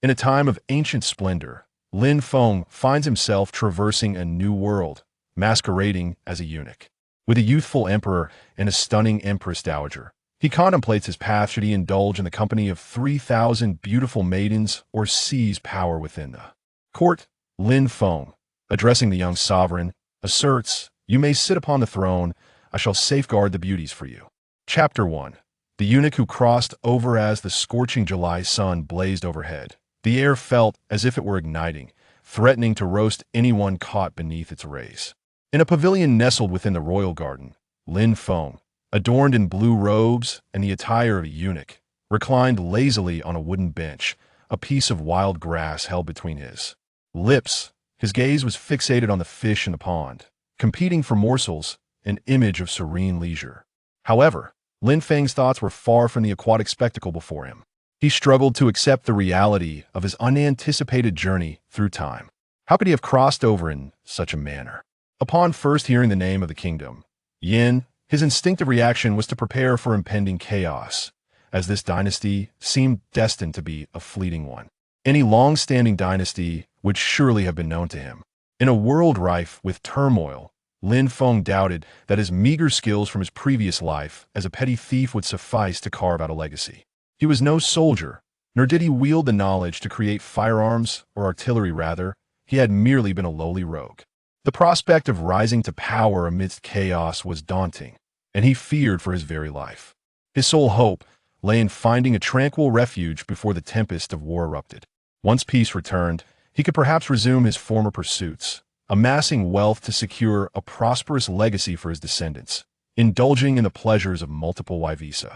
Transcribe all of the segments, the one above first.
In a time of ancient splendor, Lin Feng finds himself traversing a new world, masquerading as a eunuch. With a youthful emperor and a stunning empress dowager, he contemplates his path. Should he indulge in the company of 3,000 beautiful maidens or seize power within the court? Lin Feng, addressing the young sovereign, asserts, "You may sit upon the throne. I shall safeguard the beauties for you." Chapter 1. The eunuch who crossed over. As the scorching July sun blazed overhead, the air felt as if it were igniting, threatening to roast anyone caught beneath its rays. In a pavilion nestled within the royal garden, Lin Feng, adorned in blue robes and the attire of a eunuch, reclined lazily on a wooden bench, a piece of wild grass held between his lips. His gaze was fixated on the fish in the pond, competing for morsels, an image of serene leisure. However, Lin Feng's thoughts were far from the aquatic spectacle before him. He struggled to accept the reality of his unanticipated journey through time. How could he have crossed over in such a manner? Upon first hearing the name of the kingdom, Yin, his instinctive reaction was to prepare for impending chaos, as this dynasty seemed destined to be a fleeting one. Any long-standing dynasty would surely have been known to him. In a world rife with turmoil, Lin Feng doubted that his meager skills from his previous life as a petty thief would suffice to carve out a legacy. He was no soldier, nor did he wield the knowledge to create firearms or artillery. Rather, he had merely been a lowly rogue. The prospect of rising to power amidst chaos was daunting, and he feared for his very life. His sole hope lay in finding a tranquil refuge before the tempest of war erupted. Once peace returned, he could perhaps resume his former pursuits, amassing wealth to secure a prosperous legacy for his descendants, indulging in the pleasures of multiple wives.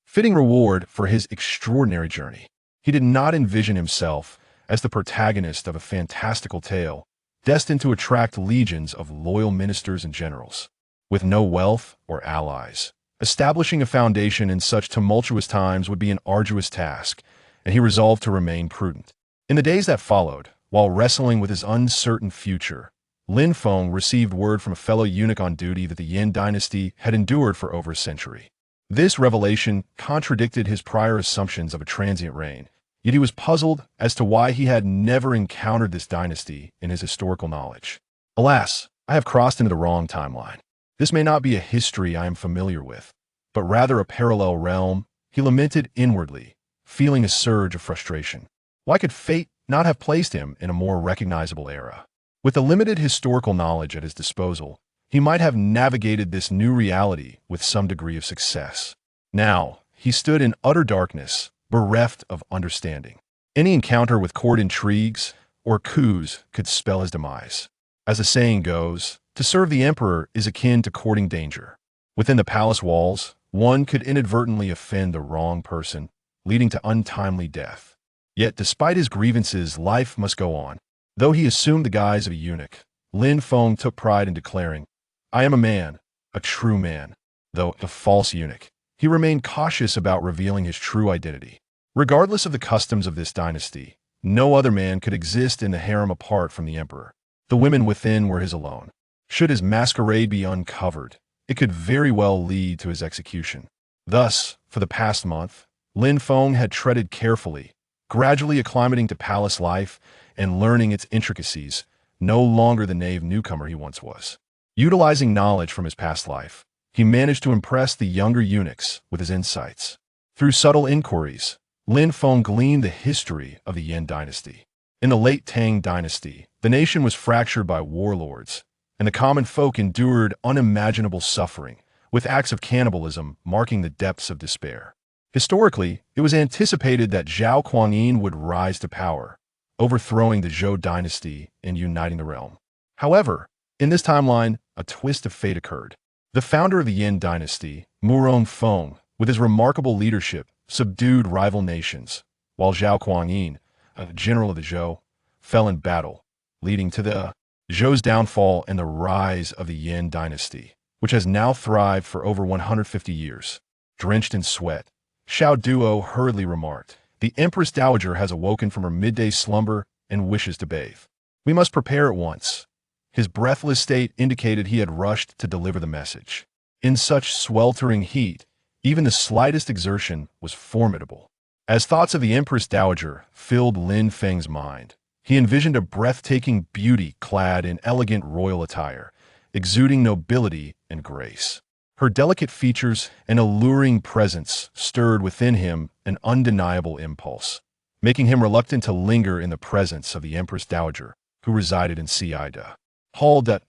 Fitting reward for his extraordinary journey. He did not envision himself as the protagonist of a fantastical tale, destined to attract legions of loyal ministers and generals. With no wealth or allies, establishing a foundation in such tumultuous times would be an arduous task, and he resolved to remain prudent. In the days that followed, while wrestling with his uncertain future, Lin Feng received word from a fellow eunuch on duty that the Yin dynasty had endured for over a century. This revelation contradicted his prior assumptions of a transient reign, yet he was puzzled as to why he had never encountered this dynasty in his historical knowledge. Alas, I have crossed into the wrong timeline. This may not be a history I am familiar with, but rather a parallel realm, he lamented inwardly, feeling a surge of frustration. Why could fate not have placed him in a more recognizable era? With the limited historical knowledge at his disposal, he might have navigated this new reality with some degree of success. Now, he stood in utter darkness, bereft of understanding. Any encounter with court intrigues or coups could spell his demise. As the saying goes, to serve the emperor is akin to courting danger. Within the palace walls, one could inadvertently offend the wrong person, leading to untimely death. Yet, despite his grievances, life must go on. Though he assumed the guise of a eunuch, Lin Feng took pride in declaring, "I am a man, a true man." Though a false eunuch, he remained cautious about revealing his true identity. Regardless of the customs of this dynasty, no other man could exist in the harem apart from the emperor. The women within were his alone. Should his masquerade be uncovered, it could very well lead to his execution. Thus, for the past month, Lin Feng had treaded carefully, gradually acclimating to palace life and learning its intricacies, no longer the naive newcomer he once was. Utilizing knowledge from his past life, he managed to impress the younger eunuchs with his insights. Through subtle inquiries, Lin Feng gleaned the history of the Yin dynasty. In the late Tang dynasty, the nation was fractured by warlords, and the common folk endured unimaginable suffering, with acts of cannibalism marking the depths of despair. Historically, it was anticipated that Zhao Kuangyin would rise to power, overthrowing the Zhou dynasty and uniting the realm. However, in this timeline, a twist of fate occurred. The founder of the Yin dynasty, Lin Feng, with his remarkable leadership, subdued rival nations, while Zhao Kuangyin, a general of the Zhou, fell in battle, leading to the Zhou's downfall and the rise of the Yin dynasty, which has now thrived for over 150 years. Drenched in sweat, Xiao Duo hurriedly remarked, "The Empress Dowager has awoken from her midday slumber and wishes to bathe. We must prepare at once." His breathless state indicated he had rushed to deliver the message. In such sweltering heat, even the slightest exertion was formidable. As thoughts of the Empress Dowager filled Lin Feng's mind, he envisioned a breathtaking beauty clad in elegant royal attire, exuding nobility and grace. Her delicate features and alluring presence stirred within him an undeniable impulse, making him reluctant to linger in the presence of the Empress Dowager, who resided in Ciida. Hauled at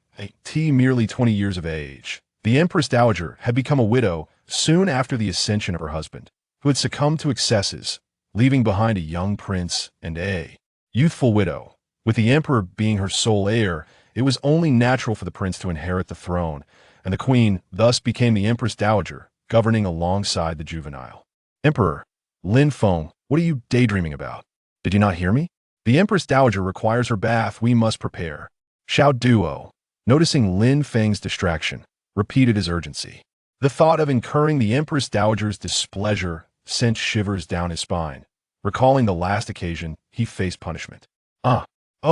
merely 20 years of age, the Empress Dowager had become a widow soon after the ascension of her husband, who had succumbed to excesses, leaving behind a young prince and a youthful widow. With the emperor being her sole heir, it was only natural for the prince to inherit the throne, and the queen thus became the Empress Dowager, governing alongside the juvenile emperor. Lin Feng, what are you daydreaming about? Did you not hear me? The Empress Dowager requires her bath. We must prepare. Xiao Duo, noticing Lin Feng's distraction, repeated his urgency. The thought of incurring the Empress Dowager's displeasure sent shivers down his spine, recalling the last occasion he faced punishment.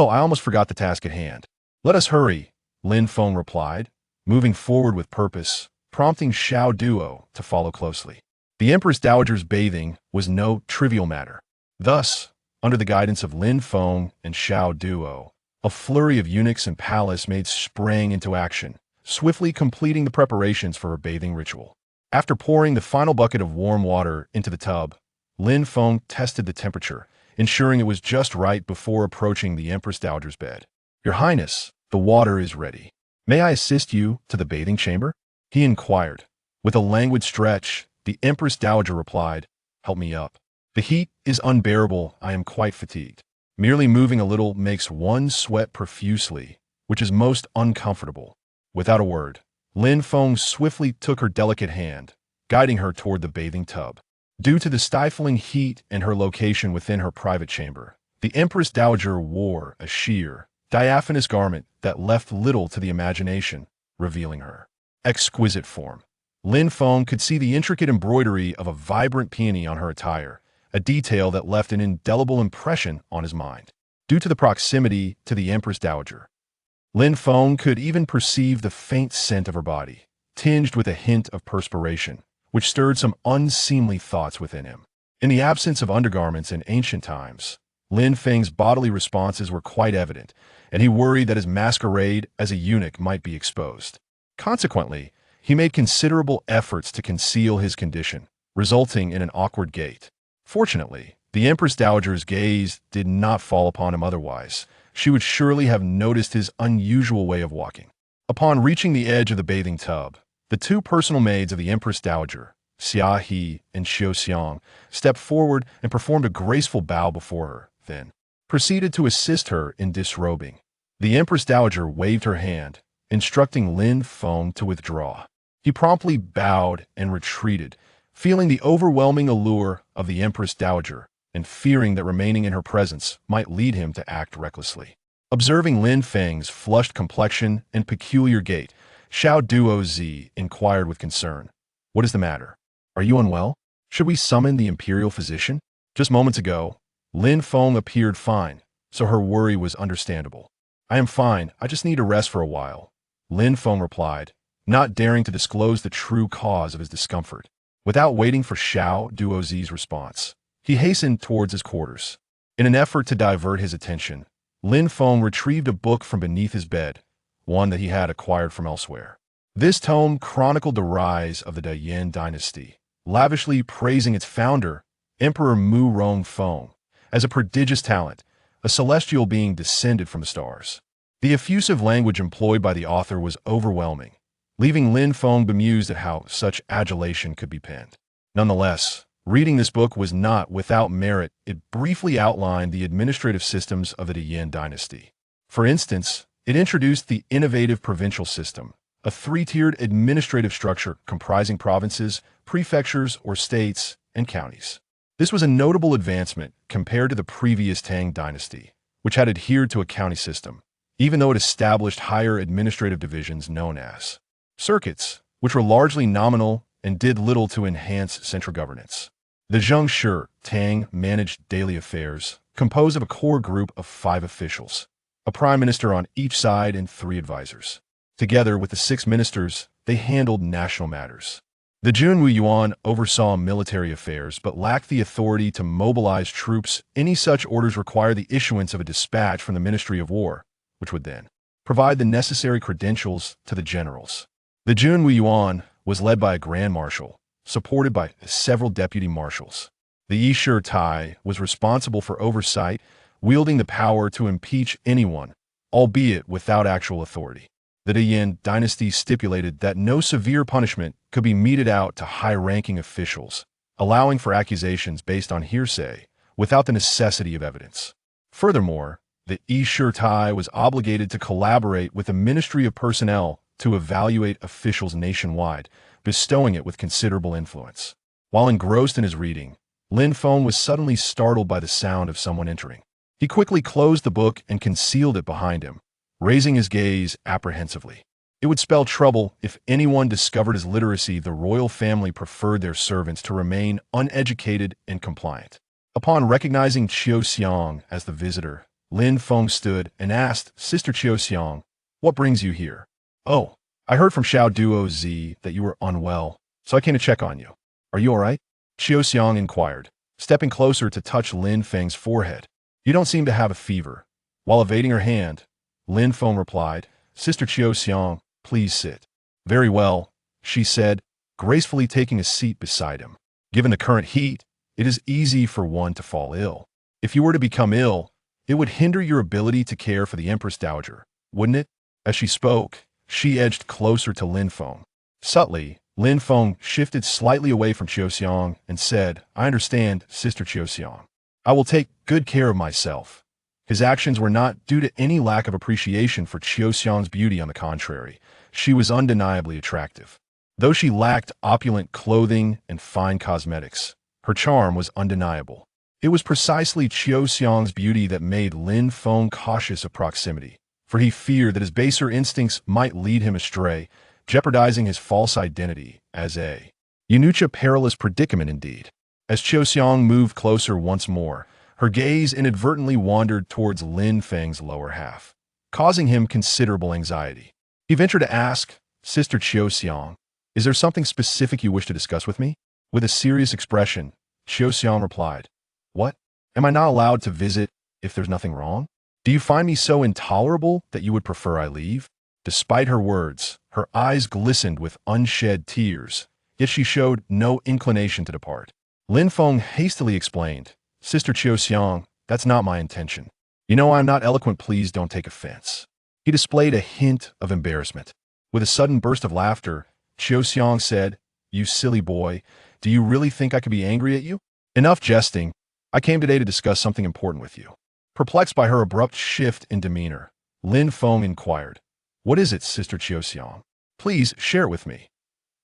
I almost forgot the task at hand. Let us hurry, Lin Feng replied, moving forward with purpose, prompting Xiao Duo to follow closely. The Empress Dowager's bathing was no trivial matter. Thus, under the guidance of Lin Feng and Xiao Duo, a flurry of eunuchs and palace maids sprang into action, swiftly completing the preparations for her bathing ritual. After pouring the final bucket of warm water into the tub, Lin Feng tested the temperature, ensuring it was just right before approaching the Empress Dowager's bed. Your Highness, the water is ready. May I assist you to the bathing chamber? He inquired. With a languid stretch, the Empress Dowager replied, Help me up. The heat is unbearable. I am quite fatigued. Merely moving a little makes one sweat profusely, which is most uncomfortable. Without a word, Lin Feng swiftly took her delicate hand, guiding her toward the bathing tub. Due to the stifling heat and her location within her private chamber, the Empress Dowager wore a sheer, diaphanous garment that left little to the imagination, revealing her exquisite form. Lin Feng could see the intricate embroidery of a vibrant peony on her attire, a detail that left an indelible impression on his mind. Due to the proximity to the Empress Dowager, Lin Feng could even perceive the faint scent of her body, tinged with a hint of perspiration, which stirred some unseemly thoughts within him. In the absence of undergarments in ancient times, Lin Feng's bodily responses were quite evident, and he worried that his masquerade as a eunuch might be exposed. Consequently, he made considerable efforts to conceal his condition, resulting in an awkward gait. Fortunately, the Empress Dowager's gaze did not fall upon him otherwise. She would surely have noticed his unusual way of walking. Upon reaching the edge of the bathing tub, the two personal maids of the Empress Dowager, Xia He and Xiao Xiang, stepped forward and performed a graceful bow before her, then proceeded to assist her in disrobing. The Empress Dowager waved her hand, instructing Lin Feng to withdraw. He promptly bowed and retreated, feeling the overwhelming allure of the Empress Dowager and fearing that remaining in her presence might lead him to act recklessly. Observing Lin Feng's flushed complexion and peculiar gait, Xiao Duo Zi inquired with concern. What is the matter? Are you unwell? Should we summon the imperial physician? Just moments ago, Lin Feng appeared fine, so her worry was understandable. I am fine, I just need to rest for a while, Lin Feng replied, not daring to disclose the true cause of his discomfort. Without waiting for Xiao Duo Zi's response, he hastened towards his quarters. In an effort to divert his attention, Lin Feng retrieved a book from beneath his bed, one that he had acquired from elsewhere. This tome chronicled the rise of the Dayan dynasty, lavishly praising its founder, Emperor Mu Rongfeng, as a prodigious talent, a celestial being descended from the stars. The effusive language employed by the author was overwhelming, leaving Lin Feng bemused at how such adulation could be penned. Nonetheless, reading this book was not without merit. It briefly outlined the administrative systems of the Dayan dynasty. For instance, it introduced the innovative provincial system, a three-tiered administrative structure comprising provinces, prefectures or states, and counties. This was a notable advancement compared to the previous Tang dynasty, which had adhered to a county system, even though it established higher administrative divisions known as circuits, which were largely nominal and did little to enhance central governance. The Zhengshi Tang managed daily affairs, composed of a core group of 5 officials, a prime minister on each side and 3 advisors. Together with the 6 ministers, they handled national matters. The Junwu Yuan oversaw military affairs but lacked the authority to mobilize troops. Any such orders require the issuance of a dispatch from the Ministry of War, which would then provide the necessary credentials to the generals. The Junwu Yuan was led by a grand marshal, supported by several deputy marshals. The Yishur Tai was responsible for oversight, wielding the power to impeach anyone, albeit without actual authority. The Deyin dynasty stipulated that no severe punishment could be meted out to high-ranking officials, allowing for accusations based on hearsay without the necessity of evidence. Furthermore, the Yishur Tai was obligated to collaborate with the Ministry of Personnel to evaluate officials nationwide, bestowing it with considerable influence. While engrossed in his reading, Lin Feng was suddenly startled by the sound of someone entering. He quickly closed the book and concealed it behind him, raising his gaze apprehensively. It would spell trouble if anyone discovered his literacy. The royal family preferred their servants to remain uneducated and compliant. Upon recognizing Qiu Xiang as the visitor, Lin Feng stood and asked, "Sister Qiu Xiang, what brings you here?" "Oh, I heard from Xiao Duo Z that you were unwell, so I came to check on you. Are you all right?" Qiu Xiang inquired, stepping closer to touch Lin Feng's forehead. "You don't seem to have a fever." While evading her hand, Lin Feng replied, "Sister Qiu Xiang, please sit." "Very well," she said, gracefully taking a seat beside him. "Given the current heat, it is easy for one to fall ill. If you were to become ill, it would hinder your ability to care for the Empress Dowager, wouldn't it?" As she spoke, she edged closer to Lin Feng. Subtly, Lin Feng shifted slightly away from Qiu Xiang and said, "I understand, Sister Qiu Xiang. I will take good care of myself." His actions were not due to any lack of appreciation for Qiu Xiang's beauty. On the contrary, she was undeniably attractive. Though she lacked opulent clothing and fine cosmetics, her charm was undeniable. It was precisely Qiu Xiang's beauty that made Lin Feng cautious of proximity, for he feared that his baser instincts might lead him astray, jeopardizing his false identity as a eunuch. A perilous predicament indeed. As Qiu Xiang moved closer once more, her gaze inadvertently wandered towards Lin Feng's lower half, causing him considerable anxiety. He ventured to ask, "Sister Qiu Xiang, is there something specific you wish to discuss with me?" With a serious expression, Qiu Xiang replied, "What? Am I not allowed to visit if there's nothing wrong? Do you find me so intolerable that you would prefer I leave?" Despite her words, her eyes glistened with unshed tears, yet she showed no inclination to depart. Lin Feng hastily explained, "Sister Qiu Xiang, that's not my intention. You know I'm not eloquent, please don't take offense." He displayed a hint of embarrassment. With a sudden burst of laughter, Qiu Xiang said, "You silly boy, do you really think I could be angry at you? Enough jesting. I came today to discuss something important with you." Perplexed by her abrupt shift in demeanor, Lin Feng inquired, "What is it, Sister Qiu Xiang? Please share it with me."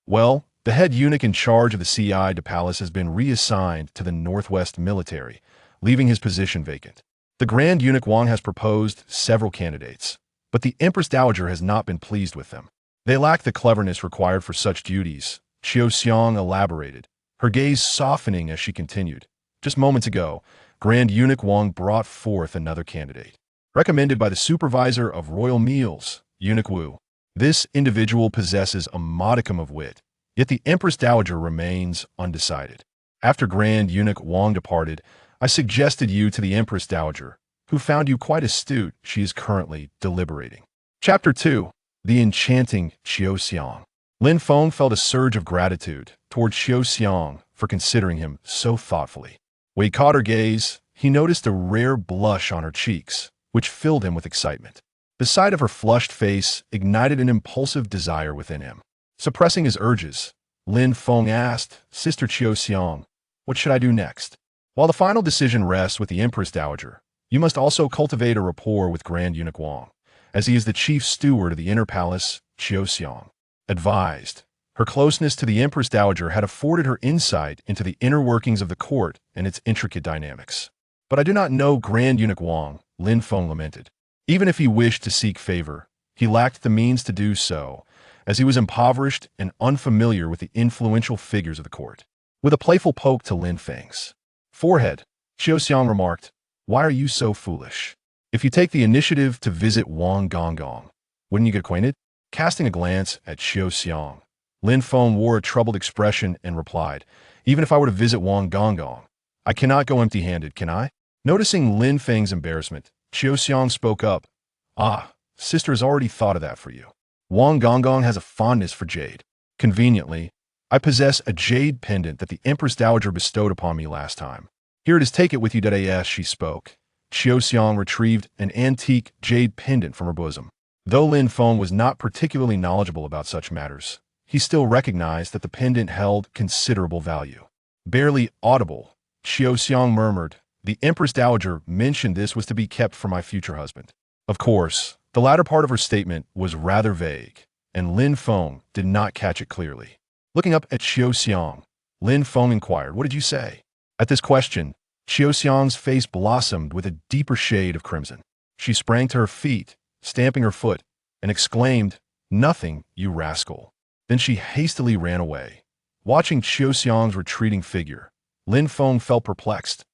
"Well, the head eunuch in charge of the CI de Palace has been reassigned to the Northwest Military, leaving his position vacant. The Grand Eunuch Wang has proposed several candidates, but the Empress Dowager has not been pleased with them. They lack the cleverness required for such duties," Qiu Xiang elaborated, her gaze softening as she continued. "Just moments ago, Grand Eunuch Wang brought forth another candidate, recommended by the supervisor of royal meals, Eunuch Wu. This individual possesses a modicum of wit, yet the Empress Dowager remains undecided. After Grand Eunuch Wang departed, I suggested you to the Empress Dowager, who found you quite astute. She is currently deliberating." Chapter 2. The Enchanting Qiu Xiang. Lin Feng felt a surge of gratitude toward Qiu Xiang for considering him so thoughtfully. When he caught her gaze, he noticed a rare blush on her cheeks, which filled him with excitement. The sight of her flushed face ignited an impulsive desire within him. Suppressing his urges, Lin Feng asked, "Sister Qiu Xiang, what should I do next?" "While the final decision rests with the Empress Dowager, you must also cultivate a rapport with Grand Eunuch Wang, as he is the chief steward of the inner palace," Qiu Xiang advised. Her closeness to the Empress Dowager had afforded her insight into the inner workings of the court and its intricate dynamics. "But I do not know Grand Eunuch Wang," Lin Feng lamented. Even if he wished to seek favor, he lacked the means to do so, as he was impoverished and unfamiliar with the influential figures of the court. With a playful poke to Lin Feng's forehead, Qiu Xiang remarked, "Why are you so foolish? If you take the initiative to visit Wang Gonggong, wouldn't you get acquainted?" Casting a glance at Qiu Xiang, Lin Feng wore a troubled expression and replied, "Even if I were to visit Wang Gonggong, I cannot go empty-handed, can I?" Noticing Lin Feng's embarrassment, Xiao spoke up. "Ah, sister has already thought of that for you. Wang Gonggong has a fondness for jade. Conveniently, I possess a jade pendant that the Empress Dowager bestowed upon me last time. Here it is, take it with you." As she spoke, Xiao retrieved an antique jade pendant from her bosom. Though Lin Feng was not particularly knowledgeable about such matters, he still recognized that the pendant held considerable value. Barely audible, Xiao murmured, "The Empress Dowager mentioned this was to be kept for my future husband." Of course, the latter part of her statement was rather vague, and Lin Feng did not catch it clearly. Looking up at Xiao, Lin Feng inquired, "What did you say?" At this question, Xiao's face blossomed with a deeper shade of crimson. She sprang to her feet, stamping her foot, and exclaimed, "Nothing, you rascal." Then she hastily ran away. Watching Xiao's retreating figure, Lin Feng felt perplexed.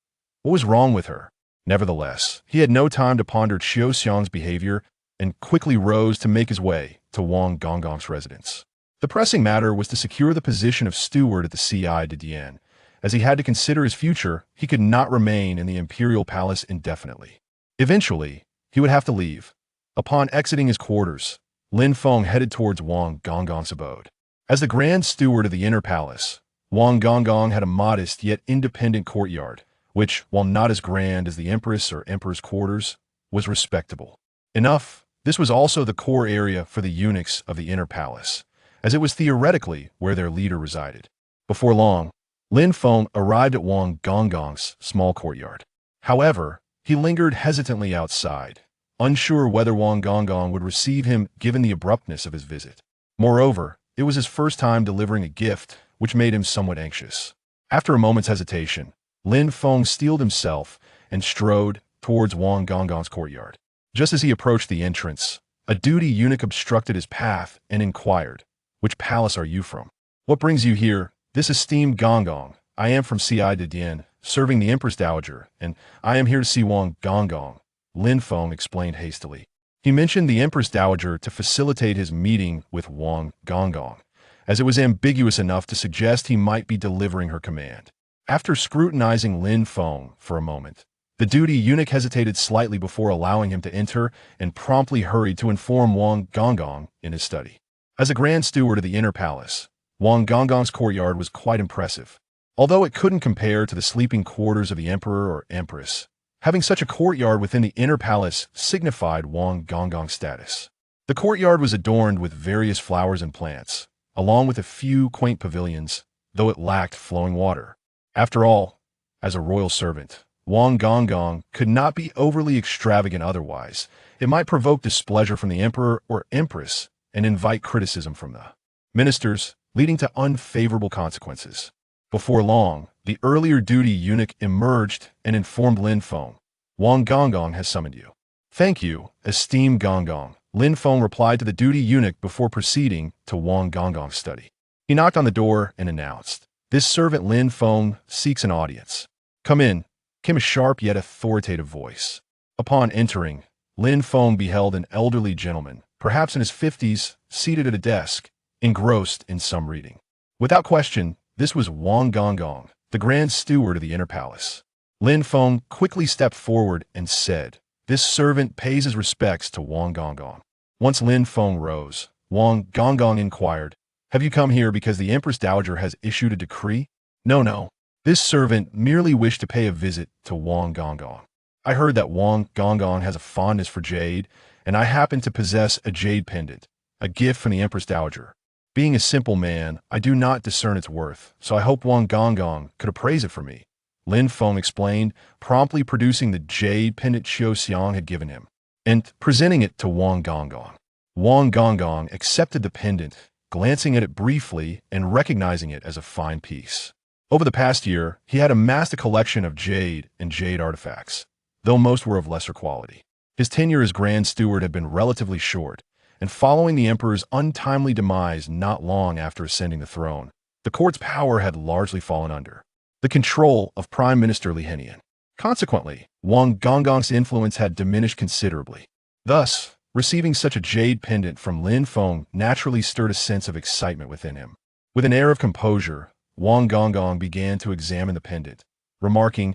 What was wrong with her? Nevertheless, he had no time to ponder Xiao's behavior and quickly rose to make his way to Wang Gonggong's residence. The pressing matter was to secure the position of steward at the Ci de Dian. As he had to consider his future, he could not remain in the imperial palace indefinitely. Eventually, he would have to leave. Upon exiting his quarters, Lin Feng headed towards Wang Gonggong's abode. As the grand steward of the inner palace, Wang Gonggong had a modest yet independent courtyard, which, while not as grand as the empress or emperor's quarters, was respectable enough. This was also the core area for the eunuchs of the inner palace, as it was theoretically where their leader resided. Before long, Lin Feng arrived at Wang Gonggong's small courtyard. However, he lingered hesitantly outside, unsure whether Wang Gonggong would receive him given the abruptness of his visit. Moreover, it was his first time delivering a gift, which made him somewhat anxious. After a moment's hesitation, Lin Feng steeled himself and strode towards Wang Gonggong's courtyard. Just as he approached the entrance, a duty eunuch obstructed his path and inquired, "Which palace are you from? What brings you here?" "This esteemed Gonggong, I am from Ci de Dian, serving the Empress Dowager, and I am here to see Wang Gonggong," Lin Feng explained hastily. He mentioned the Empress Dowager to facilitate his meeting with Wang Gonggong, as it was ambiguous enough to suggest he might be delivering her command. After scrutinizing Lin Feng for a moment, the duty eunuch hesitated slightly before allowing him to enter and promptly hurried to inform Wang Gonggong in his study. As a grand steward of the inner palace, Wang Gonggong's courtyard was quite impressive. Although it couldn't compare to the sleeping quarters of the emperor or empress, having such a courtyard within the inner palace signified Wang Gonggong's status. The courtyard was adorned with various flowers and plants, along with a few quaint pavilions, though it lacked flowing water. After all, as a royal servant, Wang Gonggong could not be overly extravagant, otherwise it might provoke displeasure from the emperor or empress and invite criticism from the ministers, leading to unfavorable consequences. Before long, the earlier duty eunuch emerged and informed Lin Feng, "Wang Gonggong has summoned you." "Thank you, esteemed Gonggong," Lin Feng replied to the duty eunuch before proceeding to Wang Gonggong's study. He knocked on the door and announced, "This servant Lin Feng seeks an audience." "Come in," came a sharp yet authoritative voice. Upon entering, Lin Feng beheld an elderly gentleman, perhaps in his 50s, seated at a desk, engrossed in some reading. Without question, this was Wang Gonggong, the grand steward of the inner palace. Lin Feng quickly stepped forward and said, "This servant pays his respects to Wang Gonggong." Once Lin Feng rose, Wang Gonggong inquired, "Have you come here because the Empress Dowager has issued a decree?" No. This servant merely wished to pay a visit to Wang Gonggong. I heard that Wang Gonggong has a fondness for jade, and I happen to possess a jade pendant, a gift from the Empress Dowager. Being a simple man, I do not discern its worth, so I hope Wang Gonggong could appraise it for me," Lin Feng explained, promptly producing the jade pendant Xiao had given him, and presenting it to Wang Gonggong. Wang Gonggong accepted the pendant, glancing at it briefly and recognizing it as a fine piece. Over the past year, he had amassed a collection of jade and jade artifacts, though most were of lesser quality. His tenure as Grand Steward had been relatively short, and following the emperor's untimely demise not long after ascending the throne, the court's power had largely fallen under the control of Prime Minister Li Henian. Consequently, Wang Gonggong's influence had diminished considerably. Thus, receiving such a jade pendant from Lin Feng naturally stirred a sense of excitement within him. With an air of composure, Wang Gonggong began to examine the pendant, remarking,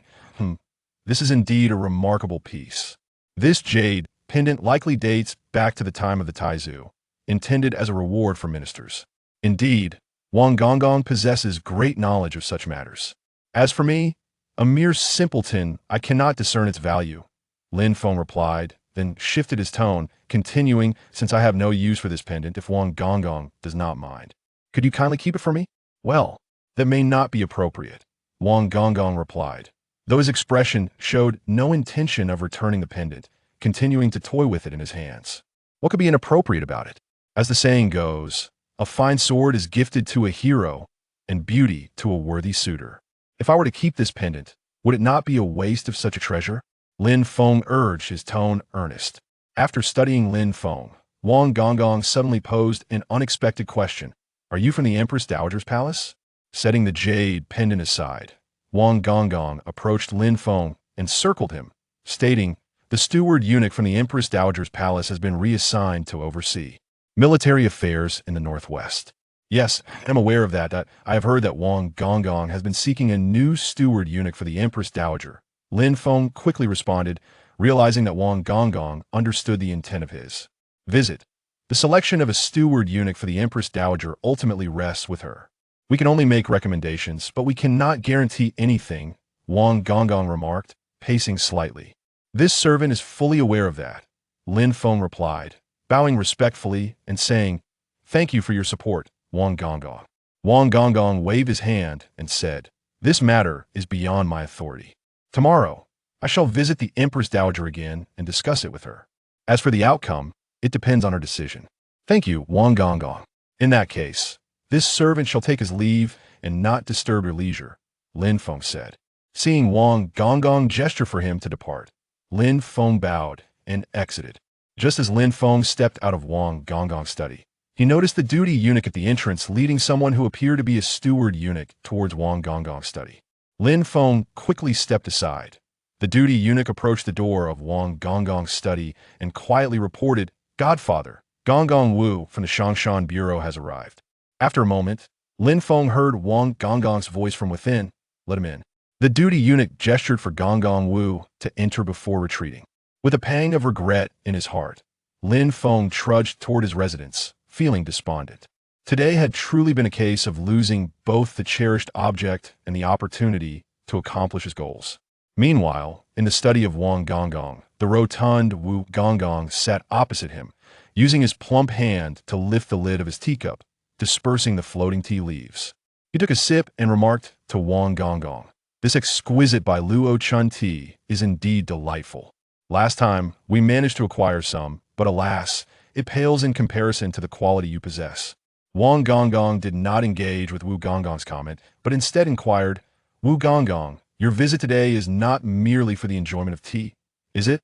this is indeed a remarkable piece. This jade pendant likely dates back to the time of the Taizu, intended as a reward for ministers. Indeed, Wang Gonggong possesses great knowledge of such matters. As for me, a mere simpleton, I cannot discern its value, Lin Feng replied, then shifted his tone, continuing, since I have no use for this pendant if Wang Gonggong does not mind. Could you kindly keep it for me? Well, that may not be appropriate, Wang Gonggong replied, though his expression showed no intention of returning the pendant, continuing to toy with it in his hands. What could be inappropriate about it? As the saying goes, a fine sword is gifted to a hero, and beauty to a worthy suitor. If I were to keep this pendant, would it not be a waste of such a treasure? Lin Feng urged, his tone earnest. After studying Lin Feng, Wang Gonggong suddenly posed an unexpected question. Are you from the Empress Dowager's palace? Setting the jade pendant aside, Wang Gonggong approached Lin Feng and circled him, stating, the steward eunuch from the Empress Dowager's palace has been reassigned to oversee military affairs in the northwest. Yes, I'm aware of that. I have heard that Wang Gonggong has been seeking a new steward eunuch for the Empress Dowager. Lin Feng quickly responded, realizing that Wang Gonggong understood the intent of his visit. The selection of a steward eunuch for the Empress Dowager ultimately rests with her. We can only make recommendations, but we cannot guarantee anything, Wang Gonggong remarked, pacing slightly. This servant is fully aware of that, Lin Feng replied, bowing respectfully and saying, thank you for your support, Wang Gonggong. Wang Gonggong waved his hand and said, this matter is beyond my authority. Tomorrow, I shall visit the Empress Dowager again and discuss it with her. As for the outcome, it depends on her decision. Thank you, Wang Gonggong. In that case, this servant shall take his leave and not disturb your leisure, Lin Feng said. Seeing Wang Gonggong gesture for him to depart, Lin Feng bowed and exited. Just as Lin Feng stepped out of Wang Gonggong's study, he noticed the duty eunuch at the entrance leading someone who appeared to be a steward eunuch towards Wang Gonggong's study. Lin Feng quickly stepped aside. The duty eunuch approached the door of Wang Gonggong's study and quietly reported, Godfather, Gonggong Wu from the Shangshan Bureau has arrived. After a moment, Lin Feng heard Wang Gonggong's voice from within. Let him in. The duty eunuch gestured for Gonggong Wu to enter before retreating. With a pang of regret in his heart, Lin Feng trudged toward his residence, feeling despondent. Today had truly been a case of losing both the cherished object and the opportunity to accomplish his goals. Meanwhile, in the study of Wang Gonggong, the rotund Wu Gonggong sat opposite him, using his plump hand to lift the lid of his teacup, dispersing the floating tea leaves. He took a sip and remarked to Wang Gonggong, this exquisite Bai Luo Chun tea is indeed delightful. Last time, we managed to acquire some, but alas, it pales in comparison to the quality you possess. Wang Gonggong did not engage with Wu Gonggong's comment, but instead inquired, Wu Gonggong, your visit today is not merely for the enjoyment of tea, is it?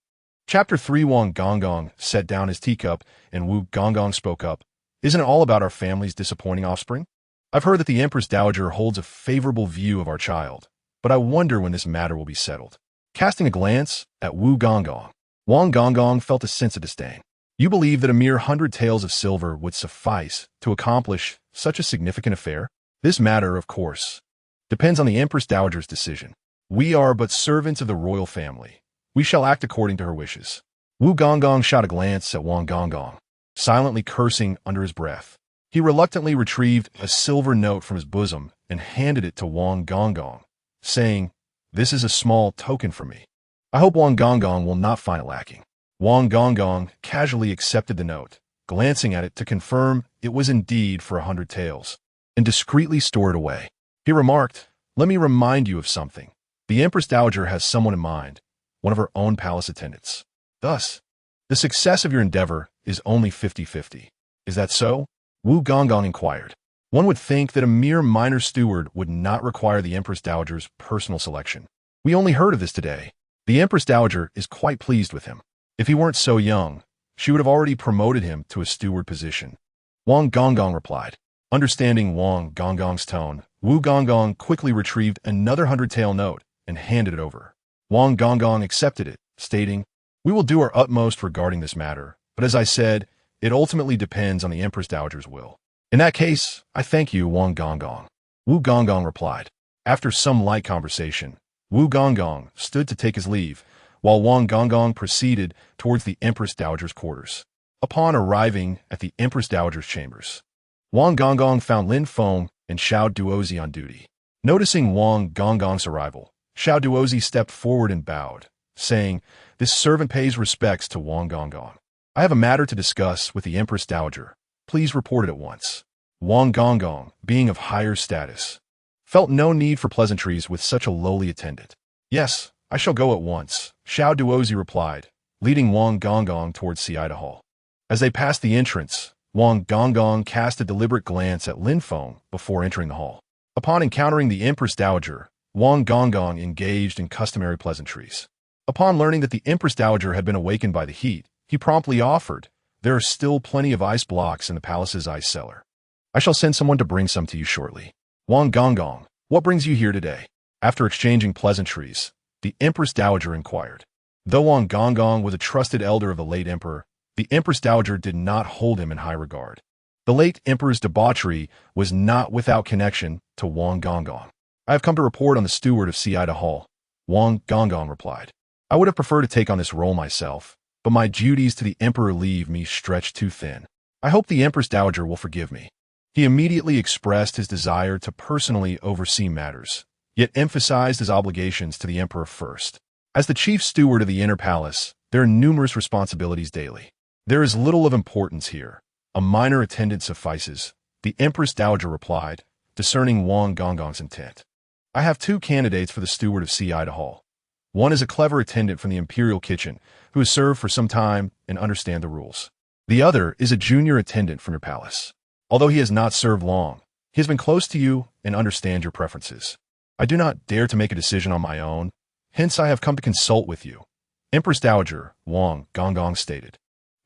Chapter 3 Wang Gonggong set down his teacup and Wu Gonggong spoke up. Isn't it all about our family's disappointing offspring? I've heard that the Empress Dowager holds a favorable view of our child, but I wonder when this matter will be settled. Casting a glance at Wu Gonggong, Wang Gonggong felt a sense of disdain. You believe that a mere 100 taels of silver would suffice to accomplish such a significant affair? This matter, of course, depends on the Empress Dowager's decision. We are but servants of the royal family. We shall act according to her wishes. Wu Gonggong shot a glance at Wang Gonggong, silently cursing under his breath. He reluctantly retrieved a silver note from his bosom and handed it to Wang Gonggong, saying, this is a small token from me. I hope Wang Gonggong will not find it lacking. Wang Gonggong casually accepted the note, glancing at it to confirm it was indeed for 100 taels, and discreetly stored it away. He remarked, let me remind you of something. The Empress Dowager has someone in mind, one of her own palace attendants. Thus, the success of your endeavor is only 50-50. Is that so? Wu Gonggong inquired. One would think that a mere minor steward would not require the Empress Dowager's personal selection. We only heard of this today. The Empress Dowager is quite pleased with him. If he weren't so young, she would have already promoted him to a steward position. Wang Gonggong replied. Understanding Wang Gonggong's tone, Wu Gonggong quickly retrieved another 100-tael note and handed it over. Wang Gonggong accepted it, stating, we will do our utmost regarding this matter, but as I said, it ultimately depends on the Empress Dowager's will. In that case, I thank you, Wang Gonggong. Wu Gonggong replied. After some light conversation, Wu Gonggong stood to take his leave, while Wang Gonggong proceeded towards the Empress Dowager's quarters. Upon arriving at the Empress Dowager's chambers, Wang Gonggong found Lin Feng and Xiao Duozi on duty. Noticing Wang Gonggong's arrival, Xiao Duozi stepped forward and bowed, saying, "This servant pays respects to Wang Gonggong. I have a matter to discuss with the Empress Dowager. Please report it at once." Wang Gonggong, being of higher status, felt no need for pleasantries with such a lowly attendant. "Yes, I shall go at once," Xiao Duozi replied, leading Wang Gonggong towards Siida Hall. As they passed the entrance, Wang Gonggong cast a deliberate glance at Lin Feng before entering the hall. Upon encountering the Empress Dowager, Wang Gonggong engaged in customary pleasantries. Upon learning that the Empress Dowager had been awakened by the heat, he promptly offered, "There are still plenty of ice blocks in the palace's ice cellar. I shall send someone to bring some to you shortly." "Wang Gonggong, what brings you here today?" After exchanging pleasantries, the Empress Dowager inquired. Though Wang Gonggong was a trusted elder of the late emperor, the Empress Dowager did not hold him in high regard. The late emperor's debauchery was not without connection to Wang Gonggong. "I have come to report on the steward of Siida Hall," Wang Gonggong replied. "I would have preferred to take on this role myself, but my duties to the emperor leave me stretched too thin. I hope the Empress Dowager will forgive me." He immediately expressed his desire to personally oversee matters, yet emphasized his obligations to the emperor first. As the chief steward of the inner palace, there are numerous responsibilities daily. "There is little of importance here. A minor attendant suffices," the Empress Dowager replied, discerning Wang Gonggong's intent. "I have two candidates for the steward of Siida Hall. One is a clever attendant from the imperial kitchen who has served for some time and understands the rules. The other is a junior attendant from your palace. Although he has not served long, he has been close to you and understands your preferences. I do not dare to make a decision on my own, hence I have come to consult with you," Empress Dowager Wang Gonggong stated.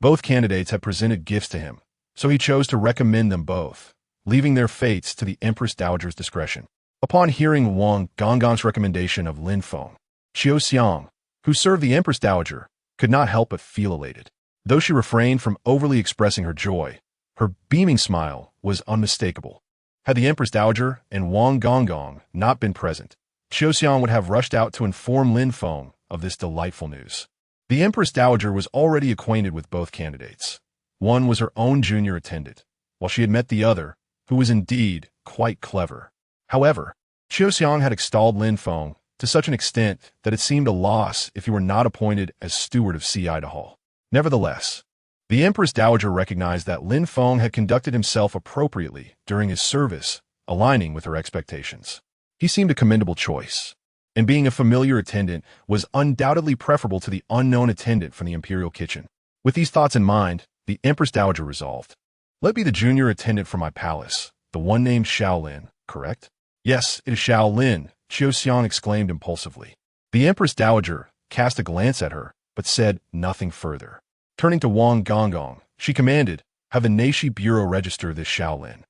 Both candidates had presented gifts to him, so he chose to recommend them both, leaving their fates to the Empress Dowager's discretion. Upon hearing Wang Gonggong's recommendation of Lin Feng, Qiu Xiang, who served the Empress Dowager, could not help but feel elated. Though she refrained from overly expressing her joy, her beaming smile was unmistakable. Had the Empress Dowager and Wang Gonggong not been present, Qiu Xiang would have rushed out to inform Lin Feng of this delightful news. The Empress Dowager was already acquainted with both candidates. One was her own junior attendant, while she had met the other, who was indeed quite clever. However, Qiu Xiang had extolled Lin Feng to such an extent that it seemed a loss if he were not appointed as steward of Siida Hall. Nevertheless, the Empress Dowager recognized that Lin Feng had conducted himself appropriately during his service, aligning with her expectations. He seemed a commendable choice, and being a familiar attendant was undoubtedly preferable to the unknown attendant from the imperial kitchen. With these thoughts in mind, the Empress Dowager resolved, "Let be the junior attendant from my palace, the one named Shaolin, correct?" "Yes, it is Shaolin," Qiu Xiang exclaimed impulsively. The Empress Dowager cast a glance at her, but said nothing further. Turning to Wang Gonggong, she commanded, "Have the Nashi Bureau register this Shaolin.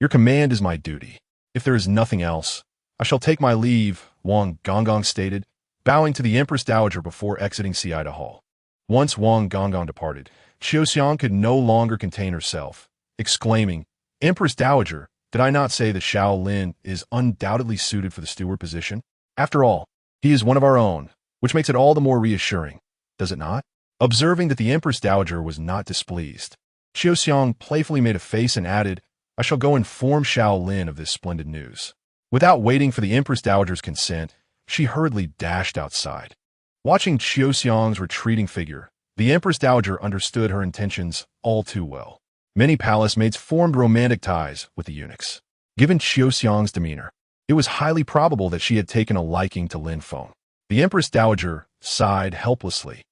Your command is my duty. If there is nothing else, I shall take my leave," Wang Gonggong stated, bowing to the Empress Dowager before exiting Siida Hall. Once Wang Gonggong departed, Qiu Xiang could no longer contain herself, exclaiming, "Empress Dowager, did I not say that Shaolin is undoubtedly suited for the steward position? After all, he is one of our own, which makes it all the more reassuring, does it not?" Observing that the Empress Dowager was not displeased, Qiu Xiang playfully made a face and added, "I shall go inform Shaolin of this splendid news." Without waiting for the Empress Dowager's consent, she hurriedly dashed outside. Watching Qiu Xiang's retreating figure, the Empress Dowager understood her intentions all too well. Many palace maids formed romantic ties with the eunuchs. Given Qiu Xiang's demeanor, it was highly probable that she had taken a liking to Lin Feng. The Empress Dowager sighed helplessly,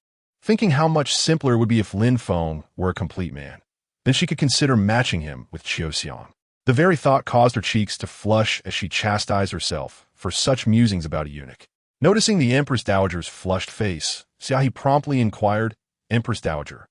thinking how much simpler it would be if Lin Feng were a complete man. Then she could consider matching him with Qiu Xiang. The very thought caused her cheeks to flush as she chastised herself for such musings about a eunuch. Noticing the Empress Dowager's flushed face, Xiaohe promptly inquired, "Empress Dowager,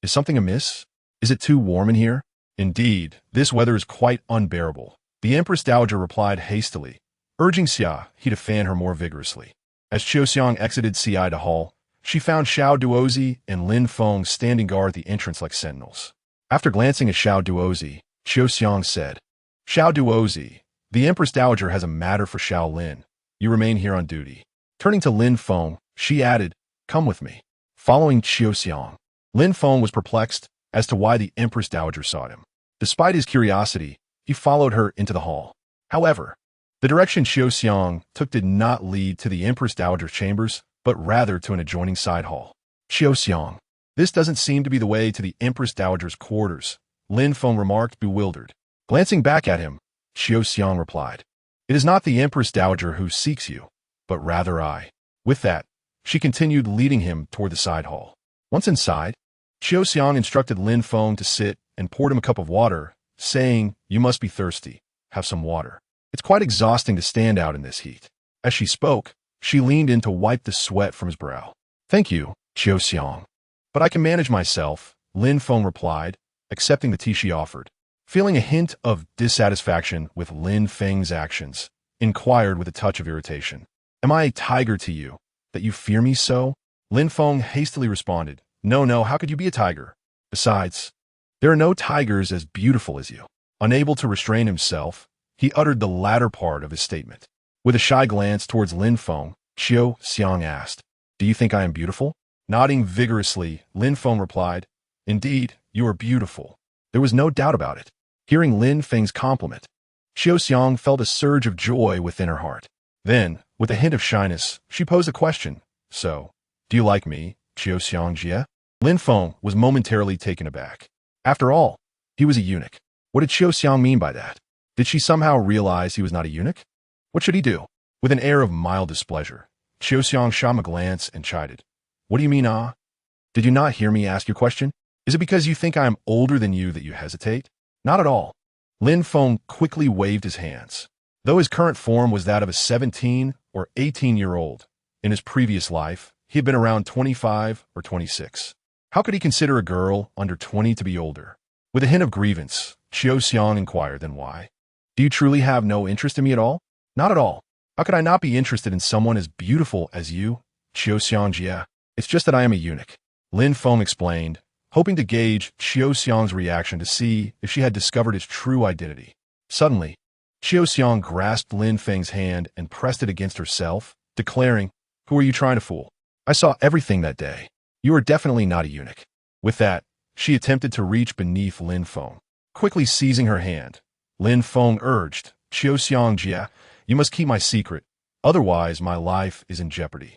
is something amiss? Is it too warm in here?" "Indeed, this weather is quite unbearable," the Empress Dowager replied hastily, urging Xiaohe to fan her more vigorously. As Qiu Xiang exited Siida Hall, she found Xiao Duozi and Lin Feng standing guard at the entrance like sentinels. After glancing at Xiao Duozi, Qiu Xiang said. Xiao Duozi, the Empress Dowager has a matter for Xiao Lin. You remain here on duty. Turning to Lin Feng, she added, come with me. Following Qiu Xiang, Lin Feng was perplexed as to why the Empress Dowager sought him. Despite his curiosity, he followed her into the hall. However, the direction Qiu Xiang took did not lead to the Empress Dowager's chambers, but rather to an adjoining side hall. Qiu Xiang, this doesn't seem to be the way to the Empress Dowager's quarters, Lin Feng remarked, bewildered. Glancing back at him, Qiu Xiang replied, it is not the Empress Dowager who seeks you, but rather I. With that, she continued, leading him toward the side hall. Once inside, Qiu Xiang instructed Lin Feng to sit and poured him a cup of water, saying, you must be thirsty. Have some water. It's quite exhausting to stand out in this heat. As she spoke, she leaned in to wipe the sweat from his brow. Thank you, Qiu Xiang. But I can manage myself, Lin Feng replied, accepting the tea she offered. Feeling a hint of dissatisfaction with Lin Feng's actions, inquired with a touch of irritation. Am I a tiger to you, that you fear me so? Lin Feng hastily responded, no, how could you be a tiger? Besides, there are no tigers as beautiful as you. Unable to restrain himself, he uttered the latter part of his statement. With a shy glance towards Lin Feng, Qiu Xiang asked, do you think I am beautiful? Nodding vigorously, Lin Feng replied, indeed, you are beautiful. There was no doubt about it. Hearing Lin Feng's compliment, Qiu Xiang felt a surge of joy within her heart. Then, with a hint of shyness, she posed a question. So, do you like me, Qiu Xiang Jie? Lin Feng was momentarily taken aback. After all, he was a eunuch. What did Qiu Xiang mean by that? Did she somehow realize he was not a eunuch? What should he do? With an air of mild displeasure, Qiu Xiang shot him a glance and chided. What do you mean, ah? Did you not hear me ask your question? Is it because you think I am older than you that you hesitate? Not at all. Lin Feng quickly waved his hands. Though his current form was that of a 17 or 18-year-old, in his previous life, he had been around 25 or 26. How could he consider a girl under 20 to be older? With a hint of grievance, Qiu Xiang inquired, then why? Do you truly have no interest in me at all? Not at all. How could I not be interested in someone as beautiful as you, Qiu Xiang Jie? It's just that I am a eunuch. Lin Feng explained, hoping to gauge Qiu Xiang's reaction to see if she had discovered his true identity. Suddenly, Qiu Xiang grasped Lin Feng's hand and pressed it against herself, declaring, who are you trying to fool? I saw everything that day. You are definitely not a eunuch. With that, she attempted to reach beneath Lin Feng. Quickly seizing her hand, Lin Feng urged, Qiu Xiang Jie, you must keep my secret, otherwise my life is in jeopardy.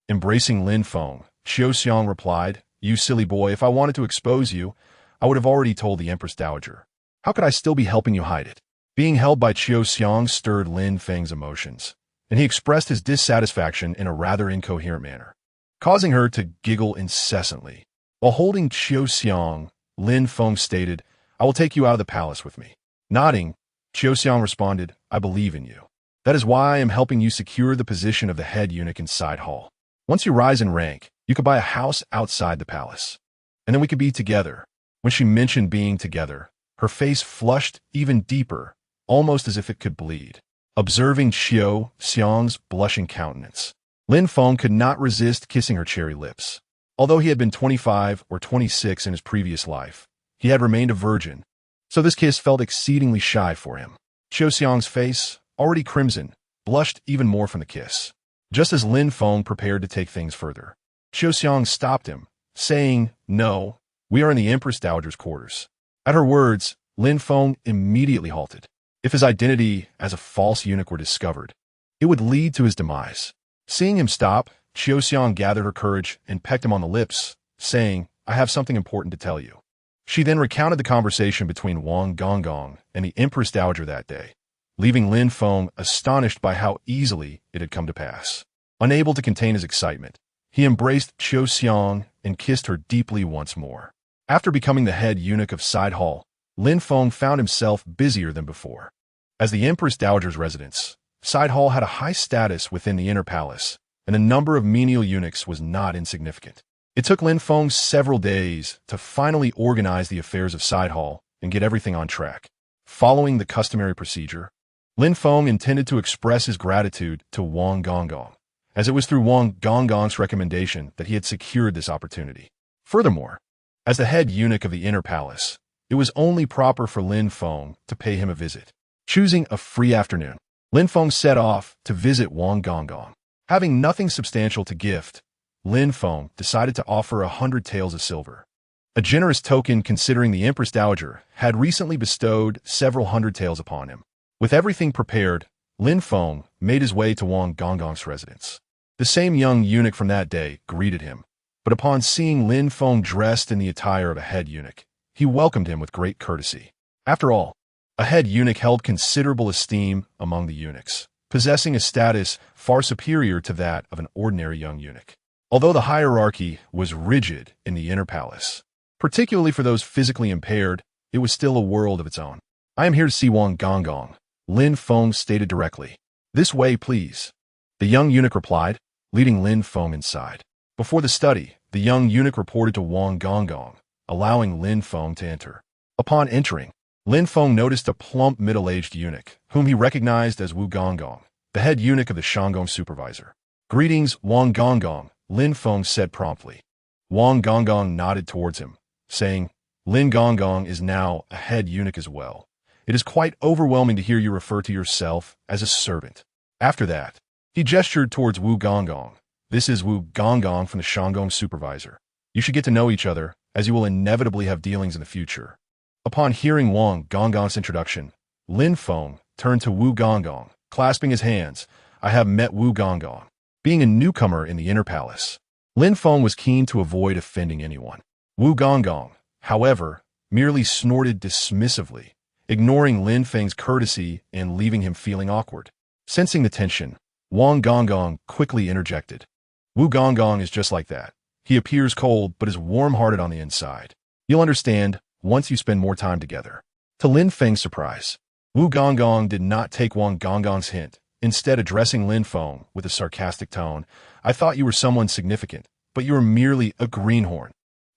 Embracing Lin Feng, Qiu Xiang replied, you silly boy, if I wanted to expose you, I would have already told the Empress Dowager. How could I still be helping you hide it? Being held by Qiu Xiang stirred Lin Feng's emotions, and he expressed his dissatisfaction in a rather incoherent manner, causing her to giggle incessantly. While holding Qiu Xiang, Lin Feng stated, I will take you out of the palace with me. Nodding, Qiu Xiang responded, I believe in you. That is why I am helping you secure the position of the head eunuch in Side Hall. Once you rise in rank, you could buy a house outside the palace, and then we could be together. When she mentioned being together, her face flushed even deeper, almost as if it could bleed. Observing Qiu Xiang's blushing countenance, Lin Feng could not resist kissing her cherry lips. Although he had been 25 or 26 in his previous life, he had remained a virgin, so this kiss felt exceedingly shy for him. Qiu Xiang's face, already crimson, blushed even more from the kiss. Just as Lin Feng prepared to take things further, Qiu Xiang stopped him, saying, no, we are in the Empress Dowager's quarters. At her words, Lin Feng immediately halted. If his identity as a false eunuch were discovered, it would lead to his demise. Seeing him stop, Qiu Xiang gathered her courage and pecked him on the lips, saying, I have something important to tell you. She then recounted the conversation between Wang Gonggong and the Empress Dowager that day, leaving Lin Feng astonished by how easily it had come to pass. Unable to contain his excitement, he embraced Qiu Xiang and kissed her deeply once more. After becoming the head eunuch of Side Hall, Lin Feng found himself busier than before. As the Empress Dowager's residence, Side Hall had a high status within the inner palace, and the number of menial eunuchs was not insignificant. It took Lin Feng several days to finally organize the affairs of Side Hall and get everything on track. Following the customary procedure, Lin Feng intended to express his gratitude to Wang Gonggong, as it was through Wang Gonggong's recommendation that he had secured this opportunity. Furthermore, as the head eunuch of the inner palace, it was only proper for Lin Feng to pay him a visit. Choosing a free afternoon, Lin Feng set off to visit Wang Gonggong. Having nothing substantial to gift, Lin Feng decided to offer 100 taels of silver. A generous token considering the Empress Dowager had recently bestowed several hundred taels upon him. With everything prepared, Lin Feng made his way to Wang Gonggong's residence. The same young eunuch from that day greeted him, but upon seeing Lin Feng dressed in the attire of a head eunuch, he welcomed him with great courtesy. After all, a head eunuch held considerable esteem among the eunuchs, possessing a status far superior to that of an ordinary young eunuch. Although the hierarchy was rigid in the inner palace, particularly for those physically impaired, it was still a world of its own. "I am here to see Wang Gonggong," Lin Feng stated directly. "This way, please," the young eunuch replied, leading Lin Feng inside. Before the study, the young eunuch reported to Wang Gonggong, allowing Lin Feng to enter. Upon entering, Lin Feng noticed a plump middle-aged eunuch, whom he recognized as Wu Gonggong, the head eunuch of the Shanggong supervisor. "Greetings, Wang Gonggong," Lin Feng said promptly. Wang Gonggong nodded towards him, saying, "Lin Gonggong is now a head eunuch as well. It is quite overwhelming to hear you refer to yourself as a servant." After that, he gestured towards Wu Gonggong. "This is Wu Gonggong from the Shanggong supervisor. You should get to know each other, as you will inevitably have dealings in the future." Upon hearing Wang Gonggong's introduction, Lin Feng turned to Wu Gonggong, clasping his hands. "I have met Wu Gonggong." Being a newcomer in the inner palace, Lin Feng was keen to avoid offending anyone. Wu Gonggong, however, merely snorted dismissively, ignoring Lin Feng's courtesy and leaving him feeling awkward. Sensing the tension, Wang Gonggong quickly interjected. "Wu Gonggong is just like that. He appears cold but is warm-hearted on the inside. You'll understand once you spend more time together." To Lin Feng's surprise, Wu Gonggong did not take Wang Gonggong's hint, instead addressing Lin Feng with a sarcastic tone. "I thought you were someone significant, but you are merely a greenhorn.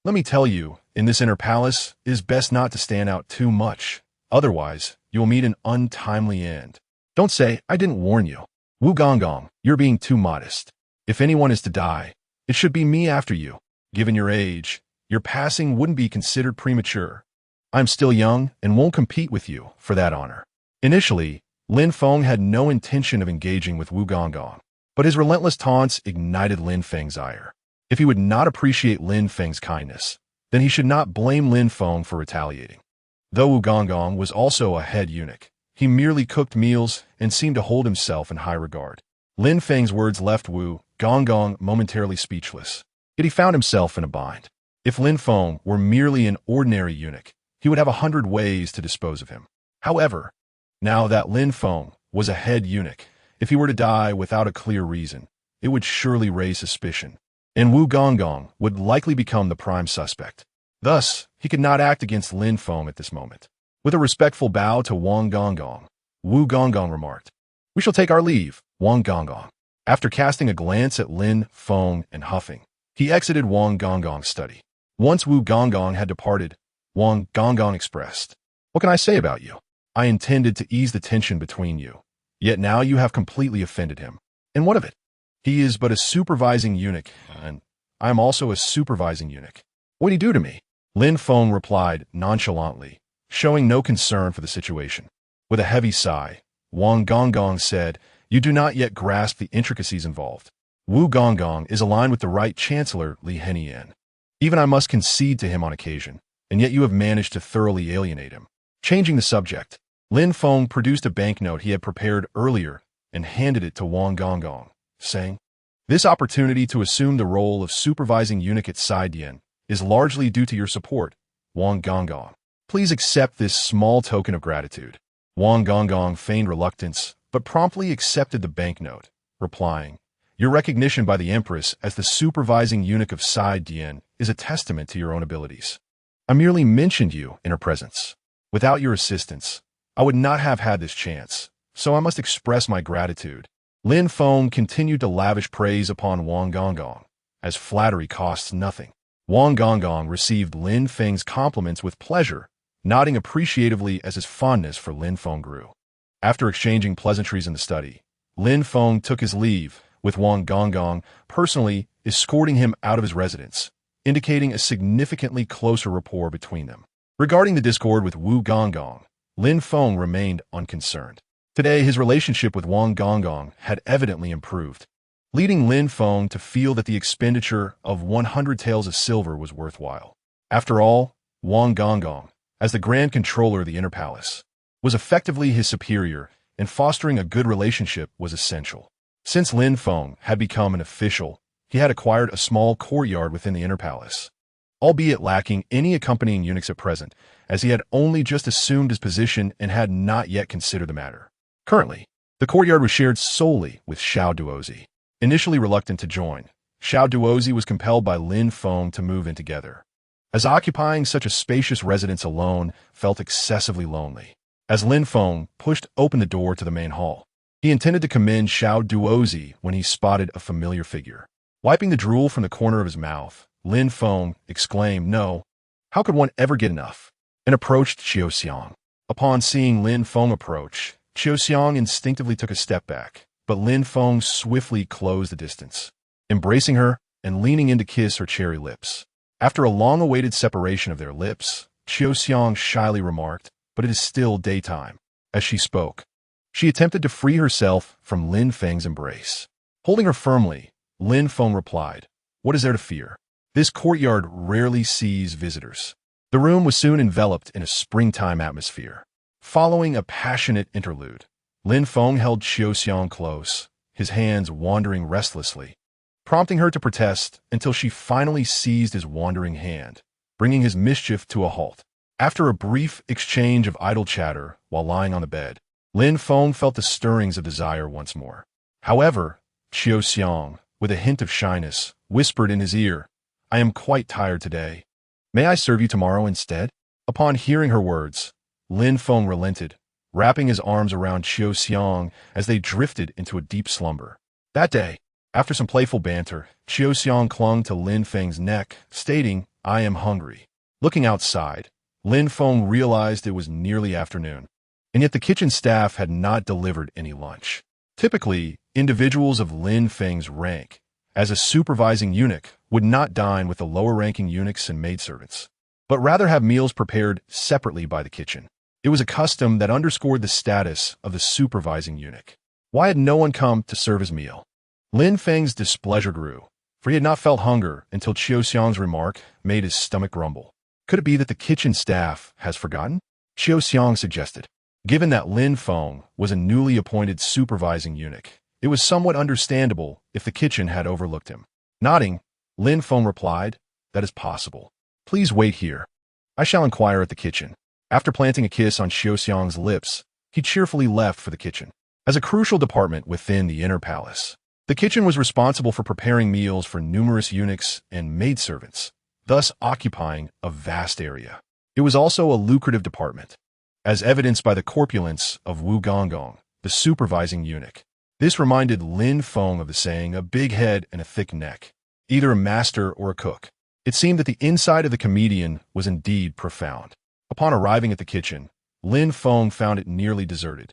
Let me tell you, in this inner palace, it is best not to stand out too much. Otherwise, you will meet an untimely end. Don't say I didn't warn you. Wu Gonggong, you're being too modest. If anyone is to die, it should be me after you. Given your age, your passing wouldn't be considered premature. I'm still young and won't compete with you for that honor." Initially, Lin Feng had no intention of engaging with Wu Gonggong, but his relentless taunts ignited Lin Feng's ire. If he would not appreciate Lin Feng's kindness, then he should not blame Lin Feng for retaliating. Though Wu Gonggong was also a head eunuch, he merely cooked meals and seemed to hold himself in high regard. Lin Feng's words left Wu Gonggong momentarily speechless, yet he found himself in a bind. If Lin Feng were merely an ordinary eunuch, he would have 100 ways to dispose of him. However, now that Lin Feng was a head eunuch, if he were to die without a clear reason, it would surely raise suspicion, and Wu Gonggong would likely become the prime suspect. Thus, he could not act against Lin Feng at this moment. With a respectful bow to Wang Gonggong, Wu Gonggong remarked, "We shall take our leave, Wang Gonggong." After casting a glance at Lin Feng and huffing, he exited Wang Gonggong's study. Once Wu Gonggong had departed, Wang Gonggong expressed, "What can I say about you? I intended to ease the tension between you, yet now you have completely offended him. And what of it? He is but a supervising eunuch, and I am also a supervising eunuch. What did he do to me?" Lin Feng replied nonchalantly, showing no concern for the situation. With a heavy sigh, Wang Gonggong said, "You do not yet grasp the intricacies involved. Wu Gonggong is aligned with the right Chancellor Li Henian. Even I must concede to him on occasion, and yet you have managed to thoroughly alienate him." Changing the subject, Lin Feng produced a banknote he had prepared earlier and handed it to Wang Gonggong, saying, "This opportunity to assume the role of supervising eunuch at Saidian is largely due to your support, Wang Gonggong. Please accept this small token of gratitude." Wang Gonggong feigned reluctance, but promptly accepted the banknote, replying, "Your recognition by the Empress as the supervising eunuch of Saidian is a testament to your own abilities. I merely mentioned you in her presence. Without your assistance, I would not have had this chance, so I must express my gratitude." Lin Feng continued to lavish praise upon Wang Gonggong, as flattery costs nothing. Wang Gonggong received Lin Feng's compliments with pleasure, nodding appreciatively as his fondness for Lin Feng grew. After exchanging pleasantries in the study, Lin Feng took his leave, with Wang Gonggong personally escorting him out of his residence, indicating a significantly closer rapport between them. Regarding the discord with Wu Gonggong, Lin Feng remained unconcerned. Today, his relationship with Wang Gonggong had evidently improved, leading Lin Feng to feel that the expenditure of 100 taels of silver was worthwhile. After all, Wang Gonggong, as the Grand Controller of the Inner Palace, was effectively his superior, and fostering a good relationship was essential. Since Lin Feng had become an official, he had acquired a small courtyard within the Inner Palace, albeit lacking any accompanying eunuchs at present, as he had only just assumed his position and had not yet considered the matter. Currently, the courtyard was shared solely with Xiao Duozi. Initially reluctant to join, Xiao Duozi was compelled by Lin Feng to move in together, as occupying such a spacious residence alone felt excessively lonely. As Lin Feng pushed open the door to the main hall, he intended to commend Xiao Duozi when he spotted a familiar figure. Wiping the drool from the corner of his mouth, Lin Feng exclaimed, "No, how could one ever get enough?" and approached Qiu Xiang. Upon seeing Lin Feng approach, Qiu Xiang instinctively took a step back, but Lin Feng swiftly closed the distance, embracing her and leaning in to kiss her cherry lips. After a long-awaited separation of their lips, Qiu Xiang shyly remarked, "But it is still daytime." As she spoke, she attempted to free herself from Lin Feng's embrace. Holding her firmly, Lin Feng replied, "What is there to fear? This courtyard rarely sees visitors." The room was soon enveloped in a springtime atmosphere. Following a passionate interlude, Lin Feng held Qiu Xiang close, his hands wandering restlessly, prompting her to protest until she finally seized his wandering hand, bringing his mischief to a halt. After a brief exchange of idle chatter while lying on the bed, Lin Feng felt the stirrings of desire once more. However, Qiu Xiang, with a hint of shyness, whispered in his ear, "I am quite tired today. May I serve you tomorrow instead?" Upon hearing her words, Lin Feng relented, wrapping his arms around Qiu Xiang as they drifted into a deep slumber. That day, after some playful banter, Qiu Xiang clung to Lin Feng's neck, stating, "I am hungry." Looking outside, Lin Feng realized it was nearly afternoon, and yet the kitchen staff had not delivered any lunch. Typically, individuals of Lin Feng's rank, as a supervising eunuch, would not dine with the lower-ranking eunuchs and maidservants, but rather have meals prepared separately by the kitchen. It was a custom that underscored the status of the supervising eunuch. Why had no one come to serve his meal? Lin Feng's displeasure grew, for he had not felt hunger until Qiu Xiang's remark made his stomach rumble. Could it be that the kitchen staff has forgotten? Qiu Xiang suggested. Given that Lin Feng was a newly appointed supervising eunuch, it was somewhat understandable if the kitchen had overlooked him. Nodding, Lin Feng replied, "That is possible. Please wait here. I shall inquire at the kitchen." After planting a kiss on Qiu Xiang's lips, he cheerfully left for the kitchen. As a crucial department within the inner palace, the kitchen was responsible for preparing meals for numerous eunuchs and maidservants, thus occupying a vast area. It was also a lucrative department, as evidenced by the corpulence of Wu Gonggong, the supervising eunuch. This reminded Lin Feng of the saying, "A big head and a thick neck," either a master or a cook. It seemed that the inside of the comedian was indeed profound. Upon arriving at the kitchen, Lin Feng found it nearly deserted,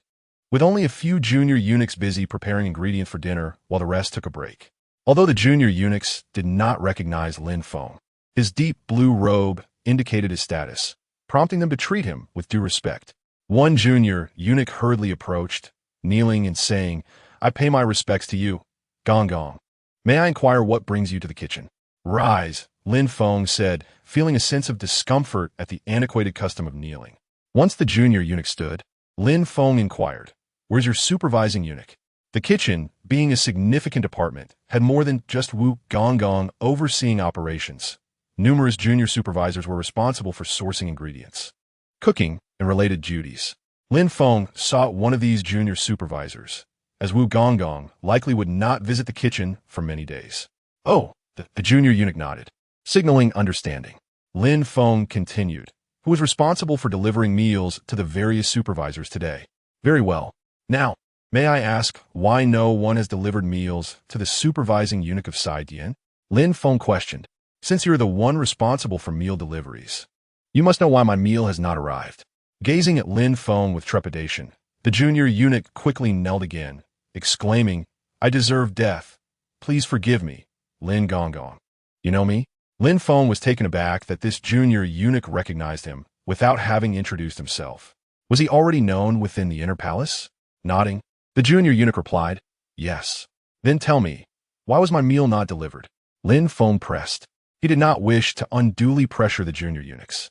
with only a few junior eunuchs busy preparing ingredients for dinner while the rest took a break. Although the junior eunuchs did not recognize Lin Feng, his deep blue robe indicated his status, prompting them to treat him with due respect. One junior eunuch hurriedly approached, kneeling and saying, "I pay my respects to you, Gonggong. May I inquire what brings you to the kitchen?" "Rise," Lin Feng said, feeling a sense of discomfort at the antiquated custom of kneeling. Once the junior eunuch stood, Lin Feng inquired, "Where's your supervising eunuch?" The kitchen, being a significant department, had more than just Wu Gonggong overseeing operations. Numerous junior supervisors were responsible for sourcing ingredients, cooking, and related duties. Lin Feng sought one of these junior supervisors, as Wu Gonggong likely would not visit the kitchen for many days. "Oh," the junior eunuch nodded, signaling understanding. Lin Feng continued, "Who was responsible for delivering meals to the various supervisors today?" "Very well. Now, may I ask why no one has delivered meals to the supervising eunuch of Saidian?" Lin Feng questioned. "Since you're the one responsible for meal deliveries, you must know why my meal has not arrived." Gazing at Lin Feng with trepidation, the junior eunuch quickly knelt again, exclaiming, "I deserve death. Please forgive me, Lin Gonggong." "You know me?" Lin Feng was taken aback that this junior eunuch recognized him, without having introduced himself. Was he already known within the inner palace? Nodding, the junior eunuch replied, yes. Then tell me, why was my meal not delivered? Lin Feng pressed. He did not wish to unduly pressure the junior eunuchs,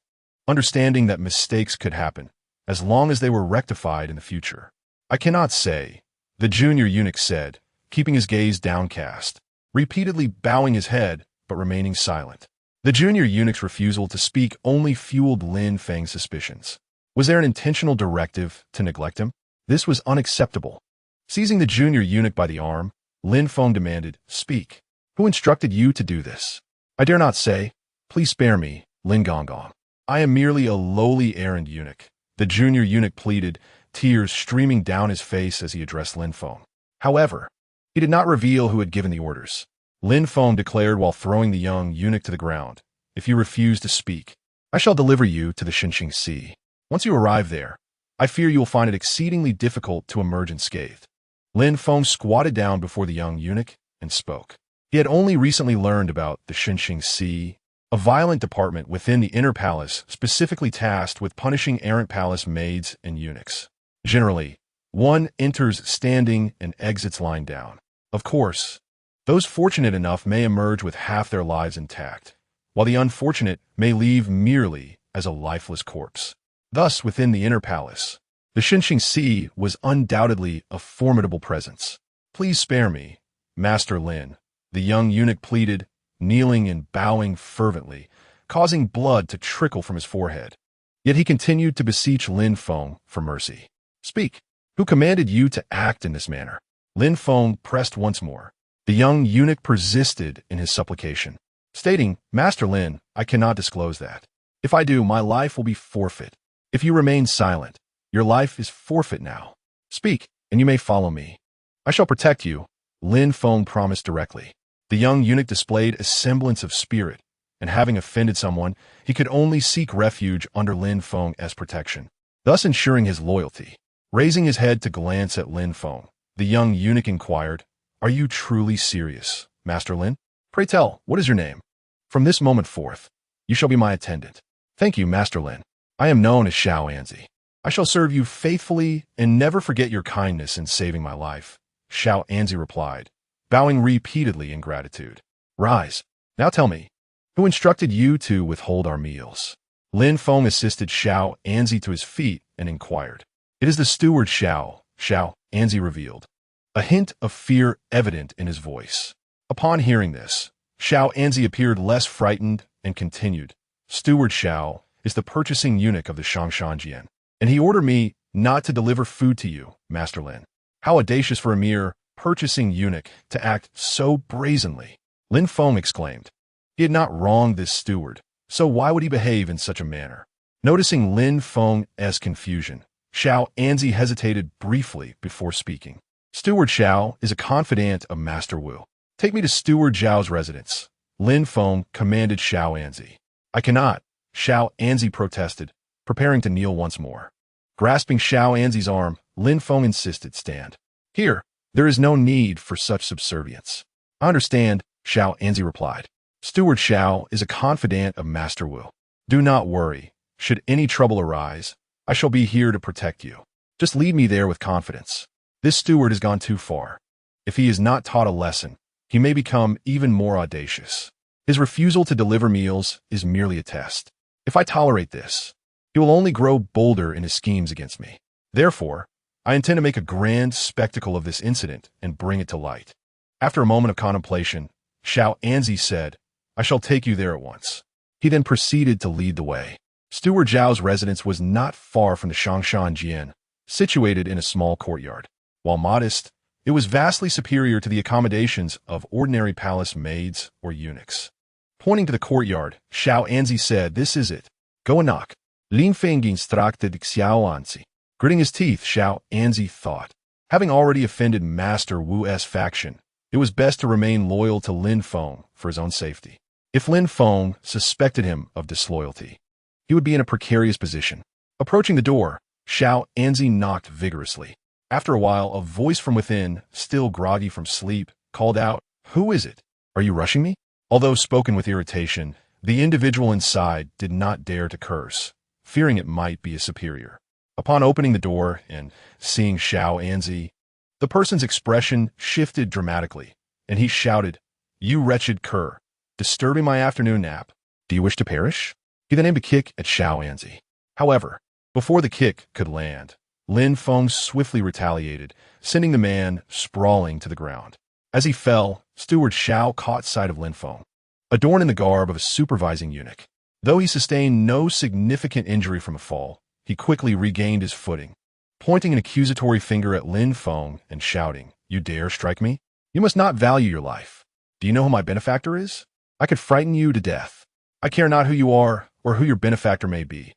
understanding that mistakes could happen, as long as they were rectified in the future. I cannot say, the junior eunuch said, keeping his gaze downcast, repeatedly bowing his head but remaining silent. The junior eunuch's refusal to speak only fueled Lin Feng's suspicions. Was there an intentional directive to neglect him? This was unacceptable. Seizing the junior eunuch by the arm, Lin Feng demanded, speak. Who instructed you to do this? I dare not say. Please spare me, Lin Gonggong. I am merely a lowly errand eunuch. The junior eunuch pleaded, tears streaming down his face as he addressed Lin Feng. However, he did not reveal who had given the orders. Lin Feng declared while throwing the young eunuch to the ground, if you refuse to speak, I shall deliver you to the Shinxing Sea. Once you arrive there, I fear you will find it exceedingly difficult to emerge unscathed. Lin Feng squatted down before the young eunuch and spoke. He had only recently learned about the Shinxing Sea, a violent department within the inner palace specifically tasked with punishing errant palace maids and eunuchs. Generally, one enters standing and exits lying down. Of course, those fortunate enough may emerge with half their lives intact, while the unfortunate may leave merely as a lifeless corpse. Thus, within the inner palace, the Shinxing Sea was undoubtedly a formidable presence. Please spare me, Master Lin, the young eunuch pleaded, kneeling and bowing fervently, causing blood to trickle from his forehead. Yet he continued to beseech Lin Feng for mercy. Speak. Who commanded you to act in this manner? Lin Feng pressed once more. The young eunuch persisted in his supplication, stating, Master Lin, I cannot disclose that. If I do, my life will be forfeit. If you remain silent, your life is forfeit now. Speak, and you may follow me. I shall protect you, Lin Feng promised directly. The young eunuch displayed a semblance of spirit, and having offended someone, he could only seek refuge under Lin Feng's protection, thus ensuring his loyalty. Raising his head to glance at Lin Feng, the young eunuch inquired, Are you truly serious, Master Lin? Pray tell, what is your name? From this moment forth, you shall be my attendant. Thank you, Master Lin. I am known as Xiao Anzi. I shall serve you faithfully and never forget your kindness in saving my life, Xiao Anzi replied, bowing repeatedly in gratitude. Rise. Now tell me, who instructed you to withhold our meals? Lin Feng assisted Xiao Anzi to his feet and inquired. It is the steward Xiao Anzi revealed, a hint of fear evident in his voice. Upon hearing this, Xiao Anzi appeared less frightened and continued. Steward Xiao is the purchasing eunuch of the Shangshanjian, and he ordered me not to deliver food to you, Master Lin. How audacious for a mere purchasing eunuch to act so brazenly, Lin Feng exclaimed. He had not wronged this steward, so why would he behave in such a manner? Noticing Lin Feng's confusion, Xiao Anzi hesitated briefly before speaking. Steward Xiao is a confidant of Master Wu. Take me to Steward Zhao's residence, Lin Feng commanded Xiao Anzi. I cannot, Xiao Anzi protested, preparing to kneel once more. Grasping Xiao Anzi's arm, Lin Feng insisted, stand. Here, there is no need for such subservience. I understand, Xiao Anzi replied. Steward Xiao is a confidant of Master Wu. Do not worry. Should any trouble arise, I shall be here to protect you. Just lead me there with confidence. This steward has gone too far. If he is not taught a lesson, he may become even more audacious. His refusal to deliver meals is merely a test. If I tolerate this, he will only grow bolder in his schemes against me. Therefore, I intend to make a grand spectacle of this incident and bring it to light. After a moment of contemplation, Xiao Anzi said, I shall take you there at once. He then proceeded to lead the way. Steward Zhao's residence was not far from the Shangshanjian, situated in a small courtyard. While modest, it was vastly superior to the accommodations of ordinary palace maids or eunuchs. Pointing to the courtyard, Xiao Anzi said, This is it. Go and knock. Lin Feng instructed Xiao Anzi. Gritting his teeth, Xiao Anzi thought. Having already offended Master Wu's faction, it was best to remain loyal to Lin Feng for his own safety. If Lin Feng suspected him of disloyalty, he would be in a precarious position. Approaching the door, Xiao Anzi knocked vigorously. After a while, a voice from within, still groggy from sleep, called out, Who is it? Are you rushing me? Although spoken with irritation, the individual inside did not dare to curse, fearing it might be a superior. Upon opening the door and seeing Xiao Anzi, the person's expression shifted dramatically, and he shouted, "You wretched cur, disturbing my afternoon nap. Do you wish to perish?" He then aimed a kick at Xiao Anzi. However, before the kick could land, Lin Feng swiftly retaliated, sending the man sprawling to the ground. As he fell, Steward Xiao caught sight of Lin Feng, adorned in the garb of a supervising eunuch. Though he sustained no significant injury from a fall, he quickly regained his footing, pointing an accusatory finger at Lin Feng and shouting, "You dare strike me? You must not value your life. Do you know who my benefactor is? I could frighten you to death. I care not who you are or who your benefactor may be.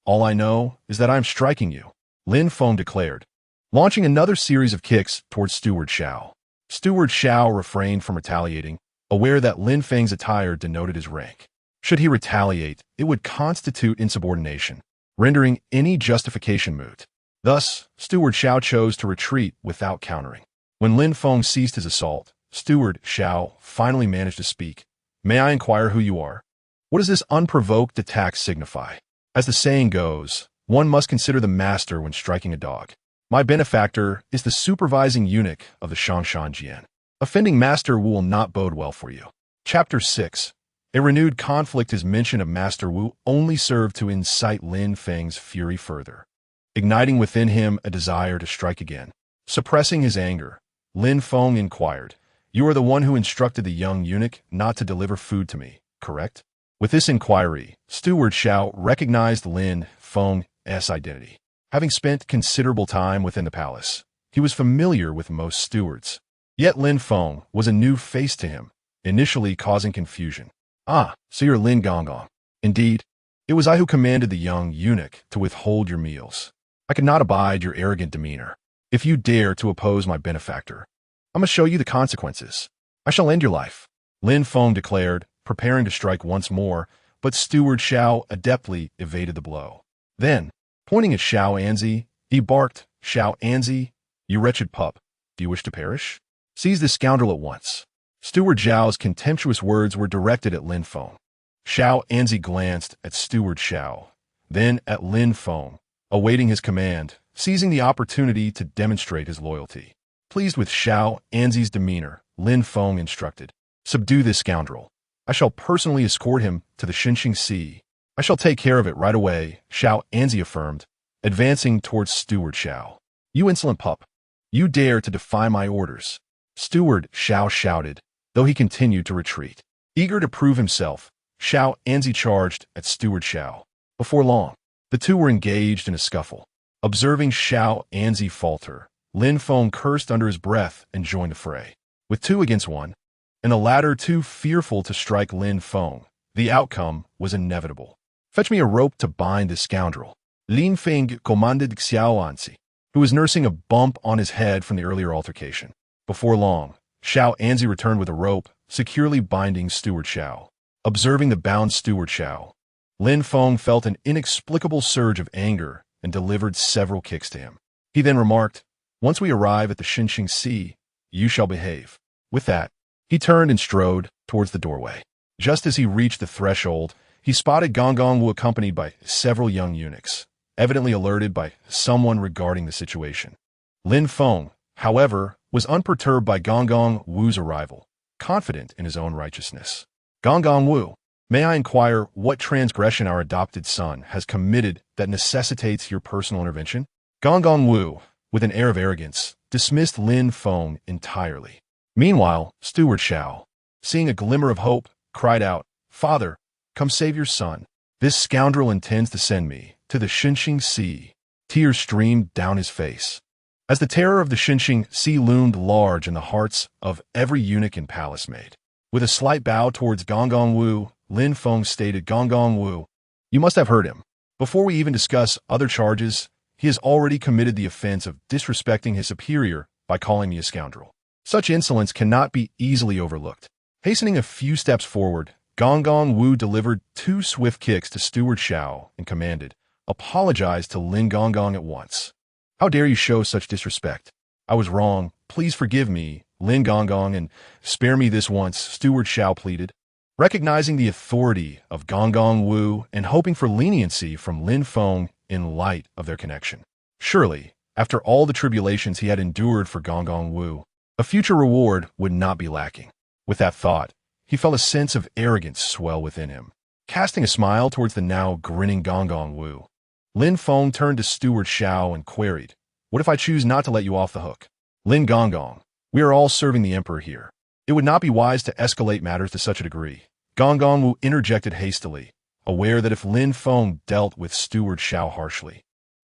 All I know is that I am striking you," Lin Feng declared, launching another series of kicks towards Steward Xiao. Steward Xiao refrained from retaliating, aware that Lin Feng's attire denoted his rank. Should he retaliate, it would constitute insubordination, rendering any justification moot. Thus, Steward Xiao chose to retreat without countering. When Lin Feng ceased his assault, Steward Xiao finally managed to speak. "May I inquire who you are? What does this unprovoked attack signify? As the saying goes, one must consider the master when striking a dog. My benefactor is the supervising eunuch of the Shangshan Jian. Offending Master Wu will not bode well for you." Chapter 6. A renewed conflict is mention of Master Wu only served to incite Lin Feng's fury further, igniting within him a desire to strike again. Suppressing his anger, Lin Feng inquired, "You are the one who instructed the young eunuch not to deliver food to me, correct?" With this inquiry, Steward Xiao recognized Lin Feng's identity. Having spent considerable time within the palace, he was familiar with most stewards. Yet Lin Feng was a new face to him, initially causing confusion. "Ah, so you're Lin Gongong. Indeed, it was I who commanded the young eunuch to withhold your meals. I could not abide your arrogant demeanor. If you dare to oppose my benefactor, I must show you the consequences. I shall end your life," Lin Feng declared, preparing to strike once more, but Steward Xiao adeptly evaded the blow. Then, pointing at Xiao Anzi, he barked, "Xiao Anzi, you wretched pup, do you wish to perish? Seize this scoundrel at once." Steward Xiao's contemptuous words were directed at Lin Feng. Xiao Anzi glanced at Steward Xiao, then at Lin Feng, awaiting his command, seizing the opportunity to demonstrate his loyalty. Pleased with Xiao Anzi's demeanor, Lin Feng instructed, "Subdue this scoundrel. I shall personally escort him to the Shinxing Sea." "I shall take care of it right away," Xiao Anzi affirmed, advancing towards Steward Xiao. "You insolent pup. You dare to defy my orders." Steward Xiao shouted, though he continued to retreat. Eager to prove himself, Xiao Anzi charged at Steward Xiao. Before long, the two were engaged in a scuffle. Observing Xiao Anzi falter, Lin Feng cursed under his breath and joined the fray. With 2 against 1, and the latter too fearful to strike Lin Feng, the outcome was inevitable. "Fetch me a rope to bind this scoundrel," Lin Feng commanded Xiao Anzi, who was nursing a bump on his head from the earlier altercation. Before long, Xiao Anzi returned with a rope, securely binding Steward Xiao. Observing the bound Steward Xiao, Lin Feng felt an inexplicable surge of anger and delivered several kicks to him. He then remarked, "Once we arrive at the Shinxing Sea, you shall behave." With that, he turned and strode towards the doorway. Just as he reached the threshold, he spotted Gongong Wu accompanied by several young eunuchs, evidently alerted by someone regarding the situation. Lin Feng, however, was unperturbed by Gongong Wu's arrival, confident in his own righteousness. "Gongong Wu, may I inquire what transgression our adopted son has committed that necessitates your personal intervention?" Gongong Wu, with an air of arrogance, dismissed Lin Feng entirely. Meanwhile, Steward Xiao, seeing a glimmer of hope, cried out, "Father, come save your son. This scoundrel intends to send me to the Shinxing Sea." Tears streamed down his face. As the terror of the Shinxing Sea loomed large in the hearts of every eunuch and palace maid. With a slight bow towards Gongong Wu, Lin Feng stated, "Gongong Wu, you must have heard him. Before we even discuss other charges, he has already committed the offense of disrespecting his superior by calling me a scoundrel. Such insolence cannot be easily overlooked." Hastening a few steps forward, Gongong Wu delivered 2 swift kicks to Steward Xiao and commanded, "Apologize to Lin Gongong at once. How dare you show such disrespect? I was wrong. Please forgive me, Lin Gongong, and spare me this once," Steward Xiao pleaded. recognizing the authority of Gong Wu and hoping for leniency from Lin Feng in light of their connection. Surely, after all the tribulations he had endured for Gong Wu, a future reward would not be lacking. With that thought, he felt a sense of arrogance swell within him. Casting a smile towards the now grinning Gong Wu, Lin Feng turned to Steward Xiao and queried, "What if I choose not to let you off the hook?" "Lin Gong, we are all serving the emperor here. It would not be wise to escalate matters to such a degree." Gong Wu interjected hastily, aware that if Lin Feng dealt with Steward Xiao harshly,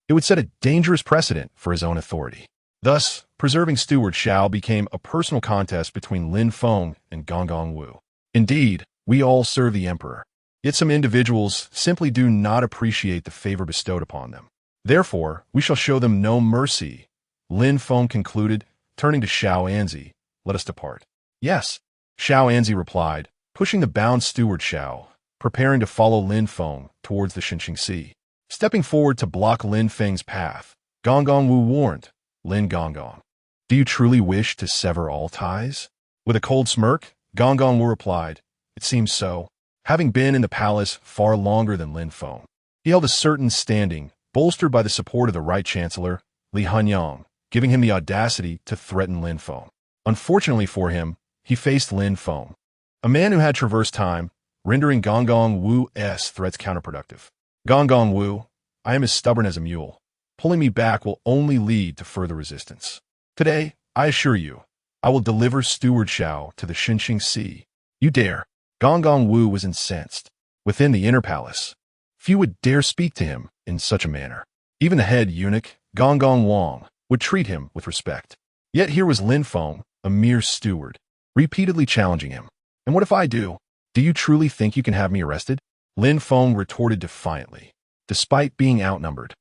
it would set a dangerous precedent for his own authority. Thus, preserving Steward Xiao became a personal contest between Lin Feng and Gong Wu. Indeed, we all serve the emperor. Yet some individuals simply do not appreciate the favor bestowed upon them. Therefore, we shall show them no mercy. Lin Feng concluded, turning to Xiao Anzi. "Let us depart." "Yes," Xiao Anzi replied, pushing the bound Steward Xiao, preparing to follow Lin Feng towards the Shinxing Sea. Stepping forward to block Lin Feng's path, Gong Wu warned, "Lin Gong, do you truly wish to sever all ties?" With a cold smirk, Gong Wu replied, "It seems so." Having been in the palace far longer than Lin Feng, he held a certain standing, bolstered by the support of the Right Chancellor, Li Hanyang, giving him the audacity to threaten Lin Feng. Unfortunately for him, he faced Lin Feng, a man who had traversed time, rendering Gong Wu's threats counterproductive. "Gong Wu, I am as stubborn as a mule. Pulling me back will only lead to further resistance. Today, I assure you, I will deliver Steward Xiao to the Shinxing Sea. You dare?" Gong Wu was incensed. Within the inner palace, few would dare speak to him in such a manner. Even the head eunuch, Gong Wang, would treat him with respect. Yet here was Lin Feng, a mere steward, repeatedly challenging him. "And what if I do? Do you truly think you can have me arrested?" Lin Feng retorted defiantly. Despite being outnumbered,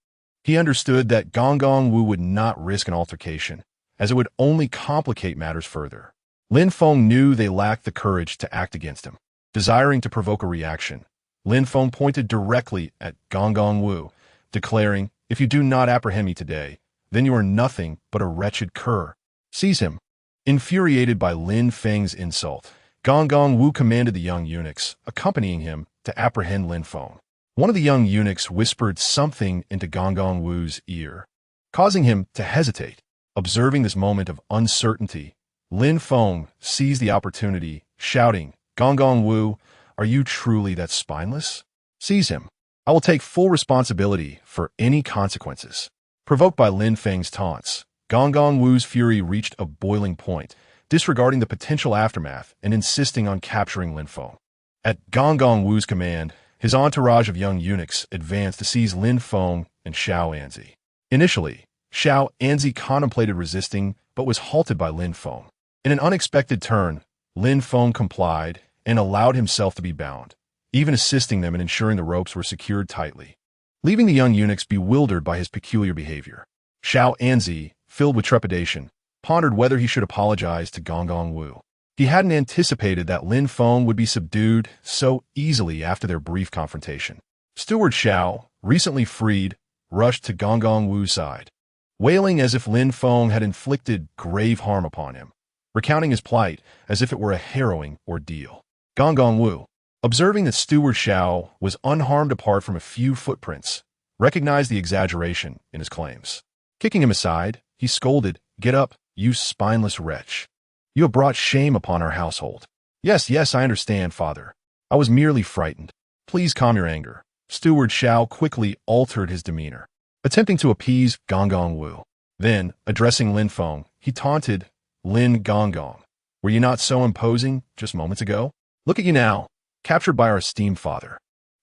he understood that Gong Wu would not risk an altercation, as it would only complicate matters further. Lin Feng knew they lacked the courage to act against him. Desiring to provoke a reaction, Lin Feng pointed directly at Gong Wu, declaring, "If you do not apprehend me today, then you are nothing but a wretched cur. Seize him." Infuriated by Lin Feng's insult, Gong Wu commanded the young eunuchs, accompanying him, to apprehend Lin Feng. One of the young eunuchs whispered something into Gong Wu's ear, causing him to hesitate. Observing this moment of uncertainty, Lin Feng seized the opportunity, shouting, "Gong Wu, are you truly that spineless? Seize him. I will take full responsibility for any consequences." Provoked by Lin Feng's taunts, Gong Wu's fury reached a boiling point, disregarding the potential aftermath and insisting on capturing Lin Feng. At Gong Wu's command, his entourage of young eunuchs advanced to seize Lin Feng and Xiao Anzi. Initially, Xiao Anzi contemplated resisting, but was halted by Lin Feng. In an unexpected turn, Lin Feng complied and allowed himself to be bound, even assisting them in ensuring the ropes were secured tightly, leaving the young eunuchs bewildered by his peculiar behavior. Xiao Anzi, filled with trepidation, pondered whether he should apologize to Gong Wu. He hadn't anticipated that Lin Feng would be subdued so easily after their brief confrontation. Steward Xiao, recently freed, rushed to Gong Wu's side, wailing as if Lin Feng had inflicted grave harm upon him, recounting his plight as if it were a harrowing ordeal. Gong Wu, observing that Steward Xiao was unharmed apart from a few footprints, recognized the exaggeration in his claims. Kicking him aside, he scolded, "Get up, you spineless wretch. You have brought shame upon our household." Yes, I understand, father. I was merely frightened. Please calm your anger." Steward Xiao quickly altered his demeanor, attempting to appease Gong Wu. Then, addressing Lin Feng, he taunted, "Lin Gong, were you not so imposing just moments ago? Look at you now, captured by our esteemed father.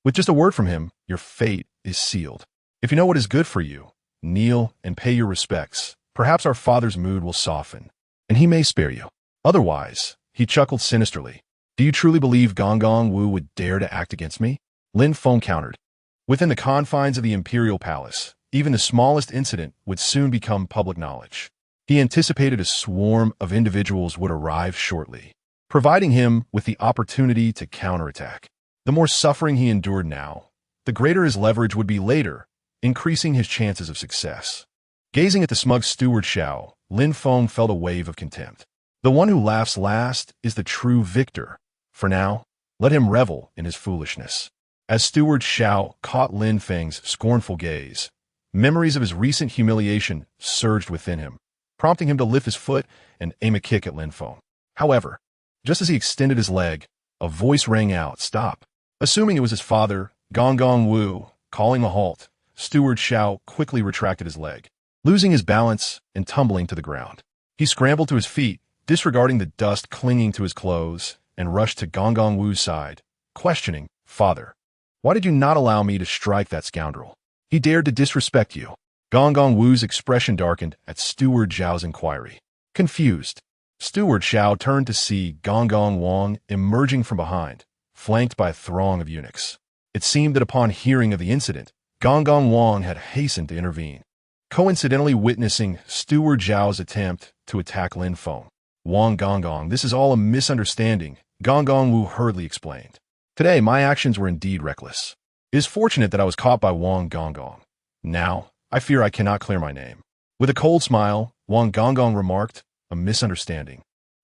With just a word from him, your fate is sealed. If you know what is good for you, kneel and pay your respects. Perhaps our father's mood will soften, and he may spare you. Otherwise," he chuckled sinisterly, "do you truly believe Gong Wu would dare to act against me?" Lin Feng countered. Within the confines of the imperial palace, even the smallest incident would soon become public knowledge. He anticipated a swarm of individuals would arrive shortly, providing him with the opportunity to counterattack. The more suffering he endured now, the greater his leverage would be later, increasing his chances of success. Gazing at the smug Steward Xiao, Lin Feng felt a wave of contempt. The one who laughs last is the true victor. For now, Let him revel in his foolishness. As Steward Xiao caught Lin Feng's scornful gaze, memories of his recent humiliation surged within him, prompting him to lift his foot and aim a kick at Lin Feng. However, just as he extended his leg, a voice rang out, "Stop." Assuming it was his father, Gong Wu, calling a halt, Steward Xiao quickly retracted his leg, losing his balance and tumbling to the ground. He scrambled to his feet, disregarding the dust clinging to his clothes, and rushed to Gong Wu's side, questioning, "Father, why did you not allow me to strike that scoundrel? He dared to disrespect you." Gong Wu's expression darkened at Steward Xiao's inquiry. Confused, Steward Xiao turned to see Gong Wang emerging from behind, flanked by a throng of eunuchs. It seemed that upon hearing of the incident, Gong Wang had hastened to intervene, coincidentally witnessing Steward Xiao's attempt to attack Lin Feng. "Wang Gong, this is all a misunderstanding," Gong Wu hurriedly explained. "Today, my actions were indeed reckless. It is fortunate that I was caught by Wang Gong. Now, I fear I cannot clear my name." With a cold smile, Wang Gong remarked, "A misunderstanding.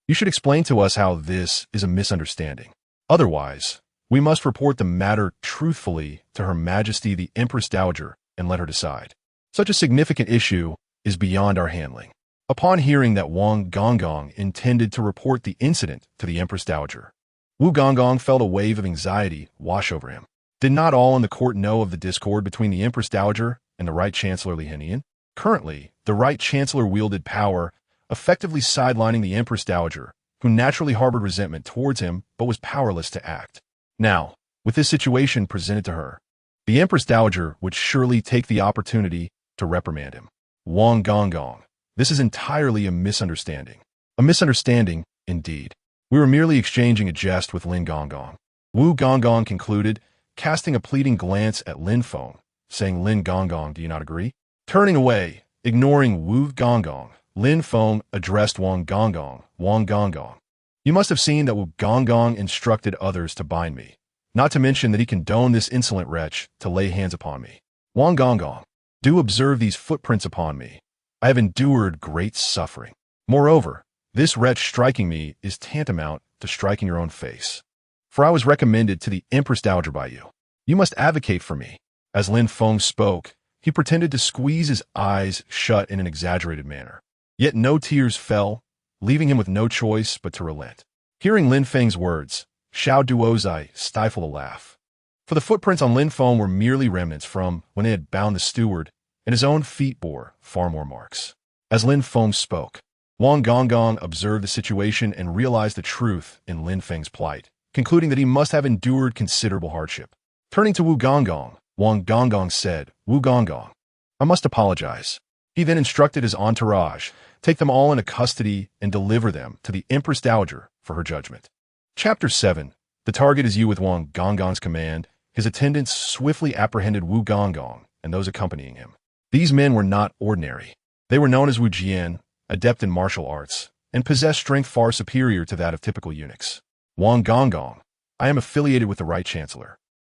You should explain to us how this is a misunderstanding. Otherwise, we must report the matter truthfully to Her Majesty the Empress Dowager and let her decide. Such a significant issue is beyond our handling." Upon hearing that Wang Gong intended to report the incident to the Empress Dowager, Wu Gong felt a wave of anxiety wash over him. Did not all in the court know of the discord between the Empress Dowager and the Right Chancellor Li Henian? Currently, the Right Chancellor wielded power, effectively sidelining the Empress Dowager, who naturally harbored resentment towards him but was powerless to act. Now, with this situation presented to her, the Empress Dowager would surely take the opportunity to reprimand him. "Wang Gong, this is entirely a misunderstanding." "A misunderstanding, indeed. We were merely exchanging a jest with Lin Gong." Wu Gong concluded, casting a pleading glance at Lin Feng, saying, "Lin Gong, do you not agree?" Turning away, ignoring Wu Gong, Lin Feng addressed Wang Gong. "Wang Gong, you must have seen that Wu Gong instructed others to bind me, not to mention that he condoned this insolent wretch to lay hands upon me. Wang Gong, do observe these footprints upon me. I have endured great suffering. Moreover, this wretch striking me is tantamount to striking your own face. For I was recommended to the Empress Dowager by you. You must advocate for me." As Lin Feng spoke, he pretended to squeeze his eyes shut in an exaggerated manner. Yet no tears fell, leaving him with no choice but to relent. Hearing Lin Feng's words, Xiao Duozai stifled a laugh. For the footprints on Lin Feng were merely remnants from when they had bound the steward, and his own feet bore far more marks. As Lin Feng spoke, Wang Gong observed the situation and realized the truth in Lin Feng's plight, concluding that he must have endured considerable hardship. Turning to Wu Gong, Wang Gong said, "Wu Gong, I must apologize." He then instructed his entourage, take them all into custody and deliver them to the Empress Dowager for her judgment. Chapter 7. The target is you. With Wang Gong's command, his attendants swiftly apprehended Wu Gong and those accompanying him. These men were not ordinary. They were known as Wu Jian, adept in martial arts, and possessed strength far superior to that of typical eunuchs. "Wang Gong, I am affiliated with the Right Chancellor.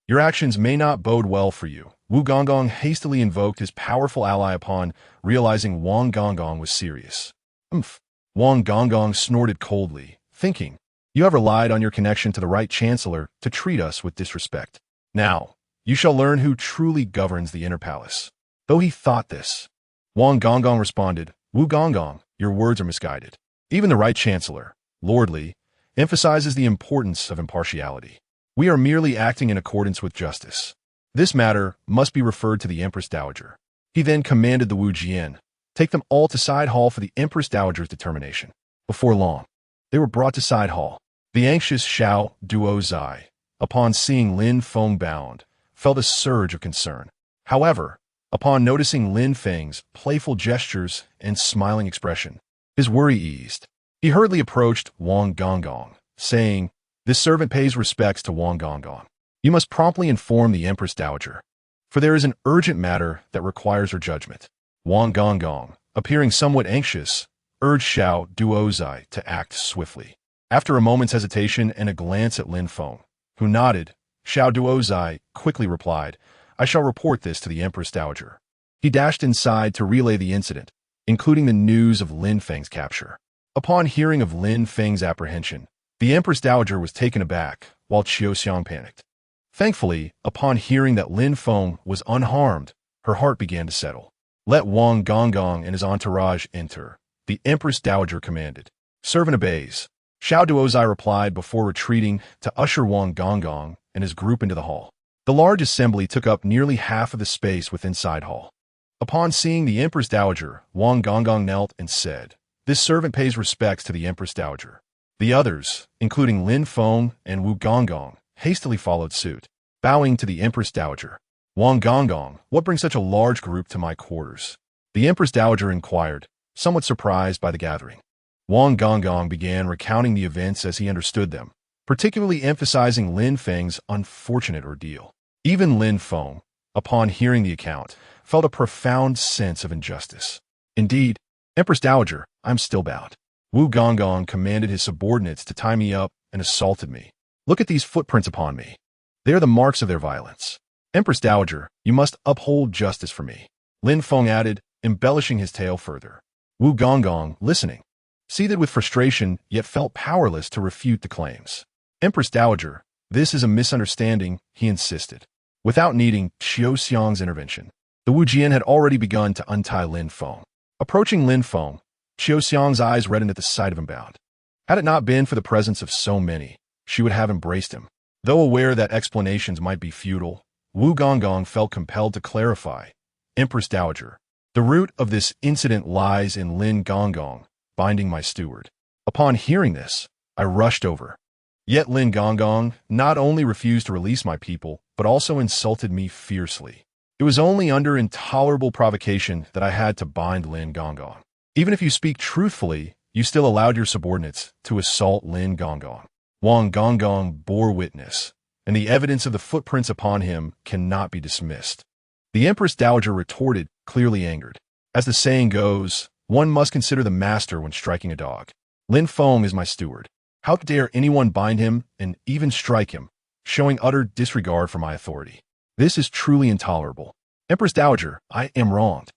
Your actions may not bode well for you." Wu Gong hastily invoked his powerful ally upon realizing Wang Gong was serious. Wang Gong snorted coldly, thinking, "You have relied on your connection to the Right Chancellor to treat us with disrespect. Now, you shall learn who truly governs the inner palace." Though he thought this, Wang Gong responded, "Wu Gong, your words are misguided. Even the Right Chancellor, Lord Li, emphasizes the importance of impartiality. We are merely acting in accordance with justice. This matter must be referred to the Empress Dowager." He then commanded the Wu Jian, "Take them all to Side Hall for the Empress Dowager's determination." Before long, they were brought to Side Hall. The anxious Xiao Duozai, upon seeing Lin Feng bound, felt a surge of concern. However, upon noticing Lin Feng's playful gestures and smiling expression, his worry eased. He hurriedly approached Wang Gong, saying, "This servant pays respects to Wang Gong. You must promptly inform the Empress Dowager, for there is an urgent matter that requires her judgment." Wang Gong, appearing somewhat anxious, urged Xiao Duozai to act swiftly. After a moment's hesitation and a glance at Lin Feng, who nodded, Xiao Duozai quickly replied, "I shall report this to the Empress Dowager." He dashed inside to relay the incident, including the news of Lin Feng's capture. Upon hearing of Lin Feng's apprehension, the Empress Dowager was taken aback, while Xiaoxiang panicked. Thankfully, upon hearing that Lin Feng was unharmed, her heart began to settle. "Let Wang Gonggong and his entourage enter," the Empress Dowager commanded. "Servant obeys," Xiao Duozai replied before retreating to usher Wang Gonggong and his group into the hall. The large assembly took up nearly half of the space within side hall. Upon seeing the Empress Dowager, Wang Gonggong knelt and said, "This servant pays respects to the Empress Dowager." The others, including Lin Feng and Wu Gonggong, hastily followed suit, bowing to the Empress Dowager. "Wang Gonggong, what brings such a large group to my quarters?" the Empress Dowager inquired, somewhat surprised by the gathering. Wang Gonggong began recounting the events as he understood them, particularly emphasizing Lin Feng's unfortunate ordeal. Even Lin Feng, upon hearing the account, felt a profound sense of injustice. "Indeed, Empress Dowager, I'm still bound. Wu Gonggong commanded his subordinates to tie me up and assaulted me. Look at these footprints upon me. They are the marks of their violence. Empress Dowager, you must uphold justice for me," Lin Feng added, embellishing his tale further. Wu Gonggong, listening, seethed with frustration, yet felt powerless to refute the claims. "Empress Dowager, this is a misunderstanding," he insisted, without needing Xiaoxiang's intervention. The Wujian had already begun to untie Lin Feng. Approaching Lin Feng, Xiaoxiang's eyes reddened at the sight of him bound. Had it not been for the presence of so many, she would have embraced him. Though aware that explanations might be futile, Wu Gonggong felt compelled to clarify. "Empress Dowager, the root of this incident lies in Lin Gonggong binding my steward." Upon hearing this, I rushed over. Yet Lin Gonggong not only refused to release my people, but also insulted me fiercely. It was only under intolerable provocation that I had to bind Lin Gonggong. "Even if you speak truthfully, you still allowed your subordinates to assault Lin Gonggong." Wang Gonggong bore witness, and the evidence of the footprints upon him cannot be dismissed. The Empress Dowager retorted, clearly angered. "As the saying goes, one must consider the master when striking a dog. Lin Feng is my steward. How dare anyone bind him and even strike him, showing utter disregard for my authority? This is truly intolerable. Empress Dowager, I am wronged.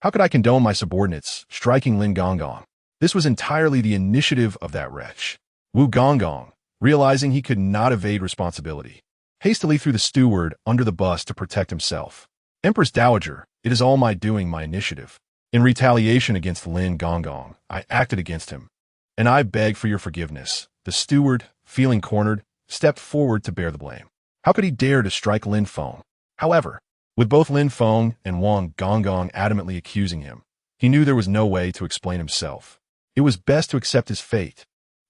How could I condone my subordinates striking Lin Gonggong? This was entirely the initiative of that wretch." Wu Gonggong, realizing he could not evade responsibility, hastily threw the steward under the bus to protect himself. "Empress Dowager, it is all my doing, my initiative. In retaliation against Lin Gonggong, I acted against him, and I beg for your forgiveness." The steward, feeling cornered, stepped forward to bear the blame. How could he dare to strike Lin Feng? However, with both Lin Feng and Wang Gonggong adamantly accusing him, he knew there was no way to explain himself. It was best to accept his fate,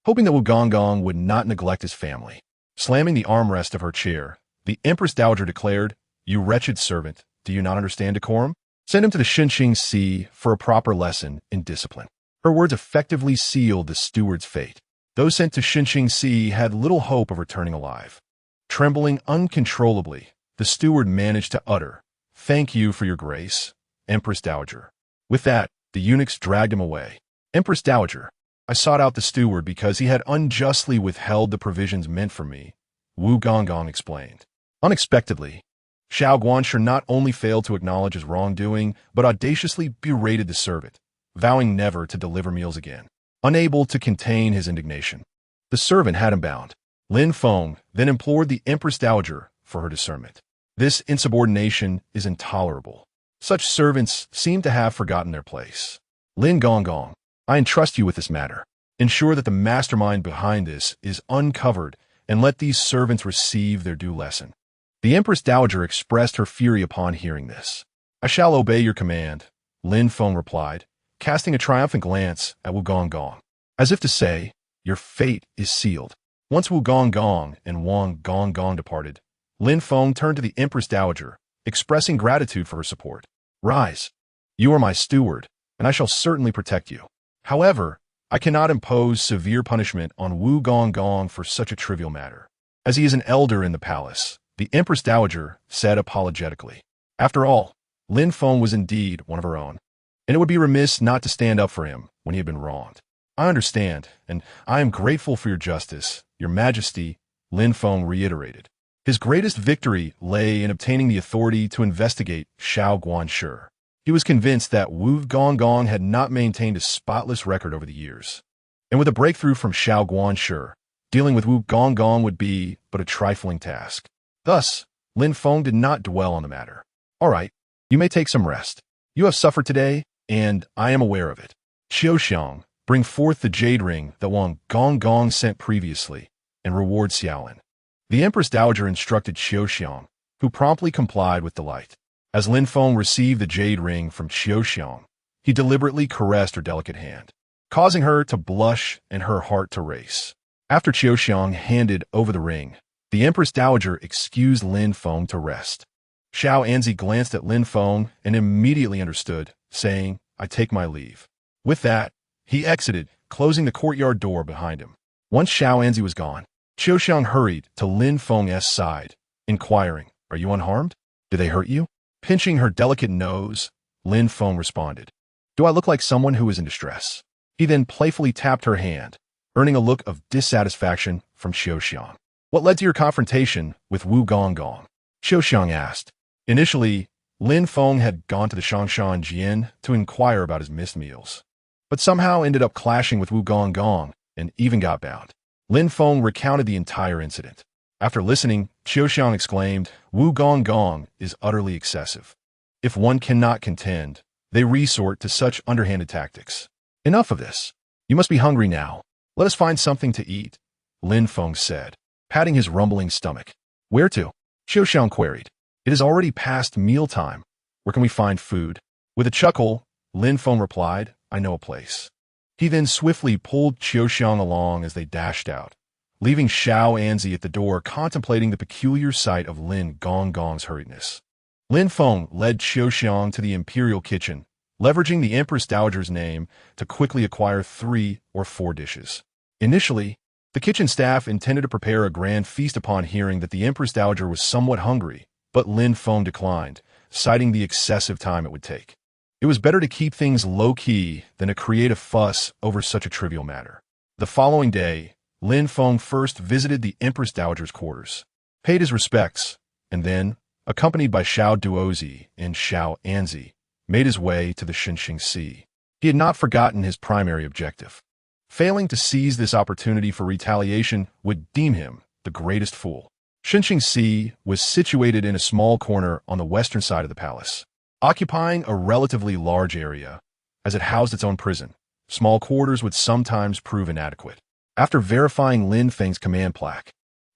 hoping that Wu Gonggong would not neglect his family. Slamming the armrest of her chair, the Empress Dowager declared, "You wretched servant, do you not understand decorum? Send him to the Shinxing Sea for a proper lesson in discipline." Her words effectively sealed the steward's fate. Those sent to Shinxing Sea had little hope of returning alive. Trembling uncontrollably, the steward managed to utter, "Thank you for your grace, Empress Dowager." With that, the eunuchs dragged him away. "Empress Dowager, I sought out the steward because he had unjustly withheld the provisions meant for me," Wu Gonggong explained. Unexpectedly, Xiao Guanshi not only failed to acknowledge his wrongdoing, but audaciously berated the servant, vowing never to deliver meals again. Unable to contain his indignation, the servant had him bound. Lin Feng then implored the Empress Dowager for her discernment. "This insubordination is intolerable. Such servants seem to have forgotten their place. Lin Gonggong, I entrust you with this matter. Ensure that the mastermind behind this is uncovered and let these servants receive their due lesson." The Empress Dowager expressed her fury upon hearing this. "I shall obey your command," Lin Feng replied, casting a triumphant glance at Wu Gonggong, as if to say, "Your fate is sealed." Once Wu Gonggong and Wang Gonggong departed, Lin Feng turned to the Empress Dowager, expressing gratitude for her support. "Rise. You are my steward, and I shall certainly protect you. However, I cannot impose severe punishment on Wu Gonggong for such a trivial matter, as he is an elder in the palace," the Empress Dowager said apologetically. After all, Lin Feng was indeed one of her own, and it would be remiss not to stand up for him when he had been wronged. "I understand, and I am grateful for your justice, Your Majesty," Lin Feng reiterated. His greatest victory lay in obtaining the authority to investigate Xiao Guanshi. He was convinced that Wu Gonggong had not maintained a spotless record over the years. And with a breakthrough from Xiao Guanshi, Dealing with Wu Gonggong would be but a trifling task. Thus, Lin Feng did not dwell on the matter. All right, you may take some rest. You have suffered today, and I am aware of it. Xiaoxiang, bring forth the jade ring that Wang Gonggong sent previously, and reward Xiaolin. The Empress Dowager instructed Xiaoxiang, who promptly complied with delight. As Lin Feng received the jade ring from Xiaoxiang, he deliberately caressed her delicate hand, causing her to blush and her heart to race. After Xiaoxiang handed over the ring, the Empress Dowager excused Lin Feng to rest. Xiao Anzi glanced at Lin Feng and immediately understood, saying, "I take my leave." With that, he exited, closing the courtyard door behind him. Once Xiao Anzi was gone, Xiaoxiang hurried to Lin Feng's side, inquiring, "Are you unharmed? Did they hurt you?" Pinching her delicate nose, Lin Feng responded, "Do I look like someone who is in distress?" He then playfully tapped her hand, earning a look of dissatisfaction from Xiaoxiang. "What led to your confrontation with Wu Gonggong?" Xiaoxiang asked. Initially, Lin Feng had gone to the Shangshan Jian to inquire about his missed meals, but somehow ended up clashing with Wu Gonggong and even got bound. Lin Feng recounted the entire incident. After listening, Xiaoxiang exclaimed, "Wu Gonggong is utterly excessive. If one cannot contend, they resort to such underhanded tactics. Enough of this. You must be hungry now. Let us find something to eat," Lin Feng said, patting his rumbling stomach. "Where to?" Xiaoxiang queried. "It is already past mealtime. Where can we find food?" With a chuckle, Lin Feng replied, "I know a place." He then swiftly pulled Xiaoxiang along as they dashed out, leaving Xiao Anzi at the door contemplating the peculiar sight of Lin Gonggong's hurriedness. Lin Feng led Xiaoxiang to the imperial kitchen, leveraging the Empress Dowager's name to quickly acquire 3 or 4 dishes. Initially, the kitchen staff intended to prepare a grand feast upon hearing that the Empress Dowager was somewhat hungry, but Lin Feng declined, citing the excessive time it would take. It was better to keep things low-key than to create a fuss over such a trivial matter. The following day, Lin Feng first visited the Empress Dowager's quarters, paid his respects, and then, accompanied by Xiao Duozi and Xiao Anzi, made his way to the Xinxing Sea. He had not forgotten his primary objective. Failing to seize this opportunity for retaliation would deem him the greatest fool. Xinxing Sea was situated in a small corner on the western side of the palace, occupying a relatively large area. As it housed its own prison, small quarters would sometimes prove inadequate. After verifying Lin Feng's command plaque,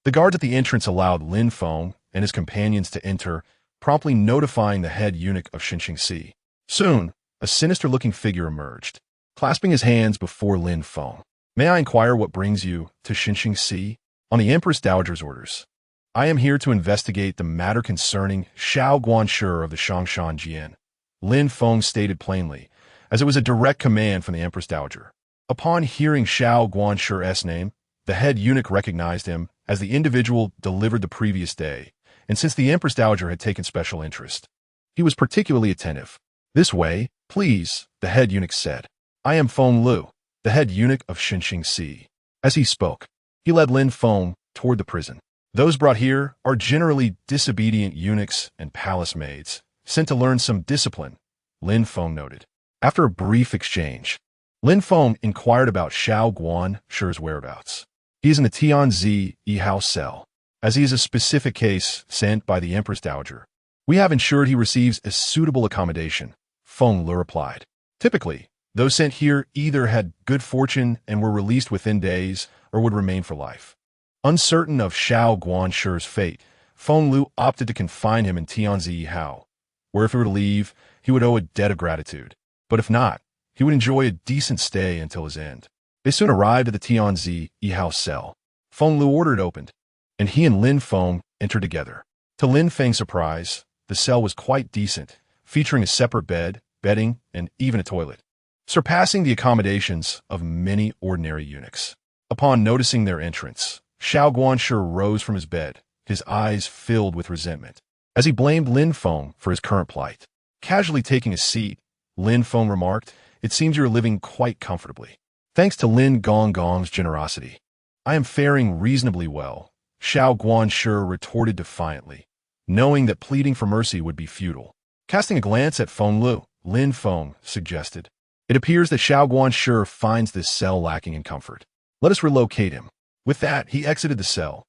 the guards at the entrance allowed Lin Feng and his companions to enter, promptly notifying the head eunuch of Xinxing Sea. Soon, a sinister-looking figure emerged, clasping his hands before Lin Feng. "May I inquire what brings you to Xinxing Sea?" "On the Empress Dowager's orders. I am here to investigate the matter concerning Xiao Guanshi of the Shangshan Jian," Lin Feng stated plainly, as it was a direct command from the Empress Dowager. Upon hearing Xiao Guanshi's name, the head eunuch recognized him as the individual delivered the previous day, and since the Empress Dowager had taken special interest, he was particularly attentive. "This way, please," the head eunuch said. "I am Feng Lu, the head eunuch of Xinxing Sea." As he spoke, he led Lin Feng toward the prison. "Those brought here are generally disobedient eunuchs and palace maids, sent to learn some discipline," Lin Feng noted. After a brief exchange, Lin Feng inquired about Xiao Guanshi's whereabouts. "He is in the Tianzi Yihao cell, as he is a specific case sent by the Empress Dowager. We have ensured he receives a suitable accommodation," Feng Lu replied. Typically, those sent here either had good fortune and were released within days or would remain for life. Uncertain of Xiao Guanshi's fate, Feng Lu opted to confine him in Tianzi Yihao, where if he were to leave, he would owe a debt of gratitude. But if not, he would enjoy a decent stay until his end. They soon arrived at the Tianzi Yihao cell. Feng Lu ordered it opened, and he and Lin Feng entered together. To Lin Feng's surprise, the cell was quite decent, featuring a separate bed, bedding, and even a toilet, surpassing the accommodations of many ordinary eunuchs. Upon noticing their entrance, Xiao Guanshi rose from his bed, his eyes filled with resentment, as he blamed Lin Feng for his current plight. Casually taking a seat, Lin Feng remarked, "It seems you are living quite comfortably. Thanks to Lin Gonggong's generosity, I am faring reasonably well," Xiao Guanshi retorted defiantly, knowing that pleading for mercy would be futile. Casting a glance at Feng Lu, Lin Feng suggested, "It appears that Xiao Guanshi finds this cell lacking in comfort. Let us relocate him." With that, he exited the cell,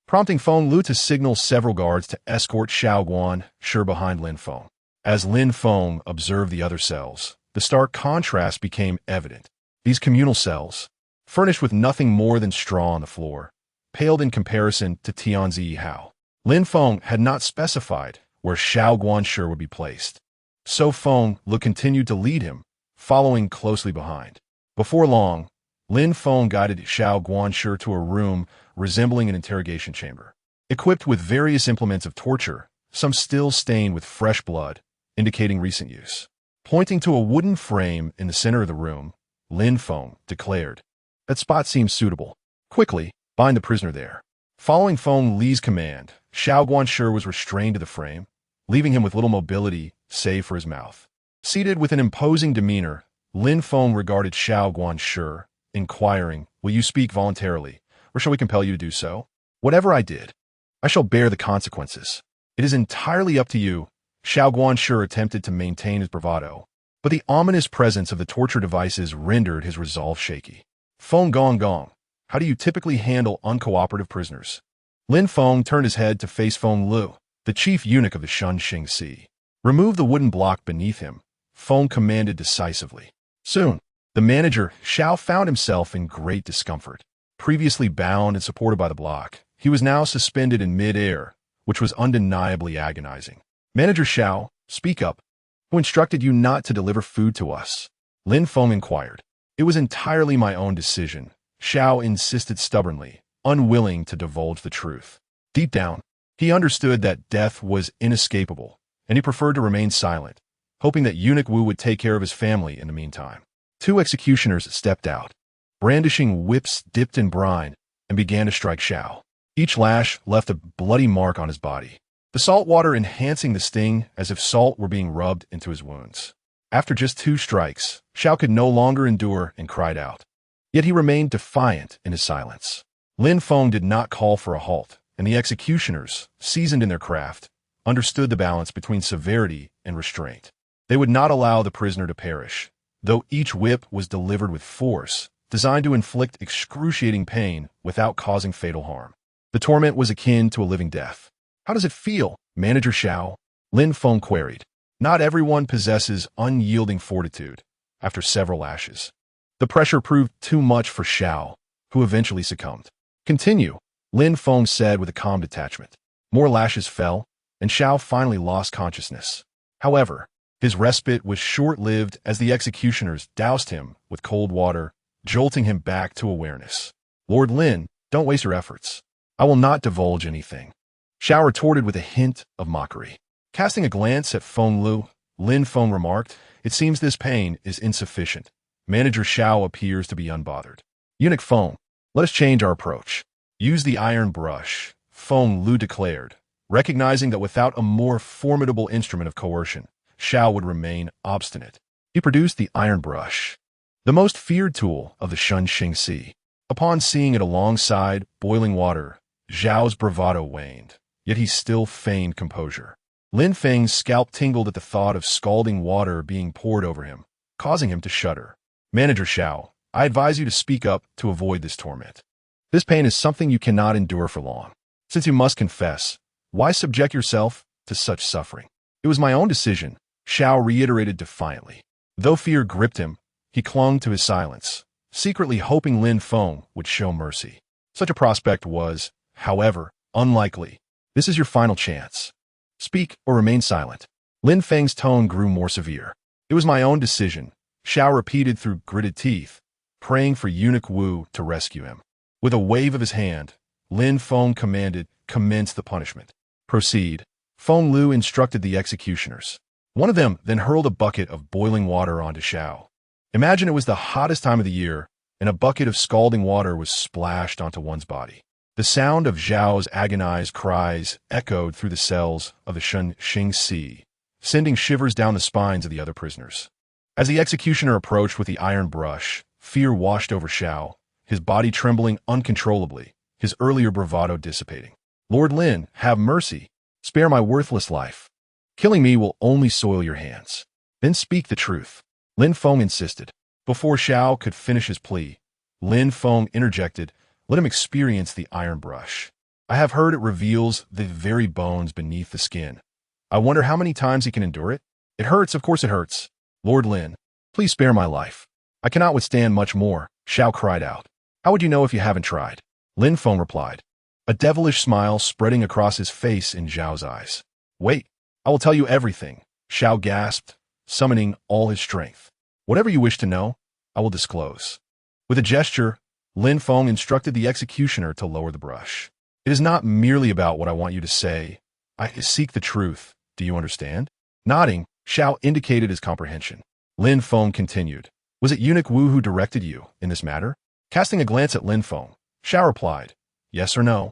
prompting Feng Lu to signal several guards to escort Xiao Guanshi behind Lin Feng. As Lin Feng observed the other cells, the stark contrast became evident. These communal cells, furnished with nothing more than straw on the floor, paled in comparison to Tianzi Hao. Lin Feng had not specified where Xiao Guanshi would be placed, so Feng Lu continued to lead him, following closely behind. Before long, Lin Feng guided Xiao Guanshi to a room resembling an interrogation chamber, equipped with various implements of torture, some still stained with fresh blood, indicating recent use. Pointing to a wooden frame in the center of the room, Lin Feng declared, "That spot seems suitable. Quickly, bind the prisoner there." Following Feng Li's command, Xiao Guanshi was restrained to the frame, leaving him with little mobility save for his mouth. Seated with an imposing demeanor, Lin Feng regarded Xiao Guanshi, inquiring, "Will you speak voluntarily, or shall we compel you to do so?" "Whatever I did, I shall bear the consequences. It is entirely up to you." Xiao Guanshi attempted to maintain his bravado, but the ominous presence of the torture devices rendered his resolve shaky. "Feng Gong, how do you typically handle uncooperative prisoners?" Lin Feng turned his head to face Feng Lu, the chief eunuch of the Smirking. "Remove the wooden block beneath him," Feng commanded decisively. Soon, the manager, Xiao, found himself in great discomfort. Previously bound and supported by the block, he was now suspended in mid-air, which was undeniably agonizing. "Manager Xiao, speak up. Who instructed you not to deliver food to us?" Lin Feng inquired. "It was entirely my own decision," Xiao insisted stubbornly, unwilling to divulge the truth. Deep down, he understood that death was inescapable, and he preferred to remain silent, hoping that Eunuch Wu would take care of his family in the meantime. Two executioners stepped out, brandishing whips dipped in brine, and began to strike Xiao. Each lash left a bloody mark on his body, the salt water enhancing the sting as if salt were being rubbed into his wounds. After just 2 strikes, Xiao could no longer endure and cried out. Yet he remained defiant in his silence. Lin Feng did not call for a halt, and the executioners, seasoned in their craft, understood the balance between severity and restraint. They would not allow the prisoner to perish, though each whip was delivered with force, designed to inflict excruciating pain without causing fatal harm. The torment was akin to a living death. "How does it feel, Manager Xiao?" Lin Feng queried. Not everyone possesses unyielding fortitude after several lashes. The pressure proved too much for Xiao, who eventually succumbed. "Continue," Lin Feng said with a calm detachment. More lashes fell, and Xiao finally lost consciousness. However, his respite was short-lived as the executioners doused him with cold water, jolting him back to awareness. "Lord Lin, don't waste your efforts. I will not divulge anything," Xiao retorted with a hint of mockery. Casting a glance at Feng Lu, Lin Feng remarked, "It seems this pain is insufficient. Manager Xiao appears to be unbothered. Eunuch Feng, let us change our approach. Use the iron brush," Feng Lu declared, recognizing that without a more formidable instrument of coercion, Xiao would remain obstinate. He produced the iron brush, the most feared tool of the Smirking. Upon seeing it alongside boiling water, Zhao's bravado waned, yet he still feigned composure. Lin Feng's scalp tingled at the thought of scalding water being poured over him, causing him to shudder. "Manager Xiao, I advise you to speak up to avoid this torment. This pain is something you cannot endure for long. Since you must confess, why subject yourself to such suffering?" "It was my own decision," Xiao reiterated defiantly. Though fear gripped him, he clung to his silence, secretly hoping Lin Feng would show mercy. Such a prospect was, however, unlikely. "This is your final chance. Speak or remain silent." Lin Feng's tone grew more severe. "It was my own decision," Xiao repeated through gritted teeth, praying for Eunuch Wu to rescue him. With a wave of his hand, Lin Feng commanded, "Commence the punishment." "Proceed," Feng Lu instructed the executioners. One of them then hurled a bucket of boiling water onto Xiao. Imagine it was the hottest time of the year, and a bucket of scalding water was splashed onto one's body. The sound of Zhao's agonized cries echoed through the cells of the Smirking, sending shivers down the spines of the other prisoners. As the executioner approached with the iron brush, fear washed over Xiao, his body trembling uncontrollably, his earlier bravado dissipating. "Lord Lin, have mercy. Spare my worthless life. Killing me will only soil your hands. Then speak the truth," Lin Feng insisted. Before Xiao could finish his plea, Lin Feng interjected, Let him experience the iron brush. I have heard it reveals the very bones beneath the skin. I wonder how many times he can endure it? It hurts, of course it hurts. Lord Lin, please spare my life. I cannot withstand much more, Xiao cried out. How would you know if you haven't tried? Lin Feng replied, a devilish smile spreading across his face in Zhao's eyes. Wait, I will tell you everything, Xiao gasped, summoning all his strength. Whatever you wish to know, I will disclose. With a gesture, Lin Feng instructed the executioner to lower the brush. It is not merely about what I want you to say. I seek the truth. Do you understand? Nodding, Xiao indicated his comprehension. Lin Feng continued. Was it Eunuch Wu who directed you in this matter? Casting a glance at Lin Feng, Xiao replied, yes or no?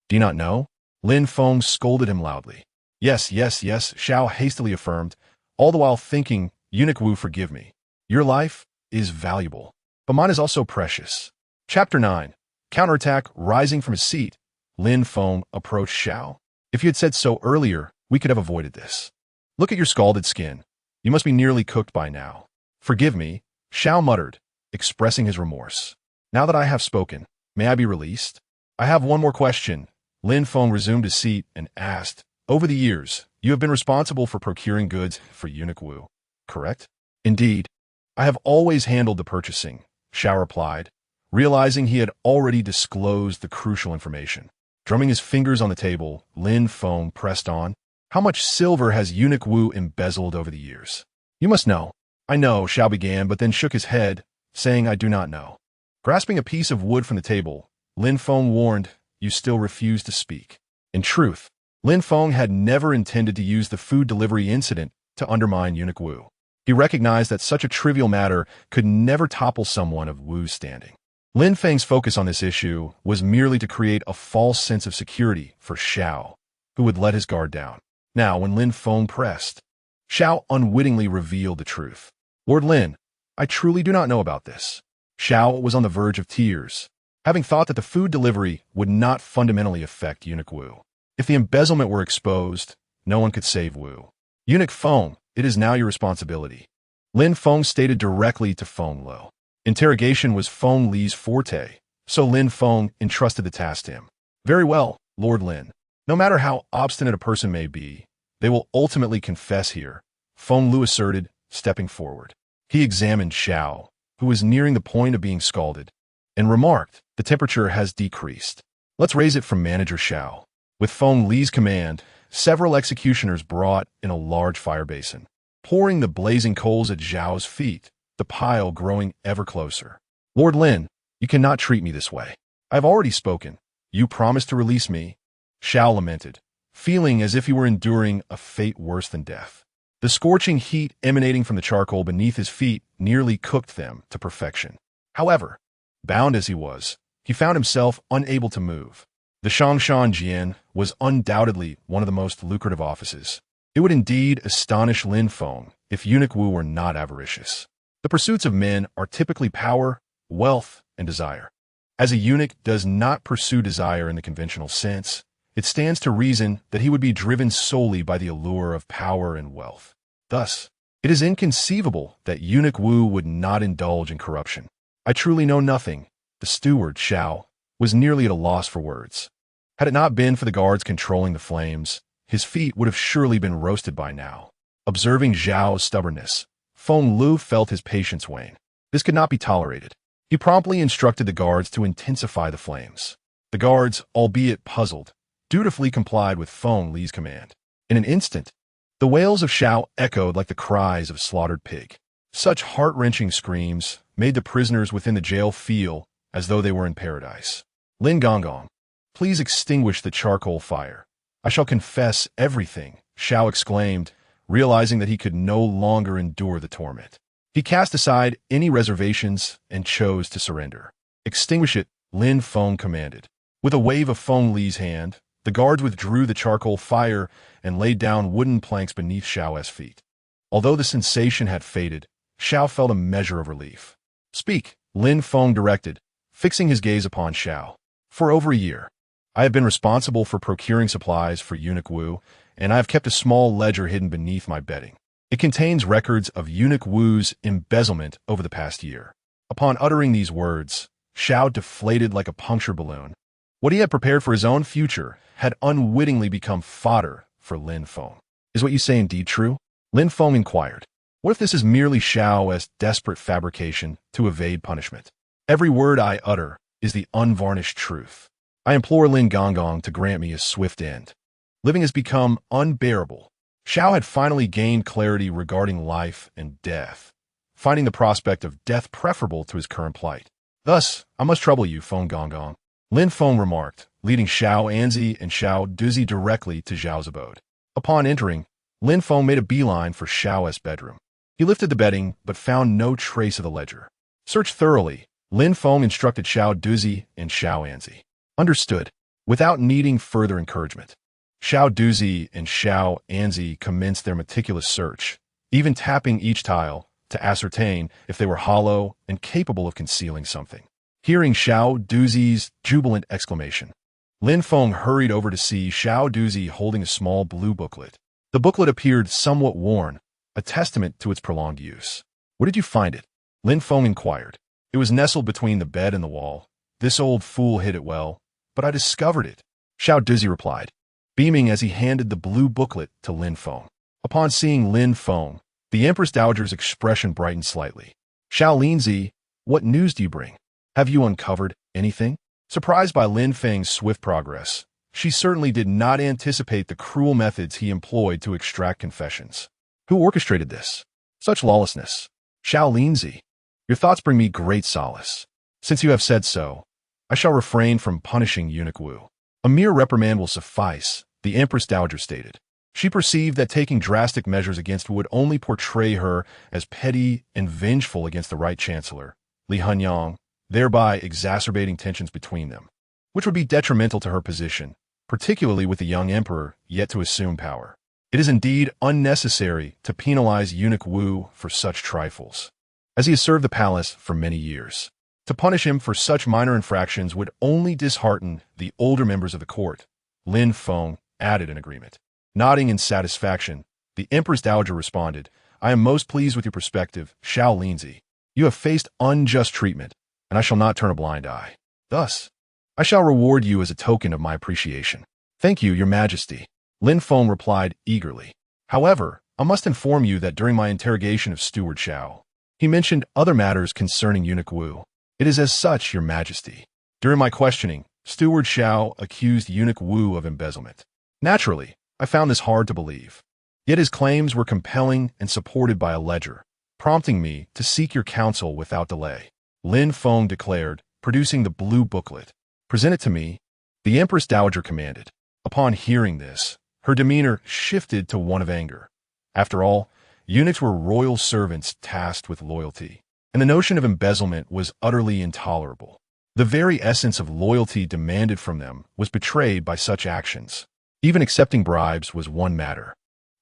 Do you not know? Lin Feng scolded him loudly. Yes, Xiao hastily affirmed, all the while thinking, Eunuch Wu, forgive me. Your life is valuable, but mine is also precious. Chapter 9. Counterattack. Rising from his seat, Lin Feng approached Xiao. If you had said so earlier, we could have avoided this. Look at your scalded skin. You must be nearly cooked by now. Forgive me, Xiao muttered, expressing his remorse. Now that I have spoken, may I be released? I have one more question. Lin Feng resumed his seat and asked, over the years, you have been responsible for procuring goods for Eunuch Wu, correct? Indeed. I have always handled the purchasing, Xiao replied, realizing he had already disclosed the crucial information. Drumming his fingers on the table, Lin Feng pressed on. How much silver has Eunuch Wu embezzled over the years? You must know. I know, Xiao began, but then shook his head, saying I do not know. Grasping a piece of wood from the table, Lin Feng warned, you still refuse to speak. In truth, Lin Feng had never intended to use the food delivery incident to undermine Eunuch Wu. He recognized that such a trivial matter could never topple someone of Wu's standing. Lin Feng's focus on this issue was merely to create a false sense of security for Xiao, who would let his guard down. Now, when Lin Feng pressed, Xiao unwittingly revealed the truth. Lord Lin, I truly do not know about this. Xiao was on the verge of tears, having thought that the food delivery would not fundamentally affect Eunuch Wu. If the embezzlement were exposed, no one could save Wu. Eunuch Feng, it is now your responsibility. Lin Feng stated directly to Feng Lo. Interrogation was Feng Li's forte, so Lin Feng entrusted the task to him. Very well, Lord Lin. No matter how obstinate a person may be, they will ultimately confess here, Feng Lu asserted, stepping forward. He examined Xiao, who was nearing the point of being scalded, and remarked, the temperature has decreased. Let's raise it from Manager Xiao. With Feng Li's command, several executioners brought in a large fire basin, pouring the blazing coals at Zhao's feet, the pile growing ever closer. Lord Lin, you cannot treat me this way. I have already spoken. You promised to release me. Xiao lamented, feeling as if he were enduring a fate worse than death. The scorching heat emanating from the charcoal beneath his feet nearly cooked them to perfection. However, bound as he was, he found himself unable to move. The Shangshan Jian was undoubtedly one of the most lucrative offices. It would indeed astonish Lin Feng if Eunuch Wu were not avaricious. The pursuits of men are typically power, wealth, and desire. As a eunuch does not pursue desire in the conventional sense, it stands to reason that he would be driven solely by the allure of power and wealth. Thus, it is inconceivable that Eunuch Wu would not indulge in corruption. I truly know nothing. The steward, Xiao, was nearly at a loss for words. Had it not been for the guards controlling the flames, his feet would have surely been roasted by now. Observing Zhao's stubbornness, Feng Lu felt his patience wane. This could not be tolerated. He promptly instructed the guards to intensify the flames. The guards, albeit puzzled, dutifully complied with Feng Li's command. In an instant, the wails of Xiao echoed like the cries of a slaughtered pig. Such heart-wrenching screams made the prisoners within the jail feel as though they were in paradise. Lin Gonggong, please extinguish the charcoal fire. I shall confess everything, Xiao exclaimed, realizing that he could no longer endure the torment. He cast aside any reservations and chose to surrender. Extinguish it, Lin Feng commanded. With a wave of Feng Li's hand, the guards withdrew the charcoal fire and laid down wooden planks beneath Xiao's feet. Although the sensation had faded, Xiao felt a measure of relief. Speak, Lin Feng directed, fixing his gaze upon Xiao. For over a year, I have been responsible for procuring supplies for Eunuch Wu, and I have kept a small ledger hidden beneath my bedding. It contains records of Eunuch Wu's embezzlement over the past year. Upon uttering these words, Xiao deflated like a puncture balloon. What he had prepared for his own future had unwittingly become fodder for Lin Feng. Is what you say indeed true? Lin Feng inquired. What if this is merely Xiao's desperate fabrication to evade punishment? Every word I utter is the unvarnished truth. I implore Lin Gongong to grant me a swift end. Living has become unbearable. Xiao had finally gained clarity regarding life and death, finding the prospect of death preferable to his current plight. Thus, I must trouble you, Feng Gongong, Lin Feng remarked, leading Xiao Anzi and Xiao Duzi directly to Zhao's abode. Upon entering, Lin Feng made a beeline for Xiao's bedroom. He lifted the bedding, but found no trace of the ledger. Search thoroughly, Lin Feng instructed Xiao Duzi and Xiao Anzi. Understood. Without needing further encouragement, Xiao Duzi and Xiao Anzi commenced their meticulous search, even tapping each tile to ascertain if they were hollow and capable of concealing something. Hearing Xiao Duzi's jubilant exclamation, Lin Feng hurried over to see Xiao Duzi holding a small blue booklet. The booklet appeared somewhat worn, a testament to its prolonged use. Where did you find it? Lin Feng inquired. It was nestled between the bed and the wall. This old fool hid it well, but I discovered it, Xiao Duzi replied, beaming as he handed the blue booklet to Lin Feng. Upon seeing Lin Feng, the Empress Dowager's expression brightened slightly. Xiao Linzi, what news do you bring? Have you uncovered anything? Surprised by Lin Feng's swift progress, she certainly did not anticipate the cruel methods he employed to extract confessions. Who orchestrated this? Such lawlessness. Xiao Linzi, your thoughts bring me great solace. Since you have said so, I shall refrain from punishing Eunuch Wu. A mere reprimand will suffice, the Empress Dowager stated. She perceived that taking drastic measures against would only portray her as petty and vengeful against the Right Chancellor, Li Hunyang, thereby exacerbating tensions between them, which would be detrimental to her position, particularly with the young emperor yet to assume power. It is indeed unnecessary to penalize Eunuch Wu for such trifles, as he has served the palace for many years. To punish him for such minor infractions would only dishearten the older members of the court. Lin Feng added in agreement. Nodding in satisfaction, the Empress Dowager responded, I am most pleased with your perspective, Xiao Linzi. You have faced unjust treatment, and I shall not turn a blind eye. Thus, I shall reward you as a token of my appreciation. Thank you, Your Majesty, Lin Feng replied eagerly. However, I must inform you that during my interrogation of Steward Xiao, he mentioned other matters concerning Eunuch Wu. It is as such, Your Majesty. During my questioning, Steward Xiao accused Eunuch Wu of embezzlement. Naturally, I found this hard to believe. Yet his claims were compelling and supported by a ledger, prompting me to seek your counsel without delay. Lin Feng declared, producing the blue booklet. Present it to me, the Empress Dowager commanded. Upon hearing this, her demeanor shifted to one of anger. After all, eunuchs were royal servants tasked with loyalty, and the notion of embezzlement was utterly intolerable. The very essence of loyalty demanded from them was betrayed by such actions. Even accepting bribes was one matter,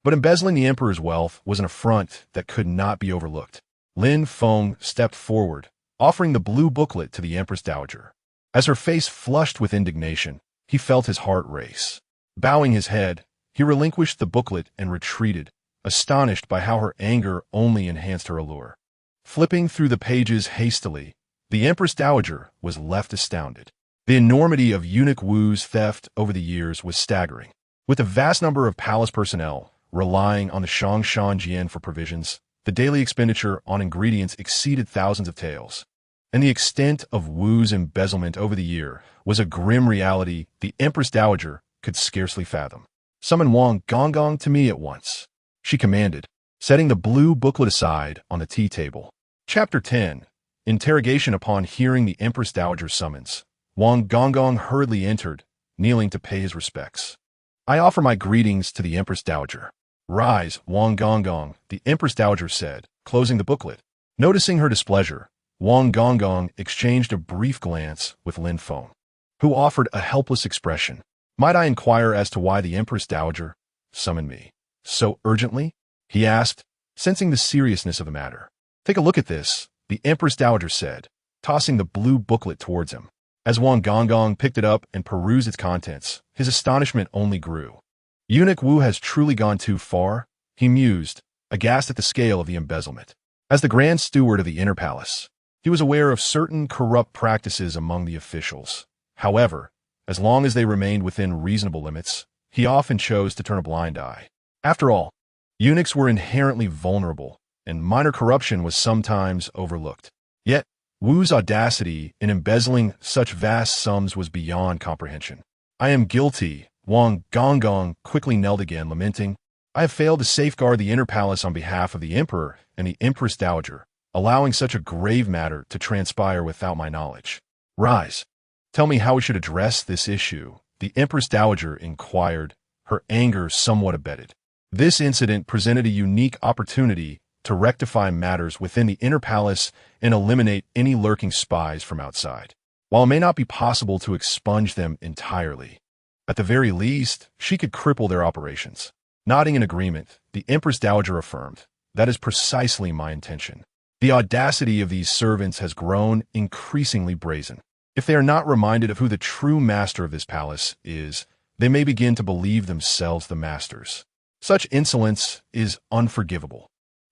but embezzling the emperor's wealth was an affront that could not be overlooked. Lin Feng stepped forward, offering the blue booklet to the Empress Dowager. As her face flushed with indignation, he felt his heart race. Bowing his head, he relinquished the booklet and retreated, astonished by how her anger only enhanced her allure. Flipping through the pages hastily, the Empress Dowager was left astounded. The enormity of Eunuch Wu's theft over the years was staggering. With a vast number of palace personnel relying on the Shongshan Jian for provisions, the daily expenditure on ingredients exceeded thousands of taels. And the extent of Wu's embezzlement over the year was a grim reality the Empress Dowager could scarcely fathom. Summon Wang Gongong to me at once, she commanded, setting the blue booklet aside on the tea table. Chapter 10. Interrogation. Upon hearing the Empress Dowager's summons, Wang Gongong hurriedly entered, kneeling to pay his respects. I offer my greetings to the Empress Dowager. Rise, Wang Gongong, the Empress Dowager said, closing the booklet. Noticing her displeasure, Wang Gongong exchanged a brief glance with Lin Feng, who offered a helpless expression. Might I inquire as to why the Empress Dowager summoned me so urgently? He asked, sensing the seriousness of the matter. Take a look at this, the Empress Dowager said, tossing the blue booklet towards him. As Wang Gongong picked it up and perused its contents, his astonishment only grew. Eunuch Wu has truly gone too far, he mused, aghast at the scale of the embezzlement. As the Grand Steward of the Inner Palace, He was aware of certain corrupt practices among the officials. However, as long as they remained within reasonable limits, he often chose to turn a blind eye. After all, eunuchs were inherently vulnerable, and minor corruption was sometimes overlooked. Yet, Wu's audacity in embezzling such vast sums was beyond comprehension. "I am guilty," Wang Gonggong quickly knelt again, lamenting. "I have failed to safeguard the inner palace on behalf of the emperor and the empress dowager, allowing such a grave matter to transpire without my knowledge. Rise. Tell me how we should address this issue," the empress dowager inquired, her anger somewhat abated. This incident presented a unique opportunity to rectify matters within the inner palace and eliminate any lurking spies from outside. While it may not be possible to expunge them entirely, at the very least, she could cripple their operations. Nodding in agreement, the empress dowager affirmed, "That is precisely my intention." The audacity of these servants has grown increasingly brazen. If they are not reminded of who the true master of this palace is, they may begin to believe themselves the masters. Such insolence is unforgivable.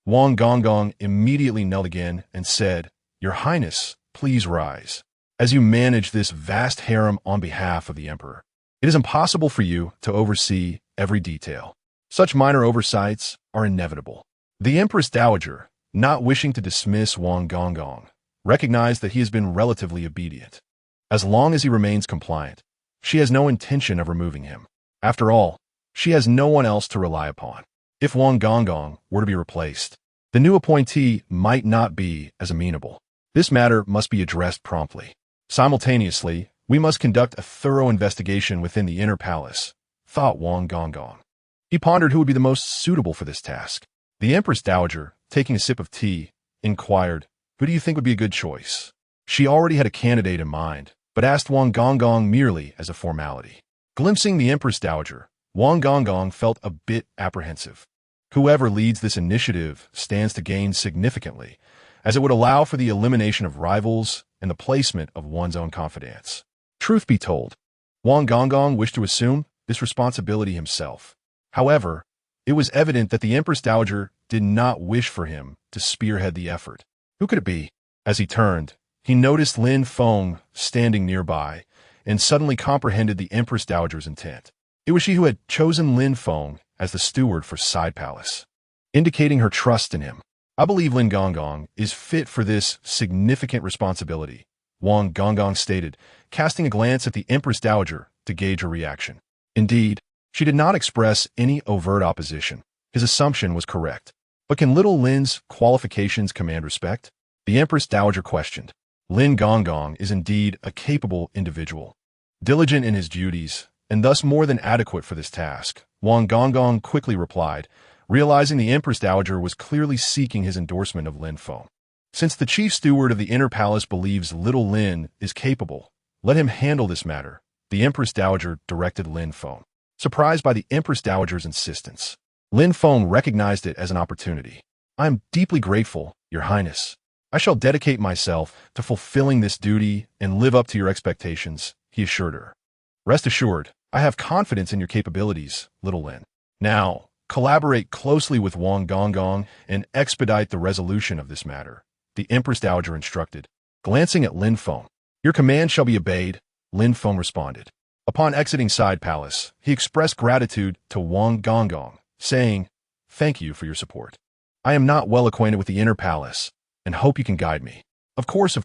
Wang Gonggong immediately knelt again and said, "Your Highness, please rise. As you manage this vast harem on behalf of the emperor, it is impossible for you to oversee every detail. Such minor oversights are inevitable." The empress dowager, not wishing to dismiss Wang Gonggong, recognized that he has been relatively obedient. As long as he remains compliant, she has no intention of removing him. After all, she has no one else to rely upon. If Wang Gonggong were to be replaced, the new appointee might not be as amenable. This matter must be addressed promptly. Simultaneously, we must conduct a thorough investigation within the inner palace, thought Wang Gonggong. He pondered who would be the most suitable for this task. The empress dowager, taking a sip of tea, inquired, "Who do you think would be a good choice?" She already had a candidate in mind, but asked Wang Gonggong merely as a formality. Glimpsing the empress dowager, Wang Gonggong felt a bit apprehensive. Whoever leads this initiative stands to gain significantly, as it would allow for the elimination of rivals and the placement of one's own confidants. Truth be told, Wang Gonggong wished to assume this responsibility himself. However, it was evident that the empress dowager did not wish for him to spearhead the effort. Who could it be? As he turned, he noticed Lin Feng standing nearby and suddenly comprehended the empress dowager's intent. It was she who had chosen Lin Feng as the steward for Side Palace, indicating her trust in him. "I believe Lin Gonggong is fit for this significant responsibility," Wang Gonggong stated, casting a glance at the empress dowager to gauge her reaction. Indeed, she did not express any overt opposition. His assumption was correct. But can little Lin's qualifications command respect? The empress dowager questioned. Lin Gonggong is indeed a capable individual, diligent in his duties, and thus more than adequate for this task, Wang Gonggong quickly replied, realizing the empress dowager was clearly seeking his endorsement of Lin Feng. "Since the chief steward of the inner palace believes little Lin is capable, let him handle this matter," the empress dowager directed Lin Feng. Surprised by the empress dowager's insistence, Lin Feng recognized it as an opportunity. "I am deeply grateful, Your Highness. I shall dedicate myself to fulfilling this duty and live up to your expectations," he assured her. "Rest assured, I have confidence in your capabilities, little Lin. Now, collaborate closely with Wang Gonggong and expedite the resolution of this matter," the empress dowager instructed, glancing at Lin Feng. "Your command shall be obeyed," Lin Feng responded. Upon exiting Side Palace, he expressed gratitude to Wang Gonggong, saying, "Thank you for your support. I am not well acquainted with the inner palace, and hope you can guide me." Of course.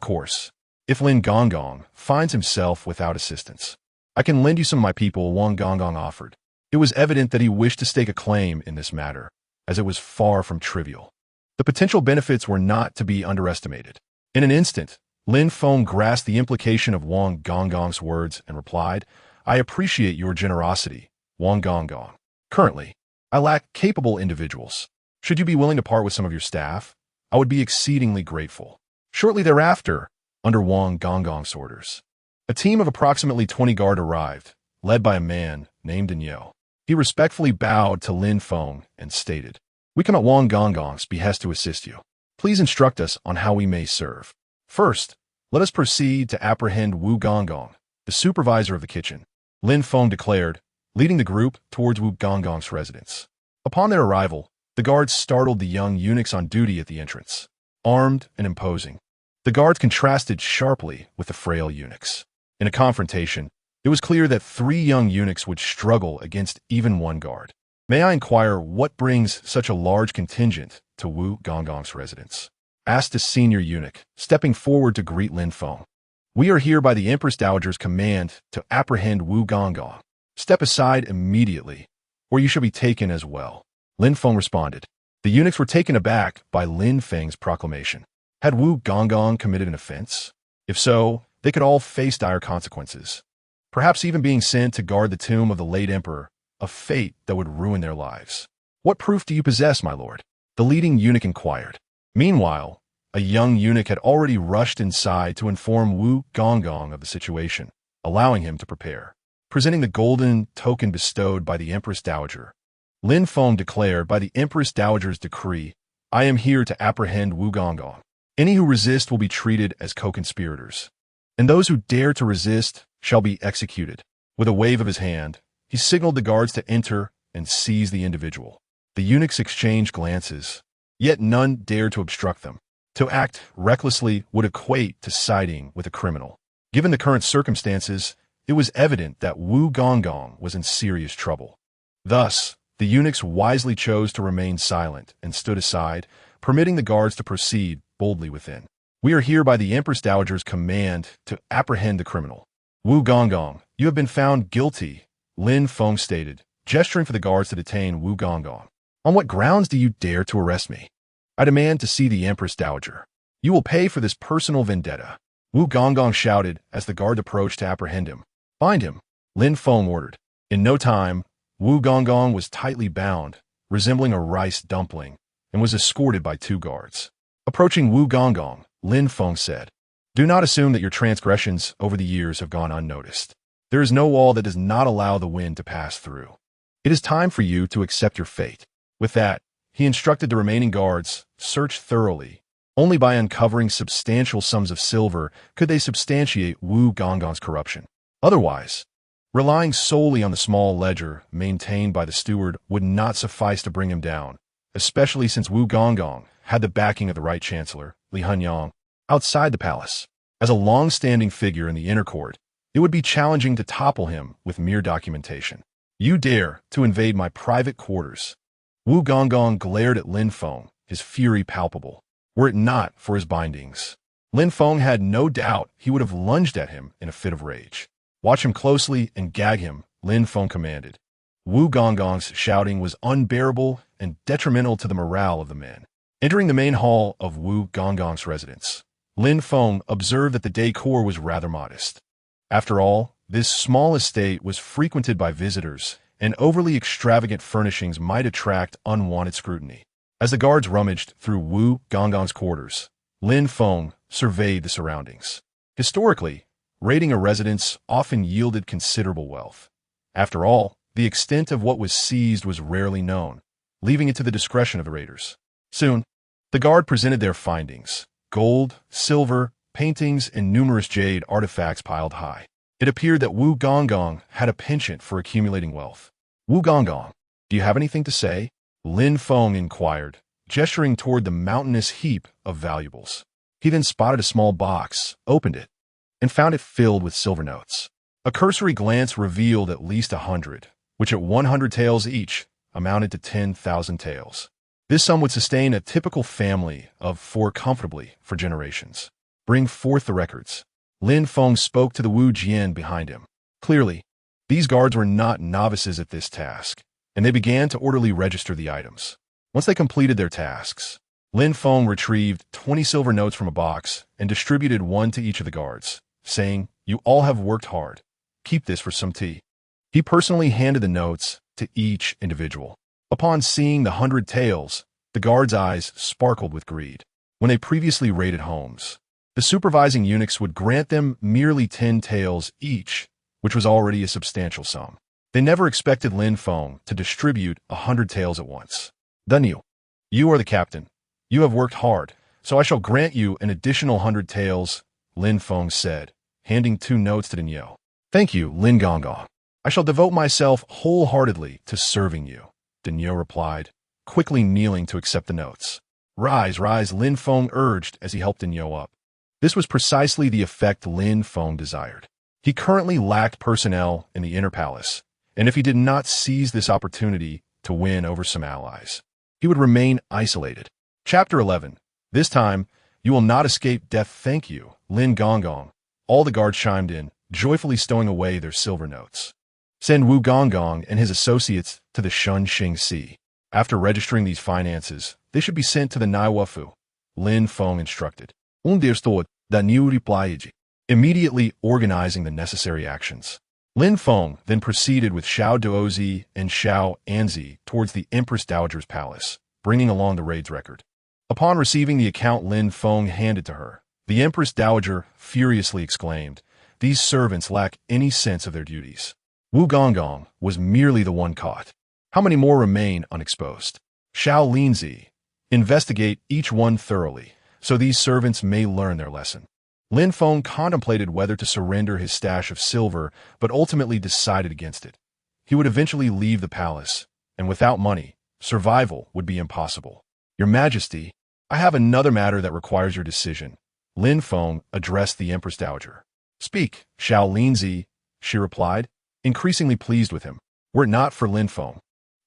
If Lin Gonggong finds himself without assistance, "I can lend you some of my people," Wang Gonggong offered. It was evident that he wished to stake a claim in this matter, as it was far from trivial. The potential benefits were not to be underestimated. In an instant, Lin Feng grasped the implication of Wang Gonggong's words and replied, "I appreciate your generosity, Wang Gonggong. Currently, I lack capable individuals. Should you be willing to part with some of your staff, I would be exceedingly grateful." Shortly thereafter, under Wang Gonggong's orders, a team of approximately 20 guard arrived, led by a man named Daniel. He respectfully bowed to Lin Feng and stated, "We come at Wang Gonggong's behest to assist you. Please instruct us on how we may serve. First, let us proceed to apprehend Wu Gonggong, the supervisor of the kitchen," Lin Feng declared, leading the group towards Wu Gonggong's residence. Upon their arrival, the guards startled the young eunuchs on duty at the entrance. Armed and imposing, The guards contrasted sharply with the frail eunuchs. In a confrontation, it was clear that 3 young eunuchs would struggle against even one guard. "May I inquire what brings such a large contingent to Wu Gongong's residence?" asked a senior eunuch, stepping forward to greet Lin Feng. "We are here by the Empress Dowager's command to apprehend Wu Gongong. Step aside immediately, or you shall be taken as well," Lin Feng responded. The eunuchs were taken aback by Lin Feng's proclamation. Had Wu Gongong committed an offense? If so, they could all face dire consequences, perhaps even being sent to guard the tomb of the late emperor, a fate that would ruin their lives. "What proof do you possess, my lord?" the leading eunuch inquired. Meanwhile, a young eunuch had already rushed inside to inform Wu Gongong of the situation, allowing him to prepare. Presenting the golden token bestowed by the Empress Dowager, Lin Feng declared, "By the Empress Dowager's decree, I am here to apprehend Wu Gongong. Any who resist will be treated as co-conspirators, and those who dare to resist shall be executed." With a wave of his hand, he signaled the guards to enter and seize the individual. The eunuchs exchanged glances, yet none dared to obstruct them. To act recklessly would equate to siding with a criminal. Given the current circumstances, it was evident that Wu Gongong was in serious trouble. Thus, the eunuchs wisely chose to remain silent and stood aside, permitting the guards to proceed boldly within. "We are here by the Empress Dowager's command to apprehend the criminal. Wu Gongong, you have been found guilty," Lin Feng stated, gesturing for the guards to detain Wu Gongong. "On what grounds do you dare to arrest me? I demand to see the Empress Dowager. You will pay for this personal vendetta," Wu Gongong shouted as the guard approached to apprehend him. "Bind him," Lin Feng ordered. In no time, Wu Gongong was tightly bound, resembling a rice dumpling, and was escorted by 2 guards. Approaching Wu Gongong, Lin Feng said, "Do not assume that your transgressions over the years have gone unnoticed. There is no wall that does not allow the wind to pass through. It is time for you to accept your fate." With that, he instructed the remaining guards, "Search thoroughly. Only by uncovering substantial sums of silver could they substantiate Wu Gongong's corruption. Otherwise, relying solely on the small ledger maintained by the steward would not suffice to bring him down, especially since Wu Gongong had the backing of the Right Chancellor, Li Hunyang, outside the palace. As a long-standing figure in the inner court, it would be challenging to topple him with mere documentation. "You dare to invade my private quarters?" Wu Gongong glared at Lin Feng, his fury palpable. Were it not for his bindings, Lin Feng had no doubt he would have lunged at him in a fit of rage. "Watch him closely and gag him," Lin Feng commanded. Wu Gongong's shouting was unbearable and detrimental to the morale of the men. Entering the main hall of Wu Gongong's residence, Lin Feng observed that the decor was rather modest. After all, this small estate was frequented by visitors, and overly extravagant furnishings might attract unwanted scrutiny. As the guards rummaged through Wu Gongong's quarters, Lin Feng surveyed the surroundings. Historically, raiding a residence often yielded considerable wealth. After all, the extent of what was seized was rarely known, leaving it to the discretion of the raiders. Soon, the guard presented their findings: gold, silver, paintings, and numerous jade artifacts piled high. It appeared that Wu Gongong had a penchant for accumulating wealth. "Wu Gongong, do you have anything to say?" Lin Feng inquired, gesturing toward the mountainous heap of valuables. He then spotted a small box, opened it, and found it filled with silver notes. A cursory glance revealed at least 100, which at 100 taels each amounted to 10,000 taels. This sum would sustain a typical family of 4 comfortably for generations. "Bring forth the records." Lin Feng spoke to the Wu Jian behind him. Clearly, these guards were not novices at this task, and they began to orderly register the items. Once they completed their tasks, Lin Feng retrieved 20 silver notes from a box and distributed 1 to each of the guards, saying, "You all have worked hard. Keep this for some tea." He personally handed the notes to each individual. Upon seeing the 100 taels, the guards' eyes sparkled with greed. When they previously raided homes, the supervising eunuchs would grant them merely 10 taels each, which was already a substantial sum. They never expected Lin Feng to distribute 100 taels at once. "Daniel, you are the captain. You have worked hard, so I shall grant you an additional 100 taels," Lin Feng said, handing 2 notes to Daniel. "Thank you, Lin Gongong. I shall devote myself wholeheartedly to serving you," Daniel replied, quickly kneeling to accept the notes. "Rise, rise," Lin Feng urged as he helped Daniel up. This was precisely the effect Lin Feng desired. He currently lacked personnel in the inner palace, and if he did not seize this opportunity to win over some allies, he would remain isolated. Chapter 11. This time, you will not escape death, thank you, Lin Gongong. All the guards chimed in, joyfully stowing away their silver notes. Send Wu Gongong and his associates to the Shunxing Sea. After registering these finances, they should be sent to the Naiwafu, Lin Feng instructed. Understood, the new reply. Immediately organizing the necessary actions. Lin Feng then proceeded with Xiao Duozi and Xiao Anzi towards the Empress Dowager's palace, bringing along the raid's record. Upon receiving the account Lin Feng handed to her, the Empress Dowager furiously exclaimed, "These servants lack any sense of their duties." Wu Gongong was merely the one caught. How many more remain unexposed? Xiao Linzi. Investigate each one thoroughly, so these servants may learn their lesson. Lin Feng contemplated whether to surrender his stash of silver, but ultimately decided against it. He would eventually leave the palace, and without money, survival would be impossible. Your Majesty, I have another matter that requires your decision. Lin Feng addressed the Empress Dowager. Speak, Xiao Linzi, she replied, increasingly pleased with him. Were it not for Lin Feng,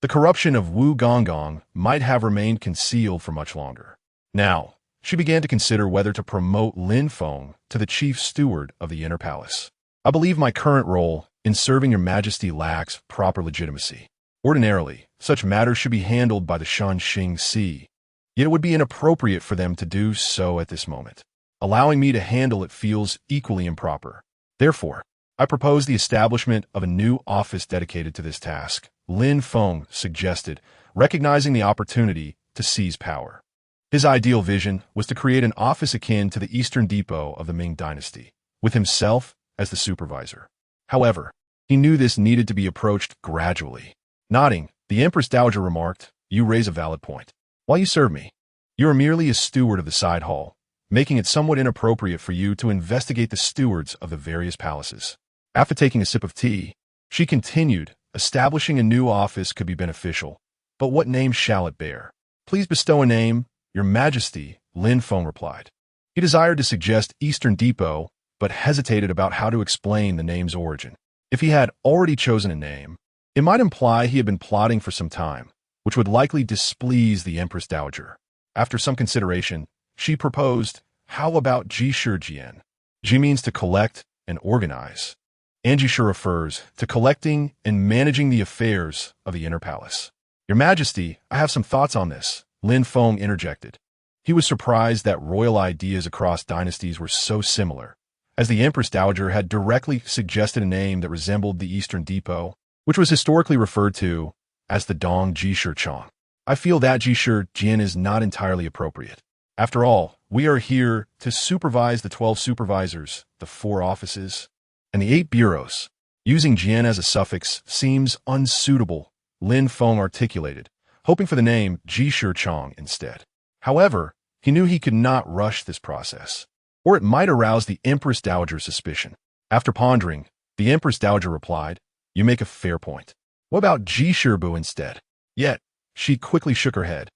the corruption of Wu Gongong might have remained concealed for much longer. Now, she began to consider whether to promote Lin Feng to the chief steward of the inner palace. I believe my current role in serving your Majesty lacks proper legitimacy. Ordinarily, such matters should be handled by the Shunxing Sea, yet it would be inappropriate for them to do so at this moment. Allowing me to handle it feels equally improper. Therefore, I propose the establishment of a new office dedicated to this task, Lin Feng suggested, recognizing the opportunity to seize power. His ideal vision was to create an office akin to the Eastern Depot of the Ming Dynasty, with himself as the supervisor. However, he knew this needed to be approached gradually. Nodding, the Empress Dowager remarked, "You raise a valid point. While you serve me, you are merely a steward of the side hall, making it somewhat inappropriate for you to investigate the stewards of the various palaces." After taking a sip of tea, she continued, "Establishing a new office could be beneficial, but what name shall it bear?" "Please bestow a name, Your Majesty," Lin Feng replied. He desired to suggest Eastern Depot, but hesitated about how to explain the name's origin. If he had already chosen a name, it might imply he had been plotting for some time, which would likely displease the Empress Dowager. After some consideration, she proposed, "How about Jishurjian?" Ji means to collect and organize, and Jishur refers to collecting and managing the affairs of the inner palace. "Your Majesty, I have some thoughts on this," Lin Feng interjected. He was surprised that royal ideas across dynasties were so similar, as the Empress Dowager had directly suggested a name that resembled the Eastern Depot, which was historically referred to as the Dong Jishur Chong. "I feel that Jishur Jian is not entirely appropriate. After all, we are here to supervise the 12 supervisors, the 4 offices, and the 8 bureaus. Using Jian as a suffix seems unsuitable," Lin Feng articulated, hoping for the name Jishur Chong instead. However, he knew he could not rush this process, or it might arouse the Empress Dowager's suspicion. After pondering, the Empress Dowager replied, "You make a fair point. What about Jishurbu instead?" Yet, she quickly shook her head,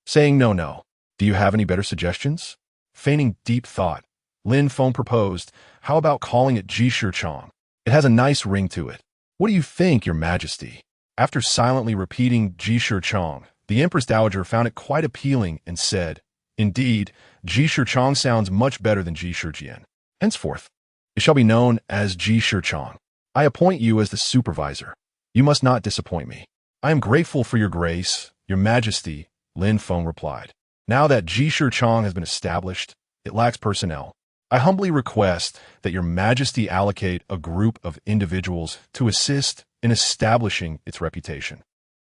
saying, No. Do you have any better suggestions?" Feigning deep thought, Lin Feng proposed, "How about calling it Jishur Chong? It has a nice ring to it. What do you think, Your Majesty?" After silently repeating Jishur Chong, the Empress Dowager found it quite appealing and said, "Indeed, Jishur Chong sounds much better than Jishur Jian. Henceforth, it shall be known as Jishur Chong. I appoint you as the supervisor. You must not disappoint me." "I am grateful for your grace, Your Majesty," Lin Feng replied. "Now that Jishur Chong has been established, it lacks personnel. I humbly request that Your Majesty allocate a group of individuals to assist in establishing its reputation."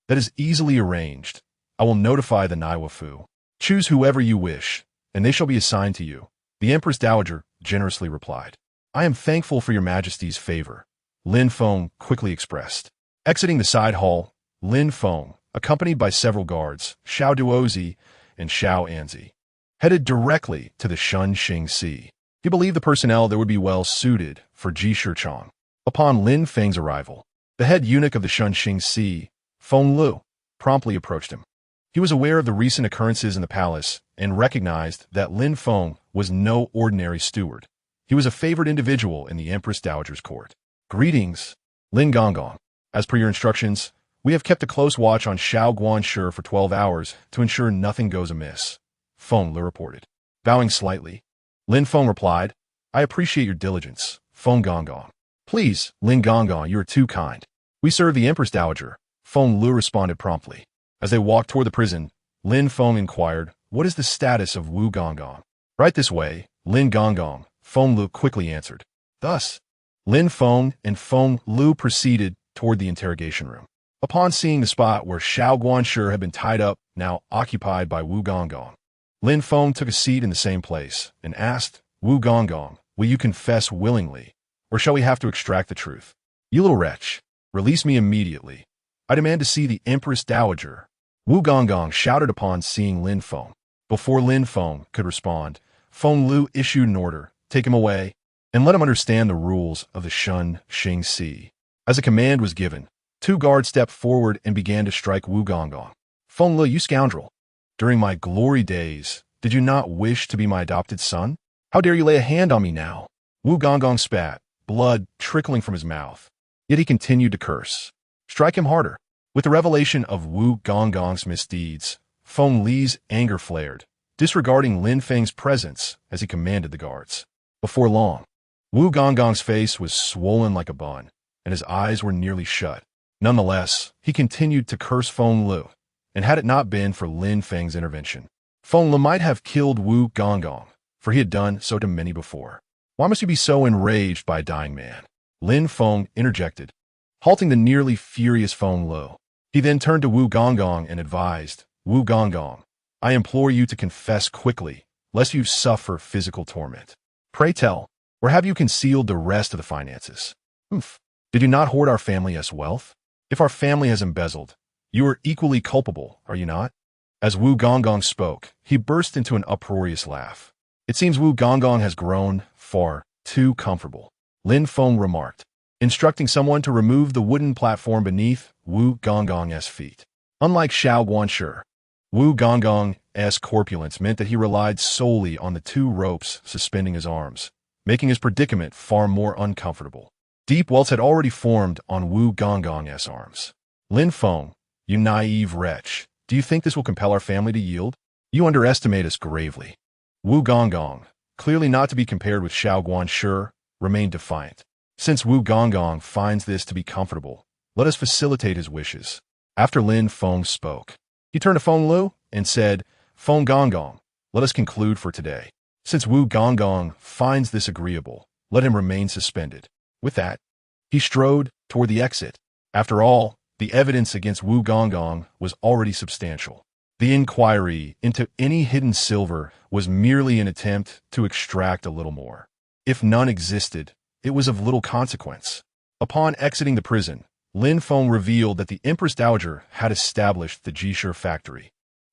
"That is easily arranged. I will notify the Naiwafu. Choose whoever you wish, and they shall be assigned to you," the Empress Dowager generously replied. "I am thankful for Your Majesty's favor," Lin Feng quickly expressed. Exiting the side hall, Lin Feng, accompanied by several guards, Xiao Duozi and Xiao Anzi, headed directly to the Shunxing Sea. He believed the personnel there would be well suited for Jishur Chong. Upon Lin Feng's arrival, the head eunuch of the Shunxing Sea, Feng Lu, promptly approached him. He was aware of the recent occurrences in the palace and recognized that Lin Feng was no ordinary steward. He was a favored individual in the Empress Dowager's court. Greetings, Lin Gongong. As per your instructions, we have kept a close watch on Xiao Guanshi for 12 hours to ensure nothing goes amiss, Feng Le reported. Bowing slightly, Lin Feng replied, I appreciate your diligence, Feng Gongong. Please, Lin Gongong, you are too kind. We serve the Empress Dowager, Feng Le responded promptly. As they walked toward the prison, Lin Feng inquired, what is the status of Wu Gongong? Right this way, Lin Gongong, Feng Le quickly answered. Thus, Lin Feng and Feng Le proceeded toward the interrogation room. Upon seeing the spot where Xiao Guanshi had been tied up, now occupied by Wu Gongong, Lin Feng took a seat in the same place and asked, Wu Gongong, will you confess willingly, or shall we have to extract the truth? You little wretch, release me immediately. I demand to see the Empress Dowager. Wu Gongong shouted upon seeing Lin Feng. Before Lin Feng could respond, Feng Le issued an order, take him away, and let him understand the rules of the Shun Xing Si. As a command was given, 2 guards stepped forward and began to strike Wu Gongong. Feng Le, you scoundrel! During my glory days, did you not wish to be my adopted son? How dare you lay a hand on me now? Wu Gongong spat, blood trickling from his mouth. Yet he continued to curse. Strike him harder. With the revelation of Wu Gongong's misdeeds, Feng Le's anger flared, disregarding Lin Feng's presence as he commanded the guards. Before long, Wu Gongong's face was swollen like a bun, and his eyes were nearly shut. Nonetheless, he continued to curse Feng Le, and had it not been for Lin Feng's intervention, Feng Le might have killed Wu Gongong, for he had done so to many before. Why must you be so enraged by a dying man? Lin Feng interjected, halting the nearly furious Feng Le. He then turned to Wu Gongong and advised, Wu Gongong, I implore you to confess quickly, lest you suffer physical torment. Pray tell, or have you concealed the rest of the finances? Did you not hoard our family's wealth? If our family has embezzled, you are equally culpable, are you not? As Wu Gongong spoke, he burst into an uproarious laugh. It seems Wu Gongong has grown far too comfortable, Lin Feng remarked, instructing someone to remove the wooden platform beneath Wu Gongong's feet. Unlike Xiao Guanshi, Wu Gongong's corpulence meant that he relied solely on the 2 ropes suspending his arms, making his predicament far more uncomfortable. Deep welts had already formed on Wu Gongong's arms. Lin Feng, you naive wretch, do you think this will compel our family to yield? You underestimate us gravely. Wu Gongong, clearly not to be compared with Xiao Guanshi, remained defiant. Since Wu Gongong finds this to be comfortable, let us facilitate his wishes. After Lin Feng spoke, he turned to Feng Le and said, Feng Gongong, let us conclude for today. Since Wu Gongong finds this agreeable, let him remain suspended. With that, he strode toward the exit. After all, the evidence against Wu Gongong was already substantial. The inquiry into any hidden silver was merely an attempt to extract a little more. If none existed, it was of little consequence. Upon exiting the prison, Lin Feng revealed that the Empress Dowager had established the Jishir factory,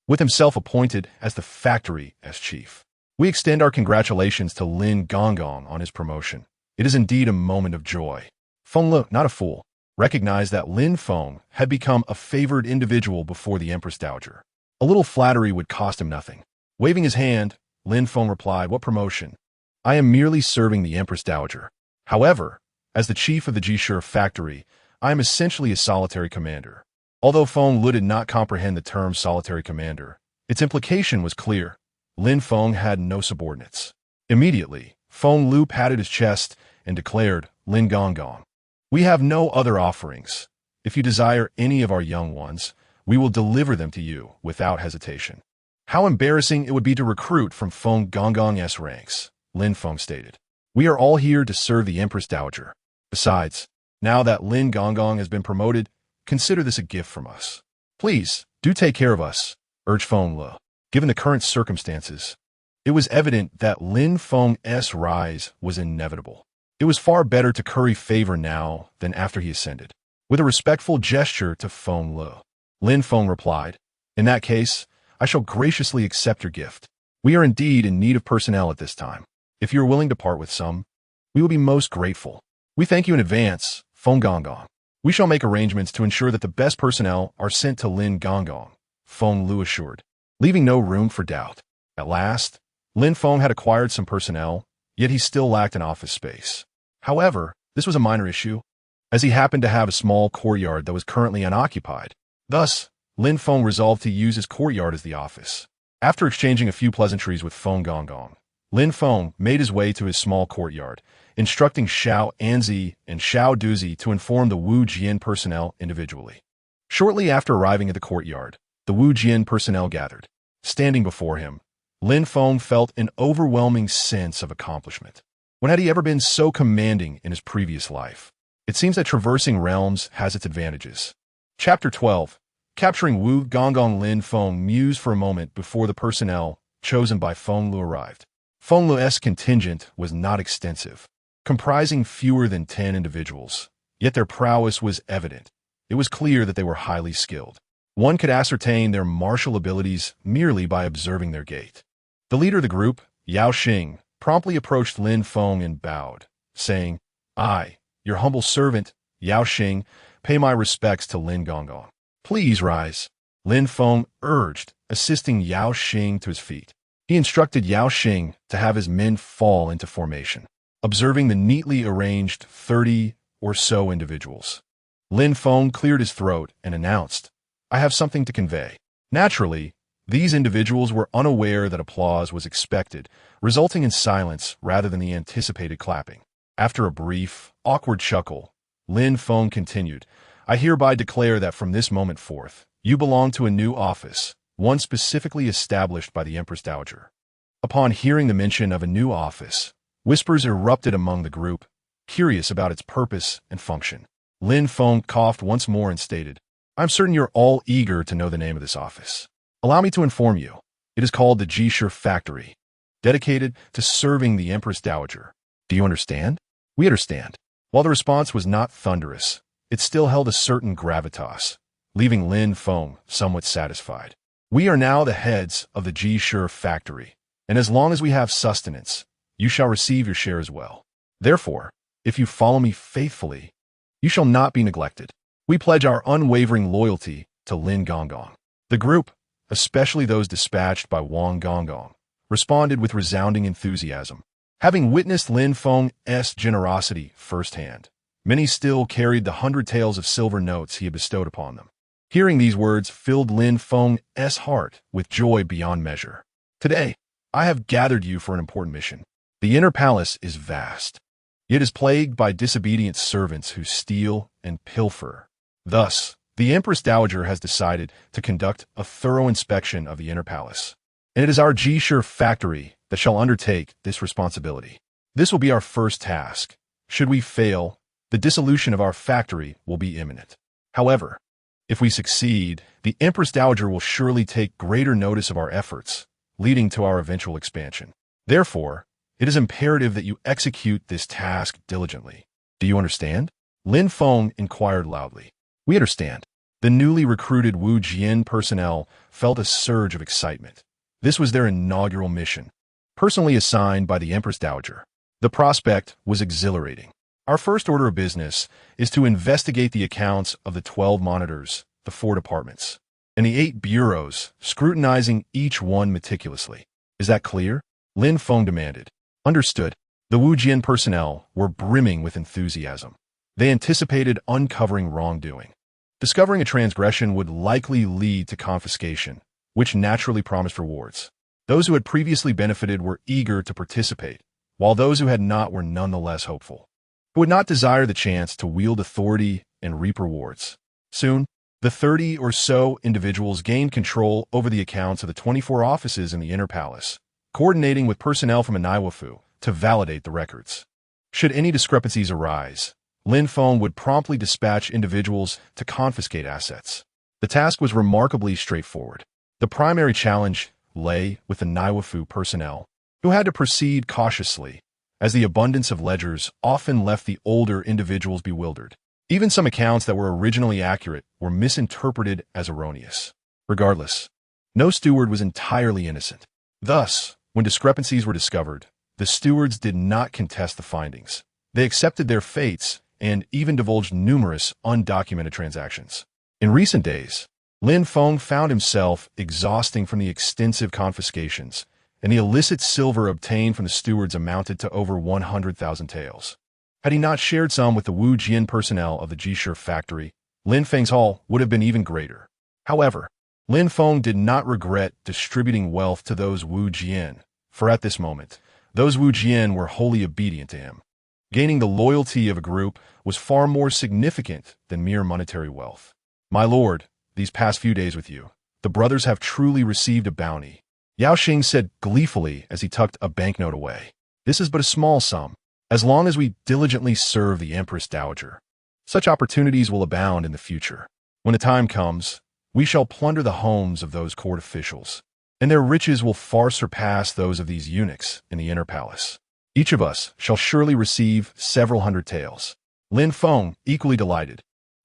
with himself appointed as the factory's chief. We extend our congratulations to Lin Gongong on his promotion. It is indeed a moment of joy. Feng Le, not a fool, recognized that Lin Feng had become a favored individual before the Empress Dowager. A little flattery would cost him nothing. Waving his hand, Lin Feng replied, what promotion? I am merely serving the Empress Dowager. However, as the chief of the Jishir factory, I am essentially a solitary commander. Although Feng Le did not comprehend the term solitary commander, its implication was clear. Lin Feng had no subordinates. Immediately, Feng Le patted his chest and declared, Lin Gongong, we have no other offerings. If you desire any of our young ones, we will deliver them to you without hesitation. How embarrassing it would be to recruit from Feng Gongong's ranks, Lin Feng stated. We are all here to serve the Empress Dowager. Besides, now that Lin Gongong has been promoted, consider this a gift from us. Please, do take care of us, urged Feng Le. Given the current circumstances, it was evident that Lin Feng's rise was inevitable. It was far better to curry favor now than after he ascended. With a respectful gesture to Feng Le, Lin Feng replied, in that case, I shall graciously accept your gift. We are indeed in need of personnel at this time. If you are willing to part with some, we will be most grateful. We thank you in advance, Feng Gongong. We shall make arrangements to ensure that the best personnel are sent to Lin Gongong, Feng Le assured, leaving no room for doubt. At last, Lin Feng had acquired some personnel, yet he still lacked an office space. However, this was a minor issue, as he happened to have a small courtyard that was currently unoccupied. Thus, Lin Feng resolved to use his courtyard as the office. After exchanging a few pleasantries with Feng Gonggong, Lin Feng made his way to his small courtyard, instructing Xiao Anzi and Xiao Duzi to inform the Wu Jian personnel individually. Shortly after arriving at the courtyard, the Wu Jian personnel gathered. Standing before him, Lin Feng felt an overwhelming sense of accomplishment. When had he ever been so commanding in his previous life? It seems that traversing realms has its advantages. Chapter 12. Capturing Wu Gonggong. Lin Feng mused for a moment before the personnel chosen by Feng Lu arrived. Feng Lu's contingent was not extensive, comprising fewer than 10 individuals, yet their prowess was evident. It was clear that they were highly skilled. One could ascertain their martial abilities merely by observing their gait. The leader of the group, Yao Xing, promptly approached Lin Feng and bowed, saying, "I, your humble servant, Yao Xing, pay my respects to Lin Gonggong. Please rise," Lin Feng urged, assisting Yao Xing to his feet. He instructed Yao Xing to have his men fall into formation. Observing the neatly arranged 30 or so individuals, Lin Feng cleared his throat and announced, "I have something to convey." Naturally, these individuals were unaware that applause was expected, resulting in silence rather than the anticipated clapping. After a brief, awkward chuckle, Lin Feng continued, "I hereby declare that from this moment forth, you belong to a new office, one specifically established by the Empress Dowager." Upon hearing the mention of a new office, whispers erupted among the group, curious about its purpose and function. Lin Feng coughed once more and stated, "I'm certain you're all eager to know the name of this office. Allow me to inform you. It is called the Jisher Factory, dedicated to serving the Empress Dowager. Do you understand?" "We understand." While the response was not thunderous, it still held a certain gravitas, leaving Lin Feng somewhat satisfied. "We are now the heads of the Jisher Factory, and as long as we have sustenance, you shall receive your share as well. Therefore, if you follow me faithfully, you shall not be neglected. We pledge our unwavering loyalty to Lin Gonggong." The group, especially those dispatched by Wang Gonggong, responded with resounding enthusiasm. Having witnessed Lin Feng's generosity firsthand, many still carried the 100 taels of silver notes he had bestowed upon them. Hearing these words filled Lin Feng's heart with joy beyond measure. "Today, I have gathered you for an important mission. The inner palace is vast. It is plagued by disobedient servants who steal and pilfer. Thus, the Empress Dowager has decided to conduct a thorough inspection of the inner palace, and it is our Jisher Factory that shall undertake this responsibility. This will be our first task. Should we fail, the dissolution of our factory will be imminent. However, if we succeed, the Empress Dowager will surely take greater notice of our efforts, leading to our eventual expansion. Therefore, it is imperative that you execute this task diligently. Do you understand?" Lin Feng inquired loudly. "We understand." The newly recruited Wu Jian personnel felt a surge of excitement. This was their inaugural mission, personally assigned by the Empress Dowager. The prospect was exhilarating. "Our first order of business is to investigate the accounts of the 12 monitors, the 4 departments, and the 8 bureaus, scrutinizing each one meticulously. Is that clear?" Lin Feng demanded. "Understood." The Wu Jian personnel were brimming with enthusiasm. They anticipated uncovering wrongdoing. Discovering a transgression would likely lead to confiscation, which naturally promised rewards. Those who had previously benefited were eager to participate, while those who had not were nonetheless hopeful, who would not desire the chance to wield authority and reap rewards. Soon, the 30 or so individuals gained control over the accounts of the 24 offices in the inner palace, coordinating with personnel from Aniwafu to validate the records. Should any discrepancies arise, Lin Feng would promptly dispatch individuals to confiscate assets. The task was remarkably straightforward. The primary challenge lay with the Niwafu personnel, who had to proceed cautiously, as the abundance of ledgers often left the older individuals bewildered. Even some accounts that were originally accurate were misinterpreted as erroneous. Regardless, no steward was entirely innocent. Thus, when discrepancies were discovered, the stewards did not contest the findings. They accepted their fates and even divulged numerous undocumented transactions. In recent days, Lin Feng found himself exhausting from the extensive confiscations and the illicit silver obtained from the stewards amounted to over 100,000 taels. Had he not shared some with the Wu Jian personnel of the Jishir factory, Lin Feng's haul would have been even greater. However, Lin Feng did not regret distributing wealth to those Wu Jian, for at this moment, those Wu Jian were wholly obedient to him. Gaining the loyalty of a group was far more significant than mere monetary wealth. My lord, these past few days with you, the brothers have truly received a bounty, Yao Xing said gleefully as he tucked a banknote away. This is but a small sum, as long as we diligently serve the empress dowager. Such opportunities will abound in the future. When the time comes, we shall plunder the homes of those court officials, and their riches will far surpass those of these eunuchs in the inner palace. Each of us shall surely receive several hundred taels. Lin Feng, equally delighted,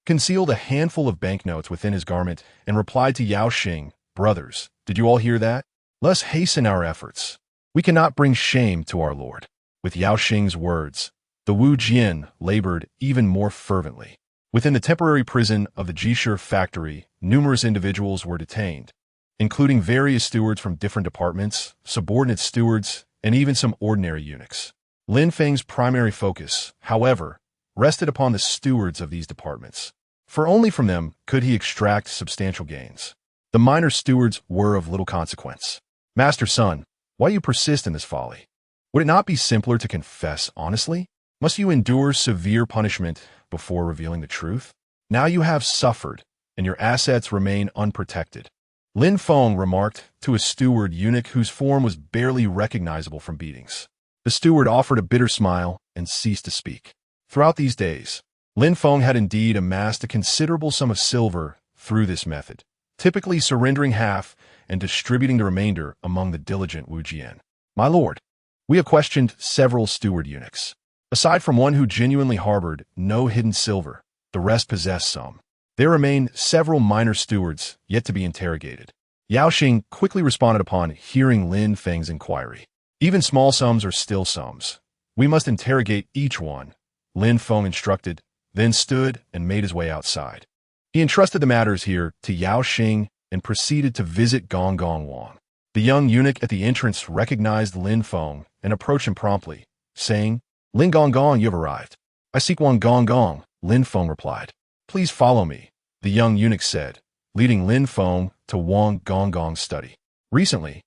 concealed a handful of banknotes within his garment and replied to Yao Xing, "Brothers, did you all hear that? Let us hasten our efforts. We cannot bring shame to our lord." With Yao Xing's words, the Wu Jian labored even more fervently. Within the temporary prison of the Jishir factory, numerous individuals were detained, including various stewards from different departments, subordinate stewards, and even some ordinary eunuchs. Lin Feng's primary focus, however, rested upon the stewards of these departments, for only from them could he extract substantial gains. The minor stewards were of little consequence. "Master Sun, why do you persist in this folly? Would it not be simpler to confess honestly? Must you endure severe punishment before revealing the truth? Now you have suffered, and your assets remain unprotected." Lin Feng remarked to a steward eunuch whose form was barely recognizable from beatings. The steward offered a bitter smile and ceased to speak. Throughout these days, Lin Feng had indeed amassed a considerable sum of silver through this method, typically surrendering half and distributing the remainder among the diligent Wu Jian. "My lord, we have questioned several steward eunuchs. Aside from one who genuinely harbored no hidden silver, the rest possessed some. There remain several minor stewards yet to be interrogated." Yao Xing quickly responded upon hearing Lin Feng's inquiry. "Even small sums are still sums. We must interrogate each one," Lin Feng instructed, then stood and made his way outside. He entrusted the matters here to Yao Xing and proceeded to visit Gong Gong Wang. The young eunuch at the entrance recognized Lin Feng and approached him promptly, saying, "Lin Gong Gong, you have arrived." "I seek Wang Gong Gong," Lin Feng replied. "Please follow me," the young eunuch said, leading Lin Feng to Wang Gong Gong's study. Recently,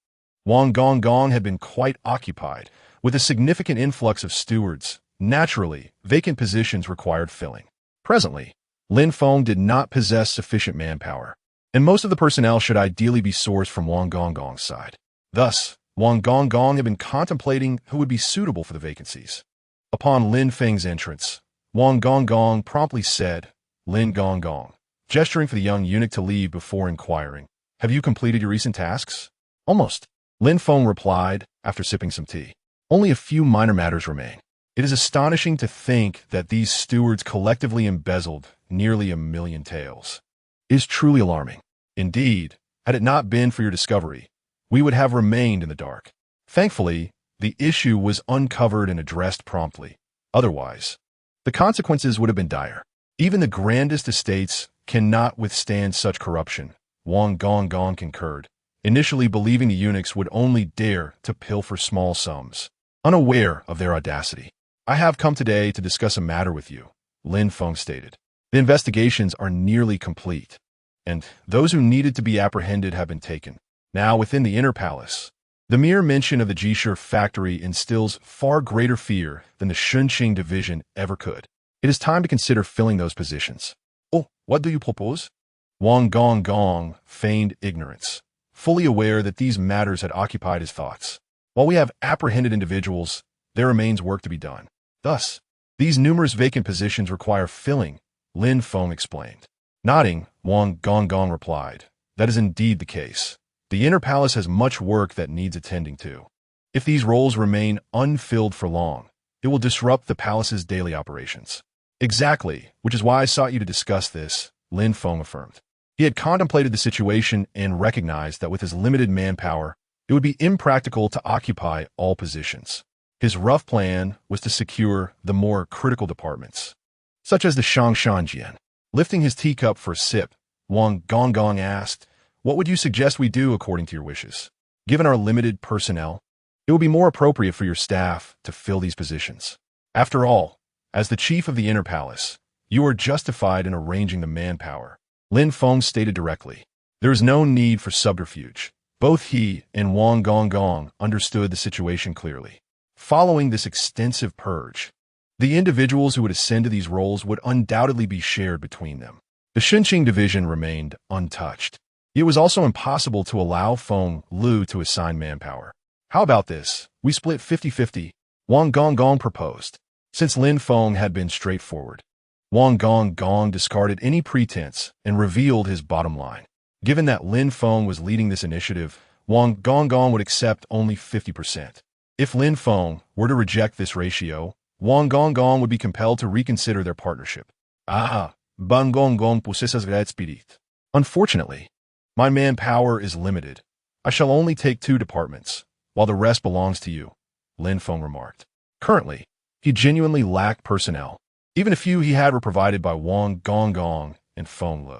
Wang Gong Gong had been quite occupied with a significant influx of stewards. Naturally, vacant positions required filling. Presently, Lin Feng did not possess sufficient manpower, and most of the personnel should ideally be sourced from Wang Gong Gong's side. Thus, Wang Gong Gong had been contemplating who would be suitable for the vacancies. Upon Lin Feng's entrance, Wang Gong Gong promptly said, "Lin Gong Gong," gesturing for the young eunuch to leave before inquiring, "Have you completed your recent tasks?" "Almost," Lin Feng replied after sipping some tea. "Only a few minor matters remain. It is astonishing to think that these stewards collectively embezzled nearly 1,000,000 taels. It is truly alarming. Indeed, had it not been for your discovery, we would have remained in the dark. Thankfully, the issue was uncovered and addressed promptly. Otherwise, the consequences would have been dire. Even the grandest estates cannot withstand such corruption," Wang Gong Gong concurred, initially believing the eunuchs would only dare to pilfer small sums, unaware of their audacity. "I have come today to discuss a matter with you," Lin Feng stated. "The investigations are nearly complete, and those who needed to be apprehended have been taken. Now, within the inner palace, the mere mention of the Jishir factory instills far greater fear than the Shunqing division ever could. It is time to consider filling those positions." "Oh, what do you propose?" Wang Gong Gong feigned ignorance, fully aware that these matters had occupied his thoughts. "While we have apprehended individuals, there remains work to be done. Thus, these numerous vacant positions require filling," Lin Feng explained. Nodding, Wang Gong Gong replied, "That is indeed the case. The inner palace has much work that needs attending to. If these roles remain unfilled for long, it will disrupt the palace's daily operations." "Exactly, which is why I sought you to discuss this," Lin Feng affirmed. He had contemplated the situation and recognized that with his limited manpower, it would be impractical to occupy all positions. His rough plan was to secure the more critical departments, such as the Shangshanjian. Lifting his teacup for a sip, Wang Gong Gong asked, "What would you suggest we do according to your wishes?" Given our limited personnel, it would be more appropriate for your staff to fill these positions. After all, as the chief of the inner palace, you are justified in arranging the manpower. Lin Feng stated directly. There is no need for subterfuge. Both he and Wang Gong understood the situation clearly. Following this extensive purge, the individuals who would ascend to these roles would undoubtedly be shared between them. The Xinqing division remained untouched. It was also impossible to allow Feng Lu to assign manpower. How about this? We split 50-50, Wang Gong proposed. Since Lin Feng had been straightforward, Wang Gong discarded any pretense and revealed his bottom line. Given that Lin Feng was leading this initiative, Wang Gong would accept only 50%. If Lin Feng were to reject this ratio, Wang Gong would be compelled to reconsider their partnership. Ban Gong possesses great spirit. Unfortunately, my manpower is limited. I shall only take 2 departments, while the rest belongs to you, Lin Feng remarked. Currently, he genuinely lacked personnel. Even a few he had were provided by Wang Gong and Feng Lu.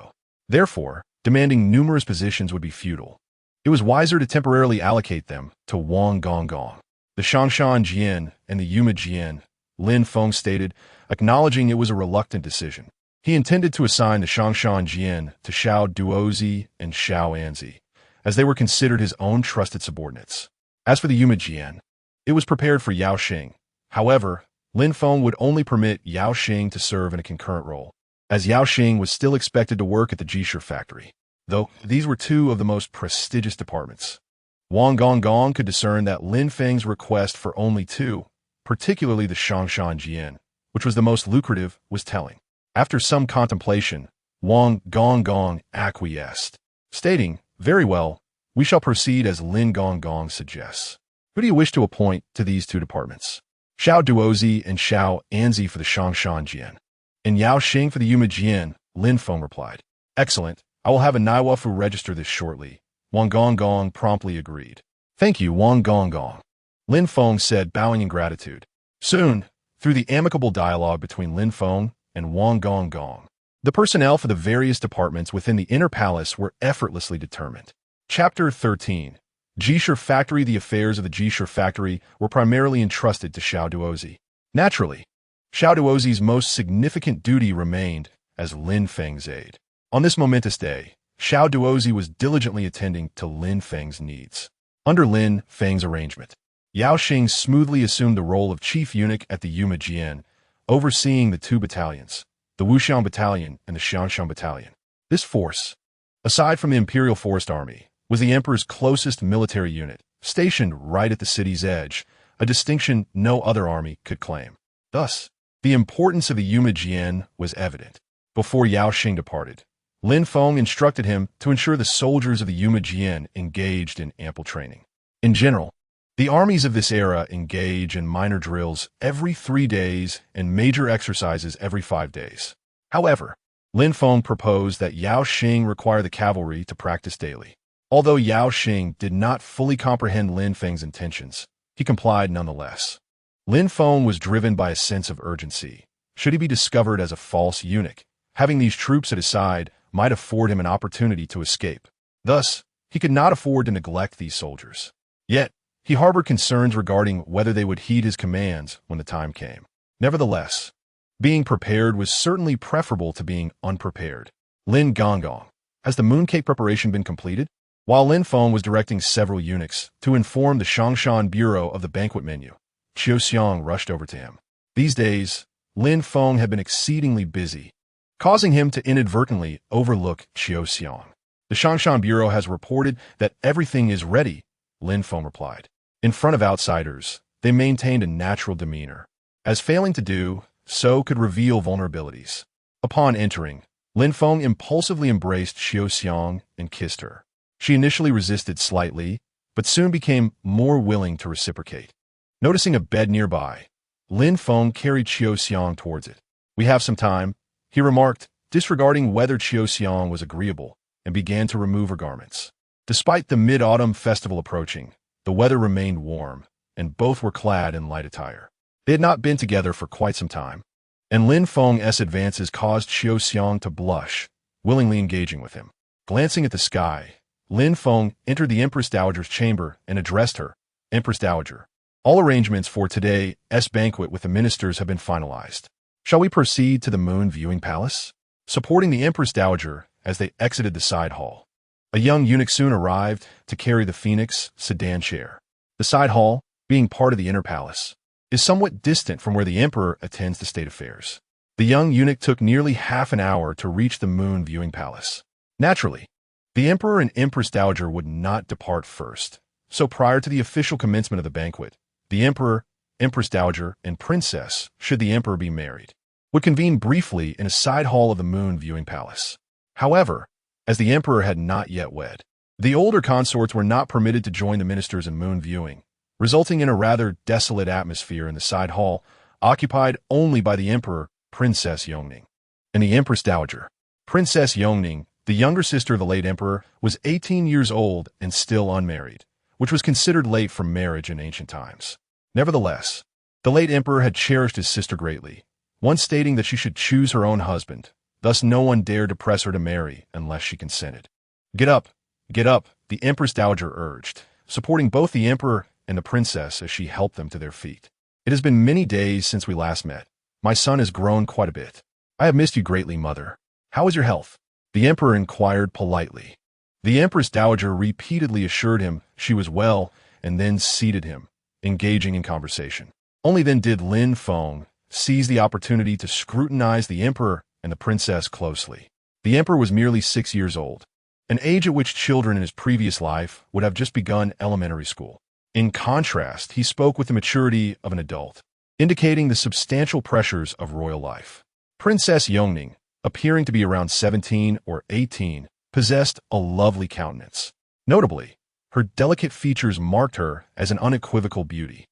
Therefore, demanding numerous positions would be futile. It was wiser to temporarily allocate them to Wang Gong. The Shangshan Jian and the Yuma Jian, Lin Feng stated, acknowledging it was a reluctant decision. He intended to assign the Shangshan Jian to Xiao Duozi and Xiao Anzi, as they were considered his own trusted subordinates. As for the Yuma Jian, it was prepared for Yao Xing. However, Lin Feng would only permit Yao Xing to serve in a concurrent role, as Yao Xing was still expected to work at the Jisher factory, though these were 2 of the most prestigious departments. Wang Gong could discern that Lin Feng's request for only 2, particularly the Shangshan Jian, which was the most lucrative, was telling. After some contemplation, Wang Gong acquiesced, stating, "Very well, we shall proceed as Lin Gong suggests. Who do you wish to appoint to these 2 departments?" Xiao Duozi and Xiao Anzi for the Shangshan Jian, and Yao Xing for the Yuma Jian, Lin Feng replied. "Excellent. I will have a Naiwafu register this shortly." Wang Gong promptly agreed. "Thank you, Wang Gong," Lin Feng said, bowing in gratitude. Soon, through the amicable dialogue between Lin Feng and Wang Gong, the personnel for the various departments within the inner palace were effortlessly determined. Chapter 13. Jisher Factory. The affairs of the Jisher Factory were primarily entrusted to Xiao Duozi. Naturally, Xiao Duozi's most significant duty remained as Lin Feng's aide. On this momentous day, Xiao Duozi was diligently attending to Lin Feng's needs. Under Lin Feng's arrangement, Yao Xing smoothly assumed the role of chief eunuch at the Yuma Jian, overseeing the 2 battalions, the Wuxian Battalion and the Xiangshan Battalion. This force, aside from the Imperial Forest Army, was the emperor's closest military unit, stationed right at the city's edge, a distinction no other army could claim. Thus, the importance of the Yuma Jian was evident. Before Yao Xing departed, Lin Feng instructed him to ensure the soldiers of the Yuma Jian engaged in ample training. In general, the armies of this era engage in minor drills every 3 days and major exercises every 5 days. However, Lin Feng proposed that Yao Xing require the cavalry to practice daily. Although Yao Xing did not fully comprehend Lin Feng's intentions, he complied nonetheless. Lin Feng was driven by a sense of urgency. Should he be discovered as a false eunuch, having these troops at his side might afford him an opportunity to escape. Thus, he could not afford to neglect these soldiers. Yet, he harbored concerns regarding whether they would heed his commands when the time came. Nevertheless, being prepared was certainly preferable to being unprepared. Lin Gong, has the mooncake preparation been completed? While Lin Feng was directing several eunuchs to inform the Shangshan Bureau of the banquet menu, Qiu Xiang rushed over to him. These days, Lin Feng had been exceedingly busy, causing him to inadvertently overlook Qiu Xiang. The Shangshan Bureau has reported that everything is ready, Lin Feng replied. In front of outsiders, they maintained a natural demeanor, as failing to do so could reveal vulnerabilities. Upon entering, Lin Feng impulsively embraced Qiu Xiang and kissed her. She initially resisted slightly, but soon became more willing to reciprocate. Noticing a bed nearby, Lin Feng carried Qiu Xiang towards it. "We have some time," he remarked, disregarding whether Qiu Xiang was agreeable, and began to remove her garments. Despite the mid-autumn festival approaching, the weather remained warm, and both were clad in light attire. They had not been together for quite some time, and Lin Feng's advances caused Qiu Xiang to blush, willingly engaging with him. Glancing at the sky, Lin Feng entered the Empress Dowager's chamber and addressed her. Empress Dowager, all arrangements for today's banquet with the ministers have been finalized. Shall we proceed to the Moon Viewing Palace? Supporting the Empress Dowager as they exited the side hall, a young eunuch soon arrived to carry the Phoenix sedan chair. The side hall, being part of the inner palace, is somewhat distant from where the emperor attends to state affairs. The young eunuch took nearly half an hour to reach the Moon Viewing Palace. Naturally, the emperor and Empress Dowager would not depart first, so prior to the official commencement of the banquet, the emperor, Empress Dowager, and princess, should the emperor be married, would convene briefly in a side hall of the Moon Viewing Palace. However, as the emperor had not yet wed, the older consorts were not permitted to join the ministers in moon viewing, resulting in a rather desolate atmosphere in the side hall, occupied only by the emperor, Princess Eunuch, and the Empress Dowager. Princess Eunuch, the younger sister of the late emperor, was 18 years old and still unmarried, which was considered late for marriage in ancient times. Nevertheless, the late emperor had cherished his sister greatly, once stating that she should choose her own husband. Thus no one dared to press her to marry unless she consented. Get up, the Empress Dowager urged, supporting both the emperor and the princess as she helped them to their feet. It has been many days since we last met. My son has grown quite a bit. I have missed you greatly, mother. How is your health? The emperor inquired politely. The Empress Dowager repeatedly assured him she was well and then seated him, engaging in conversation. Only then did Lin Feng seize the opportunity to scrutinize the emperor and the princess closely. The emperor was merely 6 years old, an age at which children in his previous life would have just begun elementary school. In contrast, he spoke with the maturity of an adult, indicating the substantial pressures of royal life. Princess Eunuch, appearing to be around 17 or 18, possessed a lovely countenance. Notably, her delicate features marked her as an unequivocal beauty.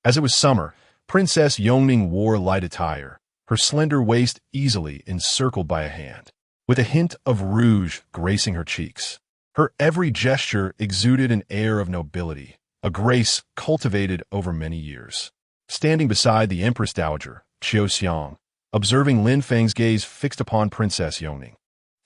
As it was summer, Princess Eunuch wore light attire, her slender waist easily encircled by a hand, with a hint of rouge gracing her cheeks. Her every gesture exuded an air of nobility, a grace cultivated over many years. Standing beside the Empress Dowager, Xiao, observing Lin Feng's gaze fixed upon Princess Eunuch,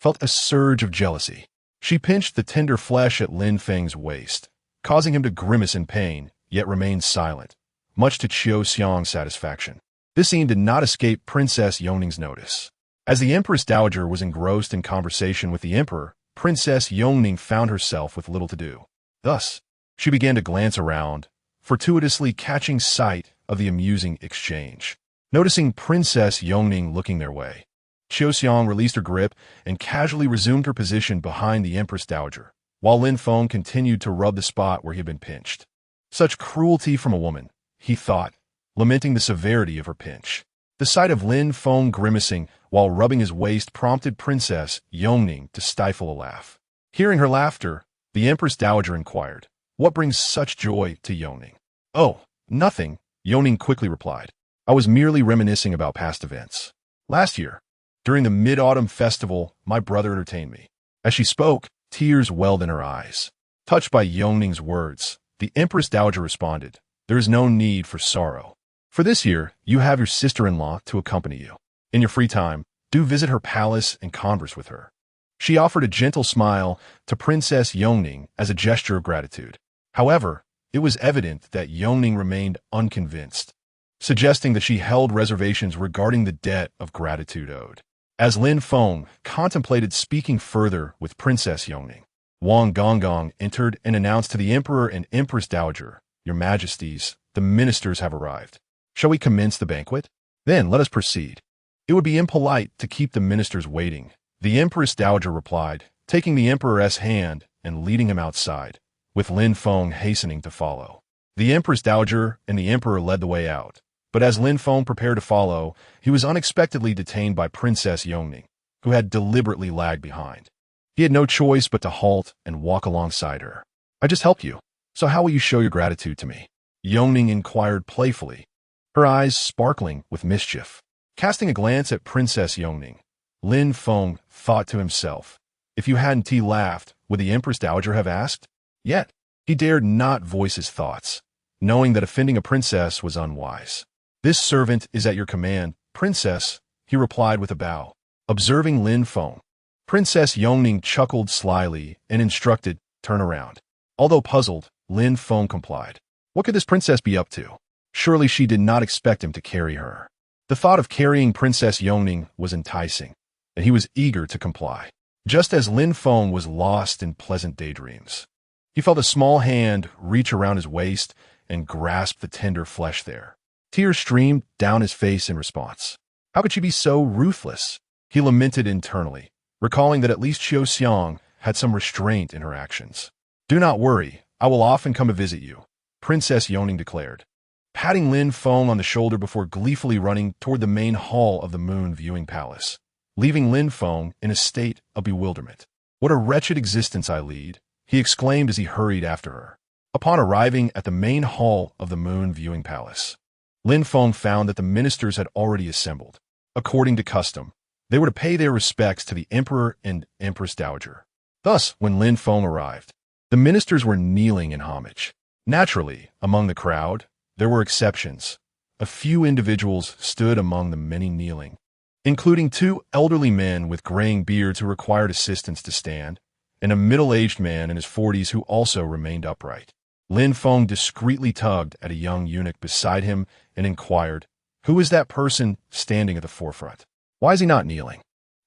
felt a surge of jealousy. She pinched the tender flesh at Lin Feng's waist, causing him to grimace in pain, yet remained silent, much to Xiao's satisfaction. This scene did not escape Princess Eunuch's notice. As the Empress Dowager was engrossed in conversation with the emperor, Princess Eunuch found herself with little to do. Thus, she began to glance around, fortuitously catching sight of the amusing exchange. Noticing Princess Eunuch looking their way, Xiao released her grip and casually resumed her position behind the Empress Dowager, while Lin Feng continued to rub the spot where he had been pinched. Such cruelty from a woman, he thought, lamenting the severity of her pinch. The sight of Lin Feng grimacing while rubbing his waist prompted Princess Eunuch to stifle a laugh. Hearing her laughter, the Empress Dowager inquired, "What brings such joy to Eunuch?" "Oh, nothing," Eunuch quickly replied. "I was merely reminiscing about past events. Last year, during the Mid-Autumn Festival, my brother entertained me." As she spoke, tears welled in her eyes. Touched by Eunuch's words, the Empress Dowager responded, "There is no need for sorrow. For this year, you have your sister-in-law to accompany you. In your free time, do visit her palace and converse with her." She offered a gentle smile to Princess Eunuch as a gesture of gratitude. However, it was evident that Eunuch remained unconvinced, suggesting that she held reservations regarding the debt of gratitude owed. As Lin Feng contemplated speaking further with Princess Eunuch, Wang Gonggong entered and announced to the Emperor and Empress Dowager, "Your Majesties, the ministers have arrived. Shall we commence the banquet? Then let us proceed. It would be impolite to keep the ministers waiting." The Empress Dowager replied, taking the Emperor's hand and leading him outside, with Lin Feng hastening to follow. The Empress Dowager and the Emperor led the way out, but as Lin Feng prepared to follow, he was unexpectedly detained by Princess Eunuch, who had deliberately lagged behind. He had no choice but to halt and walk alongside her. "I just helped you, so how will you show your gratitude to me?" Eunuch inquired playfully, her eyes sparkling with mischief. Casting a glance at Princess Eunuch, Lin Feng thought to himself, if you hadn't laughed, would the Empress Dowager have asked? Yet, he dared not voice his thoughts, knowing that offending a princess was unwise. "This servant is at your command, Princess," he replied with a bow. Observing Lin Feng, Princess Eunuch chuckled slyly and instructed, turn around. Although puzzled, Lin Feng complied. What could this princess be up to? Surely she did not expect him to carry her. The thought of carrying Princess Eunuch was enticing, and he was eager to comply. Just as Lin Feng was lost in pleasant daydreams, he felt a small hand reach around his waist and grasp the tender flesh there. Tears streamed down his face in response. How could she be so ruthless? He lamented internally, recalling that at least Xiao Xiang had some restraint in her actions. Do not worry, I will often come to visit you, Princess Eunuch declared, patting Lin Feng on the shoulder before gleefully running toward the main hall of the Moon Viewing Palace, leaving Lin Feng in a state of bewilderment. What a wretched existence I lead, he exclaimed as he hurried after her. Upon arriving at the main hall of the Moon Viewing Palace, Lin Feng found that the ministers had already assembled. According to custom, they were to pay their respects to the emperor and empress dowager. Thus, when Lin Feng arrived, the ministers were kneeling in homage. Naturally, among the crowd, there were exceptions. A few individuals stood among the many kneeling, including two elderly men with graying beards who required assistance to stand, and a middle-aged man in his 40s who also remained upright. Lin Feng discreetly tugged at a young eunuch beside him and inquired, "Who is that person standing at the forefront? Why is he not kneeling?"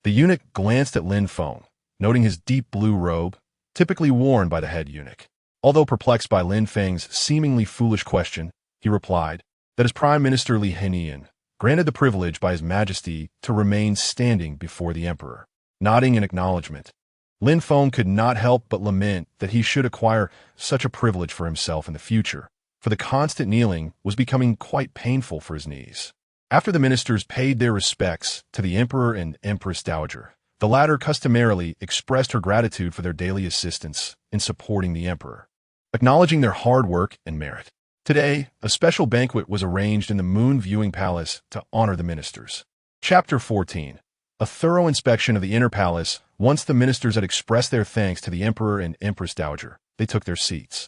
The eunuch glanced at Lin Feng, noting his deep blue robe, typically worn by the head eunuch. Although perplexed by Lin Feng's seemingly foolish question, he replied that as Prime Minister Li Henian, granted the privilege by His Majesty to remain standing before the emperor. Nodding in acknowledgement, Lin Feng could not help but lament that he should acquire such a privilege for himself in the future, for the constant kneeling was becoming quite painful for his knees. After the ministers paid their respects to the emperor and empress dowager, the latter customarily expressed her gratitude for their daily assistance in supporting the emperor, acknowledging their hard work and merit. Today, a special banquet was arranged in the Moon Viewing Palace to honor the ministers. Chapter 14. A thorough inspection of the inner palace. Once the ministers had expressed their thanks to the emperor and empress dowager, they took their seats.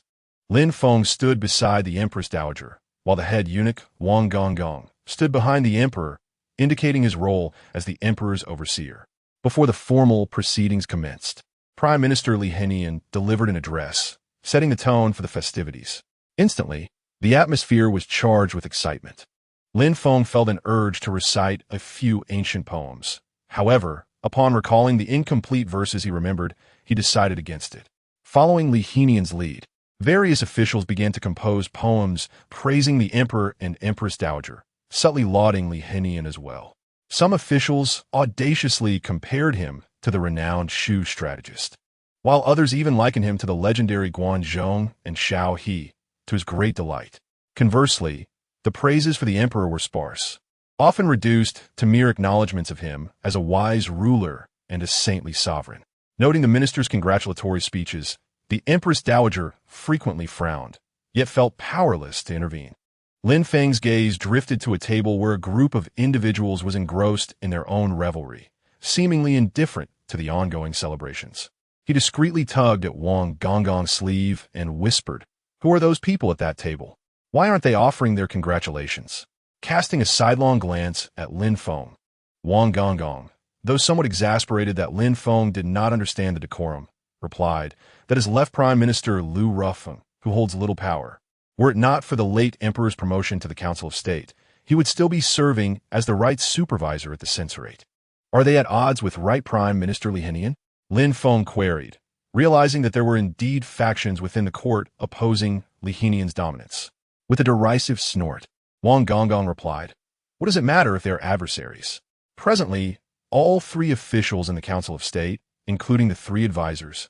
Lin Feng stood beside the empress dowager, while the head eunuch, Wang Gonggong, stood behind the emperor, indicating his role as the emperor's overseer. Before the formal proceedings commenced, Prime Minister Li Henian delivered an address, setting the tone for the festivities. Instantly, the atmosphere was charged with excitement. Lin Feng felt an urge to recite a few ancient poems. However, upon recalling the incomplete verses he remembered, he decided against it. Following Li Henian's lead, various officials began to compose poems praising the emperor and empress dowager, subtly lauding Li Henian as well. Some officials audaciously compared him to the renowned Shu strategist, while others even likened him to the legendary Guanzhong and Shao He, to his great delight. Conversely, the praises for the emperor were sparse, often reduced to mere acknowledgments of him as a wise ruler and a saintly sovereign. Noting the ministers' congratulatory speeches, the empress dowager frequently frowned, yet felt powerless to intervene. Lin Feng's gaze drifted to a table where a group of individuals was engrossed in their own revelry, seemingly indifferent to the ongoing celebrations. He discreetly tugged at Wang Gonggong's sleeve and whispered, "Who are those people at that table? Why aren't they offering their congratulations?" Casting a sidelong glance at Lin Feng, Wang Gonggong, though somewhat exasperated that Lin Feng did not understand the decorum, replied that his left Prime Minister Lu Rufeng, who holds little power, were it not for the late emperor's promotion to the Council of State, he would still be serving as the right supervisor at the censorate. Are they at odds with Right Prime Minister Li Henian? Lin Feng queried, realizing that there were indeed factions within the court opposing Li Henian's dominance. With a derisive snort, Wang Gonggong replied, "What does it matter if they are adversaries?" Presently, all three officials in the Council of State, including the three advisors,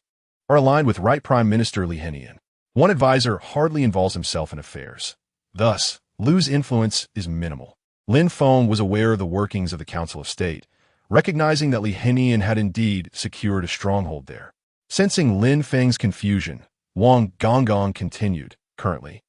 are aligned with Right Prime Minister Li Henian. One advisor hardly involves himself in affairs. Thus, Lu's influence is minimal. Lin Feng was aware of the workings of the Council of State, recognizing that Li Henian had indeed secured a stronghold there. Sensing Lin Feng's confusion, Wang Gonggong continued, "Currently,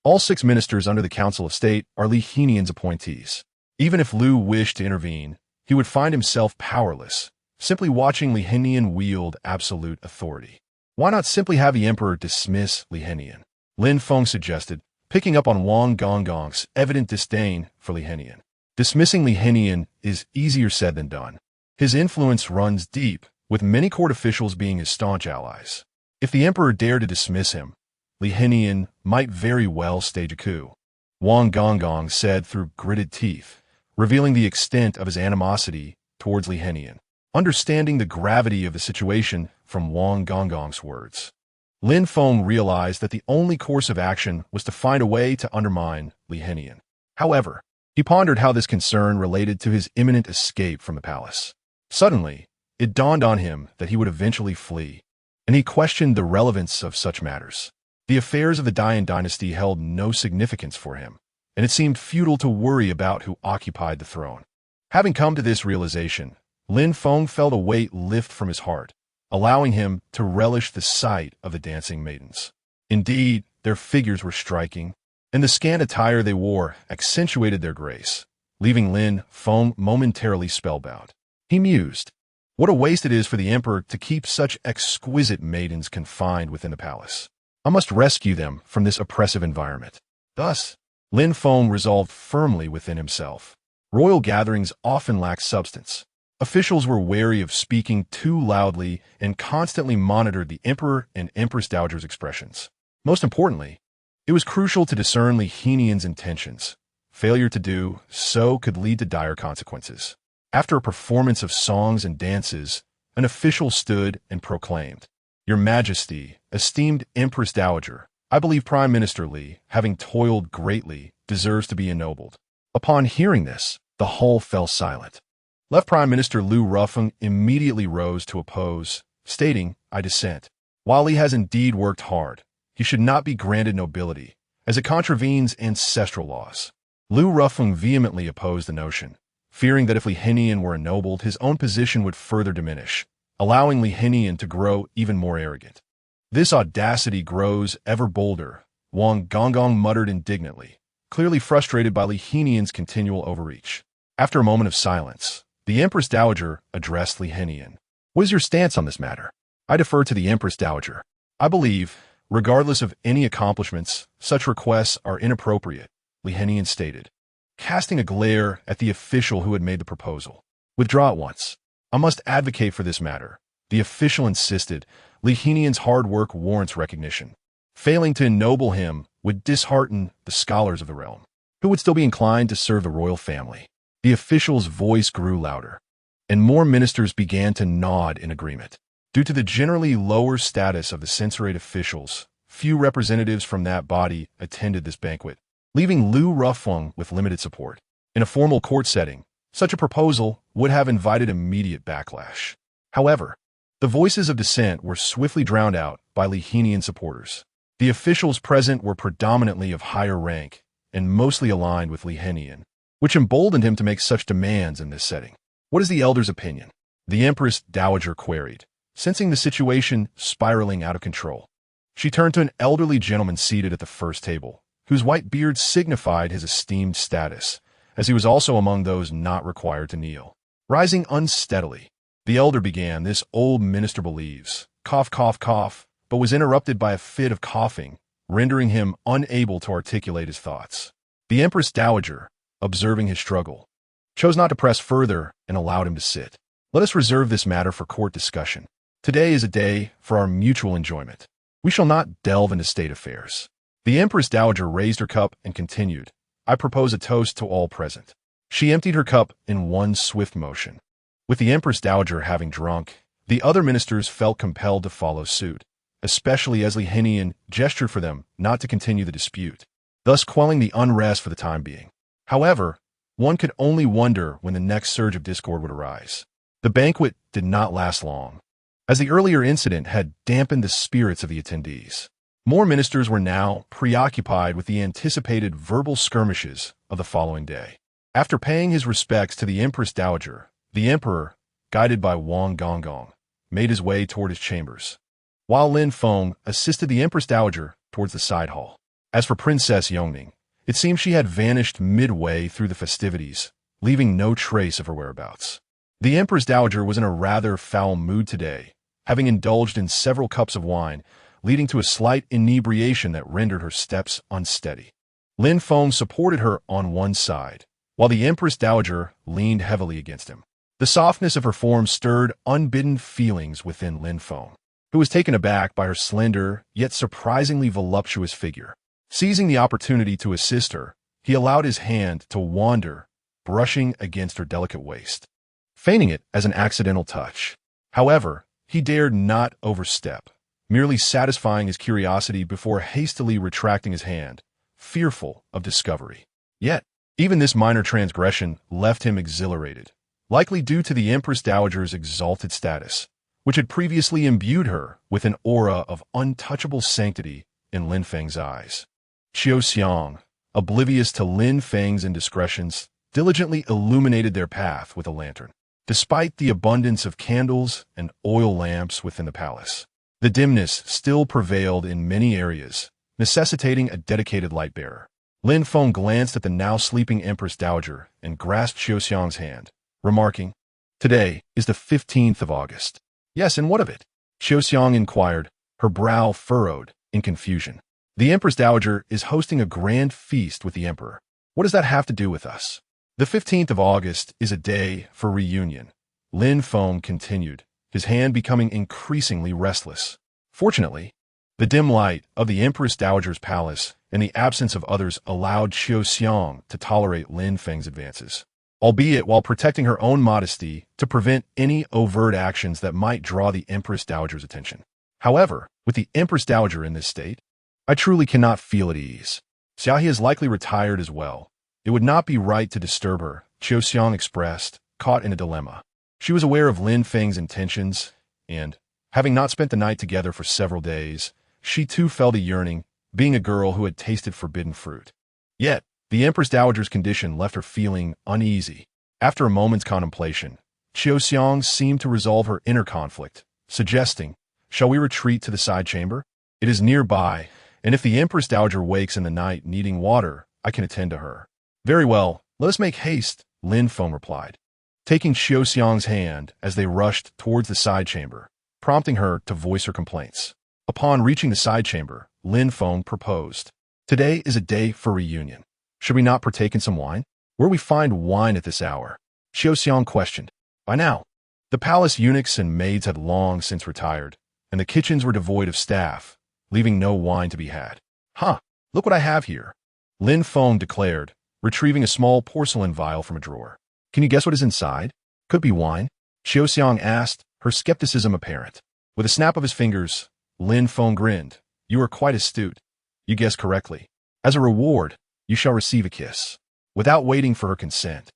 all 6 ministers under the Council of State are Li Henian's appointees. Even if Lu wished to intervene, he would find himself powerless, simply watching Li Henian wield absolute authority. Why not simply have the emperor dismiss Li Henian?" Lin Feng suggested, picking up on Wang Gonggong's evident disdain for Li Henian. Dismissing Li Henian is easier said than done. His influence runs deep, with many court officials being his staunch allies. If the emperor dared to dismiss him, Li might very well stage a coup, Wang Gonggong said through gritted teeth, revealing the extent of his animosity towards Li. Understanding the gravity of the situation from Wang Gonggong's words, Lin Feng realized that the only course of action was to find a way to undermine Li. However, he pondered how this concern related to his imminent escape from the palace. Suddenly, it dawned on him that he would eventually flee, and he questioned the relevance of such matters. The affairs of the Dian dynasty held no significance for him, and it seemed futile to worry about who occupied the throne. Having come to this realization, Lin Feng felt a weight lift from his heart, allowing him to relish the sight of the dancing maidens. Indeed, their figures were striking, and the scant attire they wore accentuated their grace, leaving Lin Feng momentarily spellbound. He mused, what a waste it is for the emperor to keep such exquisite maidens confined within the palace. I must rescue them from this oppressive environment. Thus, Lin Feng resolved firmly within himself. Royal gatherings often lack substance. Officials were wary of speaking too loudly and constantly monitored the emperor and empress dowager's expressions. Most importantly, it was crucial to discern Li intentions. Failure to do so could lead to dire consequences. After a performance of songs and dances, an official stood and proclaimed, Your Majesty, esteemed Empress Dowager, I believe Prime Minister Li, having toiled greatly, deserves to be ennobled. Upon hearing this, the hall fell silent. Left Prime Minister Lin Feng immediately rose to oppose, stating, I dissent. While he has indeed worked hard, he should not be granted nobility, as it contravenes ancestral laws. Lin Feng vehemently opposed the notion, fearing that if Li were ennobled, his own position would further diminish, allowing Li to grow even more arrogant. This audacity grows ever bolder, Wang Gonggong muttered indignantly, clearly frustrated by Li continual overreach. After a moment of silence, the Empress Dowager addressed Li. What is your stance on this matter? I defer to the Empress Dowager. I believe, regardless of any accomplishments, such requests are inappropriate, Li stated, casting a glare at the official who had made the proposal. Withdraw at once. I must advocate for this matter. The official insisted. Li hard work warrants recognition. Failing to ennoble him would dishearten the scholars of the realm, who would still be inclined to serve the royal family. The official's voice grew louder, and more ministers began to nod in agreement. Due to the generally lower status of the censorate officials, few representatives from that body attended this banquet, leaving Lin Feng with limited support. In a formal court setting, such a proposal would have invited immediate backlash. However, the voices of dissent were swiftly drowned out by Li supporters. The officials present were predominantly of higher rank and mostly aligned with Li, which emboldened him to make such demands in this setting. What is the elder's opinion? The Empress Dowager queried, sensing the situation spiraling out of control. She turned to an elderly gentleman seated at the first table, whose white beard signified his esteemed status, as he was also among those not required to kneel. Rising unsteadily, the elder began, This old minister believes, cough, cough, cough, but was interrupted by a fit of coughing, rendering him unable to articulate his thoughts. The Empress Dowager, observing his struggle, chose not to press further and allowed him to sit. Let us reserve this matter for court discussion. Today is a day for our mutual enjoyment. We shall not delve into state affairs. The Empress Dowager raised her cup and continued, I propose a toast to all present. She emptied her cup in one swift motion. With the Empress Dowager having drunk, the other ministers felt compelled to follow suit, especially as Li gestured for them not to continue the dispute, thus quelling the unrest for the time being. However, one could only wonder when the next surge of discord would arise. The banquet did not last long, as the earlier incident had dampened the spirits of the attendees. More ministers were now preoccupied with the anticipated verbal skirmishes of the following day. After paying his respects to the Empress Dowager, the emperor, guided by Wang Gonggong, made his way toward his chambers, while Lin Feng assisted the Empress Dowager towards the side hall. As for Princess Eunuch, it seemed she had vanished midway through the festivities, leaving no trace of her whereabouts. The Empress Dowager was in a rather foul mood today, having indulged in several cups of wine, leading to a slight inebriation that rendered her steps unsteady. Lin Feng supported her on one side, while the Empress Dowager leaned heavily against him. The softness of her form stirred unbidden feelings within Lin Feng. who was taken aback by her slender, yet surprisingly voluptuous figure. Seizing the opportunity to assist her, he allowed his hand to wander, brushing against her delicate waist, feigning it as an accidental touch. However, he dared not overstep, merely satisfying his curiosity before hastily retracting his hand, fearful of discovery. Yet, even this minor transgression left him exhilarated, likely due to the Empress Dowager's exalted status, which had previously imbued her with an aura of untouchable sanctity in Lin Feng's eyes. Qiu Xiang, oblivious to Lin Feng's indiscretions, diligently illuminated their path with a lantern. Despite the abundance of candles and oil lamps within the palace, the dimness still prevailed in many areas, necessitating a dedicated light bearer. Lin Feng glanced at the now sleeping Empress Dowager and grasped Qiu Xiang's hand, remarking, "Today is the 15th of August. Yes, and what of it?" Qiu Xiang inquired, her brow furrowed in confusion. "The Empress Dowager is hosting a grand feast with the Emperor. What does that have to do with us?" "The 15th of August is a day for reunion," Lin Feng continued, his hand becoming increasingly restless. Fortunately, the dim light of the Empress Dowager's palace and the absence of others allowed Qiu Xiang to tolerate Lin Feng's advances, albeit while protecting her own modesty to prevent any overt actions that might draw the Empress Dowager's attention. However, with the Empress Dowager in this state, I truly cannot feel at ease. Xiaohe is likely retired as well. It would not be right to disturb her, Qiu Xiang expressed, caught in a dilemma. She was aware of Lin Feng's intentions, and, having not spent the night together for several days, she too felt a yearning, being a girl who had tasted forbidden fruit. Yet, the Empress Dowager's condition left her feeling uneasy. After a moment's contemplation, Qiu Xiang seemed to resolve her inner conflict, suggesting, "Shall we retreat to the side chamber? It is nearby, and if the Empress Dowager wakes in the night needing water, I can attend to her." "Very well, let us make haste," Lin Feng replied, taking Qiu Xiang's hand as they rushed towards the side chamber, prompting her to voice her complaints. Upon reaching the side chamber, Lin Feng proposed, "Today is a day for reunion. Should we not partake in some wine?" "Where we find wine at this hour?" Qiu Xiang questioned. By now, the palace eunuchs and maids had long since retired, and the kitchens were devoid of staff, leaving no wine to be had. "Huh, look what I have here," Lin Feng declared, retrieving a small porcelain vial from a drawer. "Can you guess what is inside?" "Could it be wine?" Qiu Xiang asked, her skepticism apparent. With a snap of his fingers, Lin Feng grinned. "You are quite astute. You guessed correctly. As a reward, you shall receive a kiss." Without waiting for her consent,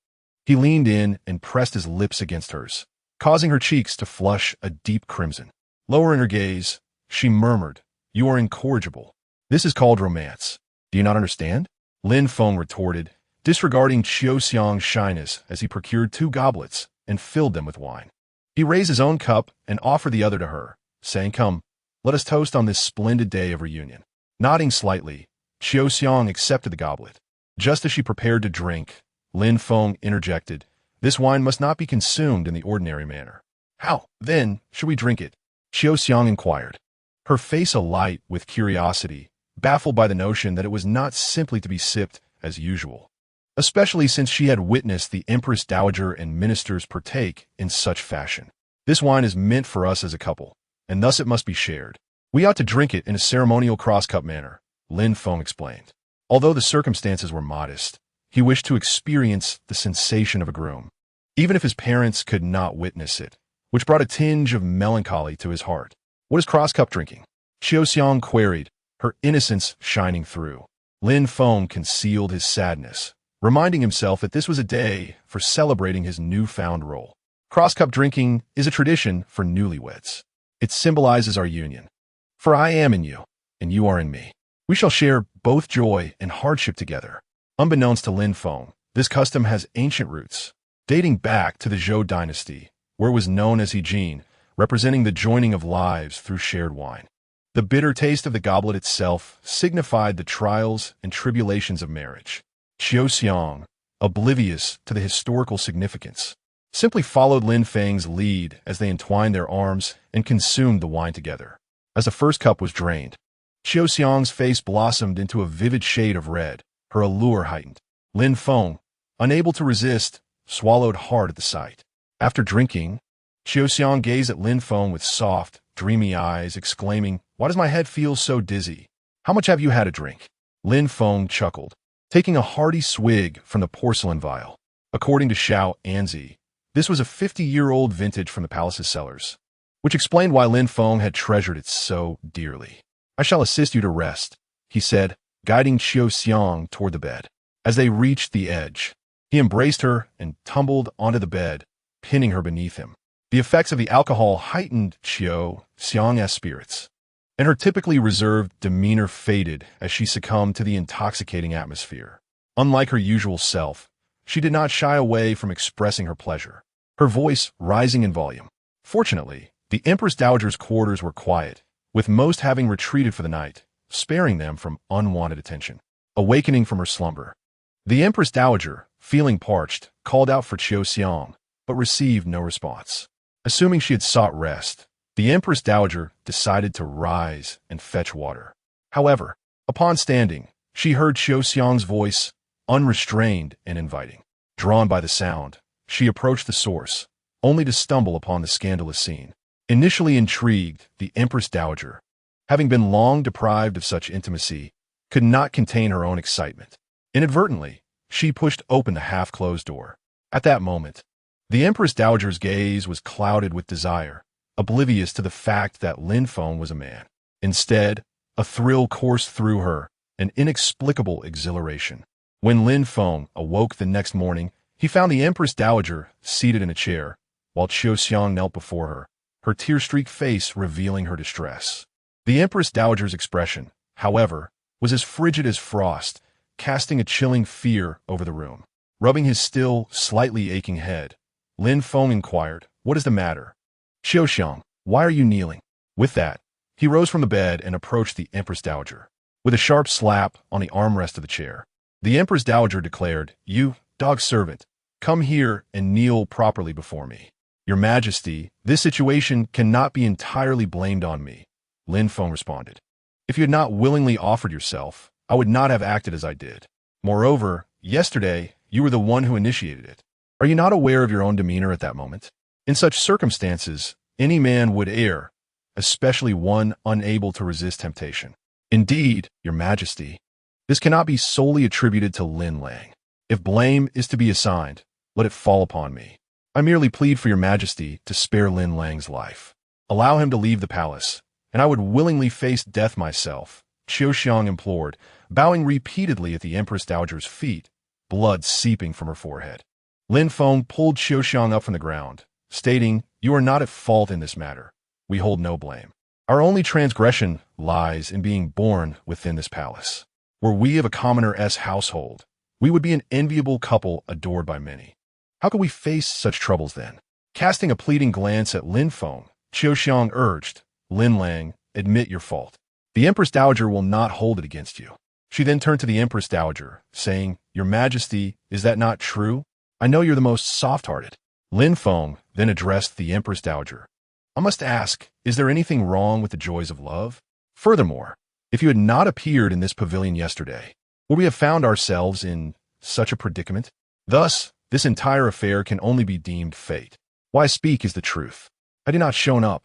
he leaned in and pressed his lips against hers, causing her cheeks to flush a deep crimson. Lowering her gaze, she murmured, "You are incorrigible. This is called romance. Do you not understand?" Lin Feng retorted, disregarding Qiu Xiang's shyness as he procured 2 goblets and filled them with wine. He raised his own cup and offered the other to her, saying, "Come, let us toast on this splendid day of reunion." Nodding slightly, Qiu Xiang accepted the goblet. Just as she prepared to drink, Lin Feng interjected, "This wine must not be consumed in the ordinary manner." "How, then, should we drink it?" Qiu Xiang inquired, her face alight with curiosity, baffled by the notion that it was not simply to be sipped as usual, especially since she had witnessed the Empress Dowager and ministers partake in such fashion. "This wine is meant for us as a couple, and thus it must be shared. We ought to drink it in a ceremonial cross-cup manner," Lin Feng explained. Although the circumstances were modest, he wished to experience the sensation of a groom, even if his parents could not witness it, which brought a tinge of melancholy to his heart. "What is cross-cup drinking?" Qiu Xiang queried, her innocence shining through. Lin Feng concealed his sadness, reminding himself that this was a day for celebrating his newfound role. "Cross-cup drinking is a tradition for newlyweds. It symbolizes our union. For I am in you, and you are in me. We shall share both joy and hardship together." Unbeknownst to Lin Feng, this custom has ancient roots, dating back to the Zhou dynasty, where it was known as Hijin, representing the joining of lives through shared wine. The bitter taste of the goblet itself signified the trials and tribulations of marriage. Qiu Xiang, oblivious to the historical significance, simply followed Lin Feng's lead as they entwined their arms and consumed the wine together. As the first cup was drained, Qiu Xiang's face blossomed into a vivid shade of red, her allure heightened. Lin Feng, unable to resist, swallowed hard at the sight. After drinking, Qiu Xiang gazed at Lin Feng with soft, dreamy eyes, exclaiming, "Why does my head feel so dizzy? How much have you had to drink?" Lin Feng chuckled, taking a hearty swig from the porcelain vial. According to Xiao Anzi, this was a 50-year-old vintage from the palace's cellars, which explained why Lin Feng had treasured it so dearly. "I shall assist you to rest," he said, guiding Qiu Xiang toward the bed. As they reached the edge, he embraced her and tumbled onto the bed, pinning her beneath him. The effects of the alcohol heightened Qiu Xiang's spirits, and her typically reserved demeanor faded as she succumbed to the intoxicating atmosphere. Unlike her usual self, she did not shy away from expressing her pleasure, her voice rising in volume. Fortunately, the Empress Dowager's quarters were quiet, with most having retreated for the night, sparing them from unwanted attention. Awakening from her slumber, the Empress Dowager, feeling parched, called out for Qiu Xiang, but received no response. Assuming she had sought rest, the Empress Dowager decided to rise and fetch water. However, upon standing, she heard Qiu Xiang's voice, unrestrained and inviting. Drawn by the sound, she approached the source, only to stumble upon the scandalous scene. Initially intrigued, the Empress Dowager, having been long deprived of such intimacy, could not contain her own excitement. Inadvertently, she pushed open the half-closed door. At that moment, the Empress Dowager's gaze was clouded with desire, oblivious to the fact that Lin Feng was a man. Instead, a thrill coursed through her, an inexplicable exhilaration. When Lin Feng awoke the next morning, he found the Empress Dowager seated in a chair, while Qiu Xiang knelt before her, her tear-streaked face revealing her distress. The Empress Dowager's expression, however, was as frigid as frost, casting a chilling fear over the room. Rubbing his still, slightly aching head, Lin Feng inquired, "What is the matter? Qiu Xiang, why are you kneeling?" With that, he rose from the bed and approached the Empress Dowager. With a sharp slap on the armrest of the chair, the Empress Dowager declared, "You, dog servant, come here and kneel properly before me." "Your Majesty, this situation cannot be entirely blamed on me," Lin Feng responded. "If you had not willingly offered yourself, I would not have acted as I did. Moreover, yesterday, you were the one who initiated it. Are you not aware of your own demeanor at that moment? In such circumstances, any man would err, especially one unable to resist temptation. Indeed, Your Majesty, this cannot be solely attributed to Lin Lang. If blame is to be assigned, let it fall upon me. I merely plead for Your Majesty to spare Lin Lang's life. Allow him to leave the palace, and I would willingly face death myself," Qiu Xiang implored, bowing repeatedly at the Empress Dowager's feet, blood seeping from her forehead. Lin Feng pulled Qiu Xiang up from the ground, stating, "You are not at fault in this matter. We hold no blame. Our only transgression lies in being born within this palace. Were we of a commoner's household, we would be an enviable couple adored by many. How could we face such troubles then?" Casting a pleading glance at Lin Feng, Qiu Xiang urged, "Lin Lang, admit your fault. The Empress Dowager will not hold it against you." She then turned to the Empress Dowager, saying, "Your Majesty, is that not true? I know you're the most soft-hearted." Lin Feng then addressed the Empress Dowager. "I must ask, is there anything wrong with the joys of love? Furthermore, if you had not appeared in this pavilion yesterday, would we have found ourselves in such a predicament? Thus, this entire affair can only be deemed fate. Why I speak is the truth. Had you not shown up,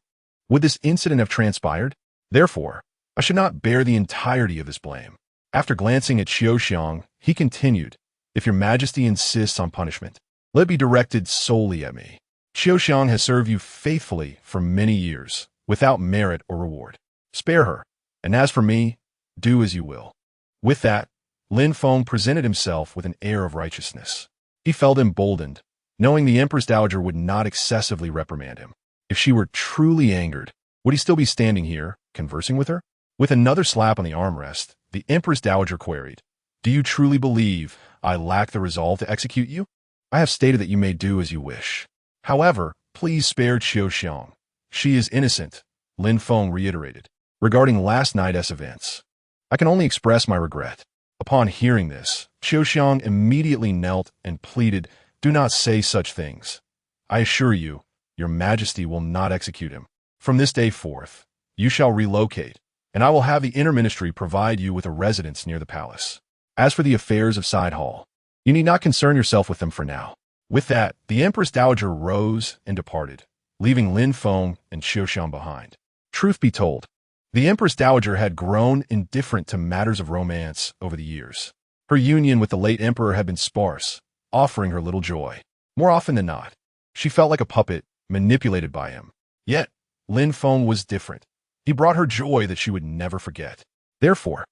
would this incident have transpired? Therefore, I should not bear the entirety of this blame." After glancing at Qiu Xiang, he continued, "If Your Majesty insists on punishment, let it be directed solely at me. Qiu Xiang has served you faithfully for many years, without merit or reward. Spare her, and as for me, do as you will." With that, Lin Feng presented himself with an air of righteousness. He felt emboldened, knowing the Empress Dowager would not excessively reprimand him. If she were truly angered, would he still be standing here, conversing with her? With another slap on the armrest, the Empress Dowager queried, "Do you truly believe I lack the resolve to execute you? I have stated that you may do as you wish. However, please spare Qiu Xiang. She is innocent," Lin Feng reiterated. "Regarding last night's events, I can only express my regret." Upon hearing this, Qiu Xiang immediately knelt and pleaded, "Do not say such things. I assure you, Your Majesty will not execute him. From this day forth, you shall relocate, and I will have the inner ministry provide you with a residence near the palace. As for the affairs of Side Hall, you need not concern yourself with them for now." With that, the Empress Dowager rose and departed, leaving Lin Feng and Qiu Xiang behind. Truth be told, the Empress Dowager had grown indifferent to matters of romance over the years. Her union with the late emperor had been sparse, offering her little joy. More often than not, she felt like a puppet manipulated by him. Yet, Lin Feng was different. He brought her joy that she would never forget. Therefore,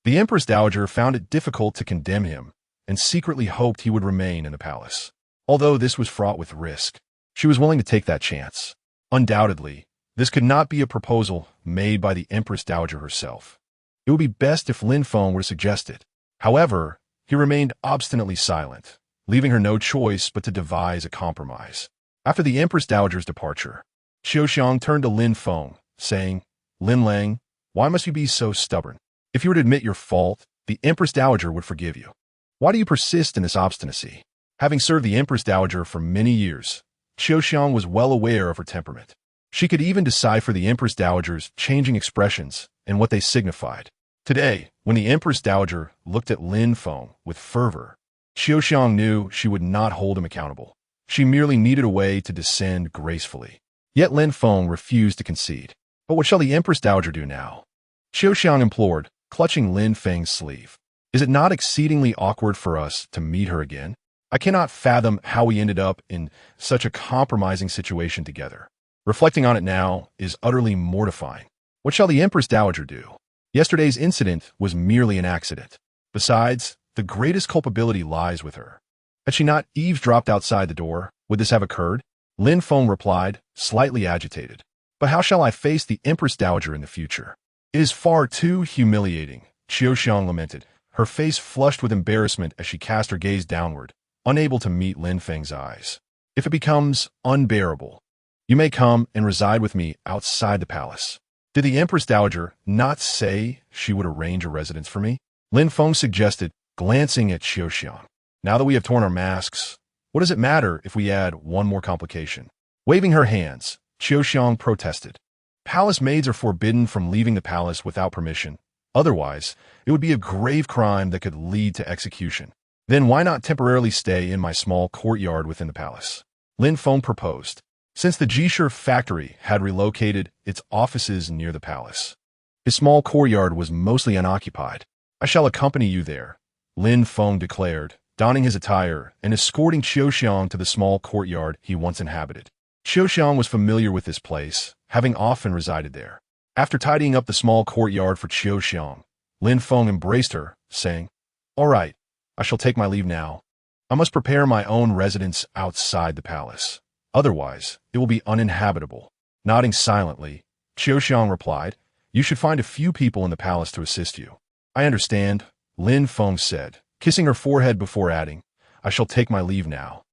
the Empress Dowager found it difficult to condemn him and secretly hoped he would remain in the palace. Although this was fraught with risk, she was willing to take that chance. Undoubtedly, this could not be a proposal made by the Empress Dowager herself. It would be best if Lin Feng were to suggest it. However, he remained obstinately silent, leaving her no choice but to devise a compromise. After the Empress Dowager's departure, Xiao turned to Lin Feng, saying, "Lin Lang, why must you be so stubborn? If you were to admit your fault, the Empress Dowager would forgive you. Why do you persist in this obstinacy?" Having served the Empress Dowager for many years, Xiao was well aware of her temperament. She could even decipher the Empress Dowager's changing expressions and what they signified. Today, when the Empress Dowager looked at Lin Feng with fervor, Xiao knew she would not hold him accountable. She merely needed a way to descend gracefully. Yet Lin Feng refused to concede. But what shall the Empress Dowager do now? Xiao implored, clutching Lin Feng's sleeve. Is it not exceedingly awkward for us to meet her again? I cannot fathom how we ended up in such a compromising situation together. Reflecting on it now is utterly mortifying. What shall the Empress Dowager do? Yesterday's incident was merely an accident. Besides, the greatest culpability lies with her. Had she not eavesdropped outside the door, would this have occurred? Lin Feng replied, slightly agitated. But how shall I face the Empress Dowager in the future? It is far too humiliating, Xiao lamented, her face flushed with embarrassment as she cast her gaze downward, unable to meet Lin Feng's eyes. If it becomes unbearable, you may come and reside with me outside the palace. Did the Empress Dowager not say she would arrange a residence for me? Lin Feng suggested, glancing at Xiao. Now that we have torn our masks, what does it matter if we add one more complication? Waving her hands, Xiao protested. Palace maids are forbidden from leaving the palace without permission. Otherwise, it would be a grave crime that could lead to execution. Then why not temporarily stay in my small courtyard within the palace? Lin Feng proposed, since the Jisher factory had relocated its offices near the palace. His small courtyard was mostly unoccupied. I shall accompany you there, Lin Feng declared, donning his attire and escorting Xiao to the small courtyard he once inhabited. Xiao was familiar with this place, having often resided there. After tidying up the small courtyard for Xiao, Lin Feng embraced her, saying, "All right, I shall take my leave now. I must prepare my own residence outside the palace. Otherwise, it will be uninhabitable." Nodding silently, Xiao replied, "You should find a few people in the palace to assist you." "I understand," Lin Feng said, kissing her forehead before adding, "I shall take my leave now."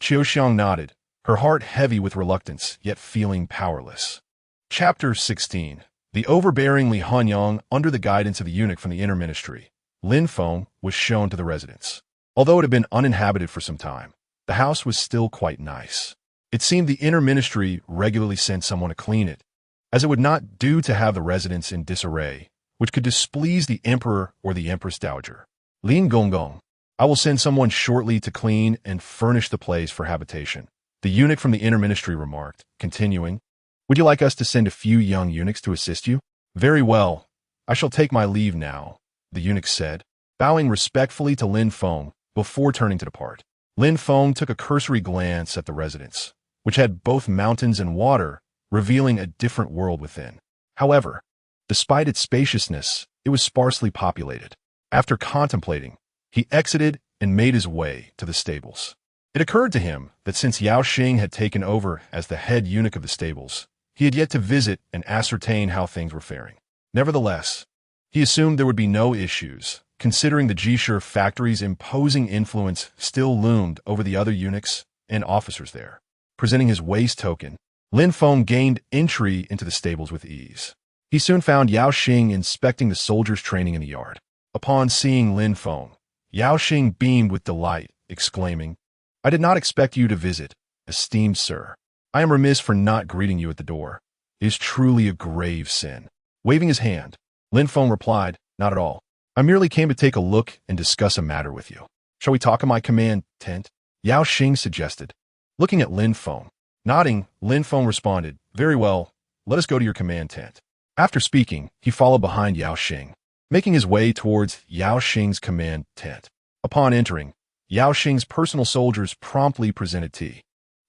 Xiao nodded, her heart heavy with reluctance, yet feeling powerless. Chapter 16. The overbearing Li Hanyang under the guidance of the eunuch from the inner ministry. Lin Feng was shown to the residence. Although it had been uninhabited for some time, the house was still quite nice. It seemed the inner ministry regularly sent someone to clean it, as it would not do to have the residence in disarray, which could displease the emperor or the Empress Dowager. Lin Gonggong, I will send someone shortly to clean and furnish the place for habitation, the eunuch from the inner ministry remarked, continuing, "Would you like us to send a few young eunuchs to assist you?" "Very well. I shall take my leave now," the eunuch said, bowing respectfully to Lin Feng before turning to depart. Lin Feng took a cursory glance at the residence, which had both mountains and water, revealing a different world within. However, despite its spaciousness, it was sparsely populated. After contemplating, he exited and made his way to the stables. It occurred to him that since Yao Xing had taken over as the head eunuch of the stables, he had yet to visit and ascertain how things were faring. Nevertheless, he assumed there would be no issues, considering the Jisher factory's imposing influence still loomed over the other eunuchs and officers there. Presenting his waist token, Lin Feng gained entry into the stables with ease. He soon found Yao Xing inspecting the soldiers' training in the yard. Upon seeing Lin Feng, Yao Xing beamed with delight, exclaiming, "I did not expect you to visit, esteemed sir. I am remiss for not greeting you at the door. It is truly a grave sin." Waving his hand, Lin Feng replied, "Not at all. I merely came to take a look and discuss a matter with you. Shall we talk in my command tent?" Yao Xing suggested. Looking at Lin Feng. Nodding, Lin Feng responded, "Very well. let us go to your command tent. After speaking, he followed behind Yao Xing, making his way towards Yao Xing's command tent. Upon entering, Yao Xing's personal soldiers promptly presented tea.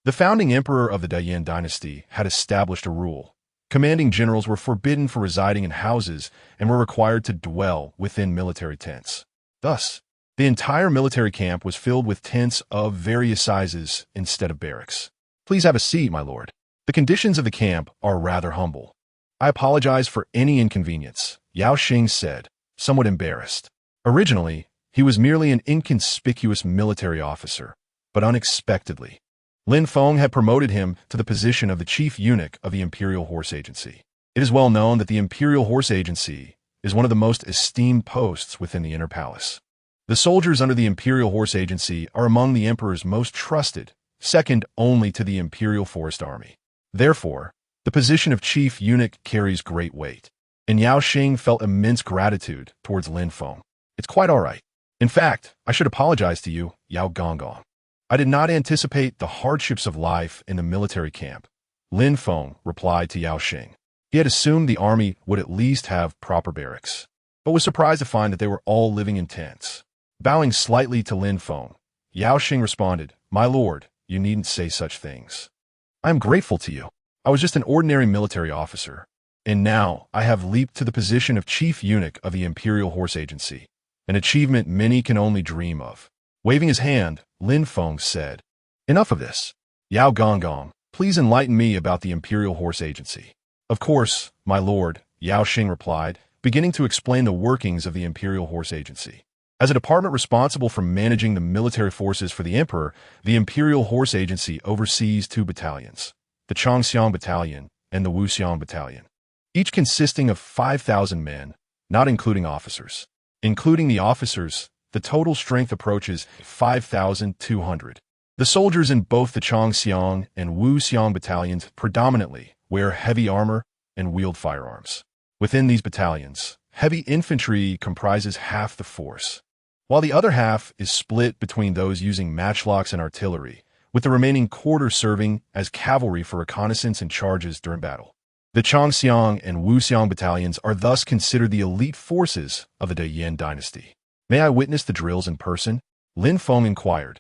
The founding emperor of the Dayan dynasty had established a rule. Commanding generals were forbidden from residing in houses and were required to dwell within military tents. Thus, the entire military camp was filled with tents of various sizes instead of barracks. Please have a seat, my lord. The conditions of the camp are rather humble. I apologize for any inconvenience, Yao Xing said, somewhat embarrassed. Originally, he was merely an inconspicuous military officer, but unexpectedly, Lin Feng had promoted him to the position of the chief eunuch of the Imperial Horse Agency. It is well known that the Imperial Horse Agency is one of the most esteemed posts within the inner palace. The soldiers under the Imperial Horse Agency are among the emperor's most trusted, second only to the Imperial Forest Army. Therefore, the position of chief eunuch carries great weight, and Yao Xing felt immense gratitude towards Lin Feng. It's quite all right. In fact, I should apologize to you, Yao Gonggong. I did not anticipate the hardships of life in the military camp, Lin Feng replied to Yao Xing. He had assumed the army would at least have proper barracks, but was surprised to find that they were all living in tents. Bowing slightly to Lin Feng, Yao Xing responded, "My lord, you needn't say such things. I am grateful to you. I was just an ordinary military officer, and now I have leaped to the position of chief eunuch of the Imperial Horse Agency, an achievement many can only dream of." Waving his hand, Lin Feng said, "Enough of this. Yao Gonggong, please enlighten me about the Imperial Horse Agency." "Of course, my lord," Yao Xing replied, beginning to explain the workings of the Imperial Horse Agency. As a department responsible for managing the military forces for the emperor, the Imperial Horse Agency oversees 2 battalions, the Changxiang Battalion and the Wuxiang Battalion, each consisting of 5,000 men, not including officers. Including the officers, the total strength approaches 5,200. The soldiers in both the Changxiang and Wuxiang battalions predominantly wear heavy armor and wield firearms. Within these battalions, heavy infantry comprises half the force, while the other half is split between those using matchlocks and artillery, with the remaining quarter serving as cavalry for reconnaissance and charges during battle. The Changxiang and Wuxiang battalions are thus considered the elite forces of the Dayan dynasty. "May I witness the drills in person?" Lin Feng inquired,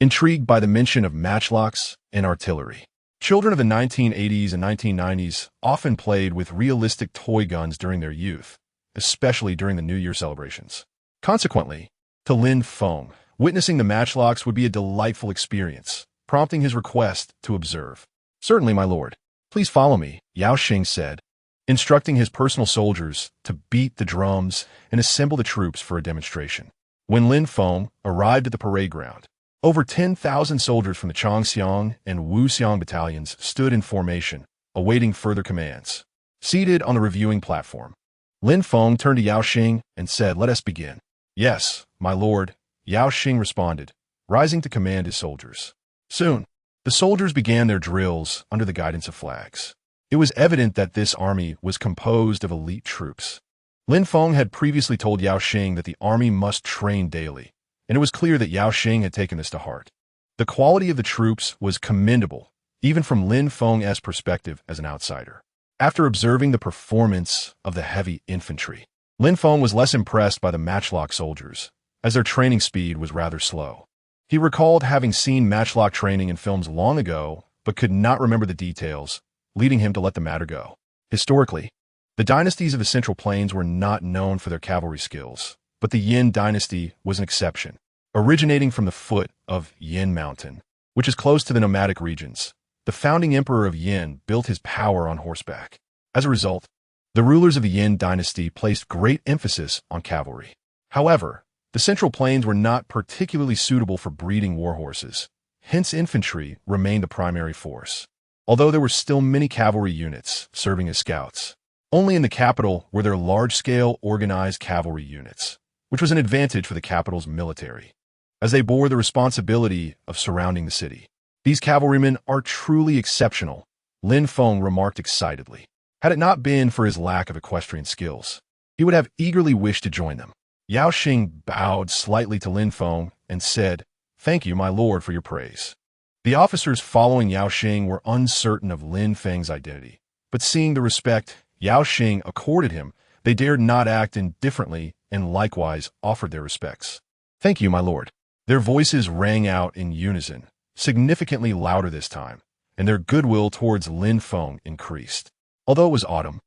intrigued by the mention of matchlocks and artillery. Children of the 1980s and 1990s often played with realistic toy guns during their youth, especially during the New Year celebrations. Consequently, to Lin Feng, witnessing the matchlocks would be a delightful experience, prompting his request to observe. "Certainly, my lord. Please follow me," Yao Xing said, instructing his personal soldiers to beat the drums and assemble the troops for a demonstration. When Lin Feng arrived at the parade ground, over 10,000 soldiers from the Changxiang and Wuxiang battalions stood in formation, awaiting further commands. Seated on the reviewing platform, Lin Feng turned to Yao Xing and said, "Let us begin." "Yes, my lord," Yao Xing responded, rising to command his soldiers. Soon, the soldiers began their drills under the guidance of flags. It was evident that this army was composed of elite troops. Lin Feng had previously told Yao Xing that the army must train daily, and it was clear that Yao Xing had taken this to heart. The quality of the troops was commendable, even from Lin Feng's perspective as an outsider. After observing the performance of the heavy infantry, Lin Feng was less impressed by the matchlock soldiers, as their training speed was rather slow. He recalled having seen matchlock training in films long ago, but could not remember the details, leading him to let the matter go. Historically, the dynasties of the Central Plains were not known for their cavalry skills, but the Yin dynasty was an exception. Originating from the foot of Yin Mountain, which is close to the nomadic regions, the founding emperor of Yin built his power on horseback. As a result, the rulers of the Yin dynasty placed great emphasis on cavalry. However, the Central Plains were not particularly suitable for breeding war horses, hence infantry remained the primary force. Although there were still many cavalry units serving as scouts, only in the capital were there large-scale organized cavalry units, which was an advantage for the capital's military, as they bore the responsibility of surrounding the city. "These cavalrymen are truly exceptional," Lin Feng remarked excitedly. Had it not been for his lack of equestrian skills, he would have eagerly wished to join them. Yao Xing bowed slightly to Lin Feng and said, "Thank you, my lord, for your praise." The officers following Yao Xing were uncertain of Lin Feng's identity, but seeing the respect Yao Xing accorded him, they dared not act indifferently and likewise offered their respects. "Thank you, my lord." Their voices rang out in unison, significantly louder this time, and their goodwill towards Lin Feng increased. Although it was autumn,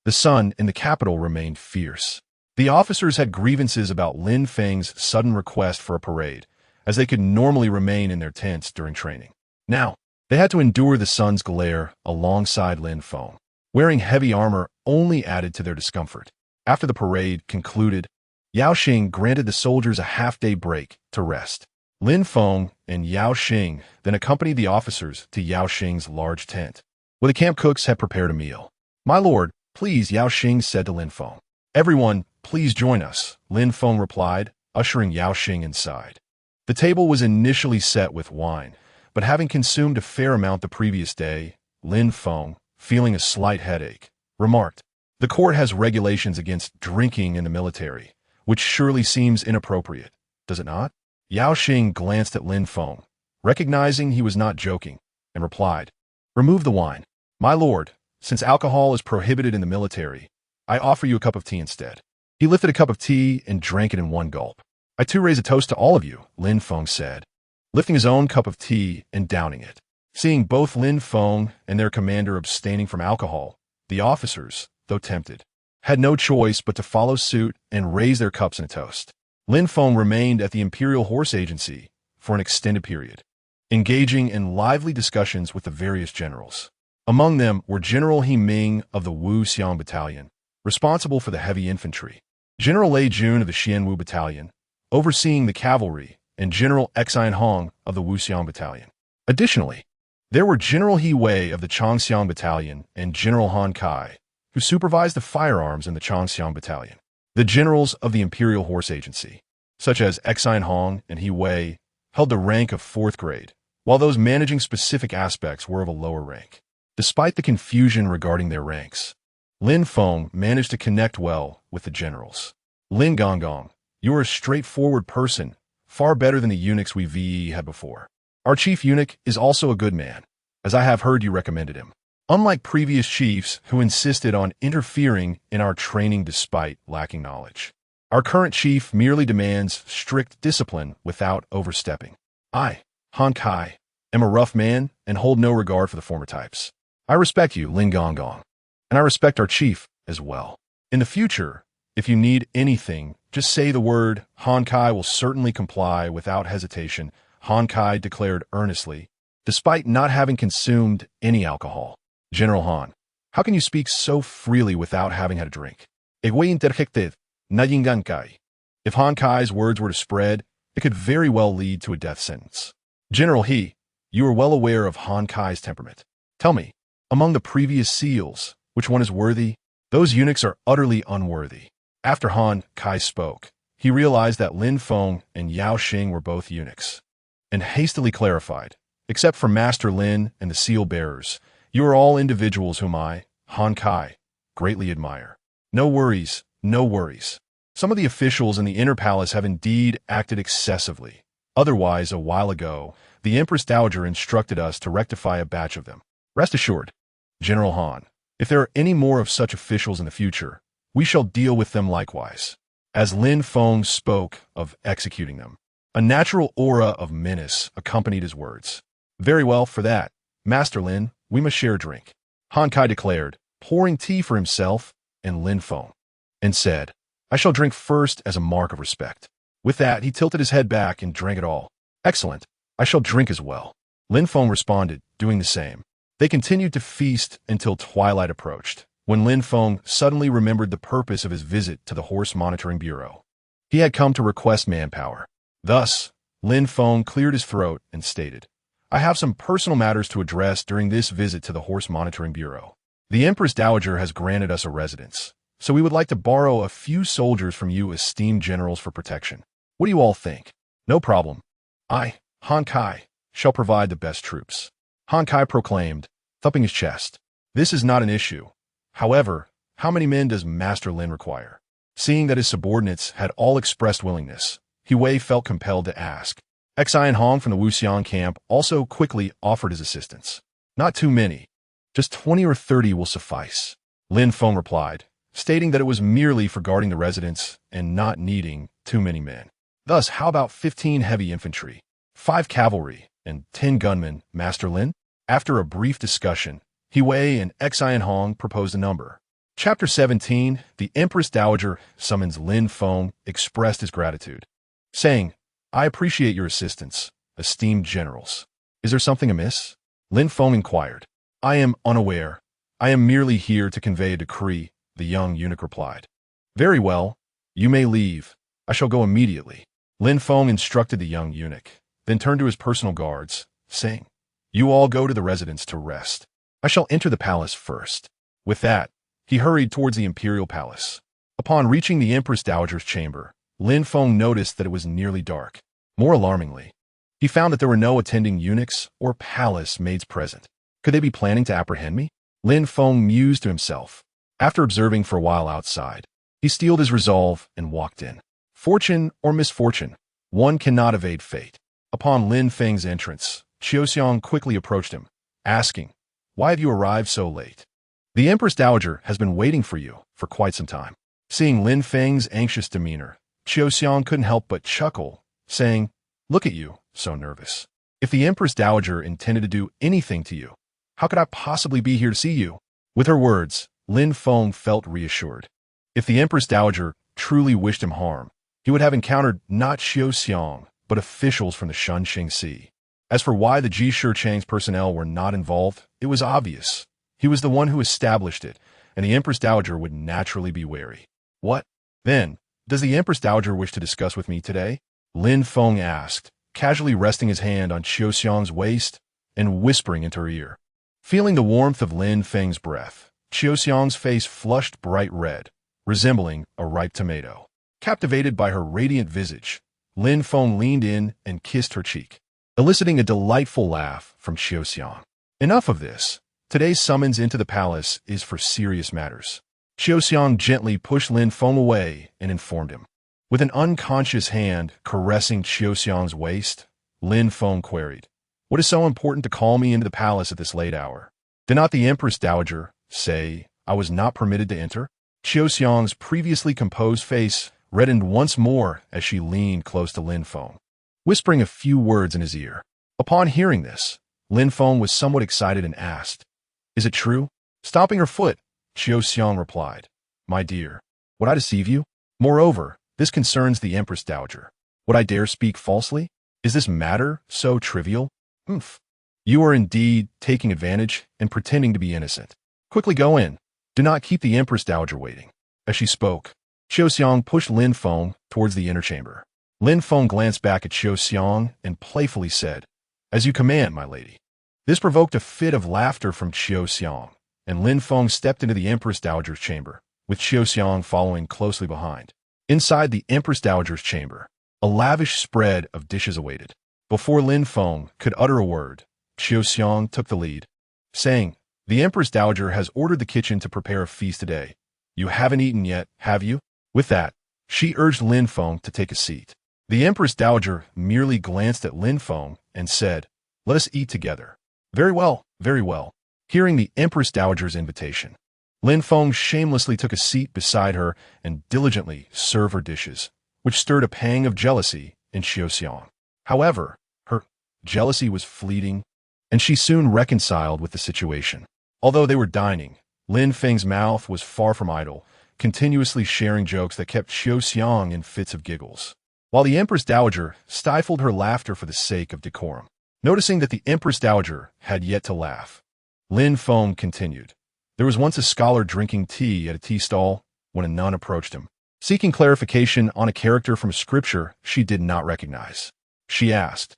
the sun in the capital remained fierce. The officers had grievances about Lin Feng's sudden request for a parade, as they could normally remain in their tents during training. Now, they had to endure the sun's glare alongside Lin Feng. Wearing heavy armor only added to their discomfort. After the parade concluded, Yao Xing granted the soldiers a half-day break to rest. Lin Feng and Yao Xing then accompanied the officers to Yao Xing's large tent, where the camp cooks had prepared a meal. "My lord, please," Yao Xing said to Lin Feng. "Everyone, please join us," Lin Feng replied, ushering Yao Xing inside. The table was initially set with wine, but having consumed a fair amount the previous day, Lin Feng, feeling a slight headache, remarked, "The court has regulations against drinking in the military, which surely seems inappropriate, does it not?" Yao Xing glanced at Lin Feng, recognizing he was not joking, and replied, "Remove the wine. My lord, since alcohol is prohibited in the military, I offer you a cup of tea instead." He lifted a cup of tea and drank it in one gulp. "I too raise a toast to all of you," Lin Feng said, lifting his own cup of tea and downing it. Seeing both Lin Feng and their commander abstaining from alcohol, the officers, though tempted, had no choice but to follow suit and raise their cups in a toast. Lin Feng remained at the Imperial Horse Agency for an extended period, engaging in lively discussions with the various generals. Among them were General He Ming of the Wu Xiang Battalion, responsible for the heavy infantry, General Lei Jun of the Xianwu Battalion, overseeing the cavalry, and General Xian Hong of the Wuxiang Battalion. Additionally, there were General He Wei of the Changxiang Battalion and General Han Kai, who supervised the firearms in the Changxiang Battalion. The generals of the Imperial Horse Agency, such as Xian Hong and He Wei, held the rank of 4th grade, while those managing specific aspects were of a lower rank. Despite the confusion regarding their ranks, Lin Feng managed to connect well with the generals. "Lin Gonggong, you are a straightforward person, far better than the eunuchs we had before. Our chief eunuch is also a good man, as I have heard you recommended him. Unlike previous chiefs who insisted on interfering in our training despite lacking knowledge, our current chief merely demands strict discipline without overstepping. I, Han Kai, am a rough man and hold no regard for the former types. I respect you, Lin Gonggong, and I respect our chief as well. In the future, if you need anything, just say the word. Han Kai will certainly comply without hesitation," Han Kai declared earnestly, despite not having consumed any alcohol. "General Han, how can you speak so freely without having had a drink?" If Han Kai's words were to spread, it could very well lead to a death sentence. "General He, you are well aware of Han Kai's temperament. Tell me, among the previous seals, which one is worthy? Those eunuchs are utterly unworthy." After Han Kai spoke, he realized that Lin Feng and Yao Xing were both eunuchs, and hastily clarified, "Except for Master Lin and the seal bearers, you are all individuals whom I, Han Kai, greatly admire. No worries, no worries. Some of the officials in the inner palace have indeed acted excessively. Otherwise, a while ago, the Empress Dowager instructed us to rectify a batch of them. Rest assured, General Han, if there are any more of such officials in the future, we shall deal with them likewise." As Lin Feng spoke of executing them, a natural aura of menace accompanied his words. "Very well, for that, Master Lin, we must share a drink," Han Kai declared, pouring tea for himself and Lin Feng, and said, "I shall drink first as a mark of respect." With that, he tilted his head back and drank it all. "Excellent, I shall drink as well." Lin Feng responded, doing the same. They continued to feast until twilight approached, when Lin Feng suddenly remembered the purpose of his visit to the Horse Monitoring Bureau. He had come to request manpower. Thus, Lin Feng cleared his throat and stated, "I have some personal matters to address during this visit to the Horse Monitoring Bureau. The Empress Dowager has granted us a residence, so we would like to borrow a few soldiers from you esteemed generals for protection. What do you all think?" "No problem. I, Han Kai, shall provide the best troops," Han Kai proclaimed, thumping his chest. "This is not an issue. However, how many men does Master Lin require?" Seeing that his subordinates had all expressed willingness, He Wei felt compelled to ask. Xian Hong from the Wuxiang camp also quickly offered his assistance. "Not too many. Just 20 or 30 will suffice. Lin Feng replied, stating that it was merely for guarding the residence and not needing too many men. Thus, how about 15 heavy infantry, 5 cavalry, and 10 gunmen, Master Lin? After a brief discussion, He Wei and Xian Hong proposed a number. Chapter 17, the Empress Dowager summons Lin Feng, expressed his gratitude, saying, I appreciate your assistance, esteemed generals. Is there something amiss? Lin Feng inquired. I am unaware. I am merely here to convey a decree, the young eunuch replied. Very well. You may leave. I shall go immediately. Lin Feng instructed the young eunuch, then turned to his personal guards, saying, You all go to the residence to rest. I shall enter the palace first. With that, he hurried towards the imperial palace. Upon reaching the Empress Dowager's chamber, Lin Feng noticed that it was nearly dark. More alarmingly, he found that there were no attending eunuchs or palace maids present. Could they be planning to apprehend me? Lin Feng mused to himself. After observing for a while outside, he steeled his resolve and walked in. Fortune or misfortune, one cannot evade fate. Upon Lin Feng's entrance, Xiaoxiang quickly approached him, asking, Why have you arrived so late? The Empress Dowager has been waiting for you for quite some time. Seeing Lin Feng's anxious demeanor, Xiaoxiang couldn't help but chuckle, saying, Look at you, so nervous. If the Empress Dowager intended to do anything to you, how could I possibly be here to see you? With her words, Lin Feng felt reassured. If the Empress Dowager truly wished him harm, he would have encountered not Xiaoxiang, but officials from the Shunxing Sea. As for why the Ji Shichang's personnel were not involved, it was obvious. He was the one who established it, and the Empress Dowager would naturally be wary. What, then, does the Empress Dowager wish to discuss with me today? Lin Feng asked, casually resting his hand on Xiaoxiang's waist and whispering into her ear. Feeling the warmth of Lin Feng's breath, Xiaoxiang's face flushed bright red, resembling a ripe tomato. Captivated by her radiant visage, Lin Feng leaned in and kissed her cheek, eliciting a delightful laugh from Xiaoxiang. Enough of this. Today's summons into the palace is for serious matters. Xiaoxiang gently pushed Lin Feng away and informed him. With an unconscious hand caressing Xiaoxiang's waist, Lin Feng queried, What is so important to call me into the palace at this late hour? Did not the Empress Dowager say I was not permitted to enter? Xiaoxiang's previously composed face reddened once more as she leaned close to Lin Feng, whispering a few words in his ear. Upon hearing this, Lin Feng was somewhat excited and asked, Is it true? Stomping her foot, Xiaoxiang replied, My dear, would I deceive you? Moreover, this concerns the Empress Dowager. Would I dare speak falsely? Is this matter so trivial? You are indeed taking advantage and pretending to be innocent. Quickly go in. Do not keep the Empress Dowager waiting. As she spoke, Xiaoxiang pushed Lin Feng towards the inner chamber. Lin Feng glanced back at Xiaoxiang and playfully said, As you command, my lady. This provoked a fit of laughter from Xiaoxiang, and Lin Feng stepped into the Empress Dowager's chamber, with Xiaoxiang following closely behind. Inside the Empress Dowager's chamber, a lavish spread of dishes awaited. Before Lin Feng could utter a word, Xiaoxiang took the lead, saying, The Empress Dowager has ordered the kitchen to prepare a feast today. You haven't eaten yet, have you? With that, she urged Lin Feng to take a seat. The Empress Dowager merely glanced at Lin Feng and said, Let us eat together. Very well, very well. Hearing the Empress Dowager's invitation, Lin Feng shamelessly took a seat beside her and diligently served her dishes, which stirred a pang of jealousy in Xiaoxiang. However, her jealousy was fleeting, and she soon reconciled with the situation. Although they were dining, Lin Feng's mouth was far from idle, continuously sharing jokes that kept Xiaoxiang in fits of giggles, while the Empress Dowager stifled her laughter for the sake of decorum. Noticing that the Empress Dowager had yet to laugh, Lin Feng continued, There was once a scholar drinking tea at a tea stall when a nun approached him, seeking clarification on a character from scripture she did not recognize. She asked,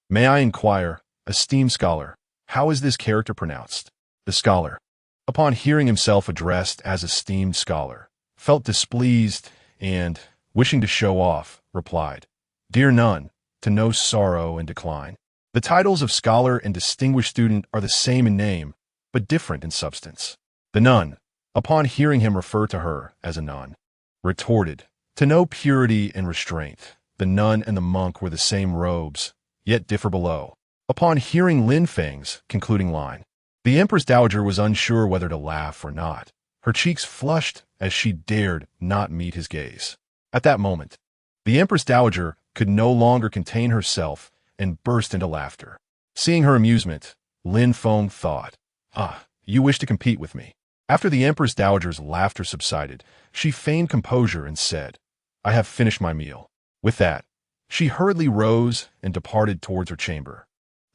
May I inquire, esteemed scholar, how is this character pronounced? The scholar, upon hearing himself addressed as esteemed scholar, felt displeased and, wishing to show off, replied, Dear nun, to no sorrow and decline. The titles of scholar and distinguished student are the same in name, but different in substance. The nun, upon hearing him refer to her as a nun, retorted, To no purity and restraint. The nun and the monk were the same robes, yet differ below. Upon hearing Lin Feng's concluding line, The Empress Dowager was unsure whether to laugh or not. Her cheeks flushed as she dared not meet his gaze. At that moment, the Empress Dowager could no longer contain herself and burst into laughter. Seeing her amusement, Lin Feng thought, you wish to compete with me. After the Empress Dowager's laughter subsided, she feigned composure and said, I have finished my meal. With that, she hurriedly rose and departed towards her chamber,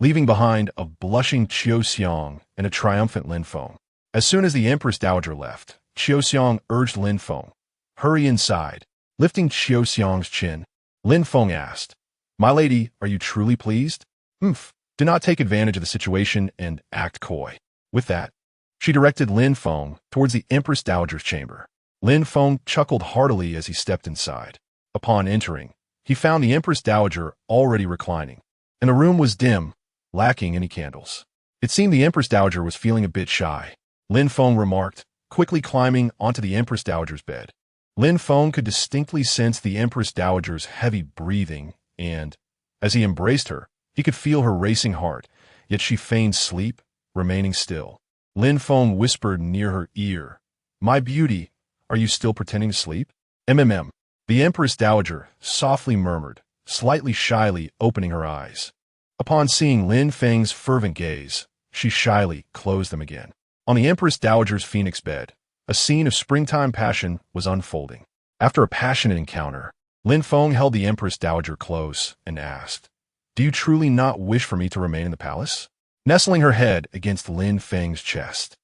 leaving behind a blushing Qiu Xiong and a triumphant Lin Feng. As soon as the Empress Dowager left, Qiu Xiong urged Lin Feng, hurry inside. Lifting Qiu Xiong's chin, Lin Feng asked, My lady, are you truly pleased? Do not take advantage of the situation and act coy. With that, she directed Lin Feng towards the Empress Dowager's chamber. Lin Feng chuckled heartily as he stepped inside. Upon entering, he found the Empress Dowager already reclining, and the room was dim, lacking any candles. It seemed the Empress Dowager was feeling a bit shy. Lin Feng remarked, quickly climbing onto the Empress Dowager's bed. Lin Feng could distinctly sense the Empress Dowager's heavy breathing, and, as he embraced her, he could feel her racing heart, yet she feigned sleep, remaining still. Lin Feng whispered near her ear, My beauty, are you still pretending to sleep? The Empress Dowager softly murmured, slightly shyly opening her eyes. Upon seeing Lin Feng's fervent gaze, she shyly closed them again. On the Empress Dowager's phoenix bed, a scene of springtime passion was unfolding. After a passionate encounter, Lin Feng held the Empress Dowager close and asked, Do you truly not wish for me to remain in the palace? Nestling her head against Lin Feng's chest,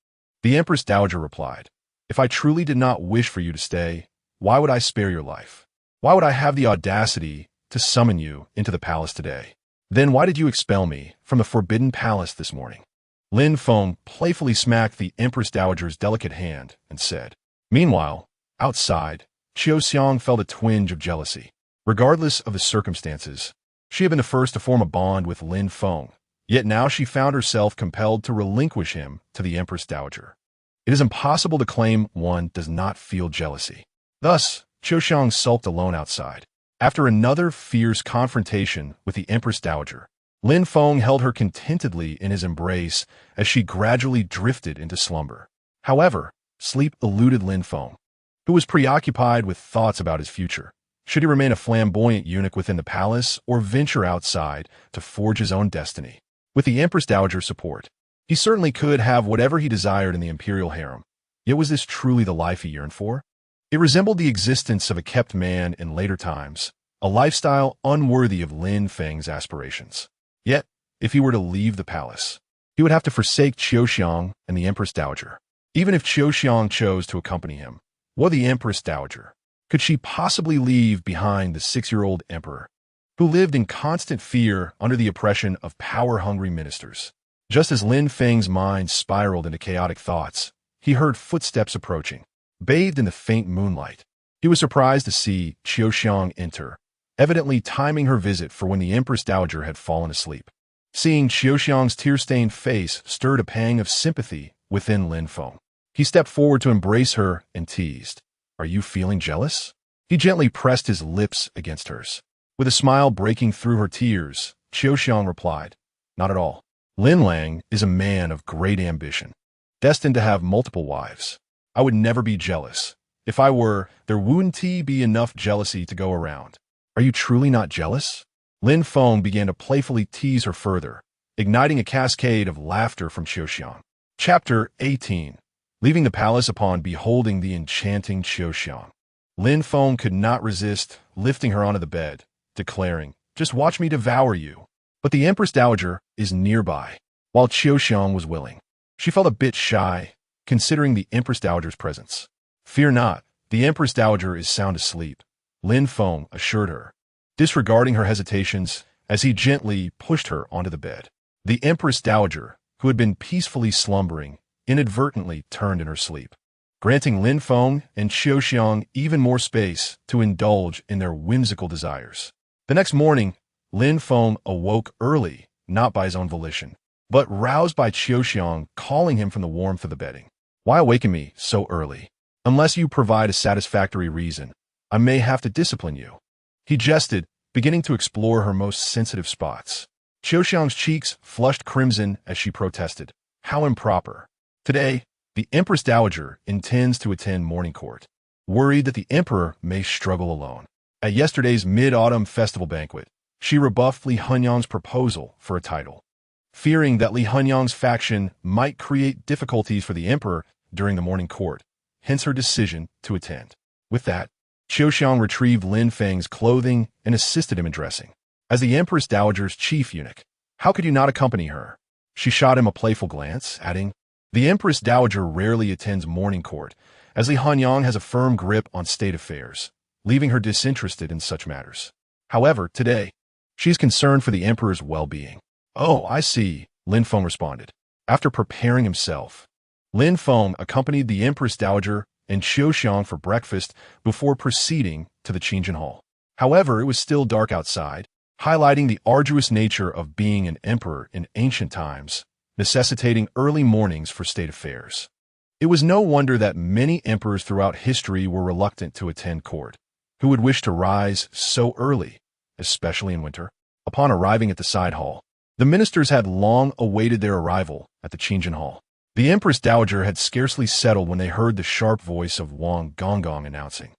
the Empress Dowager replied, If I truly did not wish for you to stay, why would I spare your life? Why would I have the audacity to summon you into the palace today? Then why did you expel me from the forbidden palace this morning? Lin Feng playfully smacked the Empress Dowager's delicate hand and said. Meanwhile, outside, Qiu Xiong felt a twinge of jealousy. Regardless of the circumstances, she had been the first to form a bond with Lin Feng, yet now she found herself compelled to relinquish him to the Empress Dowager. It is impossible to claim one does not feel jealousy. Thus, Qiu Xiong sulked alone outside. After another fierce confrontation with the Empress Dowager, Lin Feng held her contentedly in his embrace as she gradually drifted into slumber. However, sleep eluded Lin Feng, who was preoccupied with thoughts about his future. Should he remain a flamboyant eunuch within the palace or venture outside to forge his own destiny? With the Empress Dowager's support, he certainly could have whatever he desired in the imperial harem. Yet was this truly the life he yearned for? It resembled the existence of a kept man in later times, a lifestyle unworthy of Lin Feng's aspirations. Yet, if he were to leave the palace, he would have to forsake Qiu Xiong and the Empress Dowager. Even if Qiu Xiong chose to accompany him, what the Empress Dowager? Could she possibly leave behind the 6-year-old emperor, who lived in constant fear under the oppression of power-hungry ministers? Just as Lin Feng's mind spiraled into chaotic thoughts, he heard footsteps approaching. Bathed in the faint moonlight, he was surprised to see Qiu Xiong enter, evidently timing her visit for when the Empress Dowager had fallen asleep. Seeing Qiu Xiong's tear-stained face stirred a pang of sympathy within Lin Feng. He stepped forward to embrace her and teased, Are you feeling jealous? He gently pressed his lips against hers. With a smile breaking through her tears, Qiu Xiong replied, Not at all. Lin Lang is a man of great ambition, destined to have multiple wives. I would never be jealous. If I were, there wouldn't be enough jealousy to go around. Are you truly not jealous? Lin Feng began to playfully tease her further, igniting a cascade of laughter from Qiu Xiong. Chapter 18. Leaving the palace upon beholding the enchanting Qiu Xiong, Lin Feng could not resist lifting her onto the bed, declaring, Just watch me devour you. But the Empress Dowager is nearby. While Qiu Xiong was willing, she felt a bit shy, considering the Empress Dowager's presence. Fear not, the Empress Dowager is sound asleep, Lin Feng assured her, disregarding her hesitations as he gently pushed her onto the bed. The Empress Dowager, who had been peacefully slumbering, inadvertently turned in her sleep, granting Lin Feng and Qiu Xiong even more space to indulge in their whimsical desires. The next morning, Lin Feng awoke early, not by his own volition, but roused by Qiu Xiong calling him from the warmth of the bedding. Why awaken me so early? Unless you provide a satisfactory reason, I may have to discipline you. He jested, beginning to explore her most sensitive spots. Qiu Xiong's cheeks flushed crimson as she protested. How improper. Today, the Empress Dowager intends to attend morning court, worried that the Emperor may struggle alone. At yesterday's Mid-Autumn Festival banquet, she rebuffed Li Hunyang's proposal for a title, fearing that Li Hunyang's faction might create difficulties for the Emperor during the morning court, hence her decision to attend. With that, Qiuxiang retrieved Lin Feng's clothing and assisted him in dressing. As the Empress Dowager's chief eunuch, how could you not accompany her? She shot him a playful glance, adding, "The Empress Dowager rarely attends morning court, as Li Hunyang has a firm grip on state affairs, leaving her disinterested in such matters. However, today, she is concerned for the Emperor's well-being." "Oh, I see," Lin Feng responded. After preparing himself, Lin Feng accompanied the Empress Dowager and Qiuxiang for breakfast before proceeding to the Qingjin Hall. However, it was still dark outside, highlighting the arduous nature of being an emperor in ancient times, necessitating early mornings for state affairs. It was no wonder that many emperors throughout history were reluctant to attend court, who would wish to rise so early, especially in winter. Upon arriving at the side hall, the ministers had long awaited their arrival at the Qingjin Hall. The Empress Dowager had scarcely settled when they heard the sharp voice of Wang Gonggong announcing,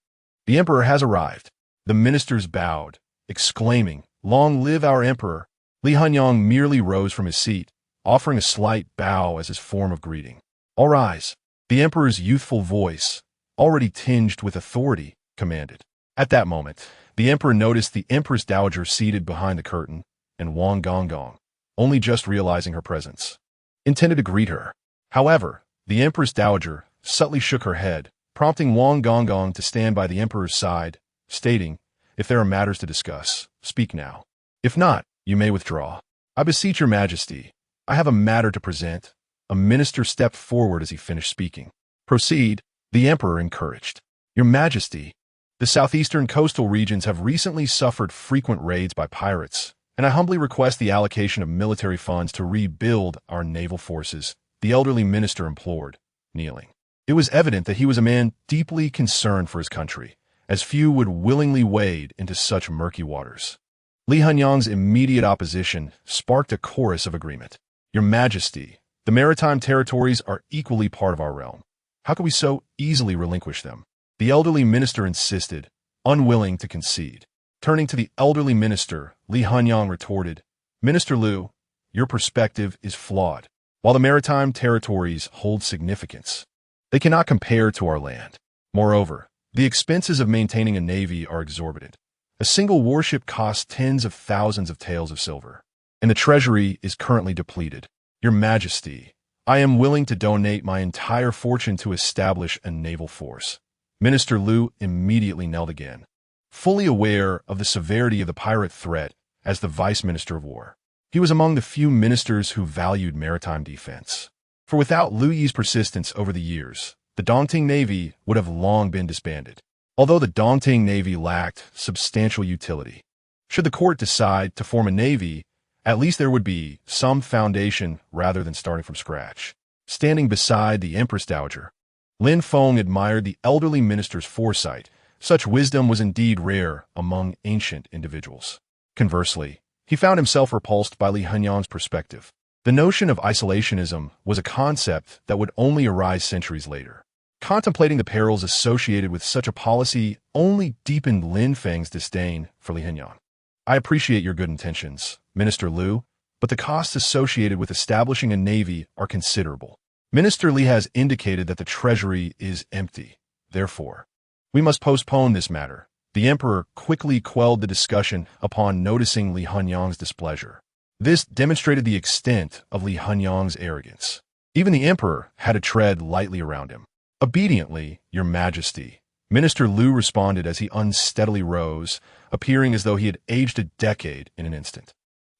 "The Emperor has arrived." The ministers bowed, exclaiming, "Long live our Emperor!" Li Hunyang merely rose from his seat, offering a slight bow as his form of greeting. "All rise." The Emperor's youthful voice, already tinged with authority, commanded. At that moment, the Emperor noticed the Empress Dowager seated behind the curtain, and Wang Gonggong, only just realizing her presence, intended to greet her. However, the Empress Dowager subtly shook her head, prompting Wang Gonggong to stand by the Emperor's side, stating, "If there are matters to discuss, speak now. If not, you may withdraw." "I beseech your Majesty, I have a matter to present." A minister stepped forward as he finished speaking. "Proceed," the Emperor encouraged. "Your Majesty, the southeastern coastal regions have recently suffered frequent raids by pirates, and I humbly request the allocation of military funds to rebuild our naval forces," the elderly minister implored, kneeling. It was evident that he was a man deeply concerned for his country, as few would willingly wade into such murky waters. Li Hunyang's immediate opposition sparked a chorus of agreement. "Your Majesty, the maritime territories are equally part of our realm. How could we so easily relinquish them?" The elderly minister insisted, unwilling to concede. Turning to the elderly minister, Li Hunyang retorted, "Minister Liu, your perspective is flawed. While the maritime territories hold significance, they cannot compare to our land. Moreover, the expenses of maintaining a navy are exorbitant. A single warship costs tens of thousands of taels of silver, and the treasury is currently depleted. Your Majesty, I am willing to donate my entire fortune to establish a naval force." Minister Liu immediately knelt again, fully aware of the severity of the pirate threat as the Vice Minister of War. He was among the few ministers who valued maritime defense. For without Liu Yi's persistence over the years, the Dongting Navy would have long been disbanded, although the Dongting Navy lacked substantial utility. Should the court decide to form a navy, at least there would be some foundation rather than starting from scratch. Standing beside the Empress Dowager, Lin Feng admired the elderly minister's foresight. Such wisdom was indeed rare among ancient individuals. Conversely, he found himself repulsed by Li Hunyang's perspective. The notion of isolationism was a concept that would only arise centuries later. Contemplating the perils associated with such a policy only deepened Lin Feng's disdain for Li Hunyang. "I appreciate your good intentions, Minister Liu, but the costs associated with establishing a navy are considerable. Minister Li has indicated that the treasury is empty. Therefore, we must postpone this matter." The Emperor quickly quelled the discussion upon noticing Li Hunyang's displeasure. This demonstrated the extent of Li Hunyang's arrogance. Even the Emperor had to tread lightly around him. "Obediently, Your Majesty," Minister Liu responded as he unsteadily rose, appearing as though he had aged a decade in an instant.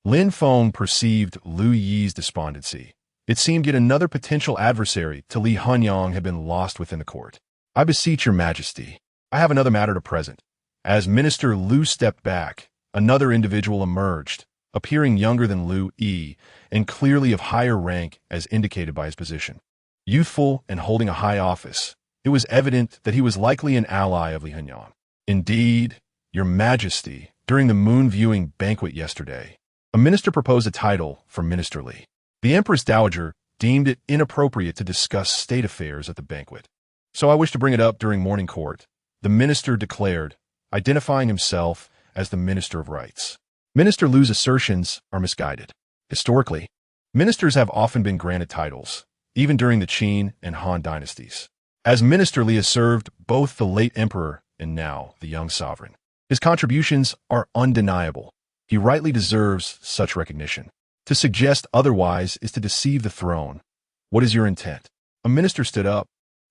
Lin Feng perceived Liu Yi's despondency. It seemed yet another potential adversary to Li Hunyang had been lost within the court. "I beseech Your Majesty, I have another matter to present." As Minister Liu stepped back, another individual emerged, appearing younger than Liu Yi and clearly of higher rank as indicated by his position. Youthful and holding a high office, it was evident that he was likely an ally of Li Hunyang. "Indeed, Your Majesty, during the moon viewing banquet yesterday, a minister proposed a title for Minister Li." The Empress Dowager deemed it inappropriate to discuss state affairs at the banquet. So I wish to bring it up during morning court, the minister declared, identifying himself as the Minister of Rights. Minister Lu's assertions are misguided. Historically, ministers have often been granted titles, even during the Qin and Han dynasties. As Minister Li has served both the late emperor and now the young sovereign. His contributions are undeniable. He rightly deserves such recognition. To suggest otherwise is to deceive the throne. What is your intent? A minister stood up,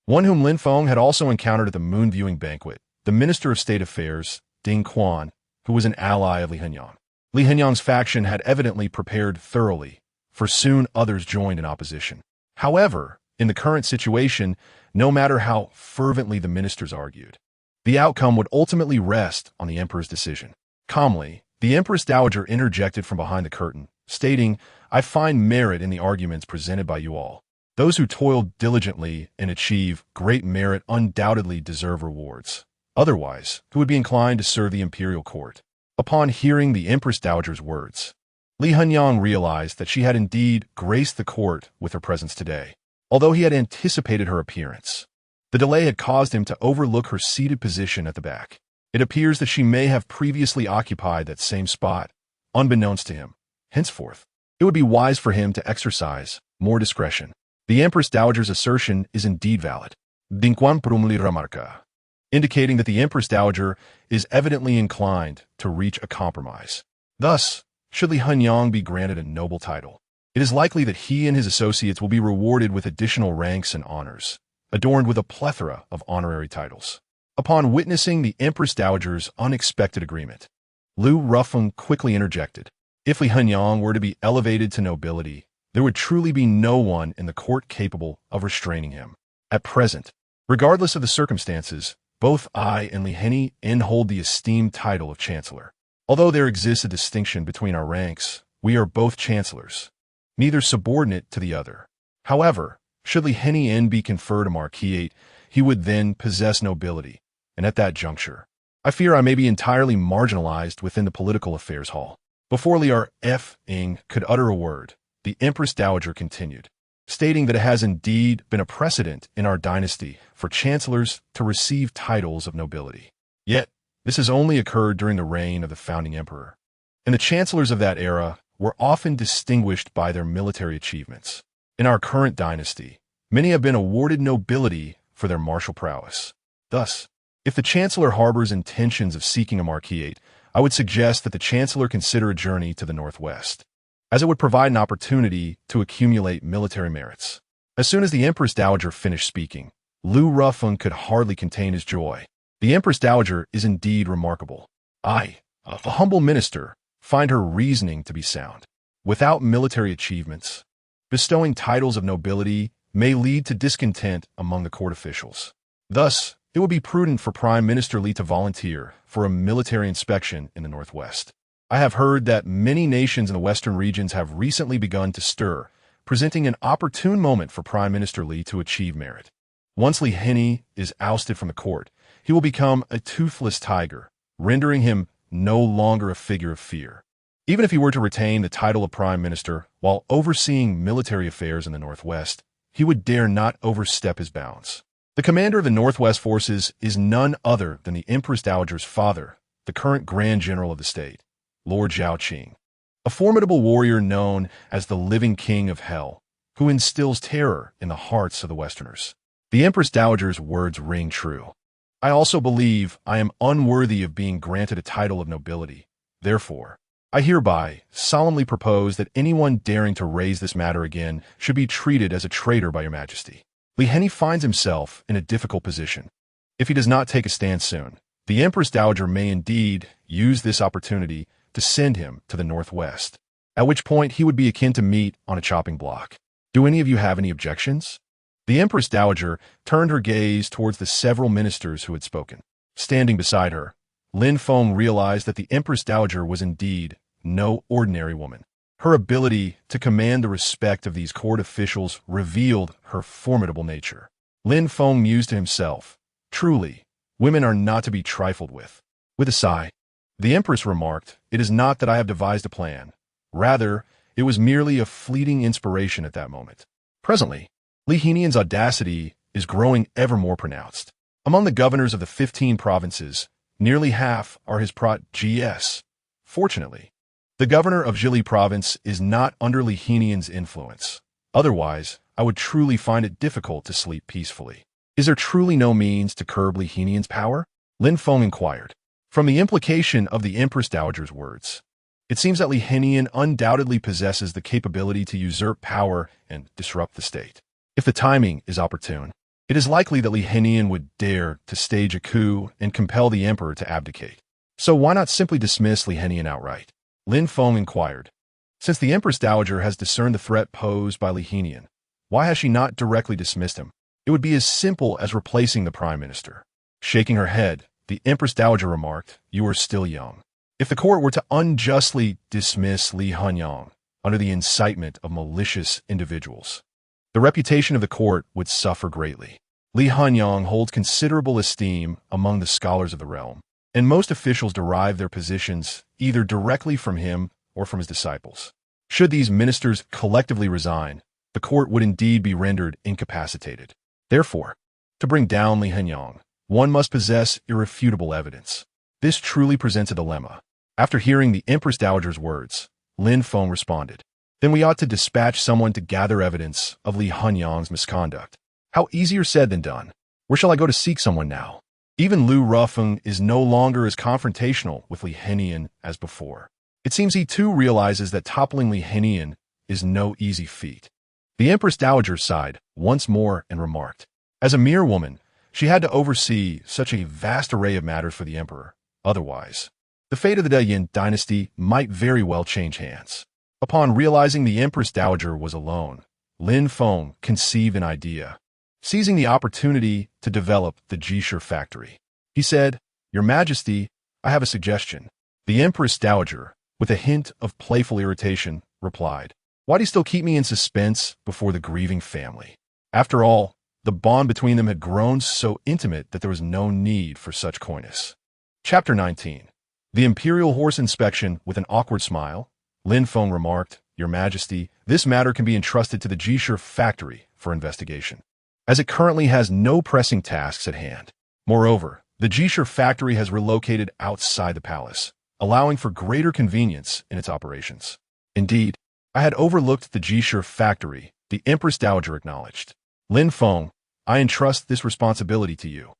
one whom Lin Feng had also encountered at the moon-viewing banquet, the Minister of State Affairs, Ding Quan, who was an ally of Li Hanyang. Li Hanyang's faction had evidently prepared thoroughly, for soon others joined in opposition. However, in the current situation, no matter how fervently the ministers argued, the outcome would ultimately rest on the emperor's decision. Calmly, the Empress Dowager interjected from behind the curtain, stating, I find merit in the arguments presented by you all. Those who toil diligently and achieve great merit undoubtedly deserve rewards. Otherwise, who would be inclined to serve the imperial court? Upon hearing the Empress Dowager's words, Li Hanyang realized that she had indeed graced the court with her presence today. Although he had anticipated her appearance, the delay had caused him to overlook her seated position at the back. It appears that she may have previously occupied that same spot, unbeknownst to him. Henceforth, it would be wise for him to exercise more discretion. The Empress Dowager's assertion is indeed valid, indicating that the Empress Dowager is evidently inclined to reach a compromise. Thus, should Li Hanyang be granted a noble title, it is likely that he and his associates will be rewarded with additional ranks and honors, adorned with a plethora of honorary titles. Upon witnessing the Empress Dowager's unexpected agreement, Lu Rufeng quickly interjected. If Li Hanyang were to be elevated to nobility, there would truly be no one in the court capable of restraining him. At present, regardless of the circumstances, both I and Li Hanyang hold the esteemed title of Chancellor. Although there exists a distinction between our ranks, we are both chancellors, neither subordinate to the other. However, should Li Hanyang be conferred a marquisate, he would then possess nobility, and at that juncture, I fear I may be entirely marginalized within the political affairs hall. Before Li Feng could utter a word, the Empress Dowager continued, stating that it has indeed been a precedent in our dynasty for chancellors to receive titles of nobility. Yet, this has only occurred during the reign of the founding emperor, and the chancellors of that era were often distinguished by their military achievements. In our current dynasty, many have been awarded nobility for their martial prowess. Thus, if the chancellor harbors intentions of seeking a marquisate, I would suggest that the chancellor consider a journey to the northwest, as it would provide an opportunity to accumulate military merits. As soon as the Empress Dowager finished speaking, Lu Rufeng could hardly contain his joy. The Empress Dowager is indeed remarkable. I, a humble minister, find her reasoning to be sound. Without military achievements, bestowing titles of nobility may lead to discontent among the court officials. Thus, it would be prudent for Prime Minister Li to volunteer for a military inspection in the northwest. I have heard that many nations in the western regions have recently begun to stir, presenting an opportune moment for Prime Minister Li to achieve merit. Once Li Hanyang is ousted from the court, he will become a toothless tiger, rendering him no longer a figure of fear. Even if he were to retain the title of Prime Minister while overseeing military affairs in the northwest, he would dare not overstep his bounds. The commander of the Northwest forces is none other than the Empress Dowager's father, the current Grand General of the state, Lord Zhaoqing, a formidable warrior known as the living king of hell, who instills terror in the hearts of the Westerners. The Empress Dowager's words ring true. I also believe I am unworthy of being granted a title of nobility. Therefore, I hereby solemnly propose that anyone daring to raise this matter again should be treated as a traitor by your Majesty. Li Hanyang finds himself in a difficult position. If he does not take a stand soon, the Empress Dowager may indeed use this opportunity to send him to the northwest, at which point he would be akin to meat on a chopping block. Do any of you have any objections? The Empress Dowager turned her gaze towards the several ministers who had spoken. Standing beside her, Lin Feng realized that the Empress Dowager was indeed no ordinary woman. Her ability to command the respect of these court officials revealed her formidable nature. Lin Feng mused to himself, truly, women are not to be trifled with. With a sigh, the Empress remarked, it is not that I have devised a plan. Rather, it was merely a fleeting inspiration at that moment. Presently, Li Henian's audacity is growing ever more pronounced. Among the governors of the 15 provinces, nearly half are his prot-gs. Fortunately, the governor of Zhili province is not under Li Henian's influence. Otherwise, I would truly find it difficult to sleep peacefully. Is there truly no means to curb Li Henian's power? Lin Feng inquired. From the implication of the Empress Dowager's words, it seems that Li Henian undoubtedly possesses the capability to usurp power and disrupt the state. If the timing is opportune, it is likely that Li Henian would dare to stage a coup and compel the emperor to abdicate. So why not simply dismiss Li Henian outright? Lin Feng inquired. Since the Empress Dowager has discerned the threat posed by Li Henian, why has she not directly dismissed him? It would be as simple as replacing the prime minister. Shaking her head, the Empress Dowager remarked, "You are still young. If the court were to unjustly dismiss Li Henian under the incitement of malicious individuals, the reputation of the court would suffer greatly. Li Henian holds considerable esteem among the scholars of the realm, and most officials derive their positions either directly from him or from his disciples. Should these ministers collectively resign, the court would indeed be rendered incapacitated. Therefore, to bring down Li Henian, one must possess irrefutable evidence. This truly presents a dilemma." After hearing the Empress Dowager's words, Lin Feng responded, "Then we ought to dispatch someone to gather evidence of Li Henian's misconduct. How easier said than done. Where shall I go to seek someone now? Even Lu Rufeng is no longer as confrontational with Li Henian as before. It seems he too realizes that toppling Li Henian is no easy feat." The Empress Dowager sighed once more and remarked, "As a mere woman, she had to oversee such a vast array of matters for the emperor. Otherwise, the fate of the Yin dynasty might very well change hands." Upon realizing the Empress Dowager was alone, Lin Feng conceived an idea. Seizing the opportunity to develop the Jishur factory, he said, "Your Majesty, I have a suggestion." The Empress Dowager, with a hint of playful irritation, replied, "Why do you still keep me in suspense before the grieving family?" After all, the bond between them had grown so intimate that there was no need for such coyness. Chapter 19. The Imperial Horse Inspection. With an awkward smile, Lin Feng remarked, "Your Majesty, this matter can be entrusted to the Jishur factory for investigation, as it currently has no pressing tasks at hand. Moreover, the Jishur factory has relocated outside the palace, allowing for greater convenience in its operations." "Indeed, I had overlooked the Jishur factory," the Empress Dowager acknowledged. "Lin Feng, I entrust this responsibility to you.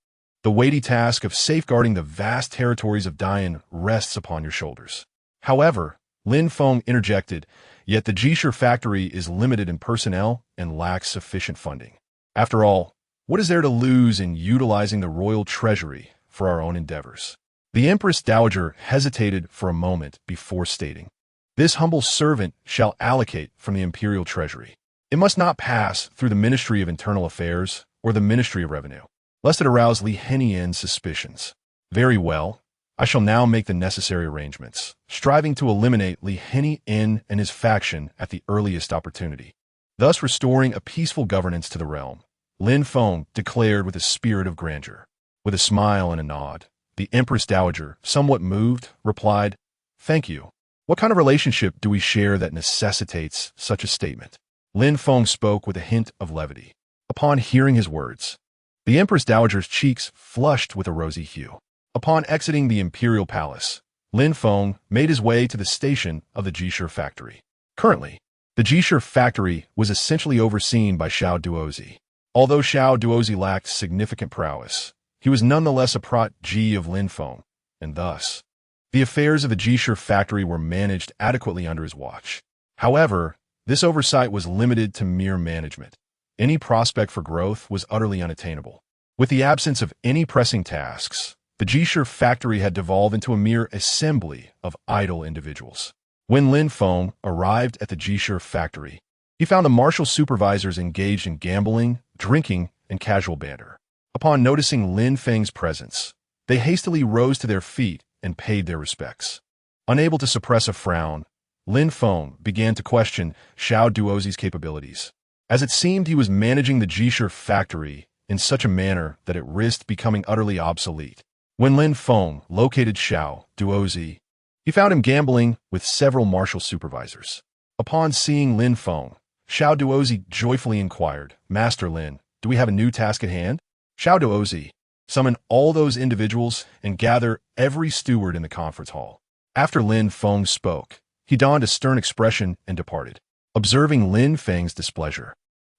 The weighty task of safeguarding the vast territories of Dayan rests upon your shoulders." However, Lin Feng interjected, "Yet the Jishur factory is limited in personnel and lacks sufficient funding. After all, what is there to lose in utilizing the royal treasury for our own endeavors?" The Empress Dowager hesitated for a moment before stating, "This humble servant shall allocate from the imperial treasury. It must not pass through the Ministry of Internal Affairs or the Ministry of Revenue, lest it arouse Li Henian's suspicions." "Very well. I shall now make the necessary arrangements, striving to eliminate Li Henian and his faction at the earliest opportunity, thus restoring a peaceful governance to the realm," Lin Feng declared with a spirit of grandeur. With a smile and a nod, the Empress Dowager, somewhat moved, replied, "Thank you. What kind of relationship do we share that necessitates such a statement?" Lin Feng spoke with a hint of levity. Upon hearing his words, the Empress Dowager's cheeks flushed with a rosy hue. Upon exiting the imperial palace, Lin Feng made his way to the station of the Jishur factory. Currently, the Jishur factory was essentially overseen by Xiao Duozi. Although Xiao Duozi lacked significant prowess, he was nonetheless a protege of Lin Feng, and thus, the affairs of the Jishur factory were managed adequately under his watch. However, this oversight was limited to mere management. Any prospect for growth was utterly unattainable. With the absence of any pressing tasks, the Jishur factory had devolved into a mere assembly of idle individuals. When Lin Feng arrived at the Jishur factory, he found the martial supervisors engaged in gambling, drinking, and casual banter. Upon noticing Lin Feng's presence, they hastily rose to their feet and paid their respects. Unable to suppress a frown, Lin Feng began to question Xiao Duozi's capabilities, as it seemed he was managing the Jishur factory in such a manner that it risked becoming utterly obsolete. When Lin Feng located Xiao Duozi, he found him gambling with several martial supervisors. Upon seeing Lin Feng, Xiao Duozi joyfully inquired, Master Lin, do we have a new task at hand? Xiao Duozi, summon all those individuals and gather every steward in the conference hall. After Lin Feng spoke, he donned a stern expression and departed. Observing Lin Feng's displeasure,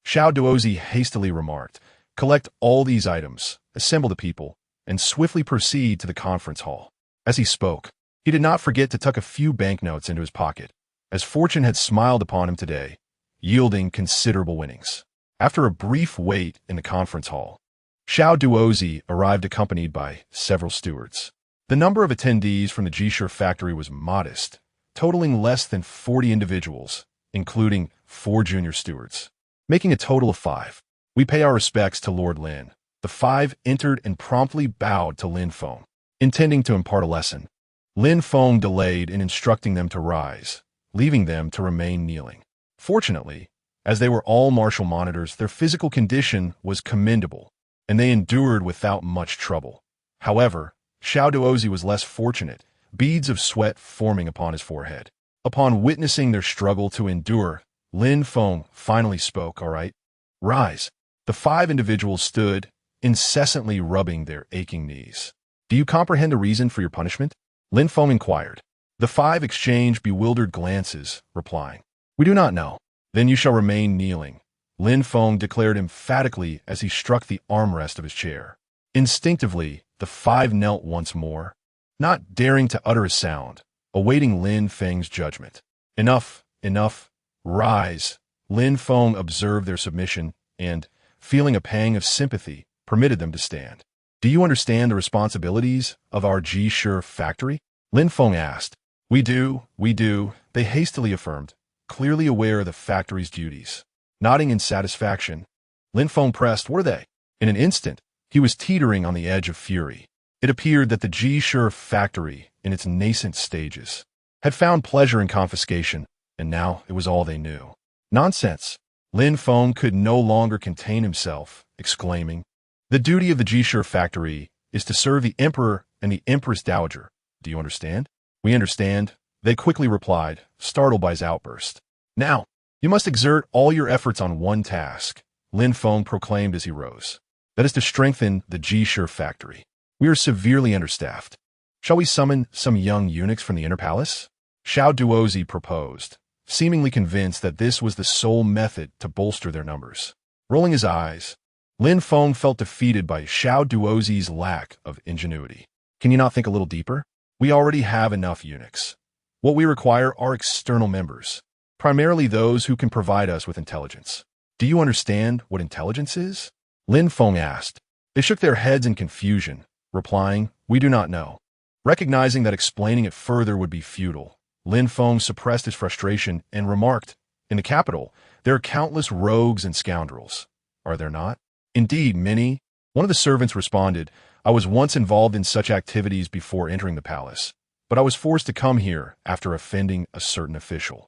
Xiao Duozi hastily remarked, collect all these items, assemble the people, and swiftly proceed to the conference hall. As he spoke, he did not forget to tuck a few banknotes into his pocket, as fortune had smiled upon him today, yielding considerable winnings. After a brief wait in the conference hall, Xiao Duozi arrived accompanied by several stewards. The number of attendees from the Jishur factory was modest, totaling less than 40 individuals, including 4 junior stewards, making a total of 5. We pay our respects to Lord Lin. The 5 entered and promptly bowed to Lin Feng, intending to impart a lesson. Lin Feng delayed in instructing them to rise, leaving them to remain kneeling. Fortunately, as they were all martial monitors, their physical condition was commendable, and they endured without much trouble. However, Xiao Duozi was less fortunate, beads of sweat forming upon his forehead. Upon witnessing their struggle to endure, Lin Feng finally spoke, all right, rise. The 5 individuals stood, incessantly rubbing their aching knees. Do you comprehend the reason for your punishment? Lin Feng inquired. The 5 exchanged bewildered glances, replying, we do not know. Then you shall remain kneeling, Lin Feng declared emphatically as he struck the armrest of his chair. Instinctively, the 5 knelt once more, not daring to utter a sound, awaiting Lin Feng's judgment. Enough, enough, rise. Lin Feng observed their submission and, feeling a pang of sympathy, permitted them to stand. Do you understand the responsibilities of our Jishur factory? Lin Feng asked. We do, they hastily affirmed, clearly aware of the factory's duties. Nodding in satisfaction, Lin Feng pressed, what are they? In an instant, he was teetering on the edge of fury. It appeared that the Jishur factory, in its nascent stages, had found pleasure in confiscation, and now it was all they knew. Nonsense! Lin Feng could no longer contain himself, exclaiming, the duty of the Jishur factory is to serve the emperor and the empress dowager. Do you understand? We understand, they quickly replied, startled by his outburst. Now, you must exert all your efforts on one task, Lin Feng proclaimed as he rose. That is to strengthen the Jishur factory. We are severely understaffed. Shall we summon some young eunuchs from the inner palace? Xiao Duozi proposed, seemingly convinced that this was the sole method to bolster their numbers. Rolling his eyes, Lin Feng felt defeated by Xiao Duozi's lack of ingenuity. Can you not think a little deeper? We already have enough eunuchs. What we require are external members, primarily those who can provide us with intelligence. Do you understand what intelligence is? Lin Feng asked. They shook their heads in confusion, replying, we do not know. Recognizing that explaining it further would be futile, Lin Feng suppressed his frustration and remarked, in the capital, there are countless rogues and scoundrels. Are there not? Indeed, many. One of the servants responded, I was once involved in such activities before entering the palace, but I was forced to come here after offending a certain official.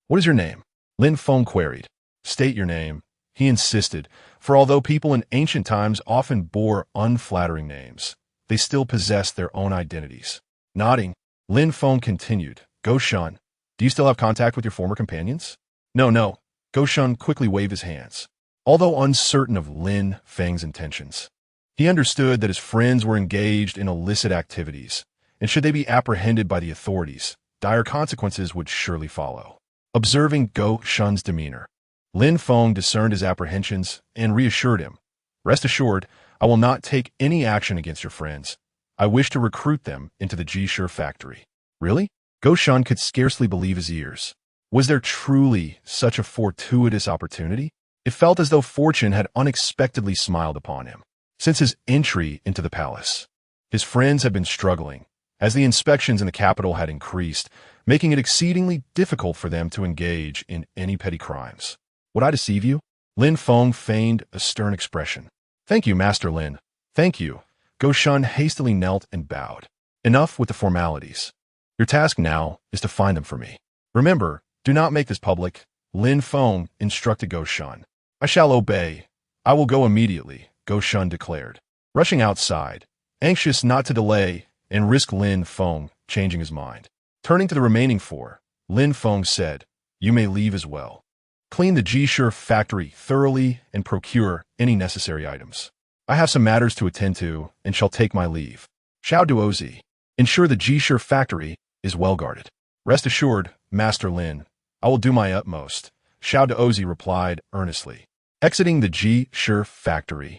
What is your name? Lin Feng queried. State your name, he insisted, for although people in ancient times often bore unflattering names, they still possessed their own identities. Nodding, Lin Feng continued, Go Shun, do you still have contact with your former companions? No. Go Shun quickly waved his hands. Although uncertain of Lin Feng's intentions, he understood that his friends were engaged in illicit activities, and should they be apprehended by the authorities, dire consequences would surely follow. Observing Go Shun's demeanor, Lin Feng discerned his apprehensions and reassured him. Rest assured, I will not take any action against your friends. I wish to recruit them into the Jishur factory. Really? Go Shun could scarcely believe his ears. Was there truly such a fortuitous opportunity? It felt as though fortune had unexpectedly smiled upon him. Since his entry into the palace, his friends had been struggling, as the inspections in the capital had increased, making it exceedingly difficult for them to engage in any petty crimes. Would I deceive you? Lin Feng feigned a stern expression. Thank you, Master Lin. Thank you. Go Shun hastily knelt and bowed. Enough with the formalities. Your task now is to find them for me. Remember, do not make this public. Lin Feng instructed Go Shun. I shall obey. I will go immediately, Go Shun declared. Rushing outside, anxious not to delay and risk Lin Feng changing his mind. Turning to the remaining 4, Lin Feng said, You may leave as well. Clean the G-Sure factory thoroughly and procure any necessary items. I have some matters to attend to and shall take my leave. Xiao Duozi. Ensure the G-Sure factory is well guarded. Rest assured, Master Lin, I will do my utmost, Xiao Duozi replied earnestly. Exiting the G-Sure factory,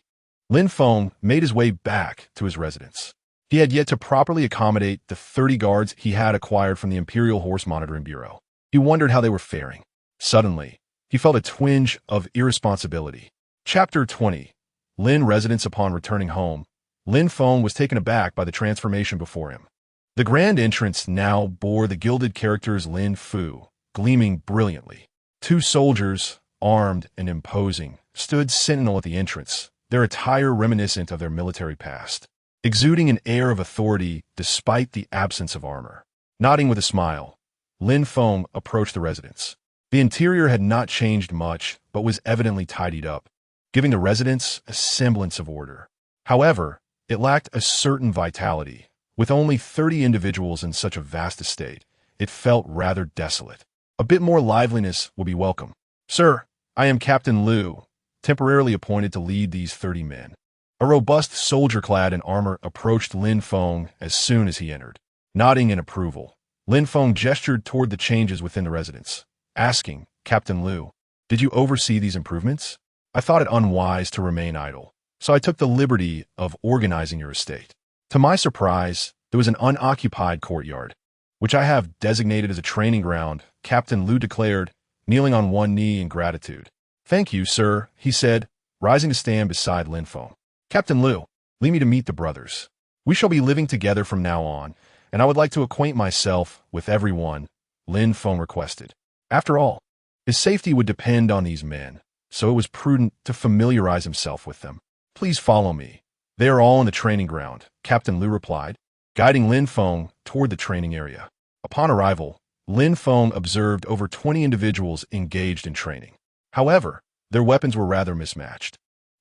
Lin Feng made his way back to his residence. He had yet to properly accommodate the 30 guards he had acquired from the Imperial Horse Monitoring Bureau. He wondered how they were faring. Suddenly, he felt a twinge of irresponsibility. Chapter 20. Lin residence. Upon returning home, Lin Feng was taken aback by the transformation before him. The grand entrance now bore the gilded characters Lin Fu, gleaming brilliantly. 2 soldiers, armed and imposing, stood sentinel at the entrance, their attire reminiscent of their military past, exuding an air of authority despite the absence of armor. Nodding with a smile, Lin Feng approached the residence. The interior had not changed much, but was evidently tidied up, giving the residence a semblance of order. However, it lacked a certain vitality. With only 30 individuals in such a vast estate, it felt rather desolate. A bit more liveliness would be welcome. Sir, I am Captain Liu, temporarily appointed to lead these 30 men. A robust soldier clad in armor approached Lin Feng as soon as he entered. Nodding in approval, Lin Feng gestured toward the changes within the residence, asking, Captain Liu, did you oversee these improvements? I thought it unwise to remain idle, so I took the liberty of organizing your estate. To my surprise, there was an unoccupied courtyard, which I have designated as a training ground, Captain Liu declared, kneeling on one knee in gratitude. Thank you, sir, he said, rising to stand beside Lin Feng. Captain Liu, lead me to meet the brothers. We shall be living together from now on, and I would like to acquaint myself with everyone, Lin Feng requested. After all, his safety would depend on these men, so it was prudent to familiarize himself with them. Please follow me. They are all in the training ground, Captain Liu replied, guiding Lin Feng toward the training area. Upon arrival, Lin Feng observed over 20 individuals engaged in training. However, their weapons were rather mismatched,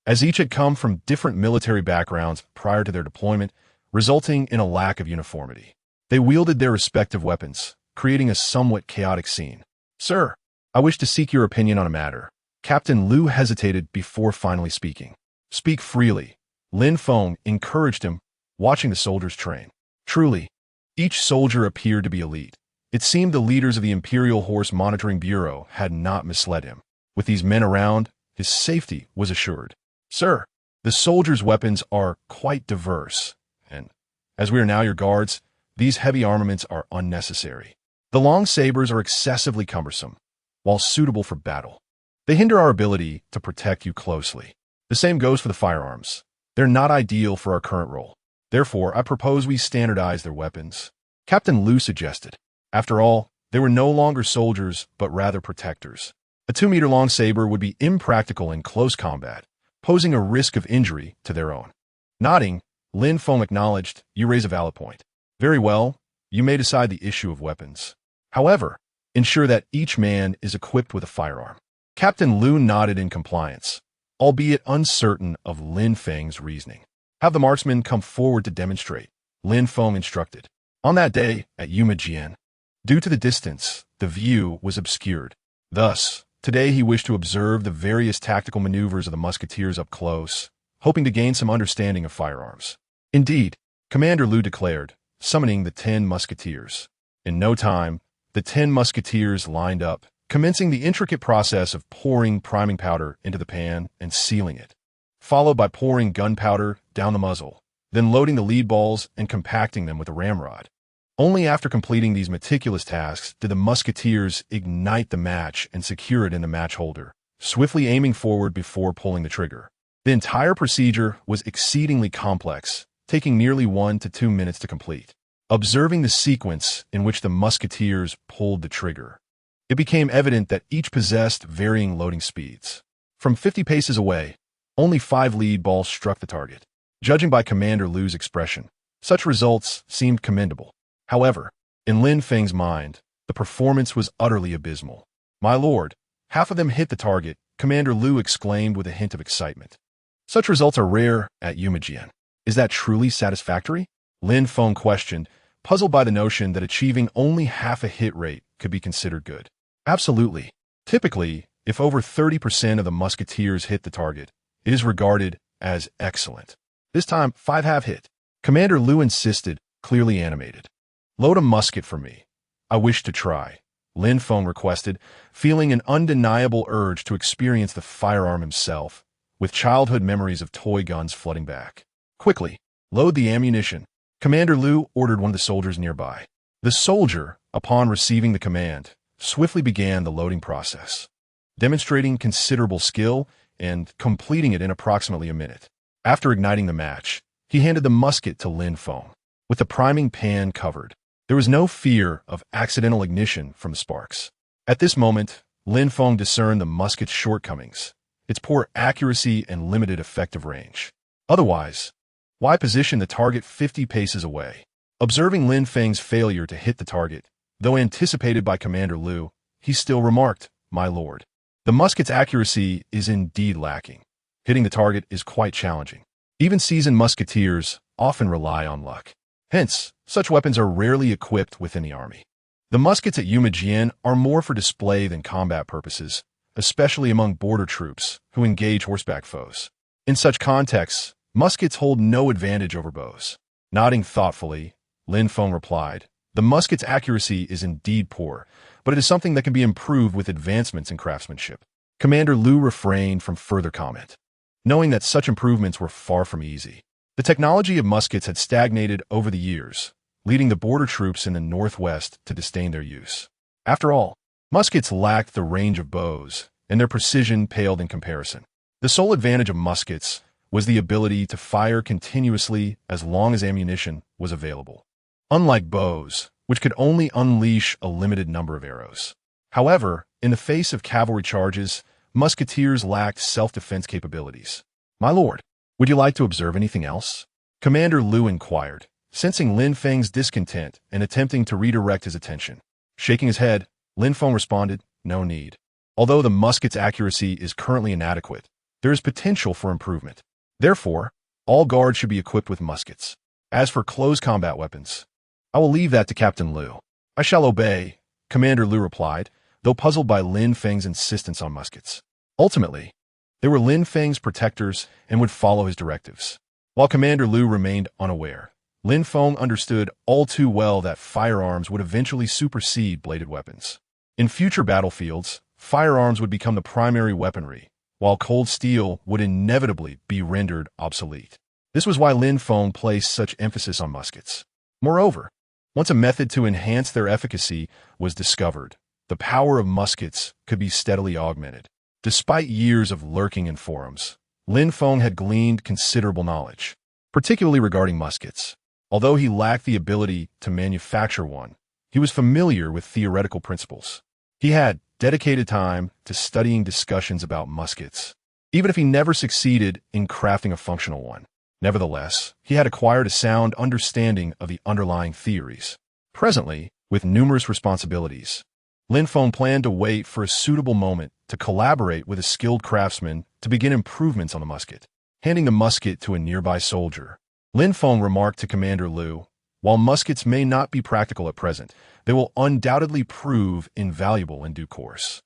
as each had come from different military backgrounds prior to their deployment, resulting in a lack of uniformity. They wielded their respective weapons, creating a somewhat chaotic scene. Sir, I wish to seek your opinion on a matter. Captain Liu hesitated before finally speaking. Speak freely. Lin Feng encouraged him, watching the soldiers train. Truly, each soldier appeared to be elite. It seemed the leaders of the Imperial Horse Monitoring Bureau had not misled him. With these men around, his safety was assured. Sir, the soldiers' weapons are quite diverse, and, as we are now your guards, these heavy armaments are unnecessary. The long sabers are excessively cumbersome, while suitable for battle. They hinder our ability to protect you closely. The same goes for the firearms. They're not ideal for our current role. Therefore, I propose we standardize their weapons. Captain Liu suggested. After all, they were no longer soldiers, but rather protectors. A 2-meter-long saber would be impractical in close combat, posing a risk of injury to their own. Nodding, Lin Feng acknowledged, you raise a valid point. Very well, you may decide the issue of weapons. However, ensure that each man is equipped with a firearm. Captain Liu nodded in compliance, albeit uncertain of Lin Feng's reasoning. Have the marksman come forward to demonstrate, Lin Feng instructed. On that day, at Yumejian, due to the distance, the view was obscured. Thus, today he wished to observe the various tactical maneuvers of the musketeers up close, hoping to gain some understanding of firearms. Indeed, Commander Liu declared, summoning the 10 musketeers. In no time, the 10 musketeers lined up, commencing the intricate process of pouring priming powder into the pan and sealing it, followed by pouring gunpowder down the muzzle, then loading the lead balls and compacting them with a ramrod. Only after completing these meticulous tasks did the musketeers ignite the match and secure it in the match holder, swiftly aiming forward before pulling the trigger. The entire procedure was exceedingly complex, taking nearly 1 to 2 minutes to complete. Observing the sequence in which the musketeers pulled the trigger, it became evident that each possessed varying loading speeds. From 50 paces away, only 5 lead balls struck the target. Judging by Commander Liu's expression, such results seemed commendable. However, in Lin Feng's mind, the performance was utterly abysmal. My lord, half of them hit the target, Commander Liu exclaimed with a hint of excitement. Such results are rare at Yumejian. Is that truly satisfactory? Lin Feng questioned, puzzled by the notion that achieving only half a hit rate could be considered good. Absolutely. Typically, If over 30% of the musketeers hit the target, it is regarded as excellent. This time, 5 have hit. Commander Liu insisted, clearly animated. Load a musket for me. I wish to try, Lin Feng requested, feeling an undeniable urge to experience the firearm himself, with childhood memories of toy guns flooding back. Quickly, load the ammunition. Commander Liu ordered one of the soldiers nearby. The soldier, upon receiving the command, swiftly began the loading process, demonstrating considerable skill and completing it in approximately a minute. After igniting the match, he handed the musket to Lin Feng. With the priming pan covered, there was no fear of accidental ignition from the sparks. At this moment, Lin Feng discerned the musket's shortcomings, its poor accuracy and limited effective range. Otherwise, why position the target 50 paces away? Observing Lin Feng's failure to hit the target, though anticipated by Commander Liu, he still remarked, "My lord, the musket's accuracy is indeed lacking. Hitting the target is quite challenging. Even seasoned musketeers often rely on luck. Hence, such weapons are rarely equipped within the army. The muskets at Eunuch are more for display than combat purposes, especially among border troops who engage horseback foes. In such contexts, muskets hold no advantage over bows." Nodding thoughtfully, Lin Feng replied, "The musket's accuracy is indeed poor, but it is something that can be improved with advancements in craftsmanship." Commander Liu refrained from further comment, knowing that such improvements were far from easy. The technology of muskets had stagnated over the years, leading the border troops in the northwest to disdain their use. After all, muskets lacked the range of bows, and their precision paled in comparison. The sole advantage of muskets was the ability to fire continuously as long as ammunition was available, unlike bows, which could only unleash a limited number of arrows. However, in the face of cavalry charges, musketeers lacked self-defense capabilities. "My lord, would you like to observe anything else?" Commander Liu inquired, sensing Lin Feng's discontent and attempting to redirect his attention. Shaking his head, Lin Feng responded, "No need. Although the musket's accuracy is currently inadequate, there is potential for improvement. Therefore, all guards should be equipped with muskets. As for close combat weapons, I will leave that to Captain Liu." "I shall obey," Commander Liu replied, though puzzled by Lin Feng's insistence on muskets. Ultimately, they were Lin Feng's protectors and would follow his directives. While Commander Liu remained unaware, Lin Feng understood all too well that firearms would eventually supersede bladed weapons. In future battlefields, firearms would become the primary weaponry, while cold steel would inevitably be rendered obsolete. This was why Lin Feng placed such emphasis on muskets. Moreover, once a method to enhance their efficacy was discovered, the power of muskets could be steadily augmented. Despite years of lurking in forums, Lin Feng had gleaned considerable knowledge, particularly regarding muskets. Although he lacked the ability to manufacture one, he was familiar with theoretical principles. He had dedicated time to studying discussions about muskets, even if he never succeeded in crafting a functional one. Nevertheless, he had acquired a sound understanding of the underlying theories. Presently, with numerous responsibilities, Lin Feng planned to wait for a suitable moment to collaborate with a skilled craftsman to begin improvements on the musket. Handing the musket to a nearby soldier, Lin Feng remarked to Commander Liu, "While muskets may not be practical at present, they will undoubtedly prove invaluable in due course.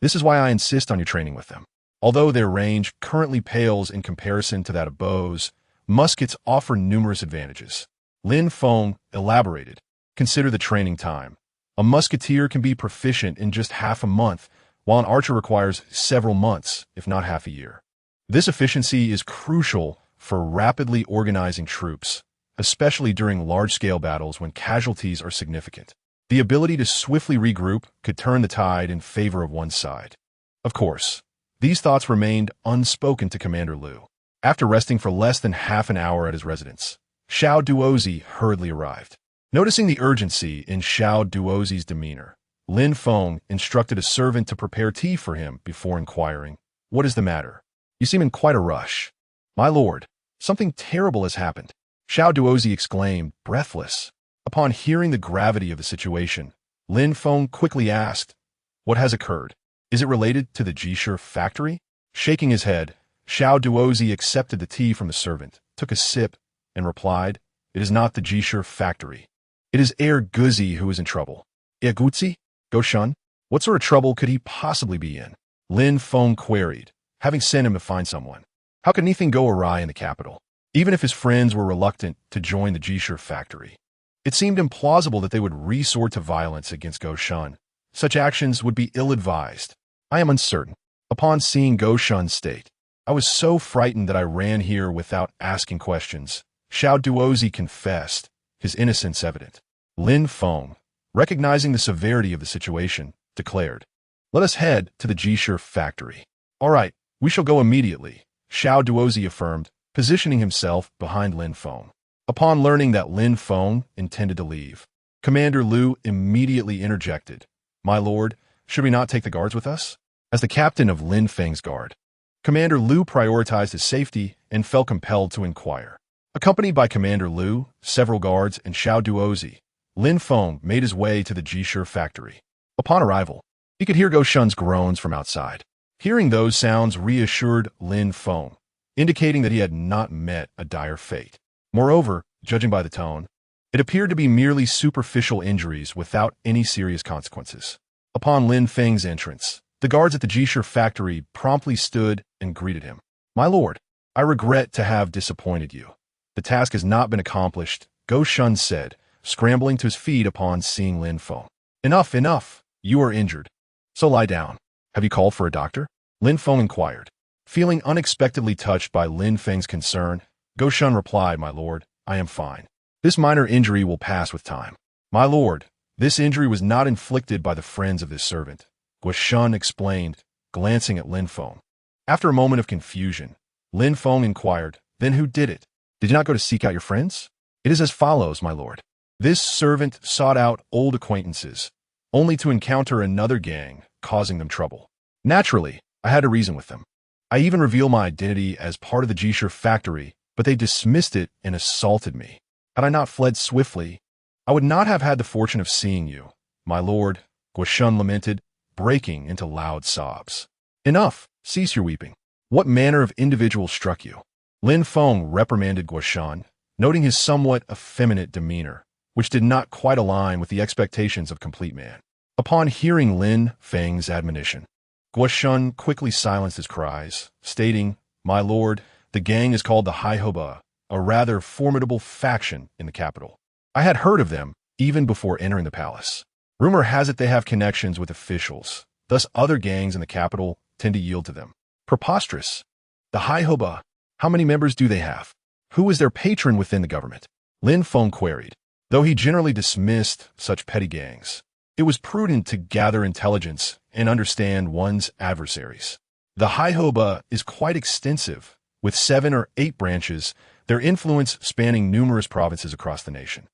This is why I insist on your training with them. Although their range currently pales in comparison to that of bows, muskets offer numerous advantages." Lin Feng elaborated, "Consider the training time. A musketeer can be proficient in just half a month, while an archer requires several months, if not half a year. This efficiency is crucial for rapidly organizing troops, especially during large-scale battles when casualties are significant. The ability to swiftly regroup could turn the tide in favor of one side." Of course, these thoughts remained unspoken to Commander Liu. After resting for less than half an hour at his residence, Xiao Duozi hurriedly arrived. Noticing the urgency in Xiao Duozi's demeanor, Lin Feng instructed a servant to prepare tea for him before inquiring, "What is the matter? You seem in quite a rush." "My lord, something terrible has happened," Xiao Duozi exclaimed, breathless. Upon hearing the gravity of the situation, Lin Feng quickly asked, "What has occurred? Is it related to the Jisher factory?" Shaking his head, Xiao Duozi accepted the tea from the servant, took a sip, and replied, "It is not the Jisher factory. It is Heir Guzi who is in trouble." "Heir Guzi? Goshan? What sort of trouble could he possibly be in?" Lin Feng queried, having sent him to find someone. How could anything go awry in the capital? Even if his friends were reluctant to join the Jishir factory, it seemed implausible that they would resort to violence against Go Shun. Such actions would be ill-advised. I am uncertain. Upon seeing Go Shun's state, I was so frightened that I ran here without asking questions. Xiao Duozi confessed, his innocence evident. Lin Feng, recognizing the severity of the situation, declared, "Let us head to the Jishir factory." "All right, we shall go immediately," Xiao Duozi affirmed, positioning himself behind Lin Feng. Upon learning that Lin Feng intended to leave, Commander Liu immediately interjected, "My lord, should we not take the guards with us?" As the captain of Lin Feng's guard, Commander Liu prioritized his safety and felt compelled to inquire. Accompanied by Commander Liu, several guards, and Xiao Duozi, Lin Feng made his way to the Jishir factory. Upon arrival, he could hear Go Shun's groans from outside. Hearing those sounds reassured Lin Feng, indicating that he had not met a dire fate. Moreover, judging by the tone, it appeared to be merely superficial injuries without any serious consequences. Upon Lin Feng's entrance, the guards at the Jishir factory promptly stood and greeted him. "My lord, I regret to have disappointed you. The task has not been accomplished," Go Shun said, scrambling to his feet upon seeing Lin Feng. "Enough, enough. You are injured. So lie down. Have you called for a doctor?" Lin Feng inquired. Feeling unexpectedly touched by Lin Feng's concern, Go Shun replied, "My lord, I am fine. This minor injury will pass with time." "My lord, this injury was not inflicted by the friends of this servant," Go Shun explained, glancing at Lin Feng. After a moment of confusion, Lin Feng inquired, "Then who did it? Did you not go to seek out your friends?" "It is as follows, my lord. This servant sought out old acquaintances, only to encounter another gang, causing them trouble. Naturally, I had to reason with them. I even revealed my identity as part of the Jishir factory, but they dismissed it and assaulted me. Had I not fled swiftly, I would not have had the fortune of seeing you, my lord," Go Shun lamented, breaking into loud sobs. "Enough! Cease your weeping. What manner of individual struck you?" Lin Feng reprimanded Go Shun, noting his somewhat effeminate demeanor, which did not quite align with the expectations of complete man. Upon hearing Lin Feng's admonition, Go Shun quickly silenced his cries, stating, "My lord, the gang is called the Haihoba, a rather formidable faction in the capital. I had heard of them even before entering the palace. Rumor has it they have connections with officials, thus other gangs in the capital tend to yield to them." "Preposterous. The Haihoba, how many members do they have? Who is their patron within the government?" Lin Feng queried. Though he generally dismissed such petty gangs, it was prudent to gather intelligence and understand one's adversaries. The Haihoba is quite extensive, with 7 or 8 branches, their influence spanning numerous provinces across the nation.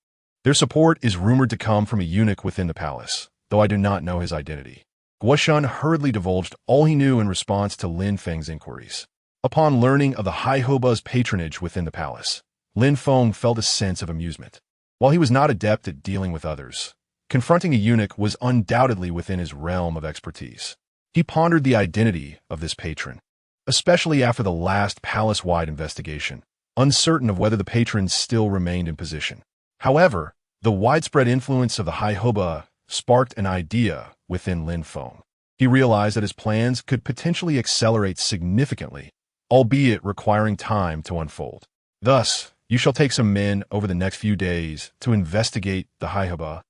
Their support is rumored to come from a eunuch within the palace, though I do not know his identity. Go Shun hurriedly divulged all he knew in response to Lin Feng's inquiries. Upon learning of the Haihoba's patronage within the palace, Lin Feng felt a sense of amusement. While he was not adept at dealing with others, confronting a eunuch was undoubtedly within his realm of expertise. He pondered the identity of this patron, especially after the last palace-wide investigation, uncertain of whether the patron still remained in position. However, the widespread influence of the Haihoba sparked an idea within Lin Feng. He realized that his plans could potentially accelerate significantly, albeit requiring time to unfold. "Thus, you shall take some men over the next few days to investigate the Haihoba,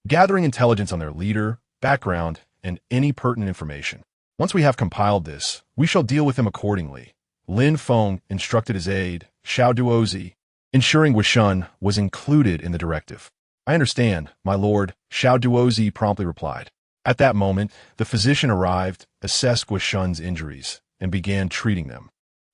gathering intelligence on their leader, background, and any pertinent information. Once we have compiled this, we shall deal with them accordingly," Lin Feng instructed his aide, Xiao Duozi, ensuring Go Shun was included in the directive. "I understand, my lord," Xiao Duozi promptly replied. At that moment, the physician arrived, assessed Go Shun's injuries, and began treating them.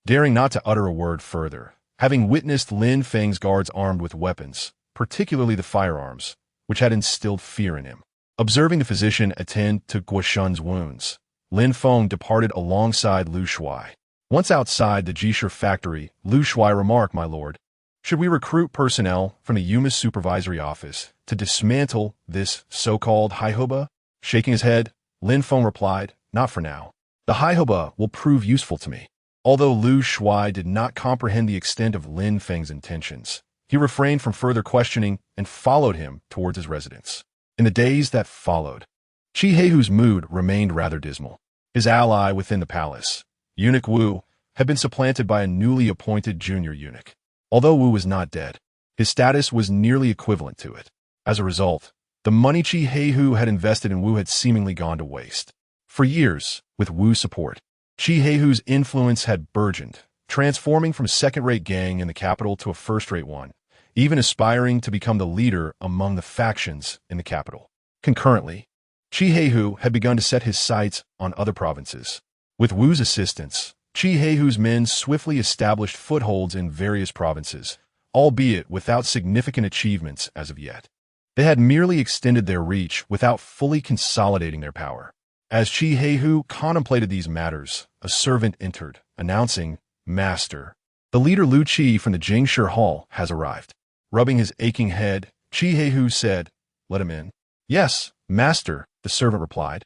Daring not to utter a word further, having witnessed Lin Feng's guards armed with weapons, particularly the firearms, which had instilled fear in him. Observing the physician attend to Go Shun's wounds, Lin Feng departed alongside Lu Shuai. Once outside the Jishir factory, Lu Shuai remarked, "My lord, should we recruit personnel from the Yuma's supervisory office to dismantle this so-called Haihoba?" Shaking his head, Lin Feng replied, "Not for now. The Haihoba will prove useful to me." Although Lu Shuai did not comprehend the extent of Lin Feng's intentions, he refrained from further questioning and followed him towards his residence. In the days that followed, Chi Heihu's mood remained rather dismal. His ally within the palace, Eunuch Wu, had been supplanted by a newly appointed junior eunuch. Although Wu was not dead, his status was nearly equivalent to it. As a result, the money Chi Heihu had invested in Wu had seemingly gone to waste. For years, with Wu's support, Chi Heihu's influence had burgeoned, transforming from a second-rate gang in the capital to a first-rate one, even aspiring to become the leader among the factions in the capital. Concurrently, Chi Heihu had begun to set his sights on other provinces. With Wu's assistance, Chi Heihu's men swiftly established footholds in various provinces, albeit without significant achievements as of yet. They had merely extended their reach without fully consolidating their power. As Chi Heihu contemplated these matters, a servant entered, announcing, "Master, the leader Lu Qi from the Jingshi Hall has arrived." Rubbing his aching head, Chi Heihu said, "Let him in." "Yes, master," the servant replied,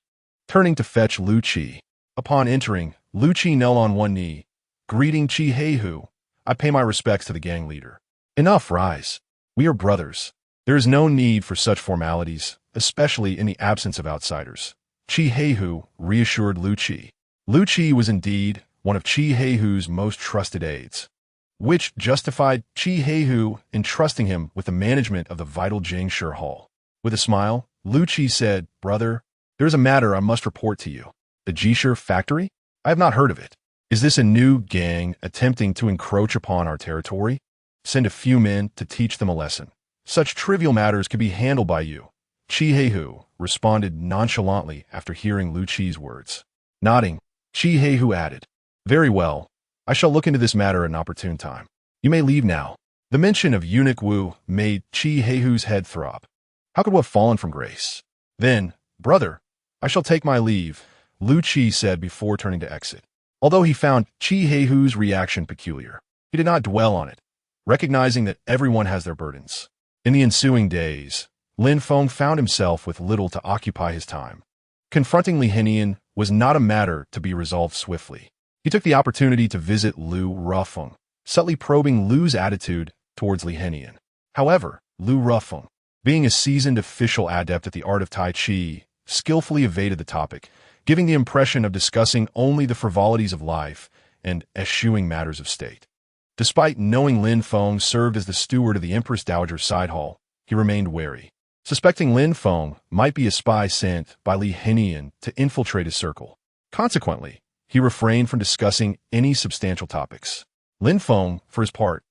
turning to fetch Lu Qi. Upon entering, Lu Qi knelt on one knee, greeting Chi Heihu. "I pay my respects to the gang leader." "Enough, rise. We are brothers. There is no need for such formalities, especially in the absence of outsiders." Chi Heihu reassured Lu Qi. Lu Qi was indeed one of Chi Heihu's most trusted aides, which justified Chi Heihu entrusting him with the management of the vital Jingshi Hall. With a smile, Lu Qi said, "Brother, there is a matter I must report to you." "The Jingshi factory? I have not heard of it. Is this a new gang attempting to encroach upon our territory? Send a few men to teach them a lesson. Such trivial matters can be handled by you." Chi Heihu responded nonchalantly after hearing Lu Qi's words. Nodding, Chi Heihu added, "Very well. I shall look into this matter at an opportune time. You may leave now." The mention of Eunuch Wu made Chi Heihu's head throb. How could Wu have fallen from grace? Then, "Brother, I shall take my leave," Lu Qi said before turning to exit. Although he found Chi Heihu's reaction peculiar, he did not dwell on it, recognizing that everyone has their burdens. In the ensuing days, Lin Feng found himself with little to occupy his time. Confronting Li Henian was not a matter to be resolved swiftly. He took the opportunity to visit Lu Rufeng, subtly probing Lu's attitude towards Li Henian. However, Lu Rufeng, being a seasoned official adept at the art of Tai Chi, skillfully evaded the topic, giving the impression of discussing only the frivolities of life and eschewing matters of state. Despite knowing Lin Feng served as the steward of the Empress Dowager's side hall, he remained wary, suspecting Lin Feng might be a spy sent by Li Henian to infiltrate his circle. Consequently, he refrained from discussing any substantial topics. Lin Feng, for his part,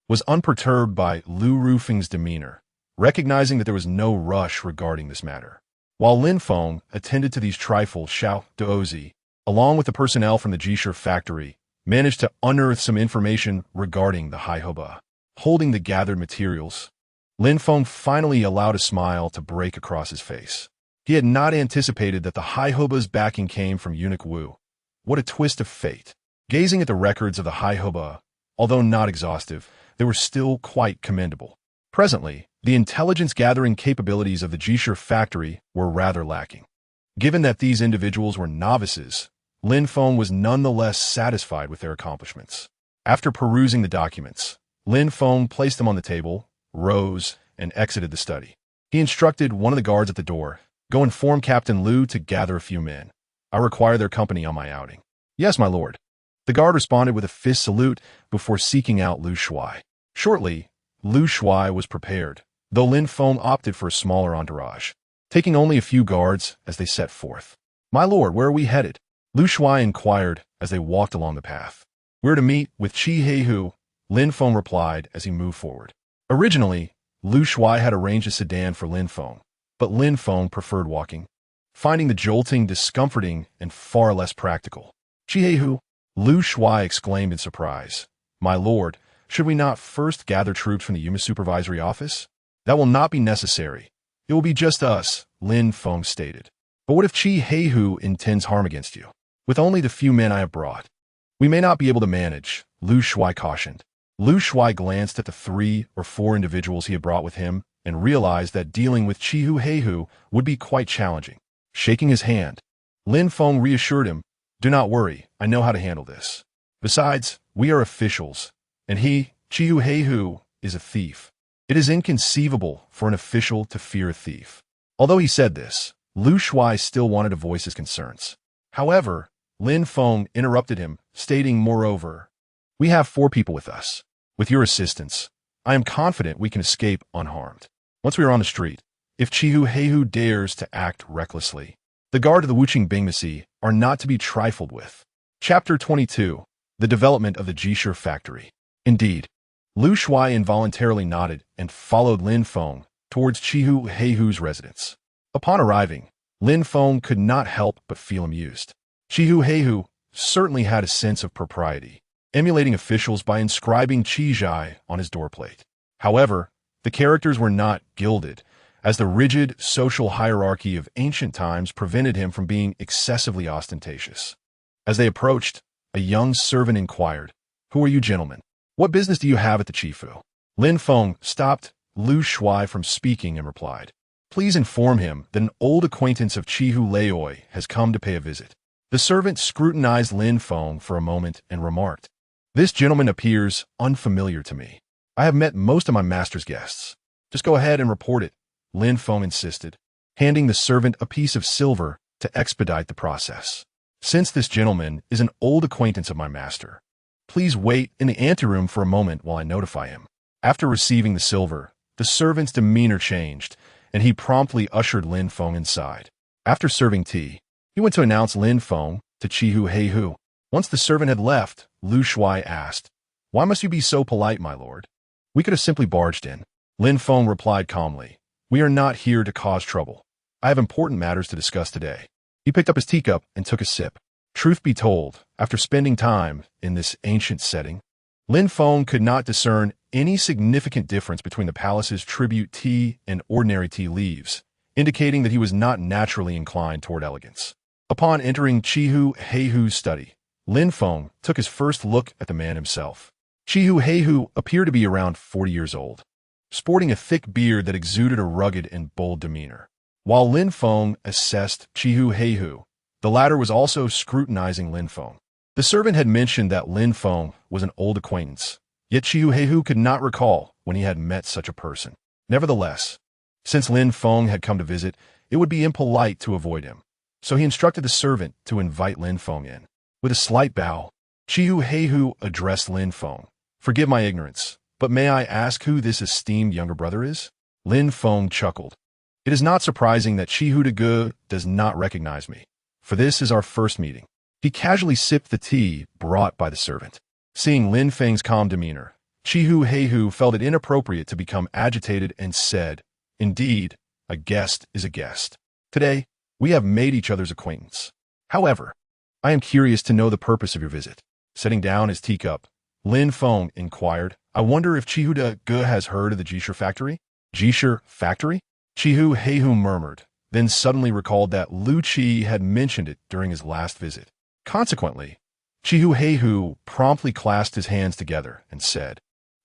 was unperturbed by Lu Rufeng's demeanor, recognizing that there was no rush regarding this matter. While Lin Feng attended to these trifles, Xiao Duozi, along with the personnel from the Jingshi factory, managed to unearth some information regarding the Haihoba. Holding the gathered materials, Lin Feng finally allowed a smile to break across his face. He had not anticipated that the Haihoba's backing came from Eunuch Wu. What a twist of fate. Gazing at the records of the Haihoba, although not exhaustive, they were still quite commendable. Presently, the intelligence-gathering capabilities of the Jingshi factory were rather lacking. Given that these individuals were novices, Lin Feng was nonetheless satisfied with their accomplishments. After perusing the documents, Lin Feng placed them on the table, rose, and exited the study. He instructed one of the guards at the door, "Go inform Captain Lu to gather a few men. I require their company on my outing." "Yes, my lord." The guard responded with a fist salute before seeking out Lu Shuai. Shortly, Lu Shuai was prepared, though Lin Feng opted for a smaller entourage, taking only a few guards as they set forth. "My lord, where are we headed?" Lu Shuai inquired as they walked along the path. "We're to meet with Chi Heihu," Lin Feng replied as he moved forward. Originally, Lu Shuai had arranged a sedan for Lin Feng, but Lin Feng preferred walking, finding the jolting discomforting and far less practical. "Chi Heihu," Lu Shuai exclaimed in surprise. "My lord, should we not first gather troops from the Yuma Supervisory Office?" "That will not be necessary. It will be just us," Lin Feng stated. "But what if Chi Heihu intends harm against you? With only the few men I have brought, we may not be able to manage," Lu Shuai cautioned. Lu Shuai glanced at the 3 or 4 individuals he had brought with him and realized that dealing with Chi Heihu would be quite challenging. Shaking his hand, Lin Feng reassured him, "Do not worry, I know how to handle this. Besides, we are officials, and Chi Heihu, is a thief. It is inconceivable for an official to fear a thief." Although he said this, Lu Shuai still wanted to voice his concerns. However, Lin Feng interrupted him, stating, moreover, "We have 4 people with us. With your assistance, I am confident we can escape unharmed. Once we are on the street, if Chihu Heihu dares to act recklessly, the guard of the Wuqing Bingmasi are not to be trifled with." Chapter 22. The Development of the Jishir Factory. Indeed, Lu Shuai involuntarily nodded and followed Lin Feng towards Chihu Heihu's residence. Upon arriving, Lin Feng could not help but feel amused. Chihu Heihu certainly had a sense of propriety, emulating officials by inscribing Qizhai on his doorplate. However, the characters were not gilded, as the rigid social hierarchy of ancient times prevented him from being excessively ostentatious. As they approached, a young servant inquired, "Who are you gentlemen? What business do you have at the Chifu?" Lin Feng stopped Lu Shuai from speaking and replied, "Please inform him that an old acquaintance of Chihu Leoi has come to pay a visit." The servant scrutinized Lin Feng for a moment and remarked, "This gentleman appears unfamiliar to me. I have met most of my master's guests." "Just go ahead and report it," Lin Feng insisted, handing the servant a piece of silver to expedite the process. "Since this gentleman is an old acquaintance of my master, please wait in the anteroom for a moment while I notify him." After receiving the silver, the servant's demeanor changed, and he promptly ushered Lin Feng inside. After serving tea, he went to announce Lin Feng to Chihu Heihu. Once the servant had left, Lu Shuai asked, "Why must you be so polite, my lord? We could have simply barged in." Lin Feng replied calmly, "We are not here to cause trouble. I have important matters to discuss today." He picked up his teacup and took a sip. Truth be told, after spending time in this ancient setting, Lin Feng could not discern any significant difference between the palace's tribute tea and ordinary tea leaves, indicating that he was not naturally inclined toward elegance. Upon entering Chihu Heihu's study, Lin Feng took his first look at the man himself. Chihu Heihu appeared to be around 40 years old, sporting a thick beard that exuded a rugged and bold demeanor. While Lin Feng assessed Chihu Heihu, the latter was also scrutinizing Lin Feng. The servant had mentioned that Lin Feng was an old acquaintance, yet Chihu Heihu could not recall when he had met such a person. Nevertheless, since Lin Feng had come to visit, it would be impolite to avoid him, so he instructed the servant to invite Lin Feng in. With a slight bow, Chihu Heihu addressed Lin Feng. "Forgive my ignorance, but may I ask who this esteemed younger brother is?" Lin Feng chuckled. "It is not surprising that Chihu de Ge does not recognize me, for this is our first meeting." He casually sipped the tea brought by the servant. Seeing Lin Feng's calm demeanor, Chihu Heihu felt it inappropriate to become agitated and said, "Indeed, a guest is a guest. Today, we have made each other's acquaintance. However, I am curious to know the purpose of your visit." Setting down his teacup, Lin Feng inquired, "I wonder if Chihu de Ge has heard of the Jishir Factory?" "Jishir Factory?" Chihu Heihu murmured, then suddenly recalled that Lu Qi had mentioned it during his last visit. Consequently, Chihu Heihu promptly clasped his hands together and said,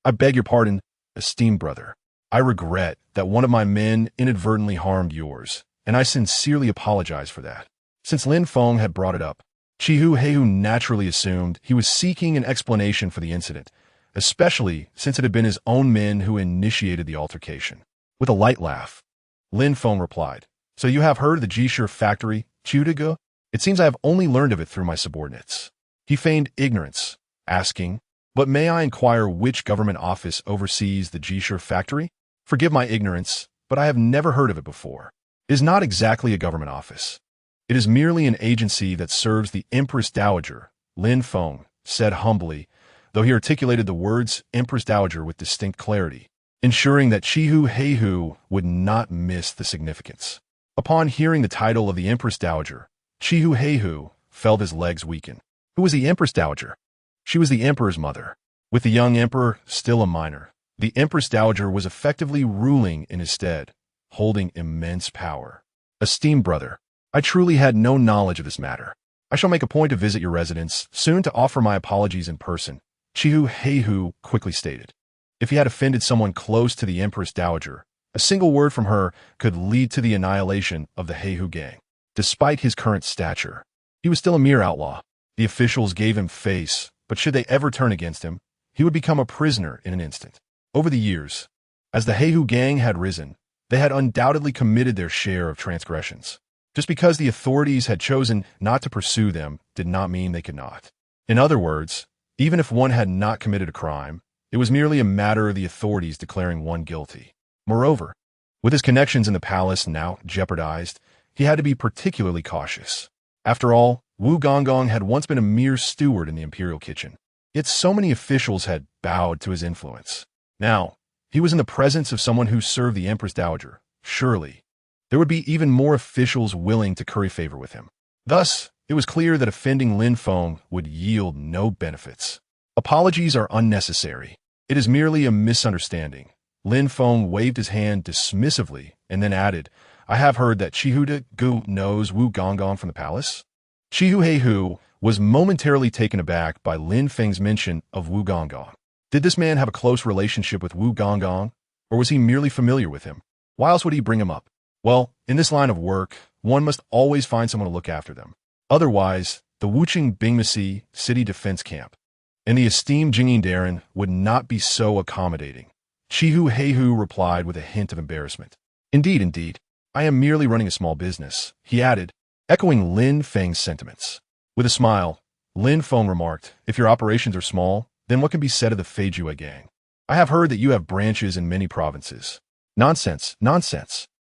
"I beg your pardon, esteemed brother. I regret that one of my men inadvertently harmed yours, and I sincerely apologize for that." Since Lin Feng had brought it up, Chihu Heihu naturally assumed he was seeking an explanation for the incident, especially since it had been his own men who initiated the altercation. With a light laugh, Lin Feng replied, "So you have heard of the Jishir Factory, Chihu de Ge? It seems I have only learned of it through my subordinates." He feigned ignorance, asking, "But may I inquire which government office oversees the Jishir Factory? Forgive my ignorance, but I have never heard of it before." It is not exactly a government office. It is merely an agency that serves the Empress Dowager, Lin Feng said humbly, though he articulated the words Empress Dowager with distinct clarity, ensuring that Chihu Heihu would not miss the significance. Upon hearing the title of the Empress Dowager, Chihu Heihu felt his legs weaken. Who was the Empress Dowager? She was the emperor's mother. With the young emperor still a minor, the Empress Dowager was effectively ruling in his stead, holding immense power. Esteemed brother, I truly had no knowledge of this matter. I shall make a point to visit your residence soon to offer my apologies in person, Chihu Heihu quickly stated. If he had offended someone close to the Empress Dowager, a single word from her could lead to the annihilation of the Heihu gang. Despite his current stature, he was still a mere outlaw. The officials gave him face, but should they ever turn against him, he would become a prisoner in an instant. Over the years, as the Heihu gang had risen, they had undoubtedly committed their share of transgressions. Just because the authorities had chosen not to pursue them did not mean they could not. In other words, even if one had not committed a crime, it was merely a matter of the authorities declaring one guilty. Moreover, with his connections in the palace now jeopardized, he had to be particularly cautious. After all, Wu Gonggong had once been a mere steward in the imperial kitchen. Yet so many officials had bowed to his influence. Now, he was in the presence of someone who served the Empress Dowager. Surely, there would be even more officials willing to curry favor with him. Thus, it was clear that offending Lin Feng would yield no benefits. Apologies are unnecessary. It is merely a misunderstanding. Lin Feng waved his hand dismissively and then added, I have heard that Chihu de Gu knows Wu Gonggong from the palace. Chihu Heihu was momentarily taken aback by Lin Feng's mention of Wu Gonggong. Did this man have a close relationship with Wu Gonggong, or was he merely familiar with him? Why else would he bring him up? Well, in this line of work, one must always find someone to look after them. Otherwise, the Wuqing Bingmasi city defense camp and the esteemed Jingyin Darren would not be so accommodating. Chihu Heihu replied with a hint of embarrassment. Indeed, I am merely running a small business, he added, echoing Lin Feng's sentiments. With a smile, Lin Feng remarked, if your operations are small, then what can be said of the Feijue gang? I have heard that you have branches in many provinces. Nonsense.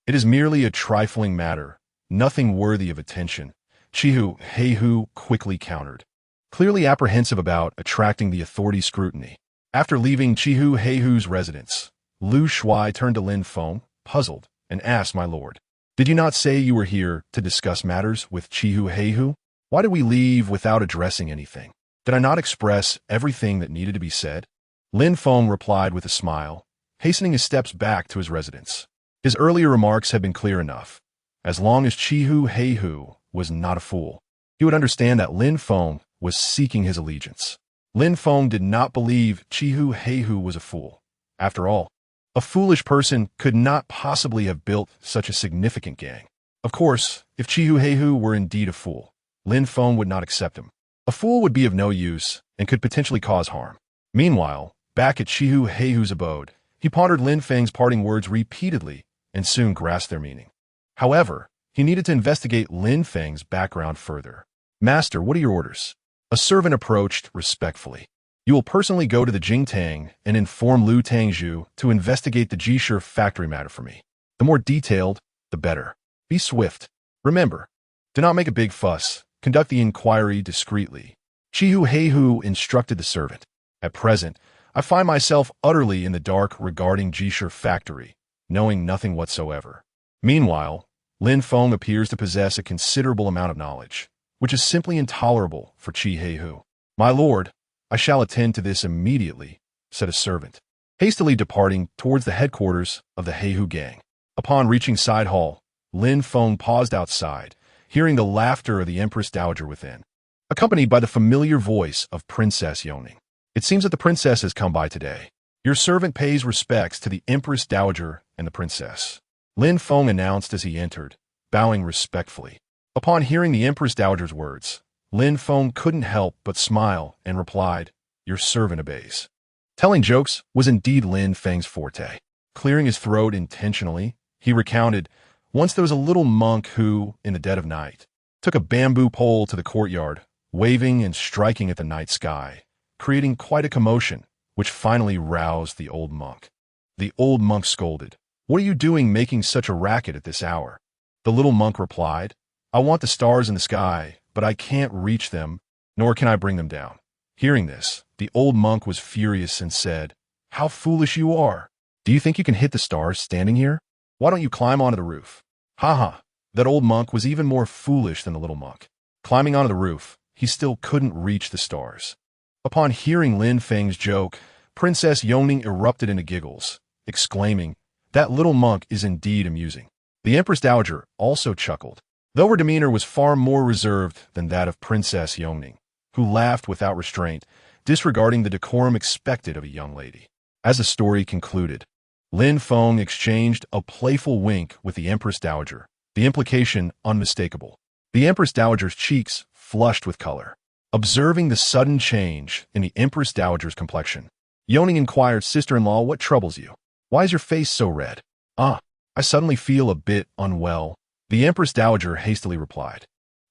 It is merely a trifling matter, nothing worthy of attention, Chihu Heihu quickly countered, clearly apprehensive about attracting the authorities' scrutiny. After leaving Chihu Heihu's residence, Lu Shuai turned to Lin Feng, puzzled, and asked, my lord, did you not say you were here to discuss matters with Chihu Heihu? Why did we leave without addressing anything? Did I not express everything that needed to be said? Lin Feng replied with a smile, hastening his steps back to his residence. His earlier remarks had been clear enough. As long as Chihu Heihu was not a fool, he would understand that Lin Feng was seeking his allegiance. Lin Feng did not believe Chihu Heihu was a fool. After all, a foolish person could not possibly have built such a significant gang. Of course, if Chihu Heihu were indeed a fool, Lin Feng would not accept him. A fool would be of no use and could potentially cause harm. Meanwhile, back at Chihu Heihu's abode, he pondered Lin Feng's parting words repeatedly and soon grasped their meaning. However, he needed to investigate Lin Feng's background further. Master, what are your orders? A servant approached respectfully. You will personally go to the Jingtang and inform Liu Tangzhu to investigate the Jishir factory matter for me. The more detailed, the better. Be swift. Remember, do not make a big fuss. Conduct the inquiry discreetly. Chihu Heihu instructed the servant. At present, I find myself utterly in the dark regarding Jishir factory, knowing nothing whatsoever. Meanwhile, Lin Feng appears to possess a considerable amount of knowledge, which is simply intolerable for Chi Heihu. My lord, I shall attend to this immediately, said a servant, hastily departing towards the headquarters of the Heihu gang. Upon reaching side hall, Lin Feng paused outside, hearing the laughter of the Empress Dowager within, accompanied by the familiar voice of Princess Eunuch. It seems that the princess has come by today. Your servant pays respects to the Empress Dowager and the princess, Lin Feng announced as he entered, bowing respectfully. Upon hearing the Empress Dowager's words, Lin Feng couldn't help but smile and replied, your servant obeys. Telling jokes was indeed Lin Feng's forte. Clearing his throat intentionally, he recounted, once there was a little monk who, in the dead of night, took a bamboo pole to the courtyard, waving and striking at the night sky, creating quite a commotion, which finally roused the old monk. The old monk scolded, what are you doing making such a racket at this hour? The little monk replied, I want the stars in the sky, but I can't reach them, nor can I bring them down. Hearing this, the old monk was furious and said, how foolish you are. Do you think you can hit the stars standing here? Why don't you climb onto the roof? Ha! That old monk was even more foolish than the little monk. Climbing onto the roof, he still couldn't reach the stars. Upon hearing Lin Feng's joke, Princess Eunuch erupted into giggles, exclaiming, that little monk is indeed amusing. The Empress Dowager also chuckled, though her demeanor was far more reserved than that of Princess Eunuch, who laughed without restraint, disregarding the decorum expected of a young lady. As the story concluded, Lin Feng exchanged a playful wink with the Empress Dowager, the implication unmistakable. The Empress Dowager's cheeks flushed with color. Observing the sudden change in the Empress Dowager's complexion, Eunuch inquired, sister-in-law, what troubles you? Why is your face so red? I suddenly feel a bit unwell, The Empress Dowager hastily replied.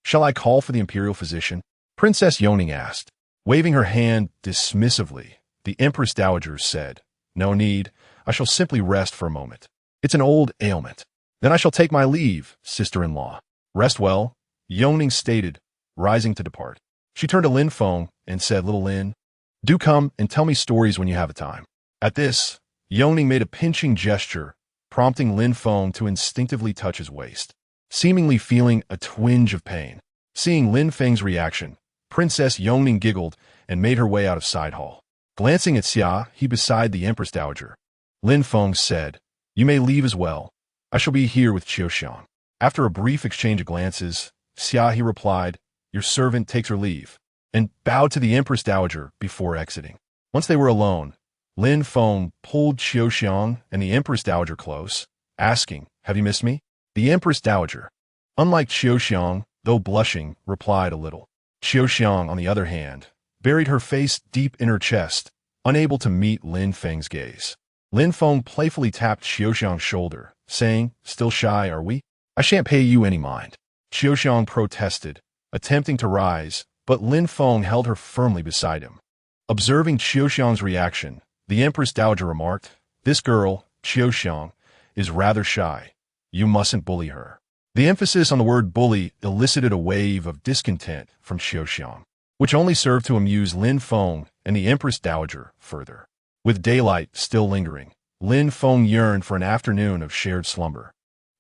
Shall I call for the imperial physician? Princess Eunuch asked. Waving her hand dismissively, the Empress Dowager said, No need, I shall simply rest for a moment. It's an old ailment. Then I shall take my leave, sister-in-law. Rest well, Eunuch stated, rising to depart. She turned to Lin Feng and said, Little Lin, do come and tell me stories when you have a time. At this, Eunuch made a pinching gesture, prompting Lin Feng to instinctively touch his waist, seemingly feeling a twinge of pain. Seeing Lin Feng's reaction, Princess Eunuch giggled and made her way out of side hall. Glancing at Xia He beside the Empress Dowager, Lin Feng said, You may leave as well. I shall be here with Qiuxiang. After a brief exchange of glances, Xia He replied, Your servant takes her leave, and bowed to the Empress Dowager before exiting. Once they were alone, Lin Feng pulled Qiuxiang and the Empress Dowager close, asking, Have you missed me? The Empress Dowager, unlike Qiuxiang, though blushing, replied a little. Qiuxiang, on the other hand, buried her face deep in her chest, unable to meet Lin Feng's gaze. Lin Feng playfully tapped Qiuxiang's shoulder, saying, Still shy, are we? I shan't pay you any mind. Qiuxiang protested, attempting to rise, but Lin Feng held her firmly beside him. Observing Qiuxiang's reaction, the Empress Dowager remarked, This girl, Qiuxiang, is rather shy. You mustn't bully her. The emphasis on the word bully elicited a wave of discontent from Qiuxiang, which only served to amuse Lin Feng and the Empress Dowager further. With daylight still lingering, Lin Feng yearned for an afternoon of shared slumber.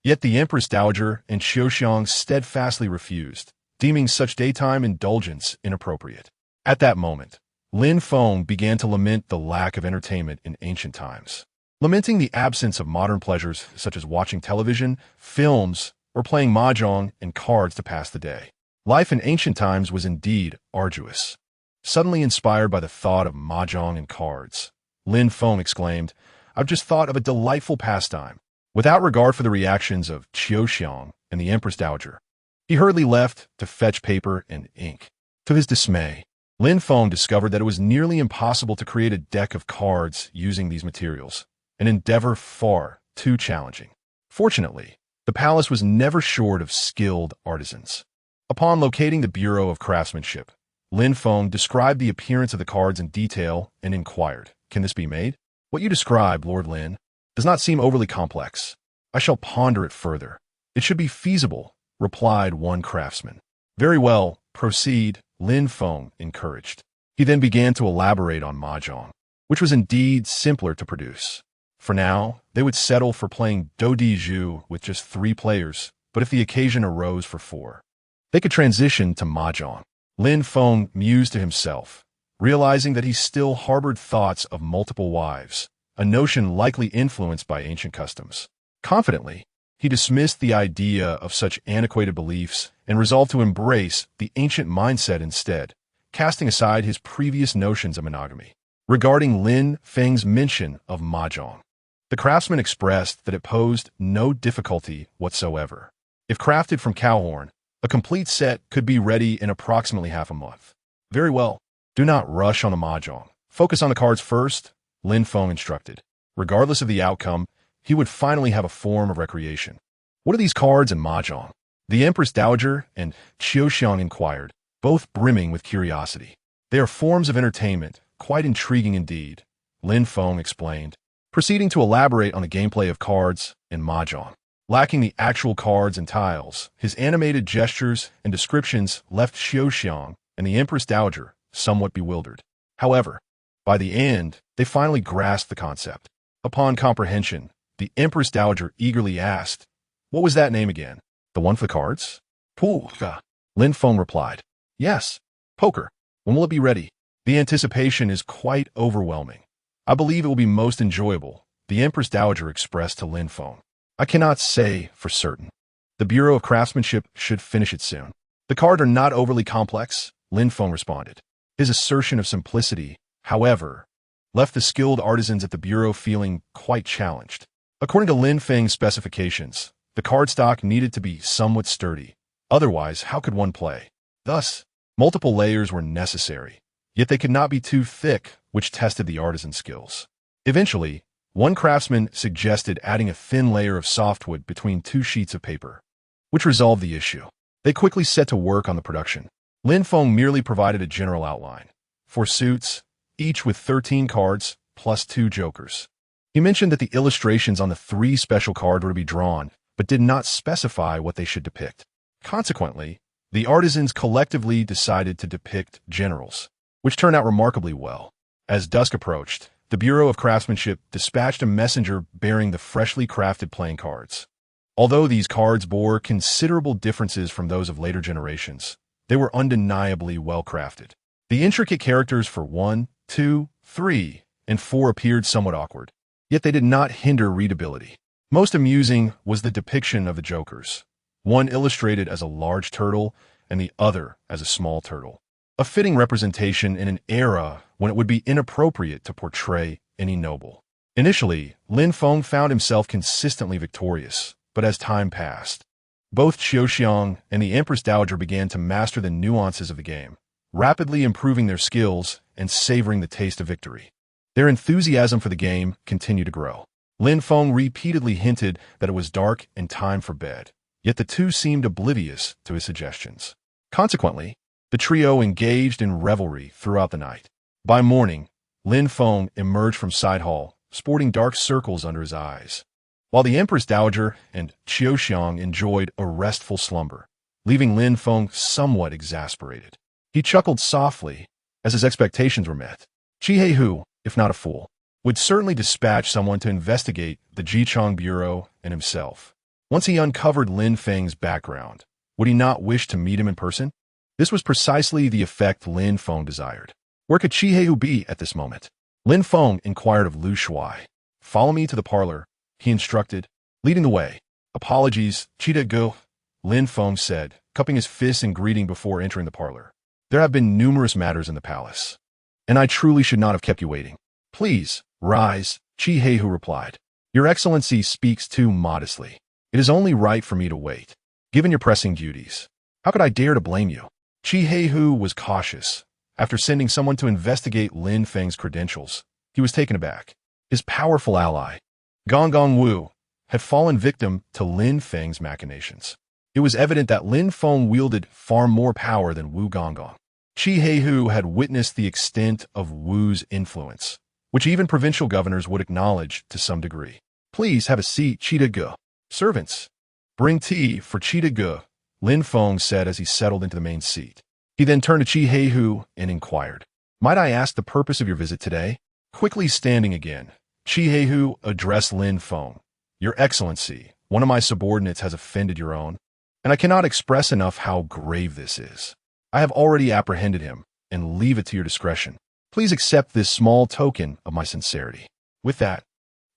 Yet the Empress Dowager and Qiuxiang steadfastly refused, deeming such daytime indulgence inappropriate. At that moment, Lin Feng began to lament the lack of entertainment in ancient times, lamenting the absence of modern pleasures such as watching television, films, or playing mahjong and cards to pass the day. Life in ancient times was indeed arduous. Suddenly inspired by the thought of mahjong and cards, Lin Feng exclaimed, I've just thought of a delightful pastime. Without regard for the reactions of Qiuxiang and the Empress Dowager, he hurriedly left to fetch paper and ink. To his dismay, Lin Feng discovered that it was nearly impossible to create a deck of cards using these materials, an endeavor far too challenging. Fortunately, the palace was never short of skilled artisans. Upon locating the Bureau of Craftsmanship, Lin Feng described the appearance of the cards in detail and inquired, Can this be made? What you describe, Lord Lin, does not seem overly complex. I shall ponder it further. It should be feasible, replied one craftsman. Very well, proceed, Lin Feng encouraged. He then began to elaborate on mahjong, which was indeed simpler to produce. For now, they would settle for playing dowager with just 3 players, but if the occasion arose for 4, they could transition to mahjong. Lin Feng mused to himself, realizing that he still harbored thoughts of multiple wives, a notion likely influenced by ancient customs. Confidently, he dismissed the idea of such antiquated beliefs and resolved to embrace the ancient mindset instead, casting aside his previous notions of monogamy. Regarding Lin Feng's mention of mahjong, the craftsman expressed that it posed no difficulty whatsoever. If crafted from cow horn, a complete set could be ready in approximately half a month. Very well. Do not rush on the mahjong. Focus on the cards first, Lin Feng instructed. Regardless of the outcome, he would finally have a form of recreation. What are these cards and mahjong? The Empress Dowager and Qiuxiang inquired, both brimming with curiosity. They are forms of entertainment, quite intriguing indeed, Lin Feng explained, proceeding to elaborate on the gameplay of cards and mahjong. Lacking the actual cards and tiles, his animated gestures and descriptions left Qiuxiang and the Empress Dowager somewhat bewildered. However, by the end, they finally grasped the concept. Upon comprehension, the Empress Dowager eagerly asked, What was that name again? The one for the cards? Poker. Lin Feng replied, Yes, poker. When will it be ready? The anticipation is quite overwhelming. I believe it will be most enjoyable, the Empress Dowager expressed to Lin Feng. I cannot say for certain. The Bureau of Craftsmanship should finish it soon. The cards are not overly complex, Lin Feng responded. His assertion of simplicity, however, left the skilled artisans at the Bureau feeling quite challenged. According to Lin Feng's specifications, the cardstock needed to be somewhat sturdy. Otherwise, how could one play? Thus, multiple layers were necessary, yet they could not be too thick, which tested the artisan's skills. Eventually, one craftsman suggested adding a thin layer of softwood between 2 sheets of paper. which resolved the issue. They quickly set to work on the production. Lin Feng merely provided a general outline. 4 suits, each with 13 cards, plus 2 jokers. He mentioned that the illustrations on the 3 special cards were to be drawn, but did not specify what they should depict. Consequently, the artisans collectively decided to depict generals, which turned out remarkably well. As dusk approached, the Bureau of Craftsmanship dispatched a messenger bearing the freshly crafted playing cards. Although these cards bore considerable differences from those of later generations, they were undeniably well-crafted. The intricate characters for 1, 2, 3, and 4 appeared somewhat awkward, yet they did not hinder readability. Most amusing was the depiction of the jokers, one illustrated as a large turtle and the other as a small turtle. A fitting representation in an era when it would be inappropriate to portray any noble. Initially, Lin Feng found himself consistently victorious, but as time passed, both Xiaoxiang and the Empress Dowager began to master the nuances of the game, rapidly improving their skills and savoring the taste of victory. Their enthusiasm for the game continued to grow. Lin Feng repeatedly hinted that it was dark and time for bed, yet the two seemed oblivious to his suggestions. Consequently, the trio engaged in revelry throughout the night. By morning, Lin Feng emerged from side hall, sporting dark circles under his eyes, while the Empress Dowager and Xiaoxiang enjoyed a restful slumber, leaving Lin Feng somewhat exasperated. He chuckled softly as his expectations were met. Qihei Hu, if not a fool, would certainly dispatch someone to investigate the Jichang Bureau and himself. Once he uncovered Lin Feng's background, would he not wish to meet him in person? This was precisely the effect Lin Feng desired. Where could Qihei Hu be at this moment? Lin Feng inquired of Lu Shuai. "Follow me to the parlor," he instructed, leading the way. "Apologies, Cheetah Go," Lin Feng said, cupping his fists in greeting before entering the parlor. "There have been numerous matters in the palace, and I truly should not have kept you waiting." "Please, rise," Qihei Hu replied. "Your Excellency speaks too modestly. It is only right for me to wait, given your pressing duties. How could I dare to blame you?" Qihei Hu was cautious. After sending someone to investigate Lin Feng's credentials, he was taken aback. His powerful ally, Gong Wu, had fallen victim to Lin Feng's machinations. It was evident that Lin Feng wielded far more power than Wu Gongong. Qihei Hu had witnessed the extent of Wu's influence, which even provincial governors would acknowledge to some degree. "Please have a seat, Cheetah Ge." "Servants, bring tea for Cheetah Ge," Lin Feng said as he settled into the main seat. He then turned to Qihei Hu and inquired, "Might I ask the purpose of your visit today?" Quickly standing again, Qihei Hu addressed Lin Feng. "Your Excellency, one of my subordinates has offended your own, and I cannot express enough how grave this is. I have already apprehended him, and leave it to your discretion. Please accept this small token of my sincerity." With that,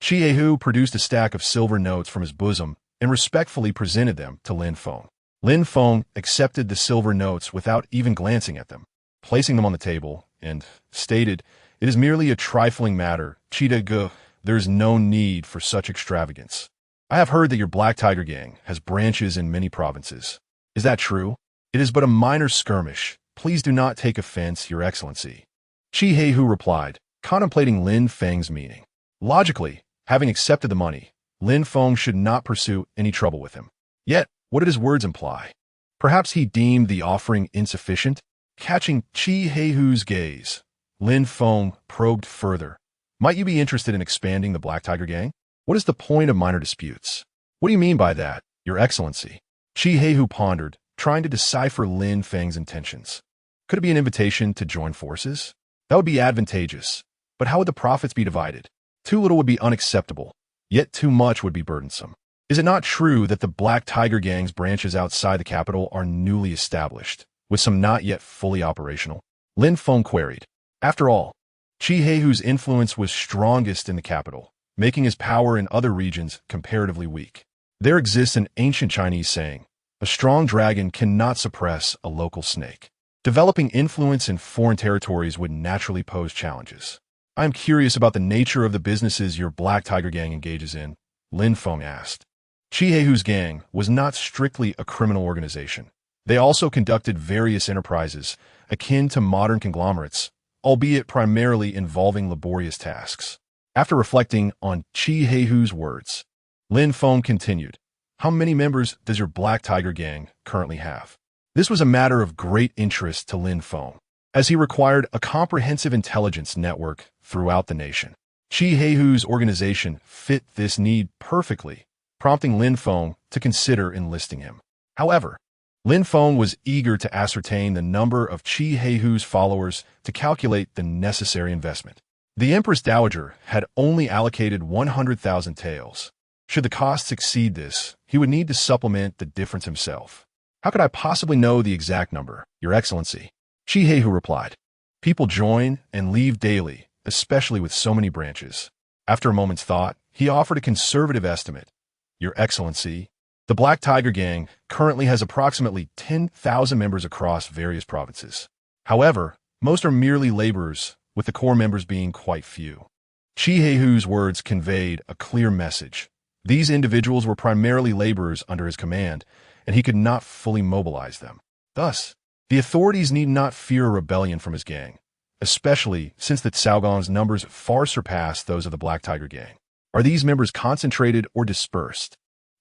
Qihei Hu produced a stack of silver notes from his bosom and respectfully presented them to Lin Feng. Lin Feng accepted the silver notes without even glancing at them, placing them on the table, and stated, "It is merely a trifling matter, Cheetah Ge. There is no need for such extravagance. I have heard that your Black Tiger Gang has branches in many provinces. Is that true? It is but a minor skirmish. Please do not take offense, Your Excellency." Qihei Hu replied, contemplating Lin Feng's meaning. Logically, having accepted the money, Lin Feng should not pursue any trouble with him. Yet, what did his words imply? Perhaps he deemed the offering insufficient? Catching Qihei Hu's gaze, Lin Feng probed further. "Might you be interested in expanding the Black Tiger Gang? What is the point of minor disputes?" "What do you mean by that, Your Excellency?" Qihei Hu pondered, trying to decipher Lin Feng's intentions. Could it be an invitation to join forces? That would be advantageous, but how would the profits be divided? Too little would be unacceptable, yet too much would be burdensome. Is it not true that the Black Tiger Gang's branches outside the capital are newly established, with some not yet fully operational? Lin Feng queried. After all, Qihei Hu's influence was strongest in the capital, making his power in other regions comparatively weak. There exists an ancient Chinese saying, "A strong dragon cannot suppress a local snake." Developing influence in foreign territories would naturally pose challenges. "I am curious about the nature of the businesses your Black Tiger Gang engages in," Lin Feng asked. Qihei Hu's gang was not strictly a criminal organization. They also conducted various enterprises akin to modern conglomerates, albeit primarily involving laborious tasks. After reflecting on Qihei Hu's words, Lin Feng continued, How many members does your Black Tiger gang currently have? This was a matter of great interest to Lin Feng, as he required a comprehensive intelligence network throughout the nation. Chi Heihu's organization fit this need perfectly, prompting Lin Feng to consider enlisting him. However, Lin Feng was eager to ascertain the number of Chi Heihu's followers to calculate the necessary investment. The Empress Dowager had only allocated 100,000 taels. Should the costs exceed this, he would need to supplement the difference himself. How could I possibly know the exact number, Your Excellency? Chi Heihu replied. People join and leave daily, especially with so many branches. After a moment's thought, he offered a conservative estimate. Your Excellency, the Black Tiger Gang currently has approximately 10,000 members across various provinces. However, most are merely laborers, with the core members being quite few. Chi Heihu's words conveyed a clear message. These individuals were primarily laborers under his command, and he could not fully mobilize them. Thus, the authorities need not fear a rebellion from his gang, especially since the Caogong's numbers far surpass those of the Black Tiger Gang. Are these members concentrated or dispersed?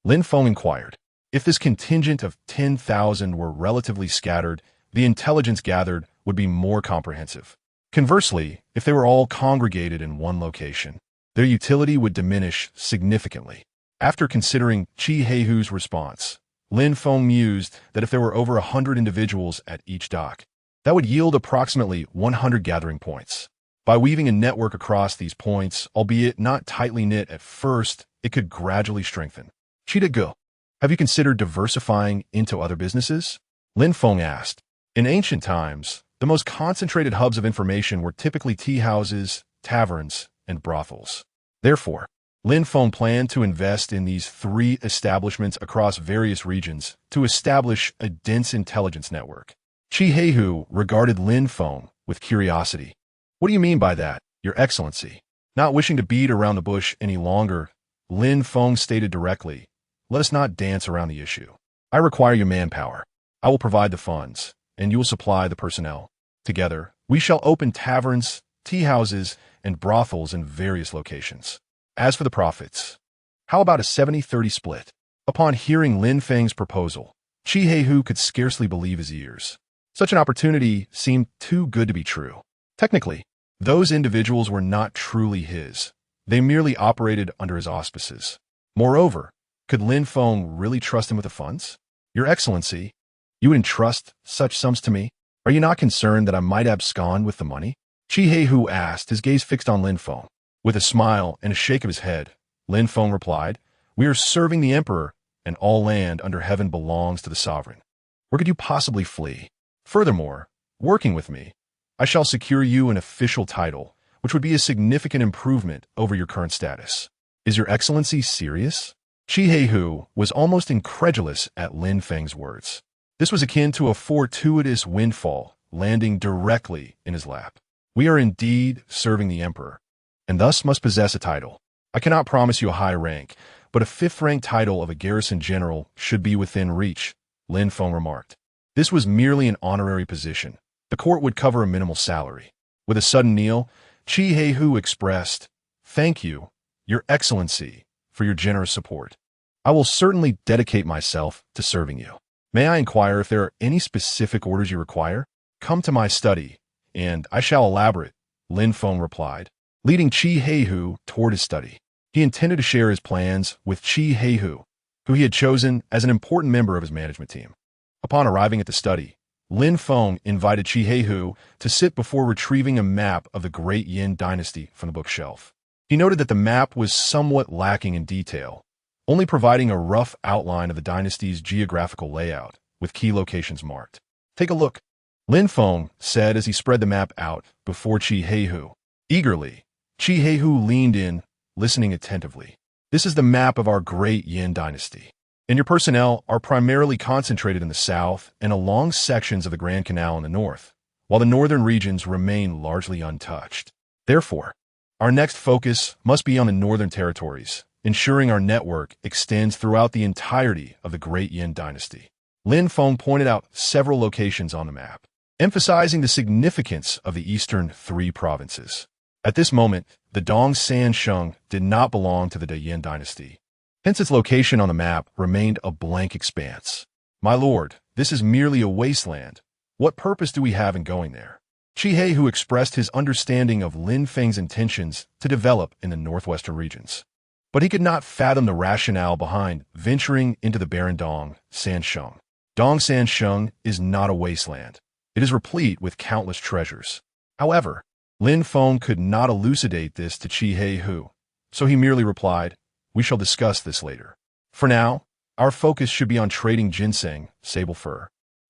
Lin Feng inquired. If this contingent of 10,000 were relatively scattered, the intelligence gathered would be more comprehensive. Conversely, if they were all congregated in one location, their utility would diminish significantly. After considering Chi Heihu's response, Lin Feng mused that if there were over 100 individuals at each dock, that would yield approximately 100 gathering points. By weaving a network across these points, albeit not tightly knit at first, it could gradually strengthen. Cheetah Go, have you considered diversifying into other businesses? Lin Feng asked. In ancient times, the most concentrated hubs of information were typically tea houses, taverns, and brothels. Therefore, Lin Feng planned to invest in these 3 establishments across various regions to establish a dense intelligence network. Chi Heihu regarded Lin Feng with curiosity. What do you mean by that, Your Excellency? Not wishing to beat around the bush any longer, Lin Feng stated directly, let us not dance around the issue. I require your manpower. I will provide the funds, and you will supply the personnel. Together, we shall open taverns, tea houses, and brothels in various locations. As for the profits, how about a 70-30 split? Upon hearing Lin Feng's proposal, Chi Heihu could scarcely believe his ears. Such an opportunity seemed too good to be true. Technically, those individuals were not truly his. They merely operated under his auspices. Moreover, could Lin Feng really trust him with the funds? Your Excellency, you would entrust such sums to me? Are you not concerned that I might abscond with the money? Chi Heihu asked, his gaze fixed on Lin Feng. With a smile and a shake of his head, Lin Feng replied, we are serving the emperor, and all land under heaven belongs to the sovereign. Where could you possibly flee? Furthermore, working with me, I shall secure you an official title, which would be a significant improvement over your current status. Is Your Excellency serious? Chi Heihu was almost incredulous at Lin Feng's words. This was akin to a fortuitous windfall landing directly in his lap. We are indeed serving the emperor, and thus must possess a title. I cannot promise you a high rank, but a 5th-rank title of a garrison general should be within reach, Lin Feng remarked. This was merely an honorary position. The court would cover a minimal salary. With a sudden kneel, Chi Heihu expressed, thank you, Your Excellency, for your generous support. I will certainly dedicate myself to serving you. May I inquire if there are any specific orders you require? Come to my study, and I shall elaborate, Lin Feng replied, leading Chi Heihu toward his study. He intended to share his plans with Chi Heihu, who he had chosen as an important member of his management team. Upon arriving at the study, Lin Feng invited Chi Heihu to sit before retrieving a map of the Great Yin dynasty from the bookshelf. He noted that the map was somewhat lacking in detail, only providing a rough outline of the dynasty's geographical layout, with key locations marked. Take a look, Lin Feng said as he spread the map out before Chi Heihu. Eagerly, Chi Heihu leaned in, listening attentively. This is the map of our Great Yin dynasty, and your personnel are primarily concentrated in the south and along sections of the Grand Canal in the north, while the northern regions remain largely untouched. Therefore, our next focus must be on the northern territories, ensuring our network extends throughout the entirety of the Great Yin dynasty. Lin Feng pointed out several locations on the map, emphasizing the significance of the eastern 3 provinces. At this moment, the Dong San Sheng did not belong to the Yin dynasty. Hence its location on the map remained a blank expanse. My lord, this is merely a wasteland. What purpose do we have in going there? Chi who expressed his understanding of Lin Feng's intentions to develop in the northwestern regions. But he could not fathom the rationale behind venturing into the barren Dong Sansheng. Dong Sansheng is not a wasteland. It is replete with countless treasures. However, Lin Feng could not elucidate this to Chi Hu, so he merely replied, "We shall discuss this later. For now, our focus should be on trading ginseng, sable fur,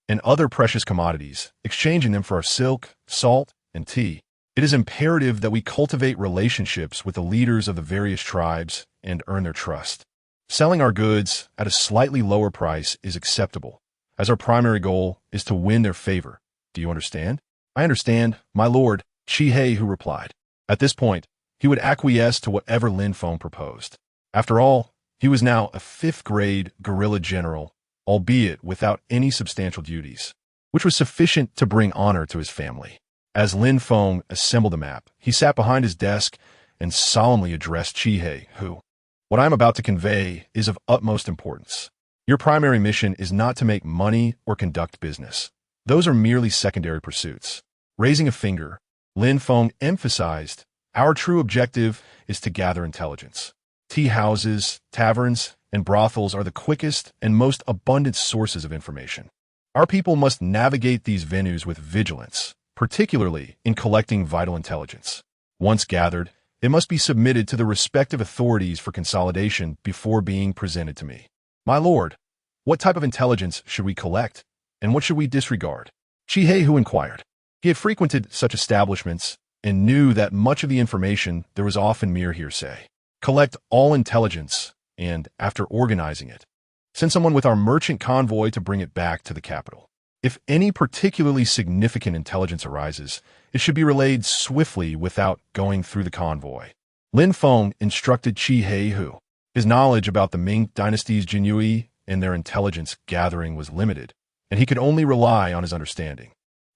and other precious commodities, exchanging them for our silk, salt, and tea. It is imperative that we cultivate relationships with the leaders of the various tribes and earn their trust. Selling our goods at a slightly lower price is acceptable, as our primary goal is to win their favor. Do you understand?" "I understand, my lord," Chi Hu replied. At this point, he would acquiesce to whatever Lin Feng proposed. After all, he was now a fifth-grade guerrilla general, albeit without any substantial duties, which was sufficient to bring honor to his family. As Lin Feng assembled the map, he sat behind his desk and solemnly addressed Chi Hu. "What I am about to convey is of utmost importance. Your primary mission is not to make money or conduct business. Those are merely secondary pursuits." Raising a finger, Lin Feng emphasized, "Our true objective is to gather intelligence. Tea houses, taverns, and brothels are the quickest and most abundant sources of information. Our people must navigate these venues with vigilance, particularly in collecting vital intelligence. Once gathered, it must be submitted to the respective authorities for consolidation before being presented to me. My lord, what type of intelligence should we collect, and what should we disregard?" Chi Hu inquired. He had frequented such establishments and knew that much of the information there was often mere hearsay. "Collect all intelligence, and, after organizing it, send someone with our merchant convoy to bring it back to the capital. If any particularly significant intelligence arises, it should be relayed swiftly without going through the convoy." Lin Feng instructed Chi Hu. His knowledge about the Ming dynasty's Jinyui and their intelligence gathering was limited, and he could only rely on his understanding,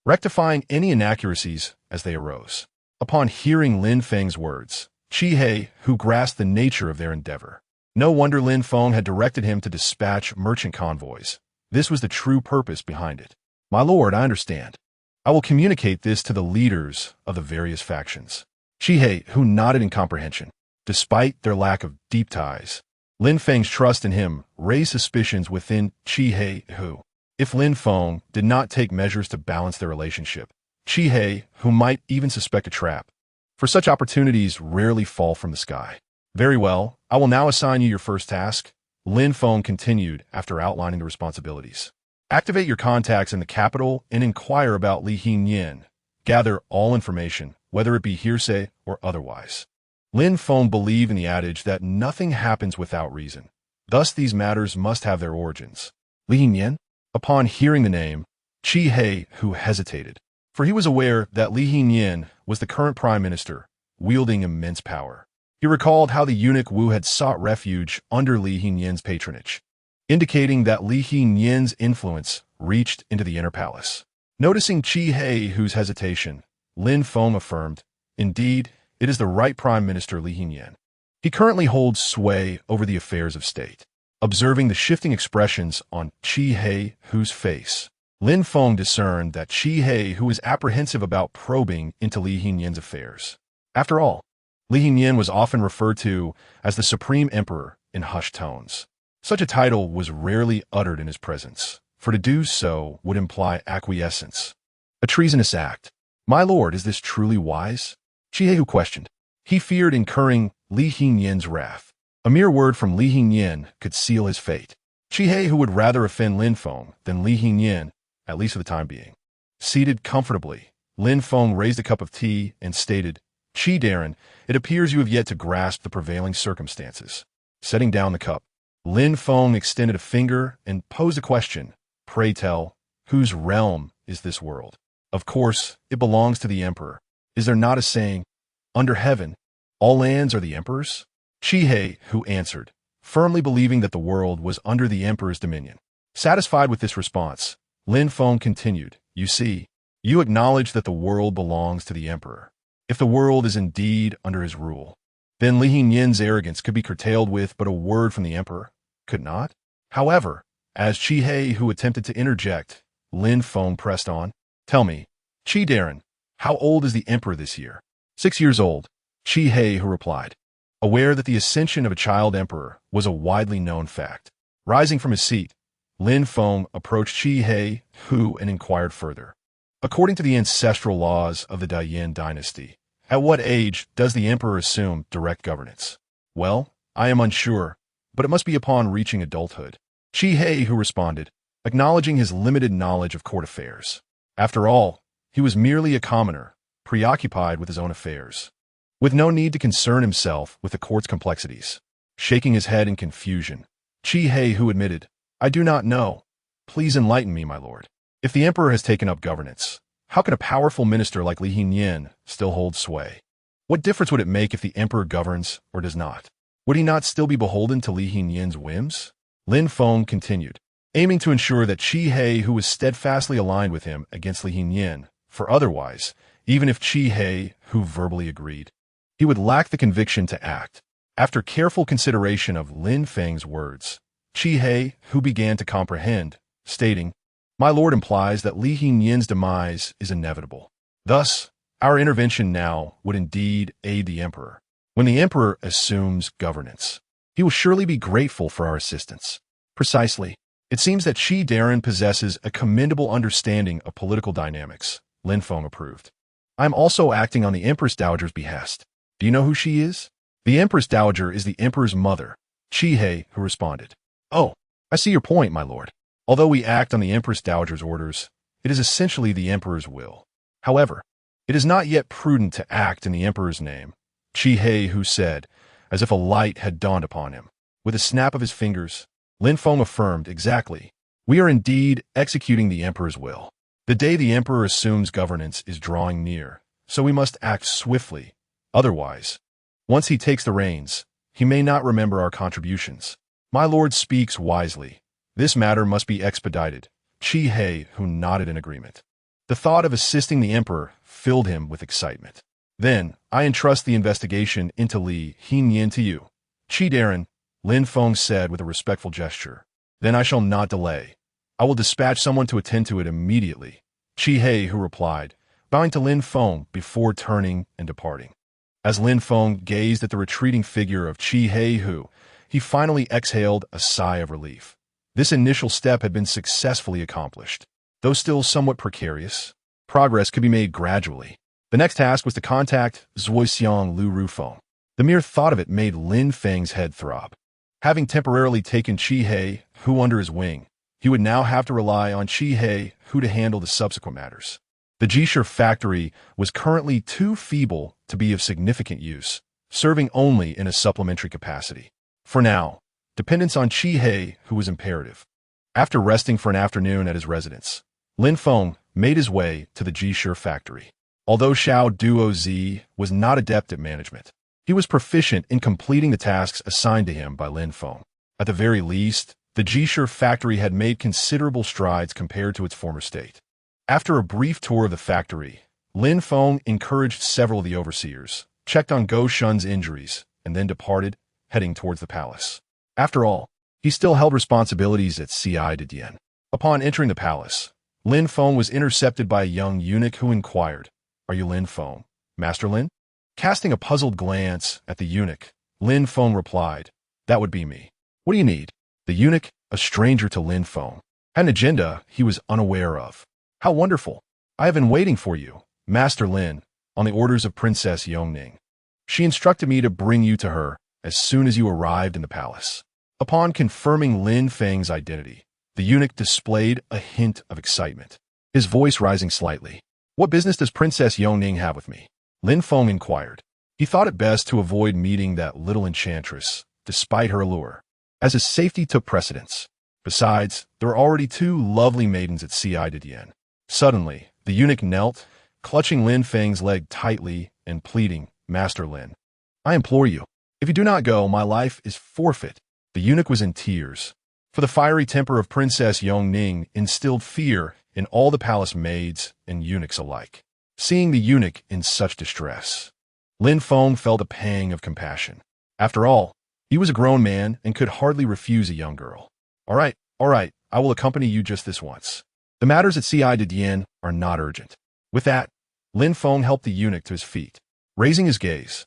rectifying any inaccuracies as they arose. Upon hearing Lin Feng's words, Chi Hu grasped the nature of their endeavor. No wonder Lin Feng had directed him to dispatch merchant convoys. This was the true purpose behind it. "My lord, I understand. I will communicate this to the leaders of the various factions." Chi Hu nodded in comprehension. Despite their lack of deep ties, Lin Feng's trust in him raised suspicions within Chi Hu. If Lin Feng did not take measures to balance their relationship, Chi Hu might even suspect a trap, for such opportunities rarely fall from the sky. "Very well, I will now assign you your first task," Lin Feng continued after outlining the responsibilities. "Activate your contacts in the capital and inquire about Li Hingyan. Gather all information, whether it be hearsay or otherwise." Lin Feng believed in the adage that nothing happens without reason. Thus these matters must have their origins. Li Hingyan? Upon hearing the name, Chi Hu hesitated, for he was aware that Li Hingyan was the current prime minister, wielding immense power. He recalled how the eunuch Wu had sought refuge under Li Hingyan's patronage, indicating that Li Hingyan's influence reached into the inner palace. Noticing Chi Hu's hesitation, Lin Feng affirmed, "Indeed, it is the right Prime Minister Li Hingyan. He currently holds sway over the affairs of state." Observing the shifting expressions on Chi Hu's face, Lin Feng discerned that Chi Hu was apprehensive about probing into Li Hingyan's affairs. After all, Li Hingyan was often referred to as the Supreme Emperor in hushed tones. Such a title was rarely uttered in his presence, for to do so would imply acquiescence, a treasonous act. "My lord, is this truly wise?" Chi Hu questioned. He feared incurring Li Hingyan's wrath. A mere word from Li Hingyan could seal his fate. Chi Hu would rather offend Lin Feng than Li Hingyan, at least for the time being. Seated comfortably, Lin Feng raised a cup of tea and stated, "Chi Darren, it appears you have yet to grasp the prevailing circumstances." Setting down the cup, Lin Feng extended a finger and posed a question. "Pray tell, whose realm is this world?" "Of course, it belongs to the emperor. Is there not a saying, 'Under heaven, all lands are the emperor's'?" Chi Hu answered, firmly believing that the world was under the emperor's dominion. Satisfied with this response, Lin Feng continued, "You see, you acknowledge that the world belongs to the emperor. If the world is indeed under his rule, Then Li Yin's arrogance could be curtailed with but a word from the emperor, could not? However, as Qi He, who attempted to interject, Lin Feng pressed on. Tell me, Qi Darren, how old is the emperor this year? 6 years old, Qi He, who replied, aware that the ascension of a child emperor was a widely known fact. Rising from his seat, Lin Feng approached Qi He, who and inquired further. According to the ancestral laws of the Dayan dynasty, at what age does the emperor assume direct governance? Well, I am unsure, but it must be upon reaching adulthood. Qi He, who responded, acknowledging his limited knowledge of court affairs. After all, he was merely a commoner, preoccupied with his own affairs, with no need to concern himself with the court's complexities. Shaking his head in confusion, Qi He, who admitted, I do not know. Please enlighten me, my lord. If the emperor has taken up governance, how can a powerful minister like Li Yin still hold sway? What difference would it make if the emperor governs or does not? Would he not still be beholden to Li Yin's whims? Lin Feng continued, aiming to ensure that Qi He, who was steadfastly aligned with him against Li Yin, for otherwise, even if Qi He, who verbally agreed, he would lack the conviction to act. After careful consideration of Lin Feng's words, Qi He, who began to comprehend, stating, my lord implies that Li Yin's demise is inevitable. Thus, our intervention now would indeed aid the emperor. When the emperor assumes governance, he will surely be grateful for our assistance. Precisely. It seems that Qi Darren possesses a commendable understanding of political dynamics, Lin Feng approved. I am also acting on the Empress Dowager's behest. Do you know who she is? The Empress Dowager is the emperor's mother, Qi He, who responded. Oh, I see your point, my lord. Although we act on the Empress Dowager's orders, it is essentially the emperor's will. However, it is not yet prudent to act in the emperor's name, Qi He, who said, as if a light had dawned upon him. With a snap of his fingers, Lin Feng affirmed, exactly. We are indeed executing the emperor's will. The day the emperor assumes governance is drawing near, so we must act swiftly. Otherwise, once he takes the reins, he may not remember our contributions. My lord speaks wisely. This matter must be expedited, Qi He, who nodded in agreement. The thought of assisting the emperor filled him with excitement. Then, I entrust the investigation into Li Yin to you, Qi Darren, Lin Feng said with a respectful gesture. Then I shall not delay. I will dispatch someone to attend to it immediately, Qi He, who replied, bowing to Lin Feng before turning and departing. As Lin Feng gazed at the retreating figure of Qi He, he finally exhaled a sigh of relief. This initial step had been successfully accomplished. Though still somewhat precarious, progress could be made gradually. The next task was to contact Zhuoxiang Lu Rufeng. The mere thought of it made Lin Feng's head throb. Having temporarily taken Qi He, under his wing, he would now have to rely on Qi He, to handle the subsequent matters. The Jisher factory was currently too feeble to be of significant use, serving only in a supplementary capacity. For now, dependence on Qi He, was imperative. After resting for an afternoon at his residence, Lin Feng made his way to the Jisher factory. Although Xiao Duozi was not adept at management, he was proficient in completing the tasks assigned to him by Lin Feng. At the very least, the Jisher factory had made considerable strides compared to its former state. After a brief tour of the factory, Lin Feng encouraged several of the overseers, checked on Go Shun's injuries, and then departed, heading towards the palace. After all, he still held responsibilities at Servitude. Upon entering the palace, Lin Feng was intercepted by a young eunuch who inquired, Are you Lin Feng, Master Lin? Casting a puzzled glance at the eunuch, Lin Feng replied, That would be me. What do you need? The eunuch, a stranger to Lin Feng, had an agenda he was unaware of. How wonderful. I have been waiting for you, Master Lin, on the orders of Princess Yongning. She instructed me to bring you to her as soon as you arrived in the palace. Upon confirming Lin Feng's identity, the eunuch displayed a hint of excitement, his voice rising slightly. What business does Princess Yongning have with me? Lin Feng inquired. He thought it best to avoid meeting that little enchantress, despite her allure, as his safety took precedence. Besides, there were already 2 lovely maidens at Servitude. Suddenly, the eunuch knelt, clutching Lin Feng's leg tightly and pleading, Master Lin, I implore you, if you do not go, my life is forfeit. The eunuch was in tears, for the fiery temper of Princess Yongning instilled fear in all the palace maids and eunuchs alike. Seeing the eunuch in such distress, Lin Feng felt a pang of compassion. After all, he was a grown man and could hardly refuse a young girl. All right, I will accompany you just this once. The matters at Ci de Dian are not urgent. With that, Lin Feng helped the eunuch to his feet. Raising his gaze,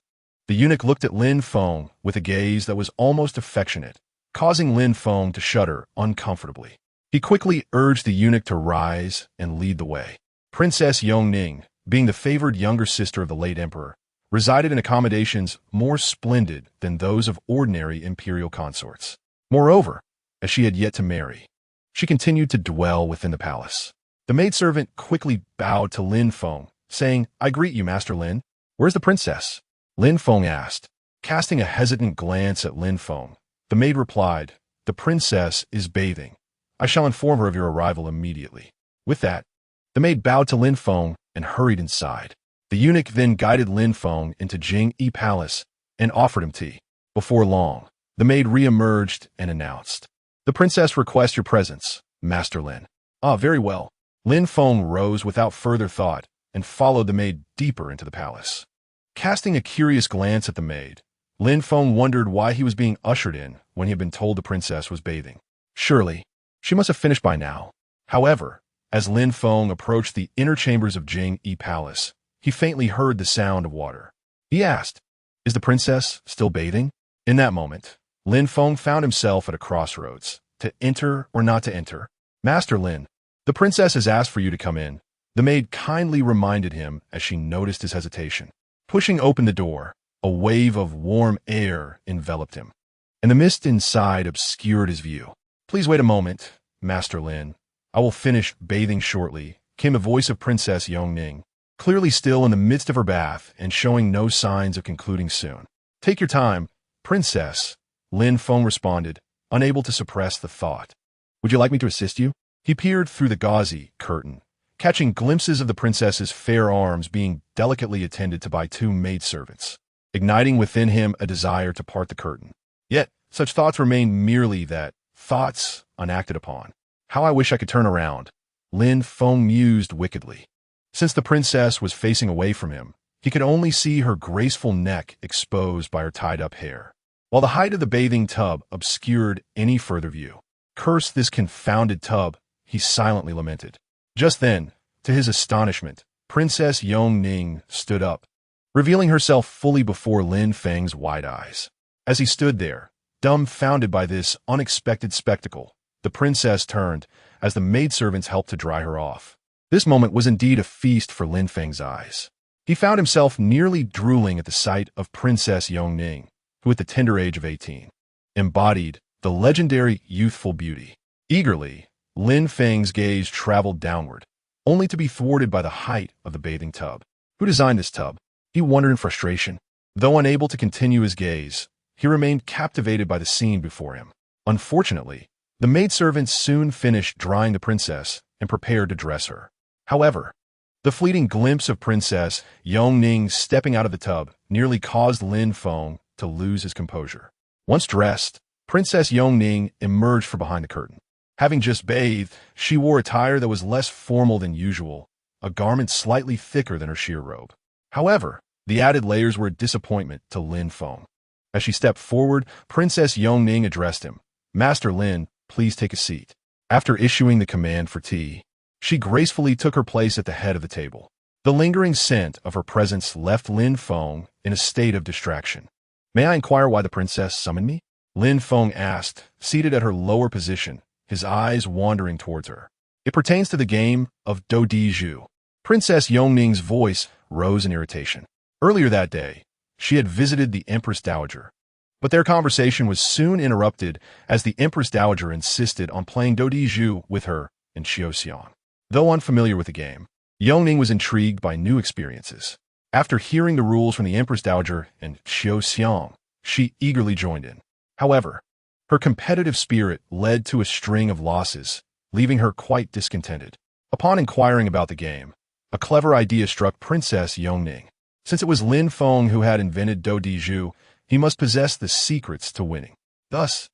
the eunuch looked at Lin Feng with a gaze that was almost affectionate, causing Lin Feng to shudder uncomfortably. He quickly urged the eunuch to rise and lead the way. Princess Yongning, being the favored younger sister of the late emperor, resided in accommodations more splendid than those of ordinary imperial consorts. Moreover, as she had yet to marry, she continued to dwell within the palace. The maidservant quickly bowed to Lin Feng, saying, "I greet you, Master Lin. Where's the princess?" Lin Feng asked. Casting a hesitant glance at Lin Feng, the maid replied, "The princess is bathing. I shall inform her of your arrival immediately." With that, the maid bowed to Lin Feng and hurried inside. The eunuch then guided Lin Feng into Jing-Yi Palace and offered him tea. Before long, the maid re-emerged and announced, "The princess requests your presence, Master Lin." "Ah, very well." Lin Feng rose without further thought and followed the maid deeper into the palace. Casting a curious glance at the maid, Lin Feng wondered why he was being ushered in when he had been told the princess was bathing. Surely, she must have finished by now. However, as Lin Feng approached the inner chambers of Jing-Yi Palace, he faintly heard the sound of water. He asked, "Is the princess still bathing?" In that moment, Lin Feng found himself at a crossroads, to enter or not to enter. "Master Lin, the princess has asked for you to come in," the maid kindly reminded him as she noticed his hesitation. Pushing open the door, a wave of warm air enveloped him, and the mist inside obscured his view. "Please wait a moment, Master Lin. I will finish bathing shortly," came the voice of Princess Yongning, clearly still in the midst of her bath and showing no signs of concluding soon. "Take your time, Princess," Lin Feng responded, unable to suppress the thought. "Would you like me to assist you?" He peered through the gauzy curtain, catching glimpses of the princess's fair arms being delicately attended to by two maidservants, igniting within him a desire to part the curtain. Yet, such thoughts remained merely that, thoughts unacted upon. "How I wish I could turn around," Lin Feng mused wickedly. Since the princess was facing away from him, he could only see her graceful neck exposed by her tied-up hair, while the height of the bathing tub obscured any further view. "Curse this confounded tub," he silently lamented. Just then, to his astonishment, Princess Yongning stood up, revealing herself fully before Lin Feng's wide eyes. As he stood there, dumbfounded by this unexpected spectacle, the princess turned as the maidservants helped to dry her off. This moment was indeed a feast for Lin Feng's eyes. He found himself nearly drooling at the sight of Princess Yongning, who at the tender age of 18, embodied the legendary youthful beauty. Eagerly, Lin Feng's gaze traveled downward, only to be thwarted by the height of the bathing tub. Who designed this tub? He wondered in frustration. Though unable to continue his gaze, he remained captivated by the scene before him. Unfortunately, the maidservants soon finished drying the princess and prepared to dress her. However, the fleeting glimpse of Princess Yongning stepping out of the tub nearly caused Lin Feng to lose his composure. Once dressed, Princess Yongning emerged from behind the curtain. Having just bathed, she wore attire that was less formal than usual, a garment slightly thicker than her sheer robe. However, the added layers were a disappointment to Lin Feng. As she stepped forward, Princess Yongning addressed him. "Master Lin, please take a seat." After issuing the command for tea, she gracefully took her place at the head of the table. The lingering scent of her presence left Lin Feng in a state of distraction. "May I inquire why the princess summoned me?" Lin Feng asked, seated at her lower position, his eyes wandering towards her. "It pertains to the game of dowager." Princess Yongning's voice rose in irritation. Earlier that day, she had visited the Empress Dowager, but their conversation was soon interrupted as the Empress Dowager insisted on playing dowager with her in Xiaoxiang. Though unfamiliar with the game, Yongning was intrigued by new experiences. After hearing the rules from the Empress Dowager and Xiaoxiang, she eagerly joined in. However, her competitive spirit led to a string of losses, leaving her quite discontented. Upon inquiring about the game, a clever idea struck Princess Yongning. Since it was Lin Feng who had invented dowager, he must possess the secrets to winning. Thus,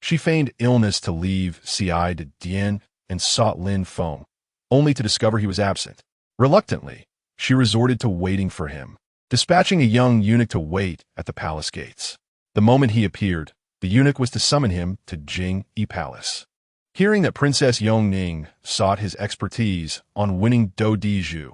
she feigned illness to leave Ci de Dian and sought Lin Feng, only to discover he was absent. Reluctantly, she resorted to waiting for him, dispatching a young eunuch to wait at the palace gates. The moment he appeared, the eunuch was to summon him to Jing-E Palace. Hearing that Princess Yongning sought his expertise on winning dowager,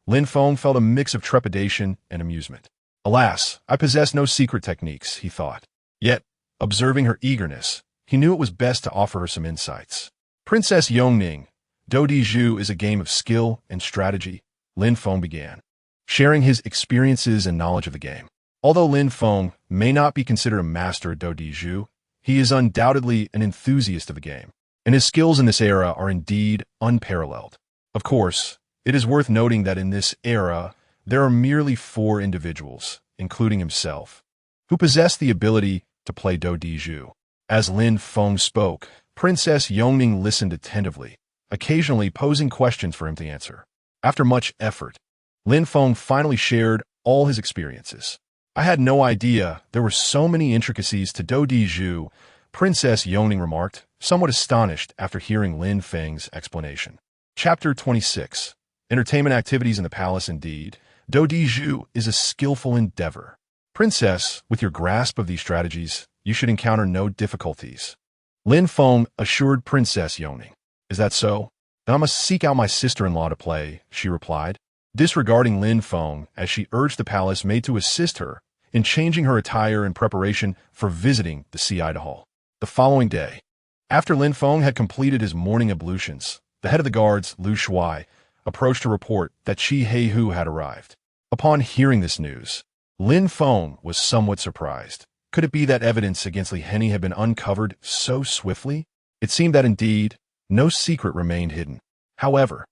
Lin Feng felt a mix of trepidation and amusement. Alas, I possess no secret techniques, he thought. Yet, observing her eagerness, he knew it was best to offer her some insights. Princess Yongning, dowager is a game of skill and strategy, Lin Feng began, sharing his experiences and knowledge of the game. Although Lin Feng may not be considered a master at dowager, he is undoubtedly an enthusiast of the game, and his skills in this era are indeed unparalleled. Of course, it is worth noting that in this era, there are merely 4 individuals, including himself, who possess the ability to play dowager. As Lin Feng spoke, Princess Yongning listened attentively, occasionally posing questions for him to answer. After much effort, Lin Feng finally shared all his experiences. I had no idea there were so many intricacies to dowager, Princess Yongning remarked, somewhat astonished after hearing Lin Feng's explanation. Chapter 26. Entertainment activities in the palace. Indeed, dowager is a skillful endeavor. Princess, with your grasp of these strategies, you should encounter no difficulties, Lin Feng assured Princess Yongning. Is that so? Then I must seek out my sister-in-law to play, she replied, disregarding Lin Feng as she urged the palace maid to assist her in changing her attire in preparation for visiting the Sea Hall. The following day, after Lin Feng had completed his morning ablutions, the head of the guards, Lu Shuai, approached to report that Qi Heihu had arrived. Upon hearing this news, Lin Feng was somewhat surprised. Could it be that evidence against Li Henny had been uncovered so swiftly? It seemed that indeed, no secret remained hidden. However,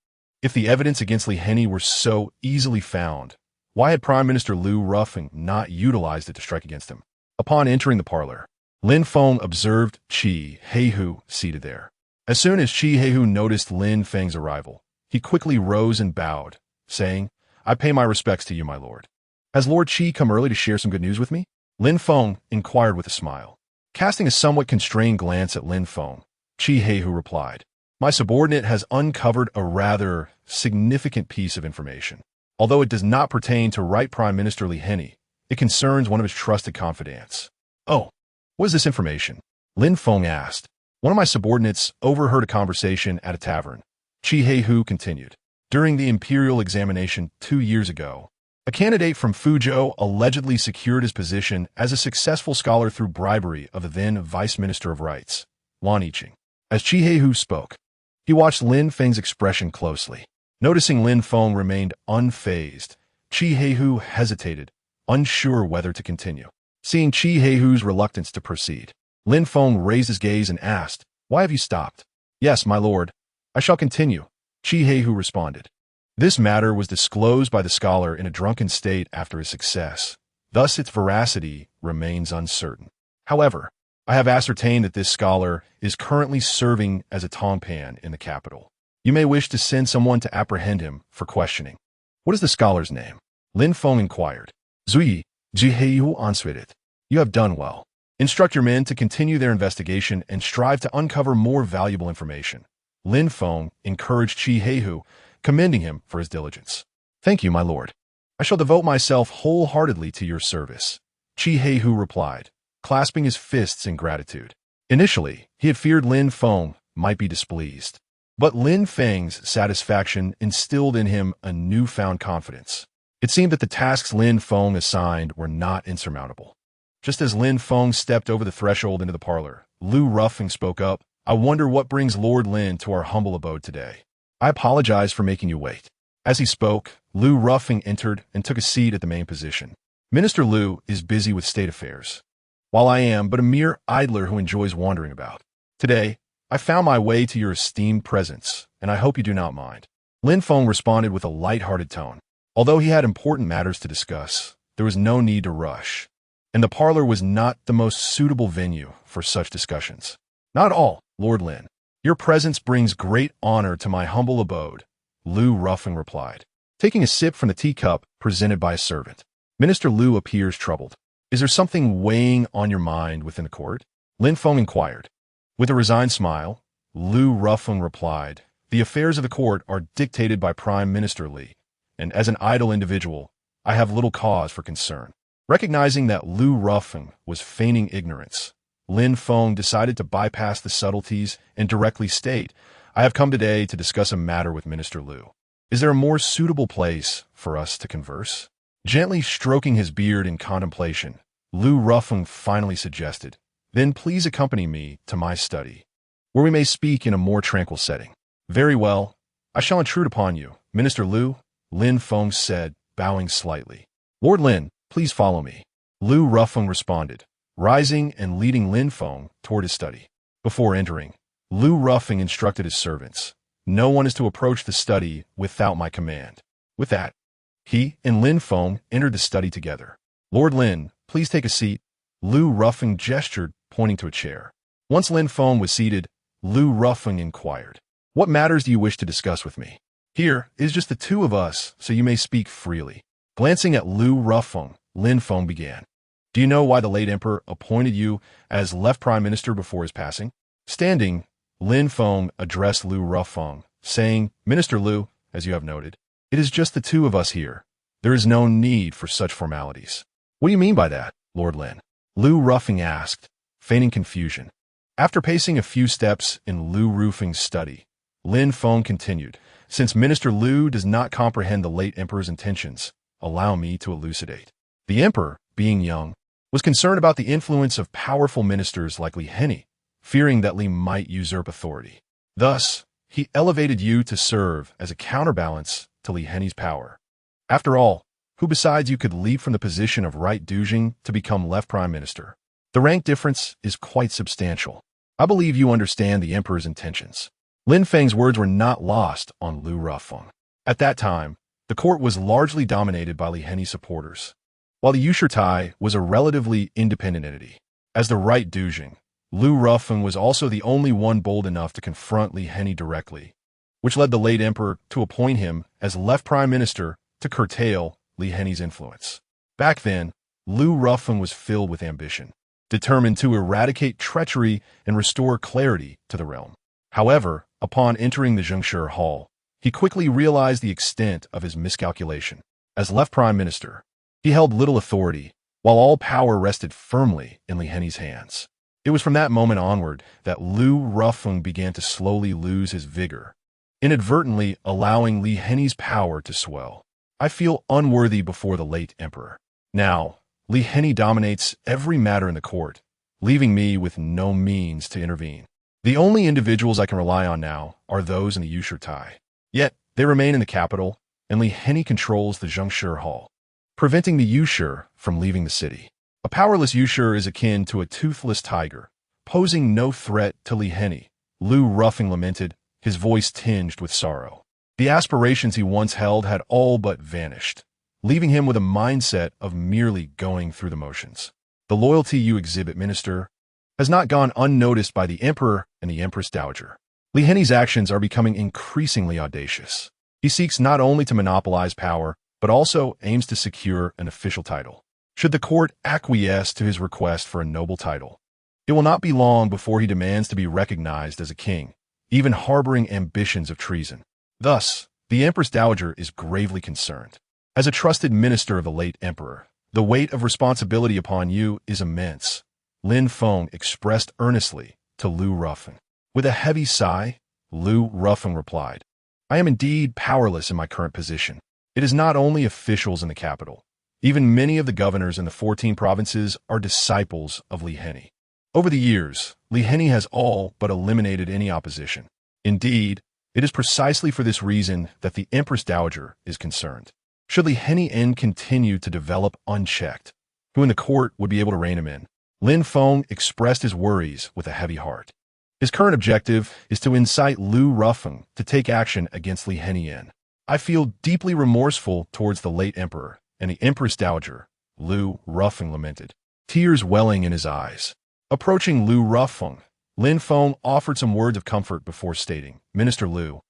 if the evidence against Li Henny were so easily found, why had Prime Minister Liu Ruffing not utilized it to strike against him? Upon entering the parlor, Lin Feng observed Qi Heihu seated there. As soon as Qi Heihu noticed Lin Feng's arrival, he quickly rose and bowed, saying, I pay my respects to you, my lord. Has Lord Qi come early to share some good news with me? Lin Feng inquired with a smile. Casting a somewhat constrained glance at Lin Feng, Qi Heihu replied, My subordinate has uncovered a rather significant piece of information. Although it does not pertain to Right Prime Minister Li Henny, it concerns one of his trusted confidants. Oh, what is this information? Lin Feng asked. One of my subordinates overheard a conversation at a tavern. Qi Heihu continued. During the imperial examination 2 years ago, a candidate from Fuzhou allegedly secured his position as a successful scholar through bribery of the then Vice Minister of Rights, Lan Yiqing. As Qi Heihu spoke, he watched Lin Feng's expression closely. Noticing Lin Feng remained unfazed, Qi Heihu hesitated, unsure whether to continue. Seeing Qi Heihu's reluctance to proceed, Lin Feng raised his gaze and asked, Why have you stopped? Yes, my lord. I shall continue, Qi Heihu responded. This matter was disclosed by the scholar in a drunken state after his success. Thus its veracity remains uncertain. However, I have ascertained that this scholar is currently serving as a tongpan in the capital. You may wish to send someone to apprehend him for questioning. What is the scholar's name? Lin Feng inquired. Zui, Ji Heihu answered it. You have done well. Instruct your men to continue their investigation and strive to uncover more valuable information. Lin Feng encouraged Qi Heihu, commending him for his diligence. Thank you, my lord. I shall devote myself wholeheartedly to your service, Qi Heihu replied, clasping his fists in gratitude. Initially, he had feared Lin Feng might be displeased, but Lin Feng's satisfaction instilled in him a newfound confidence. It seemed that the tasks Lin Feng assigned were not insurmountable. Just as Lin Feng stepped over the threshold into the parlor, Liu Ruffing spoke up. I wonder what brings Lord Lin to our humble abode today. I apologize for making you wait. As he spoke, Liu Ruffing entered and took a seat at the main position. Minister Liu is busy with state affairs, while I am but a mere idler who enjoys wandering about. Today, I found my way to your esteemed presence, and I hope you do not mind. Lin Feng responded with a light-hearted tone. Although he had important matters to discuss, there was no need to rush, and the parlor was not the most suitable venue for such discussions. Not at all, Lord Lin. Your presence brings great honor to my humble abode, Liu Ruffing replied, taking a sip from the teacup presented by a servant. Minister Liu appears troubled. Is there something weighing on your mind within the court? Lin Feng inquired. With a resigned smile, Liu Ruffing replied, The affairs of the court are dictated by Prime Minister Li, and as an idle individual, I have little cause for concern. Recognizing that Lu Rufeng was feigning ignorance, Lin Feng decided to bypass the subtleties and directly state, I have come today to discuss a matter with Minister Lu. Is there a more suitable place for us to converse? Gently stroking his beard in contemplation, Lu Rufeng finally suggested, then please accompany me to my study, where we may speak in a more tranquil setting. Very well, I shall intrude upon you, Minister Lu, Lin Feng said, bowing slightly. Lord Lin, please follow me. Lu Rufeng responded, rising and leading Lin Feng toward his study. Before entering, Lu Rufeng instructed his servants, no one is to approach the study without my command. With that, he and Lin Feng entered the study together. Lord Lin, please take a seat. Lu Rufeng gestured, pointing to a chair. Once Lin Feng was seated, Lu Rufeng inquired, what matters do you wish to discuss with me? Here is just the two of us, so you may speak freely. Glancing at Lu Rufeng, Lin Feng began. Do you know why the late emperor appointed you as left prime minister before his passing? Standing, Lin Feng addressed Lu Rufeng, saying, Minister Lu, as you have noted, it is just the two of us here. There is no need for such formalities. What do you mean by that, Lord Lin? Lu Rufeng asked, feigning confusion. After pacing a few steps in Lu Rufeng's study, Lin Feng continued, since Minister Lu does not comprehend the late emperor's intentions, allow me to elucidate. The emperor, being young, was concerned about the influence of powerful ministers like Li Heni, fearing that Li might usurp authority. Thus, he elevated you to serve as a counterbalance to Li Heni's power. After all, who besides you could leap from the position of right doujing to become left prime minister? The rank difference is quite substantial. I believe you understand the emperor's intentions. Lin Feng's words were not lost on Lu Rufeng. At that time, the court was largely dominated by Li Heni supporters, while the Yushirtai was a relatively independent entity. As the right doujing, Lu Rufeng was also the only one bold enough to confront Li Heni directly, which led the late emperor to appoint him as left prime minister to curtail Li Heni's influence. Back then, Lu Rufeng was filled with ambition, determined to eradicate treachery and restore clarity to the realm. However, upon entering the Zhengshi Hall, he quickly realized the extent of his miscalculation. As left prime minister, he held little authority, while all power rested firmly in Li Heni's hands. It was from that moment onward that Lu Rufeng began to slowly lose his vigor, inadvertently allowing Li Heni's power to swell. I feel unworthy before the late emperor. Now, Li Heni dominates every matter in the court, leaving me with no means to intervene. The only individuals I can rely on now are those in the Yushirtai. Yet, they remain in the capital, and Li Heni controls the Zhengshi Hall, preventing the Yushir from leaving the city. A powerless Yushir is akin to a toothless tiger, posing no threat to Li Heni. Lu Rufeng lamented, his voice tinged with sorrow. The aspirations he once held had all but vanished, leaving him with a mindset of merely going through the motions. The loyalty you exhibit, minister, has not gone unnoticed by the emperor and the empress dowager. Li Heni's actions are becoming increasingly audacious. He seeks not only to monopolize power, but also aims to secure an official title. Should the court acquiesce to his request for a noble title, it will not be long before he demands to be recognized as a king, even harboring ambitions of treason. Thus, the empress dowager is gravely concerned. As a trusted minister of the late emperor, the weight of responsibility upon you is immense, Lin Feng expressed earnestly to Lu Rufeng. With a heavy sigh, Lu Rufeng replied, I am indeed powerless in my current position. It is not only officials in the capital. Even many of the governors in the 14 provinces are disciples of Li Heni. Over the years, Li Heni has all but eliminated any opposition. Indeed, it is precisely for this reason that the Empress Dowager is concerned. Should Li Heni continue to develop unchecked, who in the court would be able to rein him in? Lin Feng expressed his worries with a heavy heart. His current objective is to incite Lu Rufeng to take action against Li Heni. I feel deeply remorseful towards the late emperor and the Empress Dowager, Lu Rufeng lamented, tears welling in his eyes. Approaching Lu Rufeng, Lin Feng offered some words of comfort before stating, Minister Lu,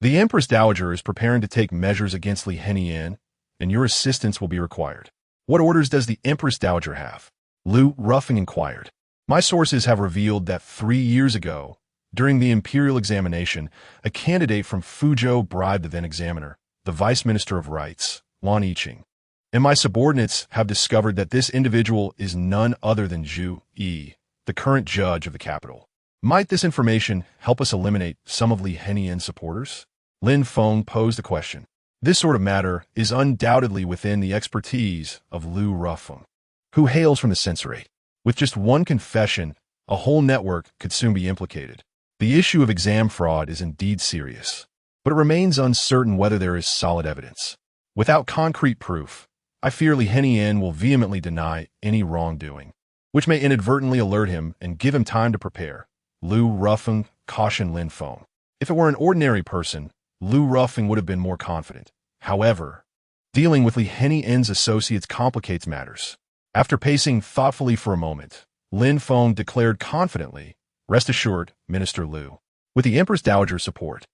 the Empress Dowager is preparing to take measures against Li Heni, and your assistance will be required. What orders does the Empress Dowager have? Lu Rufeng inquired. My sources have revealed that 3 years ago, during the imperial examination, a candidate from Fuzhou bribed the then examiner, the Vice Minister of Rights, Lan Yiqing, and my subordinates have discovered that this individual is none other than Zhu Yi, the current judge of the capital. Might this information help us eliminate some of Li Henian's supporters? Lin Feng posed a question. This sort of matter is undoubtedly within the expertise of Lu Rufeng, who hails from the censorate. With just one confession, a whole network could soon be implicated. The issue of exam fraud is indeed serious, but it remains uncertain whether there is solid evidence. Without concrete proof, I fear Li Henian will vehemently deny any wrongdoing, which may inadvertently alert him and give him time to prepare. Lu Rufeng cautioned Lin Feng. If it were an ordinary person, Lu Rufeng would have been more confident. However, dealing with Li Henian's associates complicates matters. After pacing thoughtfully for a moment, Lin Feng declared confidently, "Rest assured, Minister Lu, with the Empress Dowager's support,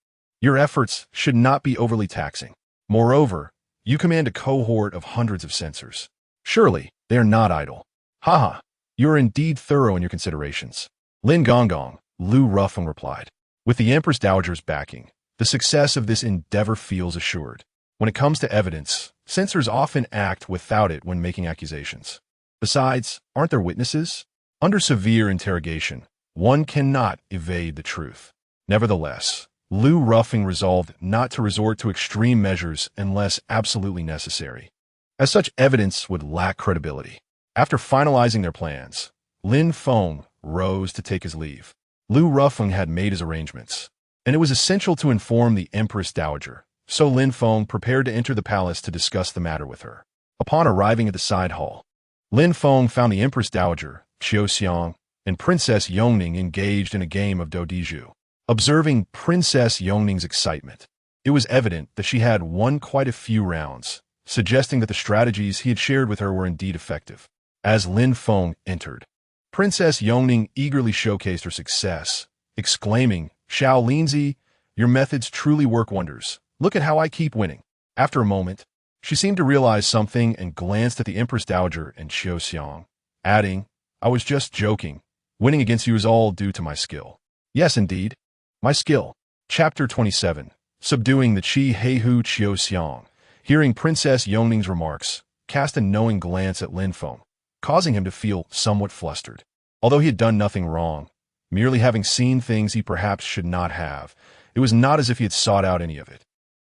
your efforts should not be overly taxing. Moreover, you command a cohort of hundreds of censors. Surely, they are not idle. Haha, you are indeed thorough in your considerations." Lin Gonggong, Lu Rufeng replied. With the Empress Dowager's backing, the success of this endeavor feels assured. When it comes to evidence, censors often act without it when making accusations. Besides, aren't there witnesses? Under severe interrogation, one cannot evade the truth. Nevertheless, Lu Rufeng resolved not to resort to extreme measures unless absolutely necessary, as such evidence would lack credibility. After finalizing their plans, Lin Feng rose to take his leave. Lu Rufeng had made his arrangements, and it was essential to inform the Empress Dowager, so Lin Feng prepared to enter the palace to discuss the matter with her. Upon arriving at the side hall, Lin Feng found the Empress Dowager, Qiu Xiang, and Princess Yongning engaged in a game of dowager. Observing Princess Yongning's excitement, it was evident that she had won quite a few rounds, suggesting that the strategies he had shared with her were indeed effective. As Lin Feng entered, Princess Yongning eagerly showcased her success, exclaiming, "Xiao Linzi, your methods truly work wonders. Look at how I keep winning." After a moment, she seemed to realize something and glanced at the Empress Dowager and Qiu Xiang, adding, "I was just joking. Winning against you is all due to my skill." "Yes, indeed. My skill." Chapter 27. Subduing the Qi Heihu. Qiu Xiang, hearing Princess Yongning's remarks, cast a knowing glance at Lin Feng, causing him to feel somewhat flustered. Although he had done nothing wrong, merely having seen things he perhaps should not have, it was not as if he had sought out any of it.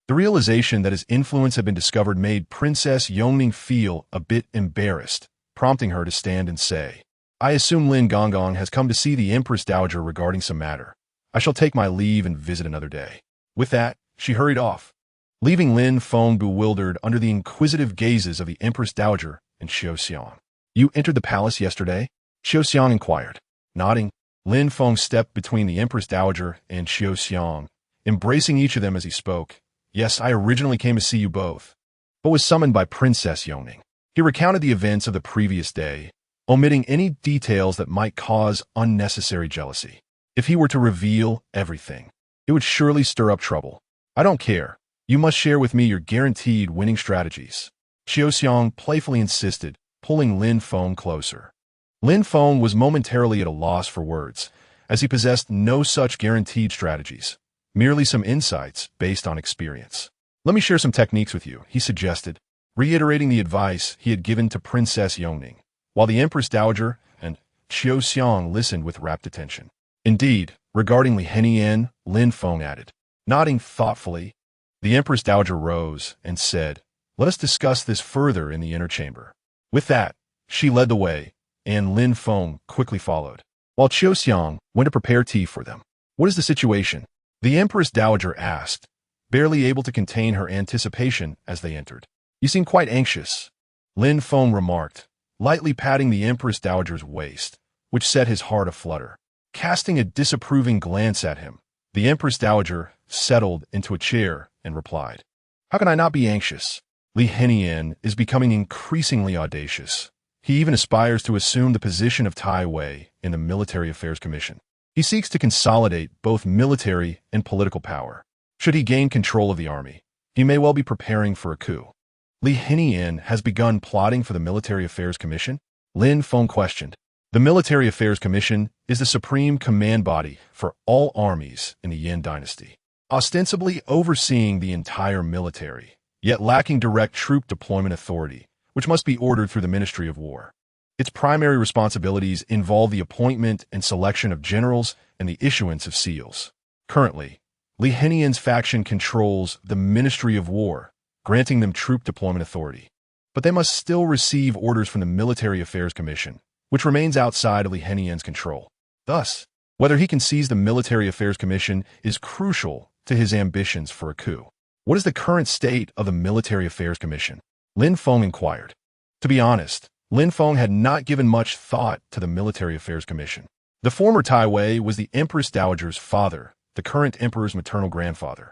The realization that his influence had been discovered made Princess Yongning feel a bit embarrassed, prompting her to stand and say, "I assume Lin Gonggong has come to see the Empress Dowager regarding some matter. I shall take my leave and visit another day." With that, she hurried off, leaving Lin Feng bewildered under the inquisitive gazes of the Empress Dowager and Qiu Xiang. "You entered the palace yesterday?" Qiu Xiang inquired. Nodding, Lin Feng stepped between the Empress Dowager and Qiu Xiang, embracing each of them as he spoke. "Yes, I originally came to see you both, but was summoned by Princess Yongning." He recounted the events of the previous day, omitting any details that might cause unnecessary jealousy. If he were to reveal everything, it would surely stir up trouble. "I don't care. You must share with me your guaranteed winning strategies," Qiu Xiang playfully insisted, pulling Lin Feng closer. Lin Feng was momentarily at a loss for words, as he possessed no such guaranteed strategies, merely some insights based on experience. "Let me share some techniques with you," he suggested, reiterating the advice he had given to Princess Yongning, while the Empress Dowager and Qiu Xiang listened with rapt attention. "Indeed, regarding Li Henian," Lin Feng added. Nodding thoughtfully, the Empress Dowager rose and said, "Let us discuss this further in the inner chamber." With that, she led the way, and Lin Feng quickly followed, while Qiu Xiang went to prepare tea for them. "What is the situation?" the Empress Dowager asked, barely able to contain her anticipation as they entered. "You seem quite anxious," Lin Feng remarked, lightly patting the Empress Dowager's waist, which set his heart aflutter. Casting a disapproving glance at him, the Empress Dowager settled into a chair and replied, "How can I not be anxious? Li Henian is becoming increasingly audacious. He even aspires to assume the position of Tai Wei in the Military Affairs Commission. He seeks to consolidate both military and political power. Should he gain control of the army, he may well be preparing for a coup." "Li Henian has begun plotting for the Military Affairs Commission?" Lin Feng questioned. The Military Affairs Commission is the supreme command body for all armies in the Yin dynasty, ostensibly overseeing the entire military, yet lacking direct troop deployment authority, which must be ordered through the Ministry of War. Its primary responsibilities involve the appointment and selection of generals and the issuance of seals. Currently, Li Henian's faction controls the Ministry of War, granting them troop deployment authority. But they must still receive orders from the Military Affairs Commission, which remains outside of Li Henian's control. Thus, whether he can seize the Military Affairs Commission is crucial to his ambitions for a coup. What is the current state of the Military Affairs Commission? Lin Feng inquired. To be honest, Lin Feng had not given much thought to the Military Affairs Commission. The former Tai Wei was the Empress Dowager's father, the current emperor's maternal grandfather,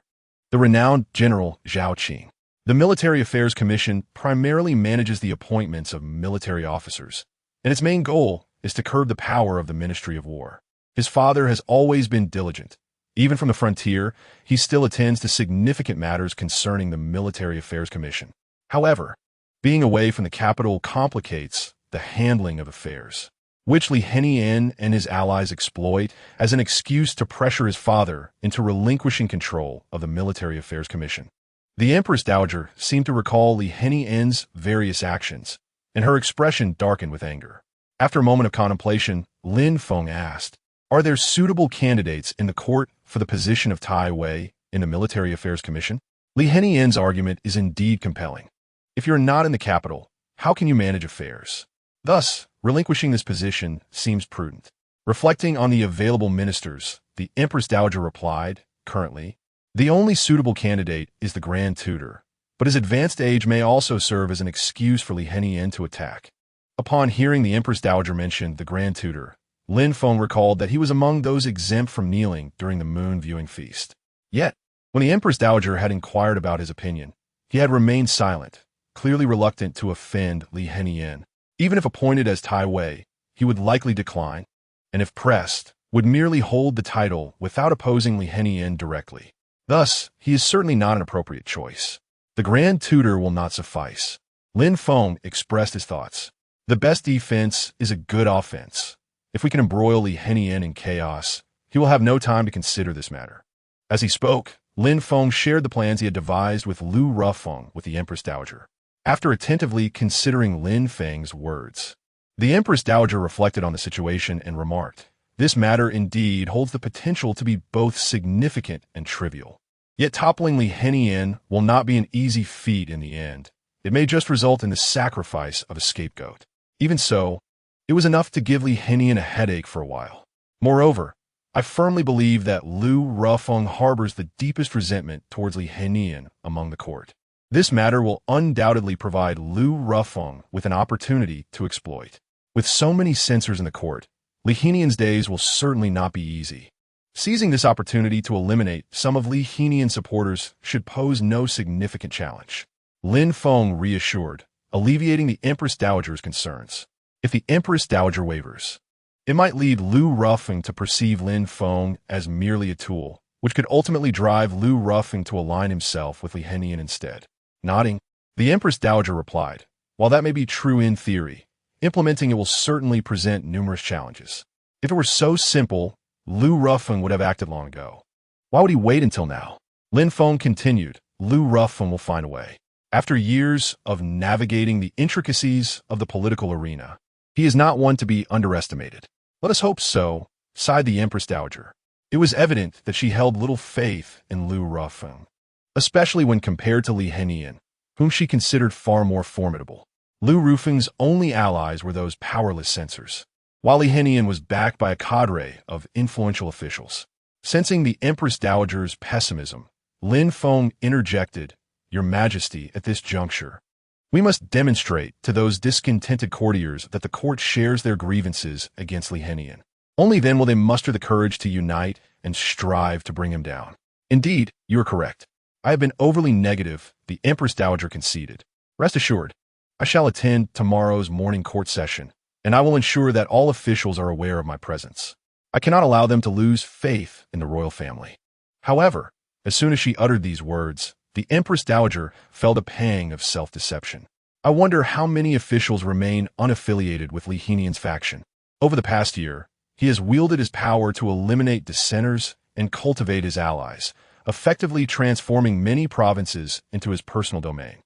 the renowned General Zhao Qing. The Military Affairs Commission primarily manages the appointments of military officers, and its main goal is to curb the power of the Ministry of War. His father has always been diligent. Even from the frontier, he still attends to significant matters concerning the Military Affairs Commission. However, being away from the capital complicates the handling of affairs, which Li Henian and his allies exploit as an excuse to pressure his father into relinquishing control of the Military Affairs Commission. The Empress Dowager seemed to recall Li Henian's various actions, and her expression darkened with anger. After a moment of contemplation, Lin Feng asked, "Are there suitable candidates in the court for the position of Tai Wei in the Military Affairs Commission?" Li Henian's argument is indeed compelling. If you're not in the capital, how can you manage affairs? Thus, relinquishing this position seems prudent. Reflecting on the available ministers, the Empress Dowager replied, "Currently, the only suitable candidate is the Grand Tutor, but his advanced age may also serve as an excuse for Li Henian to attack." Upon hearing the Empress Dowager mention the Grand Tutor, Lin Feng recalled that he was among those exempt from kneeling during the moon viewing feast. Yet, when the Empress Dowager had inquired about his opinion, he had remained silent, clearly reluctant to offend Li Henian. Even if appointed as Tai Wei, he would likely decline, and if pressed, would merely hold the title without opposing Li Henian directly. Thus, he is certainly not an appropriate choice. The Grand Tutor will not suffice. Lin Feng expressed his thoughts. The best defense is a good offense. If we can embroil Li Henian in chaos, he will have no time to consider this matter. As he spoke, Lin Feng shared the plans he had devised with Lu Rufeng with the Empress Dowager. After attentively considering Lin Feng's words, the Empress Dowager reflected on the situation and remarked, "This matter indeed holds the potential to be both significant and trivial. Yet toppling Li Henian will not be an easy feat in the end. It may just result in the sacrifice of a scapegoat. Even so, it was enough to give Li Henian a headache for a while. Moreover, I firmly believe that Lu Rufeng harbors the deepest resentment towards Li Henian among the court. This matter will undoubtedly provide Lu Rufeng with an opportunity to exploit. With so many censors in the court, Li Henian's days will certainly not be easy. Seizing this opportunity to eliminate some of Li Henian's supporters should pose no significant challenge." Lin Feng reassured, alleviating the Empress Dowager's concerns. If the Empress Dowager wavers, it might lead Lu Rufeng to perceive Lin Feng as merely a tool, which could ultimately drive Lu Rufeng to align himself with Li Henian instead. Nodding, the Empress Dowager replied, "While that may be true in theory, implementing it will certainly present numerous challenges. If it were so simple, Lu Rufeng would have acted long ago. Why would he wait until now?" Lin Feng continued, "Lu Rufeng will find a way. After years of navigating the intricacies of the political arena, he is not one to be underestimated." "Let us hope so," sighed the Empress Dowager. It was evident that she held little faith in Lu Rufeng, especially when compared to Li Henian, whom she considered far more formidable. Lu Rufeng's only allies were those powerless censors, while Li Henian was backed by a cadre of influential officials. Sensing the Empress Dowager's pessimism, Lin Feng interjected, "Your Majesty, at this juncture, we must demonstrate to those discontented courtiers that the court shares their grievances against Li Henian. Only then will they muster the courage to unite and strive to bring him down." "Indeed, you are correct. I have been overly negative," the Empress Dowager conceded. "Rest assured, I shall attend tomorrow's morning court session, and I will ensure that all officials are aware of my presence. I cannot allow them to lose faith in the royal family." However, as soon as she uttered these words, the Empress Dowager felt a pang of self-deception. "I wonder how many officials remain unaffiliated with Li Henian's faction. Over the past year, he has wielded his power to eliminate dissenters and cultivate his allies, effectively transforming many provinces into his personal domain.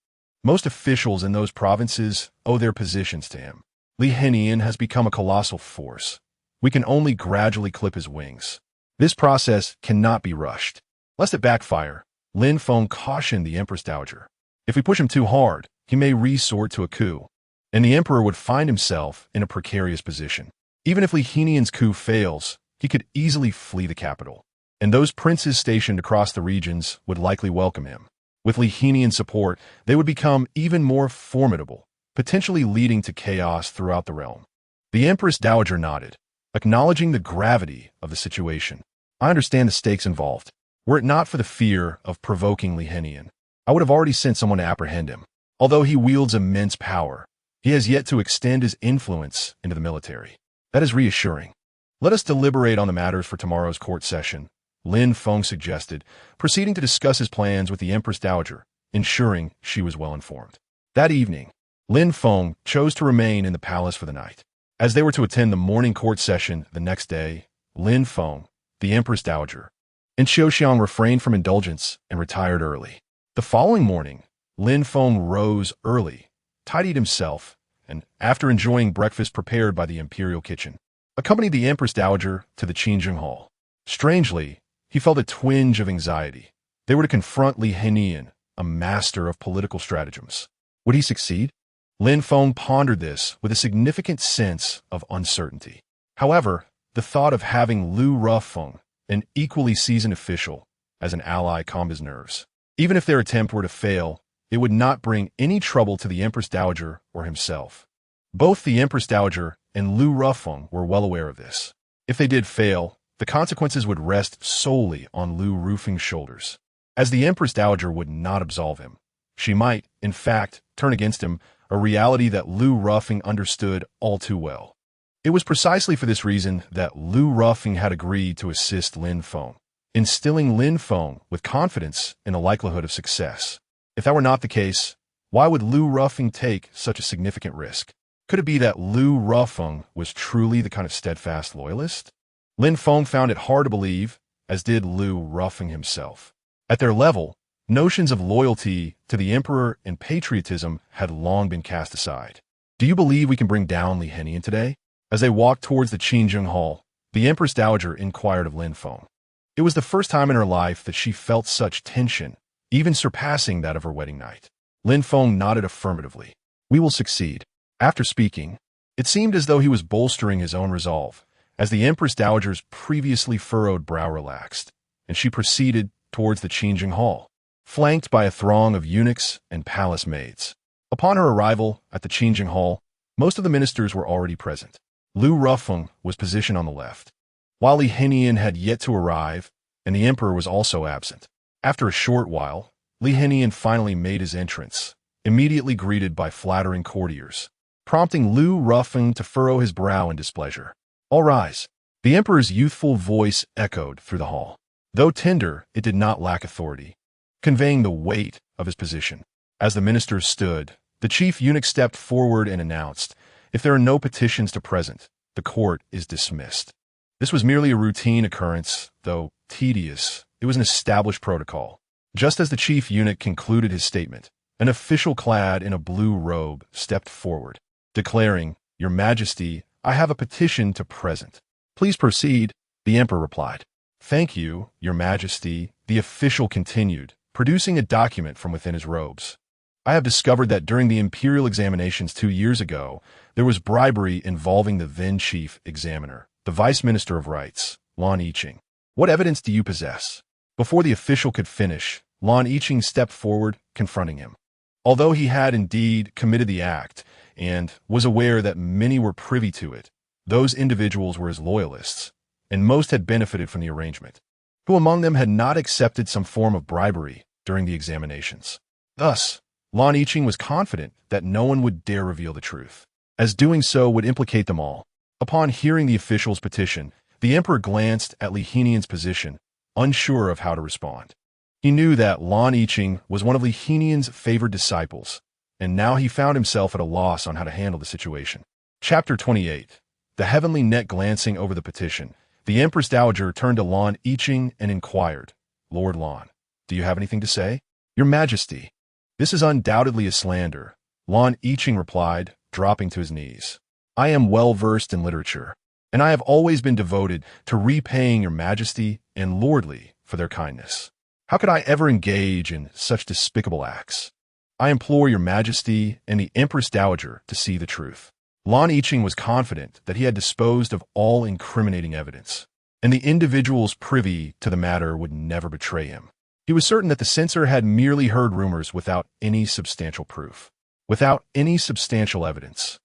Most officials in those provinces owe their positions to him. Li Henian has become a colossal force. We can only gradually clip his wings. This process cannot be rushed. Lest it backfire, Lin Feng cautioned the Empress Dowager. If we push him too hard, he may resort to a coup, and the emperor would find himself in a precarious position. Even if Li Henian's coup fails, he could easily flee the capital, and those princes stationed across the regions would likely welcome him. With Li Henian's support, they would become even more formidable, potentially leading to chaos throughout the realm. The Empress Dowager nodded, acknowledging the gravity of the situation. I understand the stakes involved. Were it not for the fear of provoking Li Henian, I would have already sent someone to apprehend him. Although he wields immense power, he has yet to extend his influence into the military. That is reassuring. Let us deliberate on the matters for tomorrow's court session, Lin Feng suggested, proceeding to discuss his plans with the Empress Dowager, ensuring she was well informed. That evening, Lin Feng chose to remain in the palace for the night. As they were to attend the morning court session the next day, Lin Feng, the Empress Dowager, and Xiaoxiang refrained from indulgence and retired early. The following morning, Lin Feng rose early, tidied himself, and, after enjoying breakfast prepared by the imperial kitchen, accompanied the Empress Dowager to the Qingjing Hall. Strangely, he felt a twinge of anxiety. They were to confront Li Henian, a master of political stratagems. Would he succeed? Lin Feng pondered this with a significant sense of uncertainty. However, the thought of having Lu Rufeng, an equally seasoned official, as an ally calmed his nerves. Even if their attempt were to fail, it would not bring any trouble to the Empress Dowager or himself. Both the Empress Dowager and Lu Rufeng were well aware of this. If they did fail, the consequences would rest solely on Lu Rufeng's shoulders. As the Empress Dowager would not absolve him, she might, in fact, turn against him, a reality that Lu Rufeng understood all too well. It was precisely for this reason that Lu Rufeng had agreed to assist Lin Feng, instilling Lin Feng with confidence in the likelihood of success. If that were not the case, why would Lu Rufeng take such a significant risk? Could it be that Lu Rufeng was truly the kind of steadfast loyalist? Lin Feng found it hard to believe, as did Lu Rufeng himself. At their level, notions of loyalty to the emperor and patriotism had long been cast aside. Do you believe we can bring down Li Henian today? As they walked towards the Qingjing Hall, the Empress Dowager inquired of Lin Feng. It was the first time in her life that she felt such tension, even surpassing that of her wedding night. Lin Feng nodded affirmatively. We will succeed. After speaking, it seemed as though he was bolstering his own resolve, as the Empress Dowager's previously furrowed brow relaxed, and she proceeded towards the Qingjing Hall, flanked by a throng of eunuchs and palace maids. Upon her arrival at the Qingjing Hall, most of the ministers were already present. Lu Rufeng was positioned on the left, while Li Henian had yet to arrive, and the emperor was also absent. After a short while, Li Henian finally made his entrance, immediately greeted by flattering courtiers, prompting Lu Rufeng to furrow his brow in displeasure. All rise. The emperor's youthful voice echoed through the hall. Though tender, it did not lack authority, conveying the weight of his position. As the ministers stood, the chief eunuch stepped forward and announced, "If there are no petitions to present, the court is dismissed." This was merely a routine occurrence, though tedious. It was an established protocol. Just as the chief eunuch concluded his statement, an official clad in a blue robe stepped forward, declaring, "Your Majesty, I have a petition to present." "Please proceed," the emperor replied. "Thank you, Your Majesty," the official continued, producing a document from within his robes. "I have discovered that during the imperial examinations 2 years ago, there was bribery involving the then chief examiner, the Vice Minister of Rights, Lan Yiqing. What evidence do you possess?" Before the official could finish, Lan Yiqing stepped forward, confronting him. Although he had indeed committed the act and was aware that many were privy to it, those individuals were his loyalists, and most had benefited from the arrangement. Who among them had not accepted some form of bribery during the examinations? Thus, Lan Yiqing was confident that no one would dare reveal the truth, as doing so would implicate them all. Upon hearing the official's petition, the emperor glanced at Li Henian's position, unsure of how to respond. He knew that Lan Yiqing was one of Li Henian's favored disciples, and now he found himself at a loss on how to handle the situation. Chapter 28. The heavenly net glancing over the petition, the Empress Dowager turned to Lan Yiqing and inquired, "Lord Lan, do you have anything to say?" "Your Majesty." This is undoubtedly a slander, Lan Yiqing replied, dropping to his knees. I am well versed in literature, and I have always been devoted to repaying your Majesty and Lordly for their kindness. How could I ever engage in such despicable acts? I implore your Majesty and the Empress Dowager to see the truth. Lan Yiqing was confident that he had disposed of all incriminating evidence, and the individuals privy to the matter would never betray him. He was certain that the censor had merely heard rumors without any substantial proof, without any substantial evidence.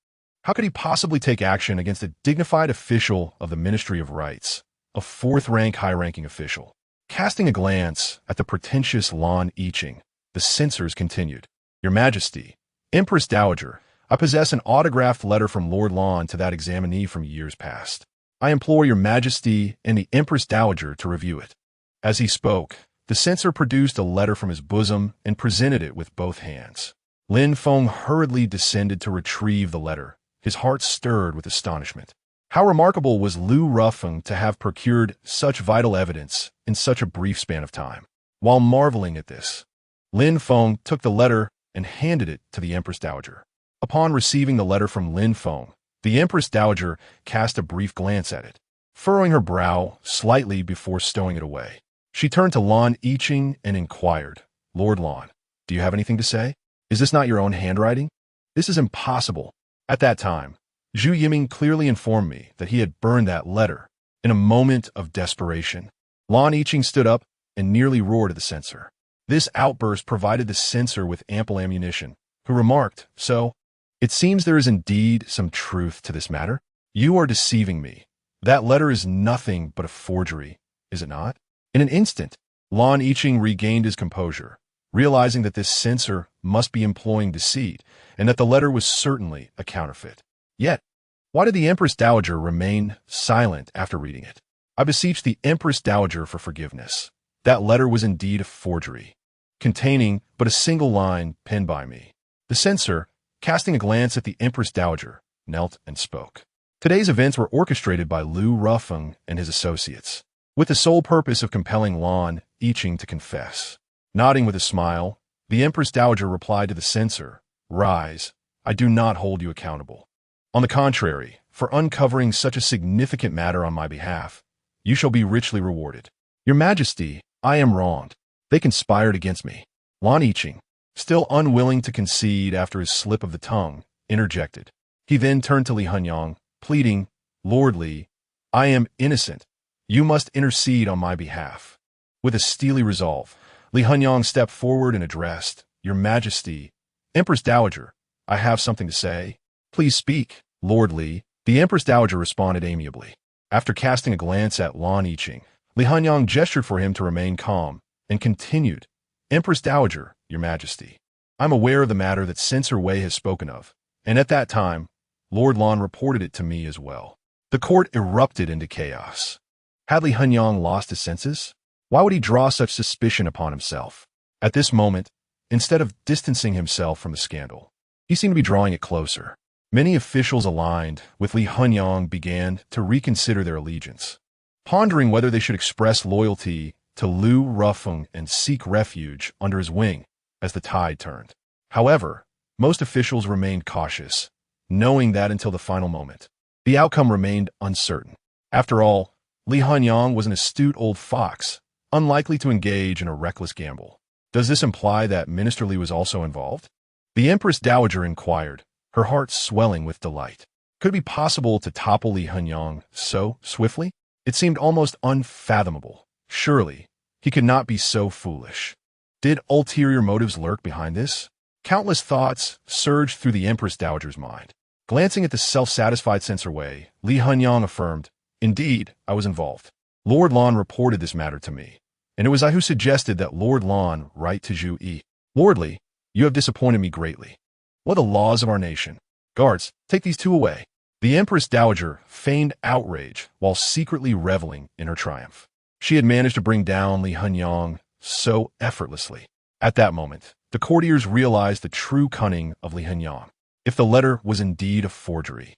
How could he possibly take action against a dignified official of the Ministry of Rights, a fourth-rank high-ranking official? Casting a glance at the pretentious Lan Yiqing, the censors continued. Your Majesty, Empress Dowager, I possess an autographed letter from Lord Lan to that examinee from years past. I implore your Majesty and the Empress Dowager to review it. As he spoke, the censor produced a letter from his bosom and presented it with both hands. Lin Feng hurriedly descended to retrieve the letter, his heart stirred with astonishment. How remarkable was Lu Rufeng to have procured such vital evidence in such a brief span of time. While marveling at this, Lin Feng took the letter and handed it to the Empress Dowager. Upon receiving the letter from Lin Feng, the Empress Dowager cast a brief glance at it, furrowing her brow slightly before stowing it away. She turned to Lan Yiqing and inquired, Lord Lan, do you have anything to say? Is this not your own handwriting? This is impossible. At that time, Zhu Yiming clearly informed me that he had burned that letter in a moment of desperation. Lan Yiqing stood up and nearly roared at the censor. This outburst provided the censor with ample ammunition, who remarked, So, it seems there is indeed some truth to this matter. You are deceiving me. That letter is nothing but a forgery, is it not? In an instant, Lan Yiqing regained his composure, realizing that this censor must be employing deceit and that the letter was certainly a counterfeit. Yet, why did the Empress Dowager remain silent after reading it? I beseech the Empress Dowager for forgiveness. That letter was indeed a forgery, containing but a single line penned by me. The censor, casting a glance at the Empress Dowager, knelt and spoke. Today's events were orchestrated by Lu Rufeng and his associates, with the sole purpose of compelling Lan Yiqing to confess. Nodding with a smile, the Empress Dowager replied to the censor, Rise, I do not hold you accountable. On the contrary, for uncovering such a significant matter on my behalf, you shall be richly rewarded. Your Majesty, I am wronged. They conspired against me. Lan Yiqing, still unwilling to concede after his slip of the tongue, interjected. He then turned to Li Hunyang, pleading, Lord Li, I am innocent. You must intercede on my behalf. With a steely resolve, Li Hunyang stepped forward and addressed, Your Majesty, Empress Dowager, I have something to say. Please speak, Lord Li. The Empress Dowager responded amiably. After casting a glance at Lan Yiqing, Li Hunyang gestured for him to remain calm and continued, Empress Dowager, Your Majesty, I'm aware of the matter that Censor Wei has spoken of, and at that time, Lord Lan reported it to me as well. The court erupted into chaos. Had Li Hunyang lost his senses? Why would he draw such suspicion upon himself? At this moment, instead of distancing himself from the scandal, he seemed to be drawing it closer. Many officials aligned with Li Hunyang began to reconsider their allegiance, pondering whether they should express loyalty to Lu Rufeng and seek refuge under his wing as the tide turned. However, most officials remained cautious, knowing that until the final moment, the outcome remained uncertain. After all, Li Hunyang was an astute old fox, unlikely to engage in a reckless gamble. Does this imply that Minister Li was also involved? The Empress Dowager inquired, her heart swelling with delight. Could it be possible to topple Li Hunyang so swiftly? It seemed almost unfathomable. Surely, he could not be so foolish. Did ulterior motives lurk behind this? Countless thoughts surged through the Empress Dowager's mind. Glancing at the self-satisfied Censor Wei, Li Hunyang affirmed, Indeed, I was involved. Lord Lan reported this matter to me, and it was I who suggested that Lord Lan write to Zhu Yi. Lord Li, you have disappointed me greatly. What are the laws of our nation? Guards, take these two away. The Empress Dowager feigned outrage while secretly reveling in her triumph. She had managed to bring down Li Hunyang so effortlessly. At that moment, the courtiers realized the true cunning of Li Hunyang. If the letter was indeed a forgery,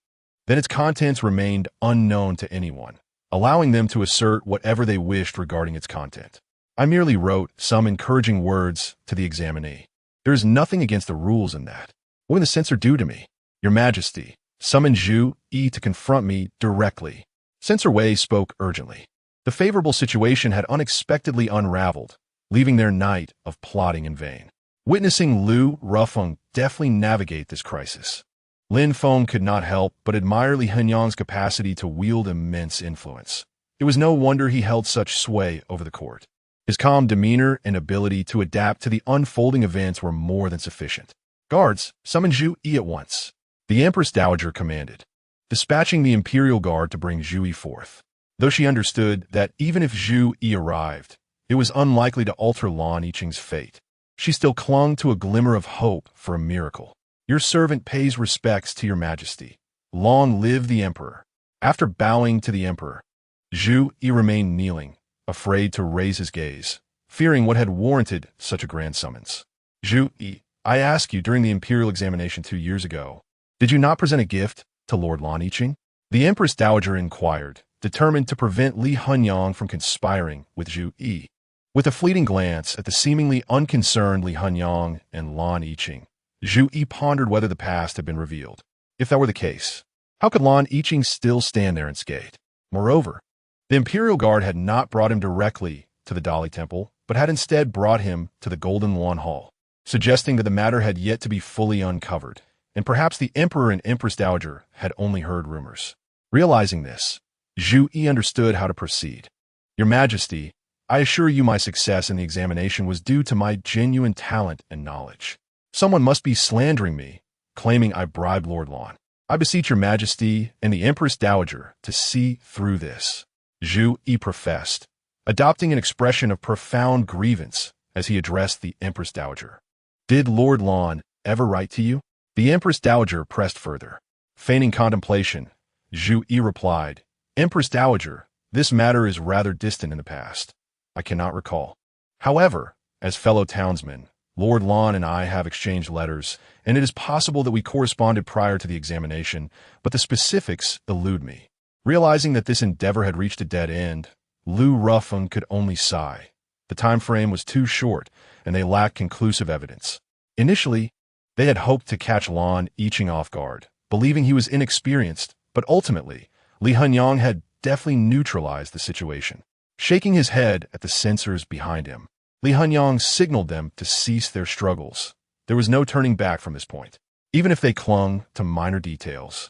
then its contents remained unknown to anyone, allowing them to assert whatever they wished regarding its content. I merely wrote some encouraging words to the examinee. There is nothing against the rules in that. What can the censor do to me? Your Majesty, summon Zhu Yi to confront me directly. Censor Wei spoke urgently. The favorable situation had unexpectedly unraveled, leaving their night of plotting in vain. Witnessing Lin Feng deftly navigate this crisis, Lin Feng could not help but admire Li Hanyang's capacity to wield immense influence. It was no wonder he held such sway over the court. His calm demeanor and ability to adapt to the unfolding events were more than sufficient. Guards, summon Zhu Yi at once. The Empress Dowager commanded, dispatching the Imperial Guard to bring Zhu Yi forth. Though she understood that even if Zhu Yi arrived, it was unlikely to alter Lan Yiqing's fate, she still clung to a glimmer of hope for a miracle. Your servant pays respects to your Majesty. Long live the Emperor. After bowing to the Emperor, Zhu Yi remained kneeling, afraid to raise his gaze, fearing what had warranted such a grand summons. Zhu Yi, I asked you during the imperial examination 2 years ago, did you not present a gift to Lord Lan Yiqing? The Empress Dowager inquired, determined to prevent Li Hanyang from conspiring with Zhu Yi. With a fleeting glance at the seemingly unconcerned Li Hanyang and Lan Yiqing, Zhu Yi pondered whether the past had been revealed. If that were the case, how could Lan Yiqing still stand there and skate? Moreover, the Imperial Guard had not brought him directly to the Dali Temple, but had instead brought him to the Golden Lawn Hall, suggesting that the matter had yet to be fully uncovered, and perhaps the Emperor and Empress Dowager had only heard rumors. Realizing this, Zhu Yi understood how to proceed. Your Majesty, I assure you my success in the examination was due to my genuine talent and knowledge. Someone must be slandering me, claiming I bribed Lord Lan. I beseech your Majesty and the Empress Dowager to see through this, Zhu Yi professed, adopting an expression of profound grievance as he addressed the Empress Dowager. Did Lord Lan ever write to you? The Empress Dowager pressed further. Feigning contemplation, Zhu Yi replied, Empress Dowager, this matter is rather distant in the past. I cannot recall. However, as fellow townsmen, Lord Lan and I have exchanged letters, and it is possible that we corresponded prior to the examination, but the specifics elude me. Realizing that this endeavor had reached a dead end, Lin Feng could only sigh. The time frame was too short, and they lacked conclusive evidence. Initially, they had hoped to catch Lan Yiqing off guard, believing he was inexperienced, but ultimately, Li Hanyang had deftly neutralized the situation. Shaking his head at the censors behind him, Li Hanyang signaled them to cease their struggles. There was no turning back from this point. Even if they clung to minor details,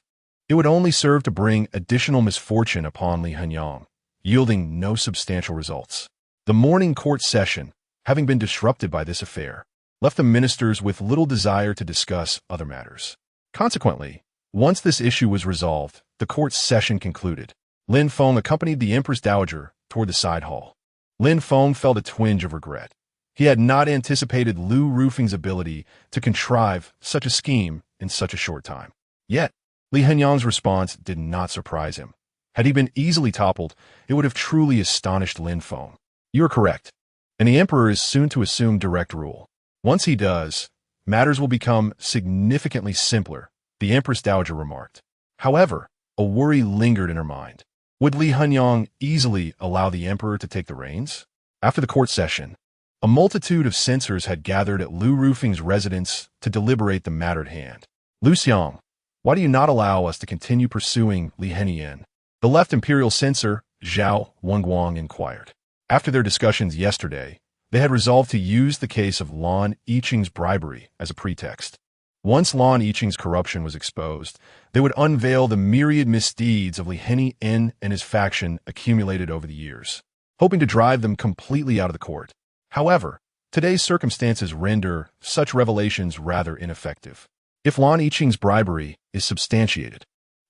it would only serve to bring additional misfortune upon Li Hanyang, yielding no substantial results. The morning court session, having been disrupted by this affair, left the ministers with little desire to discuss other matters. Consequently, once this issue was resolved, the court session concluded. Lin Feng accompanied the Empress Dowager toward the side hall. Lin Feng felt a twinge of regret. He had not anticipated Lin Feng's ability to contrive such a scheme in such a short time. Yet, Li Hanyang's response did not surprise him. Had he been easily toppled, it would have truly astonished Lin Feng. You are correct, and the Emperor is soon to assume direct rule. Once he does, matters will become significantly simpler, the Empress Dowager remarked. However, a worry lingered in her mind. Would Li Hanyang easily allow the Emperor to take the reins? After the court session, a multitude of censors had gathered at Lin Feng's residence to deliberate the matter at hand. Lu Xiang, why do you not allow us to continue pursuing Li Hanyang? The left imperial censor, Zhao Wenguang, inquired. After their discussions yesterday, they had resolved to use the case of Lan Yiqing's bribery as a pretext. Once Lan Yiqing's corruption was exposed, they would unveil the myriad misdeeds of Li Hanyang and his faction accumulated over the years, hoping to drive them completely out of the court. However, today's circumstances render such revelations rather ineffective. If Lan Yiqing's bribery is substantiated,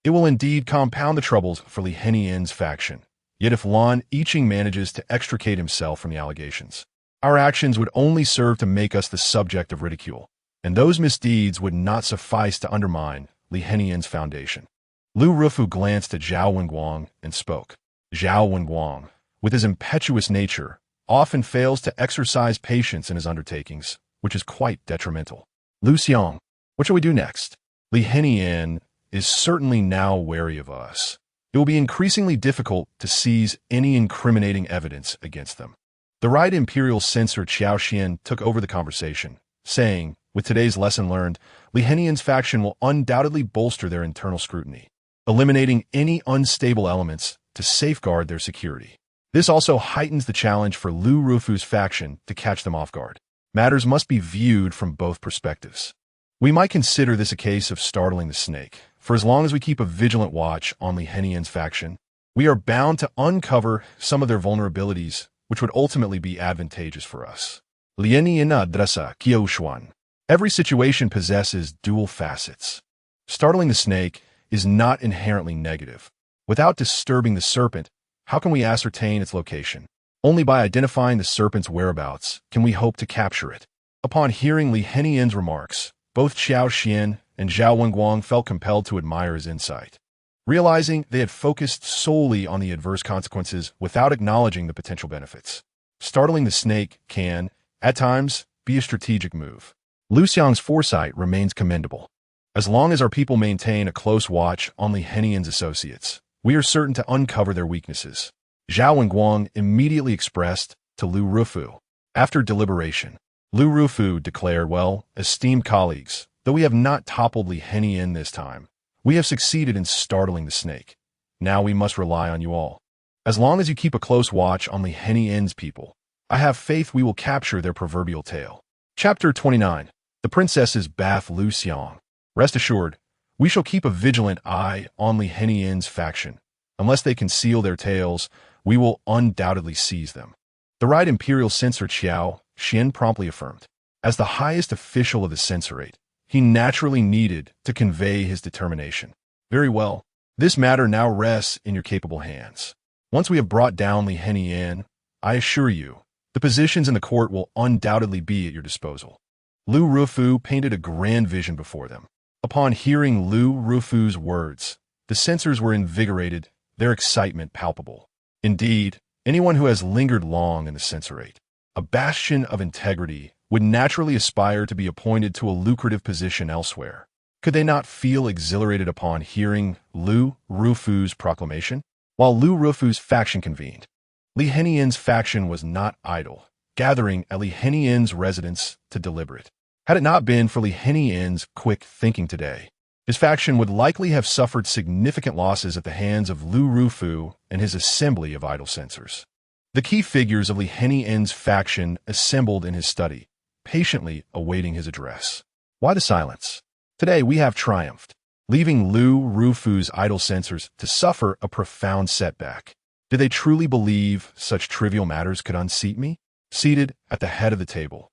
it will indeed compound the troubles for Li Hanyang's faction. Yet if Lan Yiqing manages to extricate himself from the allegations, our actions would only serve to make us the subject of ridicule, and those misdeeds would not suffice to undermine Li Hanyang's foundation. Lu Rufu glanced at Zhao Wenguang and spoke. Zhao Wenguang, with his impetuous nature, often fails to exercise patience in his undertakings, which is quite detrimental. Lu Xiang, what shall we do next? Li Hanyang is certainly now wary of us. It will be increasingly difficult to seize any incriminating evidence against them. The right imperial censor Qiao Xian took over the conversation, saying, With today's lesson learned, Lihenian's faction will undoubtedly bolster their internal scrutiny, eliminating any unstable elements to safeguard their security. This also heightens the challenge for Lu Rufu's faction to catch them off guard. Matters must be viewed from both perspectives. We might consider this a case of startling the snake, for as long as we keep a vigilant watch on Lihenian's faction, we are bound to uncover some of their vulnerabilities, which would ultimately be advantageous for us. Lienian adresa Kyoushuan. Every situation possesses dual facets. Startling the snake is not inherently negative. Without disturbing the serpent, how can we ascertain its location? Only by identifying the serpent's whereabouts can we hope to capture it. Upon hearing Li Henian's remarks, both Xiao Xian and Zhao Wenguang felt compelled to admire his insight. Realizing they had focused solely on the adverse consequences without acknowledging the potential benefits. Startling the snake can, at times, be a strategic move. Lu Xiang's foresight remains commendable. As long as our people maintain a close watch on Li Henian's associates, we are certain to uncover their weaknesses. Zhao Wenguang immediately expressed to Lu Rufu. After deliberation, Lu Rufu declared, "Well, esteemed colleagues, though we have not toppled Li Henian this time, we have succeeded in startling the snake. Now we must rely on you all. As long as you keep a close watch on Li Henian's people, I have faith we will capture their proverbial tail." Chapter 29. The Princess's Bath Lu Xiang. Rest assured, we shall keep a vigilant eye on Li Henian's faction. Unless they conceal their tails, we will undoubtedly seize them. The Right Imperial Censor Xiao Xian promptly affirmed. As the highest official of the censorate, he naturally needed to convey his determination. Very well. This matter now rests in your capable hands. Once we have brought down Li Henian, I assure you, the positions in the court will undoubtedly be at your disposal. Lu Rufu painted a grand vision before them. Upon hearing Lu Rufu's words, the censors were invigorated, their excitement palpable. Indeed, anyone who has lingered long in the censorate, a bastion of integrity, would naturally aspire to be appointed to a lucrative position elsewhere. Could they not feel exhilarated upon hearing Lu Rufu's proclamation? While Lu Rufu's faction convened, Li Henian's faction was not idle, gathering at Li Henian's residence to deliberate. Had it not been for Li Henian's quick thinking today, his faction would likely have suffered significant losses at the hands of Lu Rufu and his assembly of idle censors. The key figures of Li Henian's faction assembled in his study, patiently awaiting his address. Why the silence? Today we have triumphed, leaving Lu Rufu's idle censors to suffer a profound setback. Did they truly believe such trivial matters could unseat me? Seated at the head of the table,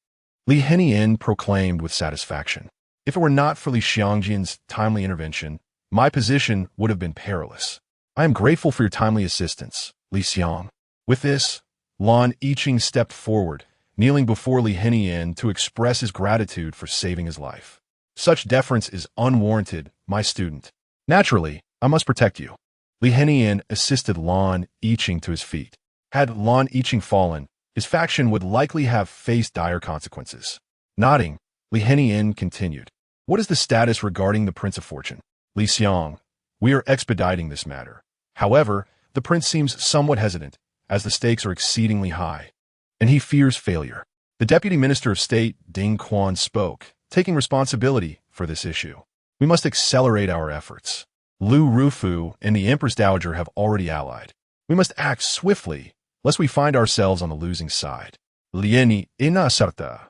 Li Henian proclaimed with satisfaction. If it were not for Li Xiangjian's timely intervention, my position would have been perilous. I am grateful for your timely assistance, Li Xiang. With this, Lan Yiqing stepped forward, kneeling before Li Henian to express his gratitude for saving his life. Such deference is unwarranted, my student. Naturally, I must protect you. Li Henian assisted Lan Yiqing to his feet. Had Lan Yiqing fallen, his faction would likely have faced dire consequences. Nodding, Li Henian continued. What is the status regarding the Prince of Fortune? Li Xiang, we are expediting this matter. However, the prince seems somewhat hesitant, as the stakes are exceedingly high, and he fears failure. The Deputy Minister of State, Ding Quan, spoke, taking responsibility for this issue. We must accelerate our efforts. Lu Rufu and the Empress Dowager have already allied. We must act swiftly, lest we find ourselves on the losing side. Lieni ina sarta.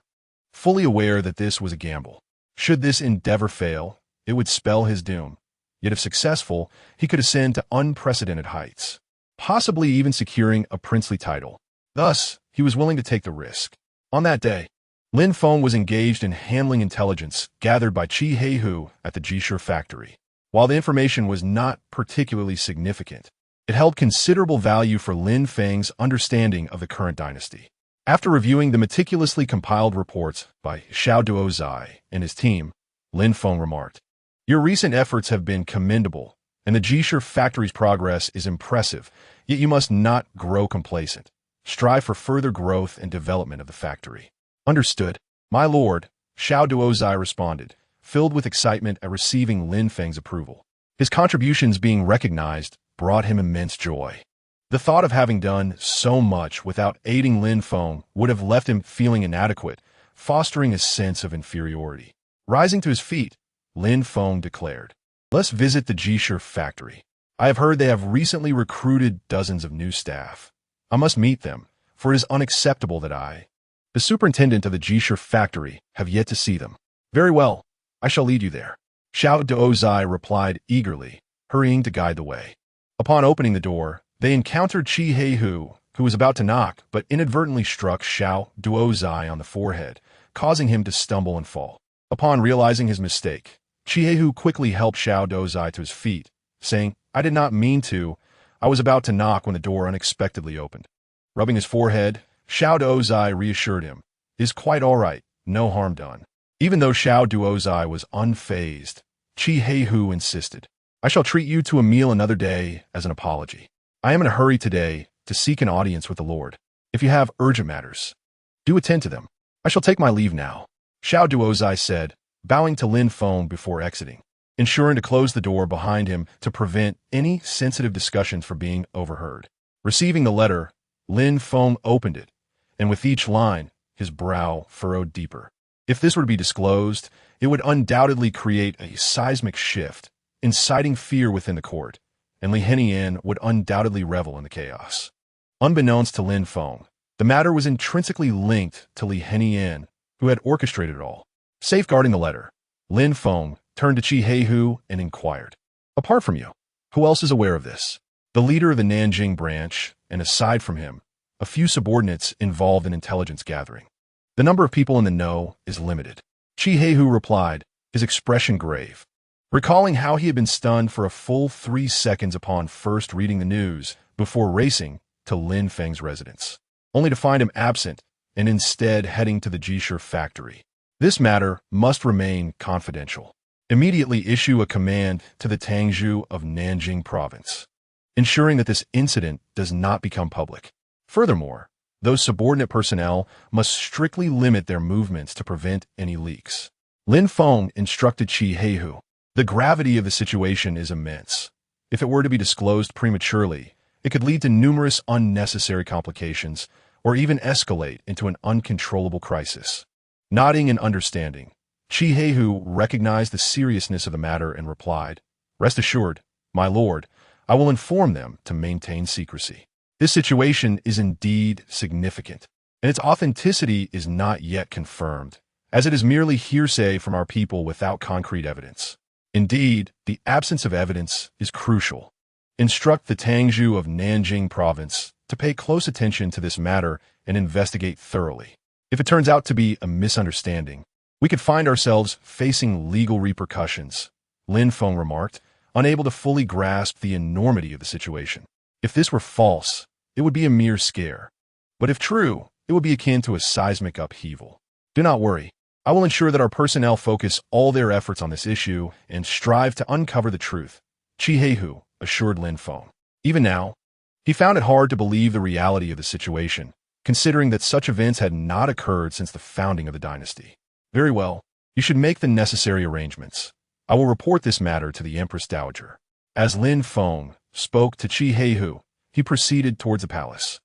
Fully aware that this was a gamble. Should this endeavor fail, it would spell his doom. Yet if successful, he could ascend to unprecedented heights, possibly even securing a princely title. Thus, he was willing to take the risk. On that day, Lin Feng was engaged in handling intelligence gathered by Qi Heihu at the Jishur factory. While the information was not particularly significant, it held considerable value for Lin Feng's understanding of the current dynasty. After reviewing the meticulously compiled reports by Xiao Duozai and his team, Lin Feng remarked, "Your recent efforts have been commendable, and the Jishur factory's progress is impressive, yet you must not grow complacent. Strive for further growth and development of the factory." "Understood, my lord," Xiao Duozai responded, filled with excitement at receiving Lin Feng's approval. His contributions being recognized brought him immense joy. The thought of having done so much without aiding Lin Feng would have left him feeling inadequate, fostering a sense of inferiority. Rising to his feet, Lin Feng declared, "Let's visit the Jisher factory. I have heard they have recently recruited dozens of new staff. I must meet them, for it is unacceptable that the superintendent of the Jisher factory, have yet to see them." "Very well, I shall lead you there," Xiao Duozai replied eagerly, hurrying to guide the way. Upon opening the door, they encountered Qi Heihu, who was about to knock but inadvertently struck Xiao Duozai on the forehead, causing him to stumble and fall. Upon realizing his mistake, Qi Heihu quickly helped Xiao Duozai to his feet, saying, "I did not mean to. I was about to knock when the door unexpectedly opened." Rubbing his forehead, Xiao Duozai reassured him, "It is quite all right, no harm done." Even though Xiao Duozai was unfazed, Qi Heihu insisted, "I shall treat you to a meal another day as an apology. I am in a hurry today to seek an audience with the Lord. If you have urgent matters, do attend to them. I shall take my leave now," Xiao Duozai said, bowing to Lin Feng before exiting, ensuring to close the door behind him to prevent any sensitive discussions from being overheard. Receiving the letter, Lin Feng opened it, and with each line, his brow furrowed deeper. If this were to be disclosed, it would undoubtedly create a seismic shift, inciting fear within the court, and Li Henian would undoubtedly revel in the chaos. Unbeknownst to Lin Feng, the matter was intrinsically linked to Li Henian, who had orchestrated it all. Safeguarding the letter, Lin Feng turned to Qi Heihu and inquired, "Apart from you, who else is aware of this?" The leader of the Nanjing branch, and aside from him, a few subordinates involved in intelligence gathering. "The number of people in the know is limited," Qi Heihu replied, his expression grave. Recalling how he had been stunned for a full 3 seconds upon first reading the news before racing to Lin Feng's residence, only to find him absent and instead heading to the Jisher factory. This matter must remain confidential. Immediately issue a command to the Tangzhou of Nanjing province, ensuring that this incident does not become public. Furthermore, those subordinate personnel must strictly limit their movements to prevent any leaks. Lin Feng instructed Qi Heihu, "The gravity of the situation is immense. If it were to be disclosed prematurely, it could lead to numerous unnecessary complications or even escalate into an uncontrollable crisis." Nodding in understanding, Qi Heihu recognized the seriousness of the matter and replied, "Rest assured, my lord, I will inform them to maintain secrecy. This situation is indeed significant, and its authenticity is not yet confirmed, as it is merely hearsay from our people without concrete evidence. Indeed, the absence of evidence is crucial. Instruct the Tangzhou of Nanjing province to pay close attention to this matter and investigate thoroughly. If it turns out to be a misunderstanding, we could find ourselves facing legal repercussions," Lin Feng remarked, unable to fully grasp the enormity of the situation. If this were false, it would be a mere scare. But if true, it would be akin to a seismic upheaval. "Do not worry. I will ensure that our personnel focus all their efforts on this issue and strive to uncover the truth," Qi Heihu assured Lin Feng. Even now, he found it hard to believe the reality of the situation, considering that such events had not occurred since the founding of the dynasty. "Very well. You should make the necessary arrangements. I will report this matter to the Empress Dowager." As Lin Feng spoke to Qi Heihu, he proceeded towards the palace.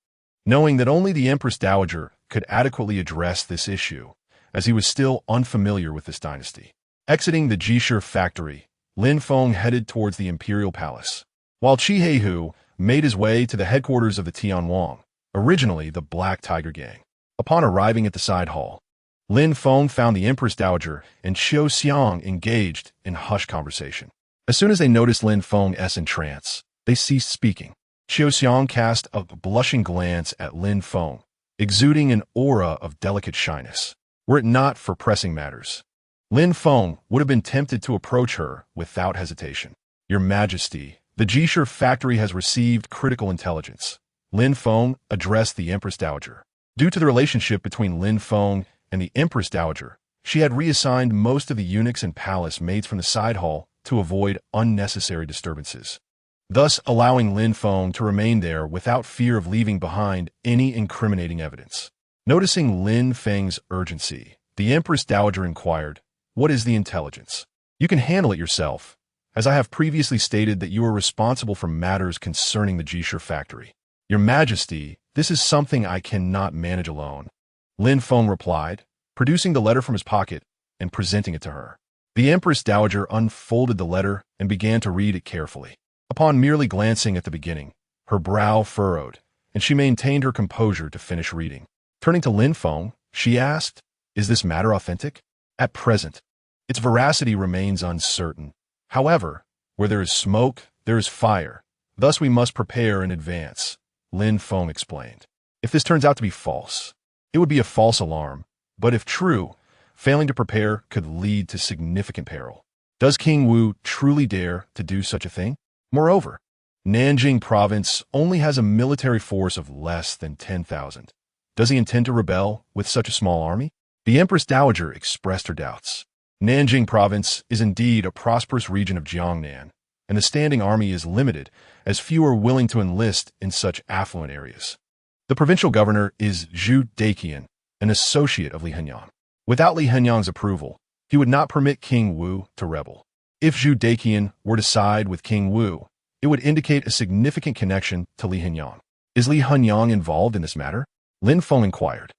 Knowing that only the Empress Dowager could adequately address this issue, as he was still unfamiliar with this dynasty. Exiting the Jisher factory, Lin Feng headed towards the imperial palace, while Qi Heihu made his way to the headquarters of the Tianwang, originally the Black Tiger Gang. Upon arriving at the side hall, Lin Feng found the Empress Dowager and Xiao Xiang engaged in hushed conversation. As soon as they noticed Lin Feng's entrance, they ceased speaking. Xiao Xiang cast a blushing glance at Lin Feng, exuding an aura of delicate shyness. Were it not for pressing matters, Lin Feng would have been tempted to approach her without hesitation. "Your Majesty, the Jisher factory has received critical intelligence," Lin Feng addressed the Empress Dowager. Due to the relationship between Lin Feng and the Empress Dowager, she had reassigned most of the eunuchs and palace maids from the side hall to avoid unnecessary disturbances, thus allowing Lin Feng to remain there without fear of leaving behind any incriminating evidence. Noticing Lin Feng's urgency, the Empress Dowager inquired, "What is the intelligence?" "You can handle it yourself, as I have previously stated that you are responsible for matters concerning the Jisher factory." "Your Majesty, this is something I cannot manage alone," Lin Feng replied, producing the letter from his pocket and presenting it to her. The Empress Dowager unfolded the letter and began to read it carefully. Upon merely glancing at the beginning, her brow furrowed, and she maintained her composure to finish reading. Turning to Lin Feng, she asked, "Is this matter authentic?" "At present, its veracity remains uncertain. However, where there is smoke, there is fire. Thus we must prepare in advance," Lin Feng explained. "If this turns out to be false, it would be a false alarm, but if true, failing to prepare could lead to significant peril. Does King Wu truly dare to do such a thing? Moreover, Nanjing province only has a military force of less than 10,000. Does he intend to rebel with such a small army?" The Empress Dowager expressed her doubts. Nanjing province is indeed a prosperous region of Jiangnan, and the standing army is limited, as few are willing to enlist in such affluent areas. The provincial governor is Zhu Daqian, an associate of Li Hanyang. Without Li Hanyang's approval, he would not permit King Wu to rebel. If Zhu Daqian were to side with King Wu, it would indicate a significant connection to Li Hanyang. "Is Li Hanyang involved in this matter?" Lin Feng inquired.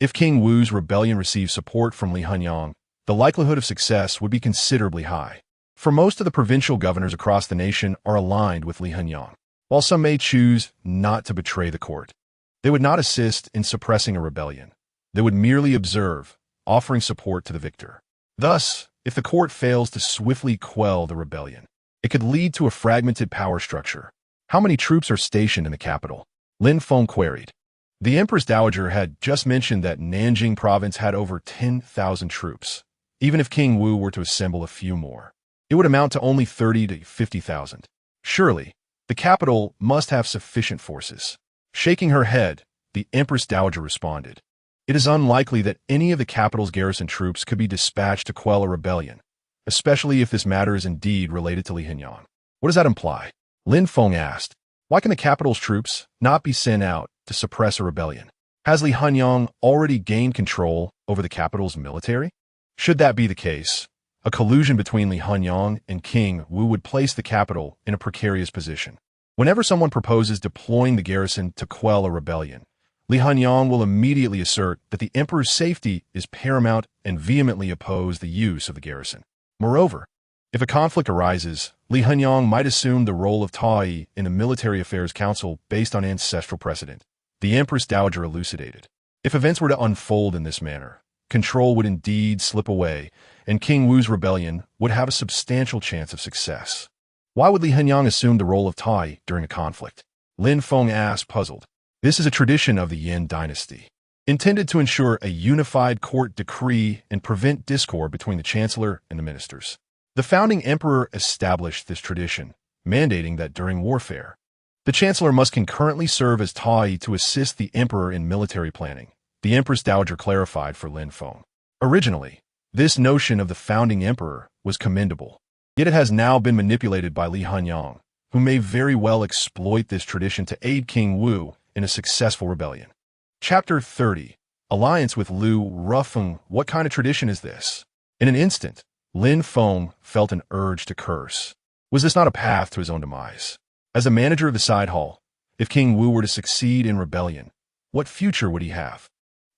If King Wu's rebellion receives support from Li Hanyang, the likelihood of success would be considerably high. For most of the provincial governors across the nation are aligned with Li Hanyang. While some may choose not to betray the court, they would not assist in suppressing a rebellion. They would merely observe, offering support to the victor. Thus, if the court fails to swiftly quell the rebellion, it could lead to a fragmented power structure. "How many troops are stationed in the capital?" Lin Feng queried. The Empress Dowager had just mentioned that Nanjing province had over 10,000 troops. Even if King Wu were to assemble a few more, it would amount to only 30 to 50,000. Surely, the capital must have sufficient forces. Shaking her head, the Empress Dowager responded, "It is unlikely that any of the capital's garrison troops could be dispatched to quell a rebellion, especially if this matter is indeed related to Li Hanyang." "What does that imply?" Lin Feng asked. "Why can the capital's troops not be sent out to suppress a rebellion? Has Li Hanyang already gained control over the capital's military? Should that be the case, a collusion between Li Hanyang and King Wu would place the capital in a precarious position. Whenever someone proposes deploying the garrison to quell a rebellion, Li Hanyang will immediately assert that the emperor's safety is paramount and vehemently oppose the use of the garrison. Moreover, if a conflict arises, Li Hanyang might assume the role of Taoyi in the Military Affairs Council based on ancestral precedent," the Empress Dowager elucidated. "If events were to unfold in this manner, control would indeed slip away, and King Wu's rebellion would have a substantial chance of success." "Why would Li Hanyang assume the role of Tai during a conflict?" Lin Feng asked, puzzled. "This is a tradition of the Yin dynasty, intended to ensure a unified court decree and prevent discord between the chancellor and the ministers. The founding emperor established this tradition, mandating that during warfare, the chancellor must concurrently serve as Tai to assist the emperor in military planning," the Empress Dowager clarified for Lin Feng. Originally, this notion of the founding emperor was commendable, yet it has now been manipulated by Li Hanyang, who may very well exploit this tradition to aid King Wu in a successful rebellion. Chapter 30. Alliance with Liu Rufeng. What kind of tradition is this? In an instant, Lin Feng felt an urge to curse. Was this not a path to his own demise? As a manager of the side hall, if King Wu were to succeed in rebellion, what future would he have?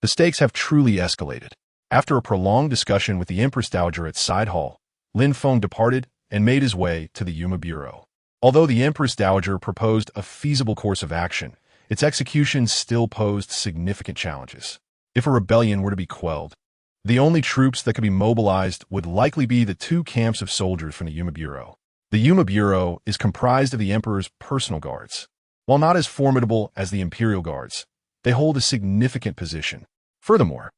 The stakes have truly escalated. After a prolonged discussion with the Empress Dowager at side hall, Lin Feng departed and made his way to the Eunuch bureau. Although the Empress Dowager proposed a feasible course of action, its execution still posed significant challenges. If a rebellion were to be quelled, the only troops that could be mobilized would likely be the two camps of soldiers from the Eunuch bureau. The Eunuch bureau is comprised of the emperor's personal guards. While not as formidable as the imperial guards, they hold a significant position. Furthermore,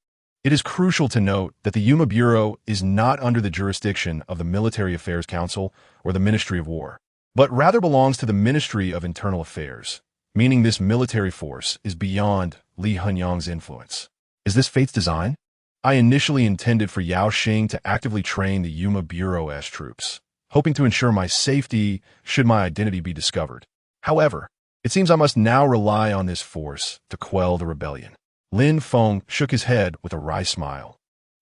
it is crucial to note that the Eunuch bureau is not under the jurisdiction of the Military Affairs Council or the Ministry of War, but rather belongs to the Ministry of Internal Affairs, meaning this military force is beyond Li Hanyang's influence. Is this fate's design? I initially intended for Yao Xing to actively train the Eunuch bureau's troops, hoping to ensure my safety should my identity be discovered. However, it seems I must now rely on this force to quell the rebellion. Lin Feng shook his head with a wry smile,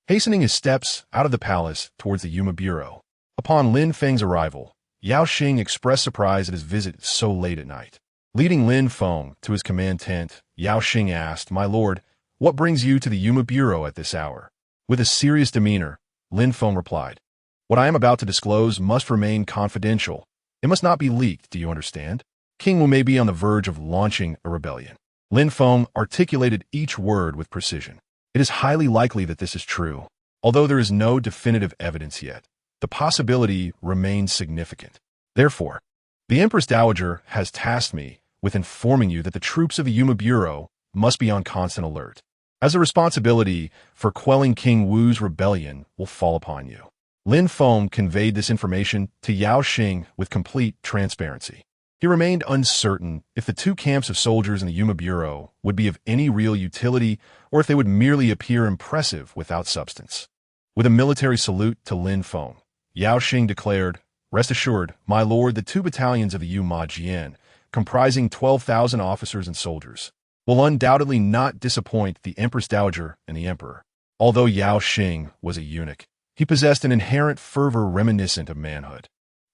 hastening his steps out of the palace towards the Eunuch bureau. Upon Lin Feng's arrival, Yao Xing expressed surprise at his visit so late at night. Leading Lin Feng to his command tent, Yao Xing asked, "My lord, what brings you to the Eunuch bureau at this hour?" With a serious demeanor, Lin Feng replied, "What I am about to disclose must remain confidential. It must not be leaked, do you understand? King Wu may be on the verge of launching a rebellion." Lin Feng articulated each word with precision. "It is highly likely that this is true. Although there is no definitive evidence yet, the possibility remains significant. Therefore, the Empress Dowager has tasked me with informing you that the troops of the Yuma Bureau must be on constant alert, as the responsibility for quelling King Wu's rebellion will fall upon you." Lin Feng conveyed this information to Yao Xing with complete transparency. He remained uncertain if the two camps of soldiers in the Yuma Bureau would be of any real utility or if they would merely appear impressive without substance. With a military salute to Lin Feng, Yao Xing declared, "Rest assured, my lord, the 2 battalions of the Yuma Jian, comprising 12,000 officers and soldiers, will undoubtedly not disappoint the Empress Dowager and the Emperor." Although Yao Xing was a eunuch, he possessed an inherent fervor reminiscent of manhood.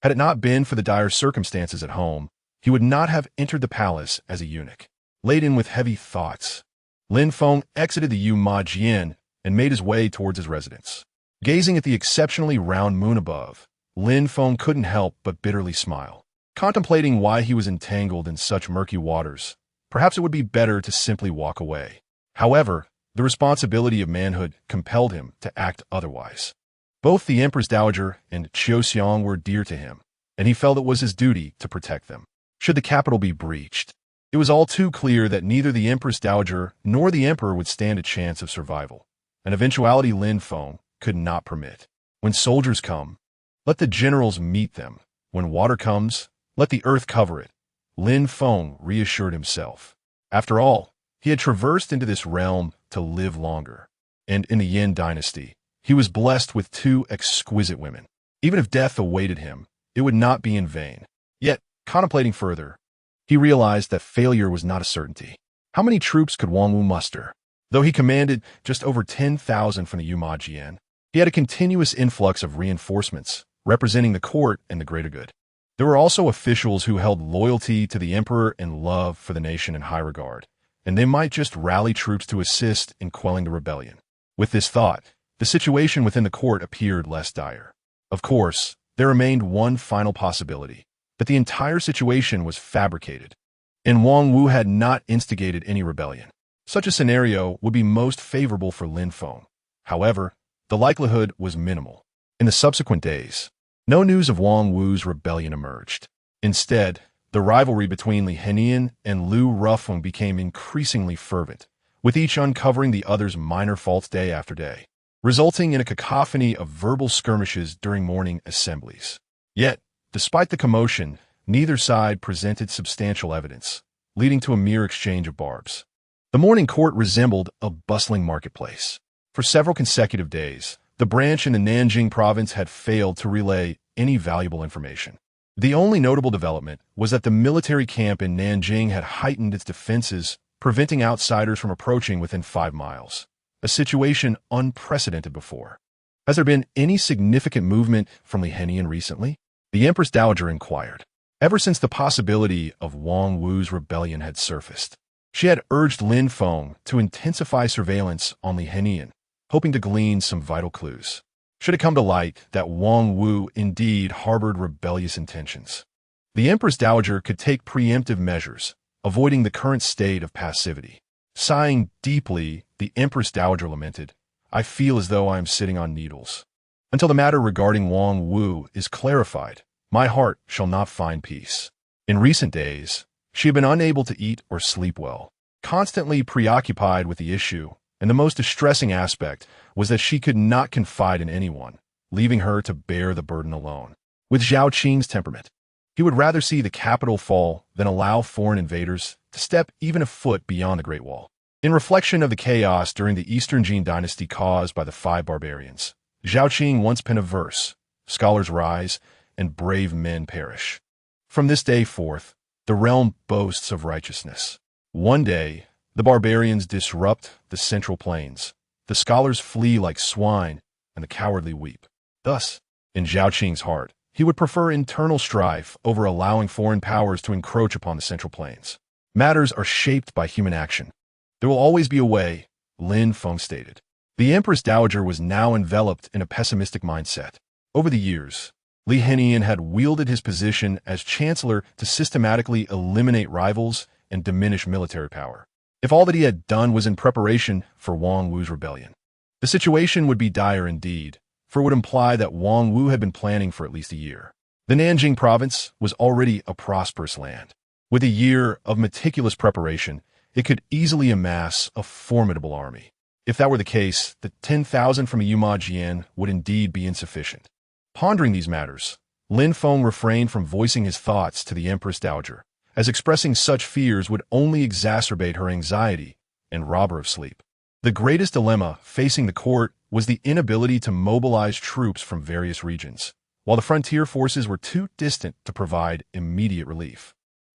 Had it not been for the dire circumstances at home, he would not have entered the palace as a eunuch. Laden with heavy thoughts, Lin Feng exited the Yuma Jian and made his way towards his residence. Gazing at the exceptionally round moon above, Lin Feng couldn't help but bitterly smile. Contemplating why he was entangled in such murky waters, perhaps it would be better to simply walk away. However, the responsibility of manhood compelled him to act otherwise. Both the Empress Dowager and Xiaoxiang were dear to him, and he felt it was his duty to protect them. Should the capital be breached, it was all too clear that neither the Empress Dowager nor the Emperor would stand a chance of survival, an eventuality Lin Feng could not permit. When soldiers come, let the generals meet them. When water comes, let the earth cover it, Lin Feng reassured himself. After all, he had traversed into this realm to live longer, and in the Yin dynasty, he was blessed with 2 exquisite women. Even if death awaited him, it would not be in vain. Yet, contemplating further, he realized that failure was not a certainty. How many troops could Wang Wu muster? Though he commanded just over 10,000 from the Yuma Jian, he had a continuous influx of reinforcements, representing the court and the greater good. There were also officials who held loyalty to the emperor and love for the nation in high regard, and they might just rally troops to assist in quelling the rebellion. With this thought, the situation within the court appeared less dire. Of course, there remained one final possibility, that the entire situation was fabricated, and Wang Wu had not instigated any rebellion. Such a scenario would be most favorable for Lin Feng. However, the likelihood was minimal. In the subsequent days, no news of Wang Wu's rebellion emerged. Instead, the rivalry between Li Henian and Lu Rufeng became increasingly fervent, with each uncovering the other's minor faults day after day, resulting in a cacophony of verbal skirmishes during morning assemblies. Yet, despite the commotion, neither side presented substantial evidence, leading to a mere exchange of barbs. The morning court resembled a bustling marketplace. For several consecutive days, the branch in the Nanjing province had failed to relay any valuable information. The only notable development was that the military camp in Nanjing had heightened its defenses, preventing outsiders from approaching within 5 miles, a situation unprecedented before. Has there been any significant movement from Li Henian recently? The Empress Dowager inquired. Ever since the possibility of Wang Wu's rebellion had surfaced, she had urged Lin Feng to intensify surveillance on Li Henian, hoping to glean some vital clues. Should it come to light that Wang Wu indeed harbored rebellious intentions, the Empress Dowager could take preemptive measures, avoiding the current state of passivity. Sighing deeply, the Empress Dowager lamented, "I feel as though I am sitting on needles. Until the matter regarding Wang Wu is clarified, my heart shall not find peace." In recent days, she had been unable to eat or sleep well, constantly preoccupied with the issue, and the most distressing aspect was that she could not confide in anyone, leaving her to bear the burden alone. With Zhao Qing's temperament, he would rather see the capital fall than allow foreign invaders to step even a foot beyond the Great Wall. In reflection of the chaos during the Eastern Jin dynasty caused by the 5 barbarians, Zhao Qing once penned a verse, "Scholars rise, and brave men perish." From this day forth, the realm boasts of righteousness. One day, the barbarians disrupt the central plains. The scholars flee like swine, and the cowardly weep. Thus, in Zhao Qing's heart, he would prefer internal strife over allowing foreign powers to encroach upon the central plains. Matters are shaped by human action. There will always be a way, Lin Feng stated. The Empress Dowager was now enveloped in a pessimistic mindset. Over the years, Li Henian had wielded his position as chancellor to systematically eliminate rivals and diminish military power. If all that he had done was in preparation for Wang Wu's rebellion, the situation would be dire indeed, for it would imply that Wang Wu had been planning for at least a year. The Nanjing province was already a prosperous land. With a year of meticulous preparation, it could easily amass a formidable army. If that were the case, the 10,000 from Yuma Jian would indeed be insufficient. Pondering these matters, Lin Feng refrained from voicing his thoughts to the Empress Dowager, as expressing such fears would only exacerbate her anxiety and rob her of sleep. The greatest dilemma facing the court was the inability to mobilize troops from various regions, while the frontier forces were too distant to provide immediate relief.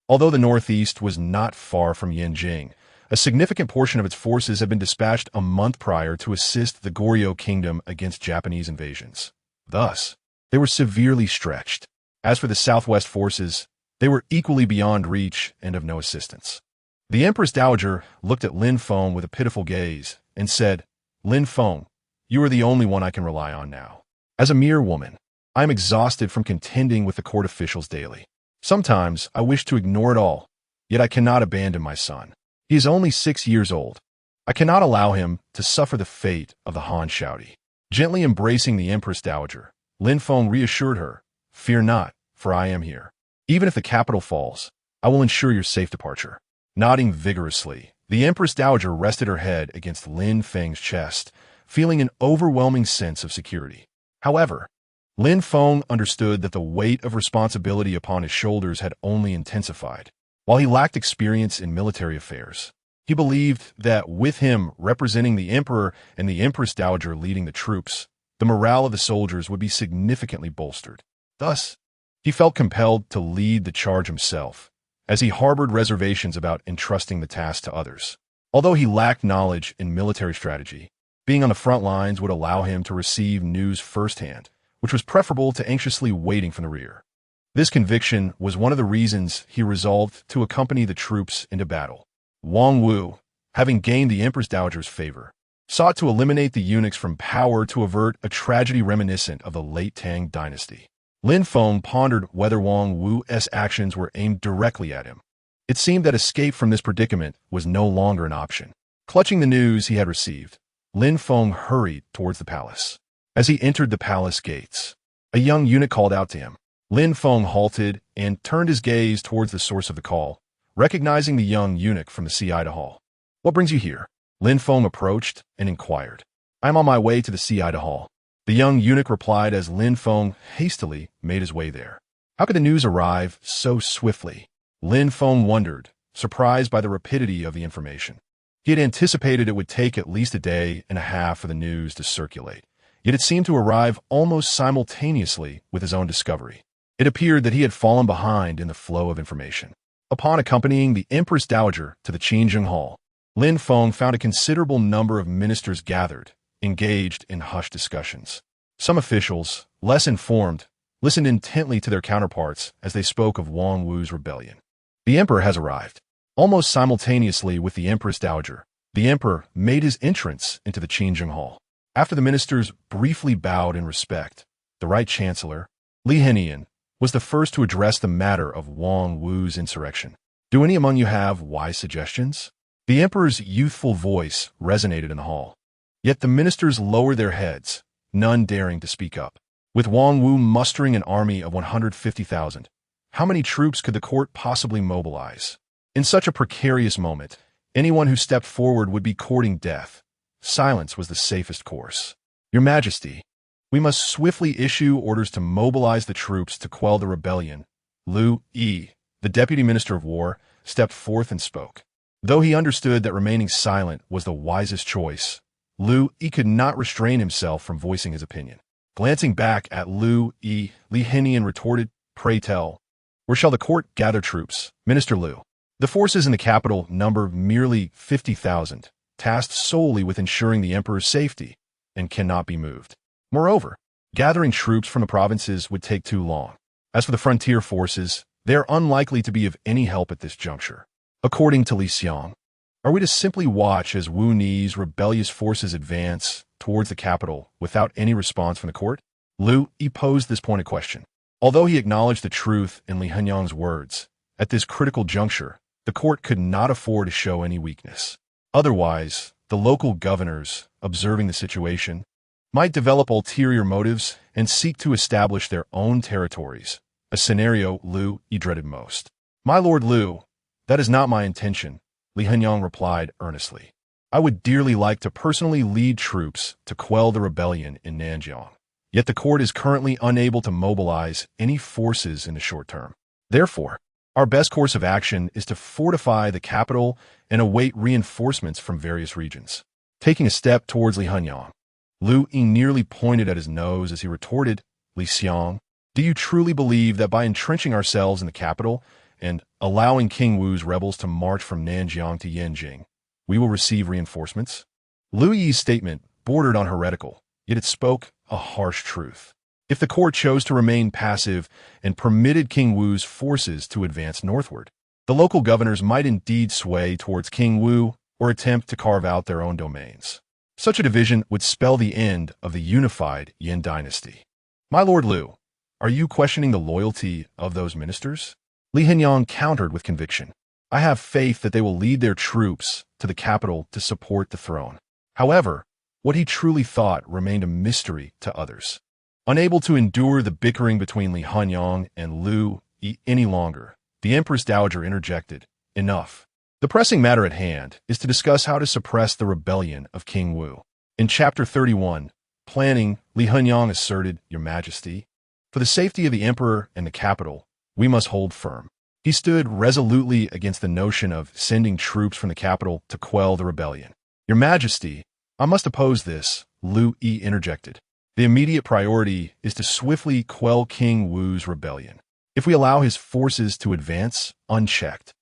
Although the northeast was not far from Yanjing, a significant portion of its forces had been dispatched a month prior to assist the Goryeo kingdom against Japanese invasions. Thus, they were severely stretched. As for the southwest forces, they were equally beyond reach and of no assistance. The Empress Dowager looked at Lin Feng with a pitiful gaze and said, "Lin Feng, you are the only one I can rely on now. As a mere woman, I am exhausted from contending with the court officials daily. Sometimes I wish to ignore it all, yet I cannot abandon my son. He is only 6 years old. I cannot allow him to suffer the fate of the Han Shaoti." Gently embracing the Empress Dowager, Lin Feng reassured her, "Fear not, for I am here. Even if the capital falls, I will ensure your safe departure." Nodding vigorously, the Empress Dowager rested her head against Lin Feng's chest, feeling an overwhelming sense of security. However, Lin Feng understood that the weight of responsibility upon his shoulders had only intensified. While he lacked experience in military affairs, he believed that with him representing the Emperor and the Empress Dowager leading the troops, the morale of the soldiers would be significantly bolstered. Thus, he felt compelled to lead the charge himself, as he harbored reservations about entrusting the task to others. Although he lacked knowledge in military strategy, being on the front lines would allow him to receive news firsthand, which was preferable to anxiously waiting from the rear. This conviction was one of the reasons he resolved to accompany the troops into battle. Wang Wu, having gained the Empress Dowager's favor, sought to eliminate the eunuchs from power to avert a tragedy reminiscent of the late Tang dynasty. Lin Feng pondered whether Wang Wu's actions were aimed directly at him. It seemed that escape from this predicament was no longer an option. Clutching the news he had received, Lin Feng hurried towards the palace. As he entered the palace gates, a young eunuch called out to him. Lin Feng halted and turned his gaze towards the source of the call, recognizing the young eunuch from the Seida Hall. "What brings you here?" Lin Feng approached and inquired. "I am on my way to the Seida Hall." The young eunuch replied as Lin Feng hastily made his way there. How could the news arrive so swiftly? Lin Feng wondered, surprised by the rapidity of the information. He had anticipated it would take at least a day and a half for the news to circulate, yet it seemed to arrive almost simultaneously with his own discovery. It appeared that he had fallen behind in the flow of information. Upon accompanying the Empress Dowager to the Qingjing Hall, Lin Feng found a considerable number of ministers gathered, engaged in hushed discussions. Some officials, less informed, listened intently to their counterparts as they spoke of Wang Wu's rebellion. The emperor has arrived. Almost simultaneously with the Empress Dowager, the emperor made his entrance into the Qingjing Hall. After the ministers briefly bowed in respect, the Right Chancellor, Li Henian, was the first to address the matter of Wang Wu's insurrection. "Do any among you have wise suggestions?" The emperor's youthful voice resonated in the hall. Yet the ministers lowered their heads, none daring to speak up. With Wang Wu mustering an army of 150,000, how many troops could the court possibly mobilize? In such a precarious moment, anyone who stepped forward would be courting death. Silence was the safest course. "Your Majesty, we must swiftly issue orders to mobilize the troops to quell the rebellion." Lu Yi, the deputy minister of war, stepped forth and spoke. Though he understood that remaining silent was the wisest choice, Lu Yi could not restrain himself from voicing his opinion. Glancing back at Lu Yi, Li Henian retorted, "Pray tell, where shall the court gather troops?" Minister Lu. "The forces in the capital number merely 50,000, tasked solely with ensuring the emperor's safety, and cannot be moved. Moreover, gathering troops from the provinces would take too long. As for the frontier forces, they are unlikely to be of any help at this juncture." According to Li Xiang, are we to simply watch as Wu Ni's rebellious forces advance, towards the capital without any response from the court? Liu Yi posed this pointed question. Although he acknowledged the truth in Li Hanyang's words, at this critical juncture, the court could not afford to show any weakness. Otherwise, the local governors, observing the situation, might develop ulterior motives and seek to establish their own territories, a scenario Liu Yi dreaded most. My lord Liu, that is not my intention, Li Hanyang replied earnestly. I would dearly like to personally lead troops to quell the rebellion in Nanjiang. Yet the court is currently unable to mobilize any forces in the short term. Therefore, our best course of action is to fortify the capital and await reinforcements from various regions. Taking a step towards Li Hanyang, Liu Yi nearly pointed at his nose as he retorted, Li Xiang, do you truly believe that by entrenching ourselves in the capital and allowing King Wu's rebels to march from Nanjiang to Yanjing, we will receive reinforcements? Liu Yi's statement bordered on heretical, yet it spoke a harsh truth. If the court chose to remain passive and permitted King Wu's forces to advance northward, the local governors might indeed sway towards King Wu or attempt to carve out their own domains. Such a division would spell the end of the unified Yin dynasty. My lord Liu, are you questioning the loyalty of those ministers? Li Hanyang countered with conviction. I have faith that they will lead their troops to the capital to support the throne. However, what he truly thought remained a mystery to others. Unable to endure the bickering between Li Hanyang and Liu Yi any longer, the Empress Dowager interjected, Enough. The pressing matter at hand is to discuss how to suppress the rebellion of King Wu. In Chapter 31, Planning, Li Hanyang asserted, Your Majesty, for the safety of the emperor and the capital, we must hold firm. He stood resolutely against the notion of sending troops from the capital to quell the rebellion. Your Majesty, I must oppose this, Liu Yi interjected. The immediate priority is to swiftly quell King Wu's rebellion. If we allow his forces to advance unchecked,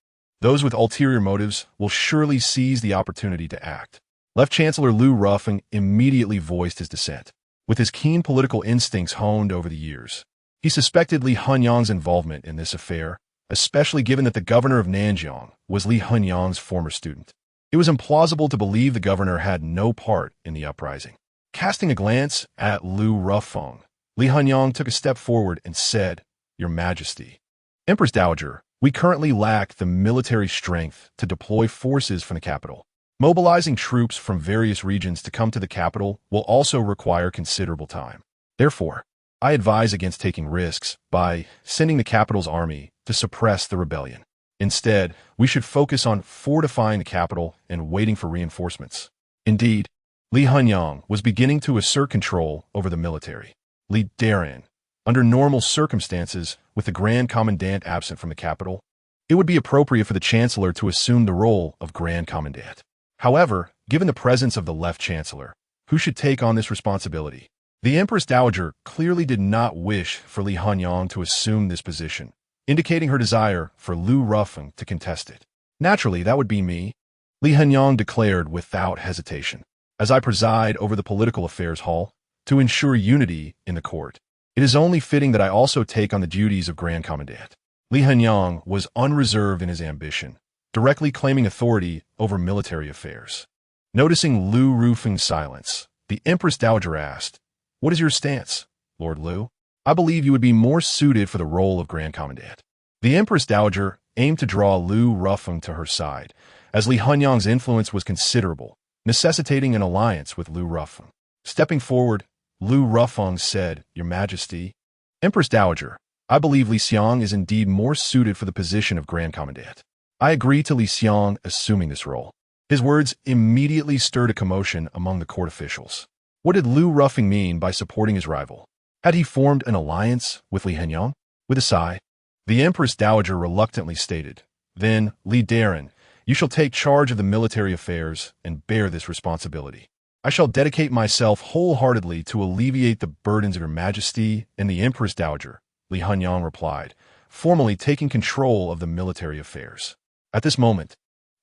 those with ulterior motives will surely seize the opportunity to act. Left Chancellor Liu Rufeng immediately voiced his dissent. With his keen political instincts honed over the years, he suspected Li Hanyang's involvement in this affair, especially given that the governor of Nanjiang was Li Hanyang's former student. It was implausible to believe the governor had no part in the uprising. Casting a glance at Liu Rufeng, Li Hanyang took a step forward and said, Your Majesty, Empress Dowager, we currently lack the military strength to deploy forces from the capital. Mobilizing troops from various regions to come to the capital will also require considerable time. Therefore, I advise against taking risks by sending the capital's army to suppress the rebellion. Instead, we should focus on fortifying the capital and waiting for reinforcements. Indeed, Li Hanyang was beginning to assert control over the military. Li Daren, under normal circumstances, with the Grand Commandant absent from the capital, it would be appropriate for the Chancellor to assume the role of Grand Commandant. However, given the presence of the Left Chancellor, who should take on this responsibility? The Empress Dowager clearly did not wish for Li Hanyang to assume this position, indicating her desire for Liu Rufeng to contest it. Naturally, that would be me, Li Hanyang declared without hesitation. As I preside over the Political Affairs Hall, to ensure unity in the court, it is only fitting that I also take on the duties of Grand Commandant. Li Hanyang was unreserved in his ambition, directly claiming authority over military affairs. Noticing Liu Rufeng's silence, the Empress Dowager asked, What is your stance, Lord Liu? I believe you would be more suited for the role of Grand Commandant. The Empress Dowager aimed to draw Liu Rufeng to her side, as Li Hanyang's influence was considerable, necessitating an alliance with Liu Rufeng. Stepping forward, Liu Rufeng said, Your Majesty, Empress Dowager, I believe Li Xiang is indeed more suited for the position of Grand Commandant. I agree to Li Xiang assuming this role. His words immediately stirred a commotion among the court officials. What did Liu Rufeng mean by supporting his rival? Had he formed an alliance with Li Hanyang? With a sigh, the Empress Dowager reluctantly stated, Then, Li Daren, you shall take charge of the military affairs and bear this responsibility. I shall dedicate myself wholeheartedly to alleviate the burdens of Your Majesty and the Empress Dowager, Li Hanyang replied, formally taking control of the military affairs. At this moment,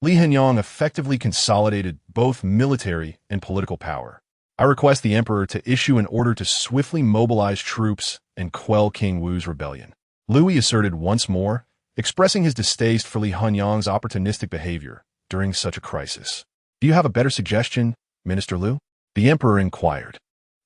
Li Hanyang effectively consolidated both military and political power. I request the emperor to issue an order to swiftly mobilize troops and quell King Wu's rebellion. Liu Yi asserted once more, expressing his distaste for Li Hanyang's opportunistic behavior during such a crisis. Do you have a better suggestion, Minister Liu? The emperor inquired.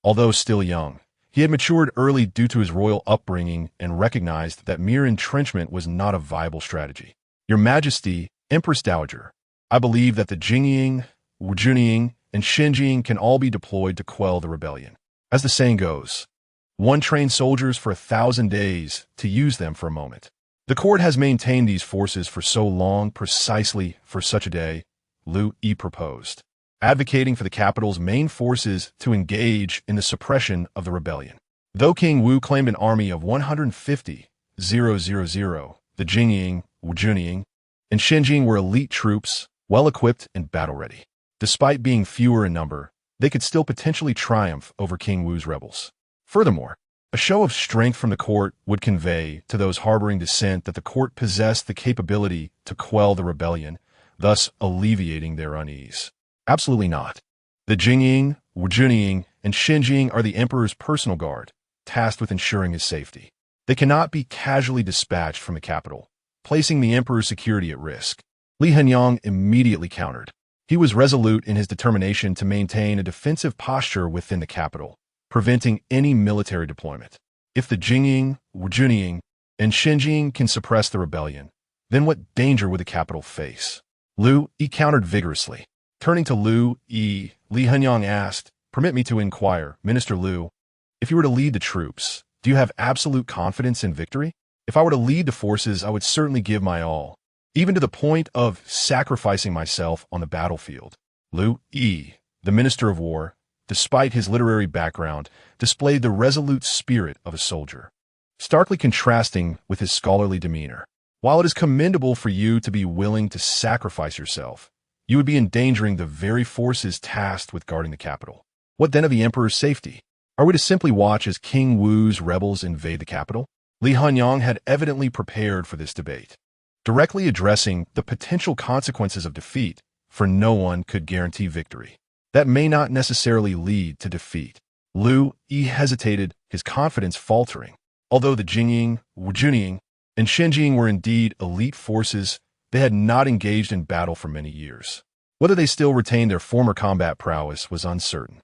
Although still young, he had matured early due to his royal upbringing and recognized that mere entrenchment was not a viable strategy. Your Majesty, Empress Dowager, I believe that the Jingying, Wujuniying, and Shenjing can all be deployed to quell the rebellion. As the saying goes, one trains soldiers for 1,000 days to use them for a moment. The court has maintained these forces for so long precisely for such a day, Liu Yi proposed, advocating for the capital's main forces to engage in the suppression of the rebellion. Though King Wu claimed an army of 150,000, the Jingying, Wujuniying, and Shenjing were elite troops, well-equipped and battle-ready. Despite being fewer in number, they could still potentially triumph over King Wu's rebels. Furthermore, a show of strength from the court would convey to those harboring dissent that the court possessed the capability to quell the rebellion, thus alleviating their unease. Absolutely not. The Jingying, Wujuniying, and Shenjing are the emperor's personal guard, tasked with ensuring his safety. They cannot be casually dispatched from the capital, placing the emperor's security at risk. Li Hanyang immediately countered. He was resolute in his determination to maintain a defensive posture within the capital, preventing any military deployment. If the Jingying, Wujuniying, and Shenjing can suppress the rebellion, then what danger would the capital face? Liu Yi countered vigorously. Turning to Liu Yi, Li Hanyang asked, "Permit me to inquire, Minister Liu, if you were to lead the troops, do you have absolute confidence in victory? If I were to lead the forces, I would certainly give my all, even to the point of sacrificing myself on the battlefield." Liu Yi, the Minister of War, despite his literary background, displayed the resolute spirit of a soldier, starkly contrasting with his scholarly demeanor. While it is commendable for you to be willing to sacrifice yourself, you would be endangering the very forces tasked with guarding the capital. What then of the emperor's safety? Are we to simply watch as King Wu's rebels invade the capital? Li Hanyang had evidently prepared for this debate, directly addressing the potential consequences of defeat, for no one could guarantee victory. That may not necessarily lead to defeat. Liu Yi hesitated, his confidence faltering. Although the Jingying, Wujuniying, and Shenjing were indeed elite forces, they had not engaged in battle for many years. Whether they still retained their former combat prowess was uncertain.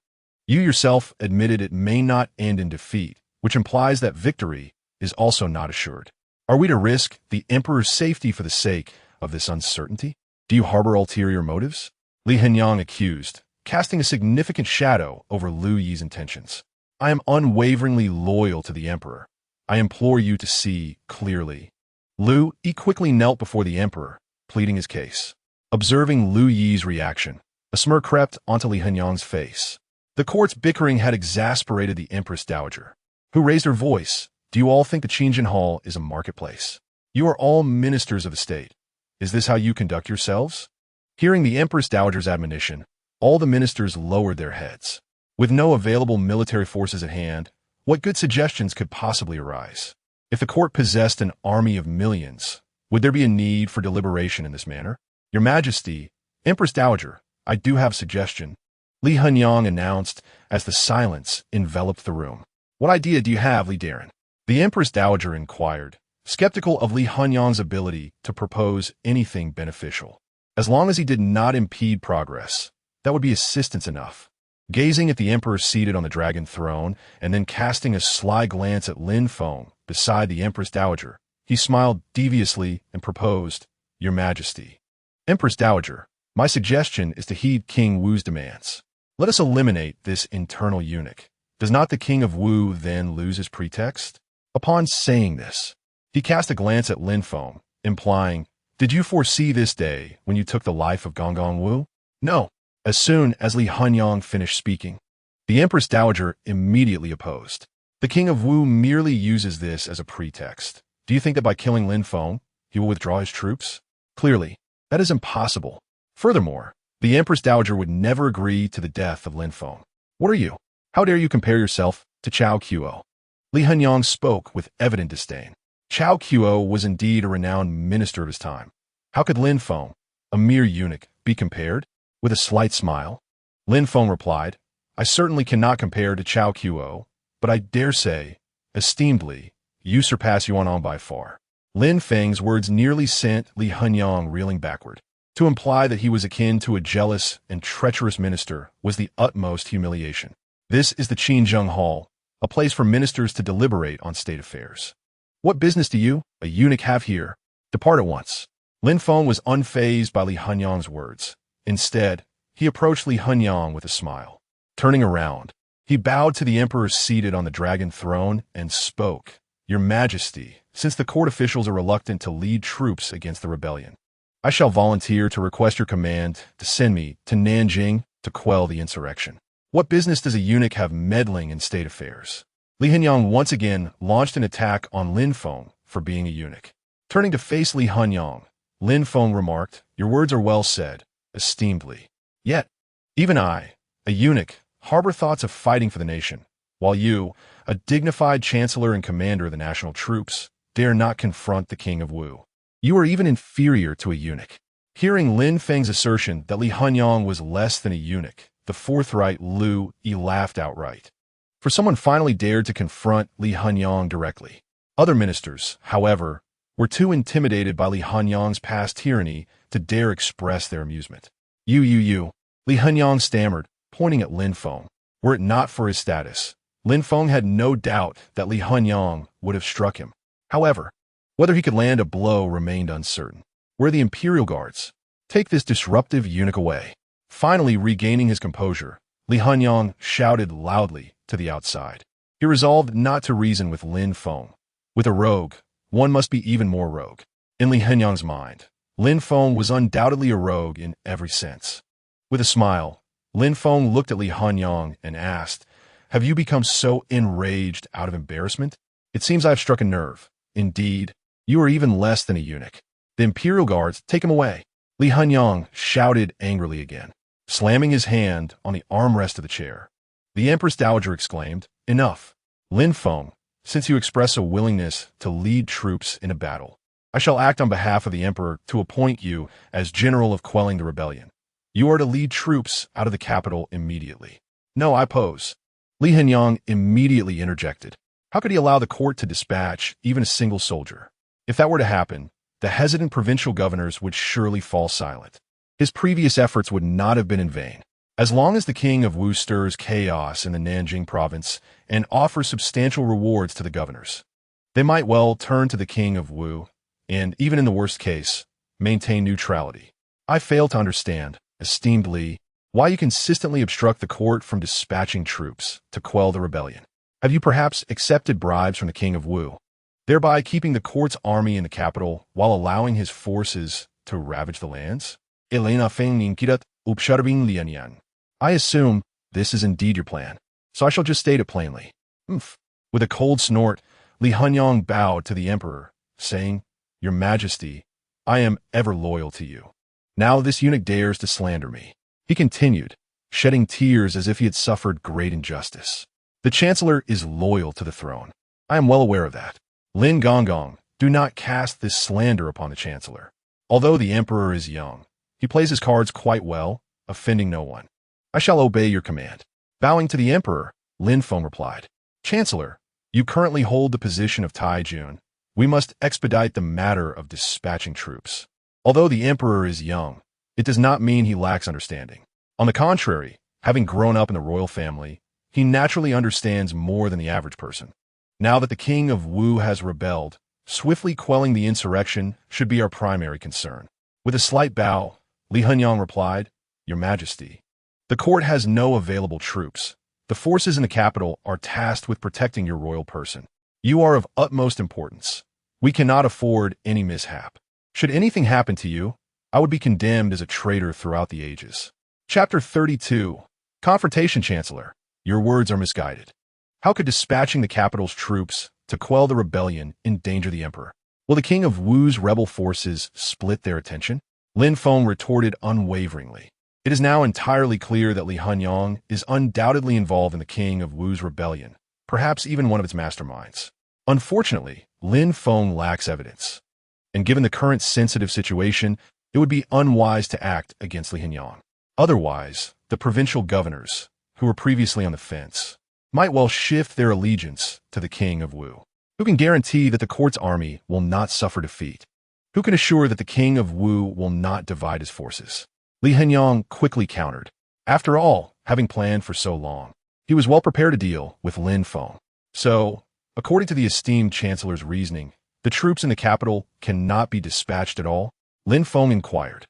You yourself admitted it may not end in defeat, which implies that victory is also not assured. Are we to risk the emperor's safety for the sake of this uncertainty? Do you harbor ulterior motives? Li Hanyang accused, casting a significant shadow over Liu Yi's intentions. I am unwaveringly loyal to the emperor. I implore you to see clearly. Liu Yi quickly knelt before the emperor, pleading his case. Observing Liu Yi's reaction, a smirk crept onto Li Hanyang's face. The court's bickering had exasperated the Empress Dowager, who raised her voice. Do you all think the Qingjin Hall is a marketplace? You are all ministers of the state. Is this how you conduct yourselves? Hearing the Empress Dowager's admonition, all the ministers lowered their heads. With no available military forces at hand, what good suggestions could possibly arise? If the court possessed an army of millions, would there be a need for deliberation in this manner? Your Majesty, Empress Dowager, I do have a suggestion, Li Hanyang announced as the silence enveloped the room. What idea do you have, Li Daren? The Empress Dowager inquired, skeptical of Li Hanyang's ability to propose anything beneficial. As long as he did not impede progress, that would be assistance enough. Gazing at the emperor seated on the dragon throne and then casting a sly glance at Lin Feng beside the Empress Dowager, he smiled deviously and proposed, Your Majesty. Empress Dowager, my suggestion is to heed King Wu's demands. Let us eliminate this internal eunuch. Does not the King of Wu then lose his pretext? Upon saying this, he cast a glance at Lin Feng, implying, Did you foresee this day when you took the life of Gonggong Wu? No. As soon as Li Hanyang finished speaking, the Empress Dowager immediately opposed. The King of Wu merely uses this as a pretext. Do you think that by killing Lin Feng, he will withdraw his troops? Clearly, that is impossible. Furthermore, the Empress Dowager would never agree to the death of Lin Feng. What are you? How dare you compare yourself to Cao Qiuo? Li Hanyang spoke with evident disdain. Cao Qiuo was indeed a renowned minister of his time. How could Lin Feng, a mere eunuch, be compared? With a slight smile, Lin Feng replied, I certainly cannot compare to Cao Qiuo, but I dare say, esteemed Li, you surpass Yuan by far. Lin Feng's words nearly sent Li Hanyang reeling backward. To imply that he was akin to a jealous and treacherous minister was the utmost humiliation. This is the Qinzheng Hall, a place for ministers to deliberate on state affairs. What business do you, a eunuch, have here? Depart at once. Lin Feng was unfazed by Li Hunyang's words. Instead, he approached Li Hunyang with a smile. Turning around, he bowed to the emperor seated on the dragon throne and spoke. Your Majesty, since the court officials are reluctant to lead troops against the rebellion, I shall volunteer to request your command to send me to Nanjing to quell the insurrection. What business does a eunuch have meddling in state affairs? Li Hunyang once again launched an attack on Lin Feng for being a eunuch. Turning to face Li Hunyang, Lin Feng remarked, Your words are well said, esteemed Li. Yet, even I, a eunuch, harbor thoughts of fighting for the nation, while you, a dignified chancellor and commander of the national troops, dare not confront the king of Wu. You are even inferior to a eunuch. Hearing Lin Feng's assertion that Li Hunyang was less than a eunuch, the forthright Lu Yi laughed outright. For someone finally dared to confront Li Hunyang directly. Other ministers, however, were too intimidated by Li Hunyang's past tyranny to dare express their amusement. You, Li Hunyang stammered, pointing at Lin Feng. Were it not for his status, Lin Feng had no doubt that Li Hunyang would have struck him. However, whether he could land a blow remained uncertain. Where are the imperial guards? Take this disruptive eunuch away. Finally regaining his composure, Li Hunyang shouted loudly to the outside. He resolved not to reason with Lin Feng. With a rogue, one must be even more rogue. In Li Hunyang's mind, Lin Feng was undoubtedly a rogue in every sense. With a smile, Lin Feng looked at Li Hunyang and asked, Have you become so enraged out of embarrassment? It seems I have struck a nerve. Indeed, you are even less than a eunuch. The imperial guards, take him away. Li Hunyang shouted angrily again, slamming his hand on the armrest of the chair. The empress dowager exclaimed, Enough. Lin Feng, since you express a willingness to lead troops in a battle, I shall act on behalf of the emperor to appoint you as general of quelling the rebellion. You are to lead troops out of the capital immediately. No, I oppose. Li Hunyang immediately interjected. How could he allow the court to dispatch even a single soldier? If that were to happen, the hesitant provincial governors would surely fall silent. His previous efforts would not have been in vain. As long as the king of Wu stirs chaos in the Nanjing province and offers substantial rewards to the governors, they might well turn to the king of Wu and, even in the worst case, maintain neutrality. I fail to understand, esteemed Li, why you consistently obstruct the court from dispatching troops to quell the rebellion. Have you perhaps accepted bribes from the king of Wu, thereby keeping the court's army in the capital while allowing his forces to ravage the lands? I assume this is indeed your plan, so I shall just state it plainly. With a cold snort, Li Hunyang bowed to the emperor, saying, Your Majesty, I am ever loyal to you. Now this eunuch dares to slander me. He continued, shedding tears as if he had suffered great injustice. The chancellor is loyal to the throne. I am well aware of that. Lin Gonggong, do not cast this slander upon the chancellor. Although the emperor is young, he plays his cards quite well, offending no one. I shall obey your command. Bowing to the emperor, Lin Feng replied, Chancellor, you currently hold the position of Taijun. We must expedite the matter of dispatching troops. Although the emperor is young, it does not mean he lacks understanding. On the contrary, having grown up in the royal family, he naturally understands more than the average person. Now that the king of Wu has rebelled, swiftly quelling the insurrection should be our primary concern. With a slight bow, Li Hunyang replied, Your Majesty, the court has no available troops. The forces in the capital are tasked with protecting your royal person. You are of utmost importance. We cannot afford any mishap. Should anything happen to you, I would be condemned as a traitor throughout the ages. Chapter 32. Confrontation, Chancellor. Your words are misguided. How could dispatching the capital's troops to quell the rebellion endanger the emperor? Will the king of Wu's rebel forces split their attention? Lin Feng retorted unwaveringly. It is now entirely clear that Li Hunyang is undoubtedly involved in the king of Wu's rebellion, perhaps even one of its masterminds. Unfortunately, Lin Feng lacks evidence, and given the current sensitive situation, it would be unwise to act against Li Hunyang. Otherwise, the provincial governors, who were previously on the fence, might well shift their allegiance to the king of Wu. Who can guarantee that the court's army will not suffer defeat? Who can assure that the king of Wu will not divide his forces? Li Henyang quickly countered. After all, having planned for so long, he was well prepared to deal with Lin Feng. So, according to the esteemed chancellor's reasoning, the troops in the capital cannot be dispatched at all? Lin Feng inquired.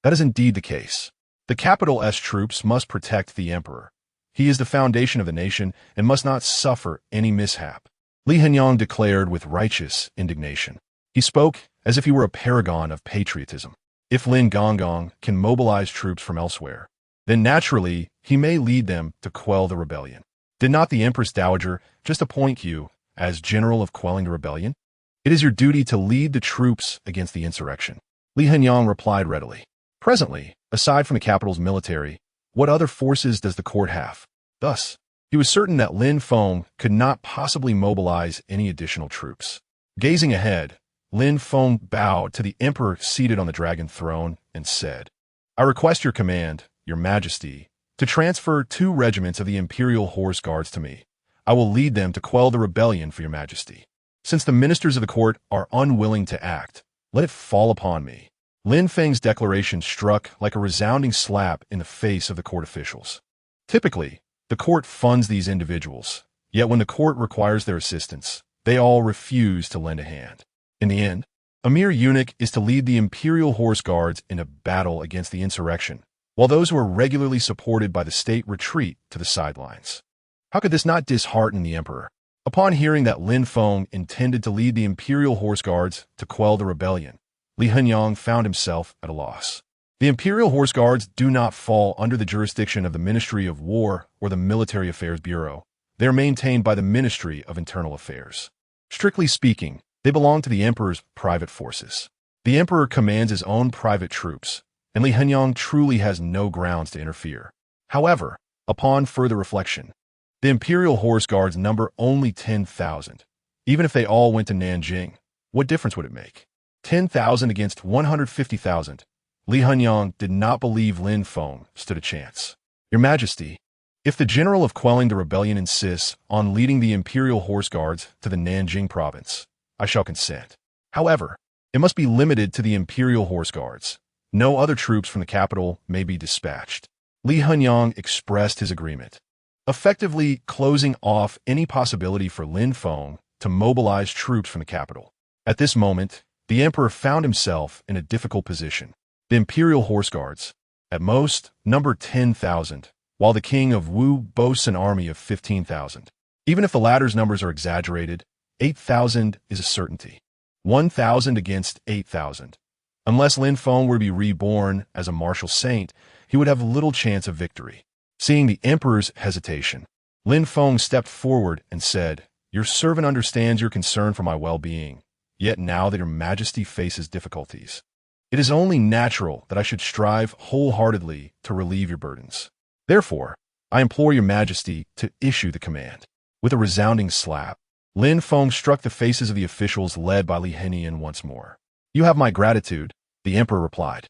That is indeed the case. The capital's troops must protect the emperor. He is the foundation of the nation and must not suffer any mishap. Li Henyang declared with righteous indignation. He spoke as if he were a paragon of patriotism. If Lin Gongong can mobilize troops from elsewhere, then naturally he may lead them to quell the rebellion. Did not the Empress Dowager just appoint you as general of quelling the rebellion? It is your duty to lead the troops against the insurrection. Li Henyang replied readily. Presently, aside from the capital's military, what other forces does the court have? Thus, he was certain that Lin Feng could not possibly mobilize any additional troops. Gazing ahead, Lin Feng bowed to the emperor seated on the dragon throne and said, I request your command, your majesty, to transfer 2 regiments of the imperial horse guards to me. I will lead them to quell the rebellion for your majesty. Since the ministers of the court are unwilling to act, let it fall upon me. Lin Feng's declaration struck like a resounding slap in the face of the court officials. Typically, the court funds these individuals, yet when the court requires their assistance, they all refuse to lend a hand. In the end, a mere eunuch is to lead the imperial horse guards in a battle against the insurrection, while those who are regularly supported by the state retreat to the sidelines. How could this not dishearten the emperor? Upon hearing that Lin Feng intended to lead the imperial horse guards to quell the rebellion, Li Henyang found himself at a loss. The imperial horse guards do not fall under the jurisdiction of the Ministry of War or the Military Affairs Bureau. They are maintained by the Ministry of Internal Affairs. Strictly speaking, they belong to the emperor's private forces. The emperor commands his own private troops, and Li Henyang truly has no grounds to interfere. However, upon further reflection, the imperial horse guards number only 10,000. Even if they all went to Nanjing, what difference would it make? 10,000 against 150,000. Li Henyang did not believe Lin Feng stood a chance. Your Majesty, if the general of quelling the rebellion insists on leading the imperial horse guards to the Nanjing province, I shall consent. However, it must be limited to the imperial horse guards. No other troops from the capital may be dispatched. Li Henyang expressed his agreement, effectively closing off any possibility for Lin Feng to mobilize troops from the capital. At this moment, the emperor found himself in a difficult position. The imperial horse guards, at most, number 10,000, while the king of Wu boasts an army of 15,000. Even if the latter's numbers are exaggerated, 8,000 is a certainty. 1,000 against 8,000. Unless Lin Feng were to be reborn as a martial saint, he would have little chance of victory. Seeing the emperor's hesitation, Lin Feng stepped forward and said, Your servant understands your concern for my well-being, yet now that your majesty faces difficulties, it is only natural that I should strive wholeheartedly to relieve your burdens. Therefore, I implore your majesty to issue the command. With a resounding slap, Lin Feng struck the faces of the officials led by Li Henyang once more. You have my gratitude, the emperor replied.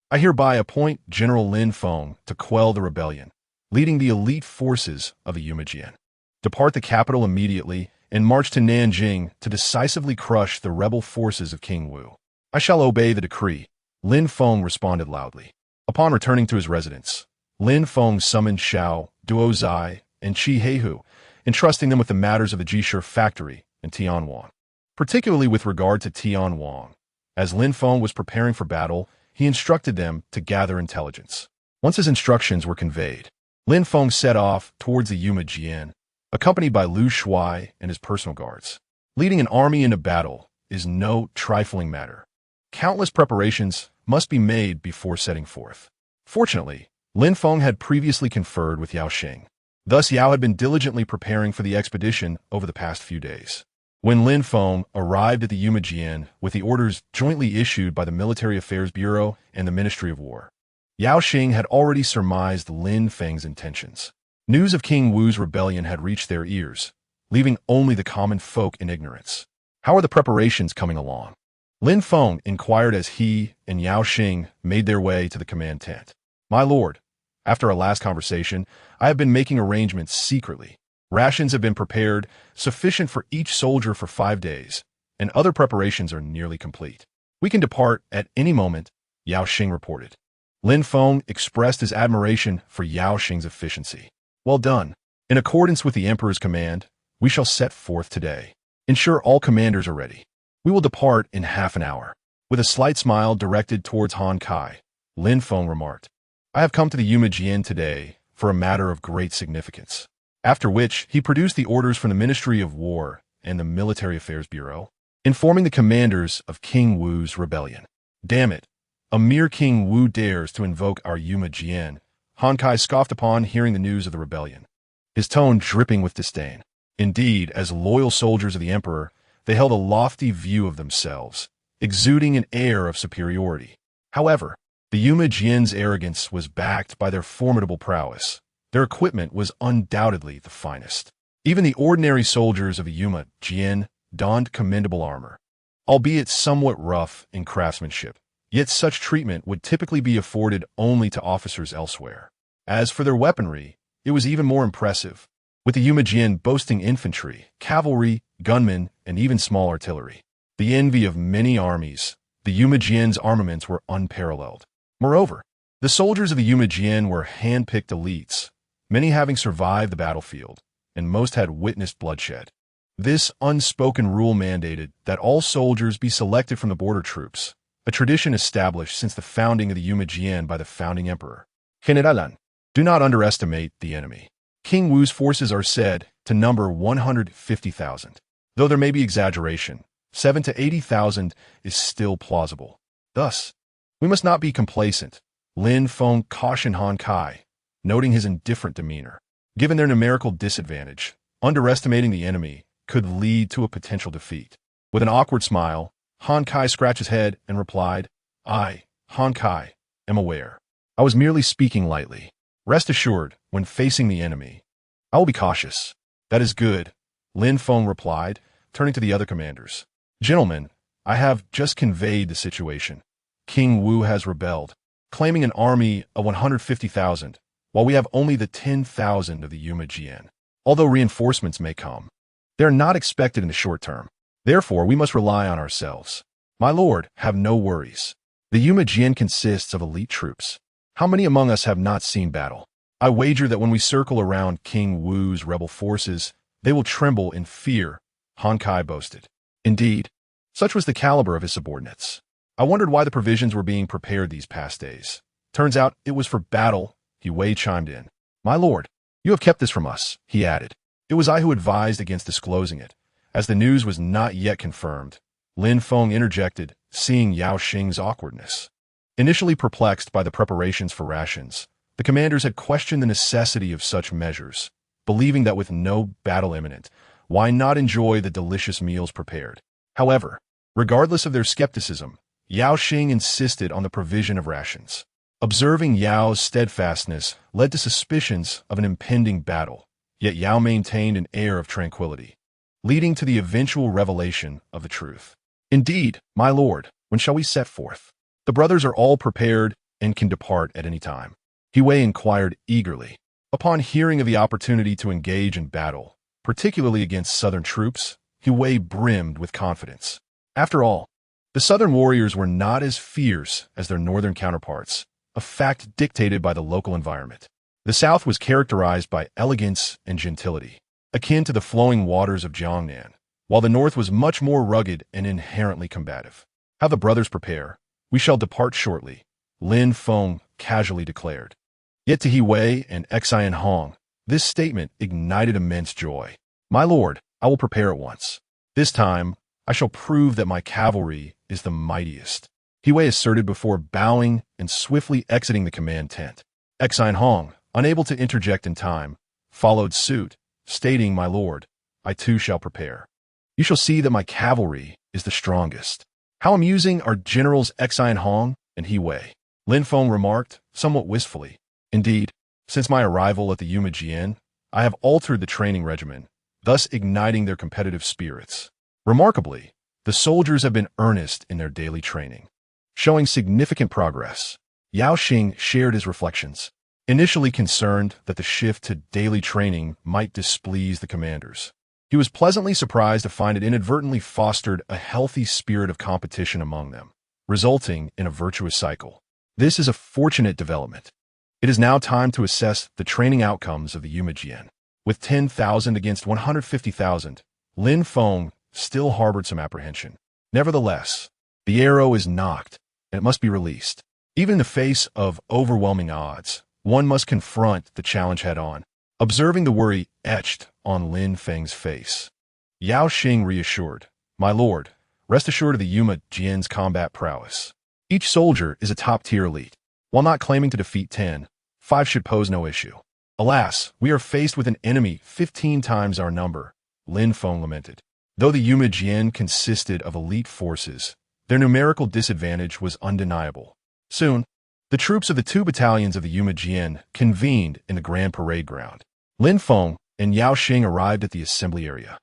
I hereby appoint General Lin Feng to quell the rebellion, leading the elite forces of the Eunuch. Depart the capital immediately and march to Nanjing to decisively crush the rebel forces of King Wu. I shall obey the decree, Lin Feng responded loudly. Upon returning to his residence, Lin Feng summoned Xiao, Duo Zai, and Qi Heihu, entrusting them with the matters of the Jishur factory in Tianwang, particularly with regard to Tianwang. As Lin Feng was preparing for battle, he instructed them to gather intelligence. Once his instructions were conveyed, Lin Feng set off towards the Eunuch, accompanied by Lu Shuai and his personal guards. Leading an army into battle is no trifling matter. Countless preparations must be made before setting forth. Fortunately, Lin Feng had previously conferred with Yao Xing. Thus, Yao had been diligently preparing for the expedition over the past few days. When Lin Feng arrived at the Eunuch with the orders jointly issued by the Military Affairs Bureau and the Ministry of War, Yao Xing had already surmised Lin Feng's intentions. News of King Wu's rebellion had reached their ears, leaving only the common folk in ignorance. How are the preparations coming along? Lin Feng inquired as he and Yao Xing made their way to the command tent. My lord, after our last conversation, I have been making arrangements secretly. Rations have been prepared, sufficient for each soldier for 5 days, and other preparations are nearly complete. We can depart at any moment, Yao Xing reported. Lin Feng expressed his admiration for Yao Xing's efficiency. Well done. In accordance with the emperor's command, we shall set forth today. Ensure all commanders are ready. We will depart in half an hour. With a slight smile directed towards Han Kai, Lin Feng remarked, I have come to the Eunuch today for a matter of great significance. After which, he produced the orders from the Ministry of War and the Military Affairs Bureau, informing the commanders of King Wu's rebellion. Damn it! A mere King Wu dares to invoke our Eunuch, Han Kai scoffed upon hearing the news of the rebellion, his tone dripping with disdain. Indeed, as loyal soldiers of the emperor, they held a lofty view of themselves, exuding an air of superiority. However, the Eunuch's arrogance was backed by their formidable prowess. Their equipment was undoubtedly the finest. Even the ordinary soldiers of the Eunuch donned commendable armor, albeit somewhat rough in craftsmanship. Yet such treatment would typically be afforded only to officers elsewhere. As for their weaponry, it was even more impressive, with the Eunuch boasting infantry, cavalry, gunmen, and even small artillery. The envy of many armies, the Eunuch's armaments were unparalleled. Moreover, the soldiers of the Eunuch were hand-picked elites, many having survived the battlefield, and most had witnessed bloodshed. This unspoken rule mandated that all soldiers be selected from the border troops, a tradition established since the founding of the Eunuch by the founding emperor. Generalan, do not underestimate the enemy. King Wu's forces are said to number 150,000. Though there may be exaggeration, 7 to 80,000 is still plausible. Thus, we must not be complacent, Lin Feng cautioned Han Kai, noting his indifferent demeanor. Given their numerical disadvantage, underestimating the enemy could lead to a potential defeat. With an awkward smile, Han Kai scratched his head and replied, I, Han Kai, am aware. I was merely speaking lightly. Rest assured, when facing the enemy, I will be cautious. That is good, Lin Feng replied, turning to the other commanders. Gentlemen, I have just conveyed the situation. King Wu has rebelled, claiming an army of 150,000, while we have only the 10,000 of the Eunuch. Although reinforcements may come, they are not expected in the short term. Therefore, we must rely on ourselves. My lord, have no worries. The Eunuch consists of elite troops. How many among us have not seen battle? I wager that when we circle around King Wu's rebel forces, they will tremble in fear, Han Kai boasted. Indeed, such was the caliber of his subordinates. I wondered why the provisions were being prepared these past days. Turns out it was for battle, Wei chimed in. My lord, you have kept this from us, he added. It was I who advised against disclosing it, as the news was not yet confirmed. Lin Feng interjected, seeing Yao Xing's awkwardness. Initially perplexed by the preparations for rations, the commanders had questioned the necessity of such measures, believing that with no battle imminent, why not enjoy the delicious meals prepared? However, regardless of their skepticism, Yao Xing insisted on the provision of rations. Observing Yao's steadfastness led to suspicions of an impending battle, yet Yao maintained an air of tranquility, leading to the eventual revelation of the truth. Indeed, my lord, when shall we set forth? The brothers are all prepared and can depart at any time. Wei inquired eagerly. Upon hearing of the opportunity to engage in battle, particularly against southern troops, Wei brimmed with confidence. After all, the southern warriors were not as fierce as their northern counterparts, a fact dictated by the local environment. The south was characterized by elegance and gentility, akin to the flowing waters of Jiangnan, while the north was much more rugged and inherently combative. How the brothers prepare, we shall depart shortly, Lin Feng casually declared. Yet to Wei and Xian Hong, this statement ignited immense joy. My lord, I will prepare at once. This time, I shall prove that my cavalry is the mightiest, Wei asserted before bowing and swiftly exiting the command tent. Xian Hong, unable to interject in time, followed suit, stating, My lord, I too shall prepare. You shall see that my cavalry is the strongest. How amusing are Generals Xian Hong and Wei, Lin Feng remarked, somewhat wistfully. Indeed, since my arrival at the Eunuch, I have altered the training regimen, thus igniting their competitive spirits. Remarkably, the soldiers have been earnest in their daily training, showing significant progress. Yao Xing shared his reflections, initially concerned that the shift to daily training might displease the commanders. He was pleasantly surprised to find it inadvertently fostered a healthy spirit of competition among them. resulting in a virtuous cycle. This is a fortunate development. It is now time to assess the training outcomes of the Eunuch. With 10,000 against 150,000, Lin Feng still harbored some apprehension. Nevertheless, the arrow is nocked, and it must be released. Even in the face of overwhelming odds, one must confront the challenge head-on. Observing the worry etched on Lin Feng's face, Yao Xing reassured, "My lord, rest assured of the Eunuch's combat prowess. Each soldier is a top-tier elite. While not claiming to defeat 10, 5 should pose no issue. Alas, we are faced with an enemy 15 times our number," Lin Feng lamented. Though the Eunuch consisted of elite forces, their numerical disadvantage was undeniable. Soon, the troops of the 2 battalions of the Eunuch convened in the Grand Parade Ground. Lin Feng and Yao Xing arrived at the assembly area.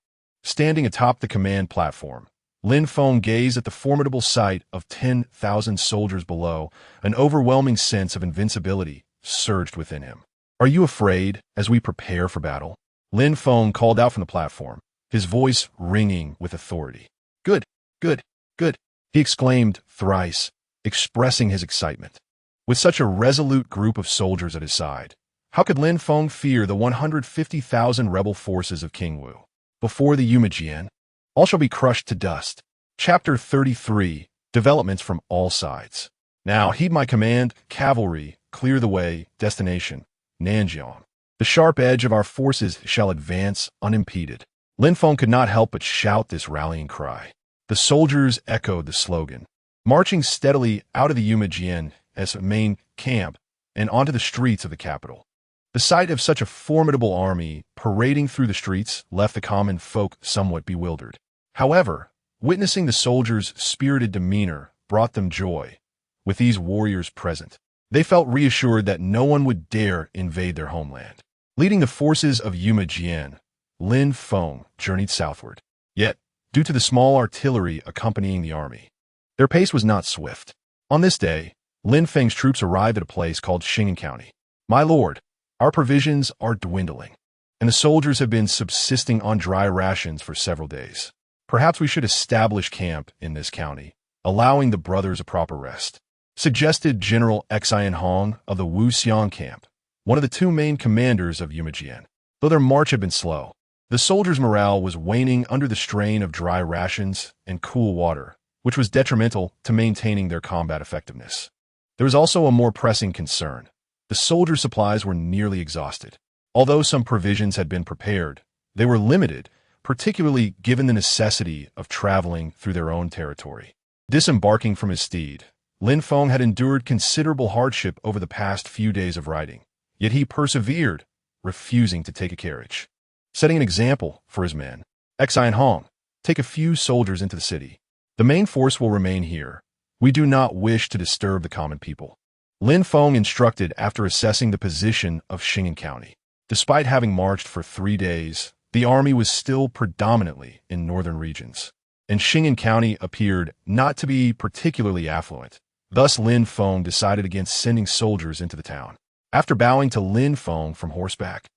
Standing atop the command platform, Lin Feng gazed at the formidable sight of 10,000 soldiers below. An overwhelming sense of invincibility surged within him. "Are you afraid as we prepare for battle?" Lin Feng called out from the platform, his voice ringing with authority. "Good, good, good," he exclaimed thrice, expressing his excitement. With such a resolute group of soldiers at his side, how could Lin Feng fear the 150,000 rebel forces of King Wu? Before the Eunuch, all shall be crushed to dust. Chapter 33, Developments from All Sides. "Now heed my command, cavalry, clear the way, destination, Nanjiang. The sharp edge of our forces shall advance unimpeded." Lin Feng could not help but shout this rallying cry. The soldiers echoed the slogan, marching steadily out of the Eunuch as a main camp and onto the streets of the capital. The sight of such a formidable army parading through the streets left the common folk somewhat bewildered. However, witnessing the soldiers' spirited demeanor brought them joy. With these warriors present, they felt reassured that no one would dare invade their homeland. Leading the forces of Eunuch, Lin Feng journeyed southward. Yet, due to the small artillery accompanying the army, their pace was not swift. On this day, Lin Feng's troops arrived at a place called Smirking County. "My lord, our provisions are dwindling, and the soldiers have been subsisting on dry rations for several days. Perhaps we should establish camp in this county, allowing the brothers a proper rest," suggested General Xian Hong of the Wuxiang camp, one of the 2 main commanders of Eunuch. Though their march had been slow, the soldiers' morale was waning under the strain of dry rations and cool water, which was detrimental to maintaining their combat effectiveness. There was also a more pressing concern. The soldier supplies were nearly exhausted. Although some provisions had been prepared, they were limited, particularly given the necessity of traveling through their own territory. Disembarking from his steed, Lin Feng had endured considerable hardship over the past few days of riding, yet he persevered, refusing to take a carriage. Setting an example for his men, Xian Hong, "Take a few soldiers into the city. The main force will remain here. We do not wish to disturb the common people," Lin Feng instructed after assessing the position of Smirking County. Despite having marched for 3 days, the army was still predominantly in northern regions, and Smirking County appeared not to be particularly affluent. Thus, Lin Feng decided against sending soldiers into the town. After bowing to Lin Feng from horseback,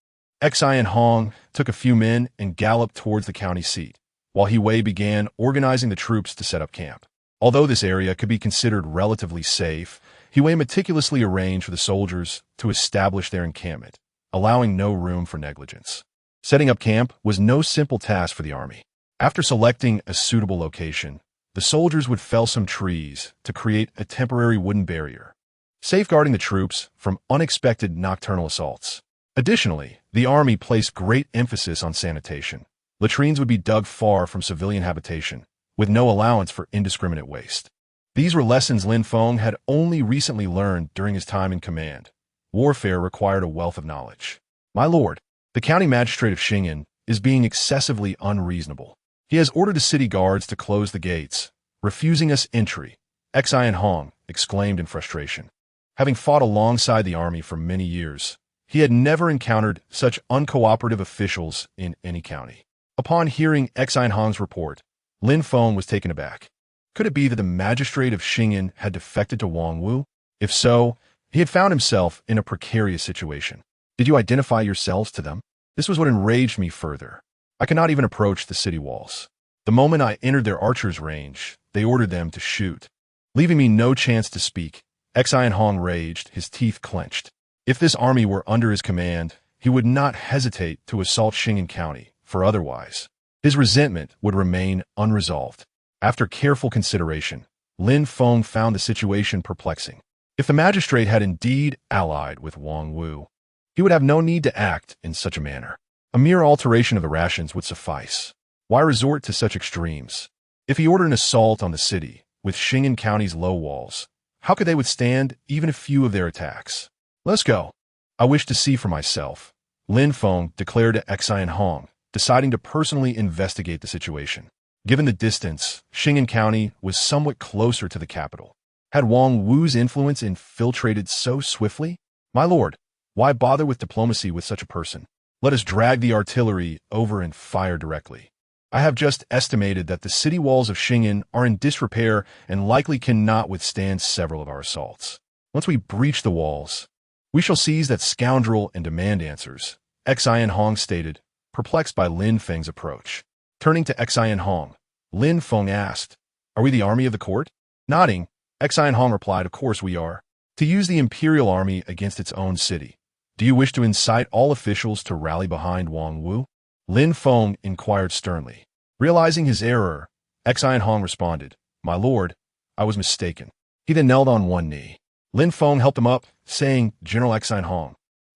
Xian Hong took a few men and galloped towards the county seat, while He Wei began organizing the troops to set up camp. Although this area could be considered relatively safe, He Wei meticulously arranged for the soldiers to establish their encampment, allowing no room for negligence. Setting up camp was no simple task for the army. After selecting a suitable location, the soldiers would fell some trees to create a temporary wooden barrier, safeguarding the troops from unexpected nocturnal assaults. Additionally, the army placed great emphasis on sanitation. Latrines would be dug far from civilian habitation, with no allowance for indiscriminate waste. These were lessons Lin Feng had only recently learned during his time in command. Warfare required a wealth of knowledge. "My lord, the county magistrate of Xing'an is being excessively unreasonable. He has ordered the city guards to close the gates, refusing us entry," Xian Hong exclaimed in frustration. Having fought alongside the army for many years, he had never encountered such uncooperative officials in any county. Upon hearing Xian Hong's report, Lin Feng was taken aback. Could it be that the magistrate of Xing'an had defected to Wangwu? If so, he had found himself in a precarious situation. "Did you identify yourselves to them?" This was what enraged me further. I could not even approach the city walls. The moment I entered their archer's range, they ordered them to shoot. leaving me no chance to speak. Xian Hong raged, his teeth clenched. If this army were under his command, he would not hesitate to assault Xing'an County, for otherwise his resentment would remain unresolved. After careful consideration, Lin Feng found the situation perplexing. If the magistrate had indeed allied with Wang Wu, he would have no need to act in such a manner. A mere alteration of the rations would suffice. Why resort to such extremes? If he ordered an assault on the city, with Xing'an County's low walls, how could they withstand even a few of their attacks? Let's go. I wish to see for myself, Lin Feng declared to Xian Hong, deciding to personally investigate the situation. Given the distance, Xing'an County was somewhat closer to the capital. Had Wang Wu's influence infiltrated so swiftly? My lord, why bother with diplomacy with such a person? Let us drag the artillery over and fire directly. I have just estimated that the city walls of Xing'an are in disrepair and likely cannot withstand several of our assaults. Once we breach the walls, we shall seize that scoundrel and demand answers, Xian Hong stated, perplexed by Lin Feng's approach. Turning to Xian Hong, Lin Feng asked, "Are we the army of the court?" Nodding, Xian Hong replied, "Of course we are. To use the imperial army against its own city. Do you wish to incite all officials to rally behind Wang Wu?" Lin Feng inquired sternly. Realizing his error, Xian Hong responded, "My lord, I was mistaken." He then knelt on one knee. Lin Feng helped him up, saying, "General Xian Hong,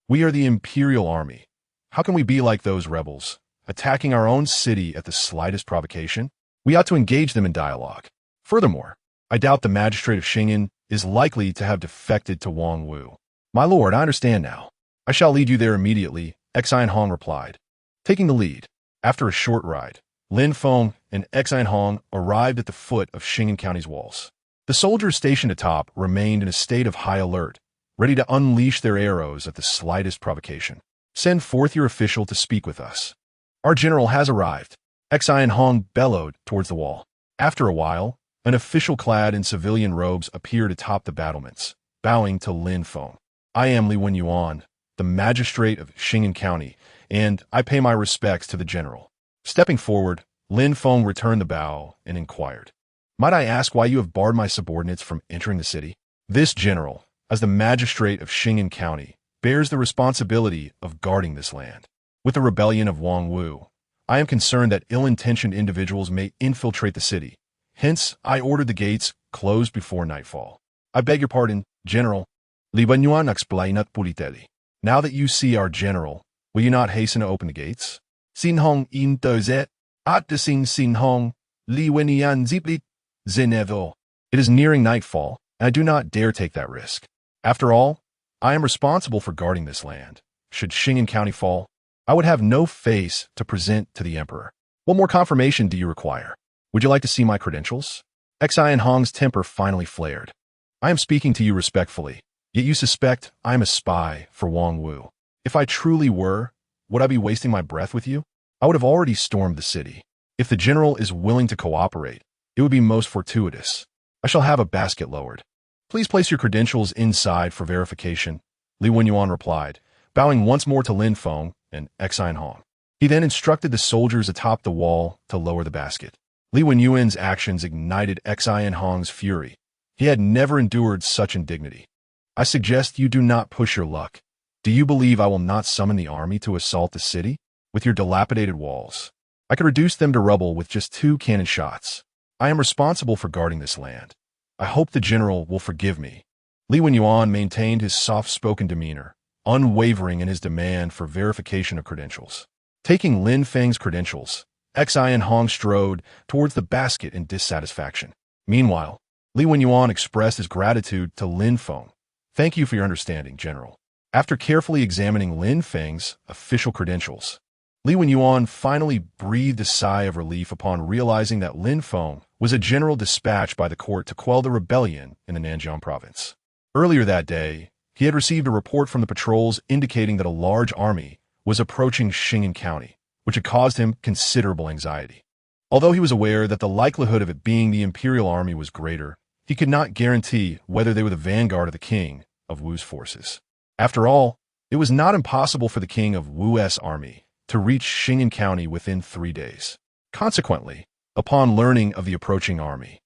we are the imperial army. How can we be like those rebels, attacking our own city at the slightest provocation? We ought to engage them in dialogue. Furthermore, I doubt the magistrate of Xing'an is likely to have defected to Wang Wu." "My lord, I understand now. I shall lead you there immediately," Xian Hong replied, taking the lead. After a short ride, Lin Feng and Xian Hong arrived at the foot of Xing'an County's walls. The soldiers stationed atop remained in a state of high alert, ready to unleash their arrows at the slightest provocation. "Send forth your official to speak with us. Our general has arrived," Xian Hong bellowed towards the wall. After a while, an official clad in civilian robes appeared atop the battlements, bowing to Lin Feng. "I am Li Wenyuan, the magistrate of Xing'an County, and I pay my respects to the general." Stepping forward, Lin Feng returned the bow and inquired, "Might I ask why you have barred my subordinates from entering the city?" "This general, as the magistrate of Xing'an County, bears the responsibility of guarding this land. With the rebellion of Wang Wu, I am concerned that ill-intentioned individuals may infiltrate the city. Hence, I ordered the gates closed before nightfall." "I beg your pardon, General." Li Wenyuan explained politely. "Now that you see our general, will you not hasten to open the gates?" "Xin Hong in dozet, at the Xin Hong, Li Wenyuan ziplit, zenevo." "It is nearing nightfall, and I do not dare take that risk. After all, I am responsible for guarding this land. Should Xing'an County fall, I would have no face to present to the emperor. What more confirmation do you require? Would you like to see my credentials?" Xian Hong's temper finally flared. "I am speaking to you respectfully, yet you suspect I am a spy for Wang Wu. If I truly were, would I be wasting my breath with you? I would have already stormed the city. If the general is willing to cooperate, it would be most fortuitous. I shall have a basket lowered. Please place your credentials inside for verification," Li Wenyuan replied, bowing once more to Lin Feng and Xian Hong. He then instructed the soldiers atop the wall to lower the basket. Li Wenyuan's actions ignited Xian Hong's fury. He had never endured such indignity. "I suggest you do not push your luck. Do you believe I will not summon the army to assault the city? With your dilapidated walls, I could reduce them to rubble with just 2 cannon shots. I am responsible for guarding this land. I hope the general will forgive me." Li Wenyuan maintained his soft-spoken demeanor, unwavering in his demand for verification of credentials. Taking Lin Feng's credentials, Xian Hong strode towards the basket in dissatisfaction. Meanwhile, Li Wenyuan expressed his gratitude to Lin Feng. "Thank you for your understanding, General." After carefully examining Lin Feng's official credentials, Li Wenyuan finally breathed a sigh of relief upon realizing that Lin Feng was a general dispatched by the court to quell the rebellion in the Nanjiang province. Earlier that day, he had received a report from the patrols indicating that a large army was approaching Xing'an County, which had caused him considerable anxiety. Although he was aware that the likelihood of it being the imperial army was greater, he could not guarantee whether they were the vanguard of the king of Wu's forces. After all, it was not impossible for the king of Wu's army to reach Xing'an County within 3 days. Consequently, upon learning of the approaching army,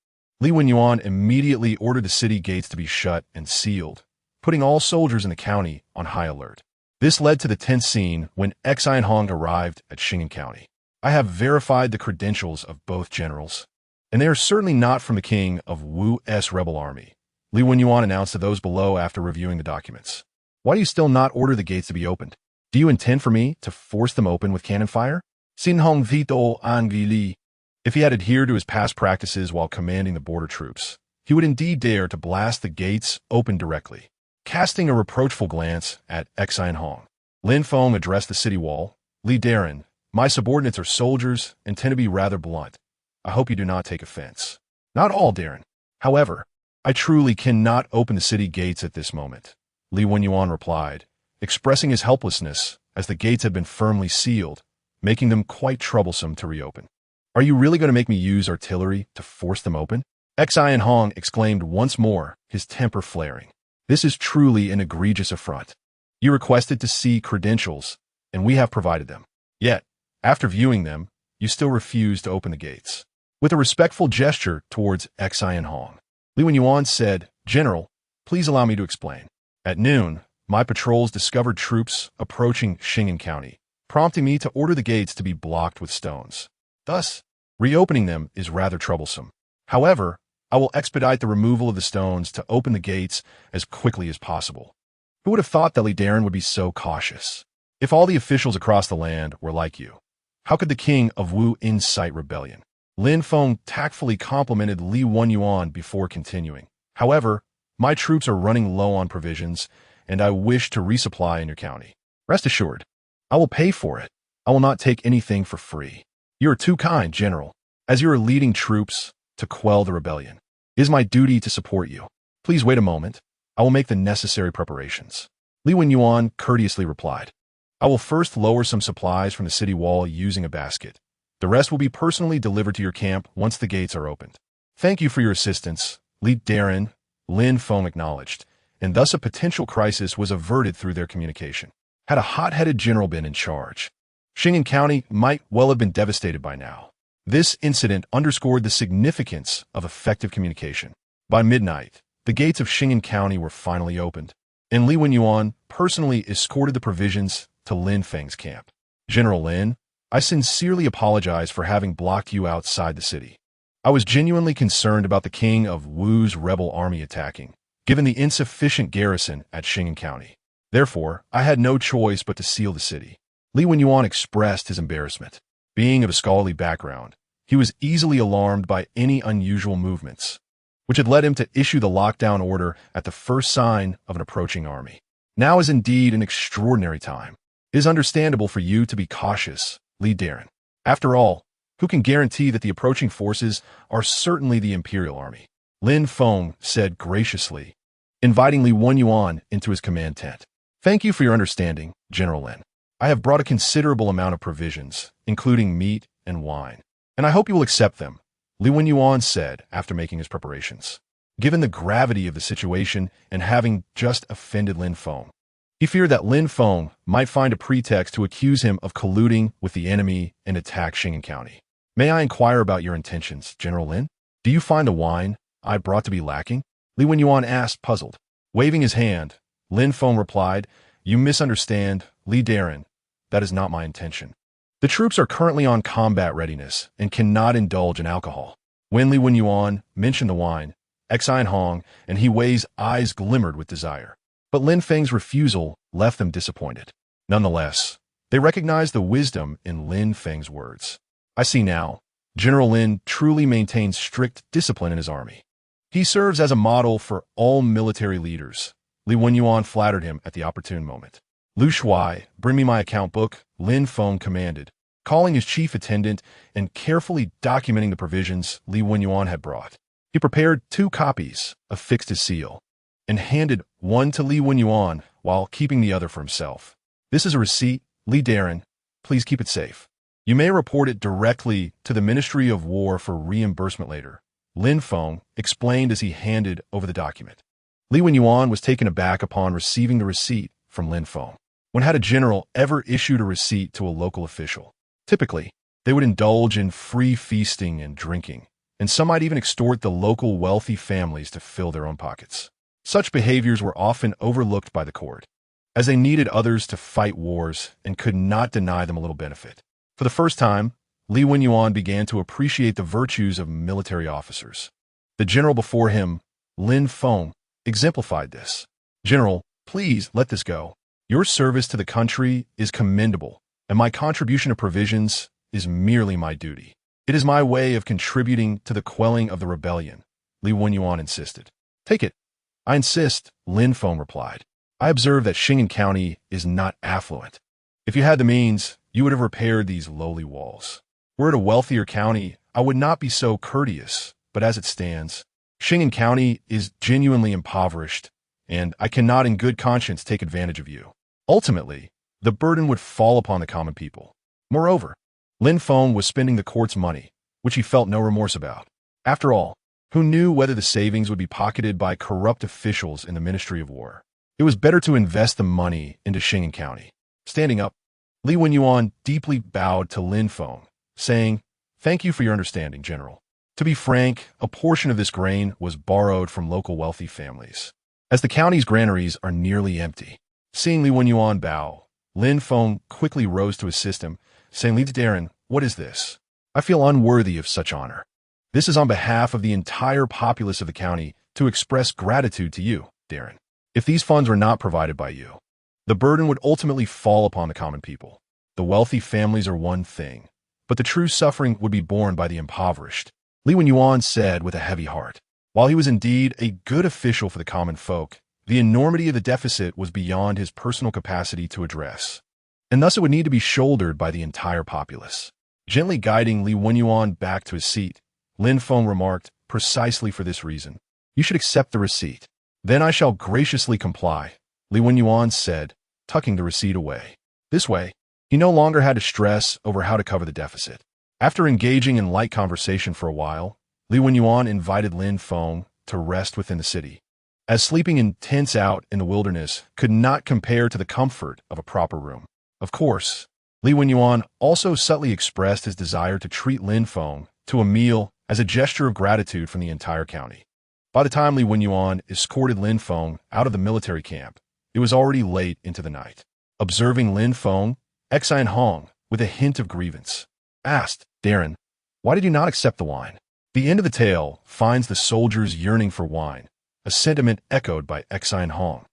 Li Wenyuan immediately ordered the city gates to be shut and sealed, putting all soldiers in the county on high alert. This led to the tense scene when Xian Hong arrived at Xing'an County. I have verified the credentials of both generals, and they are certainly not from the king of Wu's rebel army, Li Wenyuan announced to those below after reviewing the documents. Why do you still not order the gates to be opened? Do you intend for me to force them open with cannon fire? Xin Hong Vito Angvi Li. If he had adhered to his past practices while commanding the border troops, he would indeed dare to blast the gates open directly. Casting a reproachful glance at Xian Hong, Lin Feng addressed the city wall. Li Daren, my subordinates are soldiers and tend to be rather blunt. I hope you do not take offense. Not all, Daren. However, I truly cannot open the city gates at this moment, Li Wenyuan replied, expressing his helplessness as the gates had been firmly sealed, making them quite troublesome to reopen. Are you really going to make me use artillery to force them open? Xian Hong exclaimed once more, his temper flaring. This is truly an egregious affront. You requested to see credentials, and we have provided them. Yet, after viewing them, you still refuse to open the gates. With a respectful gesture towards Xian Hong, Li Wenyuan said, General, please allow me to explain. At noon, my patrols discovered troops approaching Xing'an County, prompting me to order the gates to be blocked with stones. Thus, reopening them is rather troublesome. However, I will expedite the removal of the stones to open the gates as quickly as possible. Who would have thought that Li Daren would be so cautious? If all the officials across the land were like you, how could the king of Wu incite rebellion? Lin Feng tactfully complimented Li Wenyuan before continuing. However, my troops are running low on provisions, and I wish to resupply in your county. Rest assured, I will pay for it. I will not take anything for free. You are too kind, General. As you are leading troops to quell the rebellion, it is my duty to support you. Please wait a moment. I will make the necessary preparations. Li Wenyuan courteously replied. I will first lower some supplies from the city wall using a basket. The rest will be personally delivered to your camp once the gates are opened. Thank you for your assistance, Li Daren, Lin Feng acknowledged, and thus a potential crisis was averted through their communication. Had a hot-headed general been in charge, Xing'an County might well have been devastated by now. This incident underscored the significance of effective communication. By midnight, the gates of Xing'an County were finally opened, and Li Wenyuan personally escorted the provisions to Lin Feng's camp. General Lin, I sincerely apologize for having blocked you outside the city. I was genuinely concerned about the king of Wu's rebel army attacking, given the insufficient garrison at Xing'an County. Therefore, I had no choice but to seal the city. Li Wenyuan expressed his embarrassment. Being of a scholarly background, he was easily alarmed by any unusual movements, which had led him to issue the lockdown order at the first sign of an approaching army. Now is indeed an extraordinary time. It is understandable for you to be cautious, Li Daren. After all, who can guarantee that the approaching forces are certainly the imperial army? Lin Feng said graciously, inviting Li Wenyuan into his command tent. Thank you for your understanding, General Lin. I have brought a considerable amount of provisions, including meat and wine, and I hope you will accept them, Li Wenyuan said after making his preparations. Given the gravity of the situation and having just offended Lin Feng, he feared that Lin Feng might find a pretext to accuse him of colluding with the enemy and attack Xing'an County. May I inquire about your intentions, General Lin? Do you find the wine I brought to be lacking? Li Wenyuan asked, puzzled. Waving his hand, Lin Feng replied, You misunderstand, Li Daren. That is not my intention. The troops are currently on combat readiness and cannot indulge in alcohol. When Li Wenyuan mentioned the wine, Xian Hong and He Wei's eyes glimmered with desire. But Lin Feng's refusal left them disappointed. Nonetheless, they recognized the wisdom in Lin Feng's words. I see now, General Lin truly maintains strict discipline in his army. He serves as a model for all military leaders. Li Wenyuan flattered him at the opportune moment. Lu Shuai, bring me my account book, Lin Feng commanded, calling his chief attendant and carefully documenting the provisions Li Wenyuan had brought. He prepared 2 copies, affixed his seal, and handed one to Li Wenyuan while keeping the other for himself. This is a receipt, Li Daren. Please keep it safe. You may report it directly to the Ministry of War for reimbursement later, Lin Feng explained as he handed over the document. Li Wenyuan was taken aback upon receiving the receipt from Lin Feng. When had a general ever issued a receipt to a local official? Typically, they would indulge in free feasting and drinking, and some might even extort the local wealthy families to fill their own pockets. Such behaviors were often overlooked by the court, as they needed others to fight wars and could not deny them a little benefit. For the first time, Li Wenyuan began to appreciate the virtues of military officers. The general before him, Lin Feng, exemplified this. "General, please let this go. Your service to the country is commendable, and my contribution of provisions is merely my duty. It is my way of contributing to the quelling of the rebellion," Li Wenyuan insisted. "Take it." "I insist," Lin Feng replied. "I observe that Xing'an County is not affluent. If you had the means, you would have repaired these lowly walls. Were it a wealthier county, I would not be so courteous, but as it stands, Xing'an County is genuinely impoverished, and I cannot in good conscience take advantage of you. Ultimately, the burden would fall upon the common people. Moreover, Lin Feng was spending the court's money, which he felt no remorse about. After all, who knew whether the savings would be pocketed by corrupt officials in the Ministry of War? It was better to invest the money into Xing'an County. Standing up, Li Wenyuan deeply bowed to Lin Feng, saying, "Thank you for your understanding, General. To be frank, a portion of this grain was borrowed from local wealthy families, as the county's granaries are nearly empty." Seeing Li Wenyuan bow, Lin Feng quickly rose to assist him, saying, "Li Daren, what is this? I feel unworthy of such honor. This is on behalf of the entire populace of the county to express gratitude to you, Daren. If these funds were not provided by you, the burden would ultimately fall upon the common people. The wealthy families are one thing, but the true suffering would be borne by the impoverished," Li Wenyuan said with a heavy heart. While he was indeed a good official for the common folk, the enormity of the deficit was beyond his personal capacity to address, and thus it would need to be shouldered by the entire populace. Gently guiding Li Wenyuan back to his seat, Lin Feng remarked, "Precisely for this reason, you should accept the receipt." "Then I shall graciously comply," Li Wenyuan said, tucking the receipt away. This way, he no longer had to stress over how to cover the deficit. After engaging in light conversation for a while, Li Wenyuan invited Lin Feng to rest within the city, as sleeping in tents out in the wilderness could not compare to the comfort of a proper room. Of course, Li Wenyuan also subtly expressed his desire to treat Lin Feng to a meal as a gesture of gratitude from the entire county. By the time Li Wenyuan escorted Lin Feng out of the military camp, it was already late into the night. Observing Lin Feng, Exine Hong, with a hint of grievance, asked, "Daren, why did you not accept the wine?" The end of the tale finds the soldiers yearning for wine, a sentiment echoed by Exine Hong,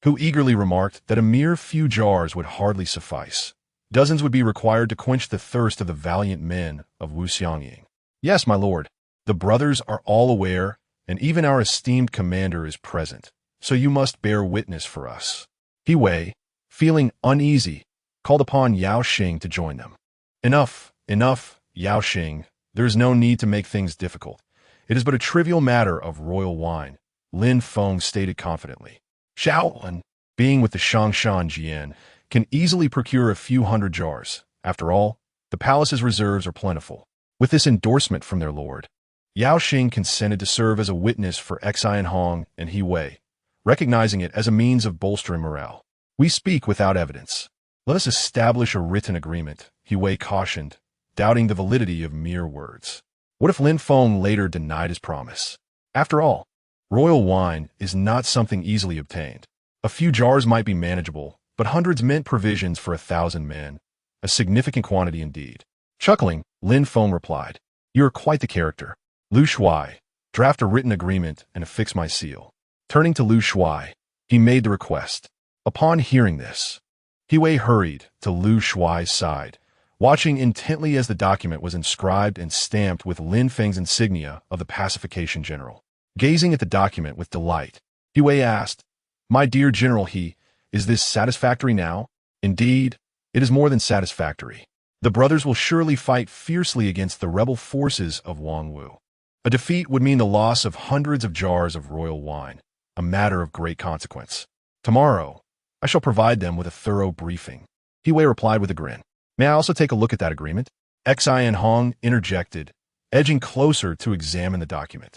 who eagerly remarked that a mere few jars would hardly suffice. Dozens would be required to quench the thirst of the valiant men of Wuxiangying. "Yes, my lord, the brothers are all aware, and even our esteemed commander is present, so you must bear witness for us." He Wei, feeling uneasy, called upon Yao Xing to join them. Enough, Yao Xing. There is no need to make things difficult. It is but a trivial matter of royal wine, Lin Feng stated confidently. Shaolin, being with the Shangshan Jian, can easily procure a few hundred jars. After all, the palace's reserves are plentiful. With this endorsement from their lord, Yao Xing consented to serve as a witness for Exine Hong and He Wei, recognizing it as a means of bolstering morale. "We speak without evidence. Let us establish a written agreement," He Wei cautioned, doubting the validity of mere words. What if Lin Feng later denied his promise? After all, royal wine is not something easily obtained. A few jars might be manageable, but hundreds meant provisions for 1,000 men, a significant quantity indeed. Chuckling, Lin Feng replied, "You are quite the character. Lu Shuai, draft a written agreement and affix my seal." Turning to Lu Shuai, he made the request. Upon hearing this, He Wei hurried to Lu Shuai's side, watching intently as the document was inscribed and stamped with Lin Feng's insignia of the pacification general. Gazing at the document with delight, He Wei asked, "My dear General He, is this satisfactory now?" "Indeed, it is more than satisfactory. The brothers will surely fight fiercely against the rebel forces of Wangwu. A defeat would mean the loss of hundreds of jars of royal wine, a matter of great consequence. Tomorrow, I shall provide them with a thorough briefing." He Wei replied with a grin. "May I also take a look at that agreement?" Exine Hong interjected, edging closer to examine the document.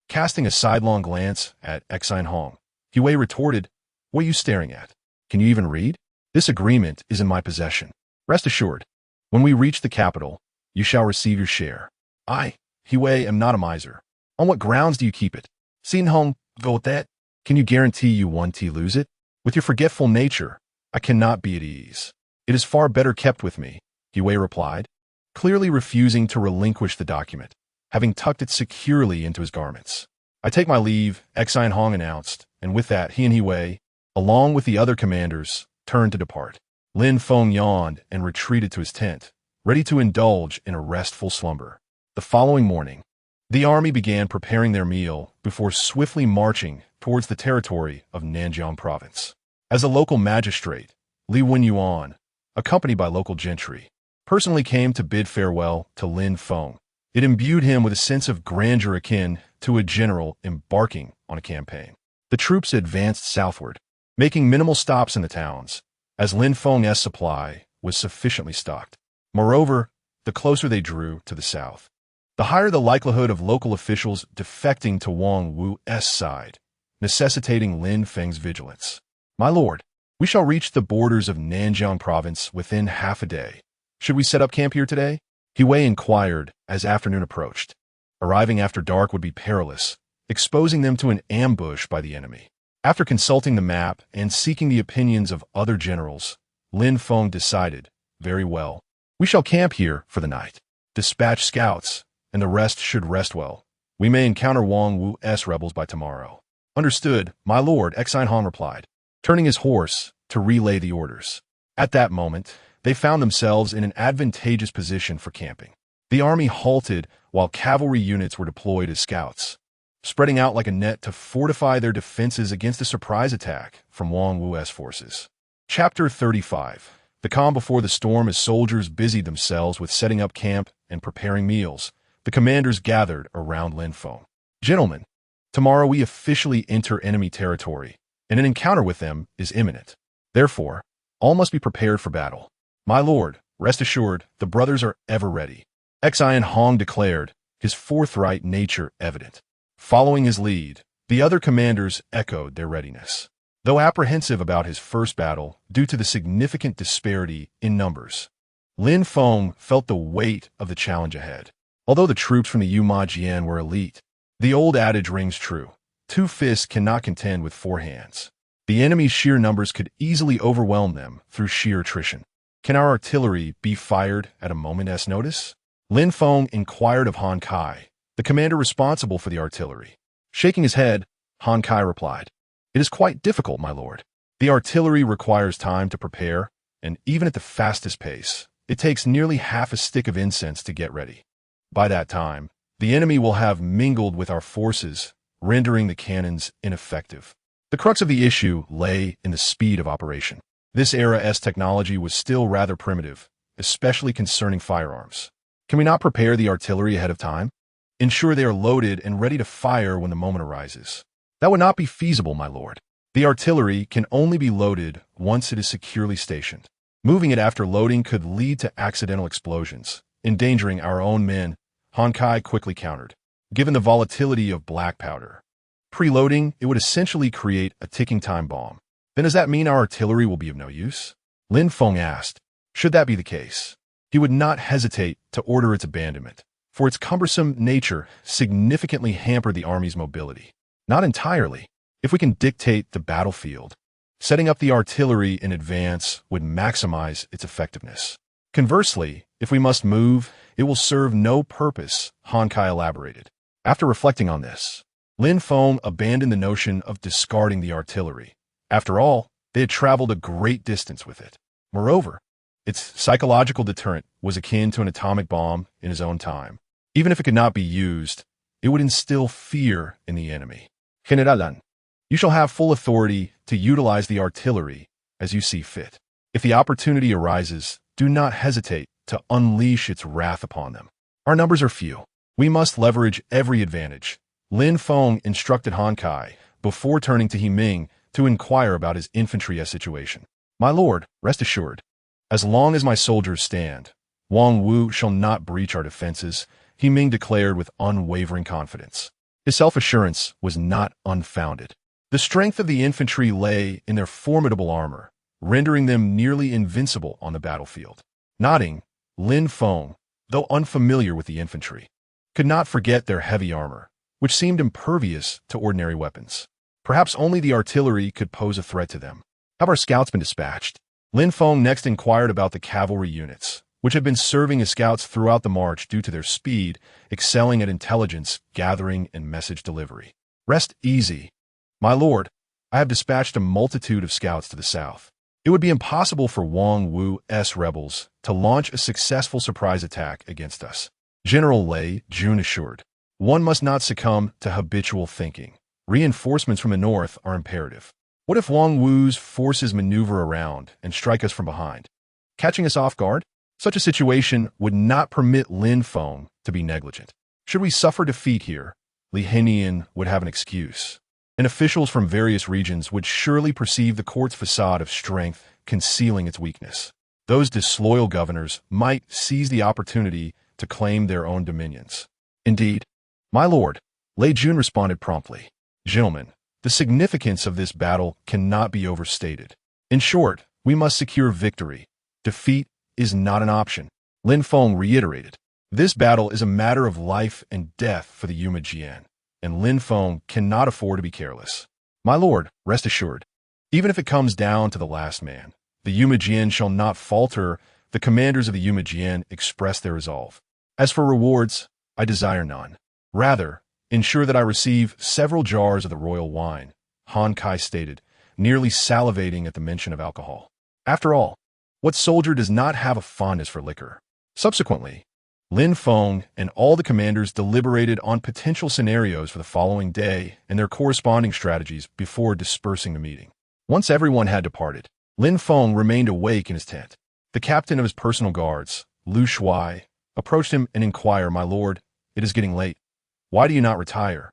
Casting a sidelong glance at Exine Hong, He Wei retorted, "What are you staring at? Can you even read? This agreement is in my possession. Rest assured, when we reach the capital, you shall receive your share." "Aye, Huey am not a miser. On what grounds do you keep it? Xin Hong, go with that. Can you guarantee you won't lose it? With your forgetful nature, I cannot be at ease. It is far better kept with me, Huey replied, clearly refusing to relinquish the document, having tucked it securely into his garments. I take my leave, Xin Hong announced, and with that he and Huey, along with the other commanders, turned to depart. Lin Feng yawned and retreated to his tent, ready to indulge in a restful slumber. The following morning, the army began preparing their meal before swiftly marching towards the territory of Nanjiang province. As a local magistrate, Li Wenyuan, accompanied by local gentry, personally came to bid farewell to Lin Feng. It imbued him with a sense of grandeur akin to a general embarking on a campaign. The troops advanced southward, making minimal stops in the towns, as Lin Feng's supply was sufficiently stocked. Moreover, the closer they drew to the south, the higher the likelihood of local officials defecting to Wang Wu's side, necessitating Lin Feng's vigilance. My lord, we shall reach the borders of Nanjiang province within half a day. Should we set up camp here today? Huey inquired as afternoon approached. Arriving after dark would be perilous, exposing them to an ambush by the enemy. After consulting the map and seeking the opinions of other generals, Lin Feng decided, very well, we shall camp here for the night. Dispatch scouts, and the rest should rest well. We may encounter Wang Wu's rebels by tomorrow. Understood, my lord, Xin Hong replied, turning his horse to relay the orders. At that moment, they found themselves in an advantageous position for camping. The army halted while cavalry units were deployed as scouts, spreading out like a net to fortify their defenses against a surprise attack from Wang Wu's forces. Chapter 35. The calm before the storm. As soldiers busied themselves with setting up camp and preparing meals, the commanders gathered around Lin Feng. Gentlemen, tomorrow we officially enter enemy territory, and an encounter with them is imminent. Therefore, all must be prepared for battle. My lord, rest assured, the brothers are ever ready. Xin Hong declared, his forthright nature evident. Following his lead, the other commanders echoed their readiness. Though apprehensive about his first battle due to the significant disparity in numbers, Lin Feng felt the weight of the challenge ahead. Although the troops from the Yumajian were elite, the old adage rings true: 2 fists cannot contend with 4 hands. The enemy's sheer numbers could easily overwhelm them through sheer attrition. Can our artillery be fired at a moment's notice? Lin Feng inquired of Han Kai, the commander responsible for the artillery. Shaking his head, Han Kai replied, "It is quite difficult, my lord. The artillery requires time to prepare, and even at the fastest pace, it takes nearly half a stick of incense to get ready. By that time, the enemy will have mingled with our forces, rendering the cannons ineffective." The crux of the issue lay in the speed of operation. This era's technology was still rather primitive, especially concerning firearms. Can we not prepare the artillery ahead of time? Ensure they are loaded and ready to fire when the moment arises. That would not be feasible, my lord. The artillery can only be loaded once it is securely stationed. Moving it after loading could lead to accidental explosions, endangering our own men, Han Kai quickly countered. Given the volatility of black powder, preloading, it would essentially create a ticking time bomb. Then does that mean our artillery will be of no use? Lin Feng asked. Should that be the case, he would not hesitate to order its abandonment, for its cumbersome nature significantly hampered the army's mobility. Not entirely. If we can dictate the battlefield, setting up the artillery in advance would maximize its effectiveness. Conversely, if we must move, it will serve no purpose, Han Kai elaborated. After reflecting on this, Lin Feng abandoned the notion of discarding the artillery. After all, they had traveled a great distance with it. Moreover, its psychological deterrent was akin to an atomic bomb in his own time. Even if it could not be used, it would instill fear in the enemy. Generalan, you shall have full authority to utilize the artillery as you see fit. If the opportunity arises, do not hesitate to unleash its wrath upon them. Our numbers are few. We must leverage every advantage. Lin Feng instructed Han Kai before turning to He Ming to inquire about his infantry's situation. My lord, rest assured, as long as my soldiers stand, Wang Wu shall not breach our defenses, He Ming declared with unwavering confidence. His self-assurance was not unfounded. The strength of the infantry lay in their formidable armor, rendering them nearly invincible on the battlefield. Nodding, Lin Feng, though unfamiliar with the infantry, could not forget their heavy armor, which seemed impervious to ordinary weapons. Perhaps only the artillery could pose a threat to them. Have our scouts been dispatched? Lin Feng next inquired about the cavalry units, which had been serving as scouts throughout the march due to their speed, excelling at intelligence gathering and message delivery. Rest easy. My lord, I have dispatched a multitude of scouts to the south. It would be impossible for Wang Wu's rebels to launch a successful surprise attack against us. General Lei Jun assured. One must not succumb to habitual thinking. Reinforcements from the north are imperative. What if Wang Wu's forces maneuver around and strike us from behind, catching us off guard? Such a situation would not permit Lin Feng to be negligent. Should we suffer defeat here, Li Hinian would have an excuse, and officials from various regions would surely perceive the court's facade of strength concealing its weakness. Those disloyal governors might seize the opportunity to claim their own dominions. Indeed, my lord, Lei Jun responded promptly. Gentlemen, the significance of this battle cannot be overstated. In short, we must secure victory. Defeat is not an option. Lin Feng reiterated. This battle is a matter of life and death for the Eunuch, and Lin Feng cannot afford to be careless. My lord, rest assured, even if it comes down to the last man, the Eunuch shall not falter. The commanders of the Eunuch express their resolve. As for rewards, I desire none. Rather, ensure that I receive several jars of the royal wine, Han Kai stated, nearly salivating at the mention of alcohol. After all, what soldier does not have a fondness for liquor? Subsequently, Lin Feng and all the commanders deliberated on potential scenarios for the following day and their corresponding strategies before dispersing the meeting. Once everyone had departed, Lin Feng remained awake in his tent. The captain of his personal guards, Lu Shuai, approached him and inquired, My lord, it is getting late. Why do you not retire?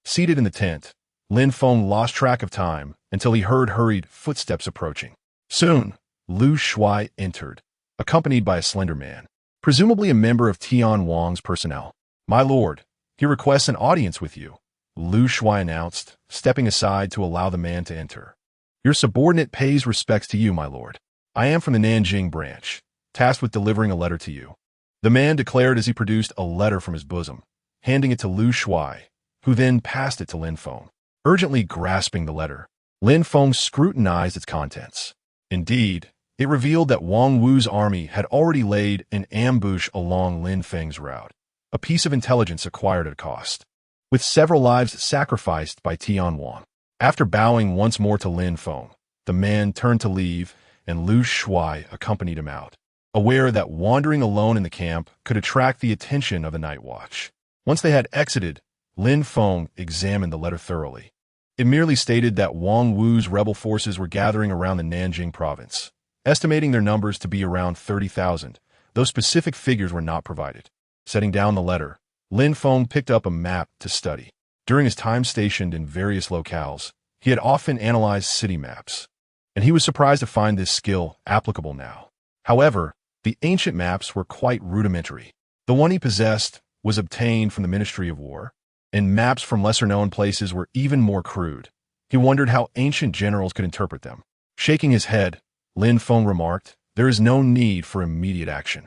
Seated in the tent, Lin Feng lost track of time until he heard hurried footsteps approaching. Soon, Lu Shuai entered, accompanied by a slender man, presumably a member of Tian Wang's personnel. My lord, he requests an audience with you, Lu Shuai announced, stepping aside to allow the man to enter. Your subordinate pays respects to you, my lord. I am from the Nanjing branch, tasked with delivering a letter to you. The man declared as he produced a letter from his bosom, handing it to Lu Shuai, who then passed it to Lin Feng. Urgently grasping the letter, Lin Feng scrutinized its contents. Indeed, it revealed that Wang Wu's army had already laid an ambush along Lin Feng's route, a piece of intelligence acquired at a cost, with several lives sacrificed by Tian Wang. After bowing once more to Lin Feng, the man turned to leave, and Lu Shuai accompanied him out, aware that wandering alone in the camp could attract the attention of the night watch. Once they had exited, Lin Feng examined the letter thoroughly. It merely stated that Wang Wu's rebel forces were gathering around the Nanjing province, estimating their numbers to be around 30,000, though specific figures were not provided. Setting down the letter, Lin Feng picked up a map to study. During his time stationed in various locales, he had often analyzed city maps, and he was surprised to find this skill applicable now. However, the ancient maps were quite rudimentary. The one he possessed was obtained from the Ministry of War, and maps from lesser-known places were even more crude. He wondered how ancient generals could interpret them. Shaking his head, Lin Feng remarked, There is no need for immediate action.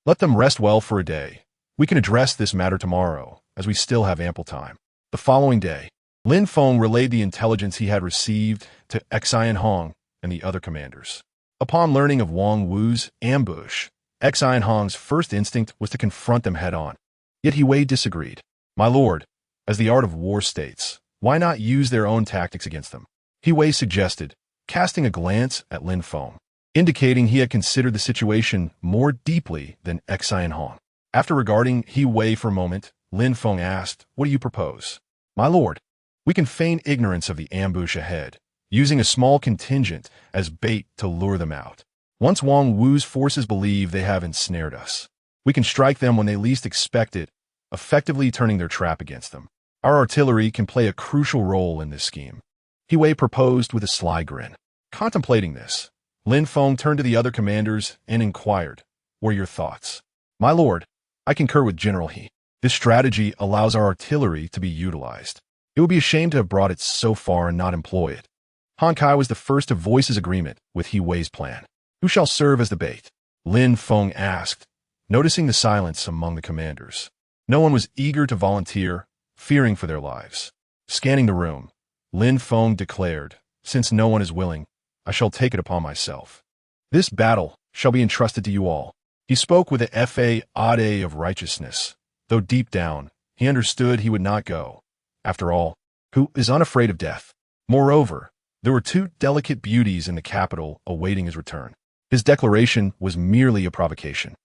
Let them rest well for a day. We can address this matter tomorrow, as we still have ample time. The following day, Lin Feng relayed the intelligence he had received to Xian Hong and the other commanders. Upon learning of Wang Wu's ambush, Xian Hong's first instinct was to confront them head-on. Yet He Wei disagreed. My lord, as the art of war states, why not use their own tactics against them? He Wei suggested, casting a glance at Lin Feng, indicating he had considered the situation more deeply than Xian Hong. After regarding He Wei for a moment, Lin Feng asked, What do you propose? My lord, we can feign ignorance of the ambush ahead, using a small contingent as bait to lure them out. Once Wang Wu's forces believe they have ensnared us, we can strike them when they least expect it, effectively turning their trap against them. Our artillery can play a crucial role in this scheme. He Wei proposed with a sly grin. Contemplating this, Lin Feng turned to the other commanders and inquired, What are your thoughts? My lord, I concur with General He. This strategy allows our artillery to be utilized. It would be a shame to have brought it so far and not employ it. Han Kai was the first to voice his agreement with He Wei's plan. Who shall serve as the bait? Lin Feng asked, noticing the silence among the commanders. No one was eager to volunteer, fearing for their lives. Scanning the room, Lin Feng declared, "Since no one is willing, I shall take it upon myself. This battle shall be entrusted to you all." He spoke with a fa of righteousness, though deep down, he understood he would not go. After all, who is unafraid of death? Moreover, there were two delicate beauties in the capital awaiting his return. His declaration was merely a provocation.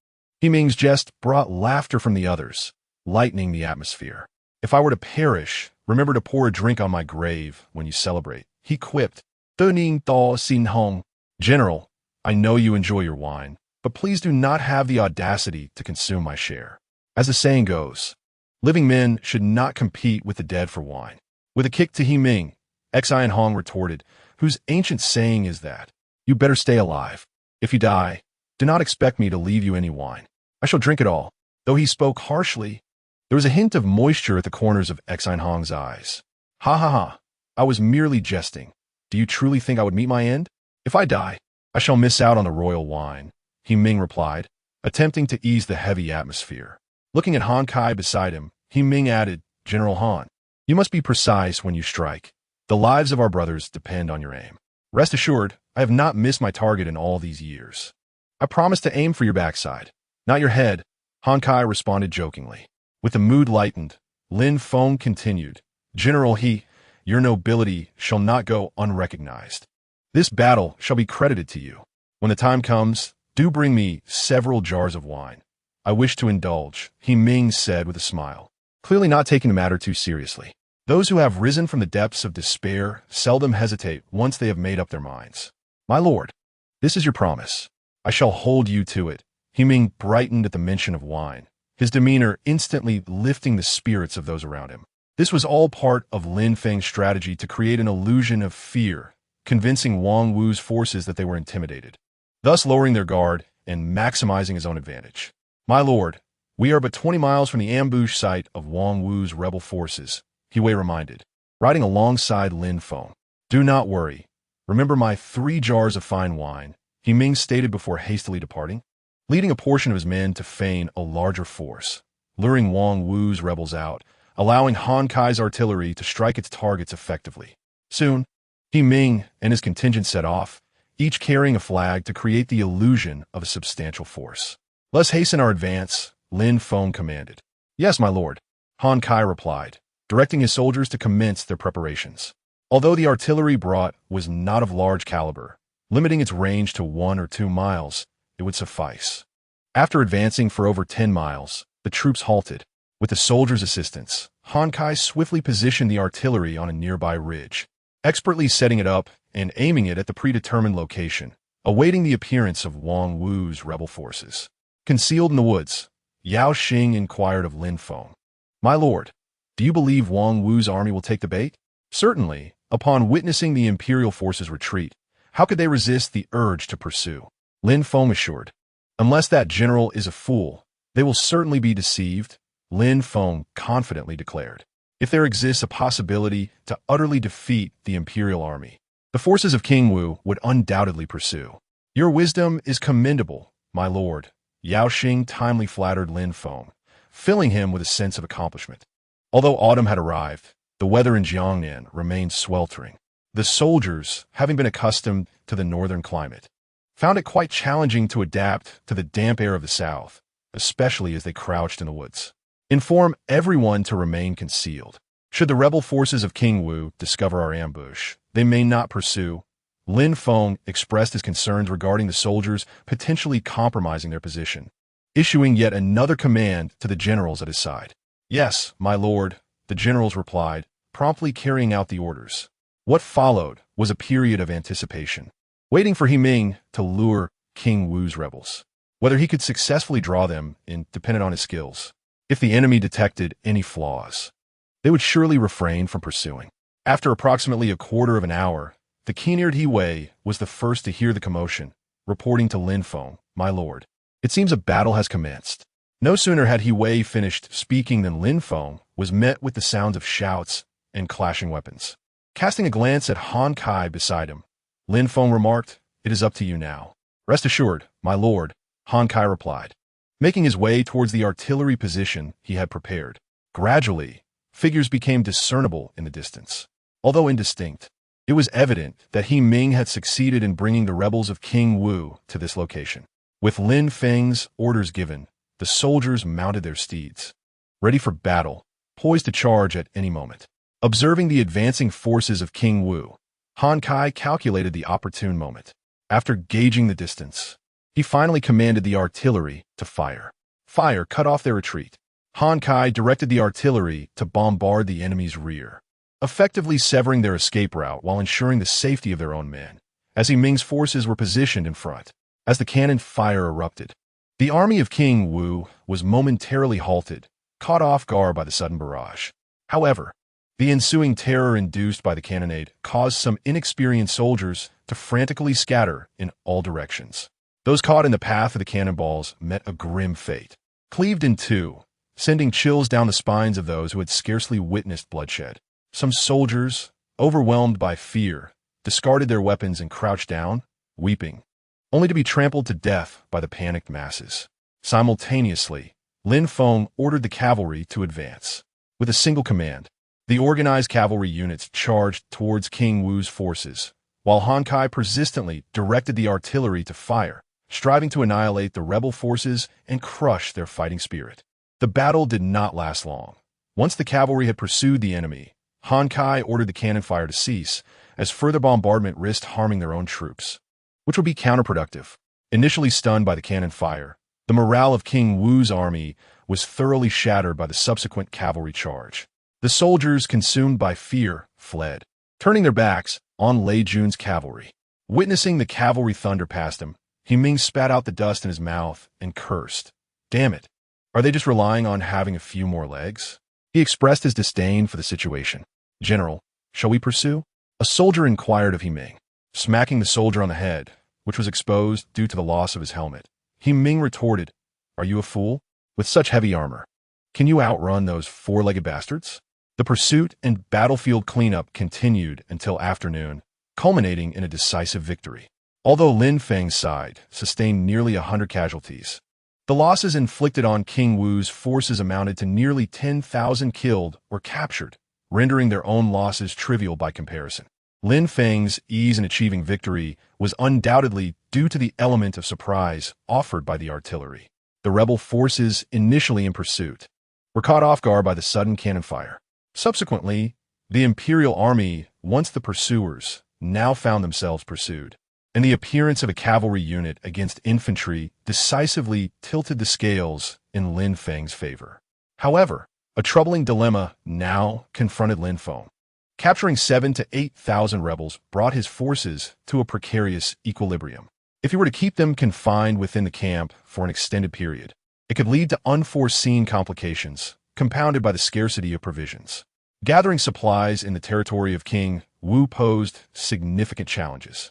Ming's jest brought laughter from the others, lightening the atmosphere. "If I were to perish, remember to pour a drink on my grave when you celebrate," he quipped. "Ning da xin hong." "General, I know you enjoy your wine, but please do not have the audacity to consume my share. As the saying goes, living men should not compete with the dead for wine." With a kick to Ming, Xian Hong retorted, "Whose ancient saying is that? You better stay alive. If you die, do not expect me to leave you any wine. I shall drink it all." Though he spoke harshly, there was a hint of moisture at the corners of Xian Hong's eyes. "Ha ha ha, I was merely jesting. Do you truly think I would meet my end? If I die, I shall miss out on the royal wine," Ming replied, attempting to ease the heavy atmosphere. Looking at Han Kai beside him, Ming added, "General Han, you must be precise when you strike. The lives of our brothers depend on your aim. Rest assured, I have not missed my target in all these years. I promise to aim for your backside, not your head," Han Kai responded jokingly. With the mood lightened, Lin Feng continued, "General your nobility shall not go unrecognized. This battle shall be credited to you. When the time comes, do bring me several jars of wine. I wish to indulge," Ming said with a smile, clearly not taking the matter too seriously. Those who have risen from the depths of despair seldom hesitate once they have made up their minds. "My lord, this is your promise. I shall hold you to it." Ming brightened at the mention of wine, his demeanor instantly lifting the spirits of those around him. This was all part of Lin Feng's strategy to create an illusion of fear, convincing Wang Wu's forces that they were intimidated, thus lowering their guard and maximizing his own advantage. "My lord, we are but 20 miles from the ambush site of Wang Wu's rebel forces," Wei reminded, riding alongside Lin Feng. "Do not worry. Remember my 3 jars of fine wine," Ming stated before hastily departing, leading a portion of his men to feign a larger force, luring Wang Wu's rebels out, allowing Han Kai's artillery to strike its targets effectively. Soon, Ming and his contingent set off, each carrying a flag to create the illusion of a substantial force. "Let's hasten our advance," Lin Feng commanded. "Yes, my lord," Han Kai replied, directing his soldiers to commence their preparations. Although the artillery brought was not of large caliber, limiting its range to 1 or 2 miles, it would suffice. After advancing for over 10 miles, the troops halted. With the soldiers' assistance, Han Kai swiftly positioned the artillery on a nearby ridge, expertly setting it up and aiming it at the predetermined location, awaiting the appearance of Wang Wu's rebel forces. Concealed in the woods, Yao Xing inquired of Lin Feng, "My lord, do you believe Wang Wu's army will take the bait?" Certainly, upon witnessing the imperial forces retreat, how could they resist the urge to pursue? Lin Feng assured, "Unless that general is a fool, they will certainly be deceived," Lin Feng confidently declared. "If there exists a possibility to utterly defeat the imperial army, the forces of King Wu would undoubtedly pursue. Your wisdom is commendable, my lord," Yao Xing timely flattered Lin Feng, filling him with a sense of accomplishment. Although autumn had arrived, the weather in Jiangnan remained sweltering. The soldiers, having been accustomed to the northern climate, found it quite challenging to adapt to the damp air of the south, especially as they crouched in the woods. "Inform everyone to remain concealed. Should the rebel forces of King Wu discover our ambush, they may not pursue." Lin Feng expressed his concerns regarding the soldiers potentially compromising their position, issuing yet another command to the generals at his side. "Yes, my lord," the generals replied, promptly carrying out the orders. What followed was a period of anticipation, waiting for Ming to lure King Wu's rebels. Whether he could successfully draw them in depended on his skills. If the enemy detected any flaws, they would surely refrain from pursuing. After approximately a quarter of an hour, the keen-eared Wei was the first to hear the commotion, reporting to Lin Feng, "My lord, it seems a battle has commenced." No sooner had Wei finished speaking than Lin Feng was met with the sounds of shouts and clashing weapons. Casting a glance at Han Kai beside him, Lin Feng remarked, "It is up to you now." "Rest assured, my lord," Han Kai replied. making his way towards the artillery position he had prepared. Gradually, figures became discernible in the distance. Although indistinct, it was evident that He Ming had succeeded in bringing the rebels of King Wu to this location. With Lin Feng's orders given, the soldiers mounted their steeds, ready for battle, poised to charge at any moment. Observing the advancing forces of King Wu, Han Kai calculated the opportune moment. After gauging the distance, he finally commanded the artillery to fire. Fire cut off their retreat. Han Kai directed the artillery to bombard the enemy's rear, effectively severing their escape route while ensuring the safety of their own men, as He Ming's forces were positioned in front. As the cannon fire erupted, the army of King Wu was momentarily halted, caught off guard by the sudden barrage. However, the ensuing terror induced by the cannonade caused some inexperienced soldiers to frantically scatter in all directions. Those caught in the path of the cannonballs met a grim fate, cleaved in two, sending chills down the spines of those who had scarcely witnessed bloodshed. Some soldiers, overwhelmed by fear, discarded their weapons and crouched down, weeping, only to be trampled to death by the panicked masses. Simultaneously, Lin Feng ordered the cavalry to advance. With a single command, the organized cavalry units charged towards King Wu's forces, while Han Kai persistently directed the artillery to fire, striving to annihilate the rebel forces and crush their fighting spirit. The battle did not last long. Once the cavalry had pursued the enemy, Han Kai ordered the cannon fire to cease, as further bombardment risked harming their own troops, which would be counterproductive. Initially stunned by the cannon fire, the morale of King Wu's army was thoroughly shattered by the subsequent cavalry charge. The soldiers, consumed by fear, fled, turning their backs on Lei Jun's cavalry. Witnessing the cavalry thunder past him, He Ming spat out the dust in his mouth and cursed. Damn it. Are they just relying on having a few more legs? He expressed his disdain for the situation. General, shall we pursue? A soldier inquired of He Ming, smacking the soldier on the head, which was exposed due to the loss of his helmet. He Ming retorted, Are you a fool? With such heavy armor, can you outrun those four-legged bastards? The pursuit and battlefield cleanup continued until afternoon, culminating in a decisive victory. Although Lin Feng's side sustained nearly 100 casualties, the losses inflicted on King Wu's forces amounted to nearly 10,000 killed or captured, rendering their own losses trivial by comparison. Lin Feng's ease in achieving victory was undoubtedly due to the element of surprise offered by the artillery. The rebel forces, initially in pursuit, were caught off guard by the sudden cannon fire. Subsequently, the Imperial Army, once the pursuers, now found themselves pursued, and the appearance of a cavalry unit against infantry decisively tilted the scales in Lin Feng's favor. However, a troubling dilemma now confronted Lin Feng. Capturing 7,000 to 8,000 rebels brought his forces to a precarious equilibrium. If he were to keep them confined within the camp for an extended period, it could lead to unforeseen complications, compounded by the scarcity of provisions. Gathering supplies in the territory of King Wu posed significant challenges.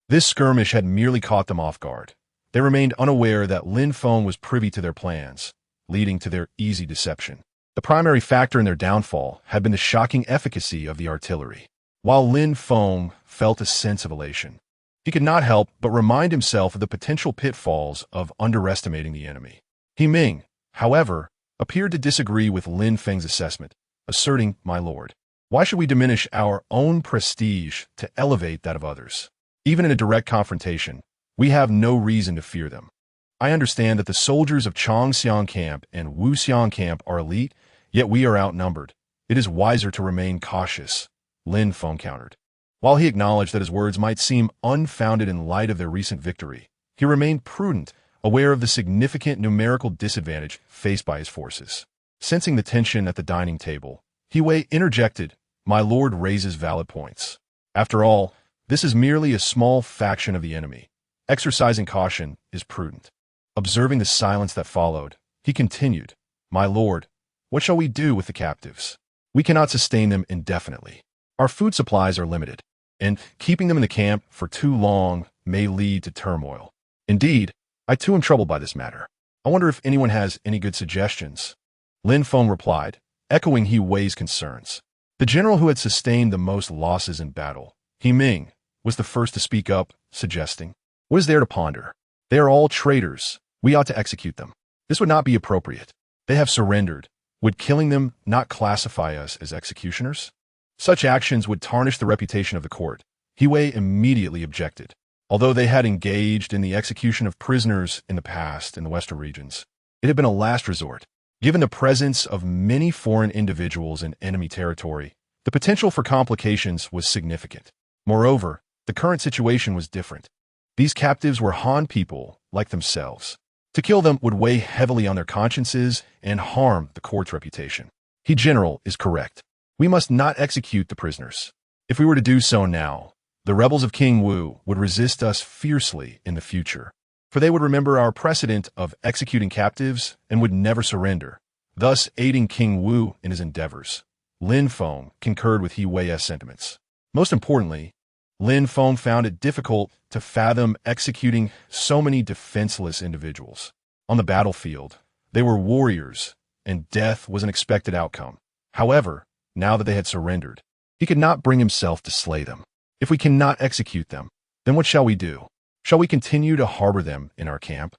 This skirmish had merely caught them off guard. They remained unaware that Lin Feng was privy to their plans, leading to their easy deception. The primary factor in their downfall had been the shocking efficacy of the artillery. While Lin Feng felt a sense of elation, he could not help but remind himself of the potential pitfalls of underestimating the enemy. He Ming, however, appeared to disagree with Lin Feng's assessment, asserting, My lord, why should we diminish our own prestige to elevate that of others? Even in a direct confrontation, we have no reason to fear them. I understand that the soldiers of Changxiang Camp and Wuxiang Camp are elite, yet we are outnumbered. It is wiser to remain cautious, Lin Feng countered. While he acknowledged that his words might seem unfounded in light of their recent victory, he remained prudent, aware of the significant numerical disadvantage faced by his forces. Sensing the tension at the dining table, He Wei interjected, My lord raises valid points. After all, this is merely a small faction of the enemy. Exercising caution is prudent. Observing the silence that followed, he continued, My lord, what shall we do with the captives? We cannot sustain them indefinitely. Our food supplies are limited, and keeping them in the camp for too long may lead to turmoil. Indeed, I too am troubled by this matter. I wonder if anyone has any good suggestions. Lin Feng replied, echoing He Wei's concerns. The general who had sustained the most losses in battle, He Ming, was the first to speak up, suggesting, What is there to ponder? They are all traitors. We ought to execute them. This would not be appropriate. They have surrendered. Would killing them not classify us as executioners? Such actions would tarnish the reputation of the court. He immediately objected. Although they had engaged in the execution of prisoners in the past in the western regions, it had been a last resort. Given the presence of many foreign individuals in enemy territory, the potential for complications was significant. Moreover, the current situation was different. These captives were Han people like themselves. To kill them would weigh heavily on their consciences and harm the court's reputation. He general is correct. We must not execute the prisoners. If we were to do so now, the rebels of King Wu would resist us fiercely in the future, for they would remember our precedent of executing captives and would never surrender, thus aiding King Wu in his endeavors. Lin Feng concurred with He Wei's sentiments. Most importantly, Lin Feng found it difficult to fathom executing so many defenseless individuals. On the battlefield, they were warriors, and death was an expected outcome. However, now that they had surrendered, he could not bring himself to slay them. If we cannot execute them, then what shall we do? Shall we continue to harbor them in our camp?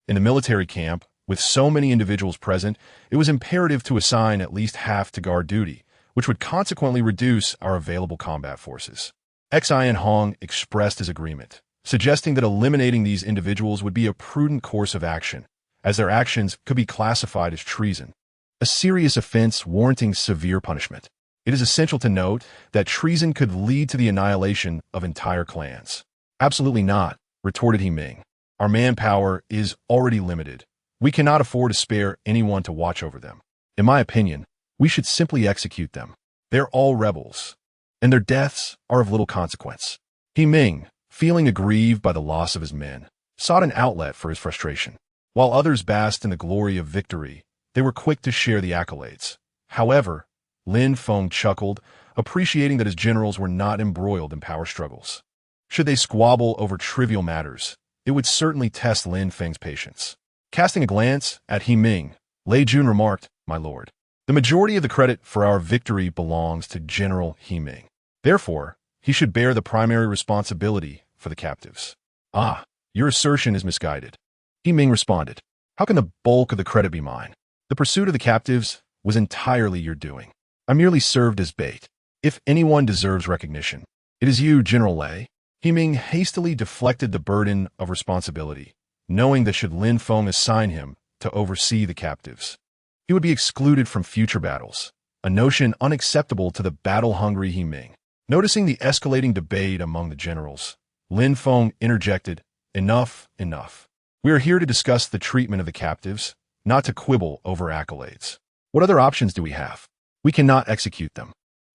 In the military camp, with so many individuals present, it was imperative to assign at least half to guard duty, which would consequently reduce our available combat forces. Xian Hong expressed his agreement, suggesting that eliminating these individuals would be a prudent course of action, as their actions could be classified as treason, a serious offense warranting severe punishment. It is essential to note that treason could lead to the annihilation of entire clans. Absolutely not, retorted He Ming. Our manpower is already limited. We cannot afford to spare anyone to watch over them. In my opinion, we should simply execute them. They're all rebels, and their deaths are of little consequence. He Ming, feeling aggrieved by the loss of his men, sought an outlet for his frustration. While others basked in the glory of victory, they were quick to share the accolades. However, Lin Feng chuckled, appreciating that his generals were not embroiled in power struggles. Should they squabble over trivial matters, it would certainly test Lin Feng's patience. Casting a glance at He Ming, Lei Jun remarked, "My lord, the majority of the credit for our victory belongs to General He Ming. Therefore, he should bear the primary responsibility for the captives." "Ah, your assertion is misguided," He Ming responded. "How can the bulk of the credit be mine? The pursuit of the captives was entirely your doing. I merely served as bait. If anyone deserves recognition, it is you, General Lei." He Ming hastily deflected the burden of responsibility, knowing that should Lin Feng assign him to oversee the captives, he would be excluded from future battles, a notion unacceptable to the battle-hungry He Ming. Noticing the escalating debate among the generals, Lin Feng interjected, "Enough, enough. We are here to discuss the treatment of the captives, not to quibble over accolades. What other options do we have? We cannot execute them.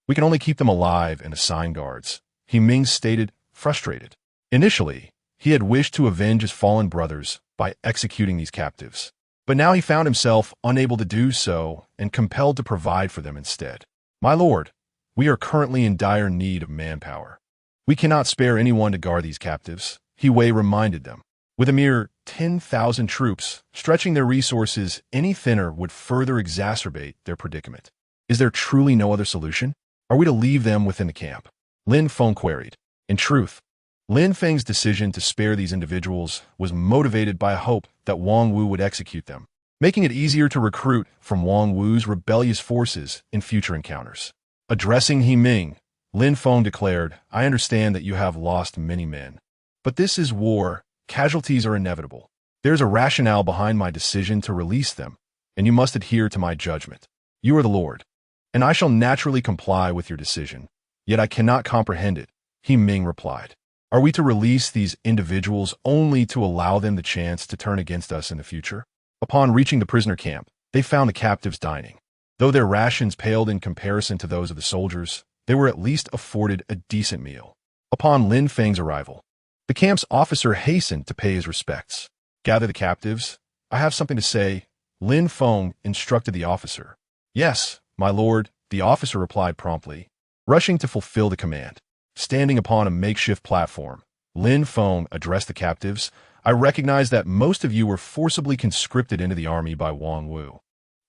We can only keep them alive and assign guards," He Ming stated, frustrated. Initially, he had wished to avenge his fallen brothers by executing these captives, but now he found himself unable to do so and compelled to provide for them instead. "My lord, we are currently in dire need of manpower. We cannot spare anyone to guard these captives," He Wei reminded them. With a mere 10,000 troops, stretching their resources any thinner would further exacerbate their predicament. "Is there truly no other solution? Are we to leave them within the camp?" Lin Feng queried. In truth, Lin Feng's decision to spare these individuals was motivated by a hope that Wang Wu would execute them, making it easier to recruit from Wang Wu's rebellious forces in future encounters. Addressing He Ming, Lin Feng declared, "I understand that you have lost many men, but this is war. Casualties are inevitable. There's a rationale behind my decision to release them, and you must adhere to my judgment. You are the Lord, and I shall naturally comply with your decision. Yet I cannot comprehend it," He Ming replied. "Are we to release these individuals only to allow them the chance to turn against us in the future?" Upon reaching the prisoner camp, they found the captives dining. Though their rations paled in comparison to those of the soldiers, they were at least afforded a decent meal. Upon Lin Feng's arrival, the camp's officer hastened to pay his respects. "Gather the captives. I have something to say," Lin Feng instructed the officer. "Yes, my lord," the officer replied promptly, rushing to fulfill the command. Standing upon a makeshift platform, Lin Feng addressed the captives. "I recognize that most of you were forcibly conscripted into the army by Wang Wu.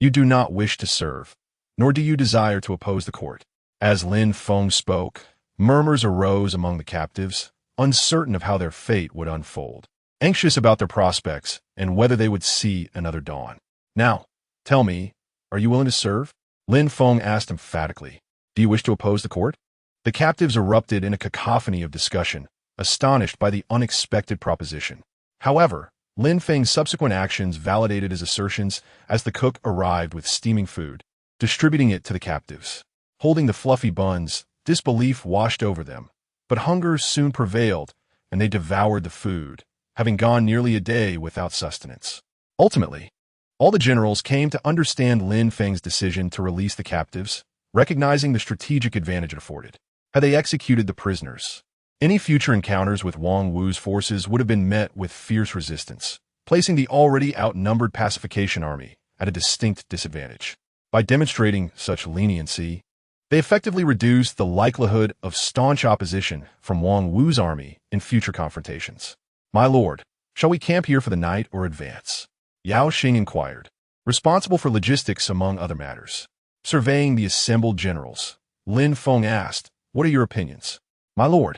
You do not wish to serve, nor do you desire to oppose the court." As Lin Feng spoke, murmurs arose among the captives, uncertain of how their fate would unfold. Anxious about their prospects, and whether they would see another dawn. Now, tell me, are you willing to serve? Lin Feng asked emphatically. Do you wish to oppose the court? The captives erupted in a cacophony of discussion, astonished by the unexpected proposition. However, Lin Feng's subsequent actions validated his assertions as the cook arrived with steaming food, distributing it to the captives. Holding the fluffy buns, disbelief washed over them, but hunger soon prevailed, and they devoured the food, having gone nearly a day without sustenance. Ultimately, all the generals came to understand Lin Feng's decision to release the captives, recognizing the strategic advantage it afforded. Had they executed the prisoners, any future encounters with Wang Wu's forces would have been met with fierce resistance, placing the already outnumbered pacification army at a distinct disadvantage. By demonstrating such leniency, they effectively reduced the likelihood of staunch opposition from Wang Wu's army in future confrontations. My lord, shall we camp here for the night or advance? Yao Xing inquired, responsible for logistics among other matters. Surveying the assembled generals, Lin Feng asked, what are your opinions? My lord,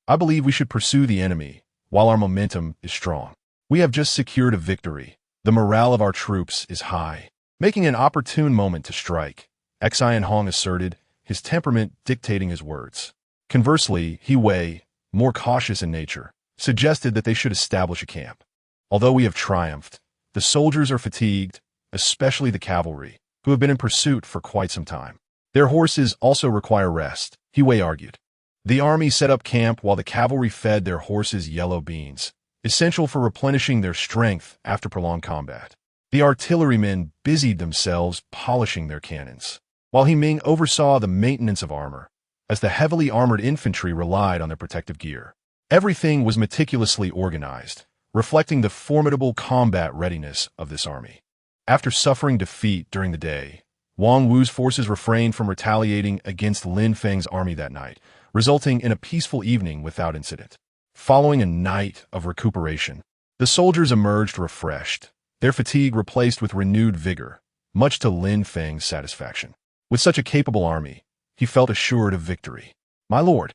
I believe we should pursue the enemy while our momentum is strong. We have just secured a victory. The morale of our troops is high, making an opportune moment to strike, Xian Hong asserted, his temperament dictating his words. Conversely, He Wei, more cautious in nature, suggested that they should establish a camp. Although we have triumphed, the soldiers are fatigued, especially the cavalry, who have been in pursuit for quite some time. Their horses also require rest, He Wei argued. The army set up camp while the cavalry fed their horses yellow beans, essential for replenishing their strength after prolonged combat. The artillerymen busied themselves polishing their cannons, while He Ming oversaw the maintenance of armor, as the heavily armored infantry relied on their protective gear. Everything was meticulously organized, reflecting the formidable combat readiness of this army. After suffering defeat during the day, Wang Wu's forces refrained from retaliating against Lin Feng's army that night, resulting in a peaceful evening without incident. Following a night of recuperation, the soldiers emerged refreshed, their fatigue replaced with renewed vigor, much to Lin Feng's satisfaction. With such a capable army, he felt assured of victory. My lord,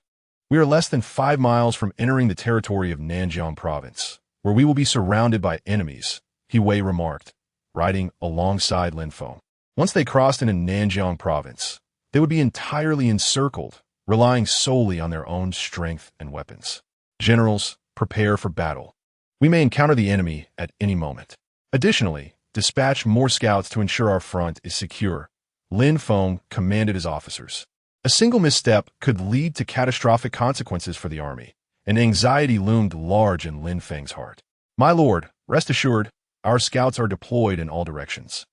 we are less than 5 miles from entering the territory of Nanjiang province, where we will be surrounded by enemies, He Wei remarked, riding alongside Lin Feng. Once they crossed into Nanjiang province, they would be entirely encircled, relying solely on their own strength and weapons. Generals, prepare for battle. We may encounter the enemy at any moment. Additionally, dispatch more scouts to ensure our front is secure, Lin Feng commanded his officers. A single misstep could lead to catastrophic consequences for the army, and anxiety loomed large in Lin Feng's heart. My lord, rest assured, our scouts are deployed in all directions.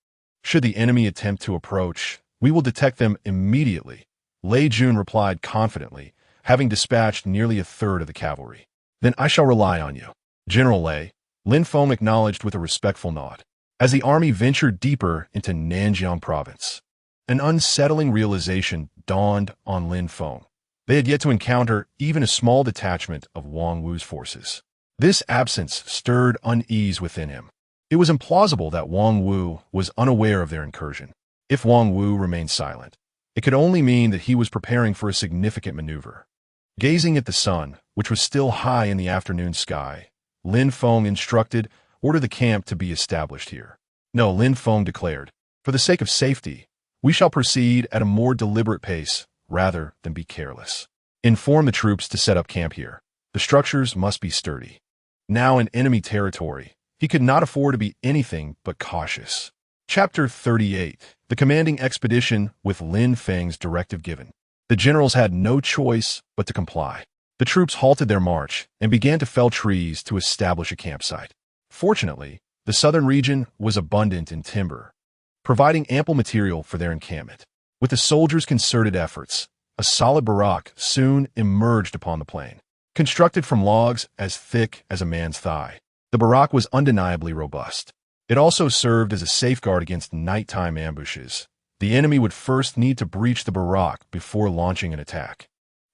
Should the enemy attempt to approach, we will detect them immediately, Lei Jun replied confidently, having dispatched nearly a third of the cavalry. Then I shall rely on you, General Lei, Lin Feng acknowledged with a respectful nod. As the army ventured deeper into Nanjiang province, an unsettling realization dawned on Lin Feng. They had yet to encounter even a small detachment of Wang Wu's forces. This absence stirred unease within him. It was implausible that Wang Wu was unaware of their incursion. If Wang Wu remained silent, it could only mean that he was preparing for a significant maneuver. Gazing at the sun, which was still high in the afternoon sky, Lin Feng instructed, order the camp to be established here. No, Lin Feng declared, for the sake of safety, we shall proceed at a more deliberate pace rather than be careless. Inform the troops to set up camp here. The structures must be sturdy. Now in enemy territory, he could not afford to be anything but cautious. Chapter 38. The commanding expedition with Lin Feng's directive given. The generals had no choice but to comply. The troops halted their march and began to fell trees to establish a campsite. Fortunately, the southern region was abundant in timber, providing ample material for their encampment. With the soldiers' concerted efforts, a solid barack soon emerged upon the plain. Constructed from logs as thick as a man's thigh, the barack was undeniably robust. It also served as a safeguard against nighttime ambushes. The enemy would first need to breach the barack before launching an attack,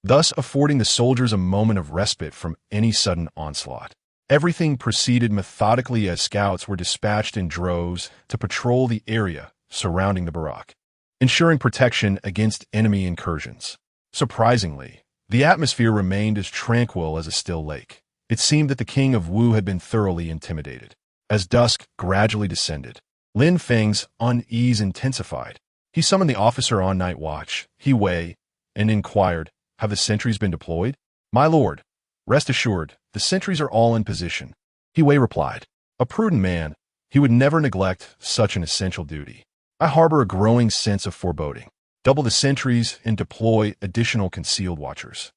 thus affording the soldiers a moment of respite from any sudden onslaught. Everything proceeded methodically as scouts were dispatched in droves to patrol the area surrounding the barack, ensuring protection against enemy incursions. Surprisingly, the atmosphere remained as tranquil as a still lake. It seemed that the king of Wu had been thoroughly intimidated. As dusk gradually descended, Lin Feng's unease intensified. He summoned the officer on night watch, He Wei, and inquired, "Have the sentries been deployed?" "My lord, rest assured, the sentries are all in position," He Wei replied. A prudent man, he would never neglect such an essential duty. "I harbor a growing sense of foreboding. Double the sentries and deploy additional concealed watchers.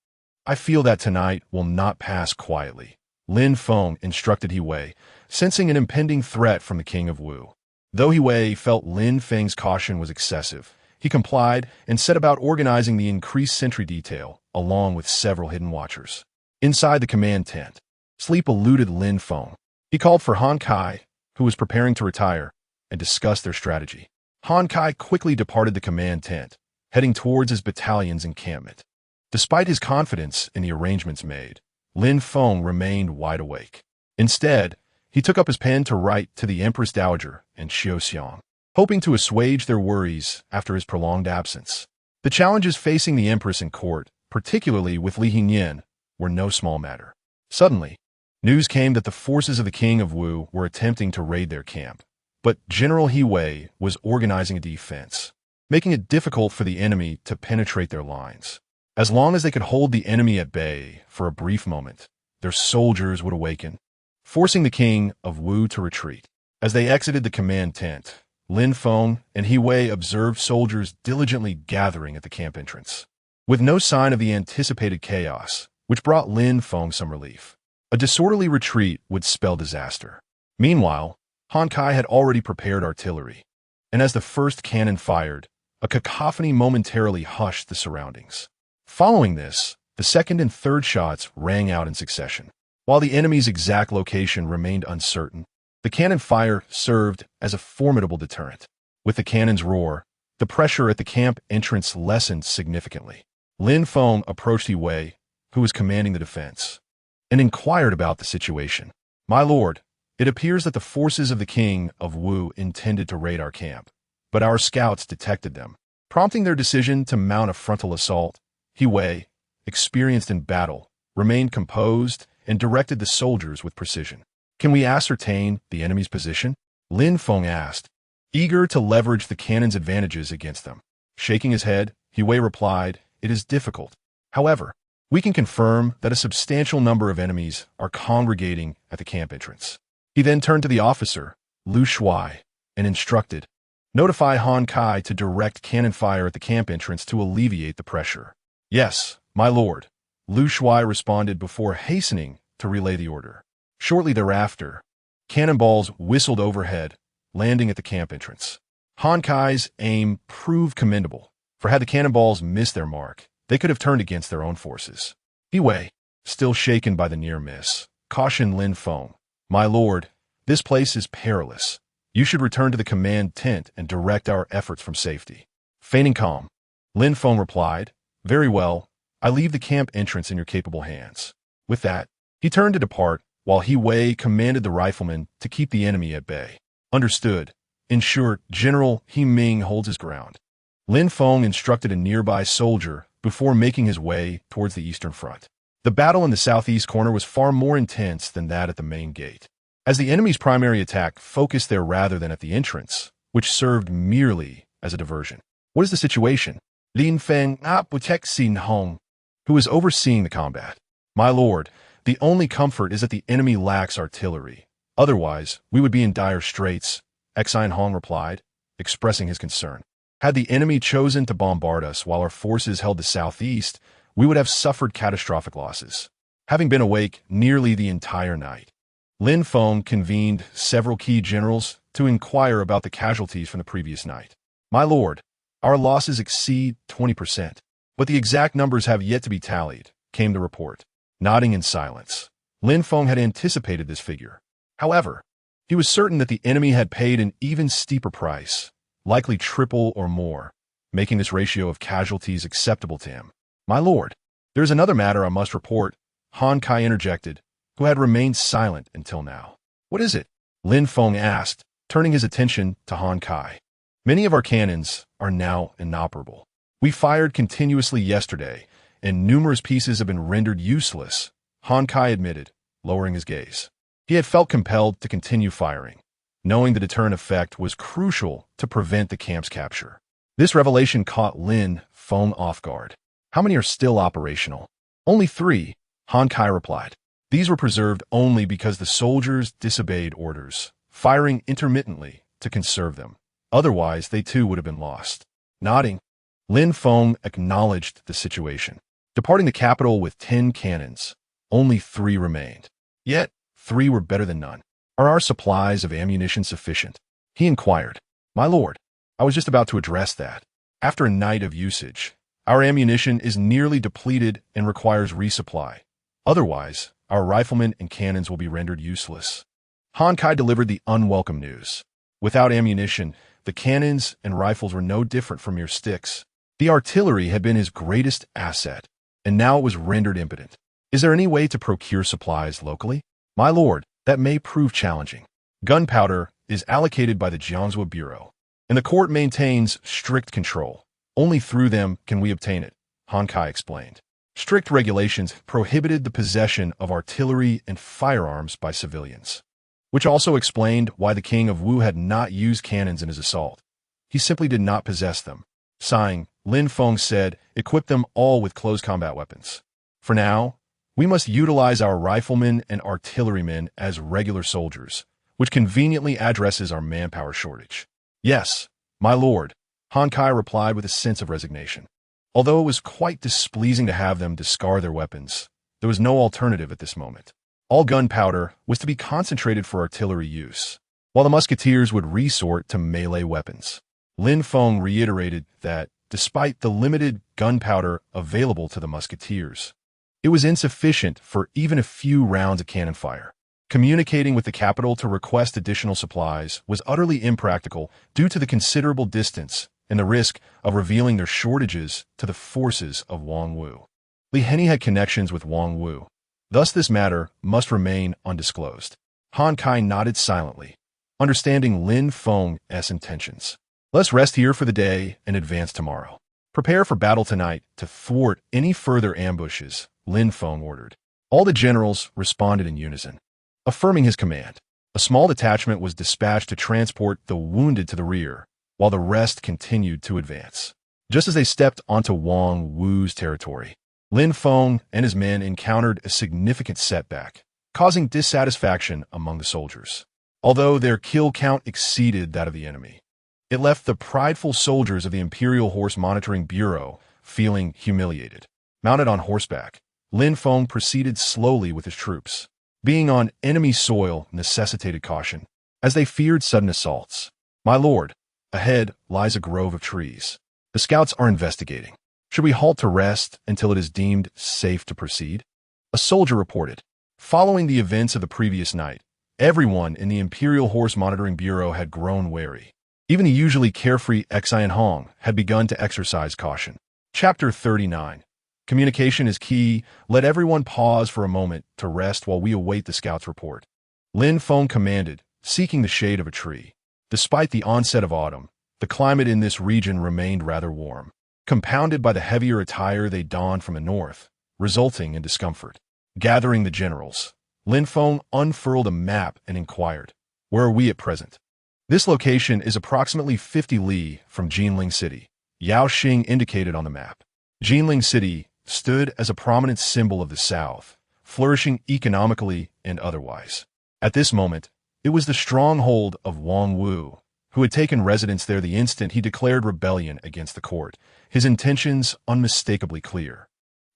I feel that tonight will not pass quietly," Lin Feng instructed He Wei, sensing an impending threat from the king of Wu. Though He Wei felt Lin Feng's caution was excessive, he complied and set about organizing the increased sentry detail, along with several hidden watchers. Inside the command tent, sleep eluded Lin Feng. He called for Han Kai, who was preparing to retire, and discussed their strategy. Han Kai quickly departed the command tent, heading towards his battalion's encampment. Despite his confidence in the arrangements made, Lin Feng remained wide awake. Instead, he took up his pen to write to the Empress Dowager and Xiao, hoping to assuage their worries after his prolonged absence. The challenges facing the Empress in court, particularly with Li Hingyan, were no small matter. Suddenly, news came that the forces of the King of Wu were attempting to raid their camp, but General He Wei was organizing a defense, making it difficult for the enemy to penetrate their lines. As long as they could hold the enemy at bay for a brief moment, their soldiers would awaken, forcing the King of Wu to retreat. As they exited the command tent, Lin Feng and He Wei observed soldiers diligently gathering at the camp entrance, with no sign of the anticipated chaos, which brought Lin Feng some relief. A disorderly retreat would spell disaster. Meanwhile, Han Kai had already prepared artillery, and as the first cannon fired, a cacophony momentarily hushed the surroundings. Following this, the second and third shots rang out in succession. While the enemy's exact location remained uncertain, the cannon fire served as a formidable deterrent. With the cannon's roar, the pressure at the camp entrance lessened significantly. Lin Feng approached He Wei, who was commanding the defense, and inquired about the situation. "My lord, it appears that the forces of the King of Wu intended to raid our camp, but our scouts detected them, prompting their decision to mount a frontal assault." He Wei, experienced in battle, remained composed and directed the soldiers with precision. "Can we ascertain the enemy's position?" Lin Feng asked, eager to leverage the cannon's advantages against them. Shaking his head, He Wei replied, "It is difficult. However, we can confirm that a substantial number of enemies are congregating at the camp entrance." He then turned to the officer, Lu Shuai, and instructed, "Notify Han Kai to direct cannon fire at the camp entrance to alleviate the pressure." "Yes, my lord," Lu Shuai responded before hastening to relay the order. Shortly thereafter, cannonballs whistled overhead, landing at the camp entrance. Han Kai's aim proved commendable, for had the cannonballs missed their mark, they could have turned against their own forces. He Wei, still shaken by the near miss, cautioned Lin Feng, "My lord, this place is perilous. You should return to the command tent and direct our efforts from safety." Feigning calm, Lin Feng replied, "Very well, I leave the camp entrance in your capable hands." With that, he turned to depart, while He Wei commanded the riflemen to keep the enemy at bay. "Understood. Ensure General He Ming holds his ground." Lin Feng instructed a nearby soldier before making his way towards the eastern front. The battle in the southeast corner was far more intense than that at the main gate, as the enemy's primary attack focused there rather than at the entrance, which served merely as a diversion. "What is the situation?" Lin Feng Xin Hong, who was overseeing the combat. "My lord, the only comfort is that the enemy lacks artillery. Otherwise, we would be in dire straits," Xin Hong replied, expressing his concern. "Had the enemy chosen to bombard us while our forces held the southeast, we would have suffered catastrophic losses." Having been awake nearly the entire night, Lin Feng convened several key generals to inquire about the casualties from the previous night. "My lord, our losses exceed 20%, but the exact numbers have yet to be tallied," came the report. Nodding in silence, Lin Feng had anticipated this figure. However, he was certain that the enemy had paid an even steeper price, likely triple or more, making this ratio of casualties acceptable to him. "My lord, there is another matter I must report," Han Kai interjected, who had remained silent until now. "What is it?" Lin Feng asked, turning his attention to Han Kai. "Many of our cannons are now inoperable. We fired continuously yesterday, and numerous pieces have been rendered useless," Han Kai admitted, lowering his gaze. He had felt compelled to continue firing, knowing the deterrent effect was crucial to prevent the camp's capture. This revelation caught Lin Feng off guard. How many are still operational? Only 3, Han Kai replied. These were preserved only because the soldiers disobeyed orders, firing intermittently to conserve them. Otherwise, they too would have been lost. Nodding, Lin Feng acknowledged the situation. Departing the capital with 10 cannons, only 3 remained. Yet, 3 were better than none. Are our supplies of ammunition sufficient? He inquired. My lord, I was just about to address that. After a night of usage, our ammunition is nearly depleted and requires resupply. Otherwise, our riflemen and cannons will be rendered useless. Han Kai delivered the unwelcome news. Without ammunition, the cannons and rifles were no different from mere sticks. The artillery had been his greatest asset, and now it was rendered impotent. Is there any way to procure supplies locally? My lord, that may prove challenging. Gunpowder is allocated by the Jiangsu Bureau, and the court maintains strict control. Only through them can we obtain it, Han Kai explained. Strict regulations prohibited the possession of artillery and firearms by civilians, which also explained why the king of Wu had not used cannons in his assault. He simply did not possess them. Sighing, Lin Feng said, equip them all with close combat weapons. For now, we must utilize our riflemen and artillerymen as regular soldiers, which conveniently addresses our manpower shortage. Yes, my lord, Han Kai replied with a sense of resignation. Although it was quite displeasing to have them discard their weapons, there was no alternative at this moment. All gunpowder was to be concentrated for artillery use, while the musketeers would resort to melee weapons. Lin Feng reiterated that, despite the limited gunpowder available to the musketeers, it was insufficient for even a few rounds of cannon fire. Communicating with the capital to request additional supplies was utterly impractical due to the considerable distance and the risk of revealing their shortages to the forces of Wang Wu. Li Henny had connections with Wang Wu. Thus this matter must remain undisclosed. Han Kai nodded silently, understanding Lin Feng's intentions. Let's rest here for the day and advance tomorrow. Prepare for battle tonight to thwart any further ambushes, Lin Feng ordered. All the generals responded in unison, affirming his command. A small detachment was dispatched to transport the wounded to the rear, while the rest continued to advance. Just as they stepped onto Wang Wu's territory, Lin Feng and his men encountered a significant setback, causing dissatisfaction among the soldiers. Although their kill count exceeded that of the enemy, it left the prideful soldiers of the Imperial Horse Monitoring Bureau feeling humiliated. Mounted on horseback, Lin Feng proceeded slowly with his troops. Being on enemy soil necessitated caution, as they feared sudden assaults. My lord, ahead lies a grove of trees. The scouts are investigating. Should we halt to rest until it is deemed safe to proceed? A soldier reported. Following the events of the previous night, everyone in the Imperial Horse Monitoring Bureau had grown wary. Even the usually carefree Xian Hong had begun to exercise caution. Chapter 39. Communication is key. Let everyone pause for a moment to rest while we await the scout's report. Lin Feng commanded, seeking the shade of a tree. Despite the onset of autumn, the climate in this region remained rather warm, compounded by the heavier attire they donned from the north, resulting in discomfort. Gathering the generals, Lin Feng unfurled a map and inquired, "Where are we at present?" This location is approximately 50 li from Jinling City, Yao Xing indicated on the map. Jinling City stood as a prominent symbol of the south, flourishing economically and otherwise. At this moment, it was the stronghold of Wang Wu, who had taken residence there the instant he declared rebellion against the court, his intentions unmistakably clear.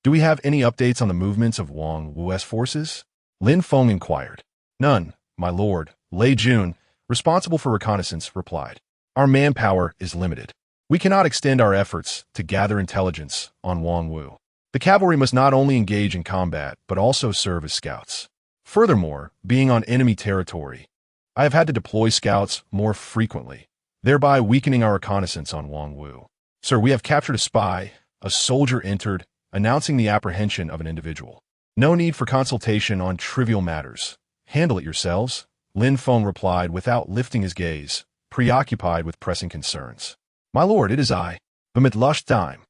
Do we have any updates on the movements of Wang Wu's forces? Lin Feng inquired. None, my lord. Lei Jun, responsible for reconnaissance, replied. Our manpower is limited. We cannot extend our efforts to gather intelligence on Wang Wu. The cavalry must not only engage in combat, but also serve as scouts. Furthermore, being on enemy territory, I have had to deploy scouts more frequently, thereby weakening our reconnaissance on Wang Wu. Sir, we have captured a spy. A soldier entered, announcing the apprehension of an individual. No need for consultation on trivial matters. Handle it yourselves, Lin Feng replied without lifting his gaze, preoccupied with pressing concerns. My lord, it is I, Bamidlush Dime.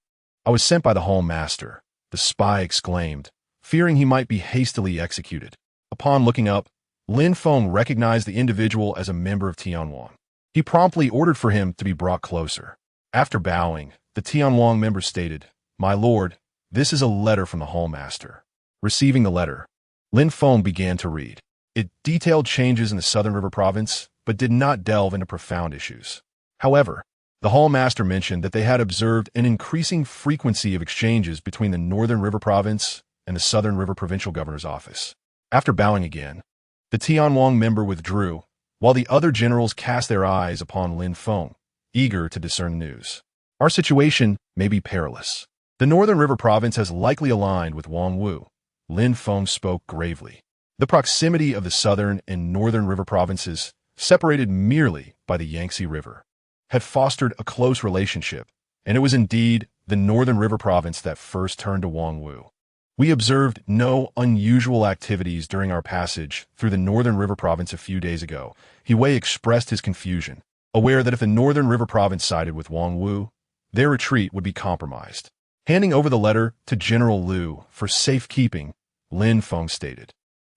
I was sent by the Hall Master, the spy exclaimed, fearing he might be hastily executed. Upon looking up, Lin Feng recognized the individual as a member of Tianwang. He promptly ordered for him to be brought closer. After bowing, the Tianwang member stated, "My lord, this is a letter from the hallmaster." Receiving the letter, Lin Feng began to read. It detailed changes in the Southern River Province, but did not delve into profound issues. However, the hallmaster mentioned that they had observed an increasing frequency of exchanges between the Northern River Province and the Southern River Provincial Governor's office. After bowing again, the Tianwang member withdrew, while the other generals cast their eyes upon Lin Feng, eager to discern news. Our situation may be perilous. The Northern River Province has likely aligned with Wang Wu. Lin Feng spoke gravely. The proximity of the Southern and Northern River Provinces, separated merely by the Yangtze River, had fostered a close relationship, and it was indeed the Northern River Province that first turned to Wang Wu. We observed no unusual activities during our passage through the Northern River Province a few days ago. He Wei expressed his confusion, aware that if the Northern River Province sided with Wang Wu, their retreat would be compromised. Handing over the letter to General Liu for safekeeping, Lin Feng stated,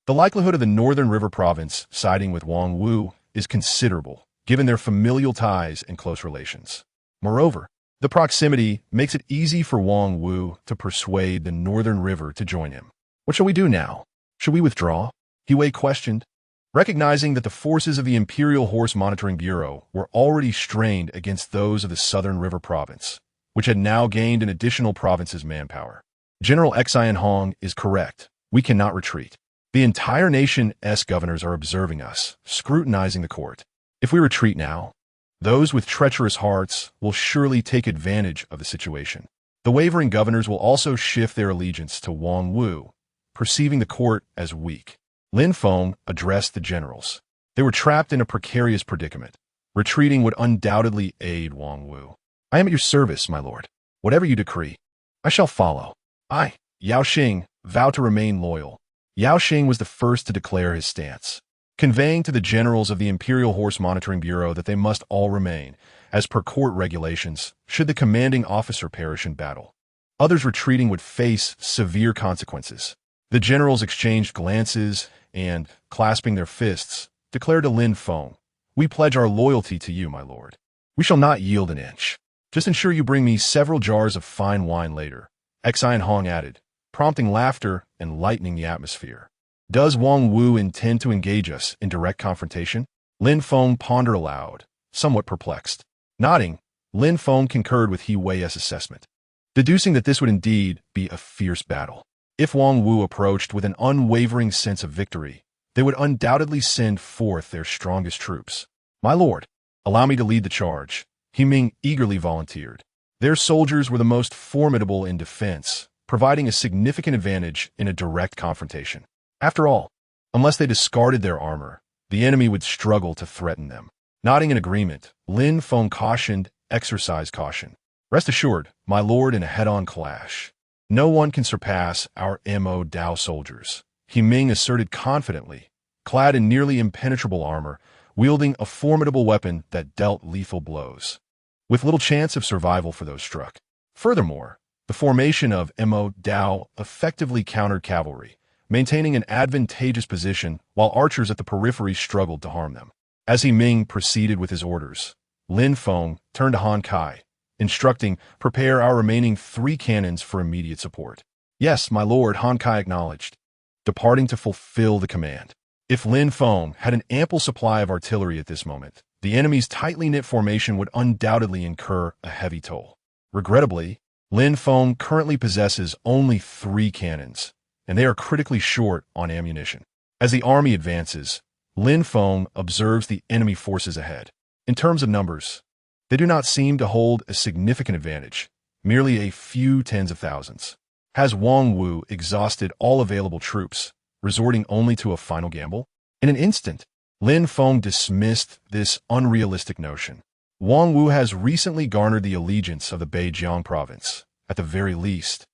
"The likelihood of the Northern River Province siding with Wang Wu is considerable, given their familial ties and close relations. Moreover, the proximity makes it easy for Wang Wu to persuade the Northern River to join him. What shall we do now? Should we withdraw?" He Wei questioned. Recognizing that the forces of the Imperial Horse Monitoring Bureau were already strained against those of the Southern River Province, which had now gained an additional province's manpower. General Xian Hong is correct. We cannot retreat. The entire nation's governors are observing us, scrutinizing the court. If we retreat now, those with treacherous hearts will surely take advantage of the situation. The wavering governors will also shift their allegiance to Wang Wu, perceiving the court as weak. Lin Feng addressed the generals. They were trapped in a precarious predicament. Retreating would undoubtedly aid Wang Wu. "I am at your service, my lord. Whatever you decree, I shall follow." I, Yao Xing, vow to remain loyal. Yao Xing was the first to declare his stance, conveying to the generals of the Imperial Horse Monitoring Bureau that they must all remain, as per court regulations, should the commanding officer perish in battle. Others retreating would face severe consequences. The generals exchanged glances and, clasping their fists, declared to Lin Feng, "We pledge our loyalty to you, my lord. We shall not yield an inch. Just ensure you bring me several jars of fine wine later," Xian Hong added, prompting laughter and lightening the atmosphere. "Does Wang Wu intend to engage us in direct confrontation?" Lin Feng pondered aloud, somewhat perplexed. Nodding, Lin Feng concurred with He Wei's assessment, deducing that this would indeed be a fierce battle. If Wang Wu approached with an unwavering sense of victory, they would undoubtedly send forth their strongest troops. "My lord, allow me to lead the charge," He Ming eagerly volunteered. Their soldiers were the most formidable in defense, providing a significant advantage in a direct confrontation. After all, unless they discarded their armor, the enemy would struggle to threaten them. Nodding in agreement, Lin Feng cautioned, "Exercise caution. Rest assured, my lord, in a head-on clash, no one can surpass our Mo Dao soldiers," He Ming asserted confidently, clad in nearly impenetrable armor, wielding a formidable weapon that dealt lethal blows, with little chance of survival for those struck. Furthermore, the formation of Mo Dao effectively countered cavalry, maintaining an advantageous position while archers at the periphery struggled to harm them. As He Ming proceeded with his orders, Lin Feng turned to Han Kai, instructing, "Prepare our remaining 3 cannons for immediate support." "Yes, my lord," Han Kai acknowledged, departing to fulfill the command. If Lin Feng had an ample supply of artillery at this moment, the enemy's tightly knit formation would undoubtedly incur a heavy toll. Regrettably, Lin Feng currently possesses only 3 cannons, and they are critically short on ammunition. As the army advances, Lin Feng observes the enemy forces ahead. In terms of numbers, they do not seem to hold a significant advantage, merely a few tens of thousands. Has Wang Wu exhausted all available troops, resorting only to a final gamble? In an instant, Lin Feng dismissed this unrealistic notion. Wang Wu has recently garnered the allegiance of the Beijiang province. At the very least,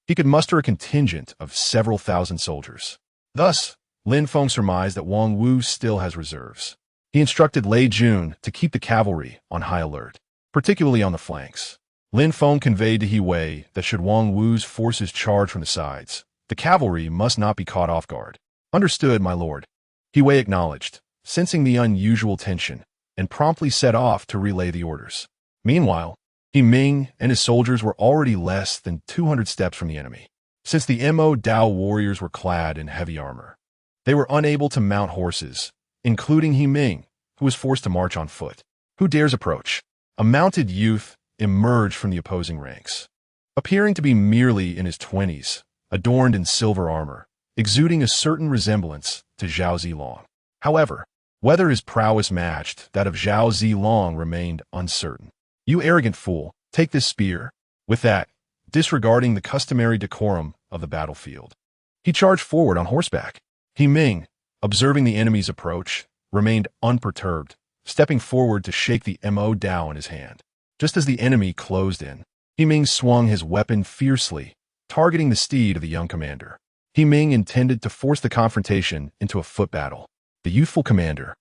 he could muster a contingent of several thousand soldiers. Thus, Lin Feng surmised that Wang Wu still has reserves. He instructed Lei Jun to keep the cavalry on high alert, particularly on the flanks. Lin Feng conveyed to He Wei that should Wang Wu's forces charge from the sides, the cavalry must not be caught off guard. "Understood, my lord." He Wei acknowledged, sensing the unusual tension, and promptly set off to relay the orders. Meanwhile, He Ming and his soldiers were already less than 200 steps from the enemy. Since the Mo Dao warriors were clad in heavy armor, they were unable to mount horses, including He Ming, who was forced to march on foot. Who dares approach? A mounted youth emerged from the opposing ranks, appearing to be merely in his 20s, adorned in silver armor, exuding a certain resemblance to Zhao Zilong. However, whether his prowess matched that of Zhao Zilong remained uncertain. "You arrogant fool, take this spear." With that, disregarding the customary decorum of the battlefield, he charged forward on horseback. He Ming, observing the enemy's approach, remained unperturbed, stepping forward to shake the Mo Dao in his hand. Just as the enemy closed in, He Ming swung his weapon fiercely, targeting the steed of the young commander. He Ming intended to force the confrontation into a foot battle. The youthful commander,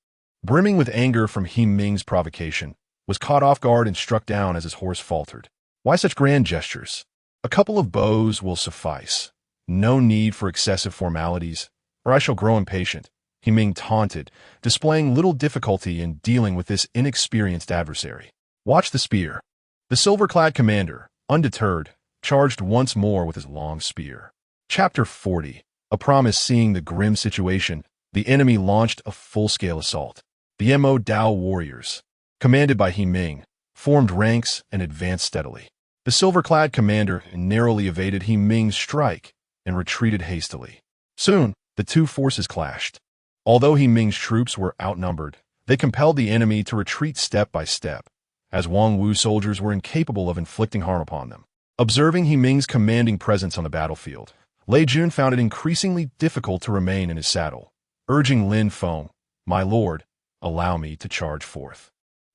brimming with anger from He Ming's provocation, was caught off guard and struck down as his horse faltered. Why such grand gestures? A couple of blows will suffice. No need for excessive formalities, or I shall grow impatient, He Ming taunted, displaying little difficulty in dealing with this inexperienced adversary. Watch the spear. The silver-clad commander, undeterred, charged once more with his long spear. Chapter 40. A promise. Seeing the grim situation, the enemy launched a full-scale assault. The Mo Dao warriors, commanded by He Ming, formed ranks and advanced steadily. The silver-clad commander narrowly evaded He Ming's strike and retreated hastily. Soon, the two forces clashed. Although He Ming's troops were outnumbered, they compelled the enemy to retreat step by step, as Wang Wu's soldiers were incapable of inflicting harm upon them. Observing He Ming's commanding presence on the battlefield, Lei Jun found it increasingly difficult to remain in his saddle, urging Lin Feng, "My lord, allow me to charge forth.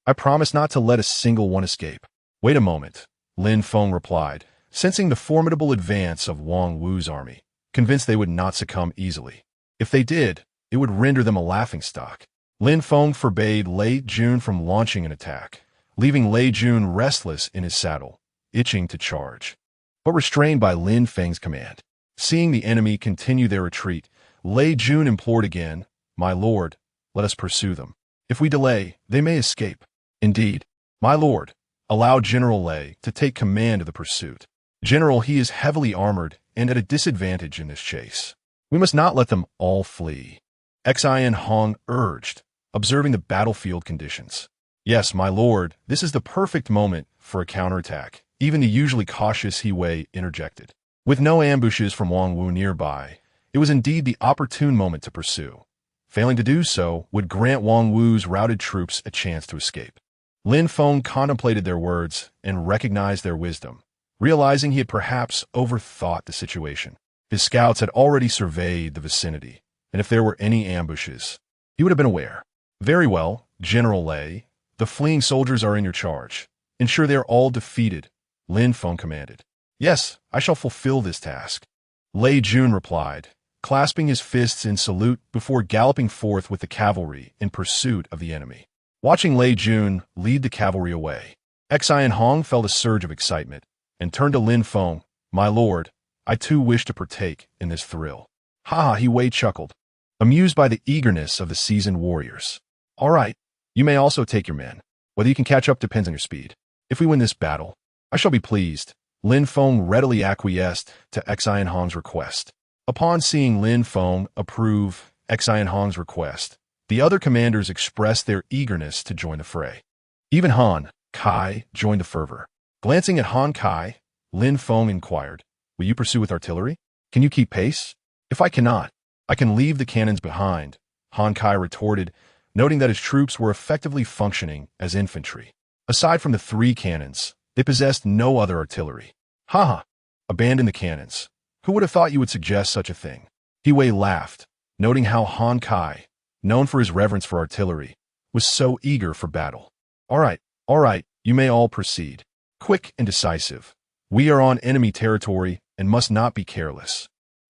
I promise not to let a single one escape." "Wait a moment," Lin Feng replied, sensing the formidable advance of Wang Wu's army, convinced they would not succumb easily. If they did, it would render them a laughingstock. Lin Feng forbade Lei Jun from launching an attack, leaving Lei Jun restless in his saddle, itching to charge, but restrained by Lin Feng's command. Seeing the enemy continue their retreat, Lei Jun implored again, "My lord, let us pursue them. If we delay, they may escape." "Indeed, my lord, allow General Lei to take command of the pursuit. General, he is heavily armored and at a disadvantage in this chase. We must not let them all flee," Xian Hong urged, observing the battlefield conditions. "Yes, my lord, this is the perfect moment for a counterattack," even the usually cautious He Wei interjected. With no ambushes from Wang Wu nearby, it was indeed the opportune moment to pursue. Failing to do so would grant Wang Wu's routed troops a chance to escape. Lin Feng contemplated their words and recognized their wisdom, realizing he had perhaps overthought the situation. His scouts had already surveyed the vicinity, and if there were any ambushes, he would have been aware. "Very well, General Lei, the fleeing soldiers are in your charge. Ensure they are all defeated," Lin Feng commanded. "Yes, I shall fulfill this task," Lei Jun replied, clasping his fists in salute before galloping forth with the cavalry in pursuit of the enemy. Watching Lei Jun lead the cavalry away, Xian Hong felt a surge of excitement and turned to Lin Feng, "My lord, I too wish to partake in this thrill." "Ha ha," He Wei chuckled, amused by the eagerness of the seasoned warriors. "All right, you may also take your men. Whether you can catch up depends on your speed. If we win this battle, I shall be pleased." Lin Feng readily acquiesced to Xian Hong's request. Upon seeing Lin Feng approve Xian Hong's request, the other commanders expressed their eagerness to join the fray. Even Han Kai joined the fervor. Glancing at Han Kai, Lin Feng inquired, "Will you pursue with artillery? Can you keep pace?" "If I cannot, I can leave the cannons behind," Han Kai retorted, noting that his troops were effectively functioning as infantry. Aside from the 3 cannons, they possessed no other artillery. "Ha! Abandon the cannons. Who would have thought you would suggest such a thing?" He Wei laughed, noting how Han Kai, known for his reverence for artillery, was so eager for battle. All right, you may all proceed. Quick and decisive. We are on enemy territory and must not be careless."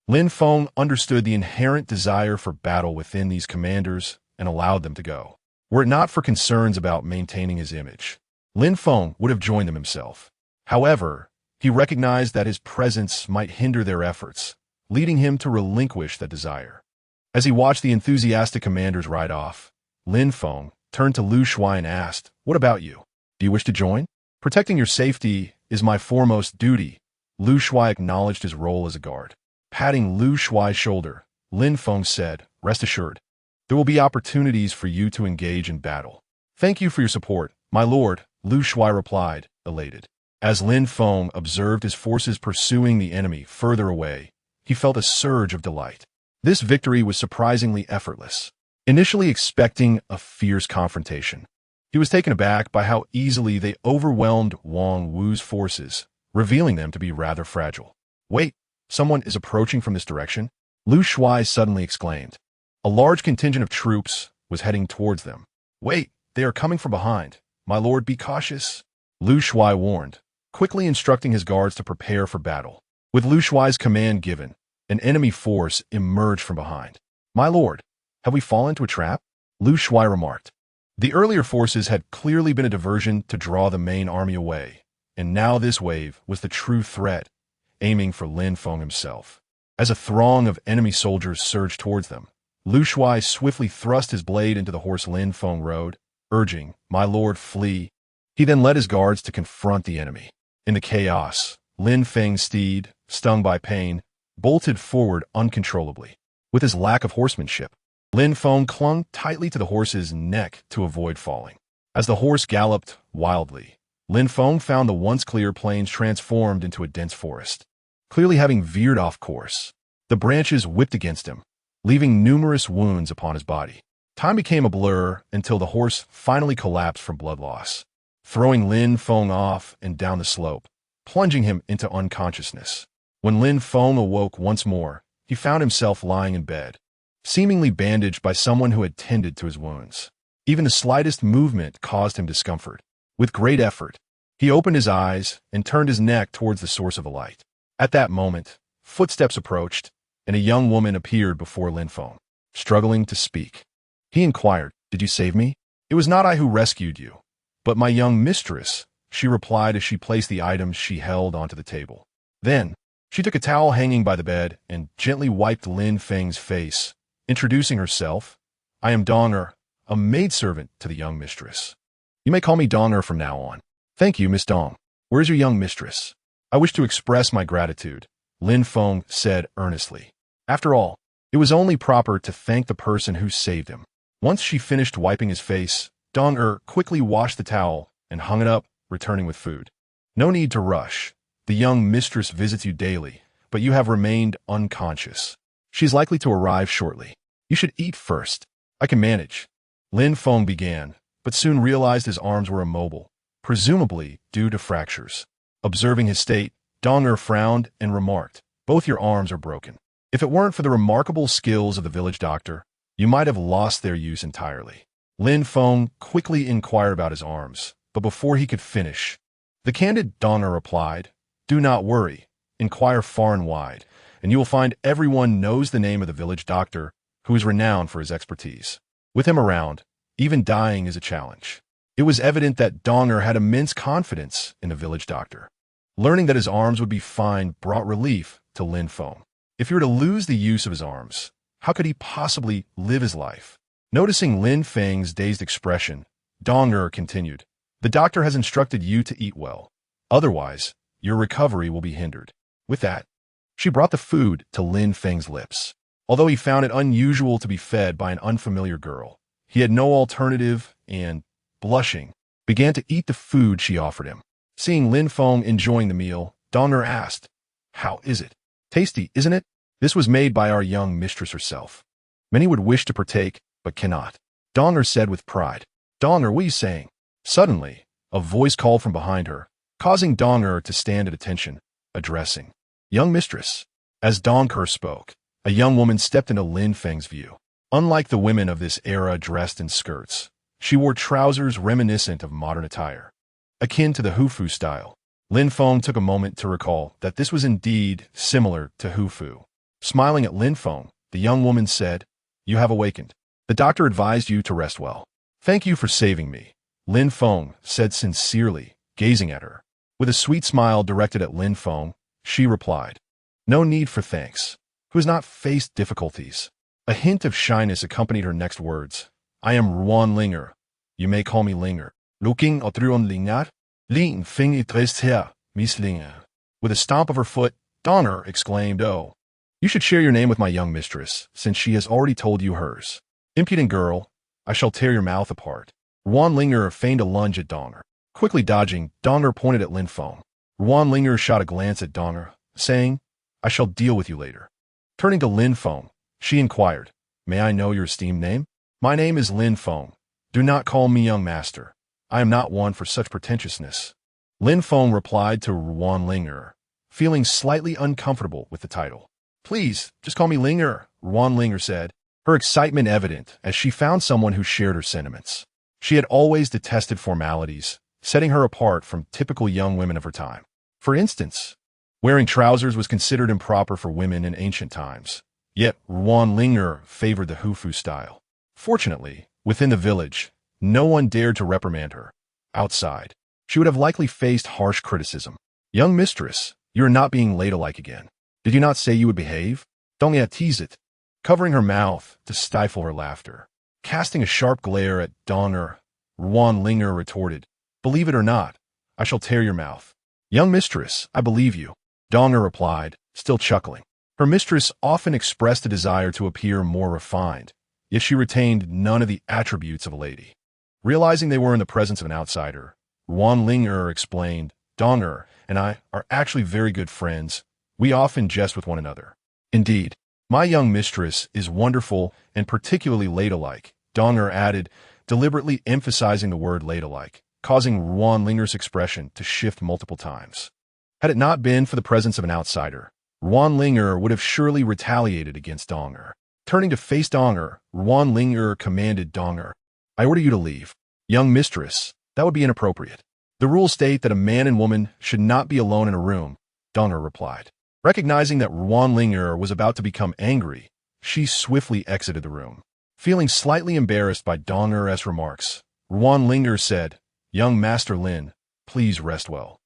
Lin Feng understood the inherent desire for battle within these commanders and allowed them to go. Were it not for concerns about maintaining his image, Lin Feng would have joined them himself. However, he recognized that his presence might hinder their efforts, leading him to relinquish that desire. As he watched the enthusiastic commanders ride off, Lin Feng turned to Lu Shuai and asked, "What about you? Do you wish to join? Protecting your safety is my foremost duty." Lu Shuai acknowledged his role as a guard. Patting Lu Shuai's shoulder, Lin Feng said, "Rest assured, there will be opportunities for you to engage in battle." "Thank you for your support, my lord," Lu Shuai replied, elated. As Lin Feng observed his forces pursuing the enemy further away, he felt a surge of delight. This victory was surprisingly effortless. Initially expecting a fierce confrontation, he was taken aback by how easily they overwhelmed Wang Wu's forces, revealing them to be rather fragile. "Wait, someone is approaching from this direction," Lu Shuai suddenly exclaimed. A large contingent of troops was heading towards them. "Wait, they are coming from behind. My lord, be cautious," Lu Shuai warned, quickly instructing his guards to prepare for battle. With Lu Shuai's command given, an enemy force emerged from behind. "My lord, have we fallen into a trap?" Lu Shuai remarked. The earlier forces had clearly been a diversion to draw the main army away, and now this wave was the true threat, aiming for Lin Feng himself. As a throng of enemy soldiers surged towards them, Lu Shuai swiftly thrust his blade into the horse Lin Feng rode, urging, "My lord, flee." He then led his guards to confront the enemy. In the chaos, Lin Feng's steed, stung by pain, bolted forward uncontrollably. With his lack of horsemanship, Lin Feng clung tightly to the horse's neck to avoid falling. As the horse galloped wildly, Lin Feng found the once clear plains transformed into a dense forest. Clearly having veered off course, the branches whipped against him, leaving numerous wounds upon his body. Time became a blur until the horse finally collapsed from blood loss, throwing Lin Feng off and down the slope, plunging him into unconsciousness. When Lin Feng awoke once more, he found himself lying in bed, seemingly bandaged by someone who had tended to his wounds. Even the slightest movement caused him discomfort. With great effort, he opened his eyes and turned his neck towards the source of the light. At that moment, footsteps approached, and a young woman appeared before Lin Feng, struggling to speak. He inquired, "Did you save me?" "It was not I who rescued you, but my young mistress," she replied as she placed the items she held onto the table. Then, she took a towel hanging by the bed and gently wiped Lin Feng's face, introducing herself. "I am Donger, a maidservant to the young mistress. You may call me Donger from now on." "Thank you, Miss Dong. Where is your young mistress?" "I wish to express my gratitude," Lin Feng said earnestly. After all, it was only proper to thank the person who saved him. Once she finished wiping his face, Donger quickly washed the towel and hung it up, returning with food. "No need to rush. The young mistress visits you daily, but you have remained unconscious. She's likely to arrive shortly. You should eat first. I can manage." Lin Feng began, but soon realized his arms were immobile, presumably due to fractures. Observing his state, Donger frowned and remarked, "Both your arms are broken. If it weren't for the remarkable skills of the village doctor, you might have lost their use entirely." Lin Feng quickly inquired about his arms, but before he could finish, the candid Donger replied, "Do not worry. Inquire far and wide, and you will find everyone knows the name of the village doctor, who is renowned for his expertise. With him around, even dying is a challenge." It was evident that Donger had immense confidence in the village doctor. Learning that his arms would be fine brought relief to Lin Feng. If he were to lose the use of his arms, how could he possibly live his life? Noticing Lin Feng's dazed expression, Donger continued, "The doctor has instructed you to eat well. Otherwise, your recovery will be hindered." With that, she brought the food to Lin Feng's lips. Although he found it unusual to be fed by an unfamiliar girl, he had no alternative and, blushing, began to eat the food she offered him. Seeing Lin Feng enjoying the meal, Donger asked, "How is it? Tasty, isn't it? This was made by our young mistress herself. Many would wish to partake, but cannot." Donger said with pride. "Donger, what are you saying?" Suddenly, a voice called from behind her, causing Donger to stand at attention, addressing, "Young mistress." As Donger spoke, a young woman stepped into Lin Feng's view. Unlike the women of this era dressed in skirts, she wore trousers reminiscent of modern attire, akin to the Hufu style. Lin Feng took a moment to recall that this was indeed similar to Hufu. Smiling at Lin Feng, the young woman said, "You have awakened. The doctor advised you to rest well." "Thank you for saving me," Lin Feng said sincerely, gazing at her. With a sweet smile directed at Lin Feng, she replied, "No need for thanks. Who has not faced difficulties? A hint of shyness accompanied her next words. I am Ruan Linger. You may call me Linger. Looking otruon Linger? Lin Feng ist her, Miss Linger. With a stomp of her foot, Donner exclaimed, Oh, you should share your name with my young mistress, since she has already told you hers. Impudent girl, I shall tear your mouth apart. Ruan Linger feigned a lunge at Donner. Quickly dodging, Donner pointed at Lin Feng. Ruan Linger shot a glance at Donner, saying, I shall deal with you later. Turning to Lin Feng, she inquired, May I know your esteemed name? My name is Lin Feng. Do not call me young master. I am not one for such pretentiousness. Lin Feng replied to Ruan Linger, feeling slightly uncomfortable with the title. Please, just call me Linger, Ruan Linger said, her excitement evident as she found someone who shared her sentiments. She had always detested formalities, setting her apart from typical young women of her time. For instance, wearing trousers was considered improper for women in ancient times, yet Ruan Linger favored the Hufu style. Fortunately, within the village, no one dared to reprimand her. Outside, she would have likely faced harsh criticism. Young mistress, you are not being ladylike again. Did you not say you would behave? Don't ya tease it. Covering her mouth to stifle her laughter. Casting a sharp glare at Donner, Ruan Linger retorted, Believe it or not, I shall tear your mouth. Young mistress, I believe you. Donner replied, still chuckling. Her mistress often expressed a desire to appear more refined, yet she retained none of the attributes of a lady. Realizing they were in the presence of an outsider, Ruan Linger explained, Donner and I are actually very good friends. We often jest with one another. Indeed, my young mistress is wonderful and particularly ladylike, Donner added, deliberately emphasizing the word ladylike, causing Ruan Linger's expression to shift multiple times. Had it not been for the presence of an outsider, Ruan Linger would have surely retaliated against Donner. Turning to face Donner, Ruan Linger commanded Donner, I order you to leave. Young mistress, that would be inappropriate. The rules state that a man and woman should not be alone in a room, Donner replied. Recognizing that Ruan Linger was about to become angry, she swiftly exited the room. Feeling slightly embarrassed by Donner's remarks, Ruan Linger said, Young Master Lin, please rest well.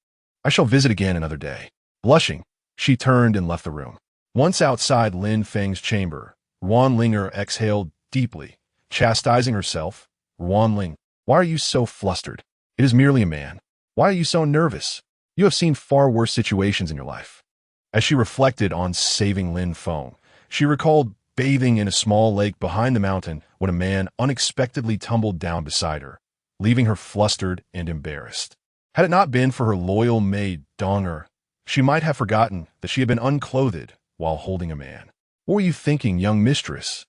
I shall visit again another day. Blushing, she turned and left the room. Once outside Lin Feng's chamber, Ruan Linger exhaled deeply, chastising herself. Ruan Ling, why are you so flustered? It is merely a man. Why are you so nervous? You have seen far worse situations in your life. As she reflected on saving Lin Feng, she recalled bathing in a small lake behind the mountain when a man unexpectedly tumbled down beside her, leaving her flustered and embarrassed. Had it not been for her loyal maid, Donner, she might have forgotten that she had been unclothed while holding a man. What were you thinking, young mistress?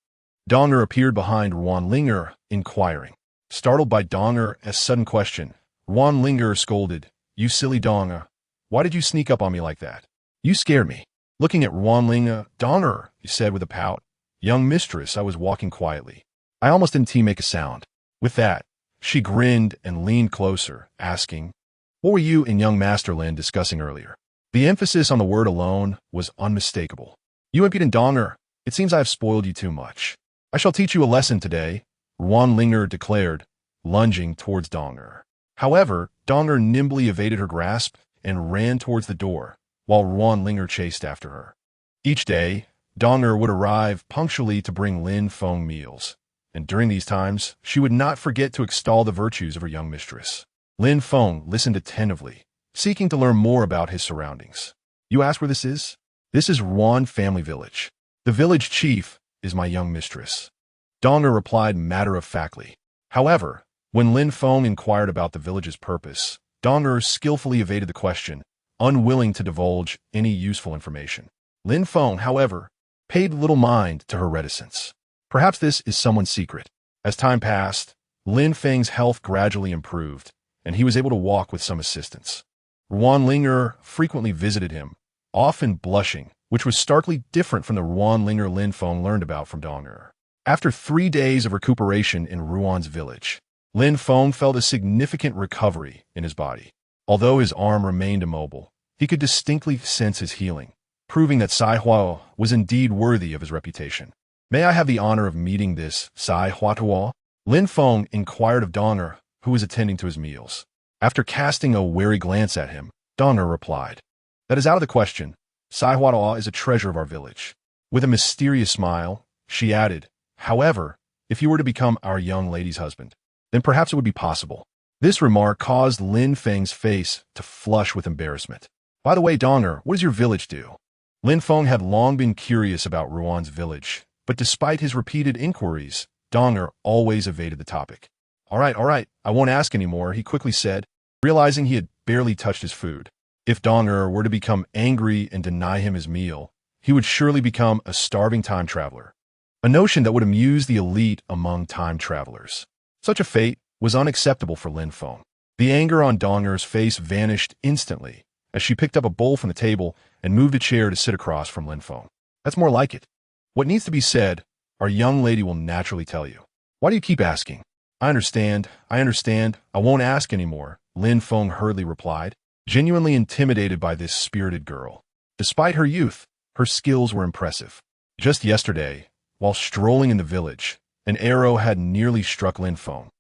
Donner appeared behind Ruan Linger, inquiring. Startled by Donner's sudden question, Ruan Linger scolded, You silly Donner, why did you sneak up on me like that? You scared me. Looking at Ruan Linger, Donner, he said with a pout, Young mistress, I was walking quietly. I almost didn't make a sound. With that, she grinned and leaned closer, asking, What were you and young Master Lin discussing earlier? The emphasis on the word alone was unmistakable. You impudent Donner, it seems I have spoiled you too much. I shall teach you a lesson today, Ruan Linger declared, lunging towards Donner. However, Donner nimbly evaded her grasp and ran towards the door, while Ruan Linger chased after her. Each day, Donner would arrive punctually to bring Lin Feng meals, and during these times, she would not forget to extol the virtues of her young mistress. Lin Feng listened attentively, seeking to learn more about his surroundings. You ask where this is? This is Ruan Family Village. The village chief is my young mistress. Donner replied matter-of-factly. However, when Lin Feng inquired about the village's purpose, Donner skillfully evaded the question, unwilling to divulge any useful information. Lin Feng, however, paid little mind to her reticence. Perhaps this is someone's secret. As time passed, Lin Feng's health gradually improved, and he was able to walk with some assistance. Ruan Linger frequently visited him, often blushing, which was starkly different from the Ruan Linger Lin Feng learned about from Donner. After 3 days of recuperation in Ruan's village, Lin Feng felt a significant recovery in his body. Although his arm remained immobile, he could distinctly sense his healing, proving that Sai Hua was indeed worthy of his reputation. May I have the honor of meeting this Sai Hua? Lin Feng inquired of Donner, who was attending to his meals. After casting a wary glance at him, Donner replied, That is out of the question. Sai Hua is a treasure of our village. With a mysterious smile, She added, "However, if you were to become our young lady's husband, then perhaps it would be possible." This remark caused Lin Feng's face to flush with embarrassment. "By the way, Donger, what does your village do?" Lin Feng had long been curious about Ruan's village, but despite his repeated inquiries, Donger always evaded the topic. All right, I won't ask anymore," he quickly said, realizing he had barely touched his food. If Donger were to become angry and deny him his meal, he would surely become a starving time traveler, a notion that would amuse the elite among time travelers. Such a fate was unacceptable for Lin Feng. The anger on Donger's face vanished instantly as she picked up a bowl from the table and moved a chair to sit across from Lin Feng. "That's more like it. What needs to be said, our young lady will naturally tell you. Why do you keep asking?" I understand. I won't ask anymore," Lin Feng hurriedly replied, genuinely intimidated by this spirited girl. Despite her youth, her skills were impressive. Just yesterday, while strolling in the village, an arrow had nearly struck Lin Feng.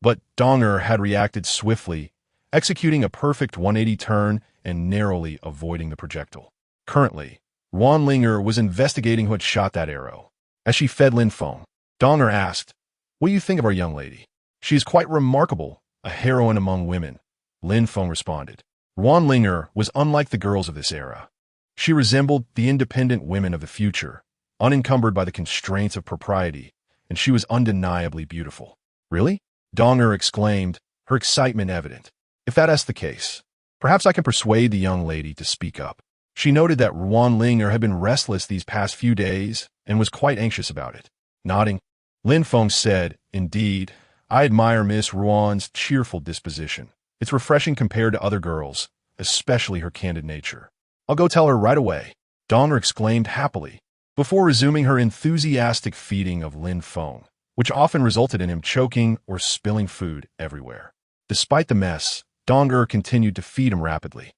But Donger had reacted swiftly, executing a perfect 180 turn and narrowly avoiding the projectile. Currently, Wan Linger was investigating who had shot that arrow. As she fed Lin Feng, Donger asked, "What do you think of our young lady?" "She is quite remarkable, a heroine among women," Lin Feng responded. Wan Linger was unlike the girls of this era. She resembled the independent women of the future, unencumbered by the constraints of propriety, and she was undeniably beautiful. "Really?" Donger exclaimed, her excitement evident. "If that's the case, perhaps I can persuade the young lady to speak up." She noted that Wan Linger had been restless these past few days and was quite anxious about it. Nodding, Lin Feng said, "Indeed, I admire Miss Ruan's cheerful disposition. It's refreshing compared to other girls, especially her candid nature." "I'll go tell her right away," Donger exclaimed happily, before resuming her enthusiastic feeding of Lin Feng, which often resulted in him choking or spilling food everywhere. Despite the mess, Donger continued to feed him rapidly.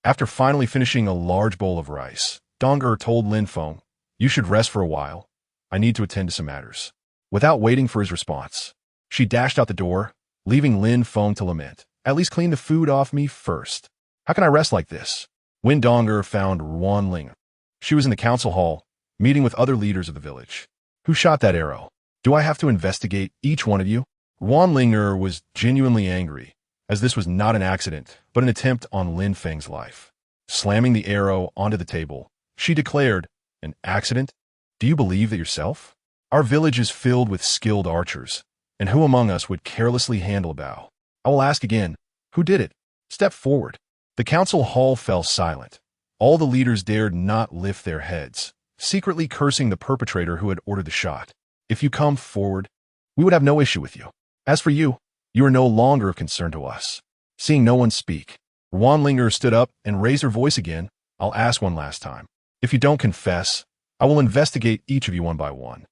After finally finishing a large bowl of rice, Donger told Lin Feng, "You should rest for a while. I need to attend to some matters." Without waiting for his response, she dashed out the door, leaving Lin Feng to lament, "At least clean the food off me first. How can I rest like this?" When Donger found Wan Ling, she was in the council hall, meeting with other leaders of the village. "Who shot that arrow? Do I have to investigate each one of you?" Wan Linger was genuinely angry, as this was not an accident, but an attempt on Lin Feng's life. Slamming the arrow onto the table, she declared, "An accident? Do you believe that yourself? Our village is filled with skilled archers, and who among us would carelessly handle a bow? I will ask again, who did it? Step forward." The council hall fell silent. All the leaders dared not lift their heads, secretly cursing the perpetrator who had ordered the shot. "If you come forward, we would have no issue with you. As for you, you are no longer of concern to us." Seeing no one speak, Wan Linger stood up and raised her voice again. "I'll ask one last time. If you don't confess, I will investigate each of you one by one.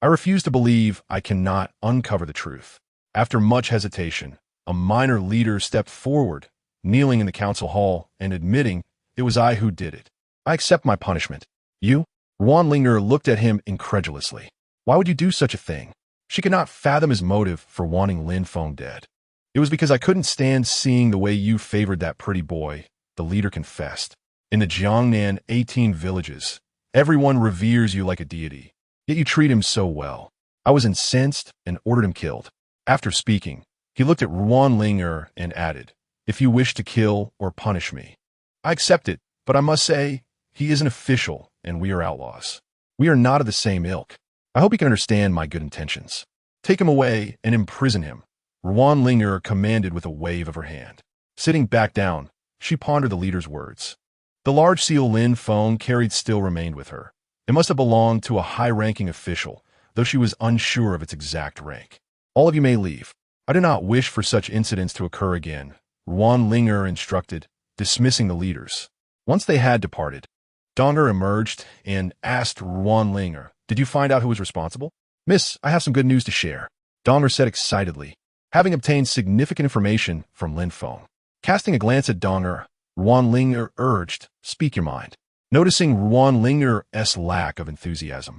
I refuse to believe I cannot uncover the truth." After much hesitation, a minor leader stepped forward, kneeling in the council hall and admitting, "It was I who did it. I accept my punishment." "You?" Wan Linger looked at him incredulously. "Why would you do such a thing?" She could not fathom his motive for wanting Lin Feng dead. "It was because I couldn't stand seeing the way you favored that pretty boy," the leader confessed. "In the Jiangnan 18 villages, everyone reveres you like a deity, yet you treat him so well. I was incensed and ordered him killed." After speaking, he looked at Wan Linger and added, "If you wish to kill or punish me, I accept it, but I must say, he is an official and we are outlaws. We are not of the same ilk. I hope you can understand my good intentions. Take him away and imprison him," Wan Linger commanded with a wave of her hand. Sitting back down, she pondered the leader's words. The large seal Lin Feng carried still remained with her. It must have belonged to a high-ranking official, though she was unsure of its exact rank. "All of you may leave. I do not wish for such incidents to occur again," Wan Linger instructed, dismissing the leaders. Once they had departed, Donger emerged and asked Wan Linger, "Did you find out who was responsible?" "Miss, I have some good news to share," Donger said excitedly, having obtained significant information from Lin Feng. Casting a glance at Donger, Wan Linger urged, "Speak your mind." Noticing Wan Linger's lack of enthusiasm,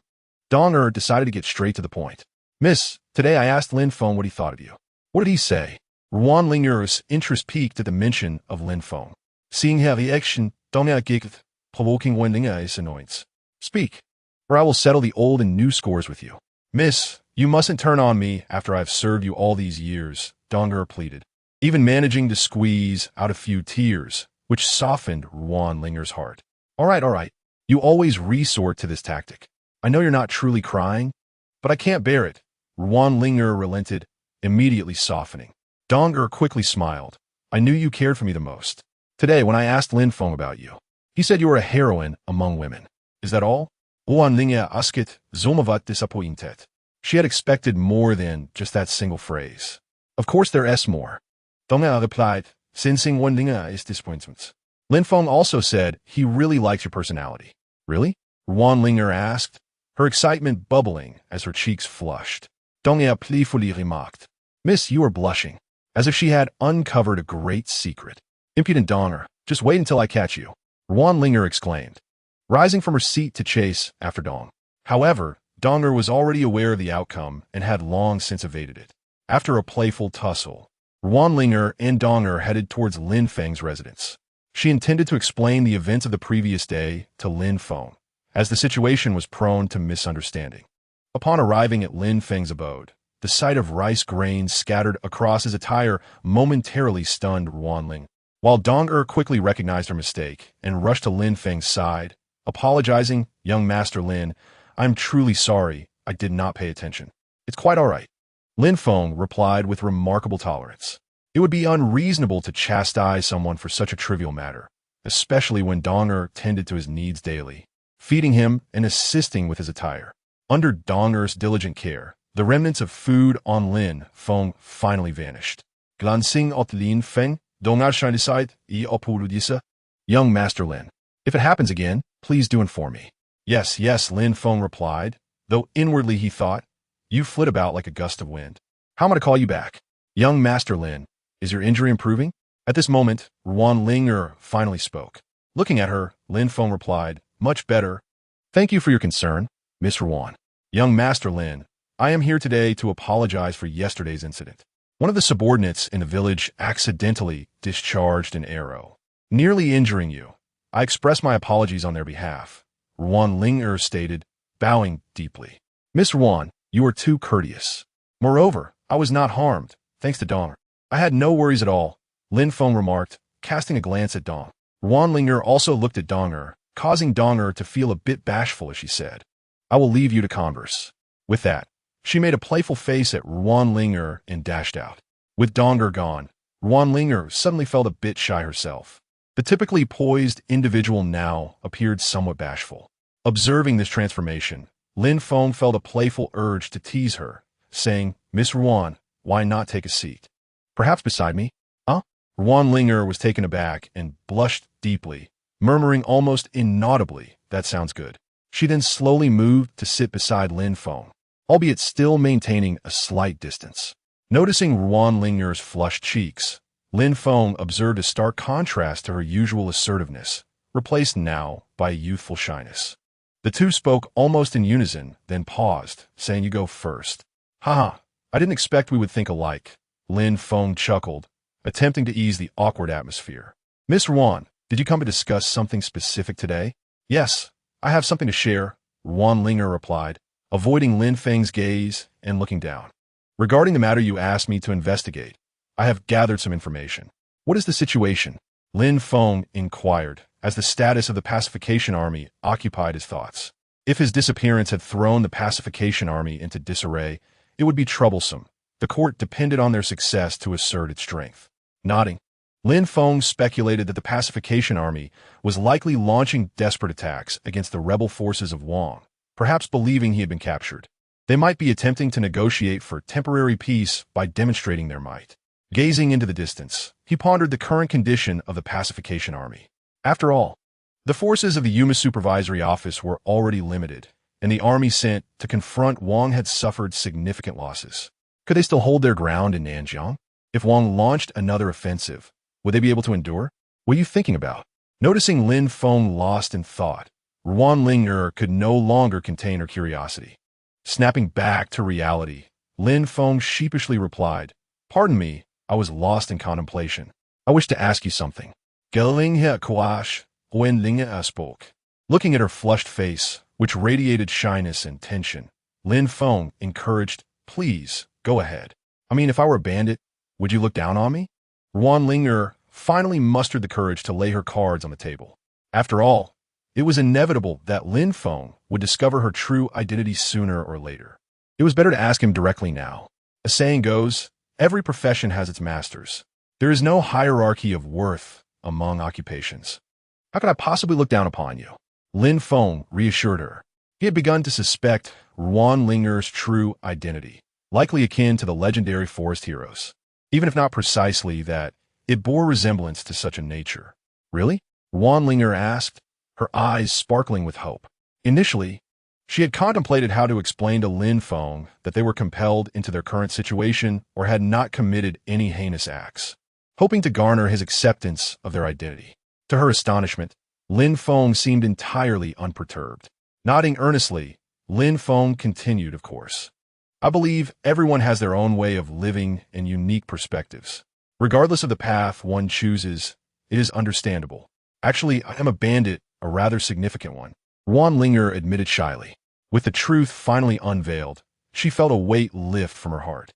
Donger decided to get straight to the point. "Miss, today I asked Lin Feng what he thought of you." "What did he say?" Wan Linger's interest peaked at the mention of Lin Feng. Seeing her reaction, Donger giggled, provoking Wan Linger's annoyance. "Speak." or I will settle the old and new scores with you. Miss, you mustn't turn on me after I've served you all these years, dowager pleaded, even managing to squeeze out a few tears, which softened Ruan Linger's heart. All right. You always resort to this tactic. I know you're not truly crying, but I can't bear it. Ruan Linger relented, immediately softening. Dowager quickly smiled. I knew you cared for me the most. Today, when I asked Lin Feng about you, he said you were a heroine among women. Is that all? Ruan Linger asked, somewhat disappointed. She had expected more than just that single phrase. Of course there's more. Dowager replied, sensing Ruan Linger's disappointment. Lin Feng also said he really likes your personality. Really? Ruan Linger asked, her excitement bubbling as her cheeks flushed. Dowager playfully remarked, Miss, you are blushing, as if she had uncovered a great secret. Impudent dowager, just wait until I catch you, Ruan Linger exclaimed, rising from her seat to chase after Dong. However, dowager was already aware of the outcome and had long since evaded it. After a playful tussle, Ruan Linger and dowager headed towards Lin Feng's residence. She intended to explain the events of the previous day to Lin Feng, as the situation was prone to misunderstanding. Upon arriving at Lin Feng's abode, the sight of rice grains scattered across his attire momentarily stunned Ruan Ling. While dowager quickly recognized her mistake and rushed to Lin Feng's side, apologizing, young Master Lin, I'm truly sorry, I did not pay attention. It's quite all right. Lin Feng replied with remarkable tolerance. It would be unreasonable to chastise someone for such a trivial matter, especially when dowager tended to his needs daily, feeding him and assisting with his attire. Under dowager's diligent care, the remnants of food on Lin Feng finally vanished. Glancing at Lin Feng, dowager shined aside, young Master Lin, if it happens again, please do inform me. Yes, Lin Feng replied, though inwardly he thought, you flit about like a gust of wind. How am I to call you back? Young Master Lin, is your injury improving? At this moment, Ruan Linger finally spoke. Looking at her, Lin Feng replied, much better. Thank you for your concern, Miss Ruan. Young Master Lin, I am here today to apologize for yesterday's incident. One of the subordinates in the village accidentally discharged an arrow, nearly injuring you. I express my apologies on their behalf, Ruan Linger stated, bowing deeply. Miss Ruan, you are too courteous. Moreover, I was not harmed, thanks to dowager. I had no worries at all, Lin Feng remarked, casting a glance at Dong. Ruan Linger also looked at dowager, causing dowager to feel a bit bashful as she said, I will leave you to converse. With that, she made a playful face at Ruan Linger and dashed out. With dowager gone, Ruan Linger suddenly felt a bit shy herself. The typically poised individual now appeared somewhat bashful. Observing this transformation, Lin Feng felt a playful urge to tease her, saying, Miss Ruan, why not take a seat? Perhaps beside me? Ruan Linger was taken aback and blushed deeply, murmuring almost inaudibly, that sounds good. She then slowly moved to sit beside Lin Feng, albeit still maintaining a slight distance. Noticing Ruan Linger's flushed cheeks, Lin Feng observed a stark contrast to her usual assertiveness, replaced now by a youthful shyness. The two spoke almost in unison, then paused, saying, you go first. Haha, I didn't expect we would think alike, Lin Feng chuckled, attempting to ease the awkward atmosphere. Miss Ruan, did you come to discuss something specific today? Yes, I have something to share, Ruan Linger replied, avoiding Lin Feng's gaze and looking down. Regarding the matter you asked me to investigate, I have gathered some information. What is the situation? Lin Feng inquired, as the status of the pacification army occupied his thoughts. If his disappearance had thrown the pacification army into disarray, it would be troublesome. The court depended on their success to assert its strength. Nodding, Lin Feng speculated that the pacification army was likely launching desperate attacks against the rebel forces of Wang, perhaps believing he had been captured. They might be attempting to negotiate for temporary peace by demonstrating their might. Gazing into the distance, he pondered the current condition of the pacification army. After all, the forces of the Yuma Supervisory Office were already limited, and the army sent to confront Wang had suffered significant losses. Could they still hold their ground in Nanjiang? If Wang launched another offensive, would they be able to endure? What are you thinking about? Noticing Lin Feng lost in thought, Ruan Linger could no longer contain her curiosity. Snapping back to reality, Lin Feng sheepishly replied, Pardon me, I was lost in contemplation. I wish to ask you something. Geling he kwash, when Linger spoke. Looking at her flushed face, which radiated shyness and tension. Lin Feng encouraged, "Please, go ahead. I mean, if I were a bandit, would you look down on me?" Ruan Linger finally mustered the courage to lay her cards on the table. After all, it was inevitable that Lin Feng would discover her true identity sooner or later. It was better to ask him directly now. A saying goes, every profession has its masters. There is no hierarchy of worth among occupations. How could I possibly look down upon you? Lin Feng reassured her. He had begun to suspect Ruan Linger's true identity, likely akin to the legendary forest heroes. Even if not precisely that, it bore resemblance to such a nature. Really? Ruan Linger asked, her eyes sparkling with hope. Initially, she had contemplated how to explain to Lin Feng that they were compelled into their current situation or had not committed any heinous acts, hoping to garner his acceptance of their identity. To her astonishment, Lin Feng seemed entirely unperturbed. Nodding earnestly, Lin Feng continued, "Of course. I believe everyone has their own way of living and unique perspectives. Regardless of the path one chooses, it is understandable. Actually, I am a bandit, a rather significant one," Ruan Linger admitted shyly. With the truth finally unveiled, she felt a weight lift from her heart.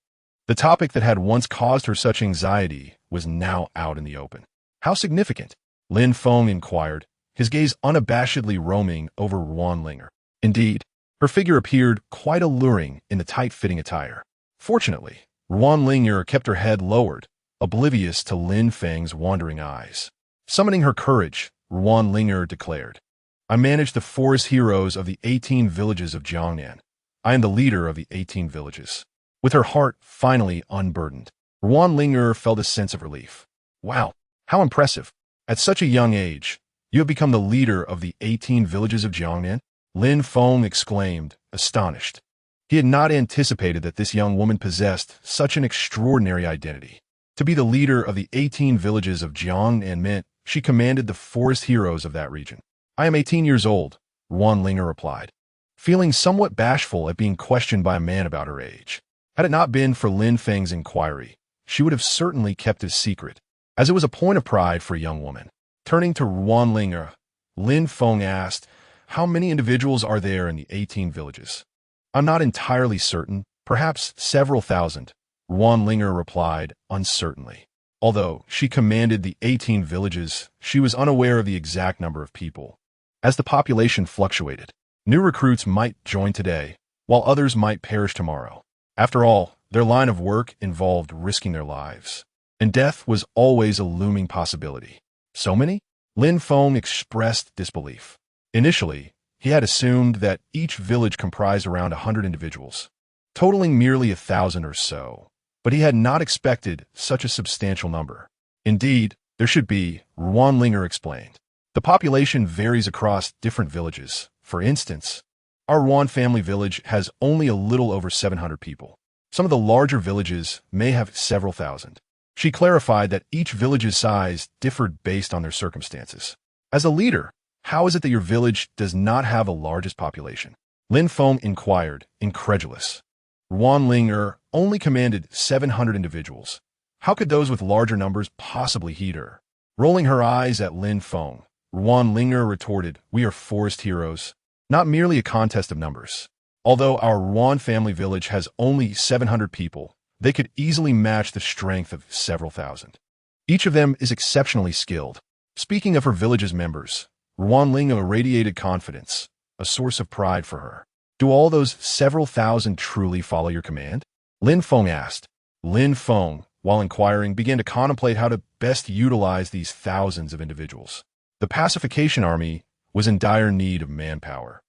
The topic that had once caused her such anxiety was now out in the open. "How significant?" Lin Feng inquired, his gaze unabashedly roaming over Ruan Linger. Indeed, her figure appeared quite alluring in the tight-fitting attire. Fortunately, Ruan Linger kept her head lowered, oblivious to Lin Feng's wandering eyes. Summoning her courage, Ruan Linger declared, "I manage the forest heroes of the 18 villages of Jiangnan. I am the leader of the 18 villages." With her heart finally unburdened, Ruan Linger felt a sense of relief. Wow, how impressive. At such a young age, you have become the leader of the 18 villages of Jiangnan? Lin Feng exclaimed, astonished. He had not anticipated that this young woman possessed such an extraordinary identity. To be the leader of the 18 villages of Jiangnan meant she commanded the forest heroes of that region. "I am 18 years old," Ruan Linger replied, feeling somewhat bashful at being questioned by a man about her age. Had it not been for Lin Feng's inquiry, she would have certainly kept it a secret, as it was a point of pride for a young woman. Turning to Ruan Linger, Lin Feng asked, "How many individuals are there in the 18 villages?" "I'm not entirely certain, perhaps several thousand," Ruan Linger replied uncertainly. Although she commanded the 18 villages, she was unaware of the exact number of people. As the population fluctuated, new recruits might join today, while others might perish tomorrow. After all, their line of work involved risking their lives, and death was always a looming possibility. So many? Lin Feng expressed disbelief. Initially, he had assumed that each village comprised around 100 individuals, totaling merely 1,000 or so. But he had not expected such a substantial number. Indeed, there should be, Ruan Linger explained. The population varies across different villages. For instance, our Ruan family village has only a little over 700 people. Some of the larger villages may have several thousand. She clarified that each village's size differed based on their circumstances. As a leader, how is it that your village does not have the largest population? Lin Feng inquired, incredulous. Ruan Linger only commanded 700 individuals. How could those with larger numbers possibly heed her? Rolling her eyes at Lin Feng, Ruan Linger retorted, "We are forest heroes, not merely a contest of numbers. Although our Ruan family village has only 700 people, they could easily match the strength of several thousand. Each of them is exceptionally skilled." Speaking of her village's members, Ruan Linger radiated confidence, a source of pride for her. "Do all those several thousand truly follow your command?" Lin Feng asked. Lin Feng, while inquiring, began to contemplate how to best utilize these thousands of individuals. The pacification army was in dire need of manpower,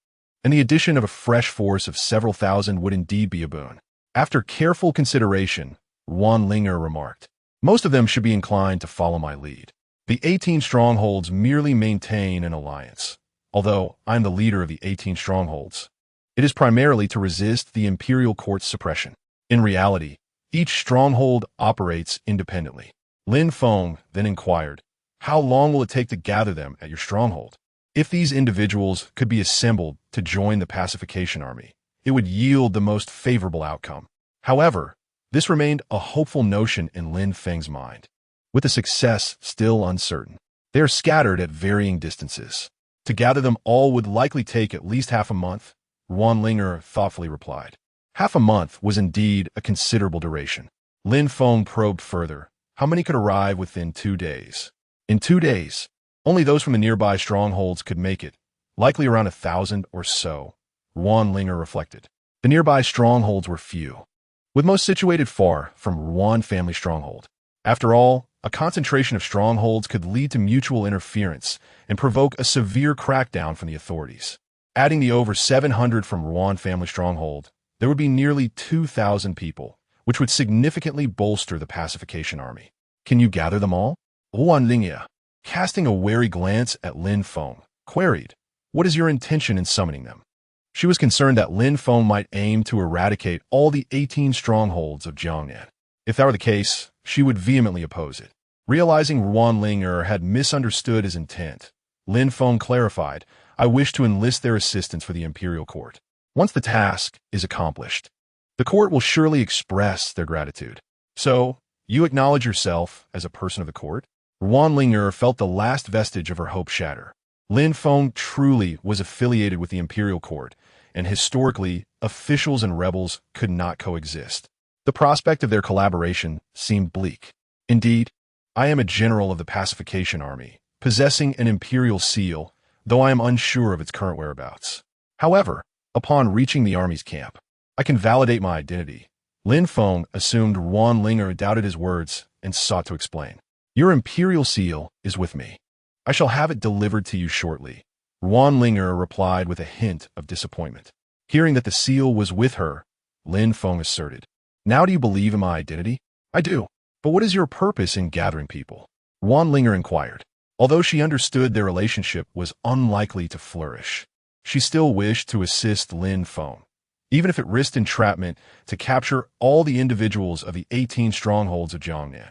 and the addition of a fresh force of several thousand would indeed be a boon. After careful consideration, Ruan Linger remarked, "Most of them should be inclined to follow my lead. The 18 strongholds merely maintain an alliance. Although I am the leader of the 18 strongholds, it is primarily to resist the imperial court's suppression. In reality, each stronghold operates independently." Lin Feng then inquired, "How long will it take to gather them at your stronghold?" If these individuals could be assembled to join the pacification army, it would yield the most favorable outcome. However, this remained a hopeful notion in Lin Feng's mind. With the success still uncertain, they are scattered at varying distances. To gather them all would likely take at least half a month, Linger thoughtfully replied. Half a month was indeed a considerable duration. Lin Feng probed further. How many could arrive within 2 days? In 2 days, only those from the nearby strongholds could make it, likely around 1,000 or so, Linger reflected. The nearby strongholds were few, with most situated far from Ruan family stronghold. After all, a concentration of strongholds could lead to mutual interference and provoke a severe crackdown from the authorities. Adding the over 700 from Ruan family stronghold, there would be nearly 2,000 people, which would significantly bolster the pacification army. Can you gather them all? Lingya, casting a wary glance at Lin Feng, queried, what is your intention in summoning them? She was concerned that Lin Feng might aim to eradicate all the 18 strongholds of Jiangnan. If that were the case, she would vehemently oppose it. Realizing Linger had misunderstood his intent, Lin Feng clarified, I wish to enlist their assistance for the imperial court. Once the task is accomplished, the court will surely express their gratitude. So, you acknowledge yourself as a person of the court? Linger felt the last vestige of her hope shatter. Lin Feng truly was affiliated with the imperial court, and historically, officials and rebels could not coexist. The prospect of their collaboration seemed bleak. Indeed, I am a general of the pacification army, possessing an imperial seal, though I am unsure of its current whereabouts. However, upon reaching the army's camp, I can validate my identity. Lin Feng assumed Linger doubted his words and sought to explain. Your imperial seal is with me. I shall have it delivered to you shortly. Linger replied with a hint of disappointment. Hearing that the seal was with her, Lin Feng asserted, now do you believe in my identity? I do. But what is your purpose in gathering people? Linger inquired. Although she understood their relationship was unlikely to flourish, she still wished to assist Lin Feng, even if it risked entrapment to capture all the individuals of the 18 strongholds of Jiangnan.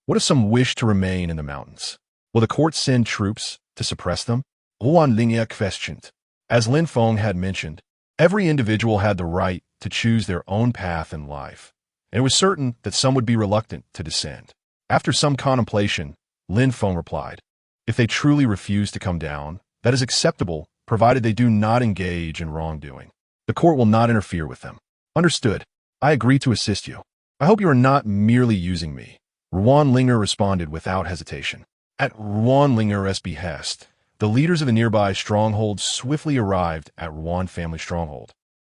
What if some wish to remain in the mountains? Will the court send troops to suppress them? Linger questioned. As Lin Feng had mentioned, every individual had the right to choose their own path in life, and it was certain that some would be reluctant to descend. After some contemplation, Lin Feng replied, if they truly refuse to come down, that is acceptable, provided they do not engage in wrongdoing. The court will not interfere with them. Understood. I agree to assist you. I hope you are not merely using me. Linger responded without hesitation. At Linger's behest, the leaders of the nearby stronghold swiftly arrived at Ruan family stronghold,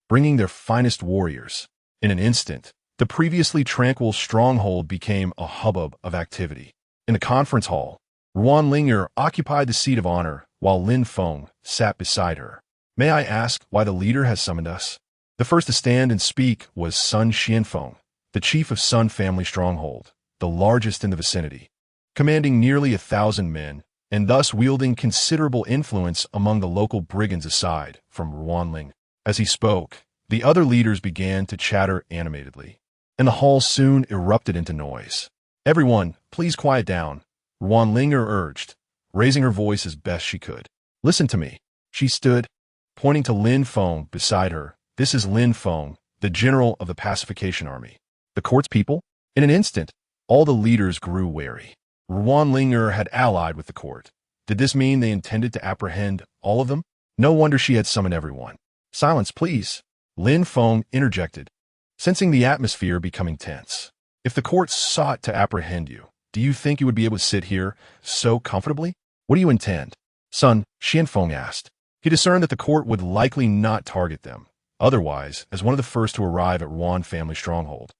bringing their finest warriors. In an instant, the previously tranquil stronghold became a hubbub of activity. In the conference hall, Linger occupied the seat of honor while Lin Feng sat beside her. May I ask why the leader has summoned us? The first to stand and speak was Sun Xianfeng, the chief of Sun family stronghold, the largest in the vicinity, commanding nearly 1,000 men, and thus wielding considerable influence among the local brigands aside from Ling. As he spoke, the other leaders began to chatter animatedly, and the hall soon erupted into noise. Everyone, please quiet down, Linger urged, raising her voice as best she could. Listen to me. She stood, pointing to Lin Feng beside her. This is Lin Feng, the general of the pacification army. The court's people? In an instant, all the leaders grew wary. Linger had allied with the court. Did this mean they intended to apprehend all of them? No wonder she had summoned everyone. Silence, please, Lin Feng interjected, sensing the atmosphere becoming tense. If the court sought to apprehend you, do you think you would be able to sit here so comfortably? What do you intend? Sun Xianfeng asked. He discerned that the court would likely not target them. Otherwise, as one of the first to arrive at Ruan family stronghold,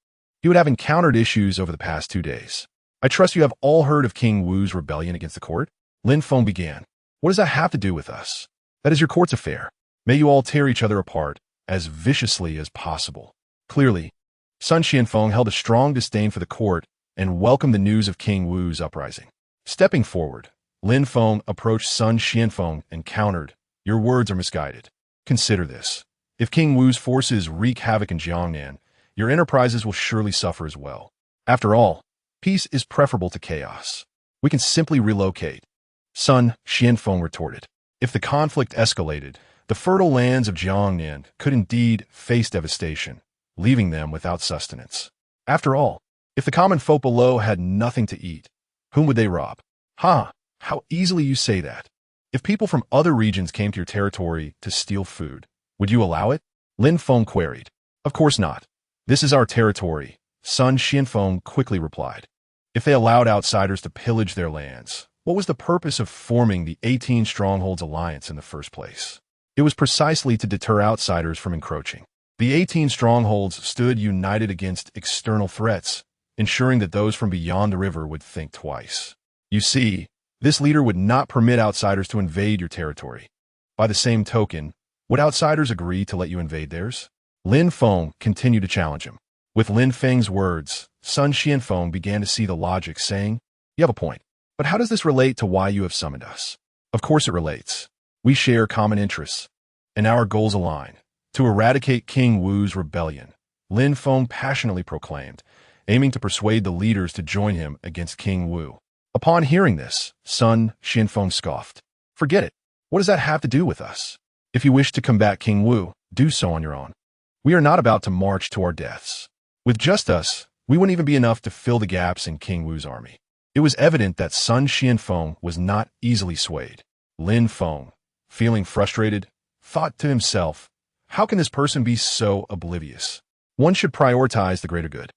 he would have encountered issues over the past 2 days. I trust you have all heard of King Wu's rebellion against the court? Lin Feng began. What does that have to do with us? That is your court's affair. May you all tear each other apart as viciously as possible. Clearly, Sun Xianfeng held a strong disdain for the court and welcomed the news of King Wu's uprising. Stepping forward, Lin Feng approached Sun Xianfeng and countered, your words are misguided. Consider this. If King Wu's forces wreak havoc in Jiangnan, your enterprises will surely suffer as well. After all, peace is preferable to chaos. We can simply relocate. Sun Xianfeng retorted. If the conflict escalated, the fertile lands of Jiangnan could indeed face devastation, leaving them without sustenance. After all, if the common folk below had nothing to eat, whom would they rob? Ha! How easily you say that. If people from other regions came to your territory to steal food, would you allow it? Lin Feng queried. Of course not. This is our territory, Sun Xianfeng quickly replied. If they allowed outsiders to pillage their lands, what was the purpose of forming the 18 Strongholds Alliance in the first place? It was precisely to deter outsiders from encroaching. The 18 strongholds stood united against external threats, ensuring that those from beyond the river would think twice. You see, this leader would not permit outsiders to invade your territory. By the same token, would outsiders agree to let you invade theirs? Lin Feng continued to challenge him. With Lin Feng's words, Sun Xianfeng began to see the logic, saying, "You have a point. But how does this relate to why you have summoned us?" Of course it relates. We share common interests, and our goals align. To eradicate King Wu's rebellion, Lin Feng passionately proclaimed, aiming to persuade the leaders to join him against King Wu. Upon hearing this, Sun Xianfeng scoffed. "Forget it. What does that have to do with us? If you wish to combat King Wu, do so on your own. We are not about to march to our deaths. With just us, we wouldn't even be enough to fill the gaps in King Wu's army." It was evident that Sun Xianfeng was not easily swayed. Lin Feng, feeling frustrated, thought to himself, how can this person be so oblivious? One should prioritize the greater good.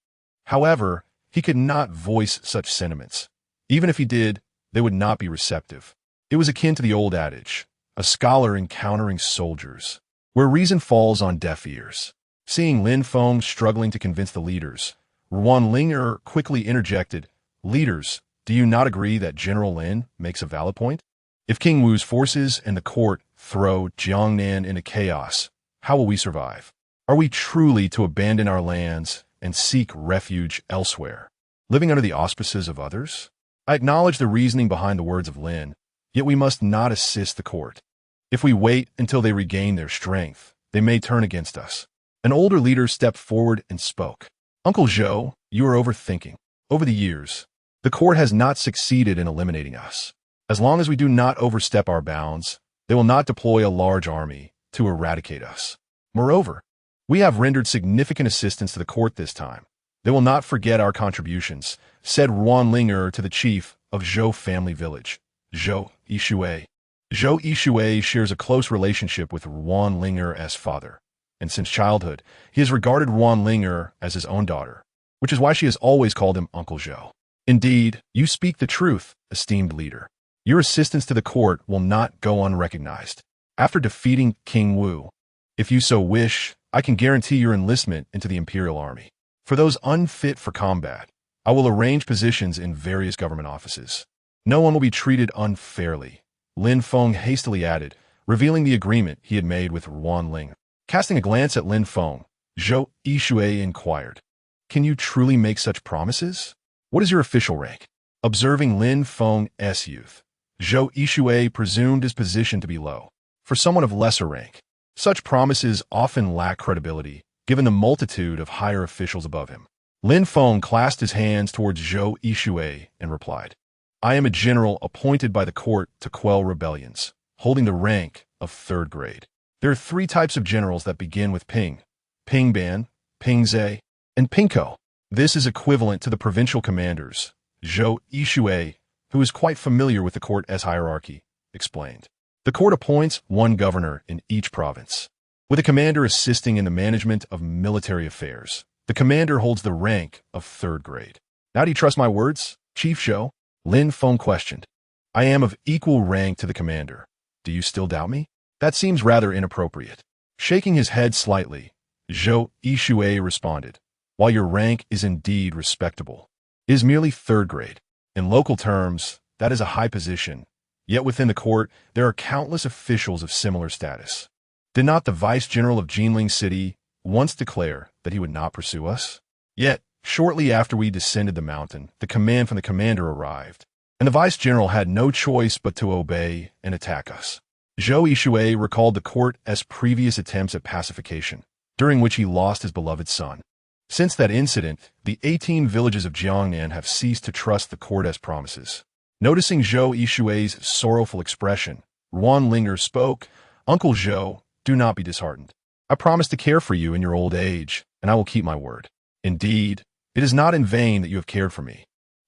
However, he could not voice such sentiments. Even if he did, they would not be receptive. It was akin to the old adage, a scholar encountering soldiers, where reason falls on deaf ears. Seeing Lin Feng struggling to convince the leaders, Ruan Linger quickly interjected, "Leaders, do you not agree that General Lin makes a valid point? If King Wu's forces and the court throw Jiangnan into chaos, how will we survive? Are we truly to abandon our lands and seek refuge elsewhere, living under the auspices of others? I acknowledge the reasoning behind the words of Lin, yet we must not assist the court. If we wait until they regain their strength, they may turn against us." An older leader stepped forward and spoke. "Uncle Zhou, you are overthinking. Over the years, the court has not succeeded in eliminating us. As long as we do not overstep our bounds, they will not deploy a large army to eradicate us. Moreover, we have rendered significant assistance to the court this time. They will not forget our contributions," said Ruan Linger to the chief of Zhou family village, Zhou Yishui. Zhou Yishui shares a close relationship with Ruan Linger's father, and since childhood, he has regarded Ruan Linger as his own daughter, which is why she has always called him Uncle Zhou. "Indeed, you speak the truth, esteemed leader. Your assistance to the court will not go unrecognized. After defeating King Wu, if you so wish, I can guarantee your enlistment into the Imperial Army. For those unfit for combat, I will arrange positions in various government offices. No one will be treated unfairly," Lin Feng hastily added, revealing the agreement he had made with Ruan Ling. Casting a glance at Lin Feng, Zhou Yishui inquired, "Can you truly make such promises? What is your official rank?" Observing Lin Feng's youth, Zhou Yishui presumed his position to be low. For someone of lesser rank, such promises often lack credibility, given the multitude of higher officials above him. Lin Feng clasped his hands towards Zhou Yishui and replied, "I am a general appointed by the court to quell rebellions, holding the rank of 3rd grade. There are 3 types of generals that begin with Ping, Pingban, Pingzhe, and Pingko. This is equivalent to the provincial commanders," Zhou Yishui, who is quite familiar with the court's hierarchy, explained. The court appoints one governor in each province, with a commander assisting in the management of military affairs. The commander holds the rank of 3rd grade. "Now do you trust my words, Chief Zhou?" Lin Feng questioned. "I am of equal rank to the commander. Do you still doubt me?" "That seems rather inappropriate." Shaking his head slightly, Zhou Yishui responded, "While your rank is indeed respectable, it is merely 3rd grade. In local terms, that is a high position, yet within the court there are countless officials of similar status. Did not the vice-general of Jinling City once declare that he would not pursue us? Yet, shortly after we descended the mountain, the command from the commander arrived, and the vice-general had no choice but to obey and attack us." Zhou Yishui recalled the court's previous attempts at pacification, during which he lost his beloved son. Since that incident, the 18 villages of Jiangnan have ceased to trust the court's promises. Noticing Zhou Yishui's sorrowful expression, Ruan Linger spoke, "Uncle Zhou, do not be disheartened. I promise to care for you in your old age, and I will keep my word. Indeed, it is not in vain that you have cared for me,"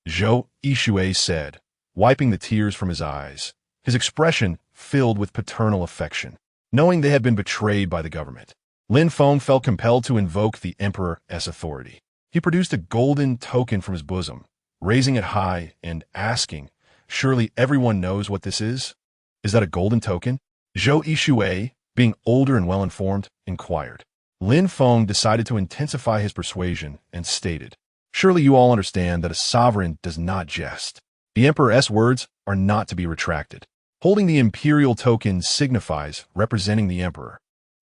Zhou Yishui said, wiping the tears from his eyes. His expression filled with paternal affection. Knowing they had been betrayed by the government, Lin Feng felt compelled to invoke the emperor's authority. He produced a golden token from his bosom, raising it high and asking, "Surely everyone knows what this is? Is that a golden token?" Zhou Yixue, being older and well-informed, inquired. Lin Feng decided to intensify his persuasion and stated, "Surely you all understand that a sovereign does not jest. The emperor's words are not to be retracted. Holding the imperial token signifies representing the emperor.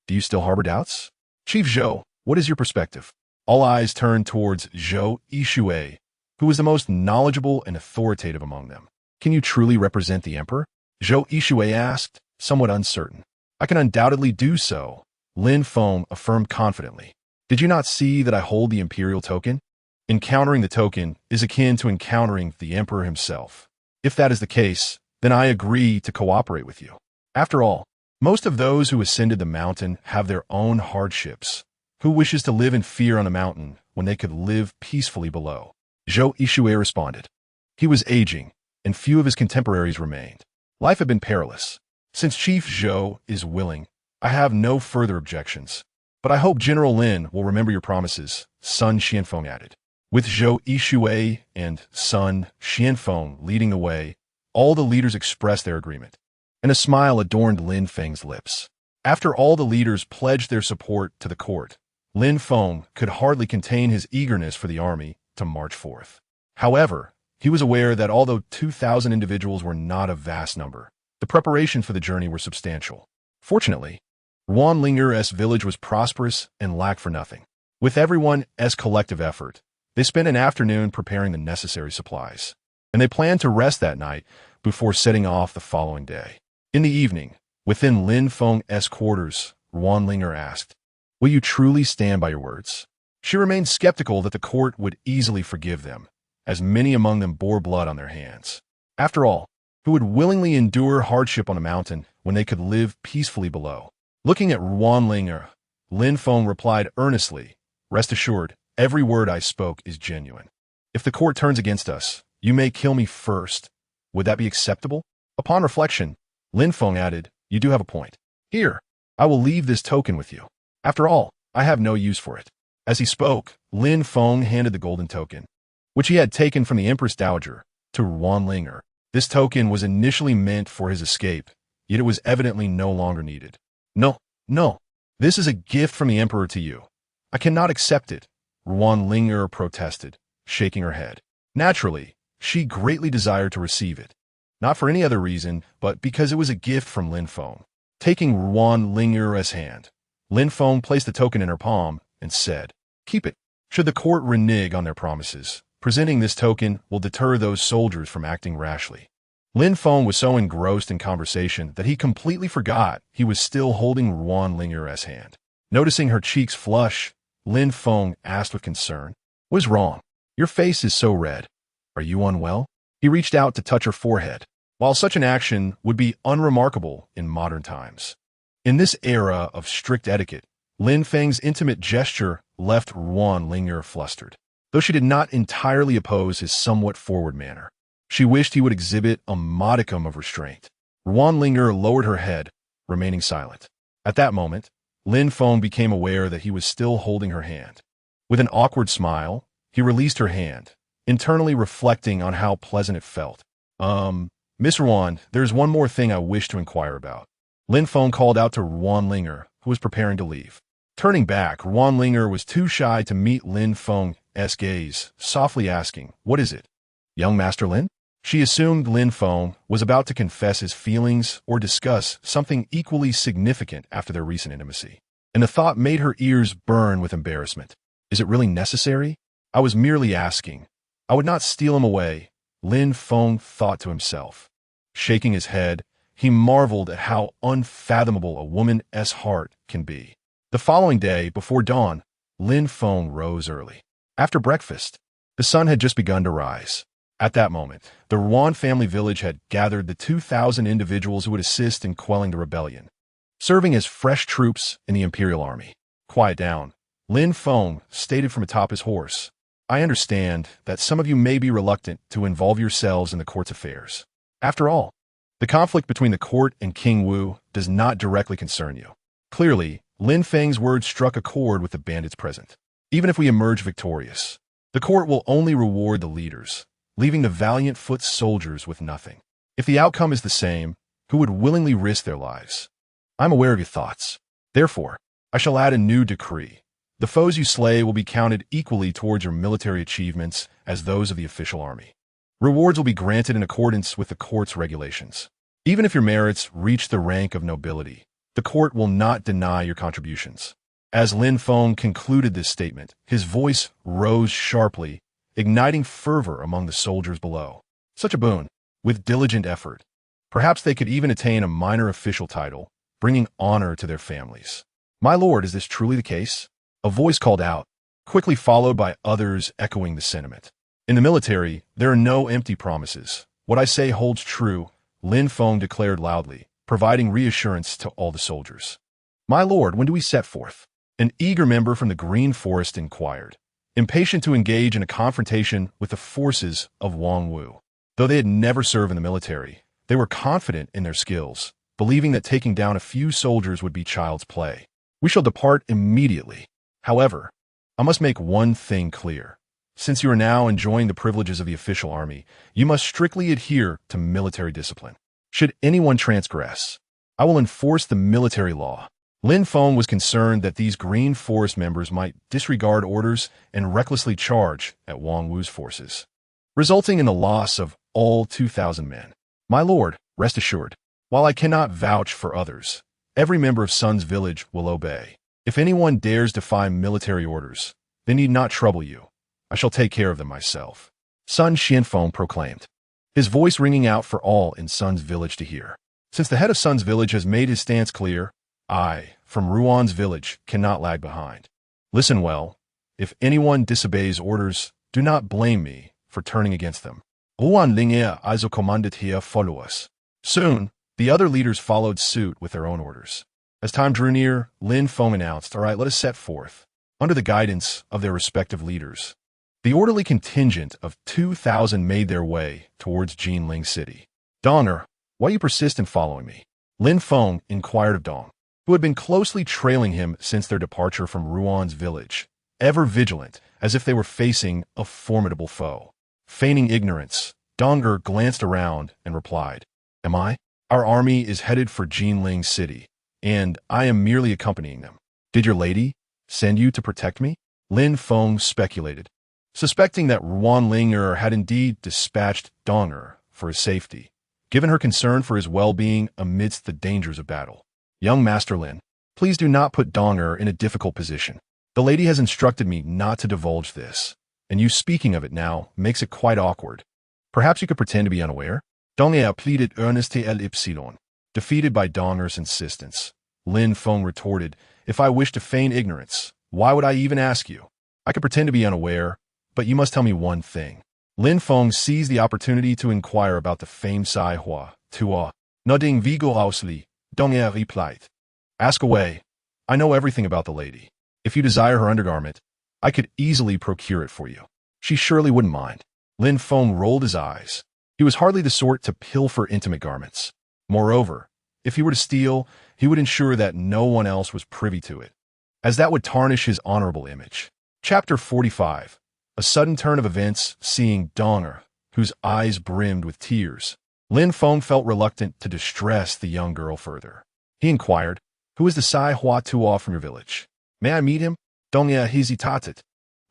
Do you still harbor doubts? Chief Zhou, what is your perspective?" All eyes turned towards Zhou Yixue, who was the most knowledgeable and authoritative among them. "Can you truly represent the emperor?" Zhou Yixue asked, somewhat uncertain. "I can undoubtedly do so," Lin Feng affirmed confidently. "Did you not see that I hold the imperial token? Encountering the token is akin to encountering the emperor himself. If that is the case, then I agree to cooperate with you. After all, most of those who ascended the mountain have their own hardships. Who wishes to live in fear on the mountain when they could live peacefully below?" Zhou Yixue responded. He was aging, and few of his contemporaries remained. Life had been perilous. "Since Chief Zhou is willing, I have no further objections. But I hope General Lin will remember your promises," son Xianfeng added. With Zhou Yixue and son Xianfeng leading the way, all the leaders expressed their agreement, and a smile adorned Lin Feng's lips. After all the leaders pledged their support to the court, Lin Feng could hardly contain his eagerness for the army to march forth. However, he was aware that although 2,000 individuals were not a vast number, the preparations for the journey were substantial. Fortunately, Ruanlinger's village was prosperous and lacked for nothing. With everyone's collective effort, they spent an afternoon preparing the necessary supplies, and they planned to rest that night before setting off the following day. In the evening, within Lin Feng's quarters, Ruanlinger asked, "Will you truly stand by your words?" She remained skeptical that the court would easily forgive them, as many among them bore blood on their hands. After all, who would willingly endure hardship on a mountain when they could live peacefully below? Looking at Ruanlinger, Lin Feng replied earnestly, "Rest assured, every word I spoke is genuine. If the court turns against us, you may kill me first. Would that be acceptable?" Upon reflection, Lin Feng added, "You do have a point. Here, I will leave this token with you. After all, I have no use for it." As he spoke, Lin Feng handed the golden token, which he had taken from the Empress Dowager, to Ruanlinger. This token was initially meant for his escape, yet it was evidently no longer needed. No. This is a gift from the Emperor to you. I cannot accept it," Ruanlinger protested, shaking her head. Naturally, she greatly desired to receive it, not for any other reason, but because it was a gift from Lin Feng. Taking Ruanlinger's hand, Lin Feng placed the token in her palm and said, "Keep it. Should the court renege on their promises, presenting this token will deter those soldiers from acting rashly." Lin Feng was so engrossed in conversation that he completely forgot he was still holding Ruanlinger's hand. Noticing her cheeks flush, Lin Feng asked with concern, "What is wrong? Your face is so red. Are you unwell?" He reached out to touch her forehead, while such an action would be unremarkable in modern times. In this era of strict etiquette, Lin Feng's intimate gesture left Ruanlinger flustered. Though she did not entirely oppose his somewhat forward manner, she wished he would exhibit a modicum of restraint. Ruanlinger lowered her head, remaining silent. At that moment, Lin Feng became aware that he was still holding her hand. With an awkward smile, he released her hand, internally reflecting on how pleasant it felt. Miss Ruan, there's one more thing I wish to inquire about." Lin Feng called out to Ruanlinger, who was preparing to leave. Turning back, Ruanlinger was too shy to meet Lin Feng's gaze, softly asking, "What is it, young Master Lin?" She assumed Lin Feng was about to confess his feelings or discuss something equally significant after their recent intimacy, and the thought made her ears burn with embarrassment. "Is it really necessary? I was merely asking. I would not steal him away," Lin Feng thought to himself. Shaking his head, he marveled at how unfathomable a woman's heart can be. The following day, before dawn, Lin Feng rose early. After breakfast, the sun had just begun to rise. At that moment, the Ruan family village had gathered the 2,000 individuals who would assist in quelling the rebellion, serving as fresh troops in the imperial army. "Quiet down," Lin Feng stated from atop his horse. "I understand that some of you may be reluctant to involve yourselves in the court's affairs. After all, The conflict between the court and King Wu does not directly concern you. Clearly, Lin Feng's words struck a chord with the bandits present. Even if we emerge victorious, the court will only reward the leaders, leaving the valiant foot soldiers with nothing. If the outcome is the same, who would willingly risk their lives? I'm aware of your thoughts. Therefore, I shall add a new decree. The foes you slay will be counted equally towards your military achievements as those of the official army. Rewards will be granted in accordance with the court's regulations. Even if your merits reach the rank of nobility, the court will not deny your contributions. As Lin Feng concluded this statement, his voice rose sharply, igniting fervor among the soldiers below. Such a boon. With diligent effort, perhaps they could even attain a minor official title, bringing honor to their families. My lord, is this truly the case? A voice called out, quickly followed by others echoing the sentiment. In the military, there are no empty promises. What I say holds true, Lin Feng declared loudly, providing reassurance to all the soldiers. My lord, when do we set forth? An eager member from the Green Forest inquired, impatient to engage in a confrontation with the forces of Wang Wu. Though they had never served in the military, they were confident in their skills, believing that taking down a few soldiers would be child's play. We shall depart immediately. However, I must make one thing clear. Since you are now enjoying the privileges of the official army, you must strictly adhere to military discipline. Should anyone transgress, I will enforce the military law. Lin Feng was concerned that these Green Forest members might disregard orders and recklessly charge at Wang Wu's forces, resulting in the loss of all 2,000 men. My lord, rest assured, while I cannot vouch for others, every member of Sun's village will obey. If anyone dares defy military orders, they need not trouble you. I shall take care of them myself. Sun Xianfeng proclaimed, his voice ringing out for all in Sun's village to hear. Since the head of Sun's village has made his stance clear, I, from Ruan's village, cannot lag behind. Listen well. If anyone disobeys orders, do not blame me for turning against them. Ruan Ling'e also commanded here follow us. Soon, the other leaders followed suit with their own orders. As time drew near, Lin Feng announced, all right, let us set forth, under the guidance of their respective leaders. The orderly contingent of 2,000 made their way towards Jinling City. Donger, why you persist in following me? Lin Feng inquired of Dong, who had been closely trailing him since their departure from Ruan's village, ever vigilant, as if they were facing a formidable foe. Feigning ignorance, Donger glanced around and replied, am I? Our army is headed for Jinling City, and I am merely accompanying them. Did your lady send you to protect me? Lin Feng speculated, suspecting that Ruan Ling'e had indeed dispatched Donger for his safety, given her concern for his well-being amidst the dangers of battle. Young Master Lin, please do not put Donger in a difficult position. The lady has instructed me not to divulge this, and you speaking of it now makes it quite awkward. Perhaps you could pretend to be unaware? Donger pleaded earnestly Epsilon. Defeated by Donger's insistence, Lin Feng retorted, if I wish to feign ignorance, why would I even ask you? I could pretend to be unaware, but you must tell me one thing. Lin Feng seized the opportunity to inquire about the famed Sai Hua, Tua. Nodding vigorously, Donger replied, ask away. I know everything about the lady. If you desire her undergarment, I could easily procure it for you. She surely wouldn't mind. Lin Feng rolled his eyes. He was hardly the sort to pilfer intimate garments. Moreover, if he were to steal, he would ensure that no one else was privy to it, as that would tarnish his honorable image. Chapter 45. A sudden turn of events, seeing Donger, whose eyes brimmed with tears. Lin Feng felt reluctant to distress the young girl further. He inquired, who is the Sai Hua Tua from your village? May I meet him? Donger hesitated,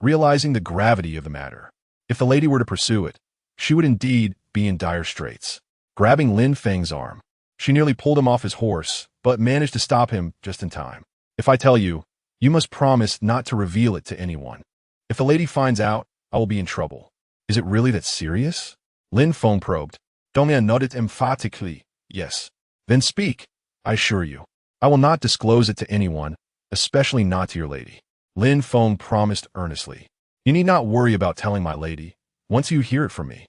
realizing the gravity of the matter. If the lady were to pursue it, she would indeed be in dire straits. Grabbing Lin Feng's arm, she nearly pulled him off his horse, but managed to stop him just in time. If I tell you, you must promise not to reveal it to anyone. If the lady finds out, I will be in trouble. Is it really that serious? Lin Feng probed. Donger nodded emphatically. Yes. Then speak. I assure you, I will not disclose it to anyone, especially not to your lady. Lin Feng promised earnestly. You need not worry about telling my lady. Once you hear it from me,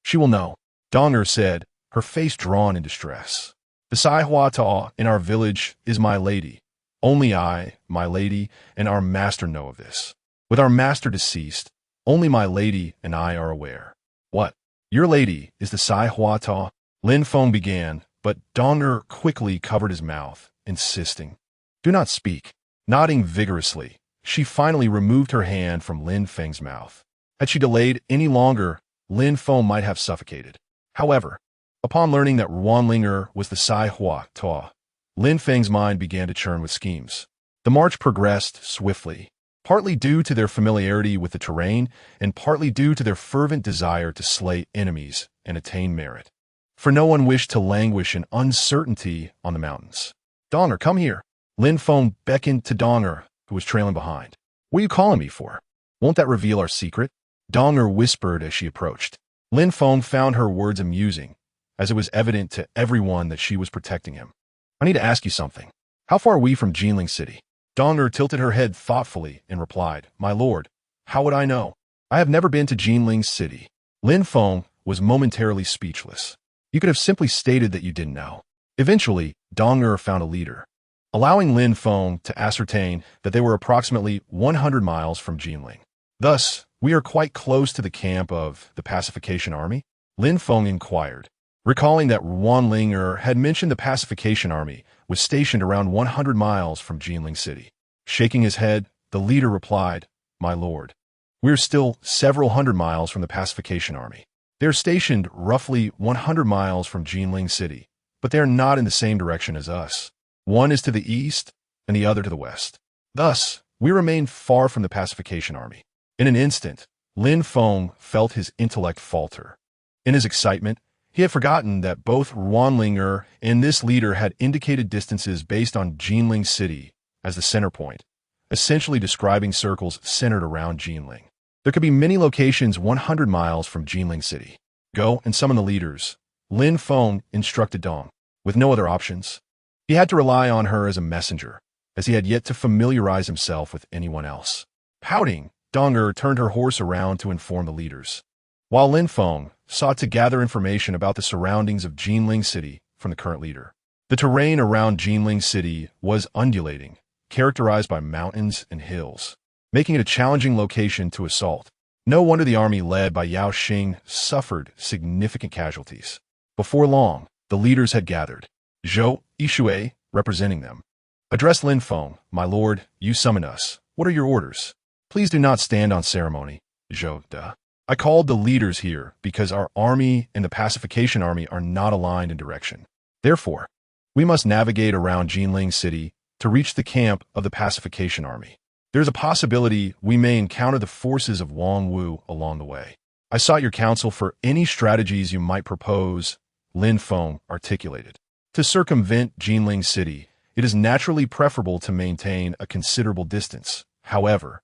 she will know. Donger said, her face drawn in distress. The Sai Hua Ta in our village is my lady. Only I, my lady, and our master know of this. With our master deceased, only my lady and I are aware. What? Your lady is the Sai Hua Ta? Lin Feng began, but Donger quickly covered his mouth, insisting, "Do not speak." Nodding vigorously, she finally removed her hand from Lin Feng's mouth. Had she delayed any longer, Lin Feng might have suffocated. However, upon learning that Ruanlinger was the Sai Hua Ta, Lin Feng's mind began to churn with schemes. The march progressed swiftly, partly due to their familiarity with the terrain and partly due to their fervent desire to slay enemies and attain merit. For no one wished to languish in uncertainty on the mountains. "Donger, come here." Lin Feng beckoned to Donger, who was trailing behind. "What are you calling me for? Won't that reveal our secret?" Donger whispered as she approached. Lin Feng found her words amusing, as it was evident to everyone that she was protecting him. "I need to ask you something. How far are we from Jinling City?" Donger tilted her head thoughtfully and replied, "My lord, how would I know? I have never been to Jinling City." Lin Feng was momentarily speechless. "You could have simply stated that you didn't know." Eventually, Donger found a leader, allowing Lin Feng to ascertain that they were approximately 100 miles from Jinling. "Thus, we are quite close to the camp of the Pacification Army?" Lin Feng inquired, recalling that Ruanlinger had mentioned the Pacification Army was stationed around 100 miles from Jinling City. Shaking his head, the leader replied, "My lord, we are still several hundred miles from the Pacification Army. They are stationed roughly 100 miles from Jinling City, but they are not in the same direction as us. One is to the east and the other to the west. Thus, we remain far from the Pacification Army." In an instant, Lin Feng felt his intellect falter. In his excitement, he had forgotten that both Ruanlinger and this leader had indicated distances based on Jinling City as the center point, essentially describing circles centered around Jinling. There could be many locations 100 miles from Jinling City. "Go and summon the leaders," Lin Feng instructed Dong. With no other options, he had to rely on her as a messenger, as he had yet to familiarize himself with anyone else. Pouting, Donger turned her horse around to inform the leaders, while Lin Feng sought to gather information about the surroundings of Jinling City from the current leader. The terrain around Jinling City was undulating, characterized by mountains and hills, making it a challenging location to assault. No wonder the army led by Yao Xing suffered significant casualties. Before long, the leaders had gathered. Zhou Yishui, representing them, addressed Lin Feng, "My lord, you summoned us. What are your orders?" "Please do not stand on ceremony, Zhou De. I called the leaders here because our army and the Pacification Army are not aligned in direction. Therefore, we must navigate around Jinling City to reach the camp of the Pacification Army. There is a possibility we may encounter the forces of Wang Wu along the way. I sought your counsel for any strategies you might propose," Lin Feng articulated. "To circumvent Jinling City, it is naturally preferable to maintain a considerable distance. However,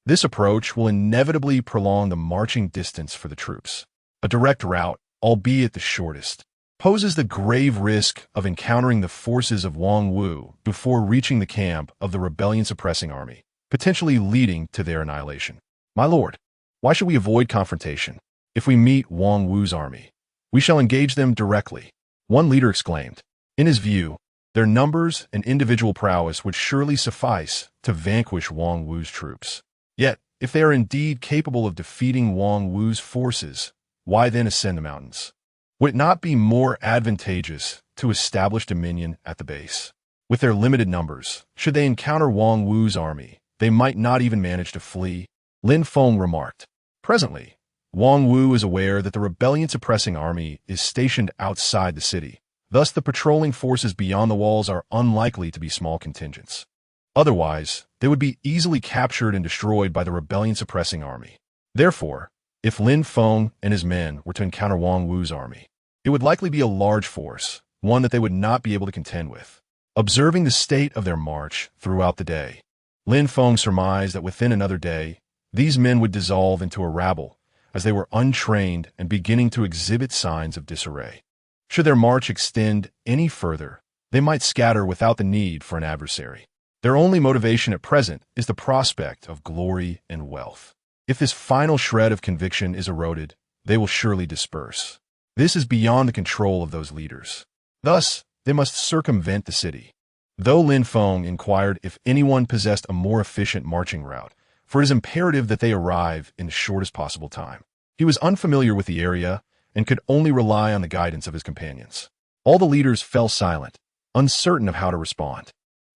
this approach will inevitably prolong the marching distance for the troops. A direct route, albeit the shortest, poses the grave risk of encountering the forces of Wang Wu before reaching the camp of the rebellion-suppressing army, potentially leading to their annihilation. My lord, why should we avoid confrontation? If we meet Wang Wu's army, we shall engage them directly," one leader exclaimed. In his view, their numbers and individual prowess would surely suffice to vanquish Wang Wu's troops. Yet, if they are indeed capable of defeating Wang Wu's forces, why then ascend the mountains? Would it not be more advantageous to establish dominion at the base? With their limited numbers, should they encounter Wang Wu's army, they might not even manage to flee, Lin Feng remarked. Presently, Wang Wu is aware that the rebellion-suppressing army is stationed outside the city. Thus, the patrolling forces beyond the walls are unlikely to be small contingents. Otherwise, they would be easily captured and destroyed by the rebellion-suppressing army. Therefore, if Lin Feng and his men were to encounter Wang Wu's army, it would likely be a large force, one that they would not be able to contend with. Observing the state of their march throughout the day, Lin Feng surmised that within another day, these men would dissolve into a rabble, as they were untrained and beginning to exhibit signs of disarray. Should their march extend any further, they might scatter without the need for an adversary. Their only motivation at present is the prospect of glory and wealth. If this final shred of conviction is eroded, they will surely disperse. This is beyond the control of those leaders. Thus, they must circumvent the city. Though Lin Feng inquired if anyone possessed a more efficient marching route, for it is imperative that they arrive in the shortest possible time. He was unfamiliar with the area and could only rely on the guidance of his companions. All the leaders fell silent, uncertain of how to respond.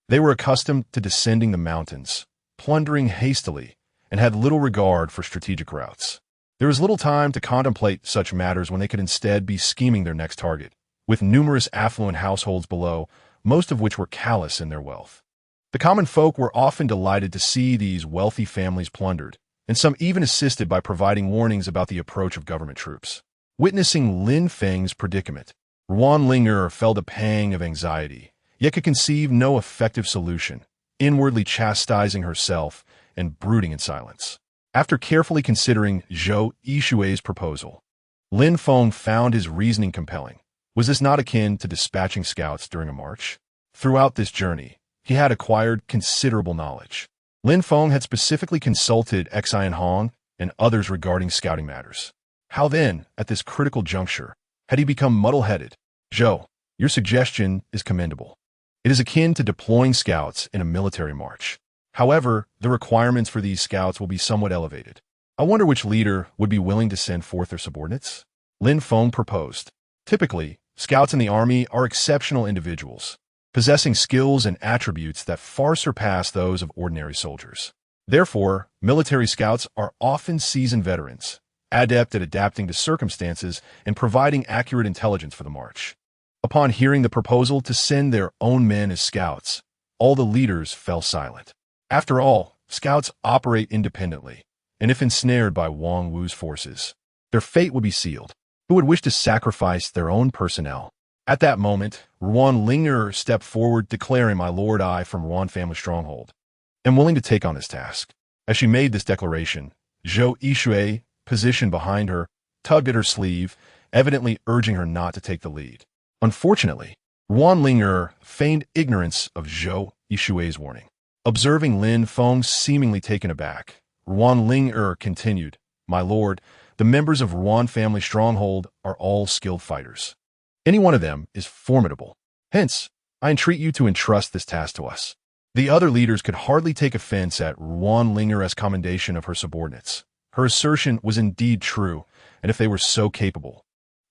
They were accustomed to descending the mountains, plundering hastily, and had little regard for strategic routes. There was little time to contemplate such matters when they could instead be scheming their next target, with numerous affluent households below, most of which were callous in their wealth. The common folk were often delighted to see these wealthy families plundered, and some even assisted by providing warnings about the approach of government troops. Witnessing Lin Feng's predicament, Ruan Linger felt a pang of anxiety, yet could conceive no effective solution, inwardly chastising herself and brooding in silence. After carefully considering Zhou Yishui's proposal, Lin Feng found his reasoning compelling. Was this not akin to dispatching scouts during a march? Throughout this journey, he had acquired considerable knowledge. Lin Feng had specifically consulted Xian Hong and others regarding scouting matters. How then, at this critical juncture, had he become muddle-headed? Zhou, your suggestion is commendable. It is akin to deploying scouts in a military march. However, the requirements for these scouts will be somewhat elevated. I wonder which leader would be willing to send forth their subordinates? Lin Feng proposed. Typically, scouts in the army are exceptional individuals, possessing skills and attributes that far surpass those of ordinary soldiers. Therefore, military scouts are often seasoned veterans, adept at adapting to circumstances and providing accurate intelligence for the march. Upon hearing the proposal to send their own men as scouts, all the leaders fell silent. After all, scouts operate independently, and if ensnared by Wang Wu's forces, their fate would be sealed. Who would wish to sacrifice their own personnel? At that moment, Ruan Linger stepped forward, declaring, "My lord, I, from Ruan family stronghold, am willing to take on this task." As she made this declaration, Zhou Yishui, positioned behind her, tugged at her sleeve, evidently urging her not to take the lead. Unfortunately, Ruan Linger feigned ignorance of Zhou Yishui's warning. Observing Lin Feng seemingly taken aback, Ruan Linger continued, "My lord, the members of Ruan family stronghold are all skilled fighters. Any one of them is formidable. Hence, I entreat you to entrust this task to us." The other leaders could hardly take offense at Ruan Linger's commendation of her subordinates. Her assertion was indeed true, and if they were so capable,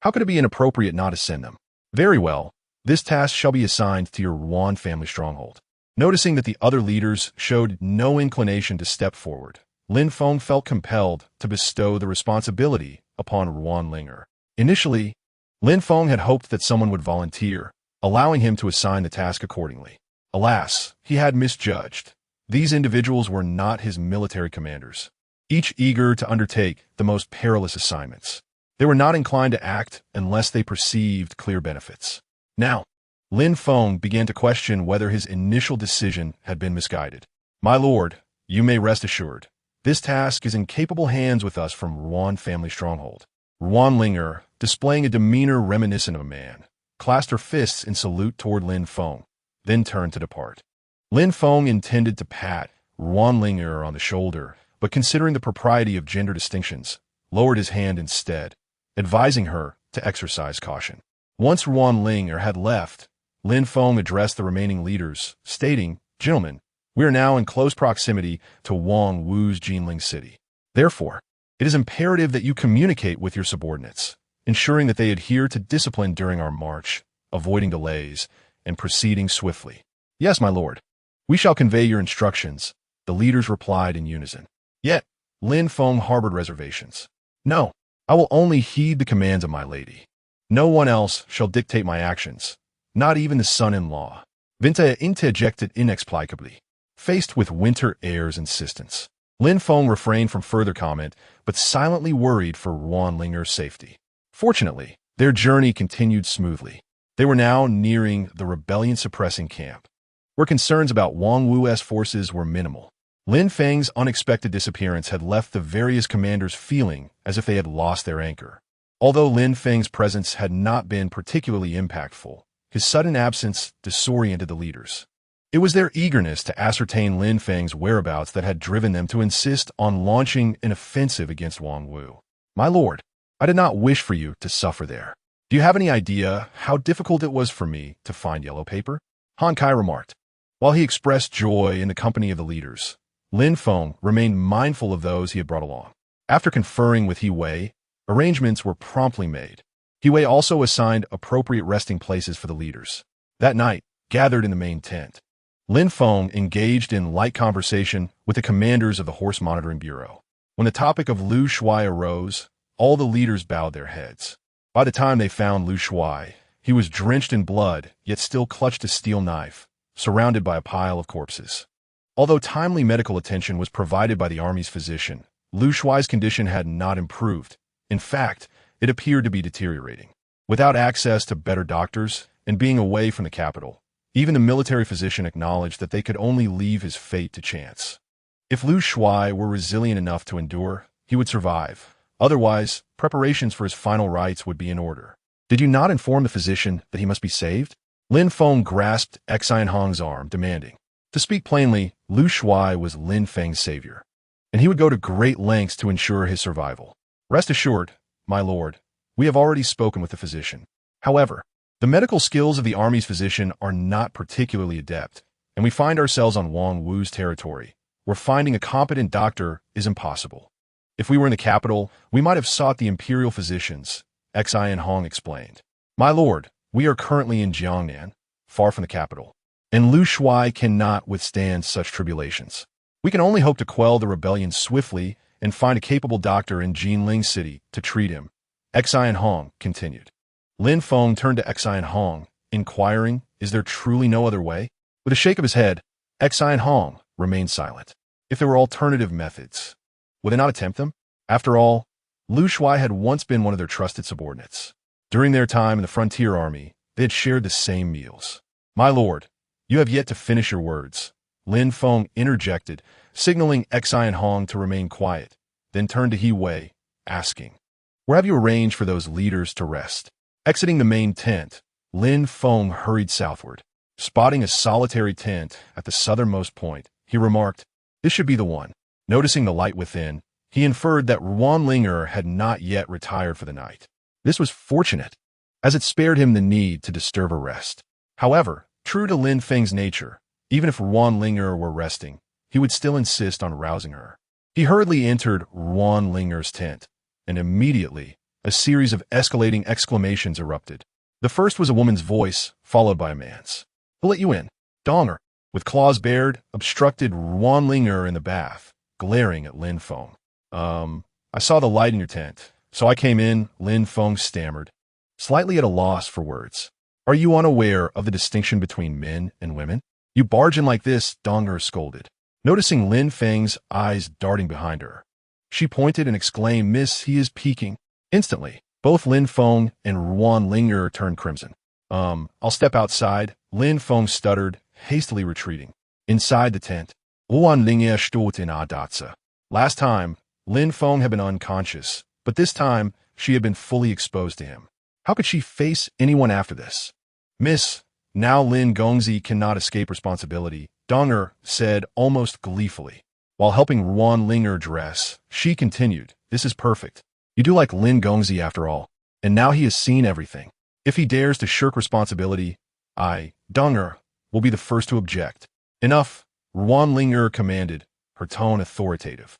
how could it be inappropriate not to send them? Very well, this task shall be assigned to your Ruan family stronghold. Noticing that the other leaders showed no inclination to step forward, Lin Feng felt compelled to bestow the responsibility upon Ruan Linger. Initially, Lin Feng had hoped that someone would volunteer, allowing him to assign the task accordingly. Alas, he had misjudged. These individuals were not his military commanders, each eager to undertake the most perilous assignments. They were not inclined to act unless they perceived clear benefits. Now, Lin Feng began to question whether his initial decision had been misguided. "My lord, you may rest assured. This task is in capable hands with us from Ruan family stronghold." Ruan Linger, displaying a demeanor reminiscent of a man, clasped her fists in salute toward Lin Feng, then turned to depart. Lin Feng intended to pat Ruan Linger on the shoulder, but considering the propriety of gender distinctions, lowered his hand instead, advising her to exercise caution. Once Ruan Linger had left, Lin Feng addressed the remaining leaders, stating, "Gentlemen, we are now in close proximity to Wang Wu's Jinling city. Therefore, it is imperative that you communicate with your subordinates, ensuring that they adhere to discipline during our march, avoiding delays, and proceeding swiftly." "Yes, my lord. We shall convey your instructions," the leaders replied in unison. Yet, Lin Feng harbored reservations. "No, I will only heed the commands of my lady. No one else shall dictate my actions, not even the son-in-law." Vinta interjected inexplicably. Faced with Winter Air's insistence, Lin Feng refrained from further comment, but silently worried for Ruan Linger's safety. Fortunately, their journey continued smoothly. They were now nearing the rebellion-suppressing camp, where concerns about Wang Wu's forces were minimal. Lin Feng's unexpected disappearance had left the various commanders feeling as if they had lost their anchor. Although Lin Feng's presence had not been particularly impactful, his sudden absence disoriented the leaders. It was their eagerness to ascertain Lin Feng's whereabouts that had driven them to insist on launching an offensive against Wang Wu. "My lord, I did not wish for you to suffer there. Do you have any idea how difficult it was for me to find yellow paper?" Han Kai remarked. While he expressed joy in the company of the leaders, Lin Feng remained mindful of those he had brought along. After conferring with He Wei, Arrangements were promptly made. Huey also assigned appropriate resting places for the leaders. That night, gathered in the main tent, Lin Feng engaged in light conversation with the commanders of the Horse Monitoring Bureau. When the topic of Lu Shuai arose, all the leaders bowed their heads. By the time they found Lu Shuai, he was drenched in blood, yet still clutched a steel knife, surrounded by a pile of corpses. Although timely medical attention was provided by the army's physician, Lu Shuai's condition had not improved. In fact, it appeared to be deteriorating. Without access to better doctors and being away from the capital, even the military physician acknowledged that they could only leave his fate to chance. If Lu Shuai were resilient enough to endure, he would survive. Otherwise, preparations for his final rites would be in order. Did you not inform the physician that he must be saved? Lin Feng grasped Xian Hong's arm, demanding. To speak plainly, Lu Shuai was Lin Feng's savior, and he would go to great lengths to ensure his survival. Rest assured, my lord, we have already spoken with the physician. However, the medical skills of the army's physician are not particularly adept, and we find ourselves on Wang Wu's territory, where finding a competent doctor is impossible. If we were in the capital, we might have sought the imperial physicians, Xian Hong explained. My lord, we are currently in Jiangnan, far from the capital, and Lu Shuai cannot withstand such tribulations. We can only hope to quell the rebellion swiftly and find a capable doctor in Jinling City to treat him, Xian Hong continued. Lin Feng turned to Xian Hong, inquiring, is there truly no other way? With a shake of his head, Xian Hong remained silent. If there were alternative methods, would they not attempt them? After all, Lu Shuai had once been one of their trusted subordinates. During their time in the frontier army, they had shared the same meals. My lord, you have yet to finish your words. Lin Feng interjected, signaling Xian Hong to remain quiet, then turned to He Wei, asking, where have you arranged for those leaders to rest? Exiting the main tent, Lin Feng hurried southward. Spotting a solitary tent at the southernmost point, he remarked, this should be the one. Noticing the light within, he inferred that Ruan Linger had not yet retired for the night. This was fortunate, as it spared him the need to disturb her rest. However, true to Lin Feng's nature, even if Ruan Linger were resting, he would still insist on rousing her. He hurriedly entered Ruan Linger's tent, and immediately, a series of escalating exclamations erupted. The first was a woman's voice, followed by a man's. Who'll let you in? Donger, with claws bared, obstructed Ruan Linger in the bath, glaring at Lin Feng. I saw the light in your tent, so I came in, Lin Feng stammered, slightly at a loss for words. Are you unaware of the distinction between men and women? You barge in like this, Donger scolded. Noticing Lin Feng's eyes darting behind her, she pointed and exclaimed, Miss, he is peeking. Instantly, both Lin Feng and Ruan Linger turned crimson. I'll step outside, Lin Feng stuttered, hastily retreating. Inside the tent, Ruan Linger stood in Adatsa. Last time, Lin Feng had been unconscious, but this time, she had been fully exposed to him. How could she face anyone after this? Miss, now Lin Gongzi cannot escape responsibility, Donger said almost gleefully. While helping Ruan Linger dress, she continued, this is perfect. You do like Lin Gongzi after all, and now he has seen everything. If he dares to shirk responsibility, I, Donger, will be the first to object. Enough, Ruan Linger commanded, her tone authoritative.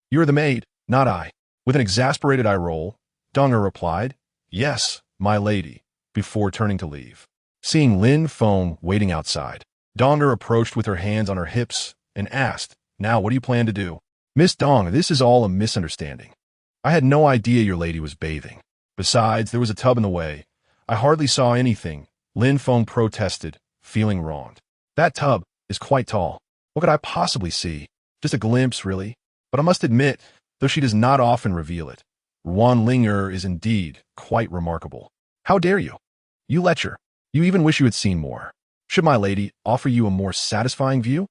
You're the maid, not I. With an exasperated eye roll, Donger replied, yes, my lady, before turning to leave. Seeing Lin Feng waiting outside, Donger approached with her hands on her hips and asked, now what do you plan to do? Miss Dong, this is all a misunderstanding. I had no idea your lady was bathing. Besides, there was a tub in the way. I hardly saw anything, Lin Feng protested, feeling wronged. That tub is quite tall. What could I possibly see? Just a glimpse, really. But I must admit, though she does not often reveal it, Ruan Linger is indeed quite remarkable. How dare you? You lecher. You even wish you had seen more. Should my lady offer you a more satisfying view?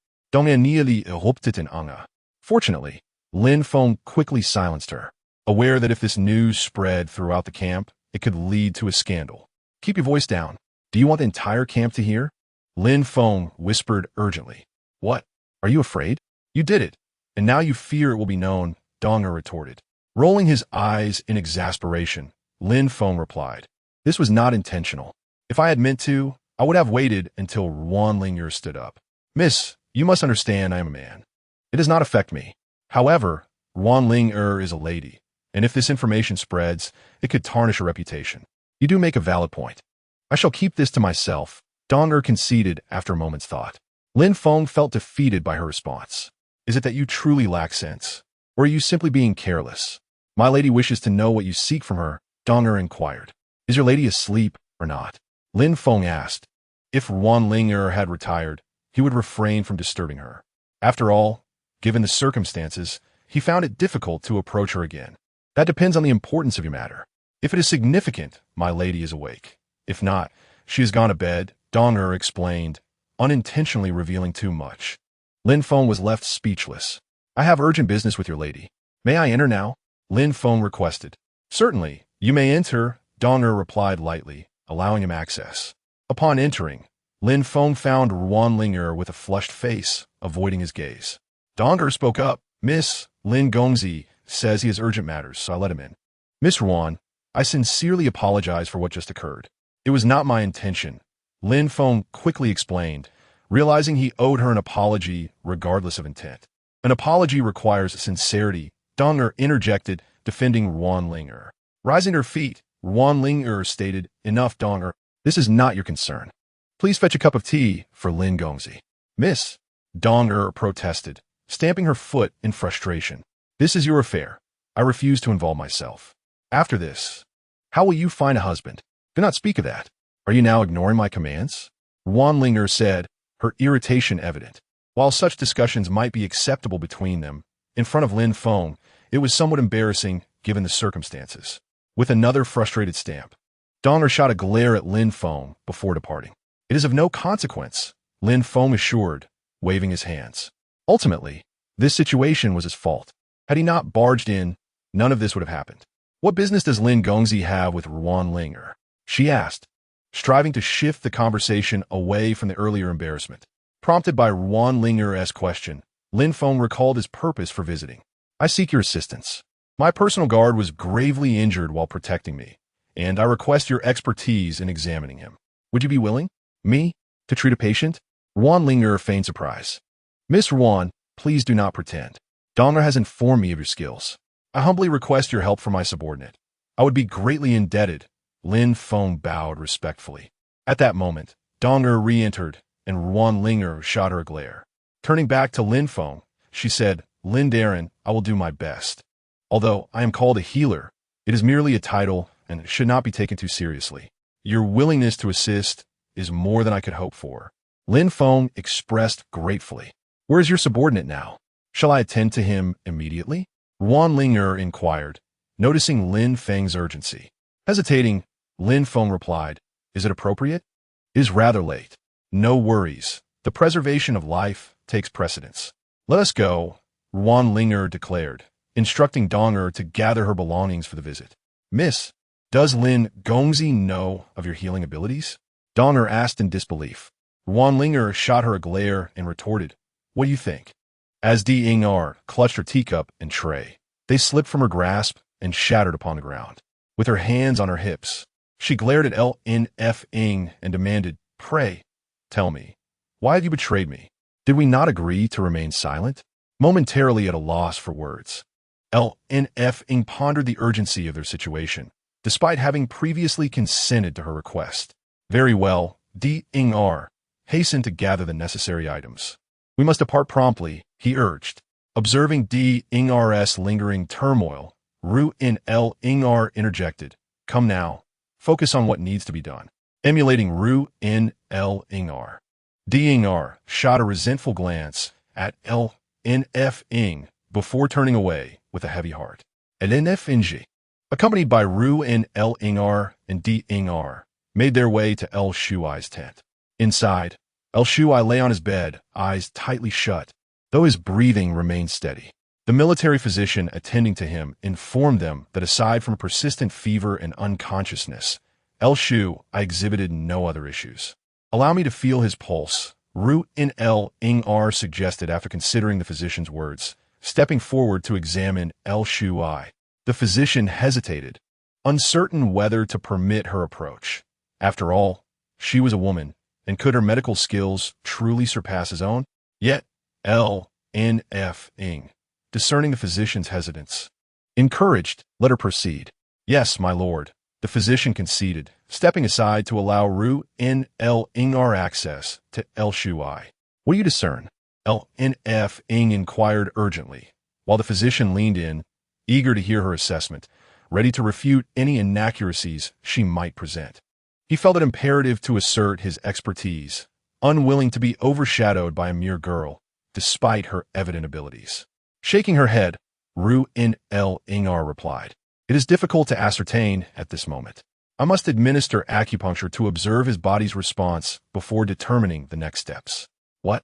Fortunately, Lin Feng quickly silenced her, aware that if this news spread throughout the camp, it could lead to a scandal. Keep your voice down. Do you want the entire camp to hear? Lin Feng whispered urgently. What? Are you afraid? You did it, and now you fear it will be known, Donger retorted. Rolling his eyes in exasperation, Lin Feng replied, this was not intentional. If I had meant to, I would have waited until Ruan Linger stood up. Miss, you must understand I am a man. It does not affect me. However, Ruan Linger is a lady, And if this information spreads, it could tarnish her reputation. You do make a valid point. I shall keep this to myself, dowager conceded after a moment's thought. Lin Feng felt defeated by her response. Is it that you truly lack sense? Or are you simply being careless? My lady wishes to know what you seek from her, dowager inquired. Is your lady asleep or not? Lin Feng asked. If Linger had retired, he would refrain from disturbing her. After all, given the circumstances, he found it difficult to approach her again. That depends on the importance of your matter. If it is significant, my lady is awake. If not, she has gone to bed, dowager explained, unintentionally revealing too much. Lin Feng was left speechless. I have urgent business with your lady. May I enter now? Lin Feng requested. Certainly, you may enter, dowager replied lightly, allowing him access. Upon entering, Lin Feng found Linger with a flushed face, avoiding his gaze. Dowager spoke up. Miss, Lin Gongzi says he has urgent matters, so I let him in. Miss Ruan, I sincerely apologize for what just occurred. It was not my intention, Lin Feng quickly explained, realizing he owed her an apology regardless of intent. An apology requires sincerity, dowager interjected, defending Linger. Rising to her feet, Linger stated, Enough, dowager. This is not your concern. Please fetch a cup of tea for Lin Gongzi. Miss, dowager protested, stamping her foot in frustration. This is your affair. I refuse to involve myself. After this, how will you find a husband? Do not speak of that. Are you now ignoring my commands? Linger said, her irritation evident. While such discussions might be acceptable between them, in front of Lin Feng, it was somewhat embarrassing given the circumstances. With another frustrated stamp, dowager shot a glare at Lin Feng before departing. It is of no consequence, Lin Feng assured, waving his hands. Ultimately, this situation was his fault. Had he not barged in, none of this would have happened. What business does Lin Gongzi have with Linger? She asked, striving to shift the conversation away from the earlier embarrassment. Prompted by Linger's question, Lin Feng recalled his purpose for visiting. I seek your assistance. My personal guard was gravely injured while protecting me, and I request your expertise in examining him. Would you be willing? Me? To treat a patient? Linger feigned surprise. Miss Ruan, please do not pretend. Dowager has informed me of your skills. I humbly request your help for my subordinate. I would be greatly indebted. Lin Feng bowed respectfully. At that moment, dowager re-entered, and Linger shot her a glare. Turning back to Lin Feng, she said, Lin Darren, I will do my best. Although I am called a healer, it is merely a title and should not be taken too seriously. Your willingness to assist is more than I could hope for. Lin Feng expressed gratefully. Where is your subordinate now? Shall I attend to him immediately? Linger inquired, noticing Lin Feng's urgency. Hesitating, Lin Feng replied, Is it appropriate? It is rather late. No worries. The preservation of life takes precedence. Let us go, Linger declared, instructing dowager to gather her belongings for the visit. Miss, does Lin Gongzi know of your healing abilities? Dowager asked in disbelief. Linger shot her a glare and retorted, What do you think? As Dinger clutched her teacup and tray, they slipped from her grasp and shattered upon the ground. With her hands on her hips, she glared at Lin Feng and demanded, Pray, tell me, why have you betrayed me? Did we not agree to remain silent? Momentarily at a loss for words, Lin Feng pondered the urgency of their situation, despite having previously consented to her request. Very well, Dinger hastened to gather the necessary items. We must depart promptly, he urged. Observing Dinger's lingering turmoil, Linger interjected. Come now. Focus on what needs to be done. Emulating Linger. Dinger shot a resentful glance at Lin Feng before turning away with a heavy heart. Lin Feng, accompanied by Linger and Dinger, made their way to El Shuai's tent. Inside, El Shuai lay on his bed, eyes tightly shut, though his breathing remained steady. The military physician attending to him informed them that aside from persistent fever and unconsciousness, El Shuai exhibited no other issues. Allow me to feel his pulse, Linger suggested after considering the physician's words, stepping forward to examine El Shuai. The physician hesitated, uncertain whether to permit her approach. After all, she was a woman, and could her medical skills truly surpass his own? Yet, Lin Feng, discerning the physician's hesitance, Encouraged, let her proceed. Yes, my lord, the physician conceded, stepping aside to allow Ru In El Ingar access to El Shui. What do you discern? El Nf Ing inquired urgently, while the physician leaned in, eager to hear her assessment, ready to refute any inaccuracies she might present. He felt it imperative to assert his expertise, unwilling to be overshadowed by a mere girl, despite her evident abilities. Shaking her head, Ru In El Ingar replied, "It is difficult to ascertain at this moment. I must administer acupuncture to observe his body's response before determining the next steps." What?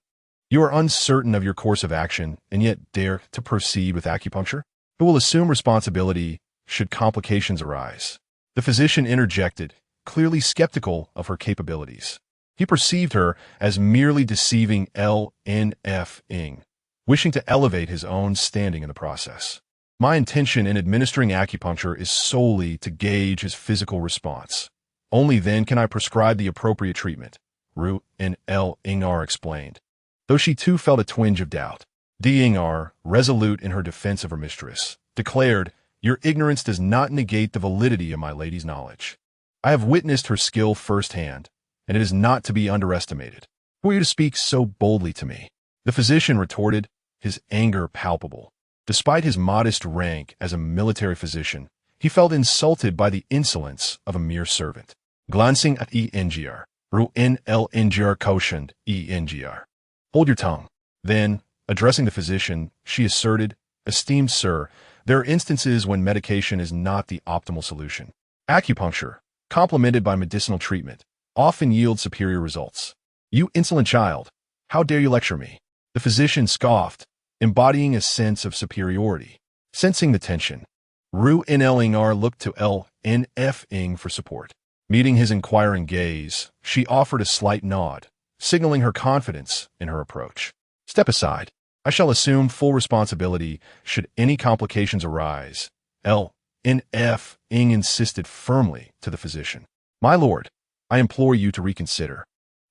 You are uncertain of your course of action and yet dare to proceed with acupuncture? Who will assume responsibility should complications arise? The physician interjected, clearly skeptical of her capabilities. He perceived her as merely deceiving LNF Ing, wishing to elevate his own standing in the process. My intention in administering acupuncture is solely to gauge his physical response. Only then can I prescribe the appropriate treatment, Ru In El Ingar explained, though she too felt a twinge of doubt. D. Ingar, resolute in her defense of her mistress, declared, "Your ignorance does not negate the validity of my lady's knowledge. I have witnessed her skill firsthand, and it is not to be underestimated. Who are you to speak so boldly to me?" The physician retorted, his anger palpable. Despite his modest rank as a military physician, he felt insulted by the insolence of a mere servant. Glancing at Engr, Ru In El Ngr cautioned Engr, "Hold your tongue." Then, addressing the physician, she asserted, "Esteemed sir, there are instances when medication is not the optimal solution. Acupuncture, complemented by medicinal treatment, often yields superior results. You insolent child, how dare you lecture me?" The physician scoffed, embodying a sense of superiority. Sensing the tension, Ru In El Ingar looked to El Nf Ing for support. Meeting his inquiring gaze, she offered a slight nod, signaling her confidence in her approach. "Step aside. I shall assume full responsibility should any complications arise." El Nf Ing insisted firmly to the physician. "My lord, I implore you to reconsider.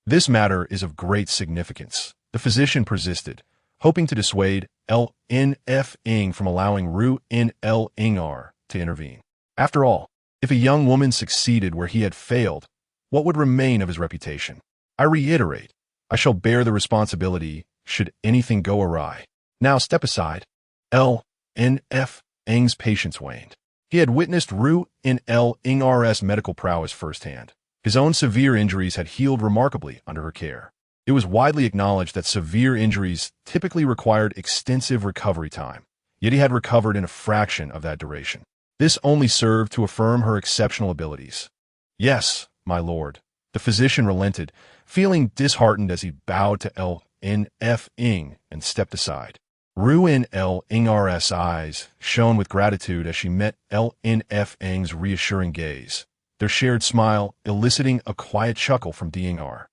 This matter is of great significance." The physician persisted, hoping to dissuade El Nf Ing from allowing Ru In El Ingar to intervene. After all, if a young woman succeeded where he had failed, what would remain of his reputation? "I reiterate, I shall bear the responsibility should anything go awry. Now step aside." El Nf Ing's patience waned. He had witnessed Ru In El Ingar's medical prowess firsthand. His own severe injuries had healed remarkably under her care. It was widely acknowledged that severe injuries typically required extensive recovery time, yet he had recovered in a fraction of that duration. This only served to affirm her exceptional abilities. "Yes, my lord." The physician relented, feeling disheartened as he bowed to El Nf Ing and stepped aside. Ru In El Ingar's eyes shone with gratitude as she met El Nf Ing's reassuring gaze, their shared smile eliciting a quiet chuckle from D. Ingar.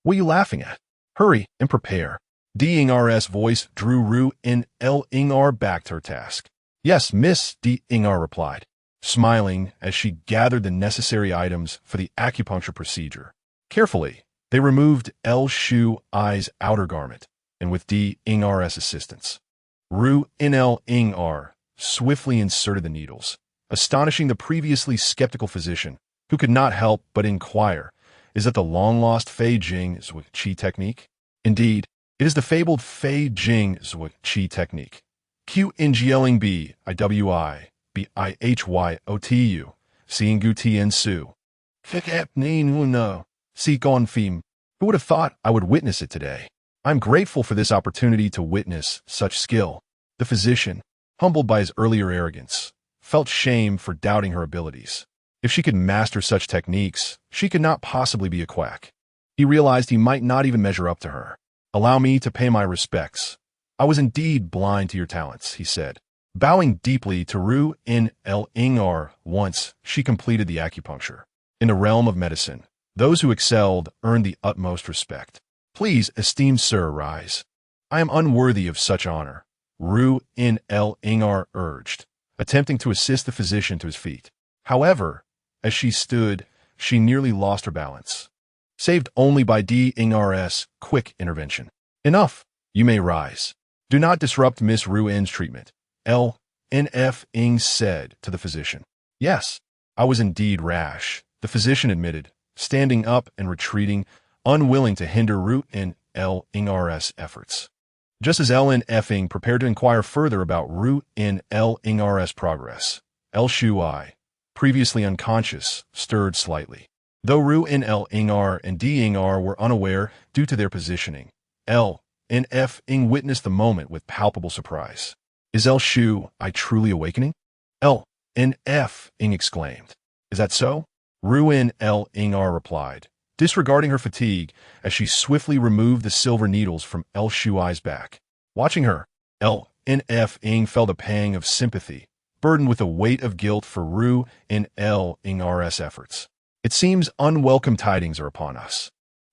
"What are you laughing at? Hurry and prepare." D. Ingar's voice drew Ru In El Ingar back to her task. "Yes, Miss," D. Ingar replied, smiling as she gathered the necessary items for the acupuncture procedure. Carefully, they removed El Shui's outer garment, and with D. Ingar's assistance, Ru In El Ingar swiftly inserted the needles, astonishing the previously skeptical physician, who could not help but inquire, "Is that the long-lost Fei Jing Zhui Qi technique?" Indeed, it is the fabled Fei Jing Zhui Qi technique. Qingling B IWI BIHYOTU Seeing Gutian Su. No. Seek on Fim. Who would have thought I would witness it today? I'm grateful for this opportunity to witness such skill. The physician, humbled by his earlier arrogance, felt shame for doubting her abilities. If she could master such techniques, she could not possibly be a quack. He realized he might not even measure up to her. "Allow me to pay my respects. I was indeed blind to your talents," he said, bowing deeply to Ru In El Ingar once she completed the acupuncture. In the realm of medicine, those who excelled earned the utmost respect. "Please, esteemed sir, rise. I am unworthy of such honor," Ru In El Ingar urged, attempting to assist the physician to his feet. However, as she stood, she nearly lost her balance, saved only by D. Ingar's quick intervention. "Enough. You may rise. Do not disrupt Miss Ru In's treatment." El Feng said to the physician. Yes, I was indeed rash, the physician admitted, standing up and retreating, unwilling to hinder Feng's efforts. Just as Lin Feng prepared to inquire further about Feng's progress, Shui, previously unconscious, stirred slightly. Though Feng and Ding were unaware due to their positioning, Lin Feng witnessed the moment with palpable surprise. Is Shui truly awakening? Lin Feng exclaimed. Is that so? Lin replied, disregarding her fatigue as she swiftly removed the silver needles from Shui's back. Watching her, Lin Feng felt a pang of sympathy, burdened with a weight of guilt for Feng's efforts. It seems unwelcome tidings are upon us,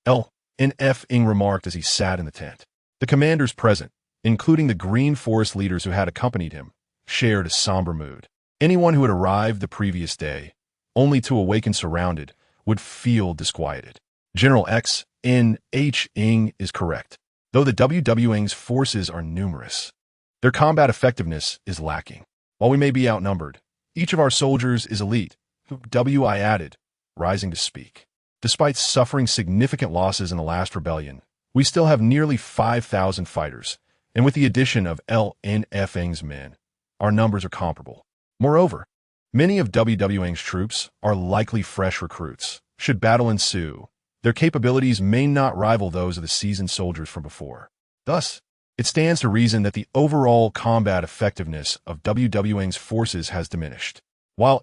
Lin Feng remarked as he sat in the tent. The commanders present, including the Green Forest leaders who had accompanied him, shared a somber mood. Anyone who had arrived the previous day, only to awaken surrounded, would feel disquieted. General Xin is correct. Though the WW's forces are numerous, their combat effectiveness is lacking. While we may be outnumbered, each of our soldiers is elite, I added, rising to speak. Despite suffering significant losses in the last rebellion, we still have nearly 5,000 fighters, and with the addition of Lin Feng's men, our numbers are comparable. Moreover, many of WW's troops are likely fresh recruits. Should battle ensue, their capabilities may not rival those of the seasoned soldiers from before. Thus, it stands to reason that the overall combat effectiveness of WW's forces has diminished. While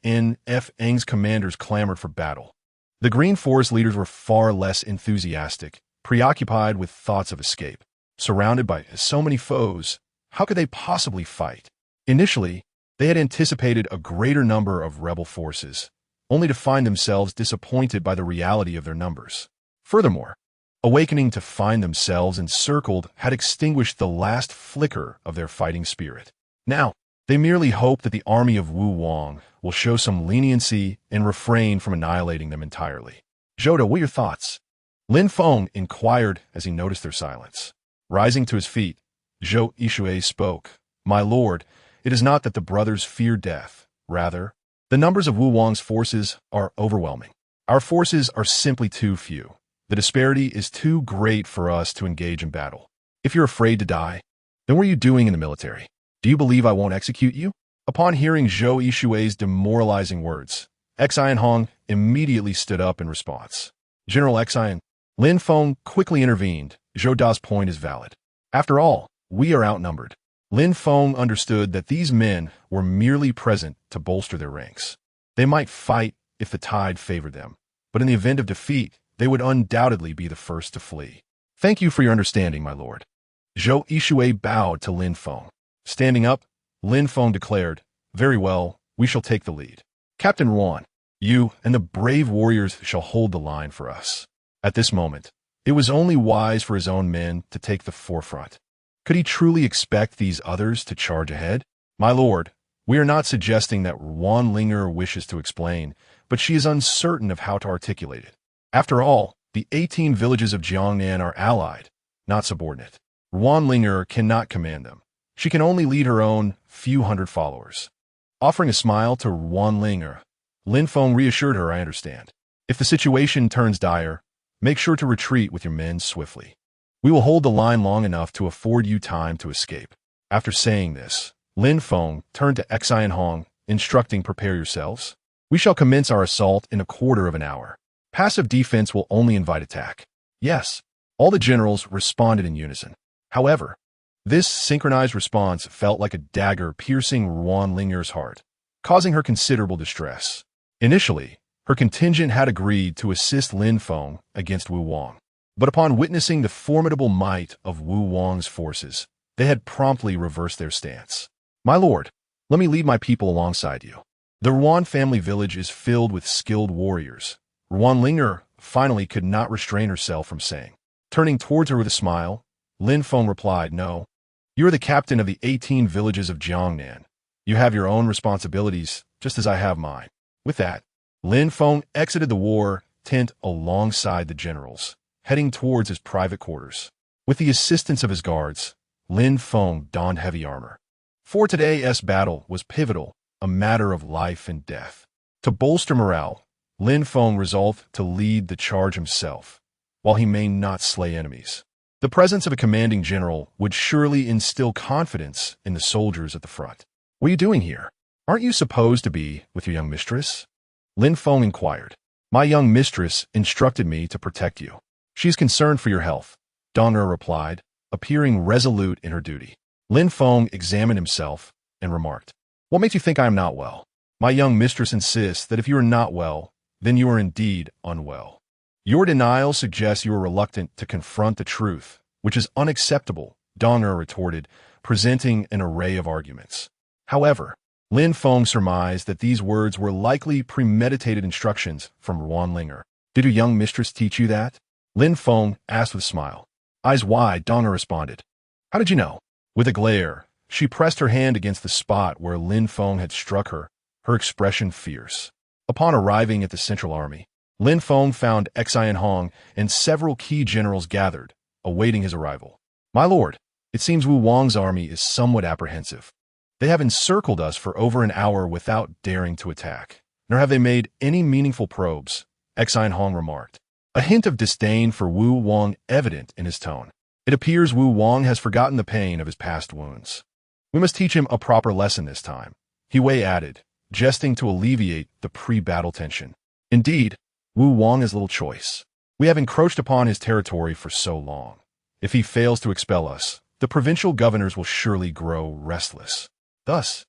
Lin Feng's commanders clamored for battle, the Green Forest leaders were far less enthusiastic, preoccupied with thoughts of escape. Surrounded by so many foes, how could they possibly fight? Initially, they had anticipated a greater number of rebel forces, only to find themselves disappointed by the reality of their numbers. Furthermore, awakening to find themselves encircled had extinguished the last flicker of their fighting spirit. Now, they merely hope that the army of Wu Wang will show some leniency and refrain from annihilating them entirely. Joda, what are your thoughts? Lin Feng inquired as he noticed their silence. Rising to his feet, Zhou Yixue spoke. My lord, it is not that the brothers fear death. Rather, the numbers of Wu Wang's forces are overwhelming. Our forces are simply too few. The disparity is too great for us to engage in battle. If you're afraid to die, then what are you doing in the military? Do you believe I won't execute you? Upon hearing Zhou Yixue's demoralizing words, Xian immediately stood up in response. General Xian, Lin Feng quickly intervened. Zhou Da's point is valid. After all, we are outnumbered. Lin Feng understood that these men were merely present to bolster their ranks. They might fight if the tide favored them, but in the event of defeat, they would undoubtedly be the first to flee. Thank you for your understanding, my lord. Zhou Yixue bowed to Lin Feng. Standing up, Lin Feng declared, Very well, we shall take the lead. Captain Yuan, you and the brave warriors shall hold the line for us. At this moment, it was only wise for his own men to take the forefront. Could he truly expect these others to charge ahead? My lord, we are not suggesting that Wanlinger wishes to explain, but she is uncertain of how to articulate it. After all, the 18 villages of Jiangnan are allied, not subordinate. Wanlinger cannot command them. She can only lead her own few hundred followers. Offering a smile to Wanlinger, Lin Feng reassured her, I understand. If the situation turns dire, make sure to retreat with your men swiftly. We will hold the line long enough to afford you time to escape. After saying this, Lin Feng turned to Xian, instructing, prepare yourselves. We shall commence our assault in a quarter of an hour. Passive defense will only invite attack. Yes, all the generals responded in unison. However, this synchronized response felt like a dagger piercing Wanlinger's heart, causing her considerable distress. Initially, her contingent had agreed to assist Lin Feng against Wu Wang, but upon witnessing the formidable might of Wu Wang's forces, they had promptly reversed their stance. My lord, let me lead my people alongside you. The Ruan family village is filled with skilled warriors. Wanlinger finally could not restrain herself from saying. Turning towards her with a smile, Lin Feng replied, No, you are the captain of the 18 villages of Jiangnan. You have your own responsibilities, just as I have mine. With that, Lin Feng exited the war tent alongside the generals, heading towards his private quarters. With the assistance of his guards, Lin Feng donned heavy armor. For today's battle was pivotal, a matter of life and death. To bolster morale, Lin Feng resolved to lead the charge himself, while he may not slay enemies. The presence of a commanding general would surely instill confidence in the soldiers at the front. "What are you doing here? Aren't you supposed to be with your young mistress?" Lin Feng inquired. "My young mistress instructed me to protect you. She is concerned for your health," dowager replied, appearing resolute in her duty. Lin Feng examined himself and remarked, "What makes you think I am not well? My young mistress insists that if you are not well, then you are indeed unwell. Your denial suggests you are reluctant to confront the truth, which is unacceptable," dowager retorted, presenting an array of arguments. However, Lin Feng surmised that these words were likely premeditated instructions from Linger. "Did your young mistress teach you that?" Lin Feng asked with a smile. Eyes wide, dowager responded. "How did you know?" With a glare, she pressed her hand against the spot where Lin Feng had struck her, her expression fierce. Upon arriving at the Central Army, Lin Feng found Hong and several key generals gathered, awaiting his arrival. "My lord, it seems Wu Wang's army is somewhat apprehensive. They have encircled us for over an hour without daring to attack, nor have they made any meaningful probes," Hong remarked, a hint of disdain for Wu Wang evident in his tone. "It appears Wu Wang has forgotten the pain of his past wounds. We must teach him a proper lesson this time," Wei added, jesting to alleviate the pre-battle tension. "Indeed, Wu Wang has little choice. We have encroached upon his territory for so long. If he fails to expel us, the provincial governors will surely grow restless. Thus,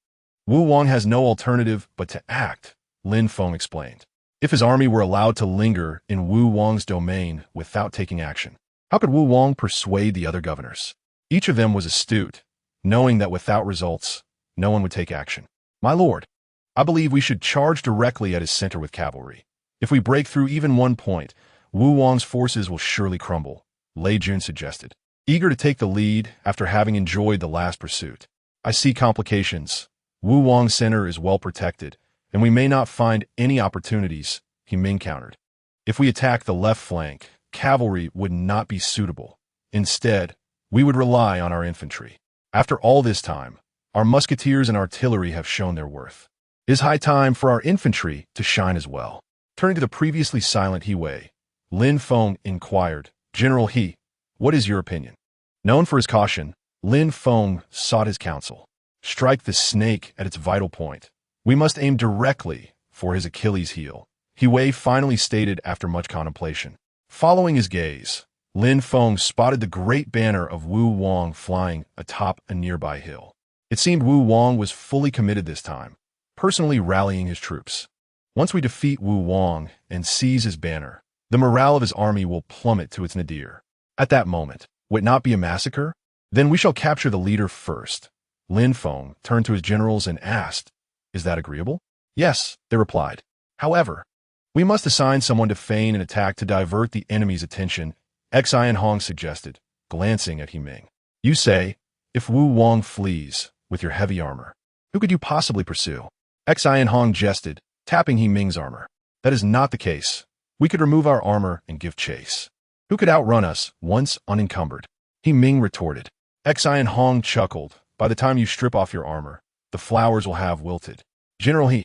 Wu Wang has no alternative but to act," Lin Feng explained. "If his army were allowed to linger in Wu Wang's domain without taking action, how could Wu Wang persuade the other governors?" Each of them was astute, knowing that without results, no one would take action. "My lord, I believe we should charge directly at his center with cavalry. If we break through even one point, Wu Wang's forces will surely crumble," Lei Jun suggested, eager to take the lead after having enjoyed the last pursuit. "I see complications. Wu Wang's center is well protected, and we may not find any opportunities," Ming countered. "If we attack the left flank, cavalry would not be suitable. Instead, we would rely on our infantry. After all this time, our musketeers and artillery have shown their worth. It is high time for our infantry to shine as well." Turning to the previously silent Wei, Lin Feng inquired, "General He, what is your opinion?" Known for his caution, Lin Feng sought his counsel. "Strike the snake at its vital point. We must aim directly for his Achilles heel," Wei finally stated after much contemplation. Following his gaze, Lin Feng spotted the great banner of Wu Wang flying atop a nearby hill. It seemed Wu Wang was fully committed this time, personally rallying his troops. "Once we defeat Wu Wang and seize his banner, the morale of his army will plummet to its nadir. At that moment, would it not be a massacre? Then we shall capture the leader first." Lin Feng turned to his generals and asked, "Is that agreeable?" "Yes," they replied. "However, we must assign someone to feign an attack to divert the enemy's attention," Hong suggested, glancing at Ming. "You say, if Wu Wang flees with your heavy armor, who could you possibly pursue?" Hong jested, tapping Ming's armor. "That is not the case. We could remove our armor and give chase. Who could outrun us once unencumbered?" Ming retorted. Hong chuckled. "By the time you strip off your armor, the flowers will have wilted." "General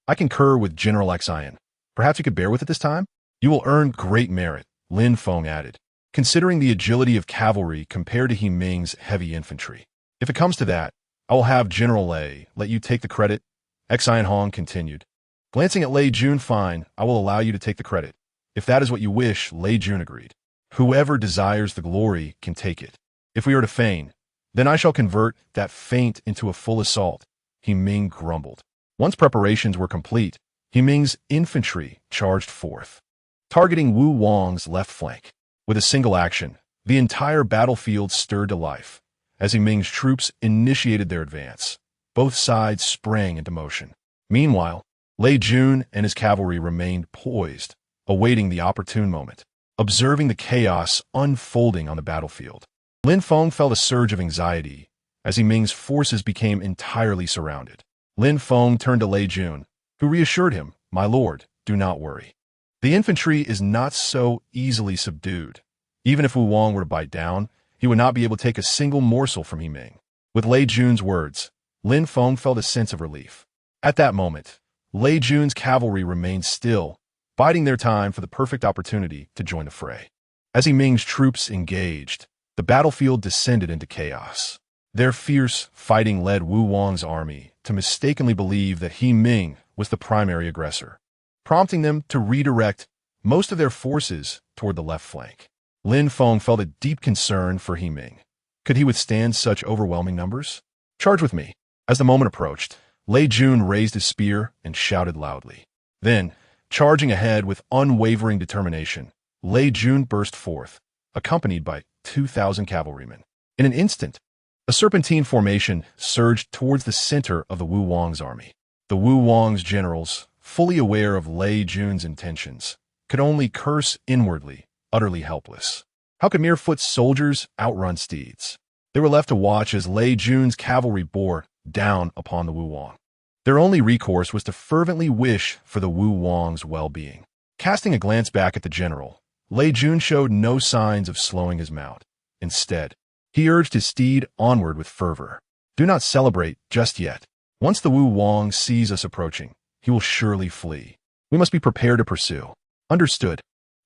I concur with General Xian. Perhaps you could bear with it this time?" "You will earn great merit," Lin Feng added, considering the agility of cavalry compared to Ming's heavy infantry. "If it comes to that, I will have General Lei let you take the credit," Hong continued. Glancing at Lei Jun, "Fine, I will allow you to take the credit. If that is what you wish," Lei Jun agreed. "Whoever desires the glory can take it. If we are to feign, then I shall convert that feint into a full assault," Ming grumbled. Once preparations were complete, Ming's infantry charged forth, targeting Wu Wang's left flank. With a single action, the entire battlefield stirred to life. As Ming's troops initiated their advance, both sides sprang into motion. Meanwhile, Lei Jun and his cavalry remained poised, awaiting the opportune moment, observing the chaos unfolding on the battlefield. Lin Feng felt a surge of anxiety as Ming's forces became entirely surrounded. Lin Feng turned to Lei Jun, who reassured him, "My lord, do not worry. The infantry is not so easily subdued. Even if Wu Wang were to bite down, he would not be able to take a single morsel from Ming." With Lei Jun's words, Lin Feng felt a sense of relief. At that moment, Lei Jun's cavalry remained still, biding their time for the perfect opportunity to join the fray. As Ming's troops engaged, the battlefield descended into chaos. Their fierce fighting led Wu Wang's army to mistakenly believe that Ming was the primary aggressor, prompting them to redirect most of their forces toward the left flank. Lin Feng felt a deep concern for Ming. Could he withstand such overwhelming numbers? Charge with me. As the moment approached, Lei Jun raised his spear and shouted loudly. Then, charging ahead with unwavering determination, Lei Jun burst forth, accompanied by 2,000 cavalrymen. In an instant, a serpentine formation surged towards the center of the Wu Wang's army. The Wu Wang's generals, fully aware of Lei Jun's intentions, could only curse inwardly, utterly helpless. How could mere foot soldiers outrun steeds? They were left to watch as Lei Jun's cavalry bore down upon the Wu Wang. Their only recourse was to fervently wish for the Wu Wang's well-being. Casting a glance back at the general, Lei Jun showed no signs of slowing his mount. Instead, he urged his steed onward with fervor. Do not celebrate just yet. Once the Wu Wang sees us approaching, he will surely flee. We must be prepared to pursue. Understood.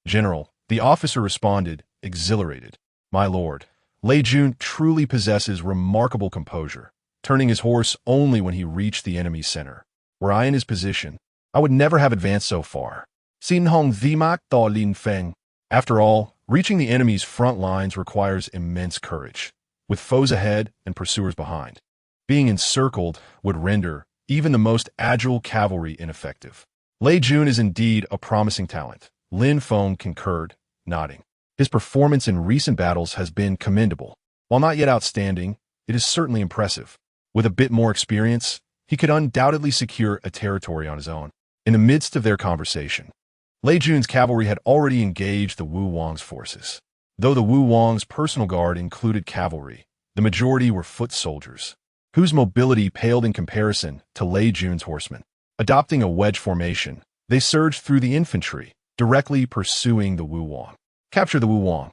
General, the officer responded, exhilarated. My lord, Lei Jun truly possesses remarkable composure, turning his horse only when he reached the enemy's center. Were I in his position, I would never have advanced so far. Xin Hong Zimak da Lin Feng. After all, reaching the enemy's front lines requires immense courage, with foes ahead and pursuers behind. Being encircled would render even the most agile cavalry ineffective. Lei Jun is indeed a promising talent. Lin Feng concurred, nodding. His performance in recent battles has been commendable. While not yet outstanding, it is certainly impressive. With a bit more experience, he could undoubtedly secure a territory on his own. In the midst of their conversation, Lei Jun's cavalry had already engaged the Wu Wang's forces. Though the Wu Wang's personal guard included cavalry, the majority were foot soldiers, whose mobility paled in comparison to Lei Jun's horsemen. Adopting a wedge formation, they surged through the infantry, directly pursuing the Wu Wang. Capture the Wu Wang,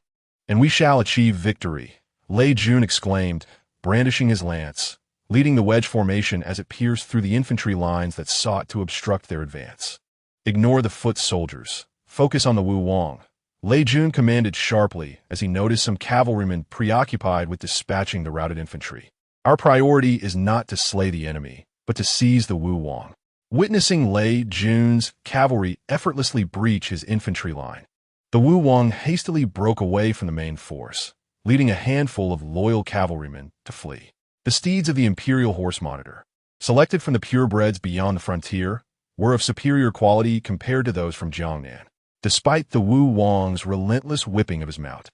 and we shall achieve victory, Lei Jun exclaimed, brandishing his lance, leading the wedge formation as it pierced through the infantry lines that sought to obstruct their advance. Ignore the foot soldiers. Focus on the Wu Wang, Lei Jun commanded sharply as he noticed some cavalrymen preoccupied with dispatching the routed infantry. Our priority is not to slay the enemy, but to seize the Wu Wang. Witnessing Lei Jun's cavalry effortlessly breach his infantry line, the Wu Wang hastily broke away from the main force, leading a handful of loyal cavalrymen to flee. The steeds of the Imperial Horse Monitor, selected from the purebreds beyond the frontier, were of superior quality compared to those from Jiangnan. Despite the Wu Wang's relentless whipping of his mount,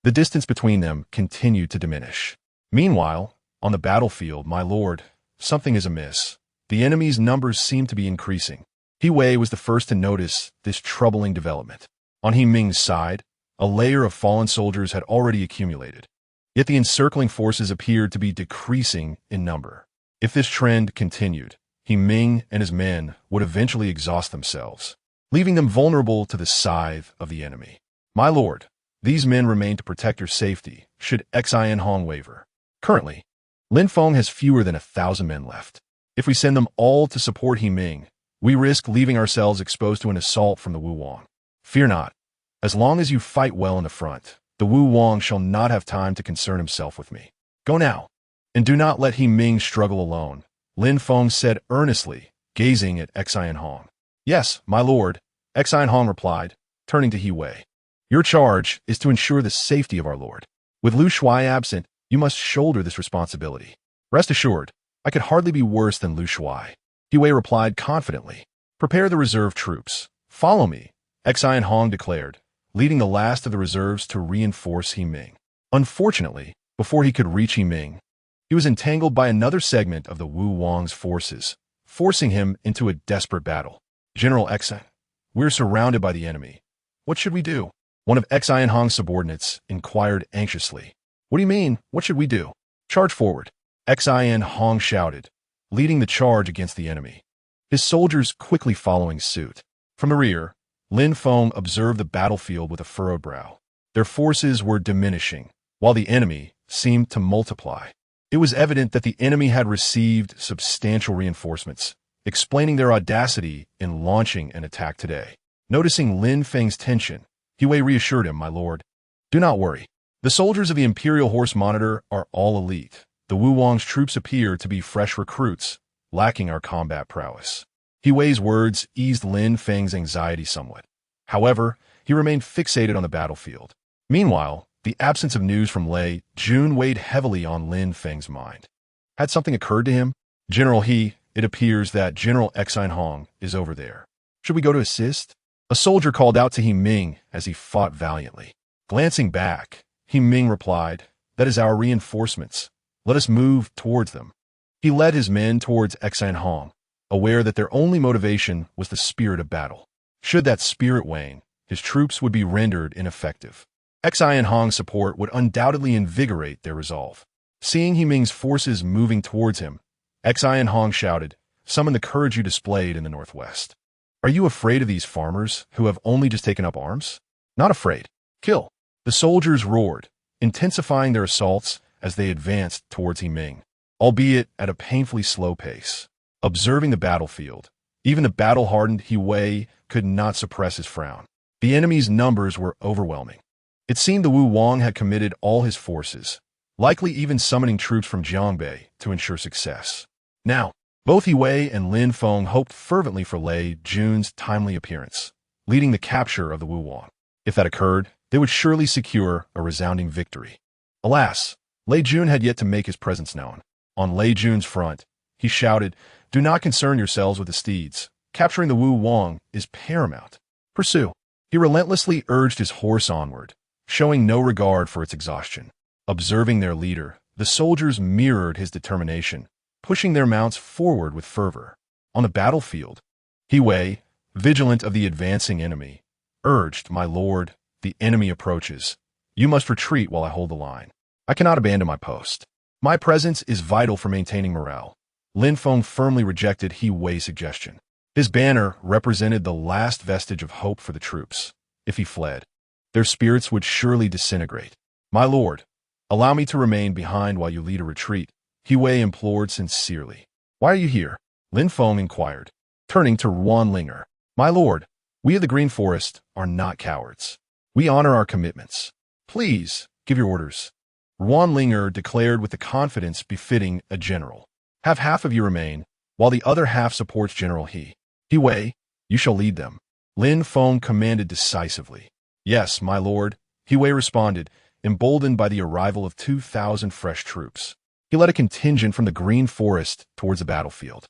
the distance between them continued to diminish. Meanwhile, on the battlefield, my lord, something is amiss. The enemy's numbers seem to be increasing. He Wei was the first to notice this troubling development. On He Ming's side, a layer of fallen soldiers had already accumulated. Yet the encircling forces appeared to be decreasing in number. If this trend continued, He Ming and his men would eventually exhaust themselves, leaving them vulnerable to the scythe of the enemy. My lord, these men remain to protect your safety, should Xian Hong waver. Currently, Lin Feng has fewer than 1,000 men left. If we send them all to support He Ming, we risk leaving ourselves exposed to an assault from the Wu Wang. Fear not. As long as you fight well in the front, the Wu Wang shall not have time to concern himself with me. Go now, and do not let He Ming struggle alone, Lin Feng said earnestly, gazing at Xian Hong. Yes, my lord, Xian Hong replied, turning to He Wei. Your charge is to ensure the safety of our lord. With Lu Shuai absent, you must shoulder this responsibility. Rest assured, I could hardly be worse than Lu Shuai. He Wei replied confidently. Prepare the reserve troops. Follow me, Xian Hong declared, leading the last of the reserves to reinforce He Ming. Unfortunately, before he could reach He Ming, he was entangled by another segment of the Wu Wang's forces, forcing him into a desperate battle. General Xian, we're surrounded by the enemy. What should we do? One of Xian Hong's subordinates inquired anxiously. What do you mean? What should we do? Charge forward, Xian Hong shouted, leading the charge against the enemy, his soldiers quickly following suit. From the rear, Lin Feng observed the battlefield with a furrowed brow. Their forces were diminishing, while the enemy seemed to multiply. It was evident that the enemy had received substantial reinforcements, explaining their audacity in launching an attack today. Noticing Lin Feng's tension, Hue reassured him, "My lord, do not worry. The soldiers of the Imperial Horse Monitor are all elite. The Wu Wang's troops appear to be fresh recruits, lacking our combat prowess." Hue's words eased Lin Feng's anxiety somewhat. However, he remained fixated on the battlefield. Meanwhile, the absence of news from Lei Jun weighed heavily on Lin Feng's mind. Had something occurred to him? "General He, it appears that General Exine Hong is over there. Should we go to assist?" A soldier called out to He Ming as he fought valiantly. Glancing back, He Ming replied, "That is our reinforcements. Let us move towards them." He led his men towards Exine Hong, aware that their only motivation was the spirit of battle. Should that spirit wane, his troops would be rendered ineffective. Exine Hong's support would undoubtedly invigorate their resolve. Seeing He Ming's forces moving towards him, Exine Hong shouted, "Summon the courage you displayed in the northwest. Are you afraid of these farmers who have only just taken up arms? Not afraid. Kill." The soldiers roared, intensifying their assaults as they advanced towards He Ming, albeit at a painfully slow pace. Observing the battlefield, even the battle-hardened Hue could not suppress his frown. The enemy's numbers were overwhelming. It seemed the Wu Wang had committed all his forces, likely even summoning troops from Jiangbei to ensure success. Now, both Hue and Lin Feng hoped fervently for Lei Jun's timely appearance, leading the capture of the Wu Wang. If that occurred, they would surely secure a resounding victory. Alas, Lei Jun had yet to make his presence known. On Lei Jun's front, he shouted, "Do not concern yourselves with the steeds. Capturing the Wu Wang is paramount. Pursue." He relentlessly urged his horse onward, showing no regard for its exhaustion. Observing their leader, the soldiers mirrored his determination, pushing their mounts forward with fervor. On the battlefield, Hue, vigilant of the advancing enemy, urged, "My lord, the enemy approaches. You must retreat while I hold the line. I cannot abandon my post. My presence is vital for maintaining morale." Lin Feng firmly rejected Hue's suggestion. His banner represented the last vestige of hope for the troops. If he fled, their spirits would surely disintegrate. "My lord, allow me to remain behind while you lead a retreat," Hue implored sincerely. "Why are you here?" Lin Feng inquired, turning to Ruanlinger. "My lord, we of the Green Forest are not cowards. We honor our commitments. Please, give your orders." Ruanlinger declared with the confidence befitting a general. "Have half of you remain, while the other half supports General He. Hue, you shall lead them." Lin Feng commanded decisively. "Yes, my lord," Hue responded, emboldened by the arrival of 2,000 fresh troops. He led a contingent from the Green Forest towards the battlefield.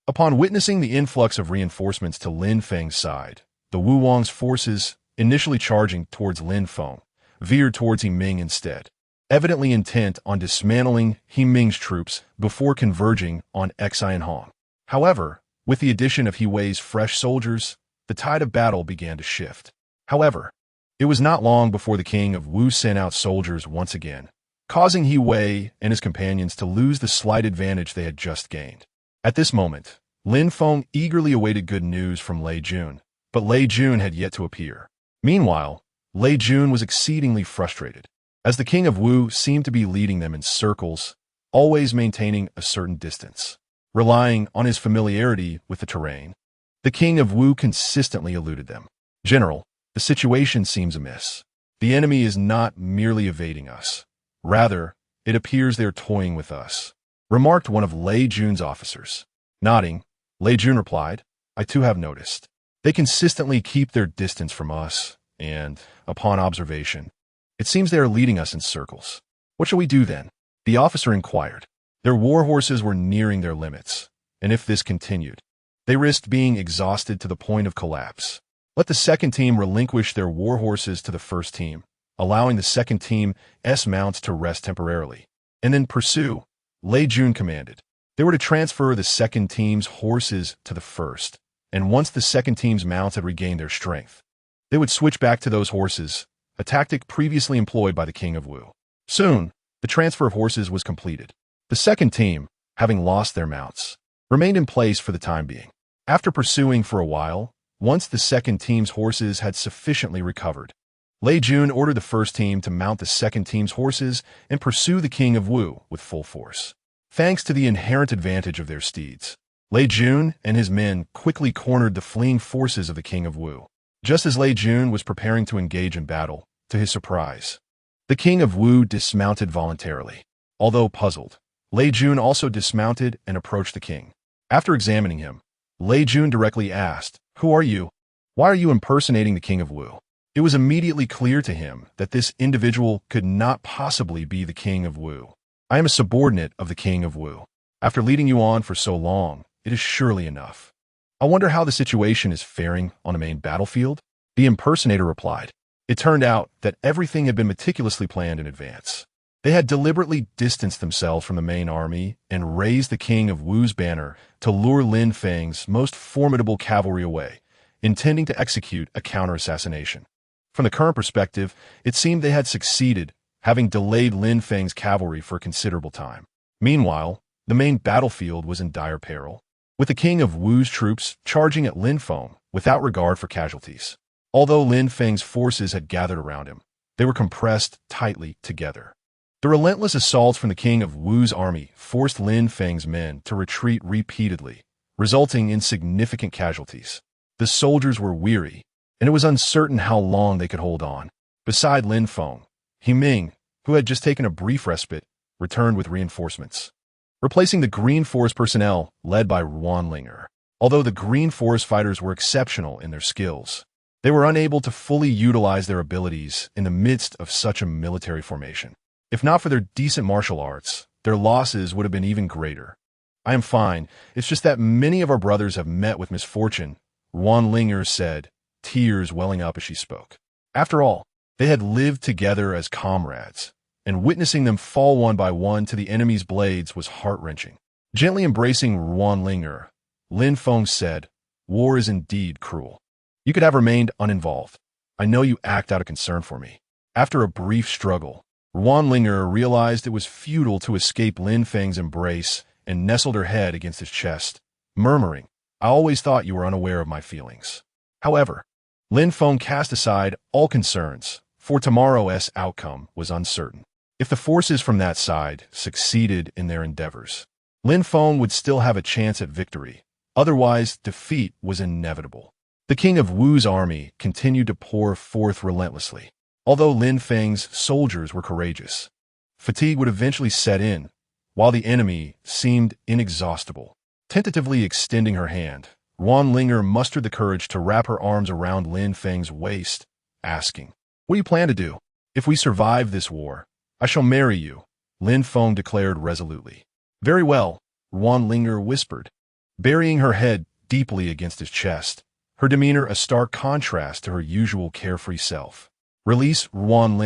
Upon witnessing the influx of reinforcements to Lin Feng's side, the Wu Wang's forces, initially charging towards Lin Feng, veered towards He Ming instead, evidently intent on dismantling He Ming's troops before converging on Exine Hong. However, with the addition of Hue's fresh soldiers, the tide of battle began to shift. However, it was not long before the king of Wu sent out soldiers once again, causing Hue and his companions to lose the slight advantage they had just gained. At this moment, Lin Feng eagerly awaited good news from Lei Jun, but Lei Jun had yet to appear. Meanwhile, Lei Jun was exceedingly frustrated, as the king of Wu seemed to be leading them in circles, always maintaining a certain distance. Relying on his familiarity with the terrain, the king of Wu consistently eluded them. "General, the situation seems amiss. The enemy is not merely evading us. Rather, it appears they're toying with us," remarked one of Lei Jun's officers. Nodding, Lei Jun replied, "I too have noticed. They consistently keep their distance from us, and, upon observation, it seems they are leading us in circles. What shall we do then?" The officer inquired. Their war horses were nearing their limits, and if this continued, they risked being exhausted to the point of collapse. Let the second team relinquish their war horses to the first team, allowing the second team's mounts to rest temporarily, and then pursue, Lei Jun commanded. They were to transfer the second team's horses to the first, and once the second team's mounts had regained their strength, they would switch back to those horses, a tactic previously employed by the king of Wu. Soon, the transfer of horses was completed. The second team, having lost their mounts, remained in place for the time being. After pursuing for a while, once the second team's horses had sufficiently recovered, Lei Jun ordered the first team to mount the second team's horses and pursue the king of Wu with full force. Thanks to the inherent advantage of their steeds, Lei Jun and his men quickly cornered the fleeing forces of the king of Wu. Just as Lei Jun was preparing to engage in battle, to his surprise, the king of Wu dismounted voluntarily. Although puzzled, Lei Jun also dismounted and approached the king. After examining him, Lei Jun directly asked, "Who are you? Why are you impersonating the king of Wu?" It was immediately clear to him that this individual could not possibly be the king of Wu. "I am a subordinate of the king of Wu. After leading you on for so long, it is surely enough. I wonder how the situation is faring on the main battlefield?" The impersonator replied. It turned out that everything had been meticulously planned in advance. They had deliberately distanced themselves from the main army and raised the king of Wu's banner to lure Lin Feng's most formidable cavalry away, intending to execute a counter-assassination. From the current perspective, it seemed they had succeeded, having delayed Lin Feng's cavalry for a considerable time. Meanwhile, the main battlefield was in dire peril, with the king of Wu's troops charging at Lin Feng without regard for casualties. Although Lin Feng's forces had gathered around him, they were compressed tightly together. The relentless assaults from the king of Wu's army forced Lin Feng's men to retreat repeatedly, resulting in significant casualties. The soldiers were weary, and it was uncertain how long they could hold on. Beside Lin Feng, He Ming, who had just taken a brief respite, returned with reinforcements, replacing the Green Forest personnel led by Ruan. Although the Green Forest fighters were exceptional in their skills, they were unable to fully utilize their abilities in the midst of such a military formation. If not for their decent martial arts, their losses would have been even greater. "I am fine. It's just that many of our brothers have met with misfortune," Ruan said, tears welling up as she spoke. After all, they had lived together as comrades, and witnessing them fall one by one to the enemy's blades was heart-wrenching. Gently embracing Ruan, Lin Feng said, "War is indeed cruel. You could have remained uninvolved. I know you act out of concern for me." After a brief struggle, Ruan realized it was futile to escape Lin Feng's embrace and nestled her head against his chest, murmuring, "I always thought you were unaware of my feelings." However, Lin Feng cast aside all concerns, for tomorrow's outcome was uncertain. If the forces from that side succeeded in their endeavors, Lin Feng would still have a chance at victory. Otherwise, defeat was inevitable. The king of Wu's army continued to pour forth relentlessly. Although Lin Feng's soldiers were courageous, fatigue would eventually set in, while the enemy seemed inexhaustible. Tentatively extending her hand, Ruan mustered the courage to wrap her arms around Lin Feng's waist, asking, "What do you plan to do? If we survive this war, I shall marry you," Lin Feng declared resolutely. "Very well," Ruan whispered, burying her head deeply against his chest, her demeanor a stark contrast to her usual carefree self. "Release Ruan,"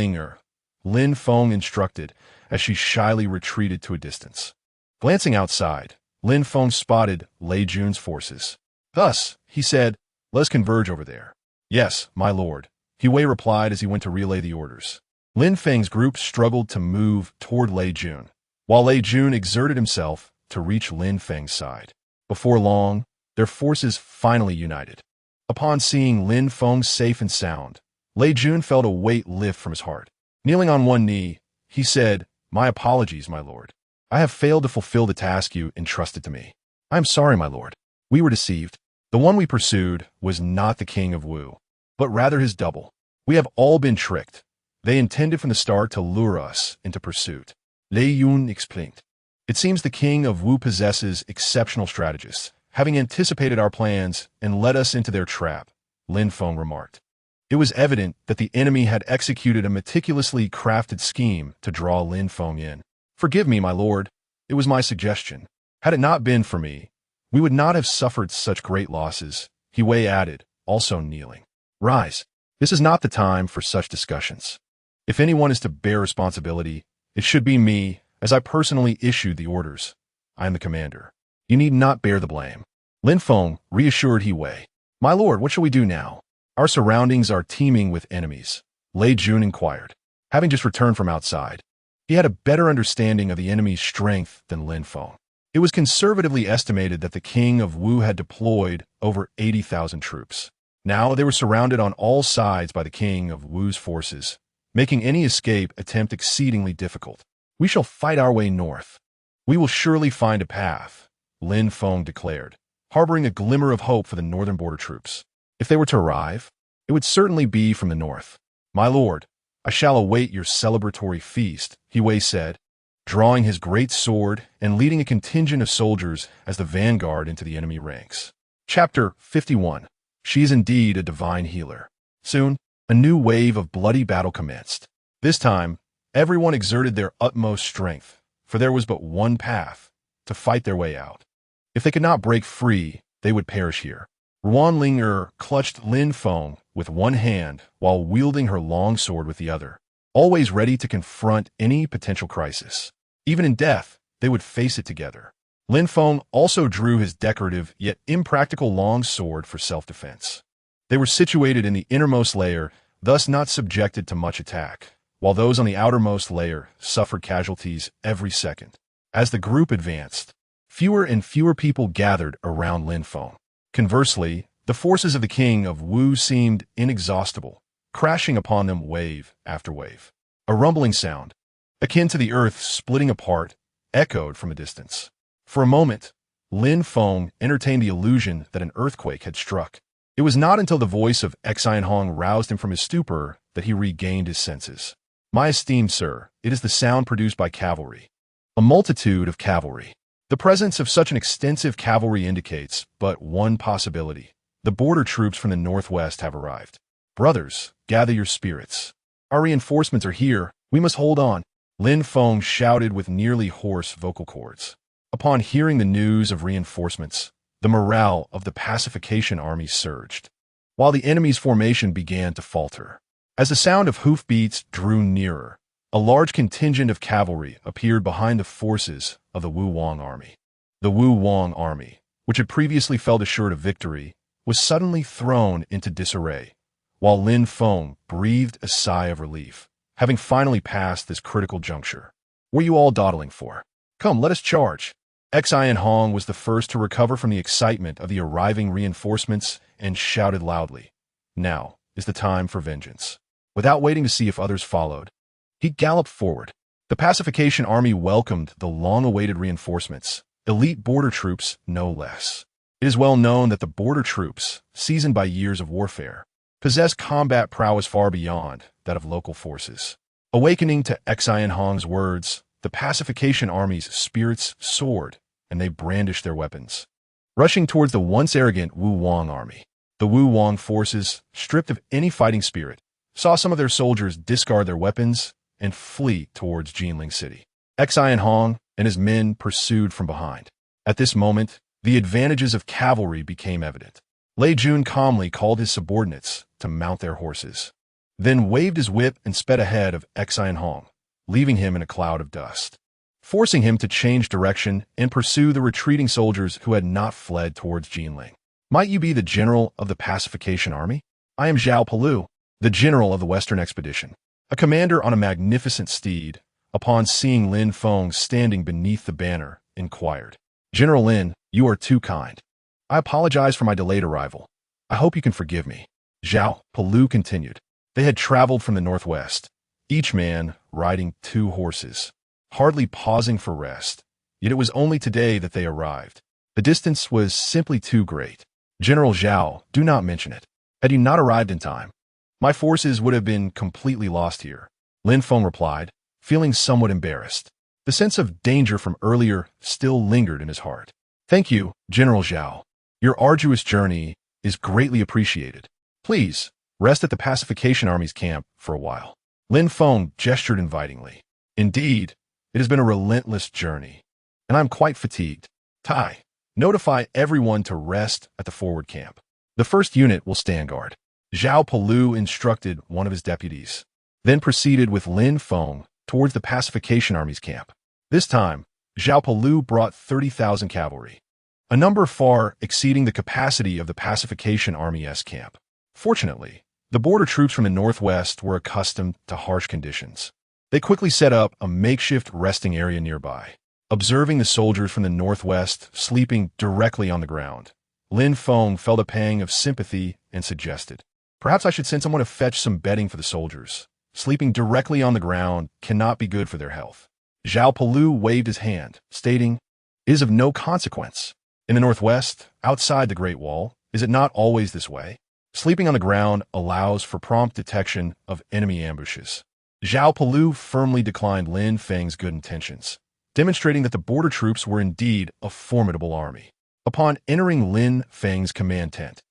Lin Feng instructed as she shyly retreated to a distance. Glancing outside, Lin Feng spotted Lei Jun's forces. "Thus," he said, "let us converge over there." "Yes, my lord," He Wei replied as he went to relay the orders. Lin Feng's group struggled to move toward Lei Jun, while Lei Jun exerted himself to reach Lin Feng's side. Before long, their forces finally united. Upon seeing Lin Feng safe and sound, Lei Jun felt a weight lift from his heart. Kneeling on one knee, he said, "My apologies, my lord. I have failed to fulfill the task you entrusted to me. I am sorry, my lord. We were deceived. The one we pursued was not the king of Wu, but rather his double. We have all been tricked. They intended from the start to lure us into pursuit." Lei Yun explained. "It seems the king of Wu possesses exceptional strategists, having anticipated our plans and led us into their trap," Lin Feng remarked. It was evident that the enemy had executed a meticulously crafted scheme to draw Lin Feng in. "Forgive me, my lord. It was my suggestion. Had it not been for me, we would not have suffered such great losses," He Wei added, also kneeling. "Rise. This is not the time for such discussions. If anyone is to bear responsibility, it should be me, as I personally issued the orders. I am the commander. You need not bear the blame." Lin Feng reassured He Wei. "My lord, what shall we do now? Our surroundings are teeming with enemies," Lei Jun inquired. Having just returned from outside, he had a better understanding of the enemy's strength than Lin Feng. It was conservatively estimated that the king of Wu had deployed over 80,000 troops. Now they were surrounded on all sides by the king of Wu's forces, making any escape attempt exceedingly difficult. "We shall fight our way north. We will surely find a path," Lin Feng declared, harboring a glimmer of hope for the northern border troops. If they were to arrive, it would certainly be from the north. "My lord, I shall await your celebratory feast," He said, drawing his great sword and leading a contingent of soldiers as the vanguard into the enemy ranks. Chapter 51. She is indeed a divine healer. Soon, a new wave of bloody battle commenced. This time, everyone exerted their utmost strength, for there was but one path: to fight their way out. If they could not break free, they would perish here. Ruan clutched Lin Feng with one hand while wielding her long sword with the other, always ready to confront any potential crisis. Even in death, they would face it together. Lin Feng also drew his decorative yet impractical long sword for self-defense. They were situated in the innermost layer, thus not subjected to much attack, while those on the outermost layer suffered casualties every second. As the group advanced, fewer and fewer people gathered around Lin Feng. Conversely, the forces of the king of Wu seemed inexhaustible, crashing upon them wave after wave. A rumbling sound, akin to the earth splitting apart, echoed from a distance. For a moment, Lin Feng entertained the illusion that an earthquake had struck. It was not until the voice of Xianhong roused him from his stupor that he regained his senses. "My esteemed sir, it is the sound produced by cavalry. A multitude of cavalry. The presence of such an extensive cavalry indicates but one possibility. The border troops from the northwest have arrived. Brothers, gather your spirits. Our reinforcements are here. We must hold on," Lin Feng shouted with nearly hoarse vocal cords. Upon hearing the news of reinforcements, the morale of the pacification army surged, while the enemy's formation began to falter. As the sound of hoofbeats drew nearer, a large contingent of cavalry appeared behind the forces of the Wu Wang army. The Wu Wang army, which had previously felt assured of victory, was suddenly thrown into disarray, while Lin Feng breathed a sigh of relief, having finally passed this critical juncture. "What are you all dawdling for? Come, let us charge." Xianhong was the first to recover from the excitement of the arriving reinforcements and shouted loudly, "Now is the time for vengeance." Without waiting to see if others followed, he galloped forward. The pacification army welcomed the long-awaited reinforcements, elite border troops no less. It is well known that the border troops, seasoned by years of warfare, possess combat prowess far beyond that of local forces. Awakening to Xianhong's words, the pacification army's spirits soared, and they brandished their weapons. Rushing towards the once arrogant Wu Wang army, the Wu Wang forces, stripped of any fighting spirit, saw some of their soldiers discard their weapons and flee towards Jinling City. Xianhong and his men pursued from behind. At this moment, the advantages of cavalry became evident. Lei Jun calmly called his subordinates to mount their horses, then waved his whip and sped ahead of Xianhong, leaving him in a cloud of dust, forcing him to change direction and pursue the retreating soldiers who had not fled towards Jinling. "Might you be the general of the pacification army?" "I am Zhao Palu, the general of the Western expedition." A commander on a magnificent steed, upon seeing Lin Feng standing beneath the banner, inquired. "General Lin, you are too kind. I apologize for my delayed arrival. I hope you can forgive me," Zhao Palu continued. They had traveled from the northwest, each man riding 2 horses, hardly pausing for rest. Yet it was only today that they arrived. The distance was simply too great. "General Zhao, do not mention it. Had you not arrived in time, my forces would have been completely lost here," Lin Feng replied, feeling somewhat embarrassed. The sense of danger from earlier still lingered in his heart. "Thank you, General Zhao. Your arduous journey is greatly appreciated. Please, rest at the pacification army's camp for a while." Lin Feng gestured invitingly. "Indeed, it has been a relentless journey, and I'm quite fatigued. Tai, notify everyone to rest at the forward camp. The first unit will stand guard." Zhao Palu instructed one of his deputies, then proceeded with Lin Feng towards the pacification army's camp. This time, Zhao Palu brought 30,000 cavalry, a number far exceeding the capacity of the pacification army's camp. Fortunately, the border troops from the northwest were accustomed to harsh conditions. They quickly set up a makeshift resting area nearby. Observing the soldiers from the northwest sleeping directly on the ground, Lin Feng felt a pang of sympathy and suggested, "Perhaps I should send someone to fetch some bedding for the soldiers. Sleeping directly on the ground cannot be good for their health." Zhao Pelu waved his hand, stating, "It is of no consequence. In the northwest, outside the Great Wall, is it not always this way? Sleeping on the ground allows for prompt detection of enemy ambushes." Zhao Pelu firmly declined Lin Feng's good intentions, demonstrating that the border troops were indeed a formidable army. Upon entering Lin Feng's command tent,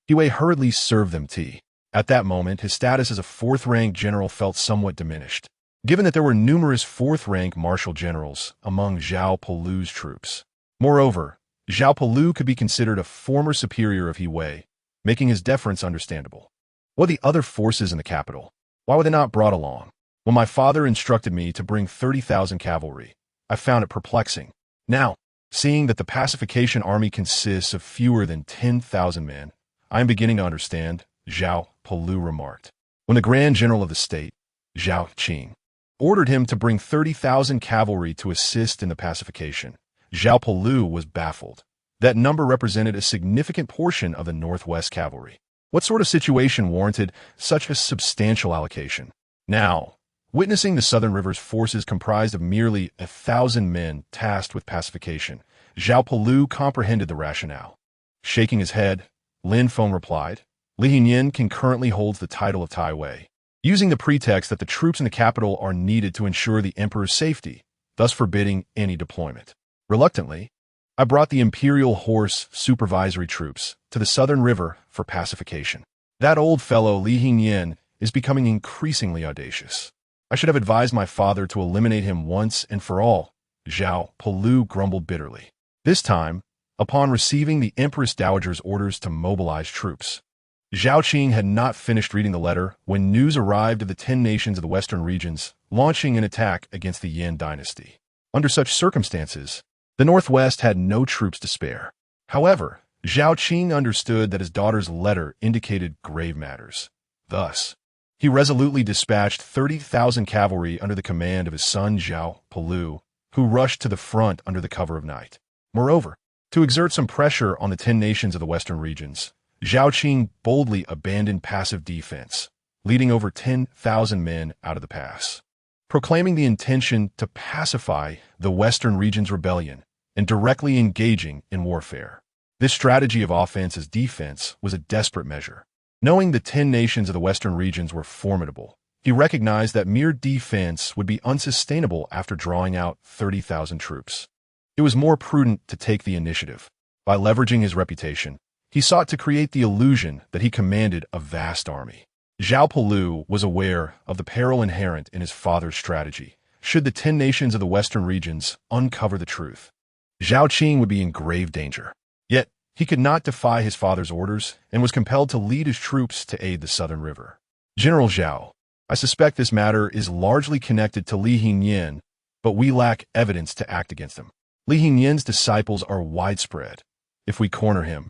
Yue hurriedly served them tea. At that moment, his status as a fourth-rank general felt somewhat diminished, given that there were numerous fourth-rank marshal generals among Zhao Pelu's troops. Moreover, Zhao Pelu could be considered a former superior of Yue, making his deference understandable. What the other forces in the capital? Why were they not brought along? When my father instructed me to bring 30,000 cavalry, I found it perplexing. Now, seeing that the pacification army consists of fewer than 10,000 men, I am beginning to understand, Zhao Pelu remarked. When the Grand General of the state, Zhao Qing, ordered him to bring 30,000 cavalry to assist in the pacification, Zhao Pelu was baffled. That number represented a significant portion of the Northwest cavalry. What sort of situation warranted such a substantial allocation? Now, witnessing the Southern River's forces comprised of merely 1,000 men tasked with pacification, Zhao Pelu comprehended the rationale. Shaking his head, Lin Feng replied, "Li Hingyan concurrently holds the title of Taiwei, using the pretext that the troops in the capital are needed to ensure the emperor's safety, thus forbidding any deployment. Reluctantly, I brought the Imperial Horse supervisory troops to the Southern River for pacification. That old fellow Li Hingyan is becoming increasingly audacious. I should have advised my father to eliminate him once and for all," Zhao Pelu grumbled bitterly. This time, upon receiving the Empress Dowager's orders to mobilize troops, Zhao Qing had not finished reading the letter when news arrived of the 10 nations of the western regions launching an attack against the Yin dynasty. Under such circumstances, the Northwest had no troops to spare. However, Zhao Qing understood that his daughter's letter indicated grave matters. Thus, he resolutely dispatched 30,000 cavalry under the command of his son Zhao Pelu, who rushed to the front under the cover of night. Moreover, to exert some pressure on the 10 nations of the western regions, Zhao Qing boldly abandoned passive defense, leading over 10,000 men out of the pass, proclaiming the intention to pacify the western region's rebellion and directly engaging in warfare. This strategy of offense as defense was a desperate measure. Knowing the 10 nations of the western regions were formidable, he recognized that mere defense would be unsustainable after drawing out 30,000 troops. It was more prudent to take the initiative. By leveraging his reputation, he sought to create the illusion that he commanded a vast army. Zhao Pelu was aware of the peril inherent in his father's strategy, should the 10 nations of the western regions uncover the truth. Zhao Qing would be in grave danger. Yet, he could not defy his father's orders and was compelled to lead his troops to aid the Southern River. "General Zhao, I suspect this matter is largely connected to Li Hingyan, but we lack evidence to act against him. Li Hingyan's disciples are widespread. If we corner him,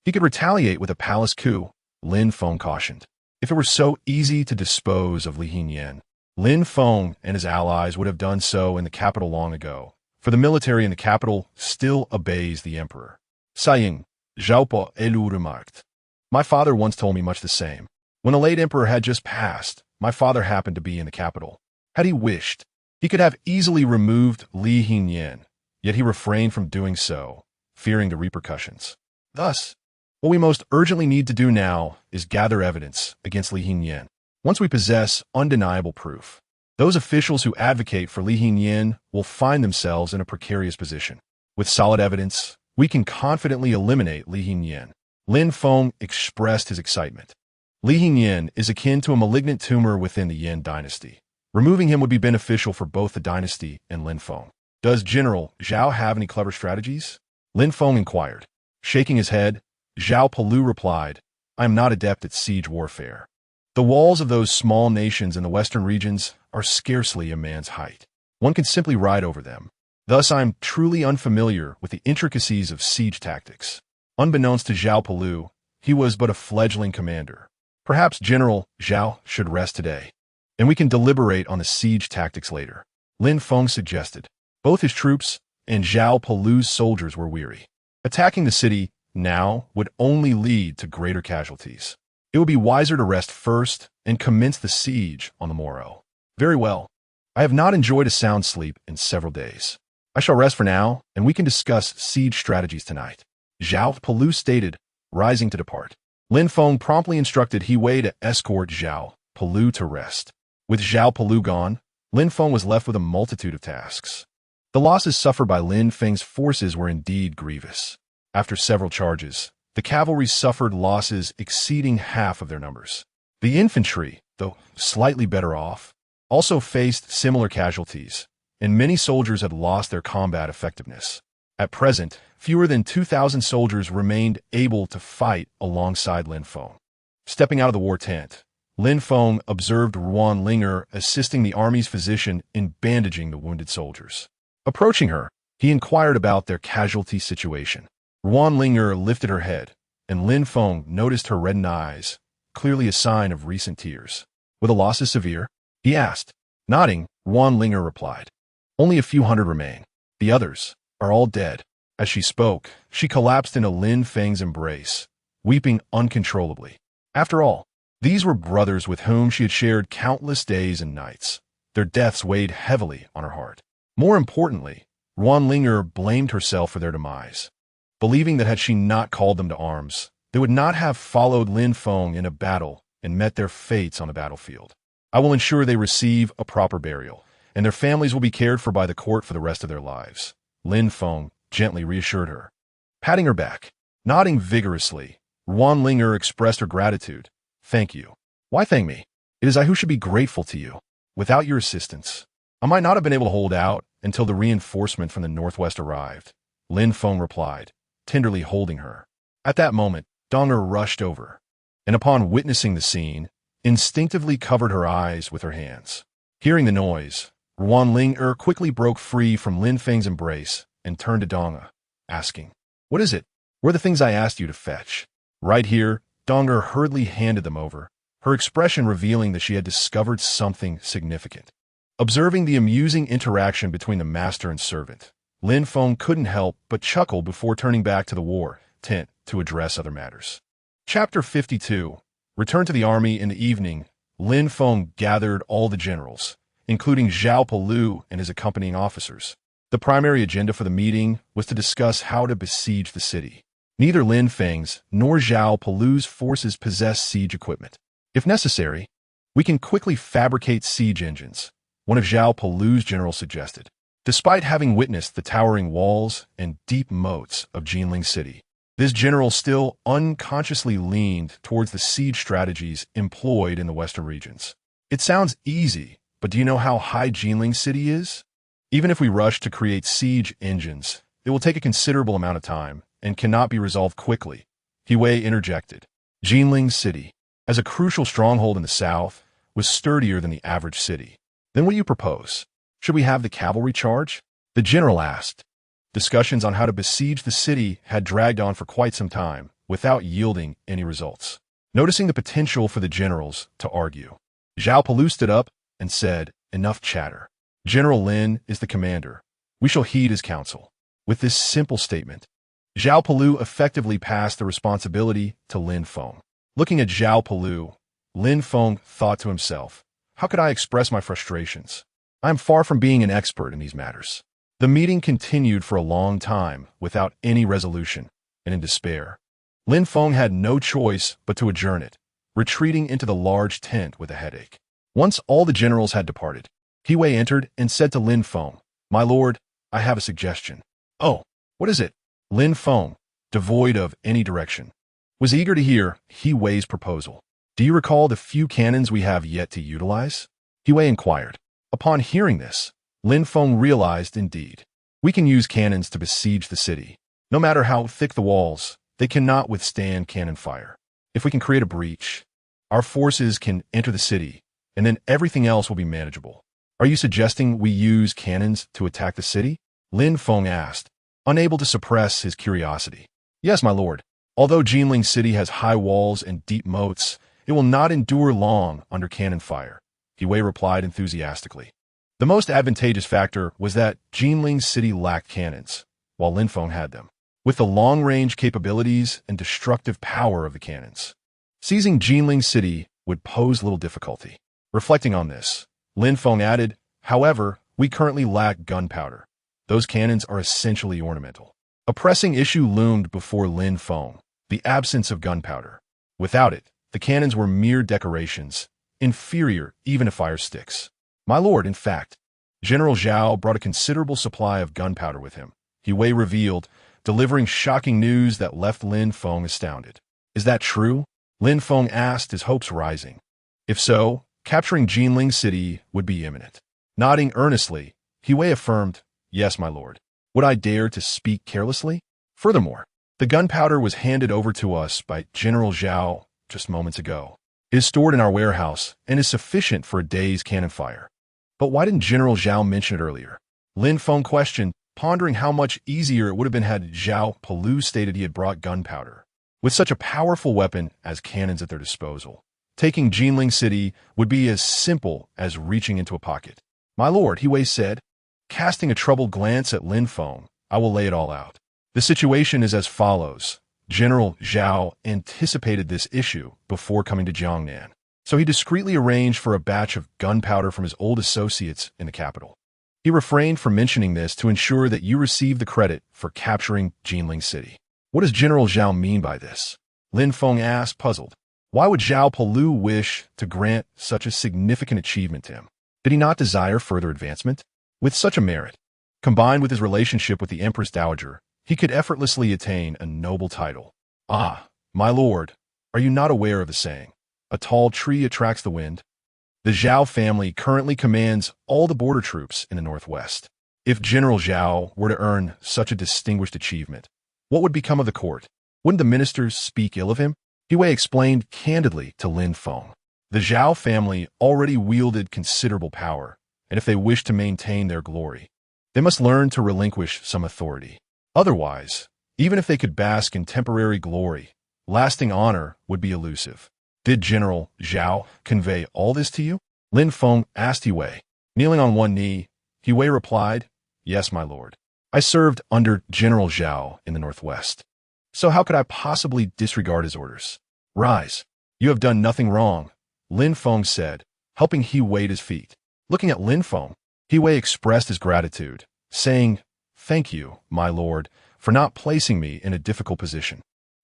he could retaliate with a palace coup," Lin Feng cautioned. If it were so easy to dispose of Li Hingyan, Lin Feng and his allies would have done so in the capital long ago, for the military in the capital still obeys the emperor. Sighing, Zhao Pelu remarked, "My father once told me much the same. When the late emperor had just passed, my father happened to be in the capital. Had he wished, he could have easily removed Li Hingyan, yet he refrained from doing so, fearing the repercussions. Thus, what we most urgently need to do now is gather evidence against Li Hingyan. Once we possess undeniable proof, those officials who advocate for Li Hingyan will find themselves in a precarious position. With solid evidence, we can confidently eliminate Li Hingyan." Lin Feng expressed his excitement. Li Hingyan is akin to a malignant tumor within the Yin dynasty. Removing him would be beneficial for both the dynasty and Lin Feng. "Does General Zhao have any clever strategies?" Lin Feng inquired. Shaking his head, Zhao Pelu replied, "I am not adept at siege warfare. The walls of those small nations in the western regions are scarcely a man's height. One can simply ride over them. Thus I am truly unfamiliar with the intricacies of siege tactics." Unbeknownst to Zhao Pelu, he was but a fledgling commander. Perhaps General Zhao should rest today, and we can deliberate on the siege tactics later, Lin Feng suggested. Both his troops and Zhao Pelu's soldiers were weary. Attacking the city now would only lead to greater casualties. It would be wiser to rest first and commence the siege on the morrow. Very well. I have not enjoyed a sound sleep in several days. I shall rest for now, and we can discuss siege strategies tonight. Zhao Palu stated, rising to depart. Lin Feng promptly instructed He Wei to escort Zhao Palu to rest. With Zhao Palu gone, Lin Feng was left with a multitude of tasks. The losses suffered by Lin Feng's forces were indeed grievous. After several charges, the cavalry suffered losses exceeding half of their numbers. The infantry, though slightly better off, also faced similar casualties, and many soldiers had lost their combat effectiveness. At present, fewer than 2,000 soldiers remained able to fight alongside Lin Feng. Stepping out of the war tent, Lin Feng observed Ruan Linger assisting the army's physician in bandaging the wounded soldiers. Approaching her, he inquired about their casualty situation. Ruan Linger lifted her head, and Lin Feng noticed her reddened eyes, clearly a sign of recent tears. "Were the losses severe?" he asked. Nodding, Ruan Linger replied, "Only a few hundred remain. The others are all dead." As she spoke, she collapsed into Lin Feng's embrace, weeping uncontrollably. After all, these were brothers with whom she had shared countless days and nights. Their deaths weighed heavily on her heart. More importantly, Ruan Linger blamed herself for their demise, believing that had she not called them to arms, they would not have followed Lin Feng in a battle and met their fates on the battlefield. "I will ensure they receive a proper burial, and their families will be cared for by the court for the rest of their lives," Lin Feng gently reassured her. Patting her back, nodding vigorously, Ruan Linger expressed her gratitude. "Thank you." "Why thank me? It is I who should be grateful to you. Without your assistance, I might not have been able to hold out until the reinforcement from the northwest arrived," Lin Feng replied, tenderly holding her. At that moment, Donger rushed over, and upon witnessing the scene, instinctively covered her eyes with her hands. Hearing the noise, Ruan Linger quickly broke free from Lin Feng's embrace and turned to Donga, asking, "What is it? Where are the things I asked you to fetch?" Right here, Donger hurriedly handed them over, her expression revealing that she had discovered something significant. Observing the amusing interaction between the master and servant, Lin Feng couldn't help but chuckle before turning back to the war tent to address other matters. Chapter 52. Returned to the army in the evening, Lin Feng gathered all the generals, including Zhao Palu and his accompanying officers. The primary agenda for the meeting was to discuss how to besiege the city. Neither Lin Feng's nor Zhao Palu's forces possess siege equipment. "If necessary, we can quickly fabricate siege engines," one of Zhao Palu's generals suggested. Despite having witnessed the towering walls and deep moats of Jinling City, this general still unconsciously leaned towards the siege strategies employed in the western regions. "It sounds easy, but do you know how high Jinling City is? Even if we rush to create siege engines, it will take a considerable amount of time and cannot be resolved quickly," He Wei interjected. Jinling City, as a crucial stronghold in the south, was sturdier than the average city. "Then what do you propose? Should we have the cavalry charge?" the general asked. Discussions on how to besiege the city had dragged on for quite some time, without yielding any results. Noticing the potential for the generals to argue, Zhao Palu stood up and said, "Enough chatter. General Lin is the commander. We shall heed his counsel." With this simple statement, Zhao Palu effectively passed the responsibility to Lin Feng. Looking at Zhao Palu, Lin Feng thought to himself, "How could I express my frustrations? I am far from being an expert in these matters." The meeting continued for a long time without any resolution, and in despair. Lin Feng had no choice but to adjourn it, retreating into the large tent with a headache. Once all the generals had departed, He Wei entered and said to Lin Feng, "My lord, I have a suggestion." "Oh, what is it?" Lin Feng, devoid of any direction, was eager to hear He Wei's proposal. "Do you recall the few cannons we have yet to utilize?" He Wei inquired. Upon hearing this, Lin Feng realized indeed, we can use cannons to besiege the city. No matter how thick the walls, they cannot withstand cannon fire. If we can create a breach, our forces can enter the city, and then everything else will be manageable. "Are you suggesting we use cannons to attack the city?" Lin Feng asked, unable to suppress his curiosity. "Yes, my lord. Although Jinling City has high walls and deep moats, it will not endure long under cannon fire," He Wei replied enthusiastically. The most advantageous factor was that Jinling City lacked cannons, while Lin Feng had them. with the long-range capabilities and destructive power of the cannons. Seizing Jinling City would pose little difficulty. Reflecting on this, Lin Feng added, "However, we currently lack gunpowder. Those cannons are essentially ornamental." A pressing issue loomed before Lin Feng: the absence of gunpowder. Without it, the cannons were mere decorations, inferior even to fire sticks. "My lord, in fact, General Zhao brought a considerable supply of gunpowder with him," Wei revealed, delivering shocking news that left Lin Feng astounded. "Is that true?" Lin Feng asked, his hopes rising. If so, capturing Jinling City would be imminent. Nodding earnestly, Wei affirmed, "Yes, my lord. Would I dare to speak carelessly? Furthermore, the gunpowder was handed over to us by General Zhao just moments ago. It is stored in our warehouse and is sufficient for a day's cannon fire." "But why didn't General Zhao mention it earlier?" Lin Feng questioned, pondering how much easier it would have been had Zhao Palu stated he had brought gunpowder. With such a powerful weapon as cannons at their disposal, taking Jinling City would be as simple as reaching into a pocket. "My lord," Wei said, casting a troubled glance at Lin Feng, "I will lay it all out. The situation is as follows. General Zhao anticipated this issue before coming to Jiangnan, so he discreetly arranged for a batch of gunpowder from his old associates in the capital. He refrained from mentioning this to ensure that you receive the credit for capturing Jinling City." "What does General Zhao mean by this?" Lin Feng asked, puzzled. Why would Zhao Palu wish to grant such a significant achievement to him? Did he not desire further advancement? With such a merit, combined with his relationship with the Empress Dowager, he could effortlessly attain a noble title. "Ah, my lord, are you not aware of the saying, 'A tall tree attracts the wind'? The Zhao family currently commands all the border troops in the northwest. If General Zhao were to earn such a distinguished achievement, what would become of the court? Wouldn't the ministers speak ill of him?" Wei explained candidly to Lin Feng. The Zhao family already wielded considerable power, and if they wished to maintain their glory, they must learn to relinquish some authority. Otherwise, even if they could bask in temporary glory, lasting honor would be elusive. "Did General Zhao convey all this to you?" Lin Feng asked Wei. Kneeling on one knee, Wei replied, "Yes, my lord. I served under General Zhao in the northwest. So how could I possibly disregard his orders?" "Rise. You have done nothing wrong," Lin Feng said, helping Wei to his feet. Looking at Lin Feng, Wei expressed his gratitude, saying, "Thank you, my lord, for not placing me in a difficult position.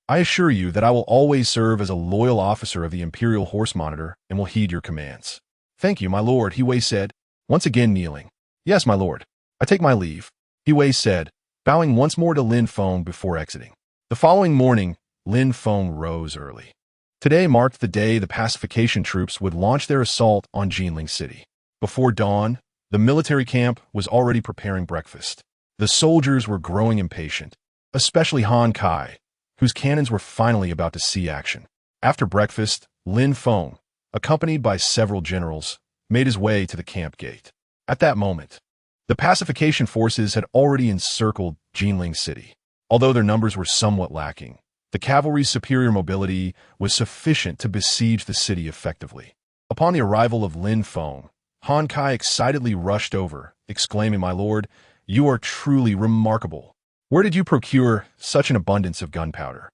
I assure you that I will always serve as a loyal officer of the Imperial Horse Monitor and will heed your commands." "Thank you, my lord," Wei said, once again kneeling. "Yes, my lord. I take my leave," Wei said, bowing once more to Lin Feng before exiting. The following morning, Lin Feng rose early. Today marked the day the pacification troops would launch their assault on Jinling City. Before dawn, the military camp was already preparing breakfast. The soldiers were growing impatient, especially Han Kai, whose cannons were finally about to see action. After breakfast, Lin Feng, accompanied by several generals, made his way to the camp gate. At that moment, the pacification forces had already encircled Jinling City. Although their numbers were somewhat lacking, the cavalry's superior mobility was sufficient to besiege the city effectively. Upon the arrival of Lin Feng, Han Kai excitedly rushed over, exclaiming, "My lord, you are truly remarkable. Where did you procure such an abundance of gunpowder?"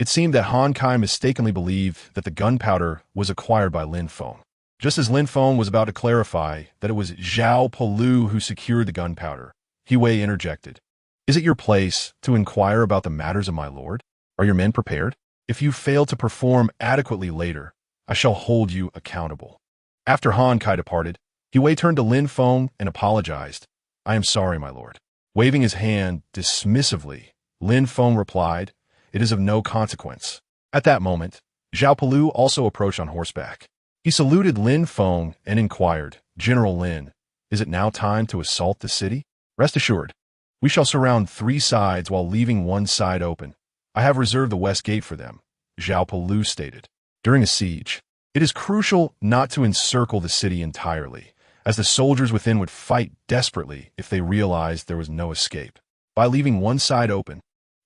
It seemed that Han Kai mistakenly believed that the gunpowder was acquired by Lin Feng. Just as Lin Feng was about to clarify that it was Zhao Palu who secured the gunpowder, Wei interjected. "Is it your place to inquire about the matters of my lord? Are your men prepared? If you fail to perform adequately later, I shall hold you accountable." After Han Kai departed, Wei turned to Lin Feng and apologized. "I am sorry, my lord." Waving his hand dismissively, Lin Feng replied, "It is of no consequence." At that moment, Zhao Palu also approached on horseback. He saluted Lin Feng and inquired, "General Lin, is it now time to assault the city?" "Rest assured, we shall surround 3 sides while leaving one side open. I have reserved the west gate for them," Zhao Palu stated. During a siege, it is crucial not to encircle the city entirely, as the soldiers within would fight desperately if they realized there was no escape. By leaving one side open,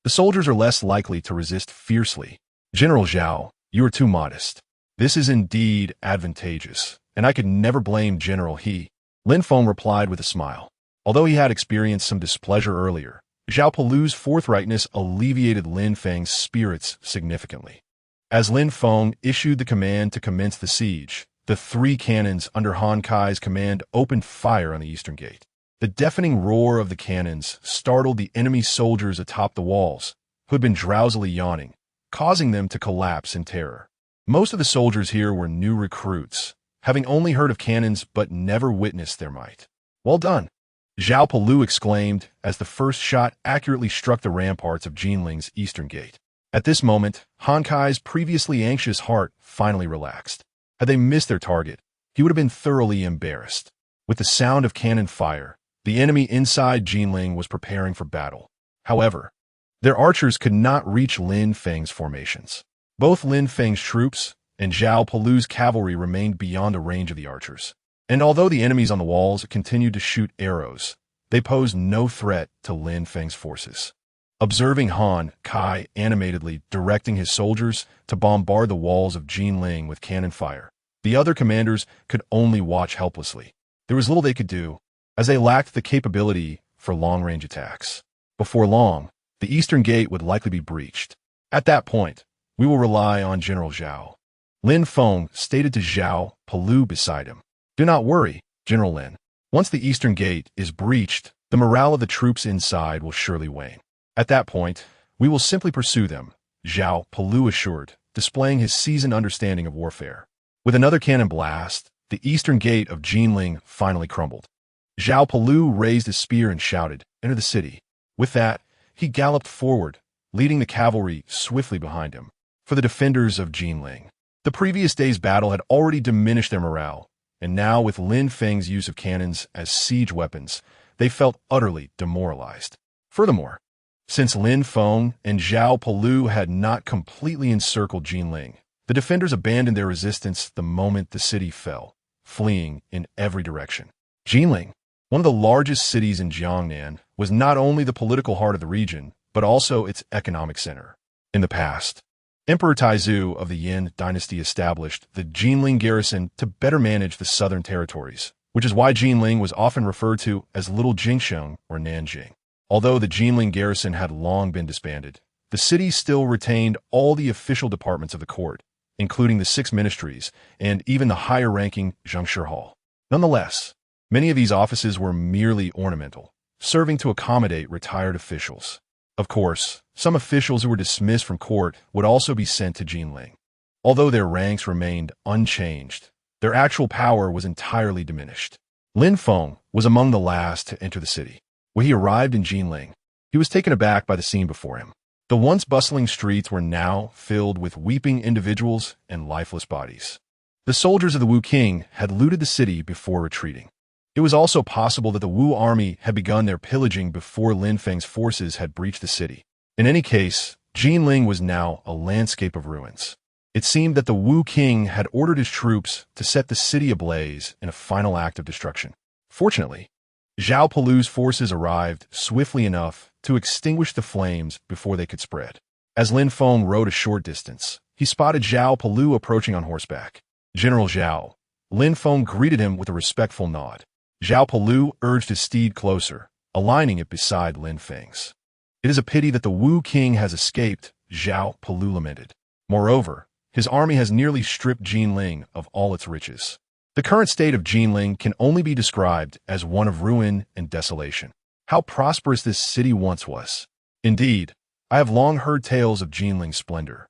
the soldiers are less likely to resist fiercely. "General Zhao, you are too modest. This is indeed advantageous, and I could never blame General He," Lin Feng replied with a smile. Although he had experienced some displeasure earlier, Zhao Pelu's forthrightness alleviated Lin Feng's spirits significantly. As Lin Feng issued the command to commence the siege, the 3 cannons under Han Kai's command opened fire on the eastern gate. The deafening roar of the cannons startled the enemy soldiers atop the walls, who had been drowsily yawning, causing them to collapse in terror. Most of the soldiers here were new recruits, having only heard of cannons but never witnessed their might. "Well done!" Zhao Pelu exclaimed as the first shot accurately struck the ramparts of Jinling's eastern gate. At this moment, Han Kai's previously anxious heart finally relaxed. Had they missed their target, he would have been thoroughly embarrassed. With the sound of cannon fire, the enemy inside Jinling was preparing for battle. However, their archers could not reach Lin Feng's formations. Both Lin Feng's troops and Zhao Pelu's cavalry remained beyond the range of the archers. And although the enemies on the walls continued to shoot arrows, they posed no threat to Lin Feng's forces. Observing Han Kai animatedly directing his soldiers to bombard the walls of Jinling with cannon fire, the other commanders could only watch helplessly. There was little they could do, as they lacked the capability for long-range attacks. Before long, the eastern gate would likely be breached. At that point, we will rely on General Zhao. Lin Feng stated to Zhao Pelu beside him. "Do not worry, General Lin. Once the eastern gate is breached, the morale of the troops inside will surely wane. At that point, we will simply pursue them," Zhao Pelu assured, displaying his seasoned understanding of warfare. With another cannon blast, the eastern gate of Jinling finally crumbled. Zhao Pelu raised his spear and shouted, "Enter the city." With that, he galloped forward, leading the cavalry swiftly behind him. For the defenders of Jinling, the previous day's battle had already diminished their morale, and now with Lin Feng's use of cannons as siege weapons, they felt utterly demoralized. Furthermore, since Lin Feng and Zhao Pelu had not completely encircled Jinling, the defenders abandoned their resistance the moment the city fell, fleeing in every direction. Jinling, one of the largest cities in Jiangnan, was not only the political heart of the region, but also its economic center. In the past, Emperor Taizu of the Yin dynasty established the Jinling garrison to better manage the southern territories, which is why Jinling was often referred to as Little Jingsheng or Nanjing. Although the Jinling garrison had long been disbanded, the city still retained all the official departments of the court, including the 6 ministries and even the higher-ranking Zhengshi Hall. Nonetheless, many of these offices were merely ornamental, serving to accommodate retired officials. Of course, some officials who were dismissed from court would also be sent to Jinling. Although their ranks remained unchanged, their actual power was entirely diminished. Lin Feng was among the last to enter the city. When he arrived in Jinling, he was taken aback by the scene before him. The once bustling streets were now filled with weeping individuals and lifeless bodies. The soldiers of the Wu King had looted the city before retreating. It was also possible that the Wu army had begun their pillaging before Lin Feng's forces had breached the city. In any case, Jinling was now a landscape of ruins. It seemed that the Wu King had ordered his troops to set the city ablaze in a final act of destruction. Fortunately, Zhao Pelu's forces arrived swiftly enough to extinguish the flames before they could spread. As Lin Feng rode a short distance, he spotted Zhao Pelu approaching on horseback. "General Zhao." Lin Feng greeted him with a respectful nod. Zhao Pelu urged his steed closer, aligning it beside Lin Feng's. "It is a pity that the Wu King has escaped," Zhao Pelu lamented. "Moreover, his army has nearly stripped Jinling of all its riches. The current state of Jinling can only be described as one of ruin and desolation. How prosperous this city once was. Indeed, I have long heard tales of Jinling's splendor.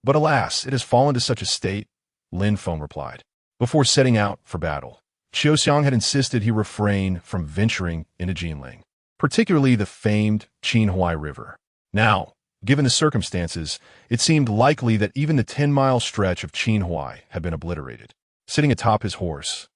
But alas, it has fallen to such a state," Lin Feng replied. Before setting out for battle, Qiuxiang had insisted he refrain from venturing into Jinling, particularly the famed Qinhuai River. Now, given the circumstances, it seemed likely that even the 10-mile stretch of Qinhuai had been obliterated. Sitting atop his horse,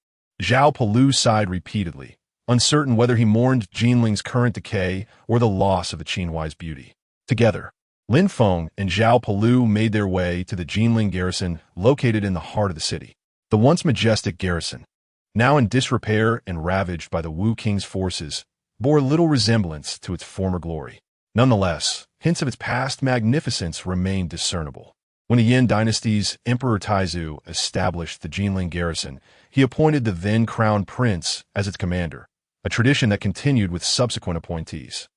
Zhao Pelu sighed repeatedly, uncertain whether he mourned Jinling's current decay or the loss of the Qinhuai's beauty. Together, Lin Feng and Zhao Pelu made their way to the Jinling garrison located in the heart of the city. The once majestic garrison, now in disrepair and ravaged by the Wu King's forces, bore little resemblance to its former glory. Nonetheless, hints of its past magnificence remained discernible. When the Yin dynasty's Emperor Taizu established the Jinling garrison, he appointed the then-crowned prince as its commander, a tradition that continued with subsequent appointees.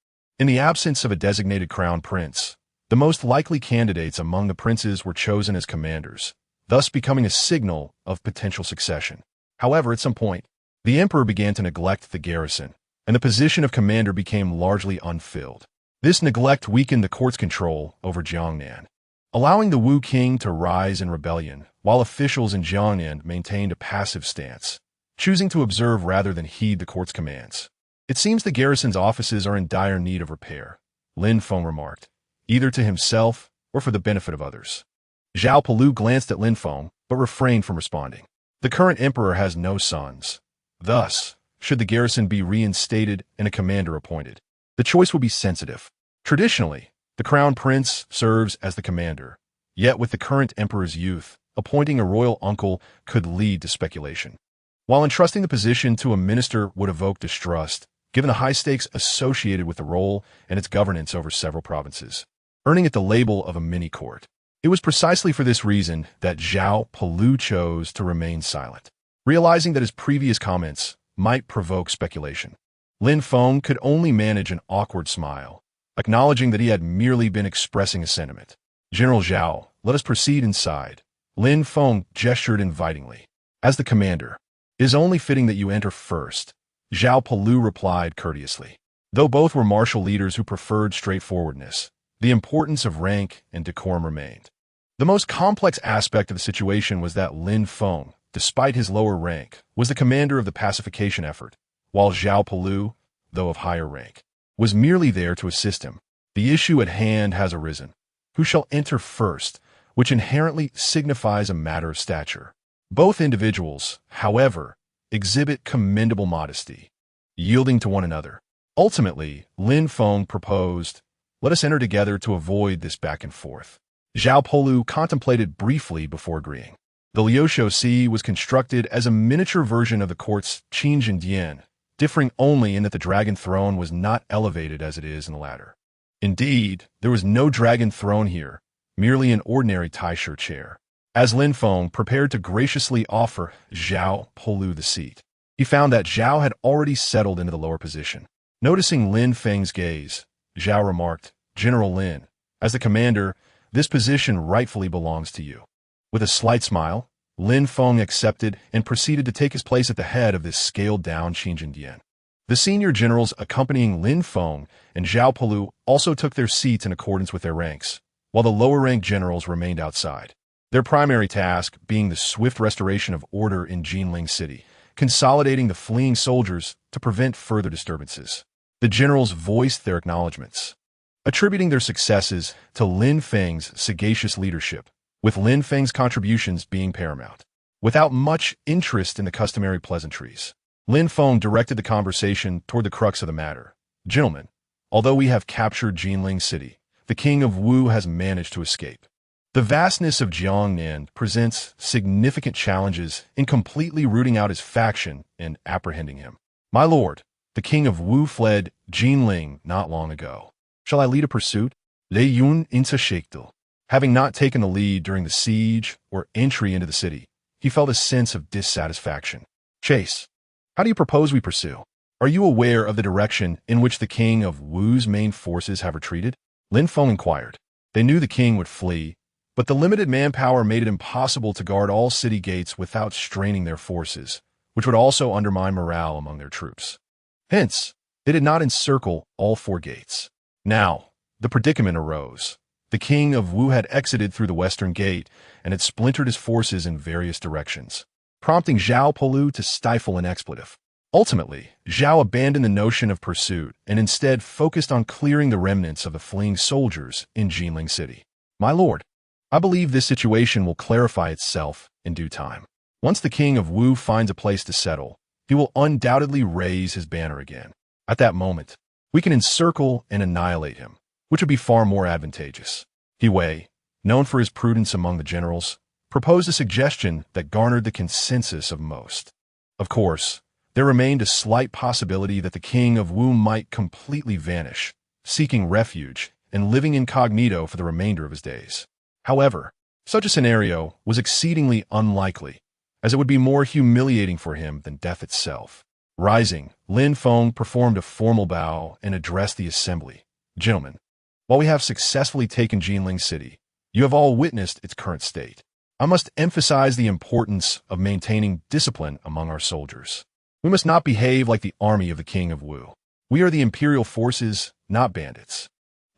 In the absence of a designated crown prince, the most likely candidates among the princes were chosen as commanders, thus becoming a signal of potential succession. However, at some point, the emperor began to neglect the garrison, and the position of commander became largely unfilled. This neglect weakened the court's control over Jiangnan, allowing the Wu king to rise in rebellion, while officials in Jiangnan maintained a passive stance, choosing to observe rather than heed the court's commands. It seems the garrison's offices are in dire need of repair, Lin Feng remarked, either to himself or for the benefit of others. Zhao Pelu glanced at Lin Feng, but refrained from responding. The current emperor has no sons. Thus, should the garrison be reinstated and a commander appointed, the choice will be sensitive. Traditionally, the crown prince serves as the commander, yet with the current emperor's youth, appointing a royal uncle could lead to speculation. While entrusting the position to a minister would evoke distrust, given the high stakes associated with the role and its governance over several provinces, earning it the label of a mini-court. It was precisely for this reason that Zhao Pelu chose to remain silent, realizing that his previous comments might provoke speculation. Lin Feng could only manage an awkward smile, acknowledging that he had merely been expressing a sentiment. General Zhao, let us proceed inside. Lin Feng gestured invitingly. As the commander, it is only fitting that you enter first, Zhao Pelu replied courteously. Though both were martial leaders who preferred straightforwardness, the importance of rank and decorum remained. The most complex aspect of the situation was that Lin Feng, despite his lower rank, was the commander of the pacification effort, while Zhao Pelu, though of higher rank, was merely there to assist him. The issue at hand has arisen. Who shall enter first, which inherently signifies a matter of stature. Both individuals, however, exhibit commendable modesty, yielding to one another. Ultimately, Lin Feng proposed, let us enter together to avoid this back and forth. Zhao Pelu contemplated briefly before agreeing. The Liushou Sea was constructed as a miniature version of the court's Qinzhendian, differing only in that the dragon throne was not elevated as it is in the latter. Indeed, there was no dragon throne here, merely an ordinary taisher chair. As Lin Feng prepared to graciously offer Zhao Pelu the seat, he found that Zhao had already settled into the lower position. Noticing Lin Feng's gaze, Zhao remarked, General Lin, as the commander, this position rightfully belongs to you. With a slight smile, Lin Feng accepted and proceeded to take his place at the head of this scaled-down Qinzhendian. The senior generals accompanying Lin Feng and Zhao Pelu also took their seats in accordance with their ranks, while the lower-ranked generals remained outside. Their primary task being the swift restoration of order in Jinling City, consolidating the fleeing soldiers to prevent further disturbances. The generals voiced their acknowledgments, attributing their successes to Lin Feng's sagacious leadership, with Lin Feng's contributions being paramount. Without much interest in the customary pleasantries, Lin Feng directed the conversation toward the crux of the matter. Gentlemen, although we have captured Jinling City, the king of Wu has managed to escape. The vastness of Jiangnan presents significant challenges in completely rooting out his faction and apprehending him. My lord, the king of Wu fled Jinling not long ago. Shall I lead a pursuit? Lei Yun Insa Shekdal. Having not taken the lead during the siege or entry into the city, he felt a sense of dissatisfaction. Chase, how do you propose we pursue? Are you aware of the direction in which the king of Wu's main forces have retreated? Lin Feng inquired. They knew the king would flee, but the limited manpower made it impossible to guard all city gates without straining their forces, which would also undermine morale among their troops. Hence, they did not encircle all 4 gates. Now, the predicament arose. The king of Wu had exited through the western gate and had splintered his forces in various directions, prompting Zhao Pelu to stifle an expletive. Ultimately, Zhao abandoned the notion of pursuit and instead focused on clearing the remnants of the fleeing soldiers in Jinling City. My lord, I believe this situation will clarify itself in due time. Once the king of Wu finds a place to settle, he will undoubtedly raise his banner again. At that moment, we can encircle and annihilate him, which would be far more advantageous. He Wei, known for his prudence among the generals, proposed a suggestion that garnered the consensus of most. Of course, there remained a slight possibility that the king of Wu might completely vanish, seeking refuge and living incognito for the remainder of his days. However, such a scenario was exceedingly unlikely, as it would be more humiliating for him than death itself. Rising, Lin Feng performed a formal bow and addressed the assembly, Gentlemen, while we have successfully taken Jinling City, you have all witnessed its current state. I must emphasize the importance of maintaining discipline among our soldiers. We must not behave like the army of the King of Wu. We are the imperial forces, not bandits.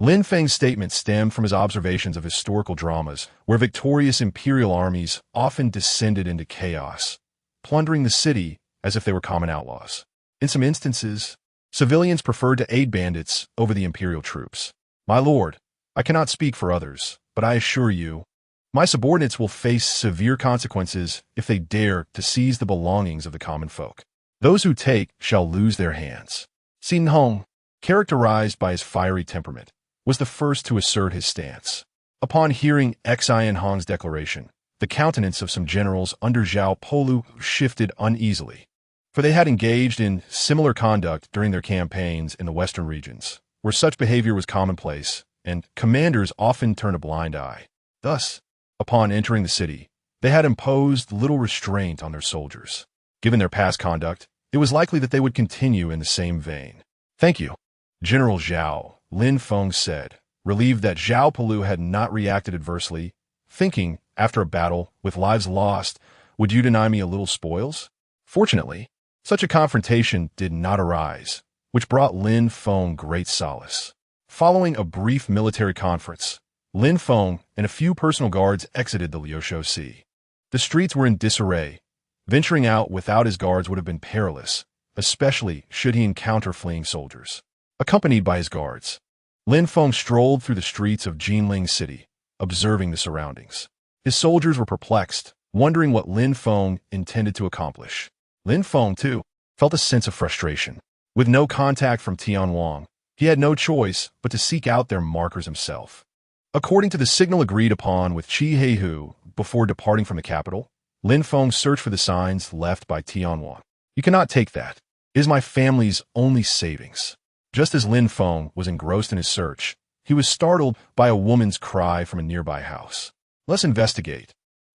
Lin Feng's statement stemmed from his observations of historical dramas where victorious imperial armies often descended into chaos, plundering the city as if they were common outlaws. In some instances, civilians preferred to aid bandits over the imperial troops. My lord, I cannot speak for others, but I assure you, my subordinates will face severe consequences if they dare to seize the belongings of the common folk. Those who take shall lose their hands. Xin Hong, characterized by his fiery temperament, was the first to assert his stance. Upon hearing Xian Hong's declaration, the countenance of some generals under Zhao Polu shifted uneasily, for they had engaged in similar conduct during their campaigns in the western regions, where such behavior was commonplace, and commanders often turned a blind eye. Thus, upon entering the city, they had imposed little restraint on their soldiers. Given their past conduct, it was likely that they would continue in the same vein. Thank you, General Zhao, Lin Feng said, relieved that Zhao Polu had not reacted adversely, thinking, after a battle, with lives lost, would you deny me a little spoils? Fortunately, such a confrontation did not arise, which brought Lin Feng great solace. Following a brief military conference, Lin Feng and a few personal guards exited the Liushou Sea. The streets were in disarray. Venturing out without his guards would have been perilous, especially should he encounter fleeing soldiers. Accompanied by his guards, Lin Feng strolled through the streets of Jinling City, observing the surroundings. His soldiers were perplexed, wondering what Lin Feng intended to accomplish. Lin Feng, too, felt a sense of frustration. With no contact from Tianwang, he had no choice but to seek out their markers himself. According to the signal agreed upon with Qi Heihu before departing from the capital, Lin Feng searched for the signs left by Tianwang. You cannot take that. It is my family's only savings. Just as Lin Feng was engrossed in his search, he was startled by a woman's cry from a nearby house. Let's investigate,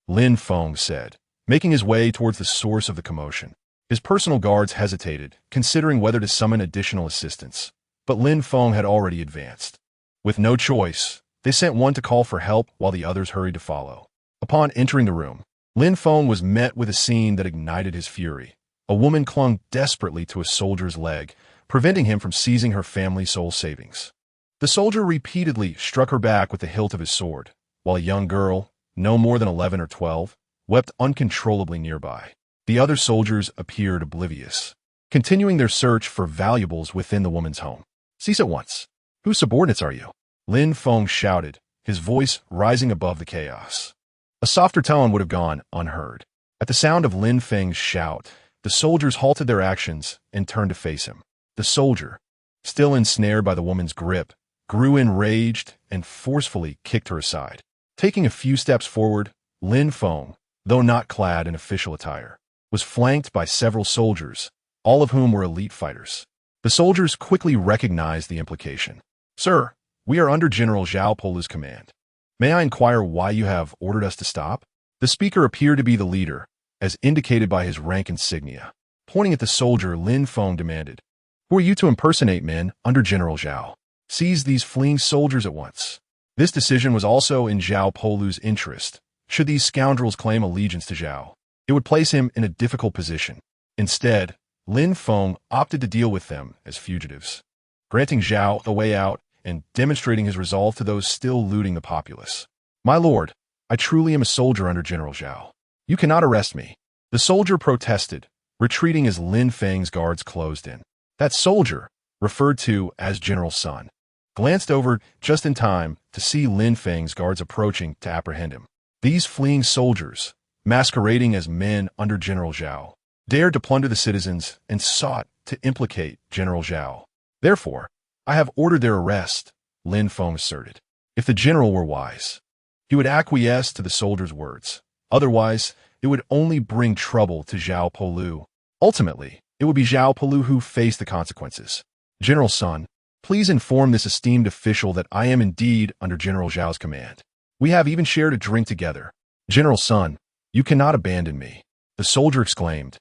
Lin Feng said, making his way towards the source of the commotion. His personal guards hesitated, considering whether to summon additional assistance, but Lin Feng had already advanced. With no choice, they sent one to call for help while the others hurried to follow. Upon entering the room, Lin Feng was met with a scene that ignited his fury. A woman clung desperately to a soldier's leg, preventing him from seizing her family's sole savings. The soldier repeatedly struck her back with the hilt of his sword, while a young girl, no more than 11 or 12, wept uncontrollably nearby. The other soldiers appeared oblivious, continuing their search for valuables within the woman's home. Cease at once. Whose subordinates are you? Lin Feng shouted, his voice rising above the chaos. A softer tone would have gone unheard. At the sound of Lin Feng's shout, the soldiers halted their actions and turned to face him. The soldier, still ensnared by the woman's grip, grew enraged and forcefully kicked her aside. Taking a few steps forward, Lin Feng, though not clad in official attire, was flanked by several soldiers, all of whom were elite fighters. The soldiers quickly recognized the implication. Sir, we are under General Zhao Polu's command. May I inquire why you have ordered us to stop? The speaker appeared to be the leader, as indicated by his rank insignia. Pointing at the soldier, Lin Feng demanded, Who are you to impersonate, men, under General Zhao? Seize these fleeing soldiers at once. This decision was also in Zhao Polu's interest. Should these scoundrels claim allegiance to Zhao, it would place him in a difficult position. Instead, Lin Feng opted to deal with them as fugitives, granting Zhao a way out and demonstrating his resolve to those still looting the populace. My lord, I truly am a soldier under General Zhao. You cannot arrest me. The soldier protested, retreating as Lin Feng's guards closed in. That soldier, referred to as General Sun, glanced over just in time to see Lin Feng's guards approaching to apprehend him. These fleeing soldiers, masquerading as men under General Zhao, dared to plunder the citizens and sought to implicate General Zhao. Therefore, I have ordered their arrest, Lin Feng asserted. If the general were wise, he would acquiesce to the soldier's words. Otherwise, it would only bring trouble to Zhao Polu. Ultimately, it would be Zhao Polu who faced the consequences. General Sun, please inform this esteemed official that I am indeed under General Zhao's command. We have even shared a drink together. General Sun, you cannot abandon me, the soldier exclaimed,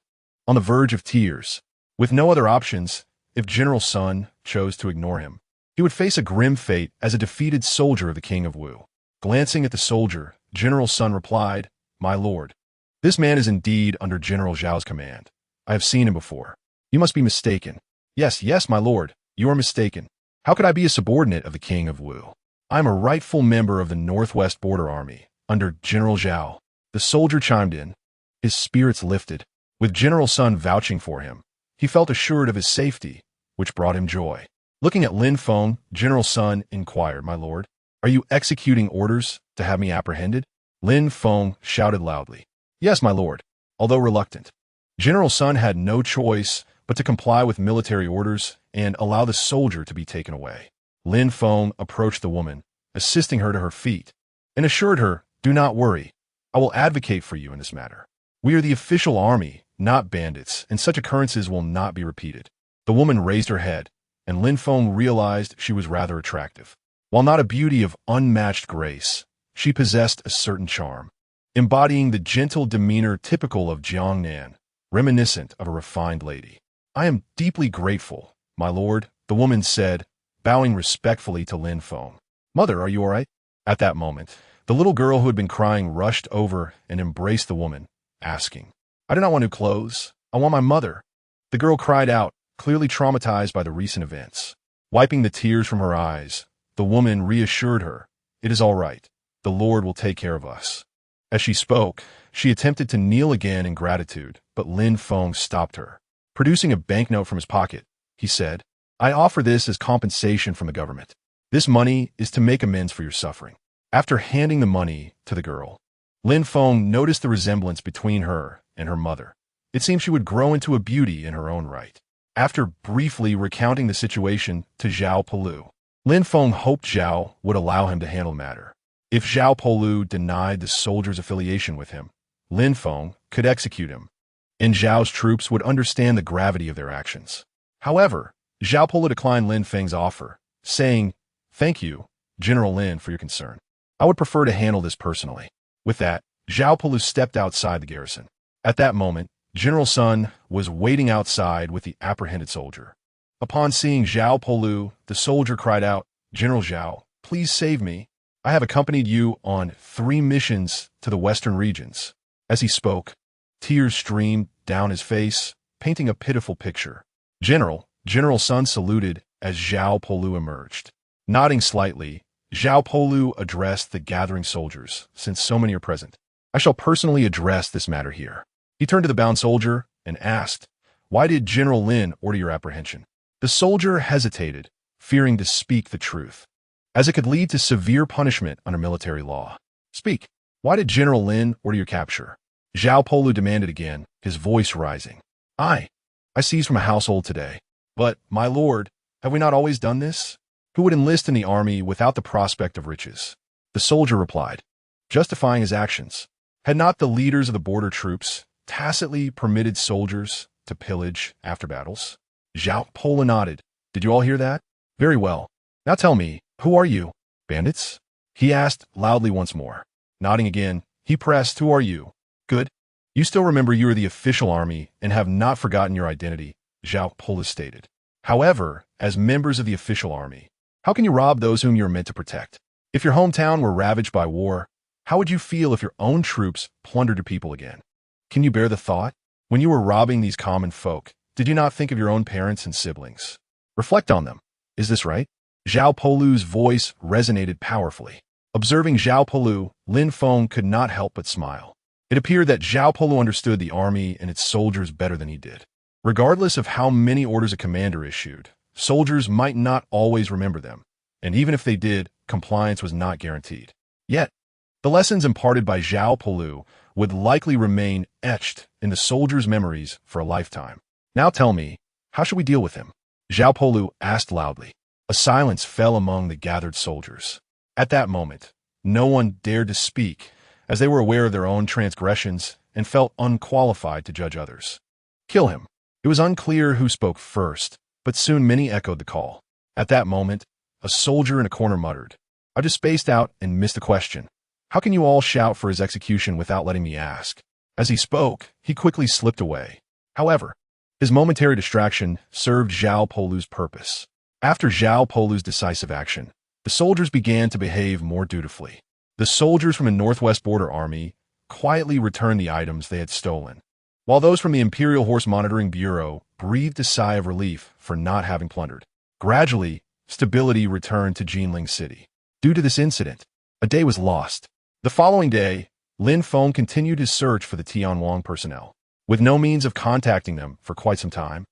on the verge of tears. With no other options, if General Sun chose to ignore him, He would face a grim fate as a defeated soldier of the king of Wu. Glancing at the soldier, General Sun replied, "My lord, this man is indeed under General Zhao's command. I have seen him before. You must be mistaken." "Yes, yes, my lord, you are mistaken. How could I be a subordinate of the king of Wu? I am a rightful member of the Northwest Border Army, under General Zhao." The soldier chimed in. His spirits lifted. With General Sun vouching for him, he felt assured of his safety, which brought him joy. Looking at Lin Feng, General Sun inquired, "My lord, are you executing orders to have me apprehended?" Lin Feng shouted loudly, "Yes, my lord," although reluctant. General Sun had no choice but to comply with military orders and allow the soldier to be taken away. Lin Feng approached the woman, assisting her to her feet, and assured her, "Do not worry. I will advocate for you in this matter. We are the official army, not bandits, and such occurrences will not be repeated." The woman raised her head, and Lin Feng realized she was rather attractive. While not a beauty of unmatched grace, she possessed a certain charm, embodying the gentle demeanor typical of Jiangnan, reminiscent of a refined lady. "I am deeply grateful, my lord," the woman said, bowing respectfully to Lin Feng. "Mother, are you all right?" At that moment, the little girl who had been crying rushed over and embraced the woman, asking, "I do not want new clothes. I want my mother." The girl cried out, clearly traumatized by the recent events. Wiping the tears from her eyes, the woman reassured her, "It is all right. The Lord will take care of us." As she spoke, she attempted to kneel again in gratitude, but Lin Feng stopped her. Producing a banknote from his pocket, he said, "I offer this as compensation from the government. This money is to make amends for your suffering." After handing the money to the girl, Lin Feng noticed the resemblance between her and her mother. It seemed she would grow into a beauty in her own right. After briefly recounting the situation to Zhao Polu, Lin Feng hoped Zhao would allow him to handle the matter. If Zhao Polu denied the soldier's affiliation with him, Lin Feng could execute him, and Zhao's troops would understand the gravity of their actions. However, Zhao Polu declined Lin Feng's offer, saying, "Thank you, General Lin, for your concern. I would prefer to handle this personally." With that, Zhao Polu stepped outside the garrison. At that moment, General Sun was waiting outside with the apprehended soldier. Upon seeing Zhao Polu, the soldier cried out, "General Zhao, please save me. I have accompanied you on 3 missions to the western regions." As he spoke, tears streamed down his face, painting a pitiful picture. General Sun saluted as Zhao Polu emerged. Nodding slightly, Zhao Polu addressed the gathering soldiers, "Since so many are present, I shall personally address this matter here." He turned to the bound soldier and asked, "Why did General Lin order your apprehension?" The soldier hesitated, fearing to speak the truth, as it could lead to severe punishment under military law. "Speak. Why did General Lin order your capture?" Zhao Polu demanded again, his voice rising. I seized from a household today. But, my lord, have we not always done this? Who would enlist in the army without the prospect of riches?" The soldier replied, justifying his actions. Had not the leaders of the border troops tacitly permitted soldiers to pillage after battles? Zhao Polu nodded. "Did you all hear that? Very well. Now tell me, who are you? Bandits?" he asked loudly once more. Nodding again, he pressed, "Who are you?" "Good. You still remember you are the official army and have not forgotten your identity," Zhao Polu stated. "However, as members of the official army, how can you rob those whom you are meant to protect? If your hometown were ravaged by war, how would you feel if your own troops plundered your people again? Can you bear the thought? When you were robbing these common folk, did you not think of your own parents and siblings? Reflect on them. Is this right?" Zhao Polu's voice resonated powerfully. Observing Zhao Polu, Lin Feng could not help but smile. It appeared that Zhao Polu understood the army and its soldiers better than he did. Regardless of how many orders a commander issued, soldiers might not always remember them, and even if they did, compliance was not guaranteed. Yet, the lessons imparted by Zhao Polu would likely remain etched in the soldiers' memories for a lifetime. "Now tell me, how should we deal with him?" Zhao Polu asked loudly. A silence fell among the gathered soldiers. At that moment, no one dared to speak, as they were aware of their own transgressions and felt unqualified to judge others. "Kill him." It was unclear who spoke first, but soon many echoed the call. At that moment, a soldier in a corner muttered, "I just spaced out and missed a question. How can you all shout for his execution without letting me ask?" As he spoke, he quickly slipped away. However, his momentary distraction served Zhao Polu's purpose. After Zhao Polu's decisive action, the soldiers began to behave more dutifully. The soldiers from the Northwest Border Army quietly returned the items they had stolen, while those from the Imperial Horse Monitoring Bureau breathed a sigh of relief for not having plundered. Gradually, stability returned to Jinling City. Due to this incident, a day was lost. The following day, Lin Feng continued his search for the Tianwang personnel. With no means of contacting them for quite some time,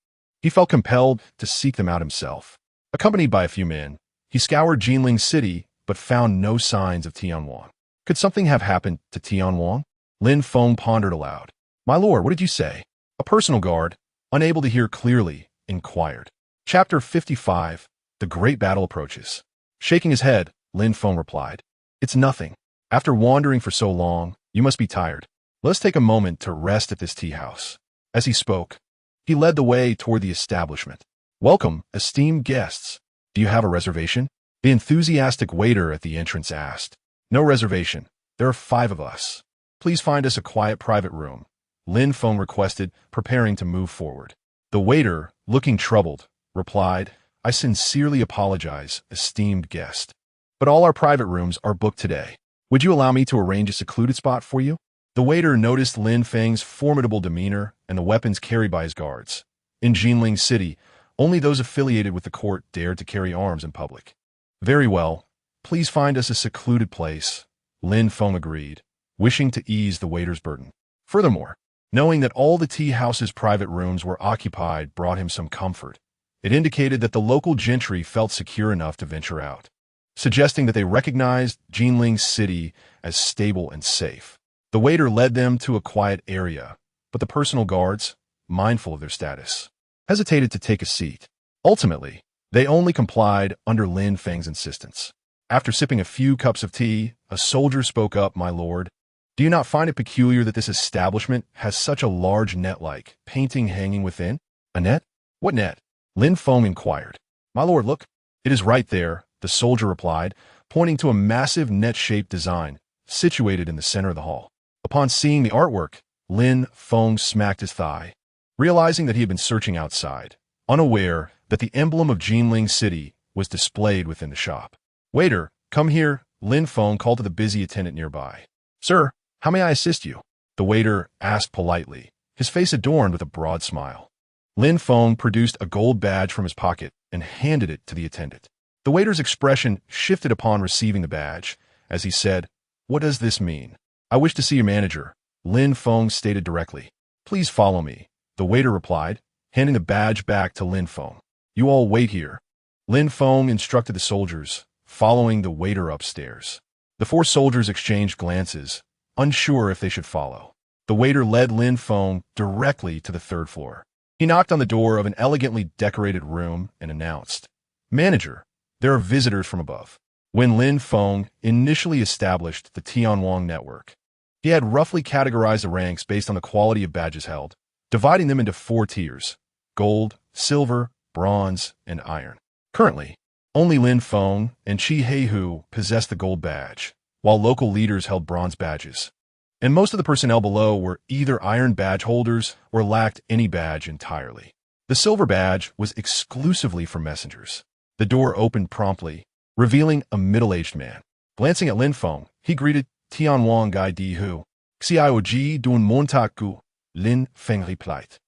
he felt compelled to seek them out himself. Accompanied by a few men, he scoured Jinling City but found no signs of Tianwang. Could something have happened to Tianwang? Lin Feng pondered aloud. "My lord, what did you say?" A personal guard, unable to hear clearly, inquired. Chapter 55. The Great Battle Approaches. Shaking his head, Lin Feng replied, "It's nothing. After wandering for so long, you must be tired. Let's take a moment to rest at this tea house." As he spoke, he led the way toward the establishment. "Welcome, esteemed guests. Do you have a reservation?" The enthusiastic waiter at the entrance asked. "No reservation. There are 5 of us. Please find us a quiet private room," Lin Feng requested, preparing to move forward. The waiter, looking troubled, replied, "I sincerely apologize, esteemed guest, but all our private rooms are booked today. Would you allow me to arrange a secluded spot for you?" The waiter noticed Lin Feng's formidable demeanor and the weapons carried by his guards. In Jinling City, only those affiliated with the court dared to carry arms in public. "Very well. Please find us a secluded place," Lin Feng agreed, wishing to ease the waiter's burden. Furthermore, knowing that all the tea house's private rooms were occupied brought him some comfort. It indicated that the local gentry felt secure enough to venture out, suggesting that they recognized Jinling City as stable and safe. The waiter led them to a quiet area, but the personal guards, mindful of their status, hesitated to take a seat. Ultimately, they only complied under Lin Feng's insistence. After sipping a few cups of tea, a soldier spoke up. "My lord, do you not find it peculiar that this establishment has such a large net-like painting hanging within?" "A net? What net?" Lin Feng inquired. "My lord, look. It is right there," the soldier replied, pointing to a massive net-shaped design situated in the center of the hall. Upon seeing the artwork, Lin Feng smacked his thigh, realizing that he had been searching outside, unaware that the emblem of Jinling City was displayed within the shop. "Waiter, come here," Lin Feng called to the busy attendant nearby. "Sir, how may I assist you?" the waiter asked politely, his face adorned with a broad smile. Lin Feng produced a gold badge from his pocket and handed it to the attendant. The waiter's expression shifted upon receiving the badge, as he said, "What does this mean?" "I wish to see your manager," Lin Feng stated directly. "Please follow me," the waiter replied, handing the badge back to Lin Feng. "You all wait here," Lin Feng instructed the soldiers, following the waiter upstairs. The 4 soldiers exchanged glances, unsure if they should follow. The waiter led Lin Feng directly to the 3rd floor. He knocked on the door of an elegantly decorated room and announced, "Manager, there are visitors from above." When Lin Feng initially established the Tianwang network, he had roughly categorized the ranks based on the quality of badges held, dividing them into 4 tiers: gold, silver, bronze, and iron. Currently, only Lin Feng and Qi Heihu possessed the gold badge, while local leaders held bronze badges. And most of the personnel below were either iron badge holders or lacked any badge entirely. The silver badge was exclusively for messengers. The door opened promptly, revealing a middle-aged man. Glancing at Lin Feng, he greeted, "Tianwang Gai Di Hu. Xiaoji Dun Montaku," Lin Feng replied.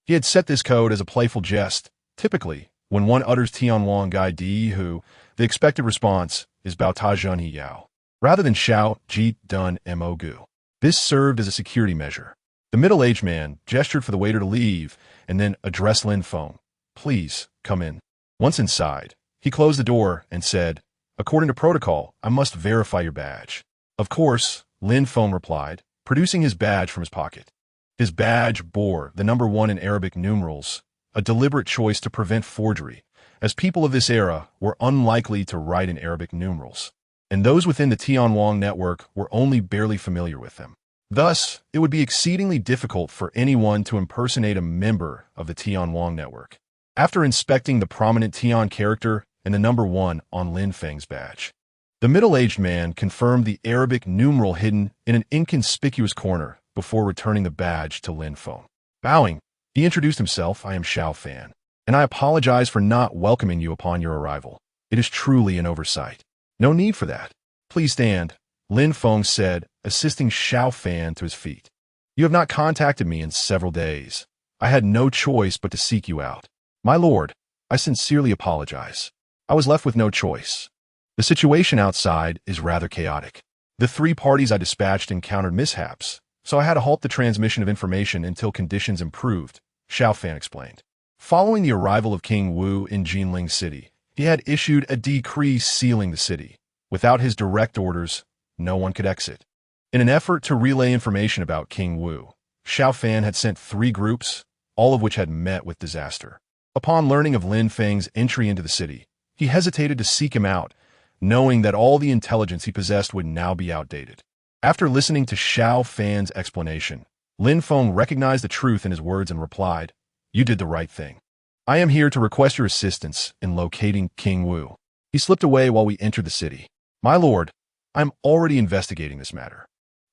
He had set this code as a playful jest. Typically, when one utters Tianwang Gai Di Hu, the expected response is Bao Ta Zhen He Yao, rather than Xiao Ji Dun Mo Gu. This served as a security measure. The middle-aged man gestured for the waiter to leave and then addressed Lin Feng. "Please, come in." Once inside, he closed the door and said, "According to protocol, I must verify your badge." "Of course," Lin Feng replied, producing his badge from his pocket. His badge bore the number 1 in Arabic numerals, a deliberate choice to prevent forgery, as people of this era were unlikely to write in Arabic numerals, and those within the Tianwang network were only barely familiar with them. Thus, it would be exceedingly difficult for anyone to impersonate a member of the Tianwang network. After inspecting the prominent Tian character and the number 1 on Lin Feng's badge, the middle-aged man confirmed the Arabic numeral hidden in an inconspicuous corner before returning the badge to Lin Feng. Bowing, he introduced himself. "I am Xiao Fan. and I apologize for not welcoming you upon your arrival. It is truly an oversight. No need for that. Please stand, Lin Feng said, assisting Xiao Fan to his feet. You have not contacted me in several days. I had no choice but to seek you out. My lord, I sincerely apologize. I was left with no choice. The situation outside is rather chaotic. The 3 parties I dispatched encountered mishaps, so I had to halt the transmission of information until conditions improved, Xiao Fan explained. Following the arrival of King Wu in Jinling City, he had issued a decree sealing the city. Without his direct orders, no one could exit. In an effort to relay information about King Wu, Xiao Fan had sent 3 groups, all of which had met with disaster. Upon learning of Lin Feng's entry into the city, he hesitated to seek him out, knowing that all the intelligence he possessed would now be outdated. After listening to Xiao Fan's explanation, Lin Feng recognized the truth in his words and replied, "You did the right thing. I am here to request your assistance in locating King Wu." He slipped away while we entered the city. My lord, I am already investigating this matter.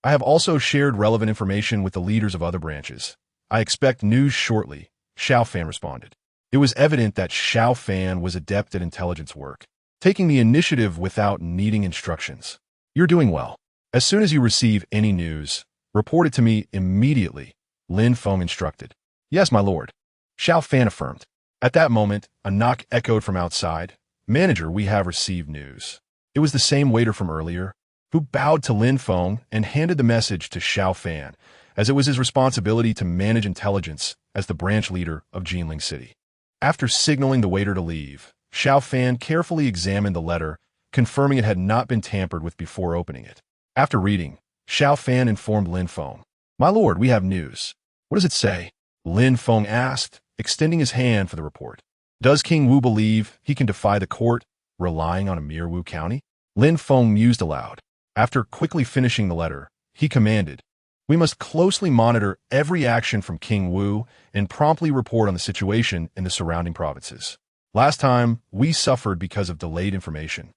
I have also shared relevant information with the leaders of other branches. I expect news shortly, Xiao Fan responded. It was evident that Xiao Fan was adept at intelligence work, taking the initiative without needing instructions. You're doing well. As soon as you receive any news, report it to me immediately, Lin Feng instructed. Yes, my lord, Xiao Fan affirmed. At that moment, a knock echoed from outside. Manager, we have received news. It was the same waiter from earlier, who bowed to Lin Feng and handed the message to Xiao Fan, as it was his responsibility to manage intelligence as the branch leader of Jinling City. After signaling the waiter to leave, Xiao Fan carefully examined the letter, confirming it had not been tampered with before opening it. After reading, Xiao Fan informed Lin Feng. My lord, we have news. What does it say? Lin Feng asked, extending his hand for the report. Does King Wu believe he can defy the court, relying on a mere Wu County? Lin Feng mused aloud. After quickly finishing the letter, he commanded, we must closely monitor every action from King Wu and promptly report on the situation in the surrounding provinces. Last time, we suffered because of delayed information,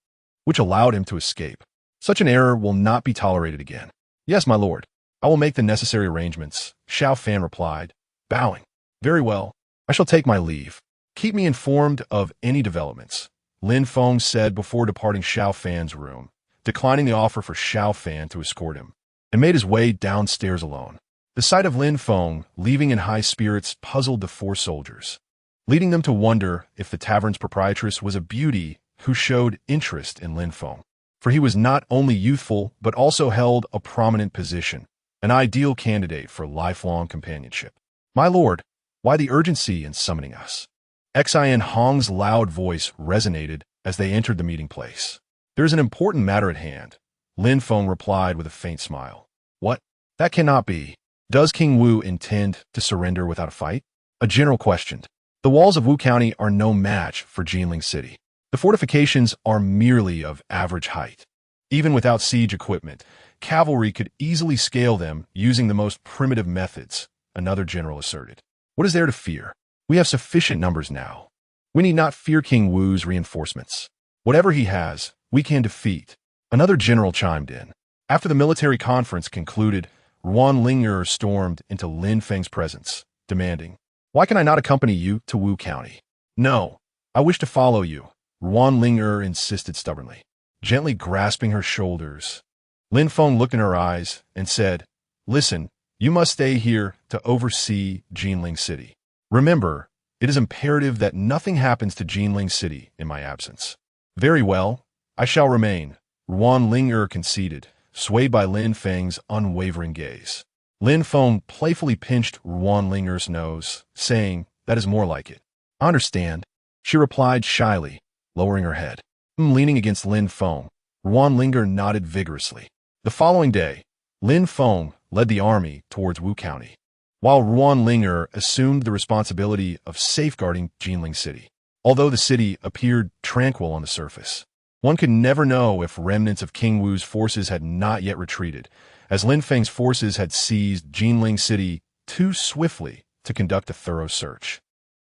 which allowed him to escape. Such an error will not be tolerated again. Yes, my lord. I will make the necessary arrangements, Xiao Fan replied, bowing. Very well. I shall take my leave. Keep me informed of any developments, Lin Feng said before departing Xiao Fan's room, declining the offer for Xiao Fan to escort him, and made his way downstairs alone. The sight of Lin Feng leaving in high spirits puzzled the 4 soldiers, leading them to wonder if the tavern's proprietress was a beauty who showed interest in Lin Feng. For he was not only youthful, but also held a prominent position, an ideal candidate for lifelong companionship. My lord, why the urgency in summoning us? Xin Hong's loud voice resonated as they entered the meeting place. There is an important matter at hand, Lin Feng replied with a faint smile. What? That cannot be. Does King Wu intend to surrender without a fight? A general questioned. The walls of Wu County are no match for Jinling City. The fortifications are merely of average height. Even without siege equipment, cavalry could easily scale them using the most primitive methods, another general asserted. What is there to fear? We have sufficient numbers now. We need not fear King Wu's reinforcements. Whatever he has, we can defeat, another general chimed in. After the military conference concluded, Ruan Ling'er stormed into Lin Feng's presence, demanding, why can I not accompany you to Wu County? No, I wish to follow you, Ruan Ling'er insisted stubbornly, gently grasping her shoulders. Lin Feng looked in her eyes and said, listen, you must stay here to oversee Jinling City. Remember, it is imperative that nothing happens to Jinling City in my absence. Very well, I shall remain, Ruan Ling'er conceded, swayed by Lin Feng's unwavering gaze. Lin Feng playfully pinched Ruan Ling'er's nose, saying, that is more like it. I understand, she replied shyly, lowering her head. Leaning against Lin Feng, Ruan Ling'er nodded vigorously. The following day, Lin Feng led the army towards Wu County, while Ruan Ling'er assumed the responsibility of safeguarding Jinling City. Although the city appeared tranquil on the surface, one could never know if remnants of King Wu's forces had not yet retreated, as Lin Feng's forces had seized Jinling City too swiftly to conduct a thorough search.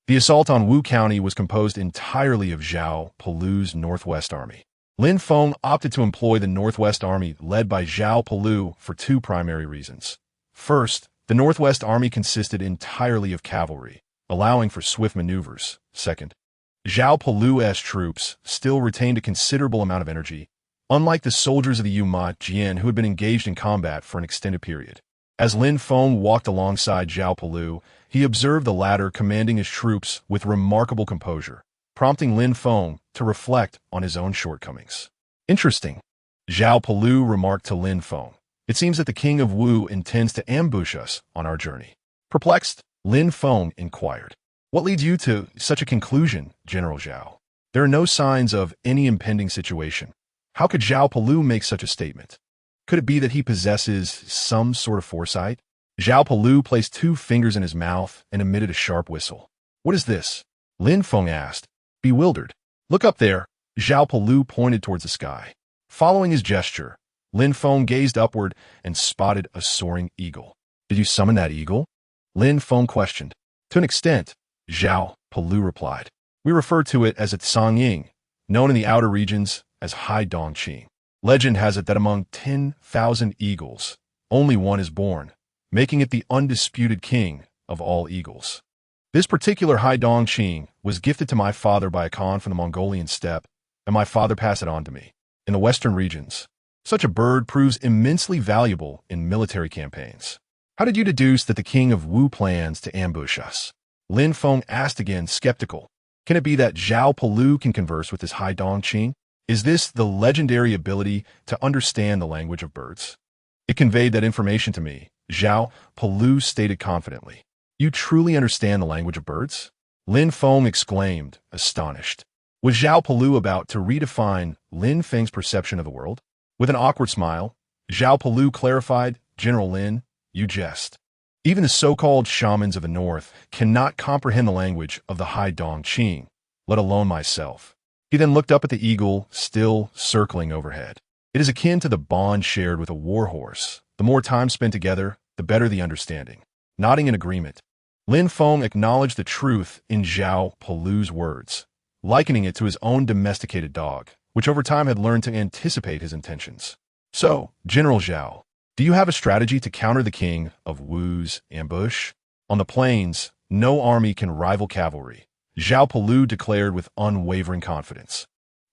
The assault on Wu County was composed entirely of Zhao Palu's Northwest Army. Lin Feng opted to employ the Northwest Army led by Zhao Palu for 2 primary reasons. First, the Northwest Army consisted entirely of cavalry, allowing for swift maneuvers. Second, Zhao Pelu's troops still retained a considerable amount of energy, unlike the soldiers of the Eunuch Jian who had been engaged in combat for an extended period. As Lin Feng walked alongside Zhao Pelu, he observed the latter commanding his troops with remarkable composure, prompting Lin Feng to reflect on his own shortcomings. Interesting, Zhao Pelu remarked to Lin Feng. It seems that the king of Wu intends to ambush us on our journey. Perplexed, Lin Feng inquired, "What leads you to such a conclusion, General Zhao? There are no signs of any impending situation. How could Zhao Pelu make such a statement? Could it be that he possesses some sort of foresight?" Zhao Pelu placed 2 fingers in his mouth and emitted a sharp whistle. "What is this?" Lin Feng asked, bewildered. "Look up there." Zhao Pelu pointed towards the sky. Following his gesture, Lin Feng gazed upward and spotted a soaring eagle. "Did you summon that eagle?" Lin Feng questioned. "To an extent," Zhao Pelu replied. "We refer to it as a Tsang, known in the outer regions as Hai Dong Qing. Legend has it that among 10,000 eagles, only one is born, making it the undisputed king of all eagles. This particular Hai Dong Qing was gifted to my father by a Khan from the Mongolian steppe, and my father passed it on to me. In the western regions, such a bird proves immensely valuable in military campaigns. How did you deduce that the king of Wu plans to ambush us?" Lin Feng asked again, skeptical. "Can it be that Zhao Pelu can converse with this Hai Dong Qing? Is this the legendary ability to understand the language of birds?" "It conveyed that information to me," Zhao Pelu stated confidently. "You truly understand the language of birds?" Lin Feng exclaimed, astonished. Was Zhao Pelu about to redefine Lin Feng's perception of the world? With an awkward smile, Zhao Pelu clarified, "General Lin, you jest. Even the so-called shamans of the north cannot comprehend the language of the Hai Dong Qing, let alone myself." He then looked up at the eagle, still circling overhead. "It is akin to the bond shared with a warhorse. The more time spent together, the better the understanding." Nodding in agreement, Lin Feng acknowledged the truth in Zhao Pelu's words, likening it to his own domesticated dog, which over time had learned to anticipate his intentions. "So, General Zhao, do you have a strategy to counter the king of Wu's ambush? On the plains, no army can rival cavalry," Zhao Pelu declared with unwavering confidence.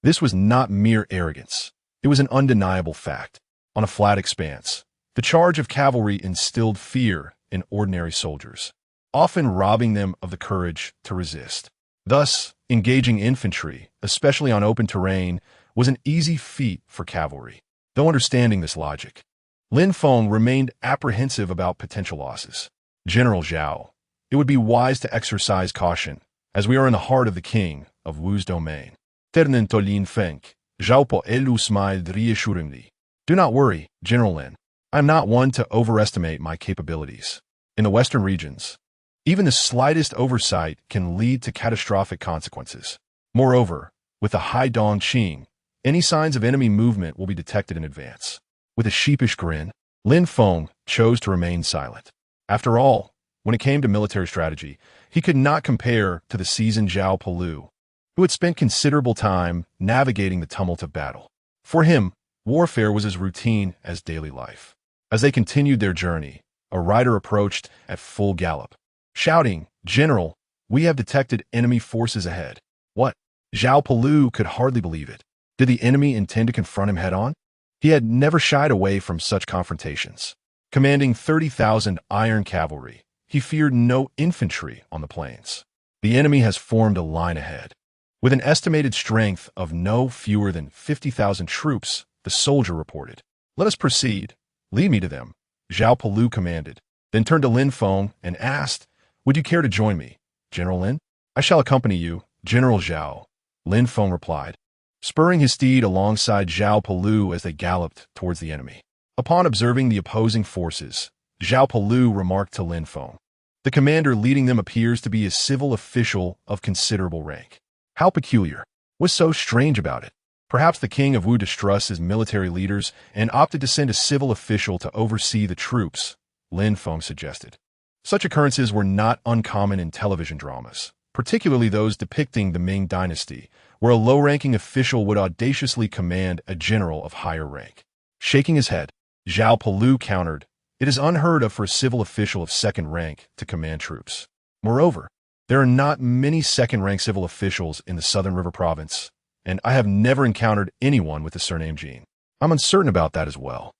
This was not mere arrogance. It was an undeniable fact. On a flat expanse, the charge of cavalry instilled fear in ordinary soldiers, often robbing them of the courage to resist. Thus, engaging infantry, especially on open terrain, was an easy feat for cavalry. Though understanding this logic, Lin Feng remained apprehensive about potential losses. "General Zhao, it would be wise to exercise caution, as we are in the heart of the king of Wu's domain." Ternento Lin Feng, Zhao Pelu smiled reassuringly. "Do not worry, General Lin. I am not one to overestimate my capabilities. In the western regions, even the slightest oversight can lead to catastrophic consequences. Moreover, with the Hai Dong Qing, any signs of enemy movement will be detected in advance." With a sheepish grin, Lin Feng chose to remain silent. After all, when it came to military strategy, he could not compare to the seasoned Zhao Pelu, who had spent considerable time navigating the tumult of battle. For him, warfare was as routine as daily life. As they continued their journey, a rider approached at full gallop, shouting, "General, we have detected enemy forces ahead." What? Zhao Pelu could hardly believe it. Did the enemy intend to confront him head-on? He had never shied away from such confrontations. Commanding 30,000 iron cavalry, he feared no infantry on the plains. The enemy has formed a line ahead. With an estimated strength of no fewer than 50,000 troops, the soldier reported. "Let us proceed. Lead me to them," Zhao Pelu commanded, then turned to Lin Feng and asked, "Would you care to join me, General Lin?" "I shall accompany you, General Zhao," Lin Feng replied, spurring his steed alongside Zhao Pelu as they galloped towards the enemy. Upon observing the opposing forces, Zhao Pelu remarked to Lin Feng, "The commander leading them appears to be a civil official of considerable rank. How peculiar. What's so strange about it? Perhaps the king of Wu distrusts his military leaders and opted to send a civil official to oversee the troops," Lin Feng suggested. Such occurrences were not uncommon in television dramas, particularly those depicting the Ming dynasty, where a low-ranking official would audaciously command a general of higher rank. Shaking his head, Zhao Pelu countered, "It is unheard of for a civil official of second rank to command troops. Moreover, There are not many second-rank civil officials in the Southern River Province, and I have never encountered anyone with the surname Jean. I'm uncertain about that as well.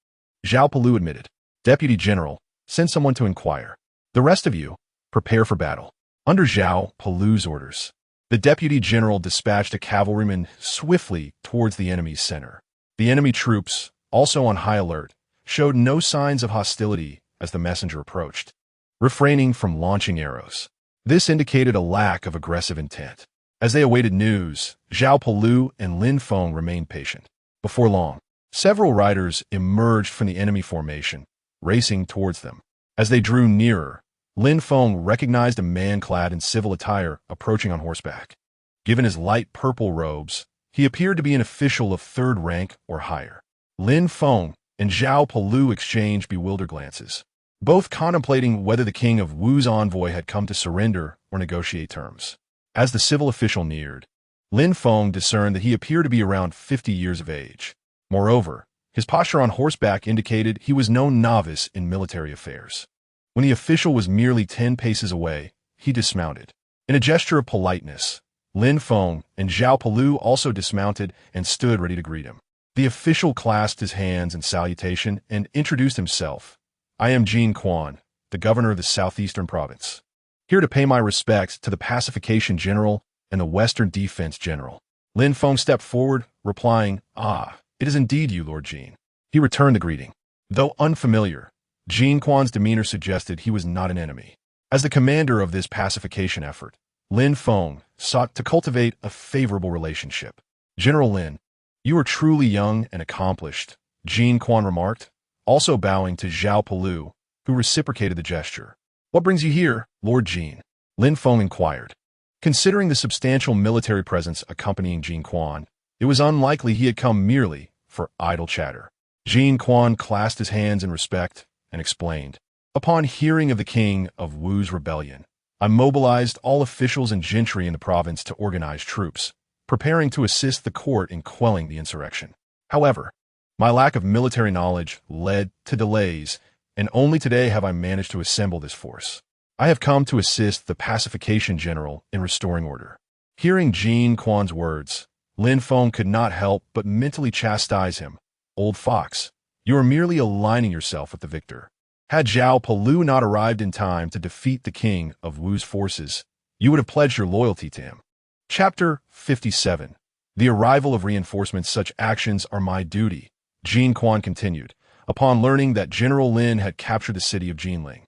Zhao Palu admitted. Deputy General, send someone to inquire. The rest of you, prepare for battle. Under Zhao Palu's orders, the Deputy General dispatched a cavalryman swiftly towards the enemy's center. The enemy troops, also on high alert, showed no signs of hostility as the messenger approached, refraining from launching arrows. This indicated a lack of aggressive intent. As they awaited news, Zhao Palu and Lin Feng remained patient. Before long, several riders emerged from the enemy formation, racing towards them. As they drew nearer, Lin Feng recognized a man clad in civil attire approaching on horseback. Given his light purple robes, he appeared to be an official of third rank or higher. Lin Feng and Zhao Palu exchanged bewildered glances, both contemplating whether the king of Wu's envoy had come to surrender or negotiate terms. As the civil official neared, Lin Feng discerned that he appeared to be around 50 years of age. Moreover, his posture on horseback indicated he was no novice in military affairs. When the official was merely 10 paces away, he dismounted. In a gesture of politeness, Lin Feng and Zhao Palu also dismounted and stood ready to greet him. The official clasped his hands in salutation and introduced himself. I am Jin Quan, the governor of the southeastern province, here to pay my respects to the pacification general and the western defense general. Lin Feng stepped forward, replying, it is indeed you, Lord Jin. He returned the greeting. Though unfamiliar, Jin Quan's demeanor suggested he was not an enemy. As the commander of this pacification effort, Lin Feng sought to cultivate a favorable relationship. General Lin, you are truly young and accomplished, Jin Quan remarked, also bowing to Zhao Palu, who reciprocated the gesture. What brings you here, Lord Jin? Lin Feng inquired. Considering the substantial military presence accompanying Jin Quan, it was unlikely he had come merely for idle chatter. Jin Quan clasped his hands in respect and explained. Upon hearing of the king of Wu's rebellion, I mobilized all officials and gentry in the province to organize troops, preparing to assist the court in quelling the insurrection. However, my lack of military knowledge led to delays, and only today have I managed to assemble this force. I have come to assist the pacification general in restoring order. Hearing Jin Quan's words, Lin Feng could not help but mentally chastise him. Old fox, you are merely aligning yourself with the victor. Had Zhao Palu not arrived in time to defeat the king of Wu's forces, you would have pledged your loyalty to him. Chapter 57. The arrival of reinforcements. Such actions are my duty, Jin Quan continued, upon learning that General Lin had captured the city of Jinling.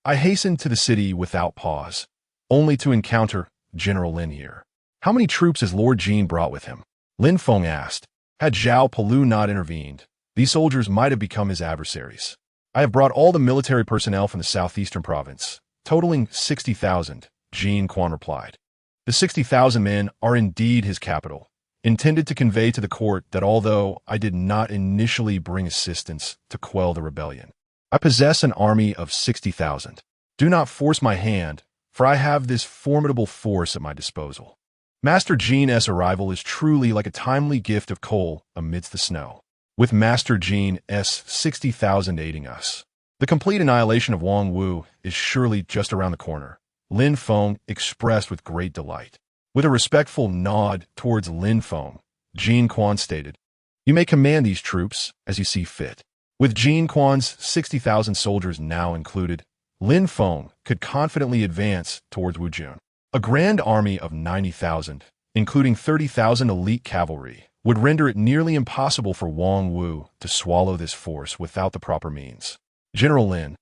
I hastened to the city without pause, only to encounter General Lin here. How many troops has Lord Jin brought with him? Lin Feng asked. Had Zhao Palu not intervened, these soldiers might have become his adversaries. I have brought all the military personnel from the southeastern province, totaling 60,000, Jin Quan replied. The 60,000 men are indeed his capital, intended to convey to the court that although I did not initially bring assistance to quell the rebellion, I possess an army of 60,000. Do not force my hand, for I have this formidable force at my disposal. Master Jin's arrival is truly like a timely gift of coal amidst the snow, with Master Jin's 60,000 aiding us. The complete annihilation of Wang Wu is surely just around the corner, Lin Feng expressed with great delight. With a respectful nod towards Lin Feng, Jin Quan stated, You may command these troops as you see fit. With Jin Quan's 60,000 soldiers now included, Lin Feng could confidently advance towards Wujun. A grand army of 90,000, including 30,000 elite cavalry, would render it nearly impossible for Wang Wu to swallow this force without the proper means. General Lin,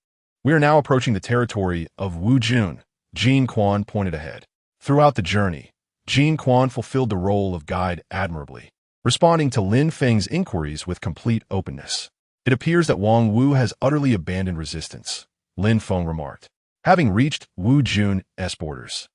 we are now approaching the territory of Wujun, Jin Quan pointed ahead. Throughout the journey, Jin Quan fulfilled the role of guide admirably, responding to Lin Feng's inquiries with complete openness. It appears that Wang Wu has utterly abandoned resistance, Lin Feng remarked. Having reached Wujun's borders,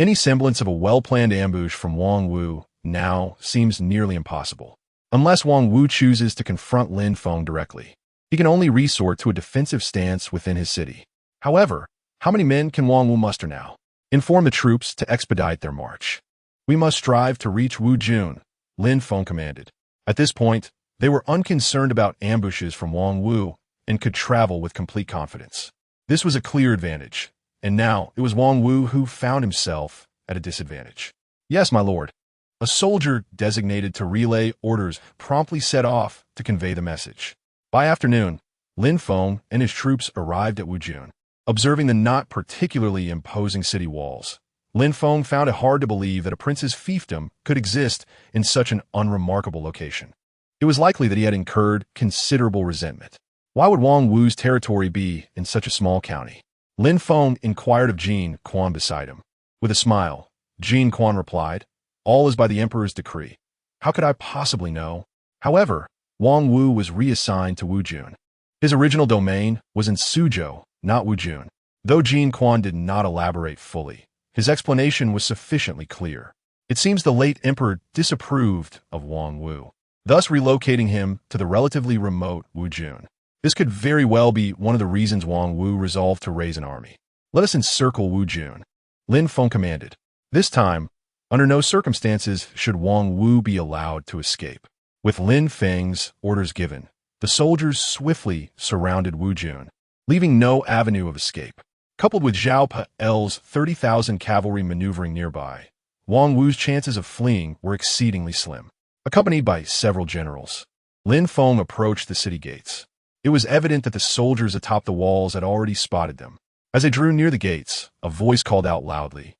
any semblance of a well-planned ambush from Wang Wu now seems nearly impossible. Unless Wang Wu chooses to confront Lin Feng directly, he can only resort to a defensive stance within his city. However, how many men can Wang Wu muster now? Inform the troops to expedite their march. We must strive to reach Wujun, Lin Feng commanded. At this point, they were unconcerned about ambushes from Wang Wu and could travel with complete confidence. This was a clear advantage, And now it was Wang Wu who found himself at a disadvantage. Yes, my lord. A soldier designated to relay orders promptly set off to convey the message. By afternoon, Lin Feng and his troops arrived at Wujun. Observing the not particularly imposing city walls, Lin Feng found it hard to believe that a prince's fiefdom could exist in such an unremarkable location. It was likely that he had incurred considerable resentment. Why would Wang Wu's territory be in such a small county? Lin Feng inquired of Jin Quan beside him. With a smile, Jin Quan replied, "All is by the emperor's decree. How could I possibly know?" However, Wang Wu was reassigned to Wujun. His original domain was in Suzhou, not Wujun. Though Jin Quan did not elaborate fully, his explanation was sufficiently clear. It seems the late emperor disapproved of Wang Wu, thus relocating him to the relatively remote Wujun. This could very well be one of the reasons Wang Wu resolved to raise an army. "Let us encircle Wujun," Lin Feng commanded. This time, under no circumstances should Wang Wu be allowed to escape. With Lin Feng's orders given, the soldiers swiftly surrounded Wujun, leaving no avenue of escape. Coupled with Zhao Pe's 30,000 cavalry maneuvering nearby, Wang Wu's chances of fleeing were exceedingly slim. Accompanied by several generals, Lin Feng approached the city gates. It was evident that the soldiers atop the walls had already spotted them. As they drew near the gates, a voice called out loudly,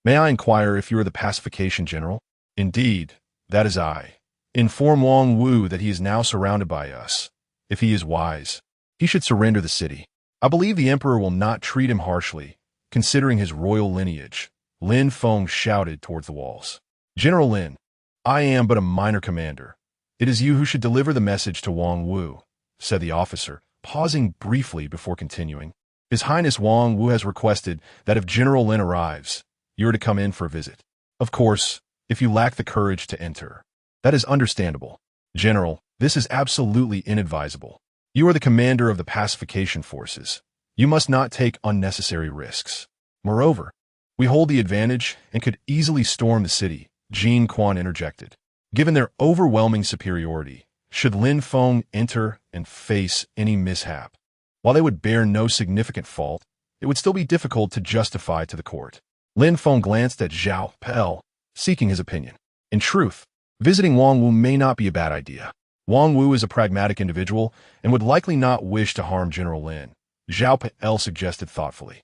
"May I inquire if you are the pacification general?" "Indeed, that is I. Inform Wang Wu that he is now surrounded by us. If he is wise, he should surrender the city. I believe the emperor will not treat him harshly, considering his royal lineage." Lin Feng shouted towards the walls. "General Lin, I am but a minor commander. It is you who should deliver the message to Wang Wu," said the officer, pausing briefly before continuing. "His Highness Wang Wu has requested that if General Lin arrives, you are to come in for a visit. Of course, if you lack the courage to enter. That is understandable. General, this is absolutely inadvisable. You are the commander of the pacification forces. You must not take unnecessary risks. Moreover, we hold the advantage and could easily storm the city," Jin Quan interjected. Given their overwhelming superiority, should Lin Feng enter and face any mishap, while they would bear no significant fault, it would still be difficult to justify to the court. Lin Feng glanced at Zhao Pe, seeking his opinion. In truth, visiting Wang Wu may not be a bad idea. Wang Wu is a pragmatic individual and would likely not wish to harm General Lin, Zhao Pe suggested thoughtfully.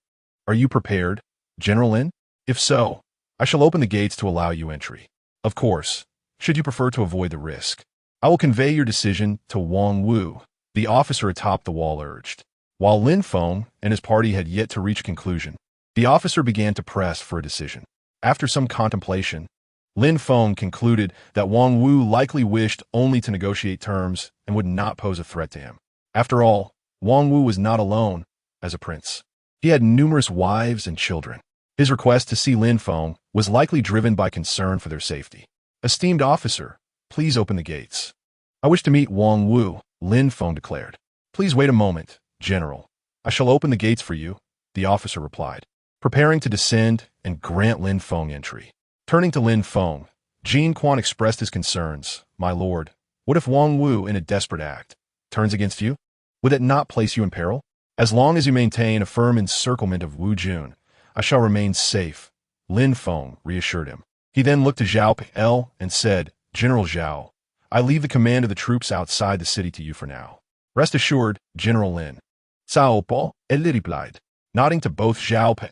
"Are you prepared, General Lin? If so, I shall open the gates to allow you entry. Of course, should you prefer to avoid the risk, I will convey your decision to Wang Wu," the officer atop the wall urged. While Lin Feng and his party had yet to reach a conclusion, the officer began to press for a decision. After some contemplation, Lin Feng concluded that Wang Wu likely wished only to negotiate terms and would not pose a threat to him. After all, Wang Wu was not alone as a prince. He had numerous wives and children. His request to see Lin Feng was likely driven by concern for their safety. "Esteemed officer, please open the gates." "I wish to meet Wang Wu," Lin Feng declared. "Please wait a moment, General. I shall open the gates for you," the officer replied, preparing to descend and grant Lin Feng entry. Turning to Lin Feng, Jin Quan expressed his concerns. "My lord, what if Wang Wu, in a desperate act, turns against you? Would it not place you in peril? As long as you maintain a firm encirclement of Wujun, I shall remain safe," Lin Feng reassured him. He then looked to Zhao Pe and said, "General Zhao, I leave the command of the troops outside the city to you for now. Rest assured, General Lin." "Cao Po," Li replied. Nodding to both Zhao Pe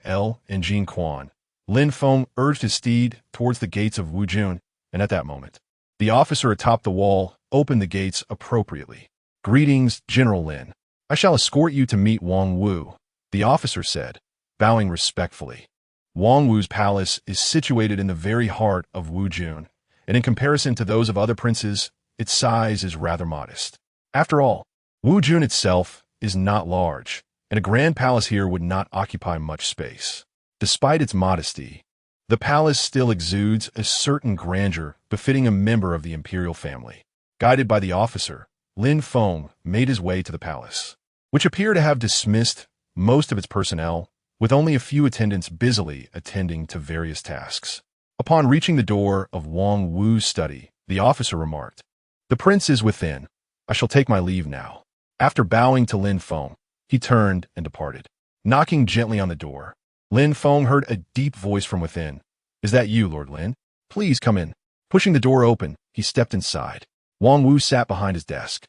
and Jin Quan, Lin Feng urged his steed towards the gates of Wujun, and at that moment, the officer atop the wall opened the gates appropriately. "Greetings, General Lin. I shall escort you to meet Wang Wu," the officer said, bowing respectfully. Wang Wu's palace is situated in the very heart of Wujun, and in comparison to those of other princes, its size is rather modest. After all, Wujun itself is not large, and a grand palace here would not occupy much space. Despite its modesty, the palace still exudes a certain grandeur befitting a member of the imperial family. Guided by the officer, Lin Feng made his way to the palace, which appeared to have dismissed most of its personnel, with only a few attendants busily attending to various tasks. Upon reaching the door of Wang Wu's study, the officer remarked, "The prince is within. I shall take my leave now." After bowing to Lin Feng, he turned and departed. Knocking gently on the door, Lin Feng heard a deep voice from within. "Is that you, Lord Lin? Please come in." Pushing the door open, he stepped inside. Wang Wu sat behind his desk,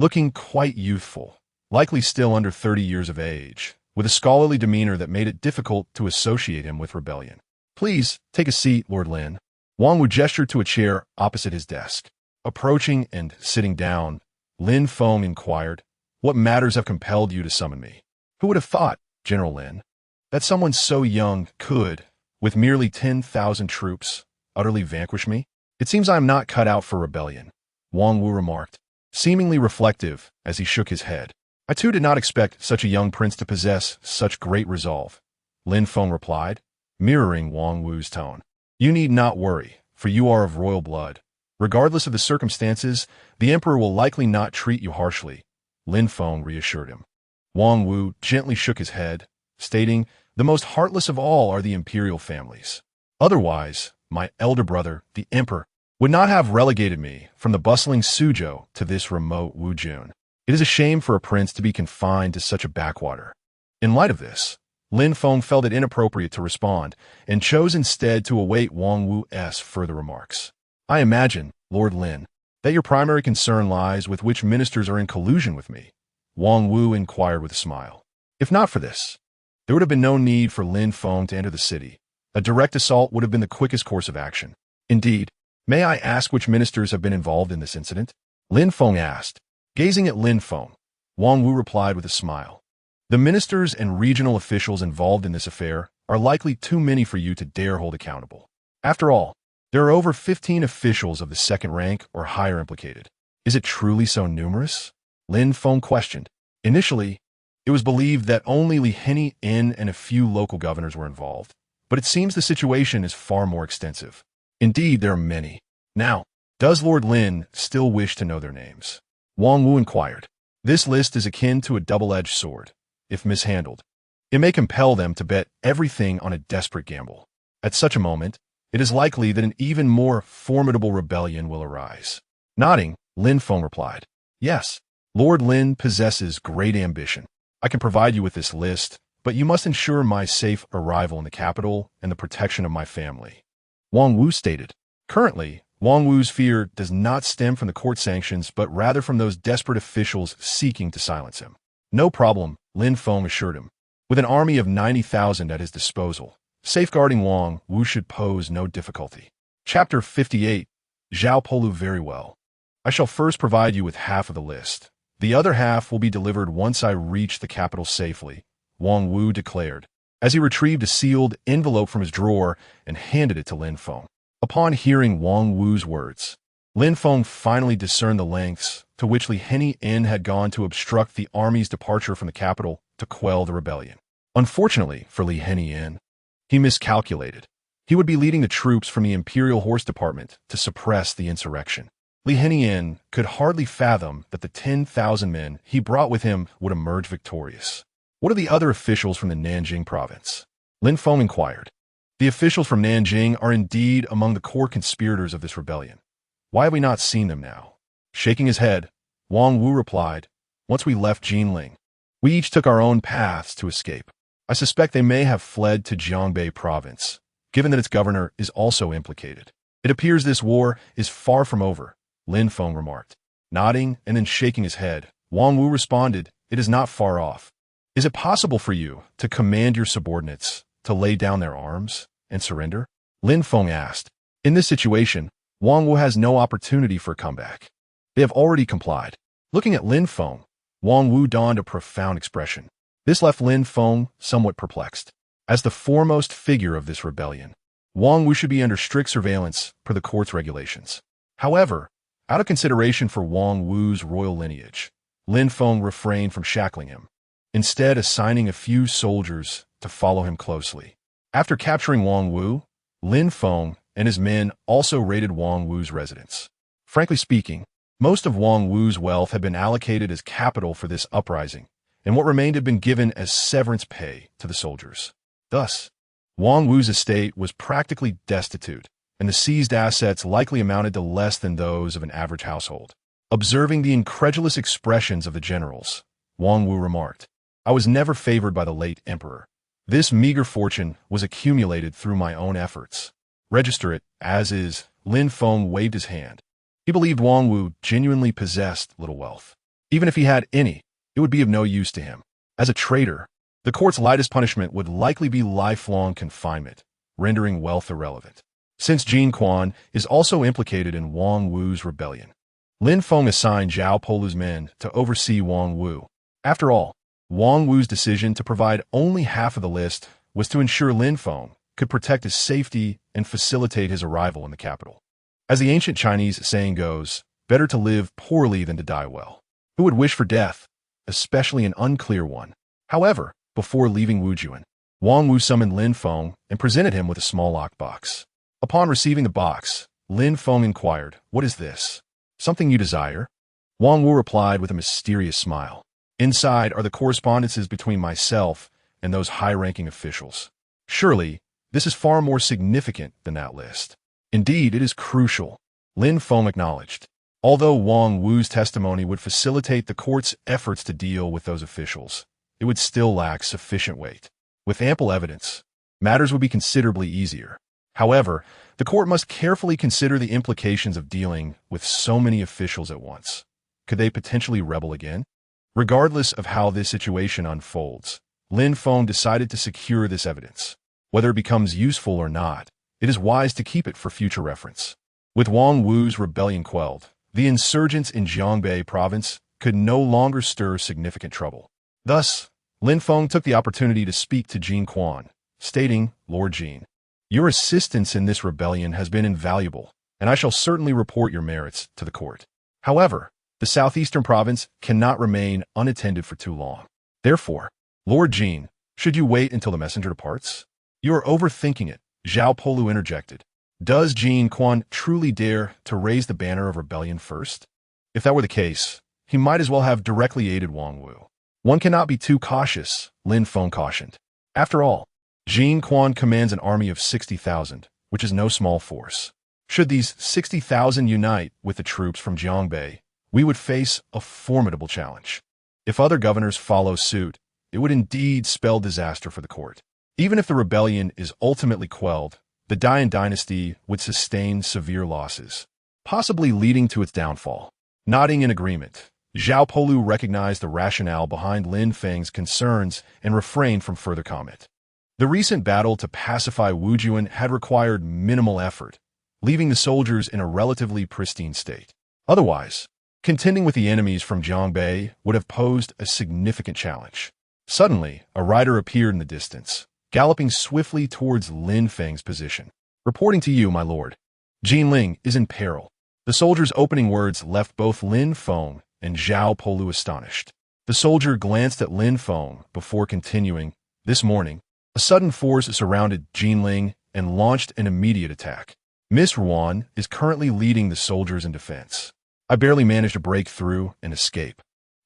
looking quite youthful, likely still under 30 years of age, with a scholarly demeanor that made it difficult to associate him with rebellion. "Please, take a seat, Lord Lin." Wang Wu gestured to a chair opposite his desk. Approaching and sitting down, Lin Feng inquired, "What matters have compelled you to summon me?" "Who would have thought, General Lin, that someone so young could, with merely 10,000 troops, utterly vanquish me? It seems I am not cut out for rebellion," Wang Wu remarked, seemingly reflective as he shook his head. "I too did not expect such a young prince to possess such great resolve," Lin Feng replied, mirroring Wang Wu's tone. "You need not worry, for you are of royal blood. Regardless of the circumstances, the emperor will likely not treat you harshly," Lin Feng reassured him. Wang Wu gently shook his head, stating, "The most heartless of all are the imperial families. Otherwise, my elder brother, the emperor, would not have relegated me from the bustling Suzhou to this remote Wujun. It is a shame for a prince to be confined to such a backwater." In light of this, Lin Feng felt it inappropriate to respond and chose instead to await Wang Wu's further remarks. "I imagine, Lord Lin, that your primary concern lies with which ministers are in collusion with me," Wang Wu inquired with a smile. "If not for this, there would have been no need for Lin Feng to enter the city. A direct assault would have been the quickest course of action. Indeed, may I ask which ministers have been involved in this incident?" Lin Feng asked. Gazing at Lin Feng, Wang Wu replied with a smile. "The ministers and regional officials involved in this affair are likely too many for you to dare hold accountable. After all, there are over 15 officials of the second rank or higher implicated. Is it truly so numerous?" Lin Feng questioned. Initially, it was believed that only Li Heni-in and a few local governors were involved, but it seems the situation is far more extensive. Indeed, there are many. Now, does Lord Lin still wish to know their names? Wang Wu inquired. This list is akin to a double-edged sword. If mishandled, it may compel them to bet everything on a desperate gamble. At such a moment, it is likely that an even more formidable rebellion will arise. Nodding, Lin Feng replied, "Yes, Lord Lin possesses great ambition. I can provide you with this list, but you must ensure my safe arrival in the capital and the protection of my family," Wang Wu stated. Currently, Wang Wu's fear does not stem from the court sanctions, but rather from those desperate officials seeking to silence him. "No problem," Lin Feng assured him. With an army of 90,000 at his disposal, safeguarding Wang Wu should pose no difficulty. Chapter 58. Zhao Polu. Very well. I shall first provide you with half of the list. The other half will be delivered once I reach the capital safely, Wang Wu declared, as he retrieved a sealed envelope from his drawer and handed it to Lin Feng. Upon hearing Wang Wu's words, Lin Feng finally discerned the lengths to which Li Heni-in had gone to obstruct the army's departure from the capital to quell the rebellion. Unfortunately for Li Heni-in, he miscalculated. He would be leading the troops from the Imperial Horse Department to suppress the insurrection. Li Heni-in could hardly fathom that the 10,000 men he brought with him would emerge victorious. "What are the other officials from the Nanjing province?" Lin Feng inquired. "The officials from Nanjing are indeed among the core conspirators of this rebellion. Why have we not seen them now?" Shaking his head, Wang Wu replied, "Once we left Jinling, we each took our own paths to escape. I suspect they may have fled to Jiangbei province, given that its governor is also implicated. It appears this war is far from over," Lin Feng remarked. Nodding and then shaking his head, Wang Wu responded, "It is not far off. Is it possible for you to command your subordinates to lay down their arms and surrender?" Lin Feng asked. In this situation, Wang Wu has no opportunity for a comeback. They have already complied. Looking at Lin Feng, Wang Wu donned a profound expression. This left Lin Feng somewhat perplexed. As the foremost figure of this rebellion, Wang Wu should be under strict surveillance per the court's regulations. However, out of consideration for Wang Wu's royal lineage, Lin Feng refrained from shackling him, instead assigning a few soldiers to follow him closely. After capturing Wang Wu, Lin Feng and his men also raided Wang Wu's residence. Frankly speaking, most of Wang Wu's wealth had been allocated as capital for this uprising, and what remained had been given as severance pay to the soldiers. Thus, Wang Wu's estate was practically destitute, and the seized assets likely amounted to less than those of an average household. Observing the incredulous expressions of the generals, Wang Wu remarked, "I was never favored by the late emperor. This meager fortune was accumulated through my own efforts. Register it, as is. Lin Feng waved his hand. He believed Wang Wu genuinely possessed little wealth. Even if he had any, it would be of no use to him. As a traitor, the court's lightest punishment would likely be lifelong confinement, rendering wealth irrelevant. Since Jin Quan is also implicated in Wang Wu's rebellion, Lin Feng assigned Zhao Polu's men to oversee Wang Wu. After all, Wang Wu's decision to provide only half of the list was to ensure Lin Feng could protect his safety and facilitate his arrival in the capital. As the ancient Chinese saying goes, better to live poorly than to die well. Who would wish for death, especially an unclear one? However, before leaving Wujuan, Wang Wu summoned Lin Feng and presented him with a small lockbox. Upon receiving the box, Lin Feng inquired, "What is this? Something you desire?" Wang Wu replied with a mysterious smile. "Inside are the correspondences between myself and those high-ranking officials. Surely, this is far more significant than that list." "Indeed, it is crucial," Lin Feng acknowledged. Although Wang Wu's testimony would facilitate the court's efforts to deal with those officials, it would still lack sufficient weight. With ample evidence, matters would be considerably easier. However, the court must carefully consider the implications of dealing with so many officials at once. Could they potentially rebel again? Regardless of how this situation unfolds, Lin Feng decided to secure this evidence. Whether it becomes useful or not, it is wise to keep it for future reference. With Wang Wu's rebellion quelled, the insurgents in Jiangbei province could no longer stir significant trouble. Thus, Lin Feng took the opportunity to speak to Jin Quan, stating, "Lord Jin, your assistance in this rebellion has been invaluable, and I shall certainly report your merits to the court. However, the southeastern province cannot remain unattended for too long. Therefore, Lord Jin, should you wait until the messenger departs?" "You are overthinking it," Zhao Polu interjected. "Does Jin Quan truly dare to raise the banner of rebellion first? If that were the case, he might as well have directly aided Wang Wu." "One cannot be too cautious," Lin Feng cautioned. "After all, Jin Quan commands an army of 60,000, which is no small force. Should these 60,000 unite with the troops from Jiangbei, we would face a formidable challenge. If other governors follow suit, it would indeed spell disaster for the court. Even if the rebellion is ultimately quelled, the Dian dynasty would sustain severe losses, possibly leading to its downfall." Nodding in agreement, Zhao Polu recognized the rationale behind Lin Feng's concerns and refrained from further comment. The recent battle to pacify Wujuan had required minimal effort, leaving the soldiers in a relatively pristine state. Otherwise, contending with the enemies from Jiangbei would have posed a significant challenge. Suddenly, a rider appeared in the distance, galloping swiftly towards Lin Feng's position. "Reporting to you, my lord. Jin Ling is in peril." The soldier's opening words left both Lin Feng and Zhao Polu astonished. The soldier glanced at Lin Feng before continuing, "This morning, a sudden force surrounded Jin Ling and launched an immediate attack. Miss Ruan is currently leading the soldiers in defense. I barely managed to break through and escape."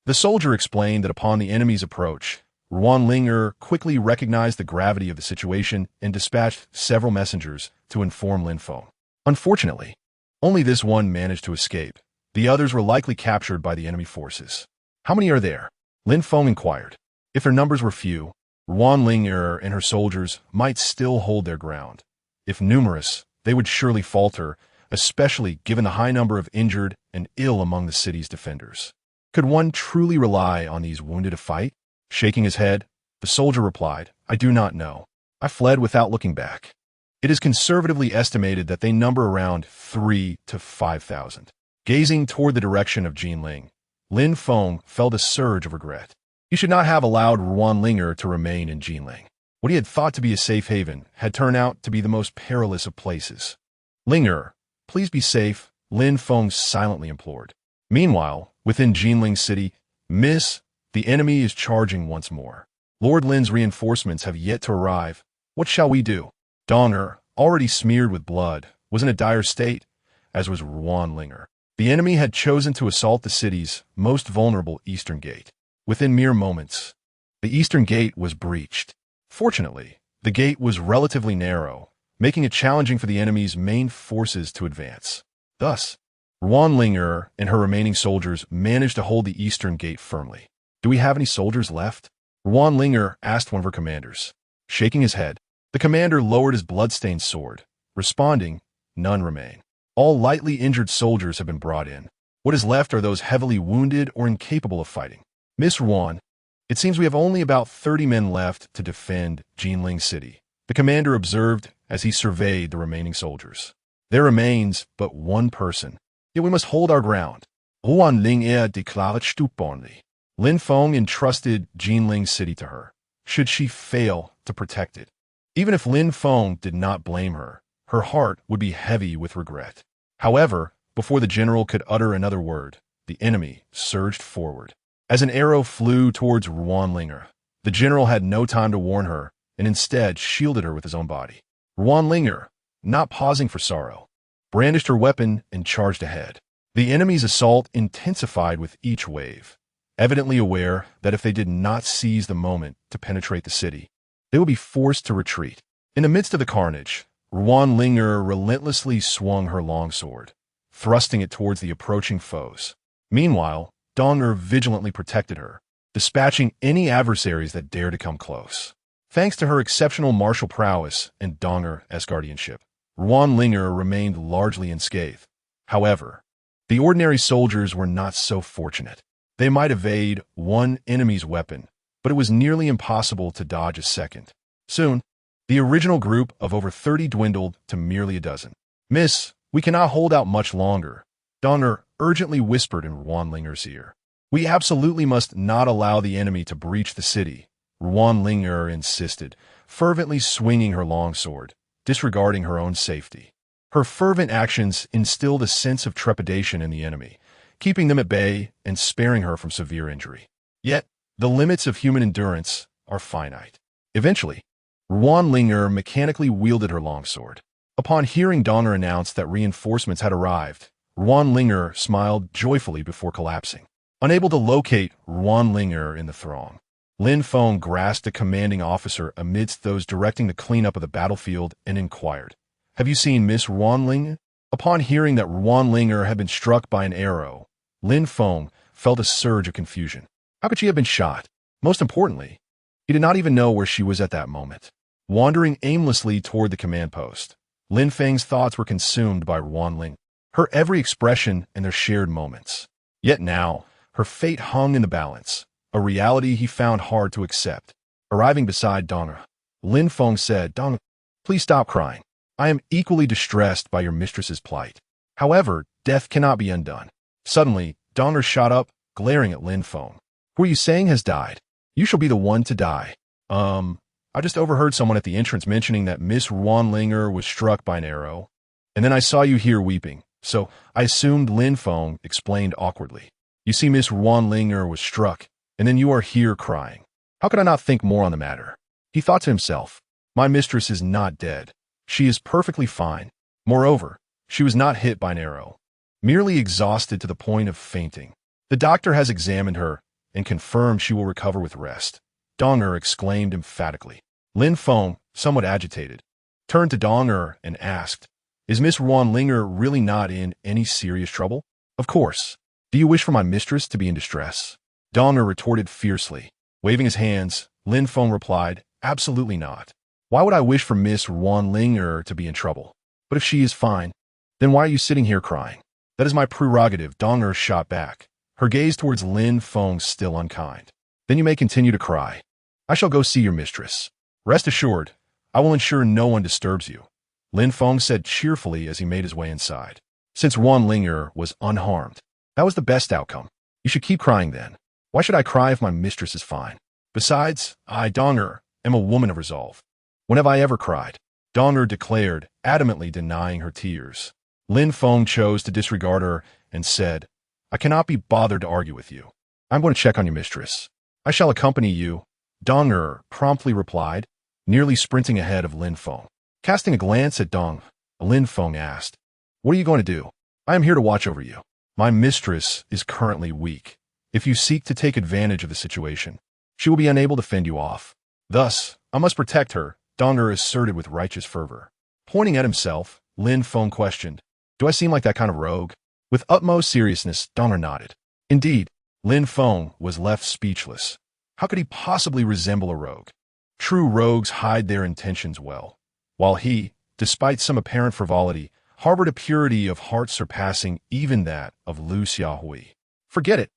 The soldier explained that upon the enemy's approach, Ruan Linger quickly recognized the gravity of the situation and dispatched several messengers to inform Lin Feng. Unfortunately, only this one managed to escape. The others were likely captured by the enemy forces. "How many are there?" Lin Feng inquired. If their numbers were few, Ruan Linger and her soldiers might still hold their ground. If numerous, they would surely falter, especially given the high number of injured and ill among the city's defenders. Could one truly rely on these wounded to fight? Shaking his head, the soldier replied, "I do not know. I fled without looking back. It is conservatively estimated that they number around 3,000 to 5,000. Gazing toward the direction of Jin Ling, Lin Feng felt a surge of regret. He should not have allowed Ruan Linger to remain in Jin Ling. What he had thought to be a safe haven had turned out to be the most perilous of places. "Linger, please be safe," Lin Feng silently implored. Meanwhile, within Jinling City, "Miss, the enemy is charging once more. Lord Lin's reinforcements have yet to arrive. What shall we do?" Donger, already smeared with blood, was in a dire state, as was Ruan Linger. The enemy had chosen to assault the city's most vulnerable eastern gate. Within mere moments, the eastern gate was breached. Fortunately, the gate was relatively narrow, making it challenging for the enemy's main forces to advance. Thus, Ruan Linger and her remaining soldiers managed to hold the eastern gate firmly. "Do we have any soldiers left?" Ruan Linger asked one of her commanders. Shaking his head, the commander lowered his blood-stained sword. Responding, none remain. All lightly injured soldiers have been brought in. What is left are those heavily wounded or incapable of fighting. Miss Ruan, it seems we have only about 30 men left to defend Jinling City, the commander observed as he surveyed the remaining soldiers. There remains but one person, yet we must hold our ground. Ruan Ling declared stupidly. Lin Feng entrusted Jinling City to her, should she fail to protect it. Even if Lin Feng did not blame her, her heart would be heavy with regret. However, before the general could utter another word, the enemy surged forward. As an arrow flew towards Ruanlinger, the general had no time to warn her and instead shielded her with his own body. Ruanlinger, not pausing for sorrow, brandished her weapon and charged ahead. The enemy's assault intensified with each wave, evidently aware that if they did not seize the moment to penetrate the city, they would be forced to retreat. In the midst of the carnage, Ruanlinger relentlessly swung her longsword, thrusting it towards the approaching foes. Meanwhile, Donger vigilantly protected her, dispatching any adversaries that dared to come close. Thanks to her exceptional martial prowess and Donger's guardianship, Ruanlinger remained largely unscathed. However, the ordinary soldiers were not so fortunate. They might evade one enemy's weapon, but it was nearly impossible to dodge a second. Soon, the original group of over 30 dwindled to merely a dozen. "Miss, we cannot hold out much longer," Donger urgently whispered in Ruanlinger's ear. "We absolutely must not allow the enemy to breach the city," Ruanlinger insisted, fervently swinging her longsword, disregarding her own safety. Her fervent actions instilled a sense of trepidation in the enemy, keeping them at bay and sparing her from severe injury. Yet, the limits of human endurance are finite. Eventually, Ruanlinger mechanically wielded her longsword. Upon hearing Donger announce that reinforcements had arrived, Ruanlinger smiled joyfully before collapsing. Unable to locate Ruanlinger in the throng, Lin Feng grasped a commanding officer amidst those directing the cleanup of the battlefield and inquired, "Have you seen Miss Ruanlinger?" Upon hearing that Ruanlinger had been struck by an arrow, Lin Feng felt a surge of confusion. How could she have been shot? Most importantly, he did not even know where she was at that moment. Wandering aimlessly toward the command post, Lin Feng's thoughts were consumed by Ruanlinger, her every expression and their shared moments. Yet now, her fate hung in the balance, a reality he found hard to accept. Arriving beside Donger, Lin Feng said, "Donger, please stop crying. I am equally distressed by your mistress's plight. However, death cannot be undone." Suddenly, Donger shot up, glaring at Lin Feng. "Who are you saying has died? You shall be the one to die." I just overheard someone at the entrance mentioning that Miss Ruanlinger was struck by an arrow, and then I saw you here weeping, so I assumed," Lin Feng explained awkwardly. "You see, Miss Ruanlinger was struck, and then you are here crying. How could I not think more on the matter?" He thought to himself, "My mistress is not dead. She is perfectly fine. Moreover, she was not hit by an arrow, merely exhausted to the point of fainting. The doctor has examined her and confirmed she will recover with rest," Donger exclaimed emphatically. Lin Feng, somewhat agitated, turned to Donger and asked, "Is Miss Ruanlinger really not in any serious trouble?" "Of course. Do you wish for my mistress to be in distress?" Donger retorted fiercely. Waving his hands, Lin Feng replied, "Absolutely not. Why would I wish for Miss Ruanlinger to be in trouble? But if she is fine, then why are you sitting here crying?" "That is my prerogative," Donger shot back, her gaze towards Lin Feng still unkind. "Then you may continue to cry. I shall go see your mistress. Rest assured, I will ensure no one disturbs you," Lin Feng said cheerfully as he made his way inside. Since Ruanlinger was unharmed, that was the best outcome. "You should keep crying then. Why should I cry if my mistress is fine? Besides, I, Donger, am a woman of resolve. When have I ever cried?" Donger declared, adamantly denying her tears. Lin Feng chose to disregard her and said, "I cannot be bothered to argue with you. I'm going to check on your mistress." "I shall accompany you," Donger promptly replied, nearly sprinting ahead of Lin Feng. Casting a glance at Dong, Lin Feng asked, "What are you going to do?" "I am here to watch over you. My mistress is currently weak. If you seek to take advantage of the situation, she will be unable to fend you off. Thus, I must protect her," Donger asserted with righteous fervor. Pointing at himself, Lin Feng questioned, "Do I seem like that kind of rogue?" With utmost seriousness, Donger nodded. Indeed, Lin Feng was left speechless. How could he possibly resemble a rogue? True rogues hide their intentions well, while he, despite some apparent frivolity, harbored a purity of heart surpassing even that of Lu Xiaohui. "Forget it.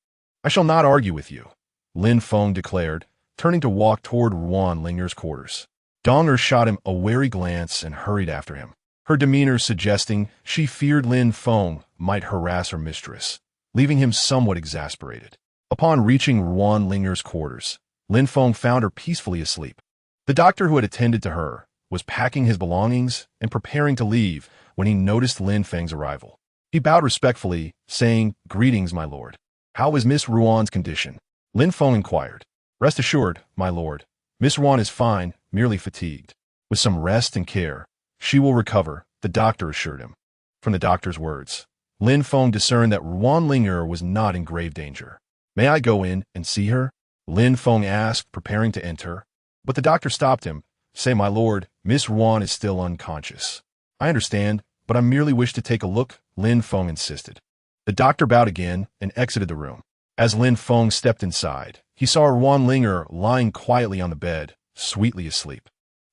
I shall not argue with you," Lin Feng declared, turning to walk toward Ruan Linger's quarters. Donger shot him a wary glance and hurried after him, her demeanor suggesting she feared Lin Feng might harass her mistress, leaving him somewhat exasperated. Upon reaching Ruan Linger's quarters, Lin Feng found her peacefully asleep. The doctor who had attended to her was packing his belongings and preparing to leave when he noticed Lin Feng's arrival. He bowed respectfully, saying, "Greetings, my lord. How is Miss Ruan's condition?" Lin Feng inquired. "Rest assured, my lord, Miss Ruan is fine, merely fatigued. With some rest and care, she will recover," the doctor assured him. From the doctor's words, Lin Feng discerned that Ruan Linger was not in grave danger. "May I go in and see her?" Lin Feng asked, preparing to enter. But the doctor stopped him. "Say, my lord, Miss Ruan is still unconscious." "I understand, but I merely wish to take a look," Lin Feng insisted. The doctor bowed again and exited the room. As Lin Feng stepped inside, he saw Ruan Linger lying quietly on the bed, sweetly asleep.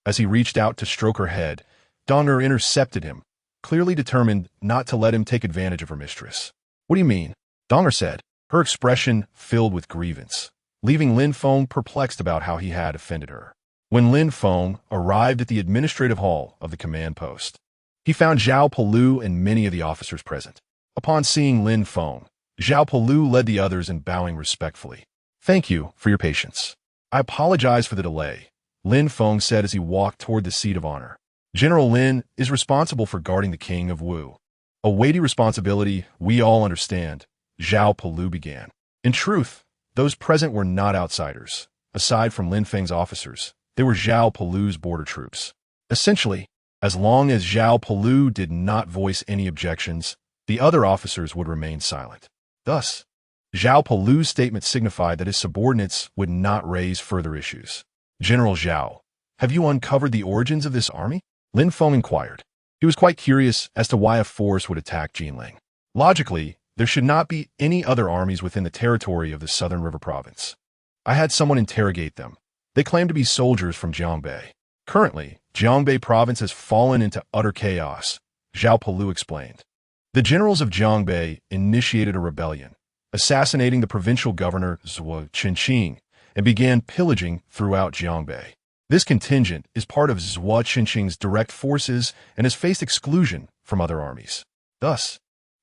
As he reached out to stroke her head, Donger intercepted him, clearly determined not to let him take advantage of her mistress. "What do you mean?" Donger said, her expression filled with grievance, leaving Lin Feng perplexed about how he had offended her. When Lin Feng arrived at the administrative hall of the command post, he found Zhao Pelu and many of the officers present. Upon seeing Lin Feng, Zhao Pelu led the others in bowing respectfully. "Thank you for your patience. I apologize for the delay," Lin Feng said as he walked toward the seat of honor. "General Lin is responsible for guarding the king of Wu. A weighty responsibility, we all understand," Zhao Pelu began. In truth, those present were not outsiders. Aside from Lin Feng's officers, they were Zhao Pelu's border troops. Essentially, as long as Zhao Pelu did not voice any objections, the other officers would remain silent. Thus, Zhao Pelu's statement signified that his subordinates would not raise further issues. "General Zhao, have you uncovered the origins of this army?" Lin Feng inquired. He was quite curious as to why a force would attack Jinling. Logically, there should not be any other armies within the territory of the Southern River Province. "I had someone interrogate them. They claim to be soldiers from Jiangbei. Currently, Jiangbei Province has fallen into utter chaos," Zhao Pelu explained. "The generals of Jiangbei initiated a rebellion, assassinating the provincial governor Zhuo Qinqing, and began pillaging throughout Jiangbei. This contingent is part of Zhuo Qinqing's direct forces and has faced exclusion from other armies. Thus,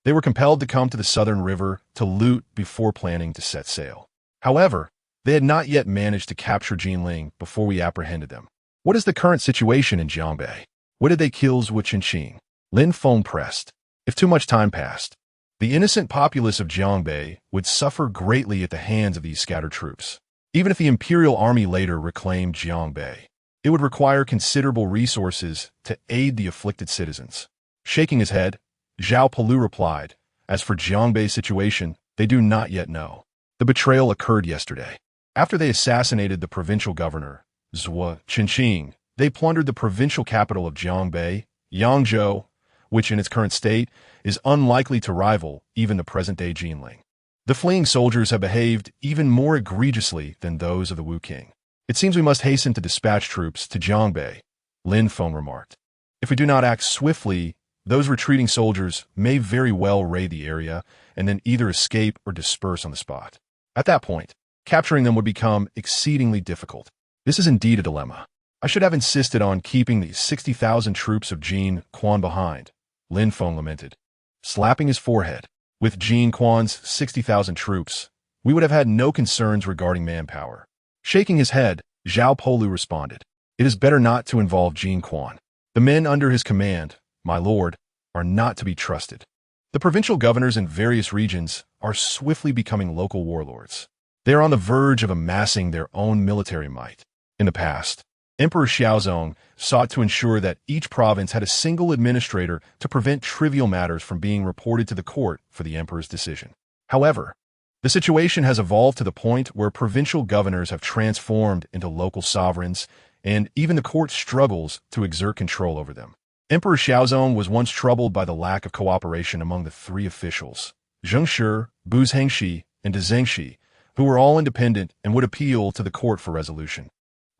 they were compelled to come to the Southern River to loot before planning to set sail. However, they had not yet managed to capture Jinling before we apprehended them." "What is the current situation in Jiangbei? What did they kill Zhuo Qinqing?" Lin Feng pressed. If too much time passed, the innocent populace of Jiangbei would suffer greatly at the hands of these scattered troops. Even if the imperial army later reclaimed Jiangbei, it would require considerable resources to aid the afflicted citizens. Shaking his head, Zhao Pelu replied, "As for Jiangbei's situation, they do not yet know. The betrayal occurred yesterday. After they assassinated the provincial governor, Zhuo Qinqing, they plundered the provincial capital of Jiangbei, Yangzhou, which in its current state is unlikely to rival even the present-day Jinling. The fleeing soldiers have behaved even more egregiously than those of the Wu King. It seems we must hasten to dispatch troops to Jiangbei," Lin Feng remarked. "If we do not act swiftly, those retreating soldiers may very well raid the area and then either escape or disperse on the spot. At that point, capturing them would become exceedingly difficult. This is indeed a dilemma. I should have insisted on keeping the 60,000 troops of Jin Quan behind," Lin Feng lamented, slapping his forehead. "With Jin Quan's 60,000 troops, we would have had no concerns regarding manpower." Shaking his head, Zhao Pelu responded, "It is better not to involve Jin Quan. The men under his command, my lord, are not to be trusted. The provincial governors in various regions are swiftly becoming local warlords. They are on the verge of amassing their own military might. In the past, Emperor Xiaozong sought to ensure that each province had a single administrator to prevent trivial matters from being reported to the court for the emperor's decision. However, the situation has evolved to the point where provincial governors have transformed into local sovereigns, and even the court struggles to exert control over them. Emperor Xiaozong was once troubled by the lack of cooperation among the three officials, Zheng Shi, Bu Zhengxi, and De Zhengxi, who were all independent and would appeal to the court for resolution.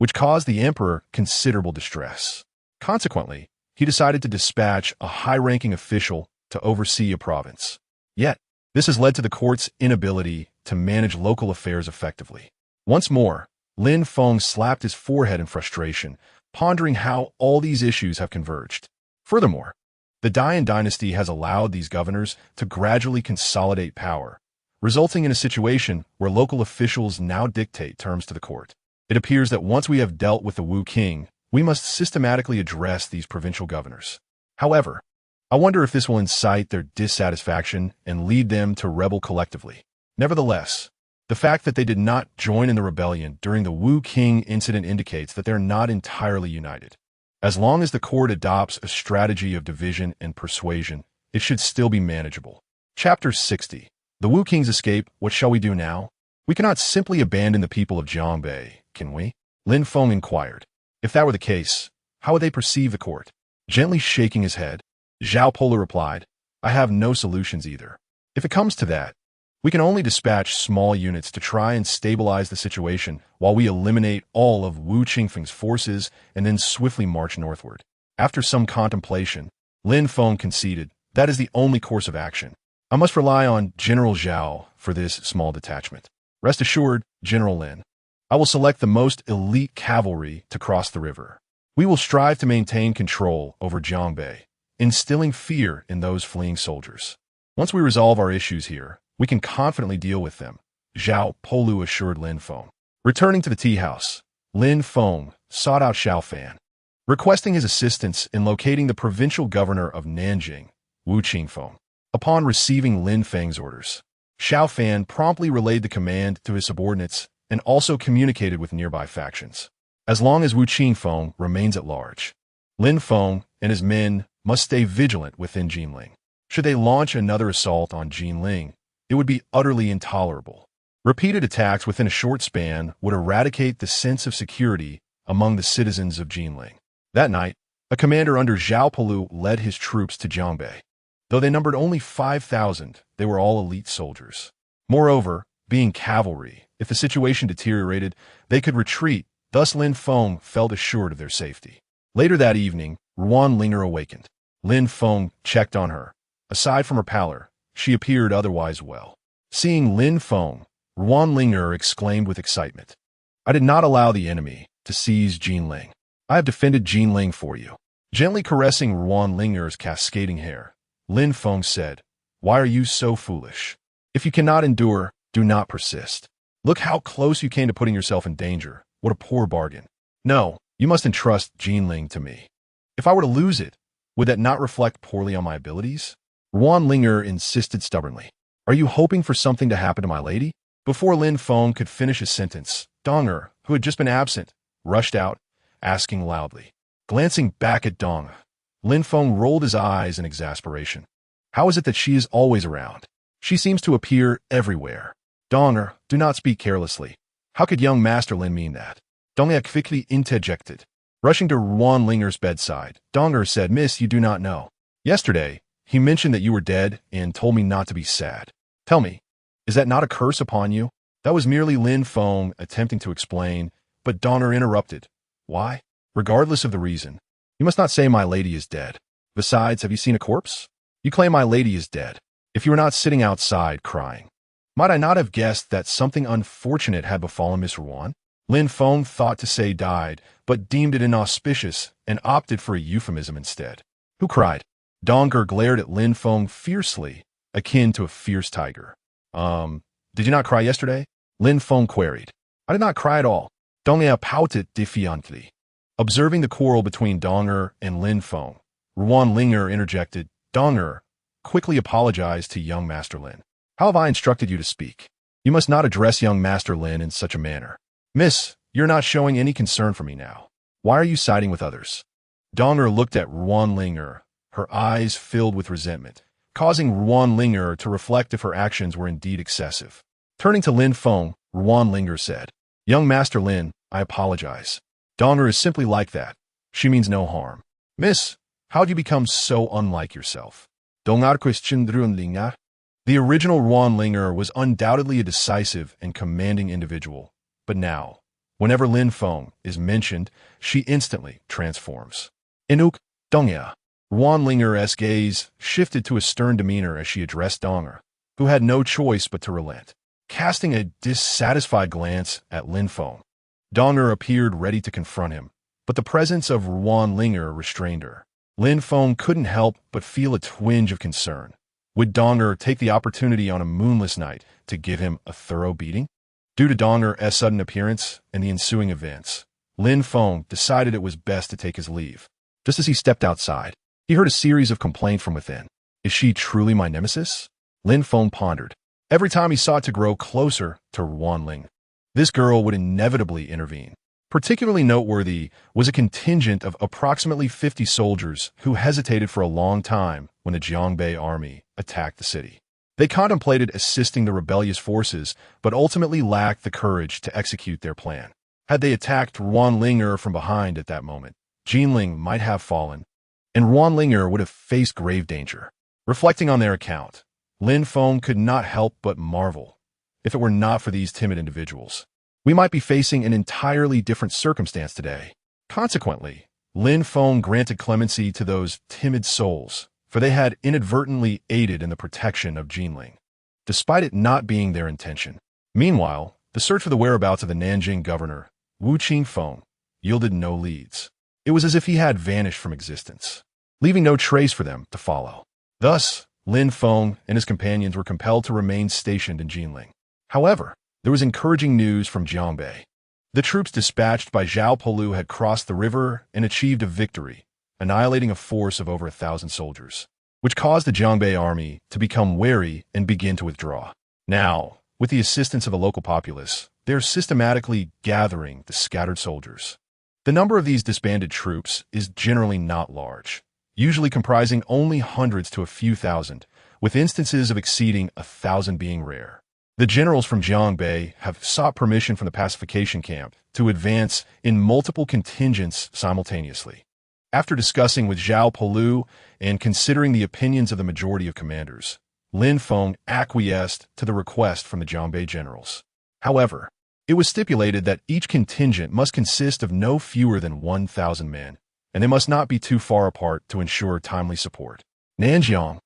which caused the emperor considerable distress. Consequently, he decided to dispatch a high-ranking official to oversee a province. Yet, this has led to the court's inability to manage local affairs effectively. Once more, Lin Feng slapped his forehead in frustration, pondering how all these issues have converged. Furthermore, the Dayan dynasty has allowed these governors to gradually consolidate power, resulting in a situation where local officials now dictate terms to the court. It appears that once we have dealt with the Wu King, we must systematically address these provincial governors. However, I wonder if this will incite their dissatisfaction and lead them to rebel collectively. Nevertheless, the fact that they did not join in the rebellion during the Wu King incident indicates that they're not entirely united. As long as the court adopts a strategy of division and persuasion, it should still be manageable. Chapter 60. The Wu King's escape. What shall we do now? We cannot simply abandon the people of Jiangbei, can we? Lin Feng inquired. If that were the case, how would they perceive the court? Gently shaking his head, Zhao Polu replied, I have no solutions either. If it comes to that, we can only dispatch small units to try and stabilize the situation while we eliminate all of Wu Qingfeng's forces and then swiftly march northward. After some contemplation, Lin Feng conceded, that is the only course of action. I must rely on General Zhao for this small detachment. Rest assured, General Lin, I will select the most elite cavalry to cross the river. We will strive to maintain control over Jiangbei, instilling fear in those fleeing soldiers. Once we resolve our issues here, we can confidently deal with them, Zhao Polu assured Lin Feng. Returning to the tea house, Lin Feng sought out Xiao Fan, requesting his assistance in locating the provincial governor of Nanjing, Wu Qingfeng. Upon receiving Lin Feng's orders, Xiao Fan promptly relayed the command to his subordinates and also communicated with nearby factions. As long as Wu Qingfeng remains at large, Lin Feng and his men must stay vigilant within Jinling. Should they launch another assault on Jinling, it would be utterly intolerable. Repeated attacks within a short span would eradicate the sense of security among the citizens of Jinling. That night, a commander under Zhao Polu led his troops to Jiangbei. Though they numbered only 5,000, they were all elite soldiers. Moreover, being cavalry, if the situation deteriorated, they could retreat, thus Lin Feng felt assured of their safety. Later that evening, Ruan Linger awakened. Lin Feng checked on her. Aside from her pallor, she appeared otherwise well. Seeing Lin Feng, Ruan Linger exclaimed with excitement, I did not allow the enemy to seize Jinling. I have defended Jinling for you. Gently caressing Ruan Linger's cascading hair, Lin Feng said, Why are you so foolish? If you cannot endure, do not persist. Look how close you came to putting yourself in danger. What a poor bargain. No, you must entrust Jinling to me. If I were to lose it, would that not reflect poorly on my abilities? Ruan Linger insisted stubbornly. Are you hoping for something to happen to my lady? Before Lin Feng could finish his sentence, Donger, who had just been absent, rushed out, asking loudly. Glancing back at Dong, Lin Feng rolled his eyes in exasperation. How is it that she is always around? She seems to appear everywhere. Donger, do not speak carelessly. How could young Master Lin mean that? Donger quickly interjected. Rushing to Ruan Linger's bedside, Donger said, Miss, you do not know. Yesterday, he mentioned that you were dead and told me not to be sad. Tell me, is that not a curse upon you? That was merely Lin Feng attempting to explain, but Donger interrupted. Why? Regardless of the reason, you must not say my lady is dead. Besides, have you seen a corpse? You claim my lady is dead. If you were not sitting outside crying, might I not have guessed that something unfortunate had befallen Miss Ruan? Lin Feng thought to say died, but deemed it inauspicious and opted for a euphemism instead. Who cried? Donger glared at Lin Feng fiercely, akin to a fierce tiger. Did you not cry yesterday? Lin Feng queried. I did not cry at all. Donger pouted defiantly. Observing the quarrel between Donger and Lin Feng, Ruan Linger interjected, Donger quickly apologized to young Master Lin. How have I instructed you to speak? You must not address young Master Lin in such a manner. Miss, you're not showing any concern for me now. Why are you siding with others? Donger looked at Ruan Linger, her eyes filled with resentment, causing Ruan Linger to reflect if her actions were indeed excessive. Turning to Lin Feng, Ruan Linger said, Young Master Lin, I apologize. Donger is simply like that. She means no harm. Miss, how'd you become so unlike yourself? Donger questioned Linger. The original Ruan Linger was undoubtedly a decisive and commanding individual, but now, Whenever Lin Feng is mentioned, she instantly transforms. Eunuch, dowager. Wanlinger's gaze shifted to a stern demeanor as she addressed dowager, who had no choice but to relent. Casting a dissatisfied glance at Lin Feng, dowager appeared ready to confront him, but the presence of Wanlinger restrained her. Lin Feng couldn't help but feel a twinge of concern. Would dowager take the opportunity on a moonless night to give him a thorough beating? Due to dowager's sudden appearance and the ensuing events, Lin Feng decided it was best to take his leave. Just as he stepped outside, he heard a series of complaints from within. Is she truly my nemesis? Lin Feng pondered. Every time he sought to grow closer to Wanling, this girl would inevitably intervene. Particularly noteworthy was a contingent of approximately 50 soldiers who hesitated for a long time when the Jiangbei army attacked the city. They contemplated assisting the rebellious forces, but ultimately lacked the courage to execute their plan. Had they attacked Wanlinger from behind at that moment, Jinling might have fallen, and Wanlinger would have faced grave danger. Reflecting on their account, Lin Feng could not help but marvel. If it were not for these timid individuals, we might be facing an entirely different circumstance today. Consequently, Lin Feng granted clemency to those timid souls, for they had inadvertently aided in the protection of Jinling, despite it not being their intention. Meanwhile, the search for the whereabouts of the Nanjing governor, Wu Qingfeng, yielded no leads. It was as if he had vanished from existence, leaving no trace for them to follow. Thus, Lin Feng and his companions were compelled to remain stationed in Jinling. However, there was encouraging news from Jiangbei. The troops dispatched by Zhao Polu had crossed the river and achieved a victory, annihilating a force of over 1,000 soldiers, which caused the Jiangbei army to become wary and begin to withdraw. Now, with the assistance of the local populace, they are systematically gathering the scattered soldiers. The number of these disbanded troops is generally not large, usually comprising only hundreds to a few thousand, with instances of exceeding 1,000 being rare. The generals from Jiangbei have sought permission from the pacification camp to advance in multiple contingents simultaneously. After discussing with Zhao Polu and considering the opinions of the majority of commanders, Lin Feng acquiesced to the request from the Jiangbei generals. However, it was stipulated that each contingent must consist of no fewer than 1,000 men, and they must not be too far apart to ensure timely support. Nanjiang,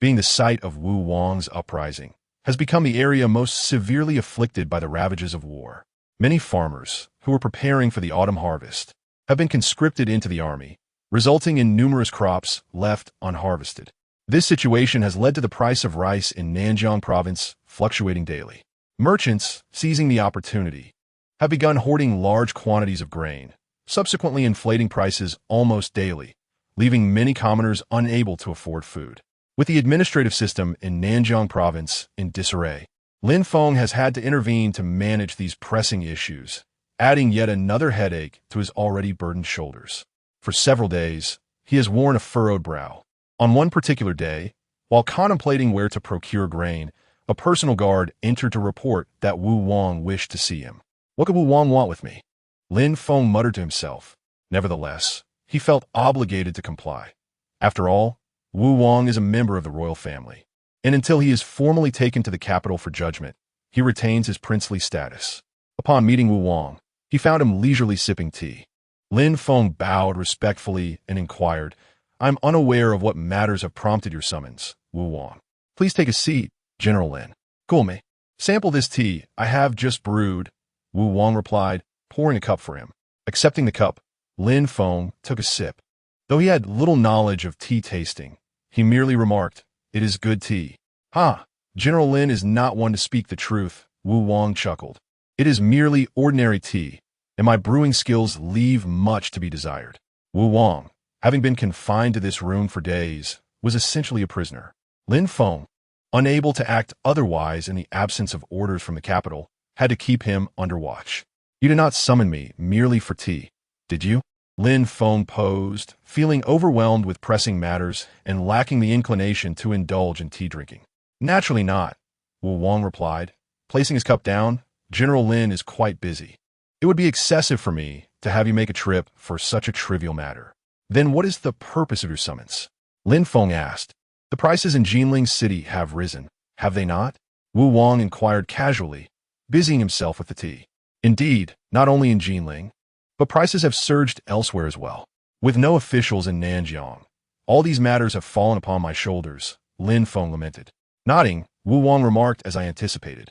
being the site of Wu Wang's uprising, has become the area most severely afflicted by the ravages of war. Many farmers, who were preparing for the autumn harvest, have been conscripted into the army, resulting in numerous crops left unharvested. This situation has led to the price of rice in Nanjiang province fluctuating daily. Merchants, seizing the opportunity, have begun hoarding large quantities of grain, subsequently inflating prices almost daily, leaving many commoners unable to afford food. With the administrative system in Nanjiang province in disarray, Lin Feng has had to intervene to manage these pressing issues, adding yet another headache to his already burdened shoulders. For several days, he has worn a furrowed brow. On one particular day, while contemplating where to procure grain, a personal guard entered to report that Wu Wang wished to see him. What could Wu Wang want with me? Lin Feng muttered to himself. Nevertheless, he felt obligated to comply. After all, Wu Wang is a member of the royal family, and until he is formally taken to the capital for judgment, he retains his princely status. Upon meeting Wu Wang, he found him leisurely sipping tea. Lin Feng bowed respectfully and inquired, I'm unaware of what matters have prompted your summons, Wu Wang. Please take a seat, General Lin. Cool me. Sample this tea I have just brewed, Wu Wang replied, pouring a cup for him. Accepting the cup, Lin Feng took a sip. Though he had little knowledge of tea tasting, he merely remarked, it is good tea. Ha! General Lin is not one to speak the truth, Wu Wang chuckled. It is merely ordinary tea, and my brewing skills leave much to be desired. Wu Wang, having been confined to this room for days, was essentially a prisoner. Lin Feng, unable to act otherwise in the absence of orders from the capital, had to keep him under watch. You did not summon me merely for tea, did you? Lin Feng posed, feeling overwhelmed with pressing matters and lacking the inclination to indulge in tea drinking. Naturally not, Wu Wang replied. Placing his cup down, General Lin is quite busy. It would be excessive for me to have you make a trip for such a trivial matter. Then what is the purpose of your summons? Lin Feng asked. The prices in Jinling City have risen, have they not? Wu Wang inquired casually, busying himself with the tea. Indeed, not only in Jinling, but prices have surged elsewhere as well. With no officials in Nanjiang, all these matters have fallen upon my shoulders, Lin Feng lamented. Nodding, Wu Wang remarked as I anticipated.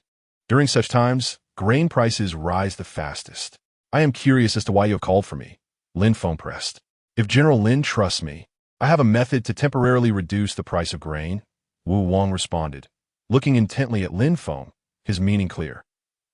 During such times, grain prices rise the fastest. I am curious as to why you have called for me, Lin Feng pressed. If General Lin trusts me, I have a method to temporarily reduce the price of grain, Wu Wang responded, looking intently at Lin Feng, his meaning clear.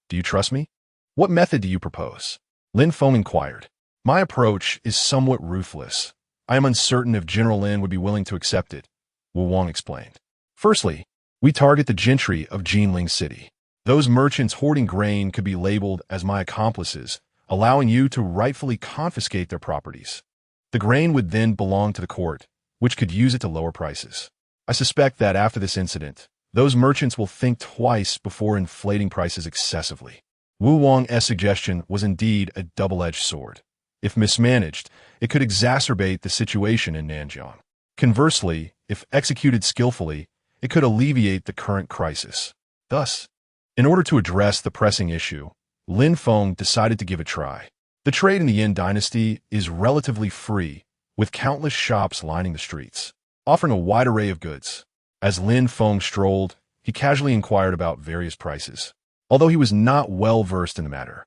Do you trust me? What method do you propose? Lin Feng inquired. My approach is somewhat ruthless. I am uncertain if General Lin would be willing to accept it, Wu Wang explained. Firstly, we target the gentry of Jinling City. Those merchants hoarding grain could be labeled as my accomplices, allowing you to rightfully confiscate their properties. The grain would then belong to the court, which could use it to lower prices. I suspect that after this incident, those merchants will think twice before inflating prices excessively. Wu Wang's suggestion was indeed a double-edged sword. If mismanaged, it could exacerbate the situation in Nanjiang. Conversely, if executed skillfully, it could alleviate the current crisis. Thus, in order to address the pressing issue, Lin Feng decided to give a try. The trade in the Yin dynasty is relatively free, with countless shops lining the streets, offering a wide array of goods. As Lin Feng strolled, he casually inquired about various prices, although he was not well versed in the matter.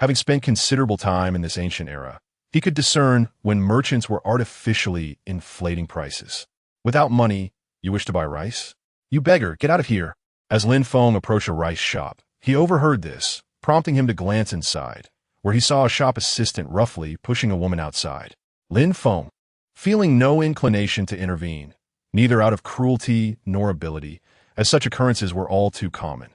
Having spent considerable time in this ancient era, he could discern when merchants were artificially inflating prices. Without money, you wish to buy rice? You beggar, get out of here. As Lin Feng approached a rice shop, he overheard this, prompting him to glance inside, where he saw a shop assistant roughly pushing a woman outside. Lin Feng, feeling no inclination to intervene, neither out of cruelty nor ability, as such occurrences were all too common,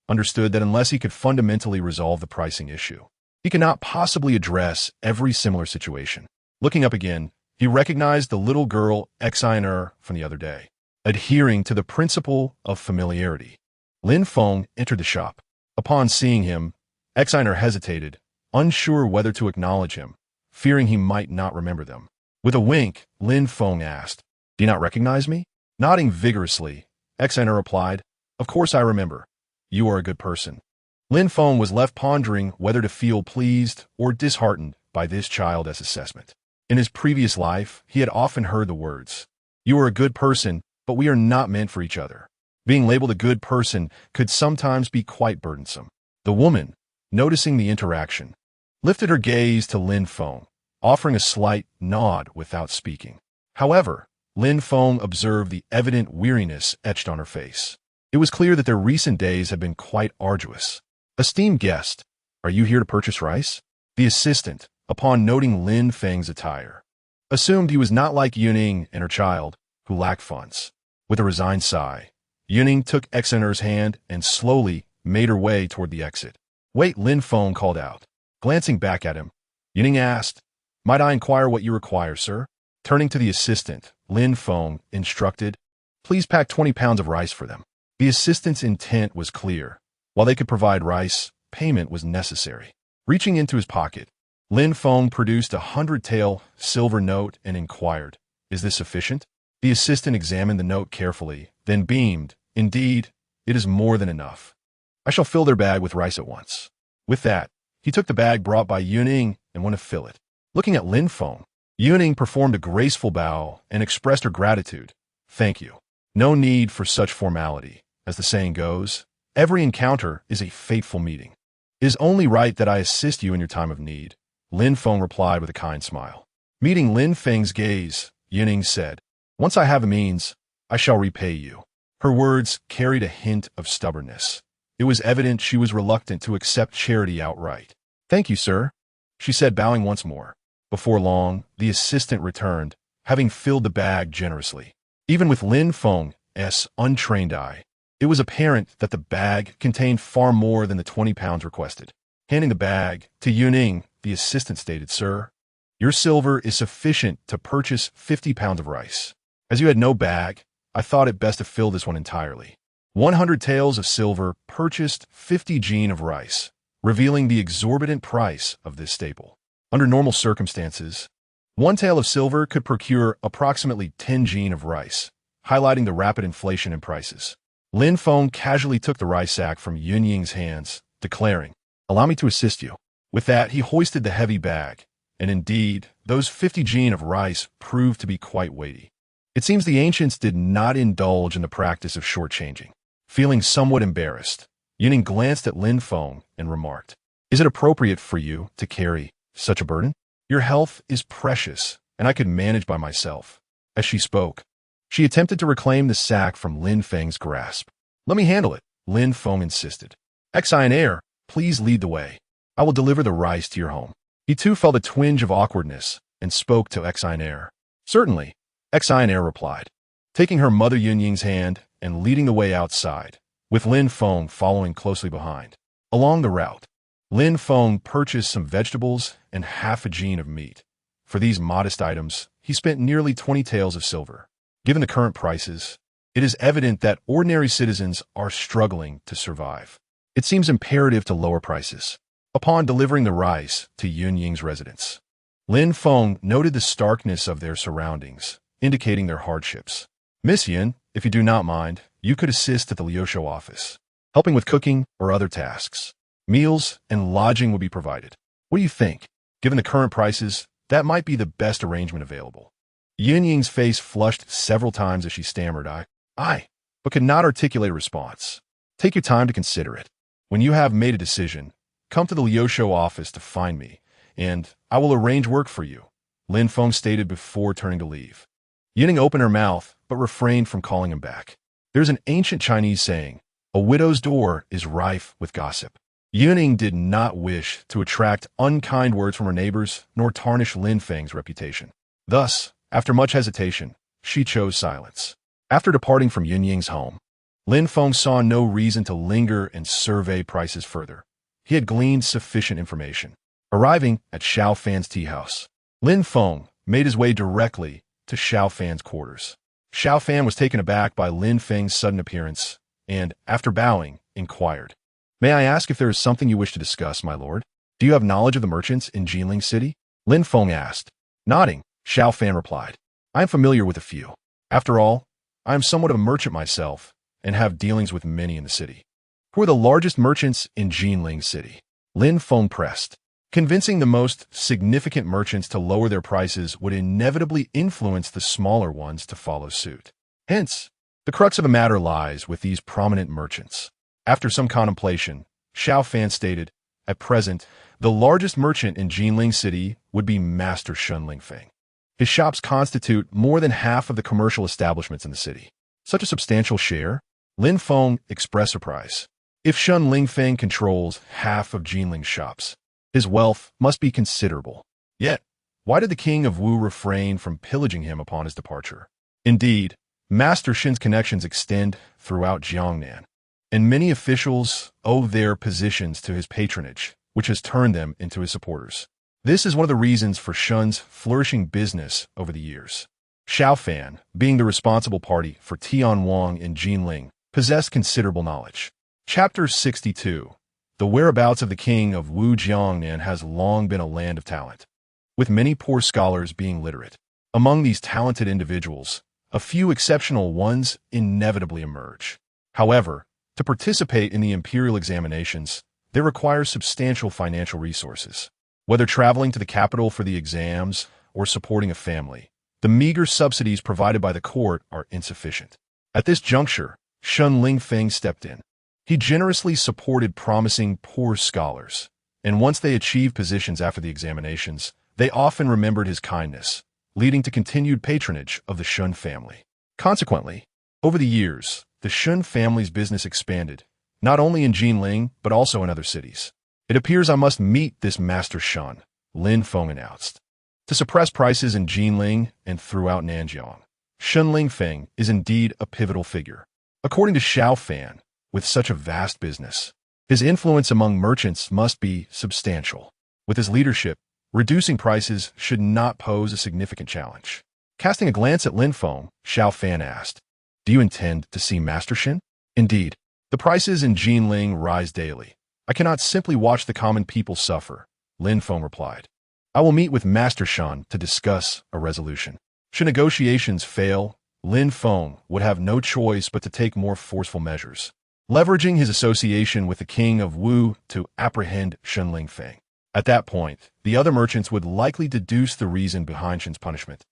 understood that unless he could fundamentally resolve the pricing issue, he could not possibly address every similar situation. Looking up again, he recognized the little girl Exiner from the other day, adhering to the principle of familiarity. Lin Feng entered the shop. Upon seeing him, Exiner hesitated, unsure whether to acknowledge him, fearing he might not remember them. With a wink, Lin Feng asked, Do you not recognize me? Nodding vigorously, Exiner replied, Of course I remember. You are a good person. Lin Feng was left pondering whether to feel pleased or disheartened by this child's assessment. In his previous life, he had often heard the words, You are a good person, but we are not meant for each other. Being labeled a good person could sometimes be quite burdensome. The woman, noticing the interaction, lifted her gaze to Lin Feng, offering a slight nod without speaking. However, Lin Feng observed the evident weariness etched on her face. It was clear that their recent days had been quite arduous. Esteemed guest, are you here to purchase rice? The assistant, upon noting Lin Feng's attire, assumed he was not like Yuning and her child, who lacked funds. With a resigned sigh, Yuning took Exiner's hand and slowly made her way toward the exit. Wait, Lin Feng called out. Glancing back at him, Yuning asked, Might I inquire what you require, sir? Turning to the assistant, Lin Feng instructed, Please pack 20 pounds of rice for them. The assistant's intent was clear. While they could provide rice, payment was necessary. Reaching into his pocket, Lin Feng produced a 100-tael silver note and inquired, Is this sufficient? The assistant examined the note carefully, then beamed, Indeed, it is more than enough. I shall fill their bag with rice at once. With that, he took the bag brought by Yuning and went to fill it. Looking at Lin Feng, Yuning performed a graceful bow and expressed her gratitude. Thank you. No need for such formality. As the saying goes, every encounter is a fateful meeting. It is only right that I assist you in your time of need, Lin Feng replied with a kind smile. Meeting Lin Feng's gaze, Yuning said, Once I have the means, I shall repay you. Her words carried a hint of stubbornness. It was evident she was reluctant to accept charity outright. Thank you, sir, she said, bowing once more. Before long, the assistant returned, having filled the bag generously. Even with Lin Feng's untrained eye, it was apparent that the bag contained far more than the 20 pounds requested. Handing the bag to Yuning, the assistant stated, Sir, your silver is sufficient to purchase 50 pounds of rice. As you had no bag, I thought it best to fill this one entirely. 100 taels of silver purchased 50 jin of rice, revealing the exorbitant price of this staple. Under normal circumstances, 1 tael of silver could procure approximately 10 jin of rice, highlighting the rapid inflation in prices. Lin Feng casually took the rice sack from Yunying's hands, declaring, Allow me to assist you. With that, he hoisted the heavy bag, and indeed, those 50 jin of rice proved to be quite weighty. It seems the ancients did not indulge in the practice of shortchanging. Feeling somewhat embarrassed, Eunuch glanced at Lin Feng and remarked, "Is it appropriate for you to carry such a burden? Your health is precious, and I could manage by myself." As she spoke, she attempted to reclaim the sack from Lin Feng's grasp. "Let me handle it," Lin Feng insisted. "Exionaire, please lead the way. I will deliver the rice to your home." He too felt a twinge of awkwardness and spoke to Exionaire. "Certainly," Exionaire replied, taking her mother Yunying's hand and leading the way outside, with Lin Feng following closely behind. Along the route, Lin Feng purchased some vegetables and half a jin of meat. For these modest items, he spent nearly 20 taels of silver. Given the current prices, it is evident that ordinary citizens are struggling to survive. It seems imperative to lower prices. Upon delivering the rice to Yunying's residence, Lin Feng noted the starkness of their surroundings, indicating their hardships. "Miss Yun, if you do not mind, you could assist at the Liushou office, helping with cooking or other tasks. Meals and lodging will be provided. What do you think? Given the current prices, that might be the best arrangement available." Yunying's face flushed several times as she stammered, I, but could not articulate a response. "Take your time to consider it. When you have made a decision, come to the Liushou office to find me, and I will arrange work for you," Lin Feng stated before turning to leave. Yuning opened her mouth, but refrained from calling him back. There's an ancient Chinese saying, "A widow's door is rife with gossip." Yuning did not wish to attract unkind words from her neighbors, nor tarnish Lin Feng's reputation. Thus, after much hesitation, she chose silence. After departing from Yunying's home, Lin Feng saw no reason to linger and survey prices further. He had gleaned sufficient information. Arriving at Xiao Fan's tea house, Lin Feng made his way directly to Xiao Fan's quarters. Xiao Fan was taken aback by Lin Feng's sudden appearance, and, after bowing, inquired, "May I ask if there is something you wish to discuss, my lord? Do you have knowledge of the merchants in Jinling City?" Lin Feng asked. Nodding, Xiao Fan replied, "I am familiar with a few. After all, I am somewhat of a merchant myself, and have dealings with many in the city." "Who are the largest merchants in Jinling City?" Lin Feng pressed. Convincing the most significant merchants to lower their prices would inevitably influence the smaller ones to follow suit. Hence, the crux of the matter lies with these prominent merchants. After some contemplation, Xiao Fan stated, "At present, the largest merchant in Jinling City would be Master Shun Lin Feng. His shops constitute more than half of the commercial establishments in the city." "Such a substantial share?" Lin Feng expressed surprise. If Shun Lin Feng controls half of Jinling's shops, his wealth must be considerable. Yet, why did the king of Wu refrain from pillaging him upon his departure? Indeed, Master Shin's connections extend throughout Jiangnan, and many officials owe their positions to his patronage, which has turned them into his supporters. This is one of the reasons for Shun's flourishing business over the years. Xiao Fan, being the responsible party for Tianwang in Jinling, possessed considerable knowledge. Chapter 62. The whereabouts of the king of Wu Jiangnan has long been a land of talent, with many poor scholars being literate. Among these talented individuals, a few exceptional ones inevitably emerge. However, to participate in the imperial examinations, they require substantial financial resources. Whether traveling to the capital for the exams or supporting a family, the meager subsidies provided by the court are insufficient. At this juncture, Shun Lin Feng stepped in. He generously supported promising poor scholars, and once they achieved positions after the examinations, they often remembered his kindness, leading to continued patronage of the Shun family. Consequently, over the years, the Shun family's business expanded, not only in Jinling, but also in other cities. "It appears I must meet this Master Shun," Lin Feng announced. To suppress prices in Jinling and throughout Nanjiang, Shun Lin Feng is indeed a pivotal figure. According to Xiao Fan, with such a vast business, his influence among merchants must be substantial. With his leadership, reducing prices should not pose a significant challenge. Casting a glance at Lin Feng, Xiao Fan asked, "Do you intend to see Master Shin?" "Indeed. The prices in Jinling rise daily. I cannot simply watch the common people suffer," Lin Feng replied. "I will meet with Master Shan to discuss a resolution." Should negotiations fail, Lin Feng would have no choice but to take more forceful measures. leveraging his association with the king of Wu to apprehend Lin Feng. At that point, the other merchants would likely deduce the reason behind Shen's punishment.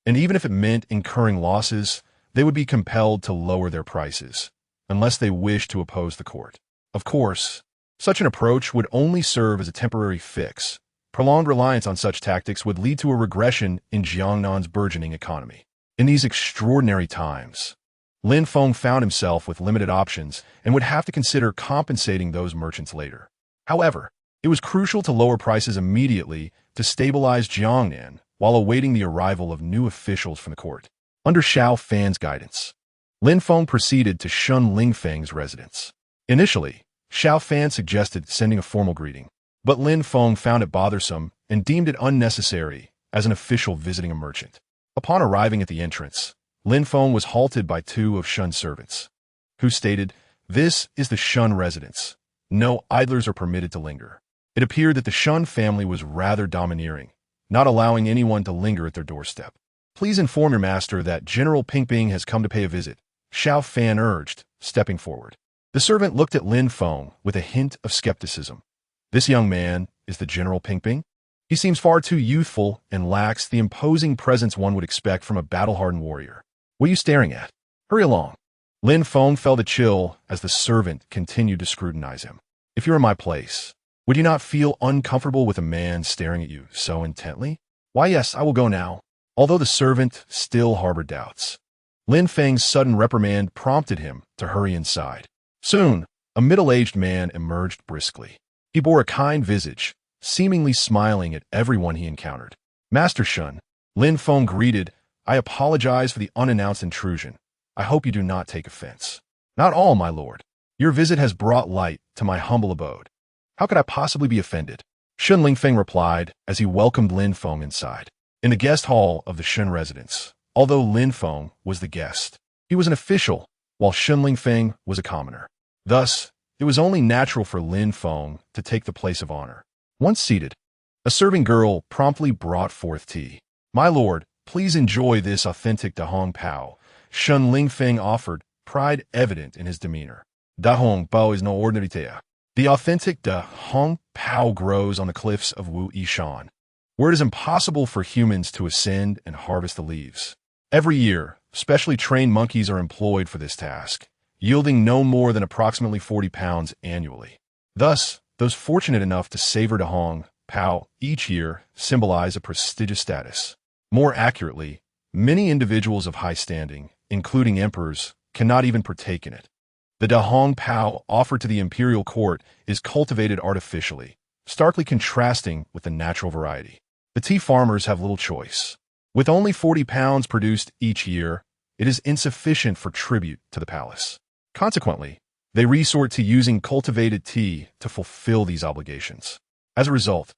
And even if it meant incurring losses, they would be compelled to lower their prices, unless they wished to oppose the court. Of course, such an approach would only serve as a temporary fix. Prolonged reliance on such tactics would lead to a regression in Jiangnan's burgeoning economy. In these extraordinary times, Lin Feng found himself with limited options and would have to consider compensating those merchants later. However, it was crucial to lower prices immediately to stabilize Jiangnan while awaiting the arrival of new officials from the court. Under Xiao Fan's guidance, Lin Feng proceeded to shun Lin Feng's residence. Initially, Xiao Fan suggested sending a formal greeting, but Lin Feng found it bothersome and deemed it unnecessary as an official visiting a merchant. Upon arriving at the entrance, Lin Feng was halted by two of Shun's servants, who stated, "This is the Shun residence. No idlers are permitted to linger." It appeared that the Shun family was rather domineering, not allowing anyone to linger at their doorstep. "Please inform your master that General Pingping has come to pay a visit," Xiao Fan urged, stepping forward. The servant looked at Lin Feng with a hint of skepticism. This young man is the General Pingping? He seems far too youthful and lacks the imposing presence one would expect from a battle-hardened warrior. "What are you staring at? Hurry along." Lin Feng felt a chill as the servant continued to scrutinize him. "If you were in my place, would you not feel uncomfortable with a man staring at you so intently?" "Why, yes, I will go now." Although the servant still harbored doubts, Lin Feng's sudden reprimand prompted him to hurry inside. Soon, a middle-aged man emerged briskly. He bore a kind visage, seemingly smiling at everyone he encountered. "Master Shun," Lin Feng greeted, "I apologize for the unannounced intrusion. I hope you do not take offense." "Not all, my lord. Your visit has brought light to my humble abode. How could I possibly be offended?" Lin Feng replied as he welcomed Lin Feng inside. In the guest hall of the Shun residence, although Lin Feng was the guest, he was an official, while Lin Feng was a commoner. Thus, it was only natural for Lin Feng to take the place of honor. Once seated, a serving girl promptly brought forth tea. "My lord, please enjoy this authentic Da Hong Pao," Lin Feng offered, pride evident in his demeanor. Da Hong Pao is no ordinary tea. The authentic Da Hong Pao grows on the cliffs of Wu Yishan, where it is impossible for humans to ascend and harvest the leaves. Every year, specially trained monkeys are employed for this task, yielding no more than approximately 40 pounds annually. Thus, those fortunate enough to savor Da Hong Pao each year symbolize a prestigious status. More accurately, many individuals of high standing, including emperors, cannot even partake in it. The Da Hong Pao offered to the imperial court is cultivated artificially, starkly contrasting with the natural variety. The tea farmers have little choice. With only 40 pounds produced each year, it is insufficient for tribute to the palace. Consequently, they resort to using cultivated tea to fulfill these obligations. As a result,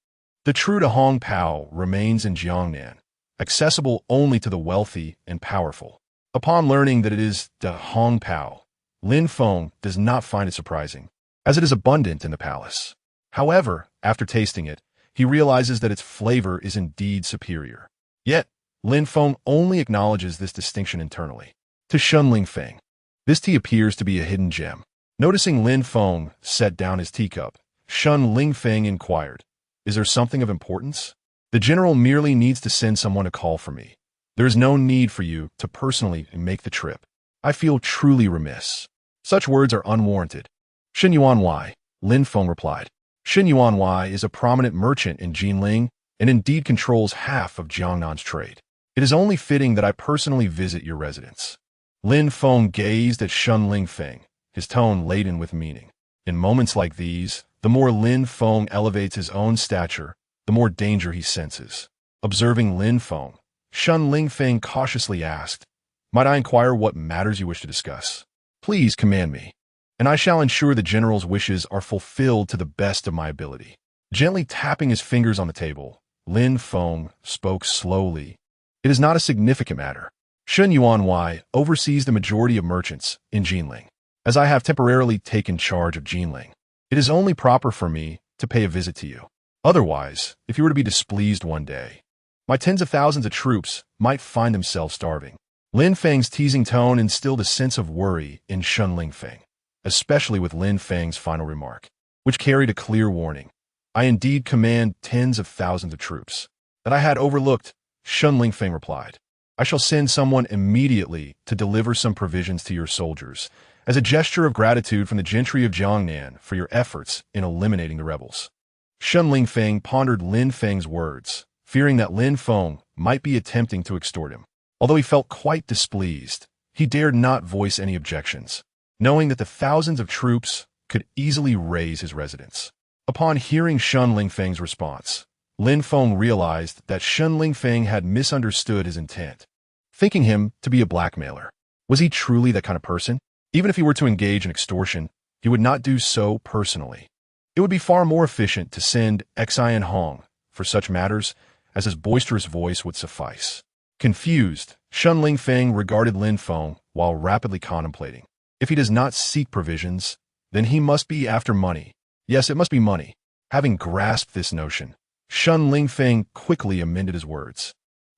the true Da Hong Pao remains in Jiangnan, accessible only to the wealthy and powerful. Upon learning that it is Da Hong Pao, Lin Feng does not find it surprising, as it is abundant in the palace. However, after tasting it, he realizes that its flavor is indeed superior. Yet, Lin Feng only acknowledges this distinction internally. To Lin Feng, this tea appears to be a hidden gem. Noticing Lin Feng set down his teacup, Lin Feng inquired, "Is there something of importance?" "The general merely needs to send someone to call for me. There is no need for you to personally make the trip. I feel truly remiss." Such words are unwarranted. "Shen Yuan Wai," Lin Feng replied. "Shen Yuan Wai is a prominent merchant in Jinling and indeed controls half of Jiangnan's trade. It is only fitting that I personally visit your residence." Lin Feng gazed at Lin Feng, his tone laden with meaning. In moments like these, the more Lin Feng elevates his own stature, the more danger he senses. Observing Lin Feng, Lin Feng cautiously asked, "Might I inquire what matters you wish to discuss?" "Please command me, and I shall ensure the general's wishes are fulfilled to the best of my ability." Gently tapping his fingers on the table, Lin Feng spoke slowly. "It is not a significant matter. Shen Yuan Wai oversees the majority of merchants in Jinling. As I have temporarily taken charge of Jinling, it is only proper for me to pay a visit to you. Otherwise, if you were to be displeased one day, my tens of thousands of troops might find themselves starving." Lin Feng's teasing tone instilled a sense of worry in Lin Feng. especially with Lin Feng's final remark, which carried a clear warning. I indeed command tens of thousands of troops. That I had overlooked, Lin Feng replied. I shall send someone immediately to deliver some provisions to your soldiers, as a gesture of gratitude from the gentry of Jiangnan for your efforts in eliminating the rebels. Lin Feng pondered Lin Feng's words, fearing that Lin Feng might be attempting to extort him. Although he felt quite displeased, he dared not voice any objections, knowing that the thousands of troops could easily raise his residence. Upon hearing Lin Feng's response, Lin Feng realized that Lin Feng had misunderstood his intent, thinking him to be a blackmailer. Was he truly that kind of person? Even if he were to engage in extortion, he would not do so personally. It would be far more efficient to send Xian Hong for such matters, as his boisterous voice would suffice. Confused, Lin Feng regarded Lin Feng while rapidly contemplating. If he does not seek provisions, then he must be after money. Yes, it must be money. Having grasped this notion, Lin Feng quickly amended his words.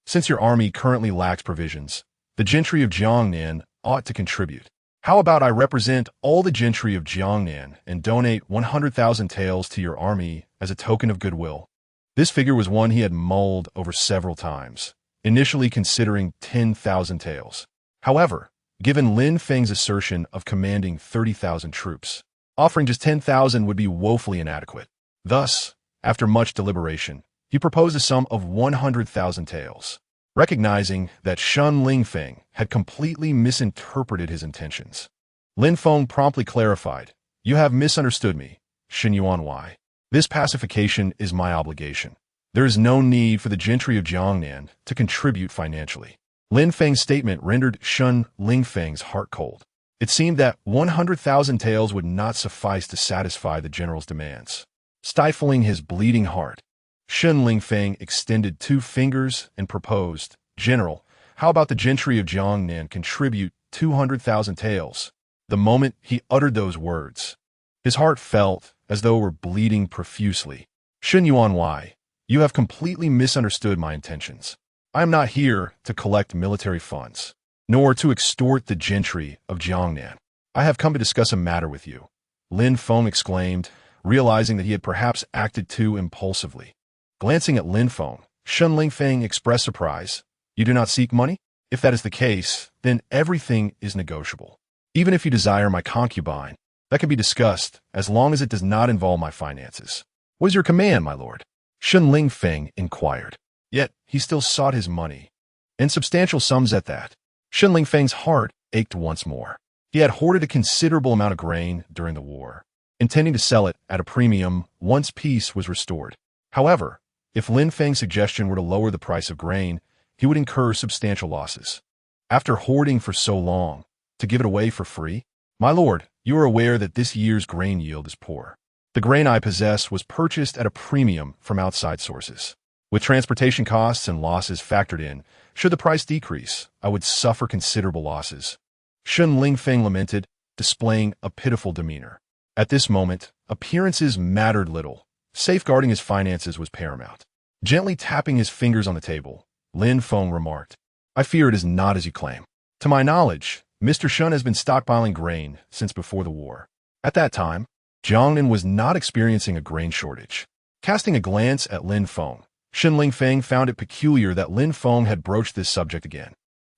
Since your army currently lacks provisions, the gentry of Jiangnan ought to contribute. How about I represent all the gentry of Jiangnan and donate 100,000 taels to your army as a token of goodwill? This figure was one he had mulled over several times, initially considering 10,000 taels. However, given Lin Feng's assertion of commanding 30,000 troops, offering just 10,000 would be woefully inadequate. Thus, after much deliberation, he proposed a sum of 100,000 taels. Recognizing that Lin Feng had completely misinterpreted his intentions, Lin Feng promptly clarified, You have misunderstood me, Xinyuan Wei. This pacification is my obligation. There is no need for the gentry of Jiangnan to contribute financially. Lin Feng's statement rendered Lin Feng's heart cold. It seemed that 100,000 taels would not suffice to satisfy the general's demands. Stifling his bleeding heart, Lin Feng extended 2 fingers and proposed, General, how about the gentry of Jiangnan contribute 200,000 taels? The moment he uttered those words, his heart felt as though it were bleeding profusely. Xinyuan Wei, you have completely misunderstood my intentions. I am not here to collect military funds, nor to extort the gentry of Jiangnan. I have come to discuss a matter with you, Lin Feng exclaimed, realizing that he had perhaps acted too impulsively. Glancing at Lin Feng, Lin Feng expressed surprise. You do not seek money? If that is the case, then everything is negotiable. Even if you desire my concubine, that can be discussed as long as it does not involve my finances. What is your command, my lord? Lin Feng inquired. Yet he still sought his money, and substantial sums at that. Lin Feng's heart ached once more. He had hoarded a considerable amount of grain during the war, intending to sell it at a premium once peace was restored. However, if Lin Feng's suggestion were to lower the price of grain, he would incur substantial losses. After hoarding for so long, to give it away for free? My lord, you are aware that this year's grain yield is poor. The grain I possess was purchased at a premium from outside sources. With transportation costs and losses factored in, should the price decrease, I would suffer considerable losses. Lin Feng lamented, displaying a pitiful demeanor. At this moment, appearances mattered little. Safeguarding his finances was paramount. Gently tapping his fingers on the table, Lin Feng remarked, I fear it is not as you claim. To my knowledge, Mr. Shun has been stockpiling grain since before the war. At that time, Jiangnan was not experiencing a grain shortage. Casting a glance at Lin Feng, Lin Feng found it peculiar that Lin Feng had broached this subject again.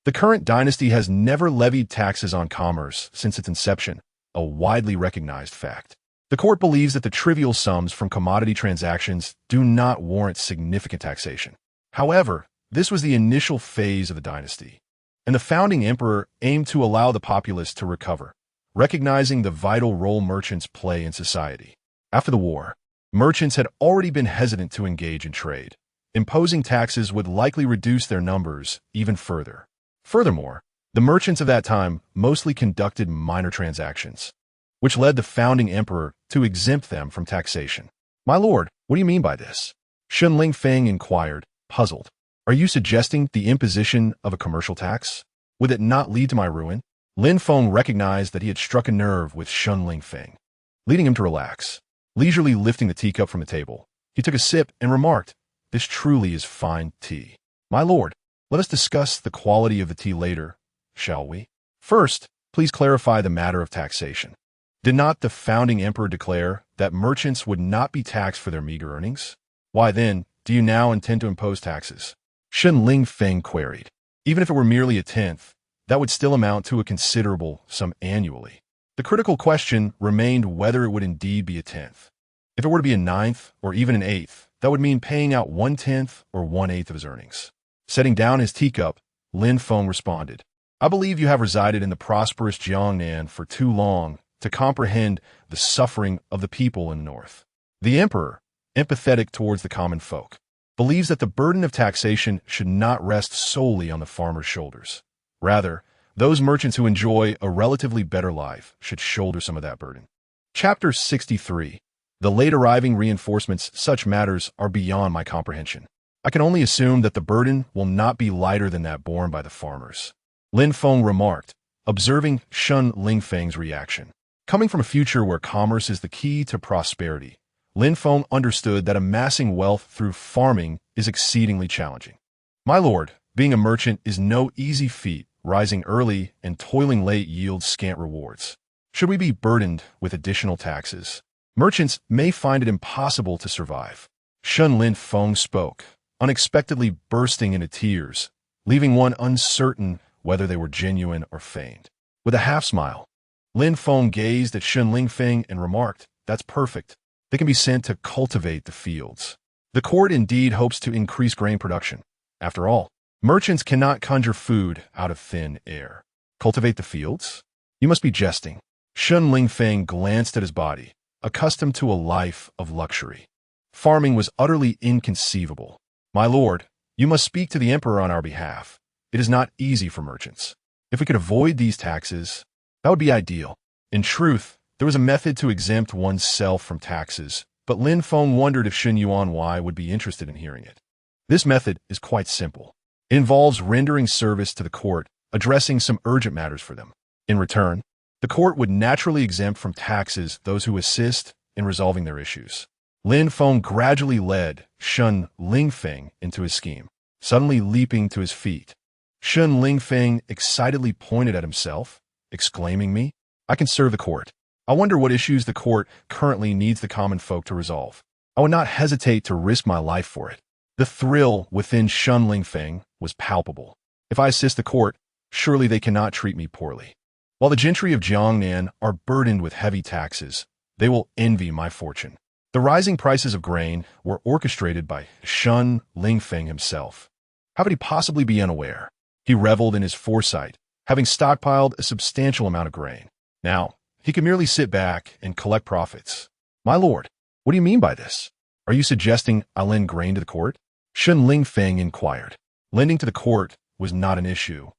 The current dynasty has never levied taxes on commerce since its inception, a widely recognized fact. The court believes that the trivial sums from commodity transactions do not warrant significant taxation. However, this was the initial phase of the dynasty, and the founding emperor aimed to allow the populace to recover, recognizing the vital role merchants play in society. After the war, merchants had already been hesitant to engage in trade. Imposing taxes would likely reduce their numbers even further. Furthermore, the merchants of that time mostly conducted minor transactions, which led the founding emperor to exempt them from taxation. My lord, what do you mean by this? Lin Feng inquired, puzzled. Are you suggesting the imposition of a commercial tax? Would it not lead to my ruin? Lin Feng recognized that he had struck a nerve with Lin Feng, leading him to relax. Leisurely lifting the teacup from the table, he took a sip and remarked, This truly is fine tea. My lord, let us discuss the quality of the tea later, shall we? First, please clarify the matter of taxation. Did not the founding emperor declare that merchants would not be taxed for their meager earnings? Why then do you now intend to impose taxes? Lin Feng queried. Even if it were merely a tenth, that would still amount to a considerable sum annually. The critical question remained whether it would indeed be a tenth. If it were to be a ninth or even an eighth, that would mean paying out 1/10 or 1/8 of his earnings. Setting down his teacup, Lin Feng responded, I believe you have resided in the prosperous Jiangnan for too long to comprehend the suffering of the people in the north. The emperor, empathetic towards the common folk, believes that the burden of taxation should not rest solely on the farmer's shoulders. Rather, those merchants who enjoy a relatively better life should shoulder some of that burden. Chapter 63. The late arriving reinforcements. Such matters are beyond my comprehension. I can only assume that the burden will not be lighter than that borne by the farmers. Lin Feng remarked, observing Lin Feng's reaction. Coming from a future where commerce is the key to prosperity, Lin Feng understood that amassing wealth through farming is exceedingly challenging. My lord, being a merchant is no easy feat. Rising early and toiling late yields scant rewards. Should we be burdened with additional taxes, merchants may find it impossible to survive. Lin Feng spoke, unexpectedly bursting into tears, leaving one uncertain whether they were genuine or feigned. With a half-smile, Lin Feng gazed at Lin Feng and remarked, That's perfect. They can be sent to cultivate the fields. The court indeed hopes to increase grain production. After all, merchants cannot conjure food out of thin air. Cultivate the fields? You must be jesting. Lin Feng glanced at his body, accustomed to a life of luxury. Farming was utterly inconceivable. My lord, you must speak to the emperor on our behalf. It is not easy for merchants. If we could avoid these taxes, that would be ideal. In truth, there was a method to exempt oneself from taxes, but Lin Feng wondered if Yuanwei would be interested in hearing it. This method is quite simple. It involves rendering service to the court, addressing some urgent matters for them. In return, the court would naturally exempt from taxes those who assist in resolving their issues. Lin Feng gradually led Lin Feng into his scheme, suddenly leaping to his feet. Lin Feng excitedly pointed at himself, exclaiming, Me? I can serve the court. I wonder what issues the court currently needs the common folk to resolve. I would not hesitate to risk my life for it. The thrill within Lin Feng was palpable. If I assist the court, surely they cannot treat me poorly. While the gentry of Jiangnan are burdened with heavy taxes, they will envy my fortune. The rising prices of grain were orchestrated by Lin Feng himself. How could he possibly be unaware? He reveled in his foresight, having stockpiled a substantial amount of grain. Now, he could merely sit back and collect profits. My lord, what do you mean by this? Are you suggesting I lend grain to the court? Lin Feng inquired. Lending to the court was not an issue,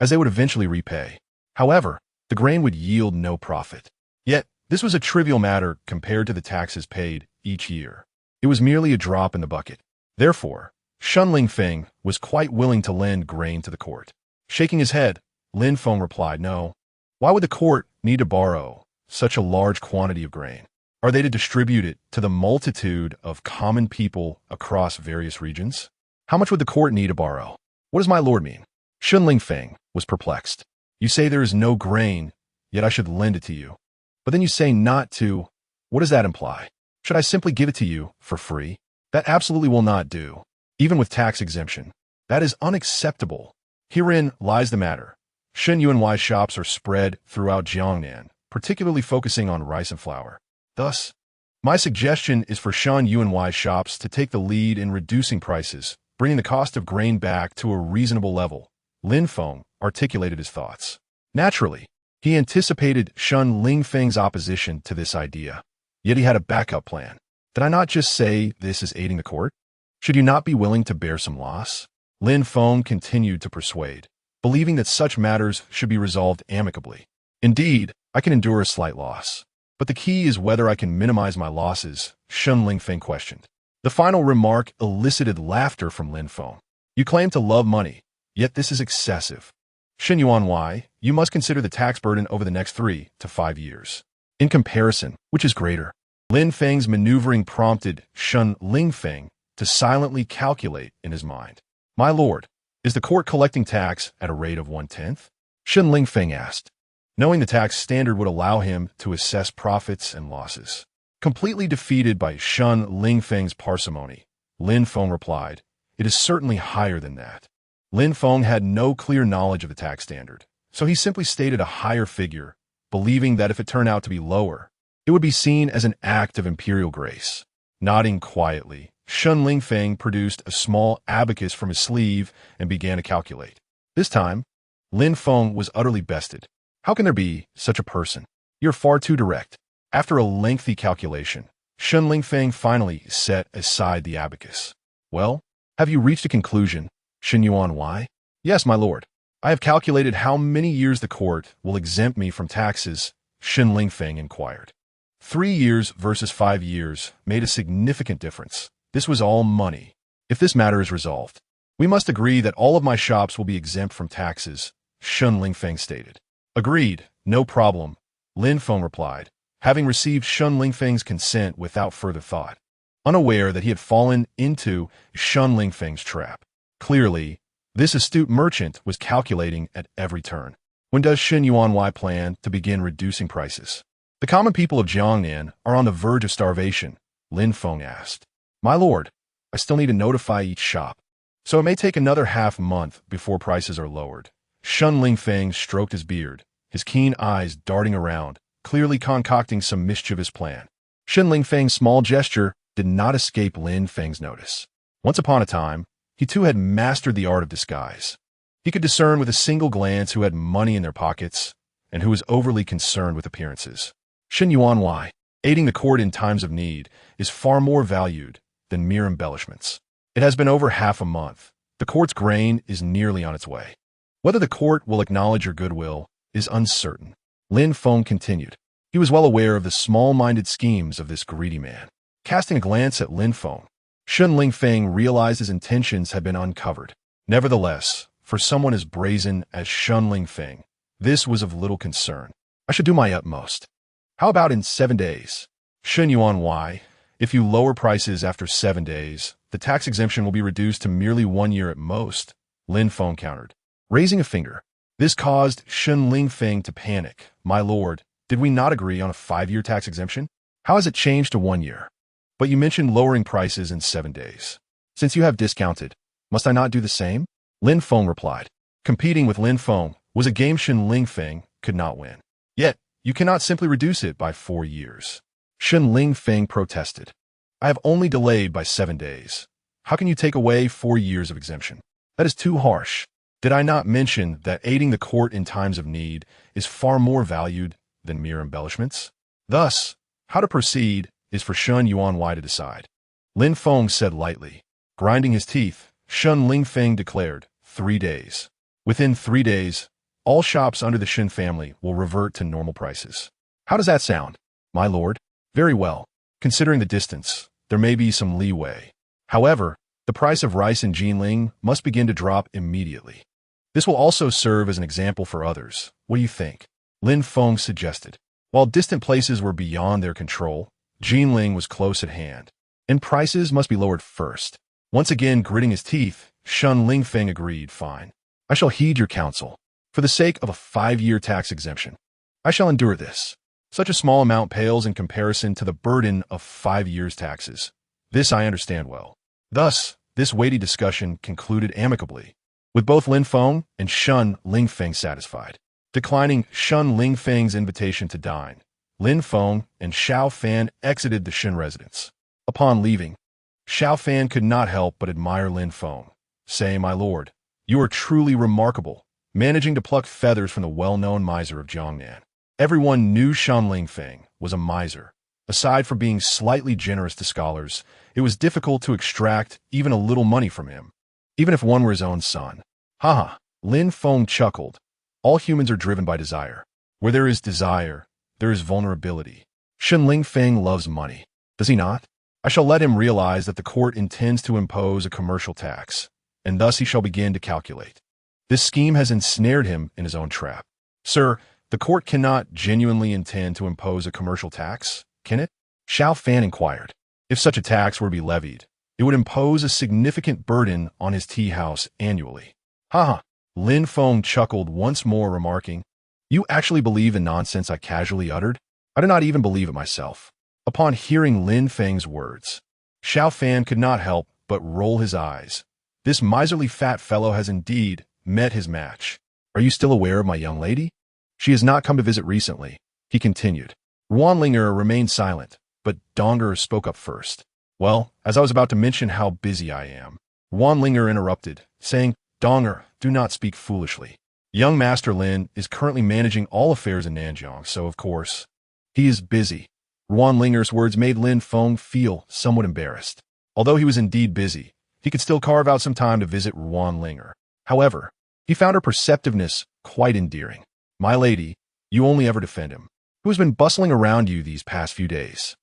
as they would eventually repay. However, the grain would yield no profit. Yet, this was a trivial matter compared to the taxes paid each year. It was merely a drop in the bucket. Therefore, Lin Feng was quite willing to lend grain to the court. Shaking his head, Lin Feng replied, No. Why would the court need to borrow such a large quantity of grain? Are they to distribute it to the multitude of common people across various regions? How much would the court need to borrow? What does my lord mean? Lin Feng was perplexed. You say there is no grain, yet I should lend it to you. But then you say not to. What does that imply? Should I simply give it to you for free? That absolutely will not do, even with tax exemption. That is unacceptable. Herein lies the matter. Yuanwei shops are spread throughout Jiangnan, particularly focusing on rice and flour. Thus, my suggestion is for Yuanwei shops to take the lead in reducing prices, bringing the cost of grain back to a reasonable level. Lin Feng articulated his thoughts. Naturally, he anticipated Lin Feng's opposition to this idea, yet he had a backup plan. Did I not just say this is aiding the court? Should you not be willing to bear some loss? Lin Feng continued to persuade, believing that such matters should be resolved amicably. Indeed, I can endure a slight loss. But the key is whether I can minimize my losses, Lin Feng questioned. The final remark elicited laughter from Lin Feng. You claim to love money, yet this is excessive. Yuanwei, you must consider the tax burden over the next 3 to 5 years. In comparison, which is greater? Lin Feng's maneuvering prompted Lin Feng to silently calculate in his mind. My lord, is the court collecting tax at a rate of 1/10? Lin Feng asked. knowing the tax standard would allow him to assess profits and losses. Completely defeated by Lin Feng's parsimony, Lin Feng replied, "It is certainly higher than that." Lin Feng had no clear knowledge of the tax standard, so he simply stated a higher figure, believing that if it turned out to be lower, it would be seen as an act of imperial grace. Nodding quietly, Lin Feng produced a small abacus from his sleeve and began to calculate. This time, Lin Feng was utterly bested. "How can there be such a person? You're far too direct." After a lengthy calculation, Lin Feng finally set aside the abacus. "Well, have you reached a conclusion, Yuan? "Yes, my lord. I have calculated how many years the court will exempt me from taxes," Lin Feng inquired. 3 years versus 5 years made a significant difference. This was all money. "If this matter is resolved, we must agree that all of my shops will be exempt from taxes," Lin Feng stated. "Agreed, no problem," Lin Feng replied, having received Lin Feng's consent without further thought, unaware that he had fallen into Lin Feng's trap. Clearly, this astute merchant was calculating at every turn. "When does Yuan plan to begin reducing prices?" "The common people of Jiangnan are on the verge of starvation," Lin Feng asked. "My lord, I still need to notify each shop, so it may take another half-month before prices are lowered." Lin Feng stroked his beard, his keen eyes darting around, clearly concocting some mischievous plan. Lin Feng's small gesture did not escape Lin Feng's notice. Once upon a time, he too had mastered the art of disguise. He could discern with a single glance who had money in their pockets and who was overly concerned with appearances. Yuan, aiding the court in times of need, is far more valued than mere embellishments. It has been over half a month. The court's grain is nearly on its way. Whether the court will acknowledge your goodwill is uncertain. Lin Feng continued. He was well aware of the small-minded schemes of this greedy man. Casting a glance at Lin Feng, Lin Feng realized his intentions had been uncovered. Nevertheless, for someone as brazen as Lin Feng, this was of little concern. "I should do my utmost. How about in 7 days? Yuan, if you lower prices after 7 days, the tax exemption will be reduced to merely 1 year at most," Lin Feng countered, raising a finger. This caused Lin Feng to panic. "My lord, did we not agree on a 5-year tax exemption? How has it changed to 1 year? But you mentioned lowering prices in 7 days. Since you have discounted, must I not do the same?" Lin Feng replied. Competing with Lin Feng was a game Lin Feng could not win. "Yet, you cannot simply reduce it by 4 years. Lin Feng protested. "I have only delayed by 7 days. How can you take away 4 years of exemption? That is too harsh. Did I not mention that aiding the court in times of need is far more valued than mere embellishments? Thus, how to proceed is for Yuan to decide." Lin Feng said lightly. Grinding his teeth, Lin Feng declared, 3 days. Within 3 days, all shops under the Shen family will revert to normal prices. "How does that sound, my lord?" "Very well. Considering the distance, there may be some leeway. However, the price of rice in Jinling must begin to drop immediately. This will also serve as an example for others. What do you think?" Lin Feng suggested. While distant places were beyond their control, Jinling was close at hand, and prices must be lowered first. Once again gritting his teeth, Lin Feng agreed, "Fine. I shall heed your counsel. For the sake of a 5-year tax exemption, I shall endure this. Such a small amount pales in comparison to the burden of 5 years' taxes. This I understand well." Thus, this weighty discussion concluded amicably, with both Lin Feng and Lin Feng satisfied. Declining Lin Feng's invitation to dine, Lin Feng and Xiao Fan exited the Shen residence. Upon leaving, Xiao Fan could not help but admire Lin Feng, saying, "My lord, you are truly remarkable, managing to pluck feathers from the well-known miser of Jiangnan." Everyone knew Lin Feng was a miser. Aside from being slightly generous to scholars, it was difficult to extract even a little money from him, even if one were his own son. "Haha," Lin Feng chuckled. "All humans are driven by desire. Where there is desire, there is vulnerability. Lin Feng loves money, does he not? I shall let him realize that the court intends to impose a commercial tax, and thus he shall begin to calculate. This scheme has ensnared him in his own trap." "Sir, the court cannot genuinely intend to impose a commercial tax, can it?" Xiao Fan inquired. "If such a tax were to be levied, it would impose a significant burden on his tea house annually." "Haha," Lin Feng chuckled once more, remarking, You actually believe the nonsense I casually uttered? I do not even believe it myself. Upon hearing Lin Feng's words, Xiao Fan could not help but roll his eyes. This miserly fat fellow has indeed met his match. Are you still aware of my young lady? She has not come to visit recently, he continued. Ruanlinger remained silent, but Donger spoke up first. Well, as I was about to mention how busy I am, Ruanlinger interrupted, saying, Donger, do not speak foolishly. Young Master Lin is currently managing all affairs in Nanjiang, so of course, he is busy. Ruanlinger's words made Lin Feng feel somewhat embarrassed. Although he was indeed busy, he could still carve out some time to visit Ruanlinger. However, he found her perceptiveness quite endearing. My lady, you only ever defend him, who has been bustling around you these past few days.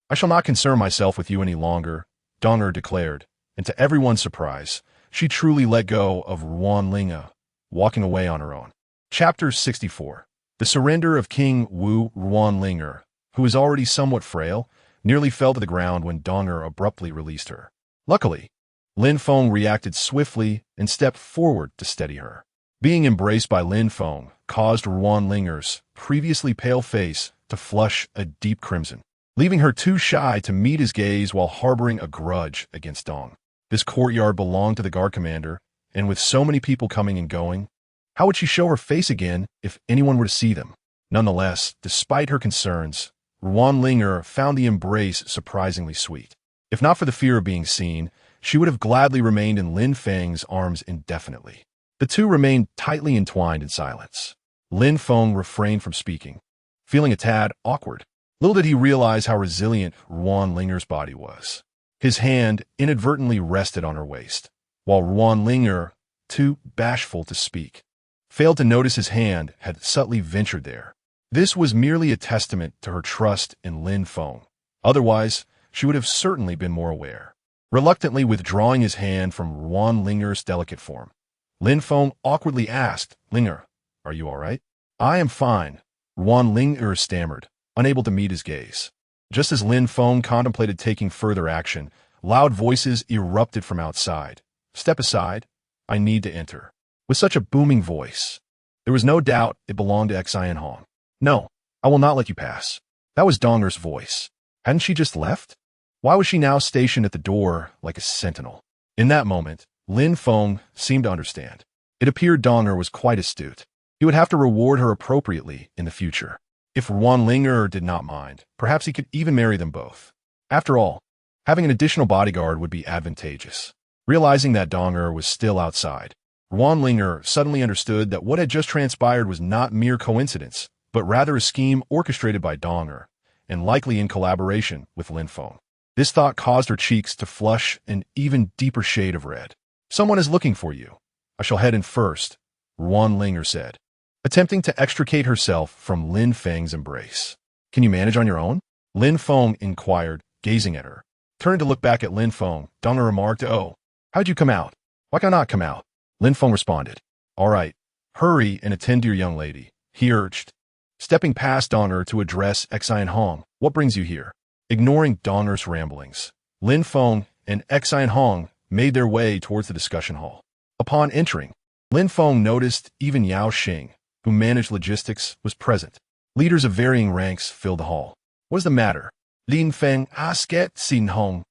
I shall not concern myself with you any longer, Donger declared, and to everyone's surprise, she truly let go of Ruanlinger, walking away on her own. Chapter 64. The surrender of King Wu. Ruanlinger, who is already somewhat frail, nearly fell to the ground when Donger abruptly released her. Luckily, Lin Feng reacted swiftly and stepped forward to steady her. Being embraced by Lin Feng caused Ruanlinger's previously pale face to flush a deep crimson, leaving her too shy to meet his gaze while harboring a grudge against Dong. This courtyard belonged to the guard commander, and with so many people coming and going, how would she show her face again if anyone were to see them? Nonetheless, despite her concerns, Ruanlinger found the embrace surprisingly sweet. If not for the fear of being seen, she would have gladly remained in Lin Feng's arms indefinitely. The two remained tightly entwined in silence. Lin Feng refrained from speaking, feeling a tad awkward. Little did he realize how resilient Ruanlinger's body was. His hand inadvertently rested on her waist, while Ruanlinger, too bashful to speak, failed to notice his hand had subtly ventured there. This was merely a testament to her trust in Lin Feng. Otherwise, she would have certainly been more aware. Reluctantly withdrawing his hand from Ruanlinger's delicate form, Lin Feng awkwardly asked, Linger, are you all right? I am fine, Ruanlinger stammered, unable to meet his gaze. Just as Lin Feng contemplated taking further action, loud voices erupted from outside. Step aside, I need to enter. With such a booming voice, there was no doubt it belonged to Xian Hong. No, I will not let you pass. That was Donger's voice. Hadn't she just left? Why was she now stationed at the door like a sentinel? In that moment, Lin Feng seemed to understand. It appeared Donger was quite astute. He would have to reward her appropriately in the future. If Ruanlinger did not mind, perhaps he could even marry them both. After all, having an additional bodyguard would be advantageous. Realizing that Donger was still outside, Ruanlinger suddenly understood that what had just transpired was not mere coincidence, but rather a scheme orchestrated by Donger, and likely in collaboration with Lin Feng. This thought caused her cheeks to flush an even deeper shade of red. Someone is looking for you. I shall head in first, Ruanlinger said, attempting to extricate herself from Lin Feng's embrace. Can you manage on your own? Lin Feng inquired, gazing at her. Turning to look back at Lin Feng, Donger remarked, Oh, how'd you come out? Why can I not come out? Lin Feng responded, All right, hurry and attend to your young lady, he urged. Stepping past Donger to address Xian Hong, what brings you here? Ignoring Donger's ramblings, Lin Feng and Xian Hong made their way towards the discussion hall. Upon entering, Lin Feng noticed even Yao Xing, who managed logistics, was present. Leaders of varying ranks filled the hall. What is the matter? Lin Feng asked Xin Hong.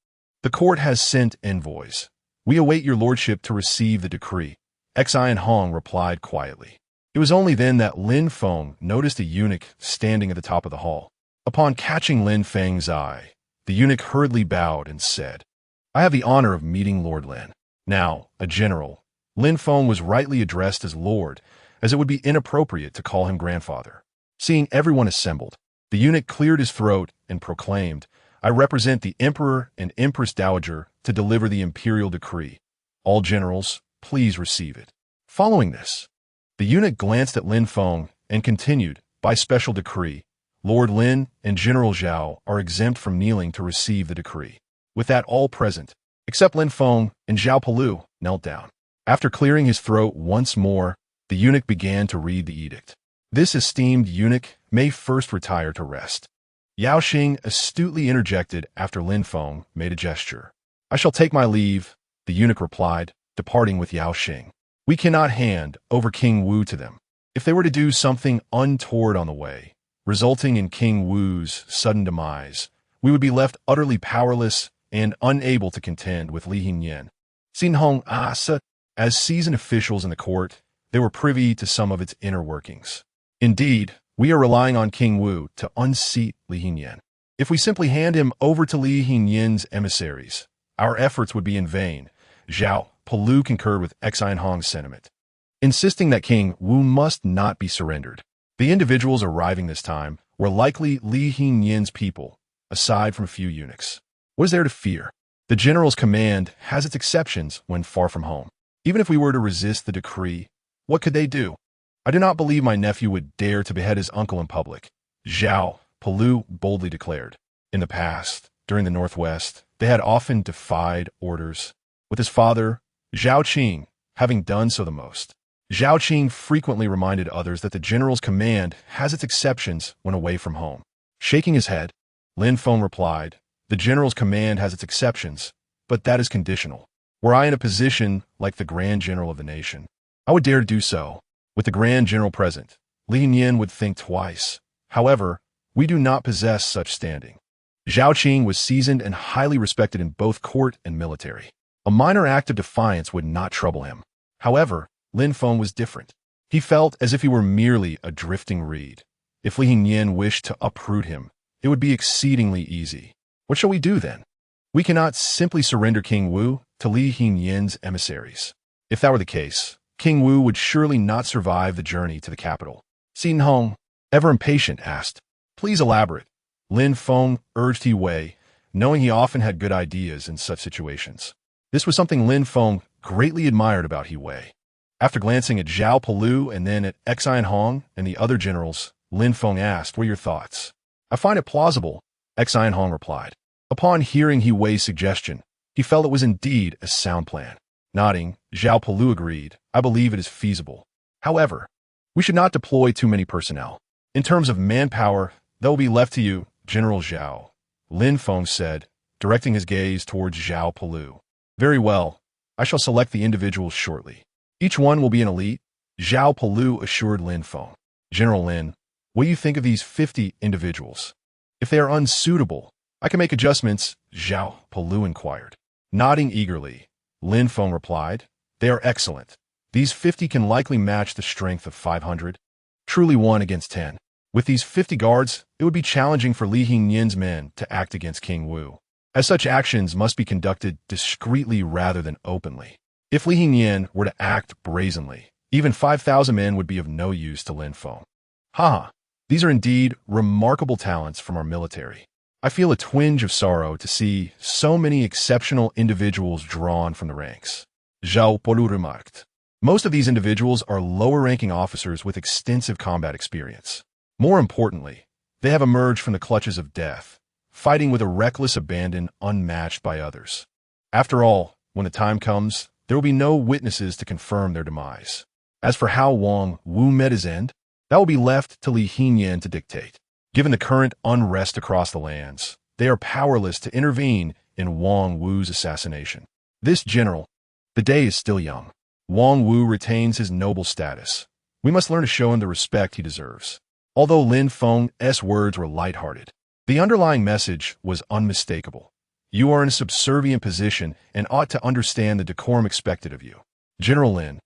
The court has sent envoys. We await your lordship to receive the decree, Xian Hong replied quietly. It was only then that Lin Feng noticed a eunuch standing at the top of the hall. Upon catching Lin Feng's eye, the eunuch hurriedly bowed and said, I have the honor of meeting Lord Lin. Now, a general, Lin Feng was rightly addressed as Lord, as it would be inappropriate to call him grandfather. Seeing everyone assembled, the eunuch cleared his throat and proclaimed, I represent the Emperor and Empress Dowager to deliver the imperial decree. All generals, please receive it. Following this, the eunuch glanced at Lin Feng and continued, by special decree, Lord Lin and General Zhao are exempt from kneeling to receive the decree. With that, all present, except Lin Feng and Zhao Palu, knelt down. After clearing his throat once more, the eunuch began to read the edict. This esteemed eunuch may first retire to rest. Yao Xing astutely interjected after Lin Feng made a gesture. I shall take my leave, the eunuch replied, departing with Yao Xing. We cannot hand over King Wu to them. If they were to do something untoward on the way, resulting in King Wu's sudden demise, we would be left utterly powerless and unable to contend with Li Hingyan. Xin Hong Asa, as seasoned officials in the court, they were privy to some of its inner workings. Indeed, we are relying on King Wu to unseat Li Hingyan. If we simply hand him over to Li Hingyan's emissaries, our efforts would be in vain. Zhao Palu concurred with Xin Hong's sentiment, insisting that King Wu must not be surrendered. The individuals arriving this time were likely Li Hingyan's people, aside from a few eunuchs. What is there to fear? The general's command has its exceptions when far from home. Even if we were to resist the decree, what could they do? I do not believe my nephew would dare to behead his uncle in public, Zhao Palu boldly declared. In the past, during the Northwest, they had often defied orders, with his father, Zhao Qing, having done so the most. Zhao Qing frequently reminded others that the general's command has its exceptions when away from home. Shaking his head, Lin Feng replied, "The general's command has its exceptions, but that is conditional. Were I in a position like the Grand General of the nation, I would dare to do so. With the Grand General present, Li Hingyan would think twice. However, we do not possess such standing." Zhao Qing was seasoned and highly respected in both court and military. A minor act of defiance would not trouble him. However, Lin Feng was different. He felt as if he were merely a drifting reed. If Li Hingyan wished to uproot him, it would be exceedingly easy. What shall we do then? We cannot simply surrender King Wu to Li Hingyan's emissaries. If that were the case, King Wu would surely not survive the journey to the capital. Xin Hong, ever impatient, asked, "Please elaborate." Lin Feng urged He Wei, knowing he often had good ideas in such situations. This was something Lin Feng greatly admired about He Wei. After glancing at Zhao Palu and then at Xin Hong and the other generals, Lin Feng asked, "What are your thoughts?" "I find it plausible," Xin Hong replied. Upon hearing He Wei's suggestion, he felt it was indeed a sound plan. Nodding, Zhao Palu agreed, "I believe it is feasible. However, we should not deploy too many personnel. In terms of manpower, that will be left to you, General Zhao," Lin Feng said, directing his gaze towards Zhao Palu. "Very well. I shall select the individuals shortly. Each one will be an elite," Zhao Palu assured Lin Feng. "General Lin, what do you think of these 50 individuals? If they are unsuitable, I can make adjustments," Zhao Palu inquired. Nodding eagerly, Lin Feng replied, "They are excellent. These 50 can likely match the strength of 500. Truly 1 against 10. With these 50 guards, it would be challenging for Li Hingyan's men to act against King Wu, as such actions must be conducted discreetly rather than openly. If Li Hingyan were to act brazenly, even 5,000 men would be of no use to Lin Feng. Ha! These are indeed remarkable talents from our military. I feel a twinge of sorrow to see so many exceptional individuals drawn from the ranks," Zhao Palu remarked. Most of these individuals are lower-ranking officers with extensive combat experience. More importantly, they have emerged from the clutches of death, fighting with a reckless abandon unmatched by others. After all, when the time comes, there will be no witnesses to confirm their demise. As for how Wang Wu met his end, that will be left to Li Hingyan to dictate. Given the current unrest across the lands, they are powerless to intervene in Wang Wu's assassination. The day is still young. Wang Wu retains his noble status. We must learn to show him the respect he deserves. Although Lin Feng's words were lighthearted, the underlying message was unmistakable. You are in a subservient position and ought to understand the decorum expected of you. General Lin,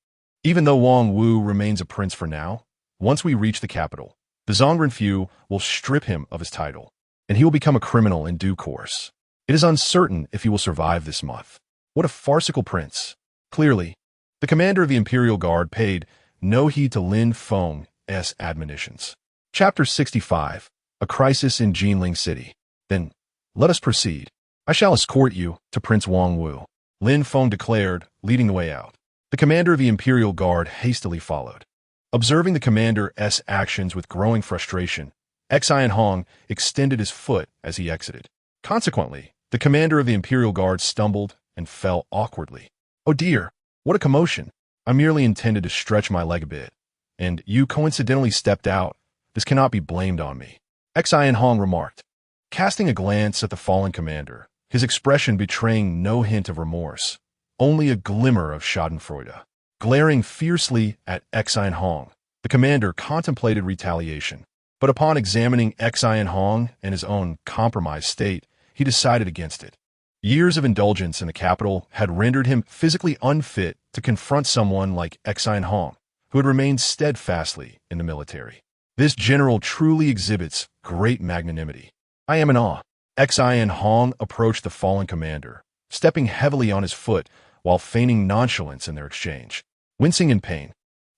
even though Wang Wu remains a prince for now, once we reach the capital, the Zhongrenfu will strip him of his title, and he will become a criminal in due course. It is uncertain if he will survive this month. What a farcical prince. Clearly, the commander of the Imperial Guard paid no heed to Lin Feng's admonitions. Chapter 65, A Crisis in Jinling City. Then, let us proceed. I shall escort you to Prince Wang Wu, Lin Feng declared, leading the way out. The commander of the Imperial Guard hastily followed. Observing the commander's actions with growing frustration, Xin Hong extended his foot as he exited. Consequently, the commander of the Imperial Guard stumbled and fell awkwardly. "Oh dear, what a commotion. I merely intended to stretch my leg a bit, and you coincidentally stepped out. This cannot be blamed on me," Xin Hong remarked, casting a glance at the fallen commander, his expression betraying no hint of remorse, only a glimmer of schadenfreude. Glaring fiercely at Xin Hong, The commander contemplated retaliation, but upon examining Xian Hong and his own compromised state, he decided against it. Years of indulgence in the capital had rendered him physically unfit to confront someone like Xian Hong, who had remained steadfastly in the military. This general truly exhibits great magnanimity. I am in awe. Xian Hong approached the fallen commander, stepping heavily on his foot while feigning nonchalance in their exchange. Wincing in pain,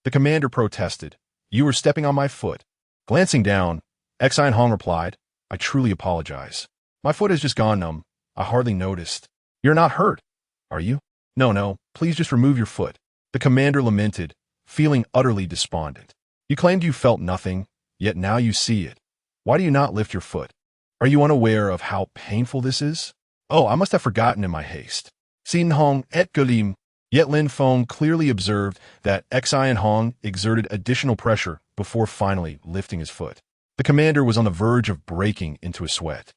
the commander protested, "You were stepping on my foot." Glancing down, Xian Hong replied, "I truly apologize. My foot has just gone numb. I hardly noticed." "You're not hurt, are you?" No, please just remove your foot." The commander lamented, feeling utterly despondent. "You claimed you felt nothing, yet now you see it. Why do you not lift your foot? Are you unaware of how painful this is?" "Oh, I must have forgotten in my haste." Xin Hong et Gulim. Yet Lin Feng clearly observed that Xian Hong exerted additional pressure before finally lifting his foot. The commander was on the verge of breaking into a sweat.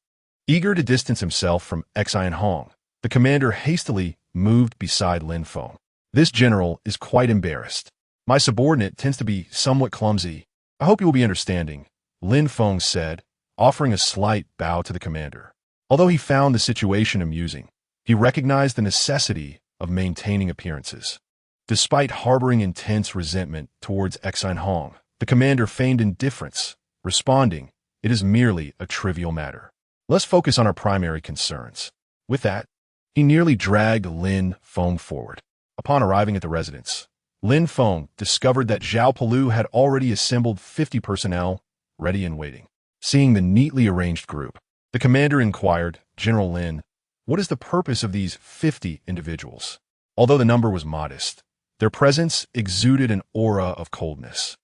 Eager to distance himself from Xian Hong, the commander hastily moved beside Lin Feng. "This general is quite embarrassed. My subordinate tends to be somewhat clumsy. I hope you will be understanding," Lin Feng said, offering a slight bow to the commander. Although he found the situation amusing, he recognized the necessity of maintaining appearances. Despite harboring intense resentment towards Xian Hong, the commander feigned indifference, responding, "It is merely a trivial matter. Let's focus on our primary concerns." With that, he nearly dragged Lin Feng forward. Upon arriving at the residence, Lin Feng discovered that Zhao Palu had already assembled 50 personnel, ready and waiting. Seeing the neatly arranged group, the commander inquired, "General Lin, what is the purpose of these 50 individuals?" Although the number was modest, their presence exuded an aura of coldness,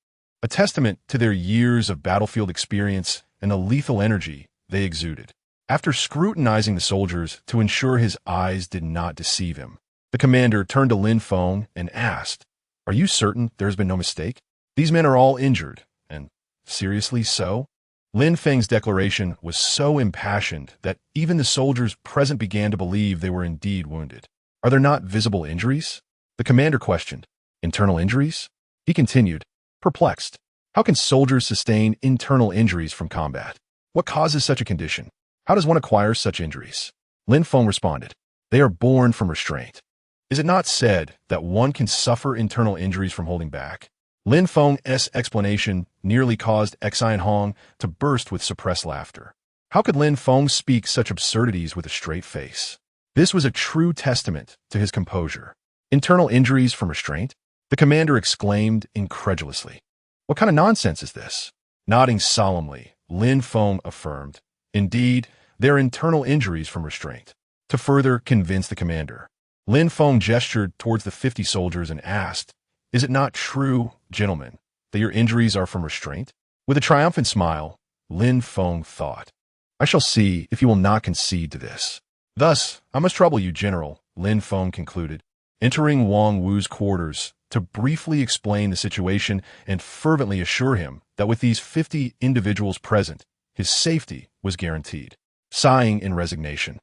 a testament to their years of battlefield experience and the lethal energy they exuded. After scrutinizing the soldiers to ensure his eyes did not deceive him, the commander turned to Lin Feng and asked, "Are you certain there has been no mistake? These men are all injured, and seriously so?" Lin Feng's declaration was so impassioned that even the soldiers present began to believe they were indeed wounded. "Are there not visible injuries?" the commander questioned. "Internal injuries?" he continued, perplexed. "How can soldiers sustain internal injuries from combat? What causes such a condition? How does one acquire such injuries?" Lin Feng responded, "They are born from restraint. Is it not said that one can suffer internal injuries from holding back?" Lin Feng's explanation nearly caused Xian Hong to burst with suppressed laughter. How could Lin Feng speak such absurdities with a straight face? This was a true testament to his composure. "Internal injuries from restraint?" the commander exclaimed incredulously. "What kind of nonsense is this?" Nodding solemnly, Lin Feng affirmed, "Indeed, there are internal injuries from restraint." To further convince the commander, Lin Feng gestured towards the 50 soldiers and asked, "Is it not true, gentlemen, that your injuries are from restraint?" With a triumphant smile, Lin Feng thought, "I shall see if you will not concede to this." "Thus, I must trouble you, General," Lin Feng concluded, entering Wang Wu's quarters to briefly explain the situation and fervently assure him that with these 50 individuals present, his safety was guaranteed. Sighing in resignation,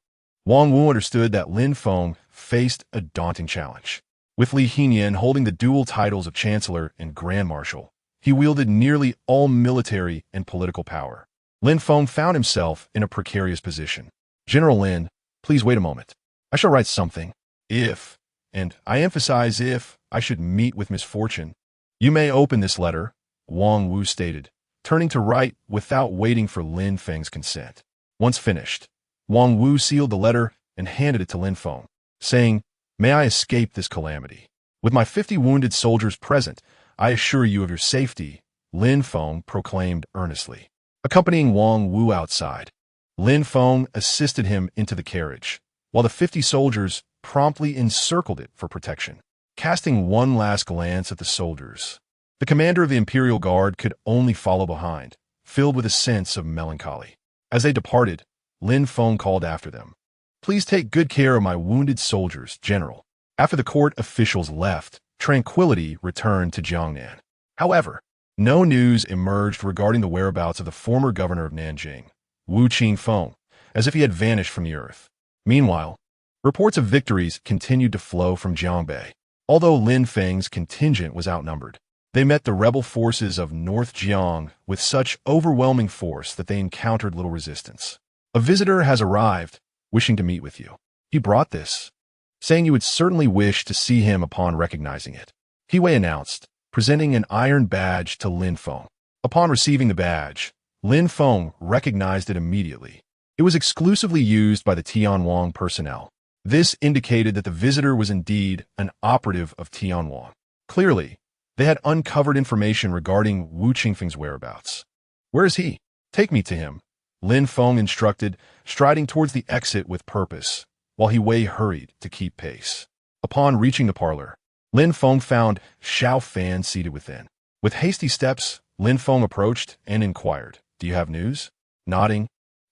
Wang Wu understood that Lin Feng faced a daunting challenge. With Li Hinian holding the dual titles of Chancellor and Grand Marshal, he wielded nearly all military and political power. Lin Feng found himself in a precarious position. "General Lin, please wait a moment. I shall write something. If, and I emphasize if, I should meet with misfortune, you may open this letter," Wang Wu stated, turning to write without waiting for Lin Feng's consent. Once finished, Wang Wu sealed the letter and handed it to Lin Feng, saying, "May I escape this calamity. With my 50 wounded soldiers present, I assure you of your safety," Lin Feng proclaimed earnestly. Accompanying Wang Wu outside, Lin Feng assisted him into the carriage, while the 50 soldiers promptly encircled it for protection. Casting one last glance at the soldiers, the commander of the Imperial Guard could only follow behind, filled with a sense of melancholy. As they departed, Lin Feng called after them, "Please take good care of my wounded soldiers, General." After the court officials left, tranquility returned to Jiangnan. However, no news emerged regarding the whereabouts of the former governor of Nanjing, Wu Qingfeng, as if he had vanished from the earth. Meanwhile, reports of victories continued to flow from Jiangbei. Although Lin Feng's contingent was outnumbered, They met the rebel forces of North Jiang with such overwhelming force that they encountered little resistance. A visitor has arrived, wishing to meet with you. He brought this, saying you would certainly wish to see him upon recognizing it. He announced, presenting an iron badge to Lin Feng. Upon receiving the badge, Lin Feng recognized it immediately. It was exclusively used by the Tianwang personnel. This indicated that the visitor was indeed an operative of Tianwang. Clearly, they had uncovered information regarding Wu Qingfeng's whereabouts. Where is he? Take me to him, Lin Feng instructed, striding towards the exit with purpose, while He hurried to keep pace. Upon reaching the parlor, Lin Feng found Xiao Fan seated within. With hasty steps, Lin Feng approached and inquired, "Do you have news?" Nodding,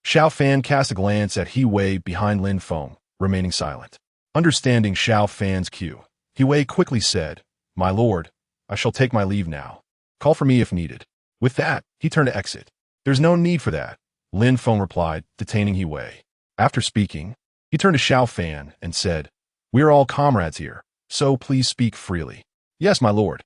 Xiao Fan cast a glance at He behind Lin Feng, remaining silent. Understanding Xiao Fan's cue, He quickly said, "My lord, I shall take my leave now. Call for me if needed." With that, he turned to exit. "There's no need for that," Lin Feng replied, detaining He. After speaking, he turned to Xiao Fan and said, "We are all comrades here, so please speak freely." "Yes, my lord."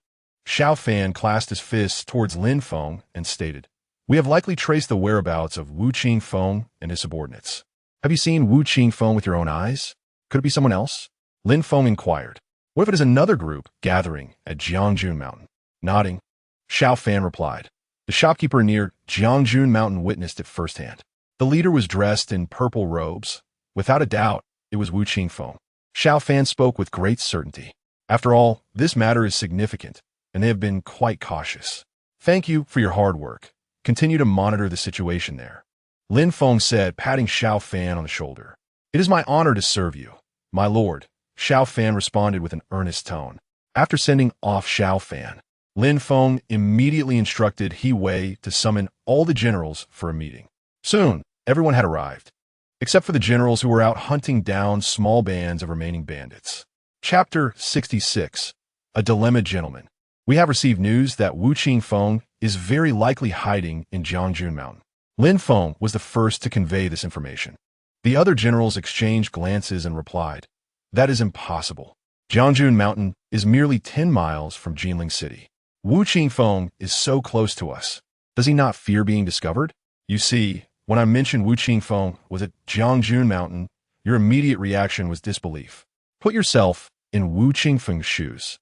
Xiao Fan clasped his fists towards Lin Feng and stated, "We have likely traced the whereabouts of Wu Qingfeng and his subordinates." "Have you seen Wu Qingfeng with your own eyes? Could it be someone else?" Lin Feng inquired. "What if it is another group gathering at Jiangjun Mountain?" Nodding, Xiao Fan replied, "The shopkeeper near Jiangjun Mountain witnessed it firsthand. The leader was dressed in purple robes. Without a doubt, it was Wu Qingfeng." Xiao Fan spoke with great certainty. "After all, this matter is significant, and they have been quite cautious. Thank you for your hard work. Continue to monitor the situation there," Lin Feng said, patting Xiao Fan on the shoulder. "It is my honor to serve you, my lord," Xiao Fan responded with an earnest tone. After sending off Xiao Fan, Lin Feng immediately instructed He to summon all the generals for a meeting. Soon, everyone had arrived, except for the generals who were out hunting down small bands of remaining bandits. Chapter 66. A Dilemma, Gentlemen. We have received news that Wu Qingfeng is very likely hiding in Jiangjun Mountain. Lin Feng was the first to convey this information. The other generals exchanged glances and replied, "That is impossible. Jiangjun Mountain is merely 10 miles from Jinling City. Wu Qingfeng is so close to us. Does he not fear being discovered?" You see, when I mentioned Wu Qingfeng was at Jiangjun Mountain, your immediate reaction was disbelief. Put yourself in Wu Qingfeng's shoes.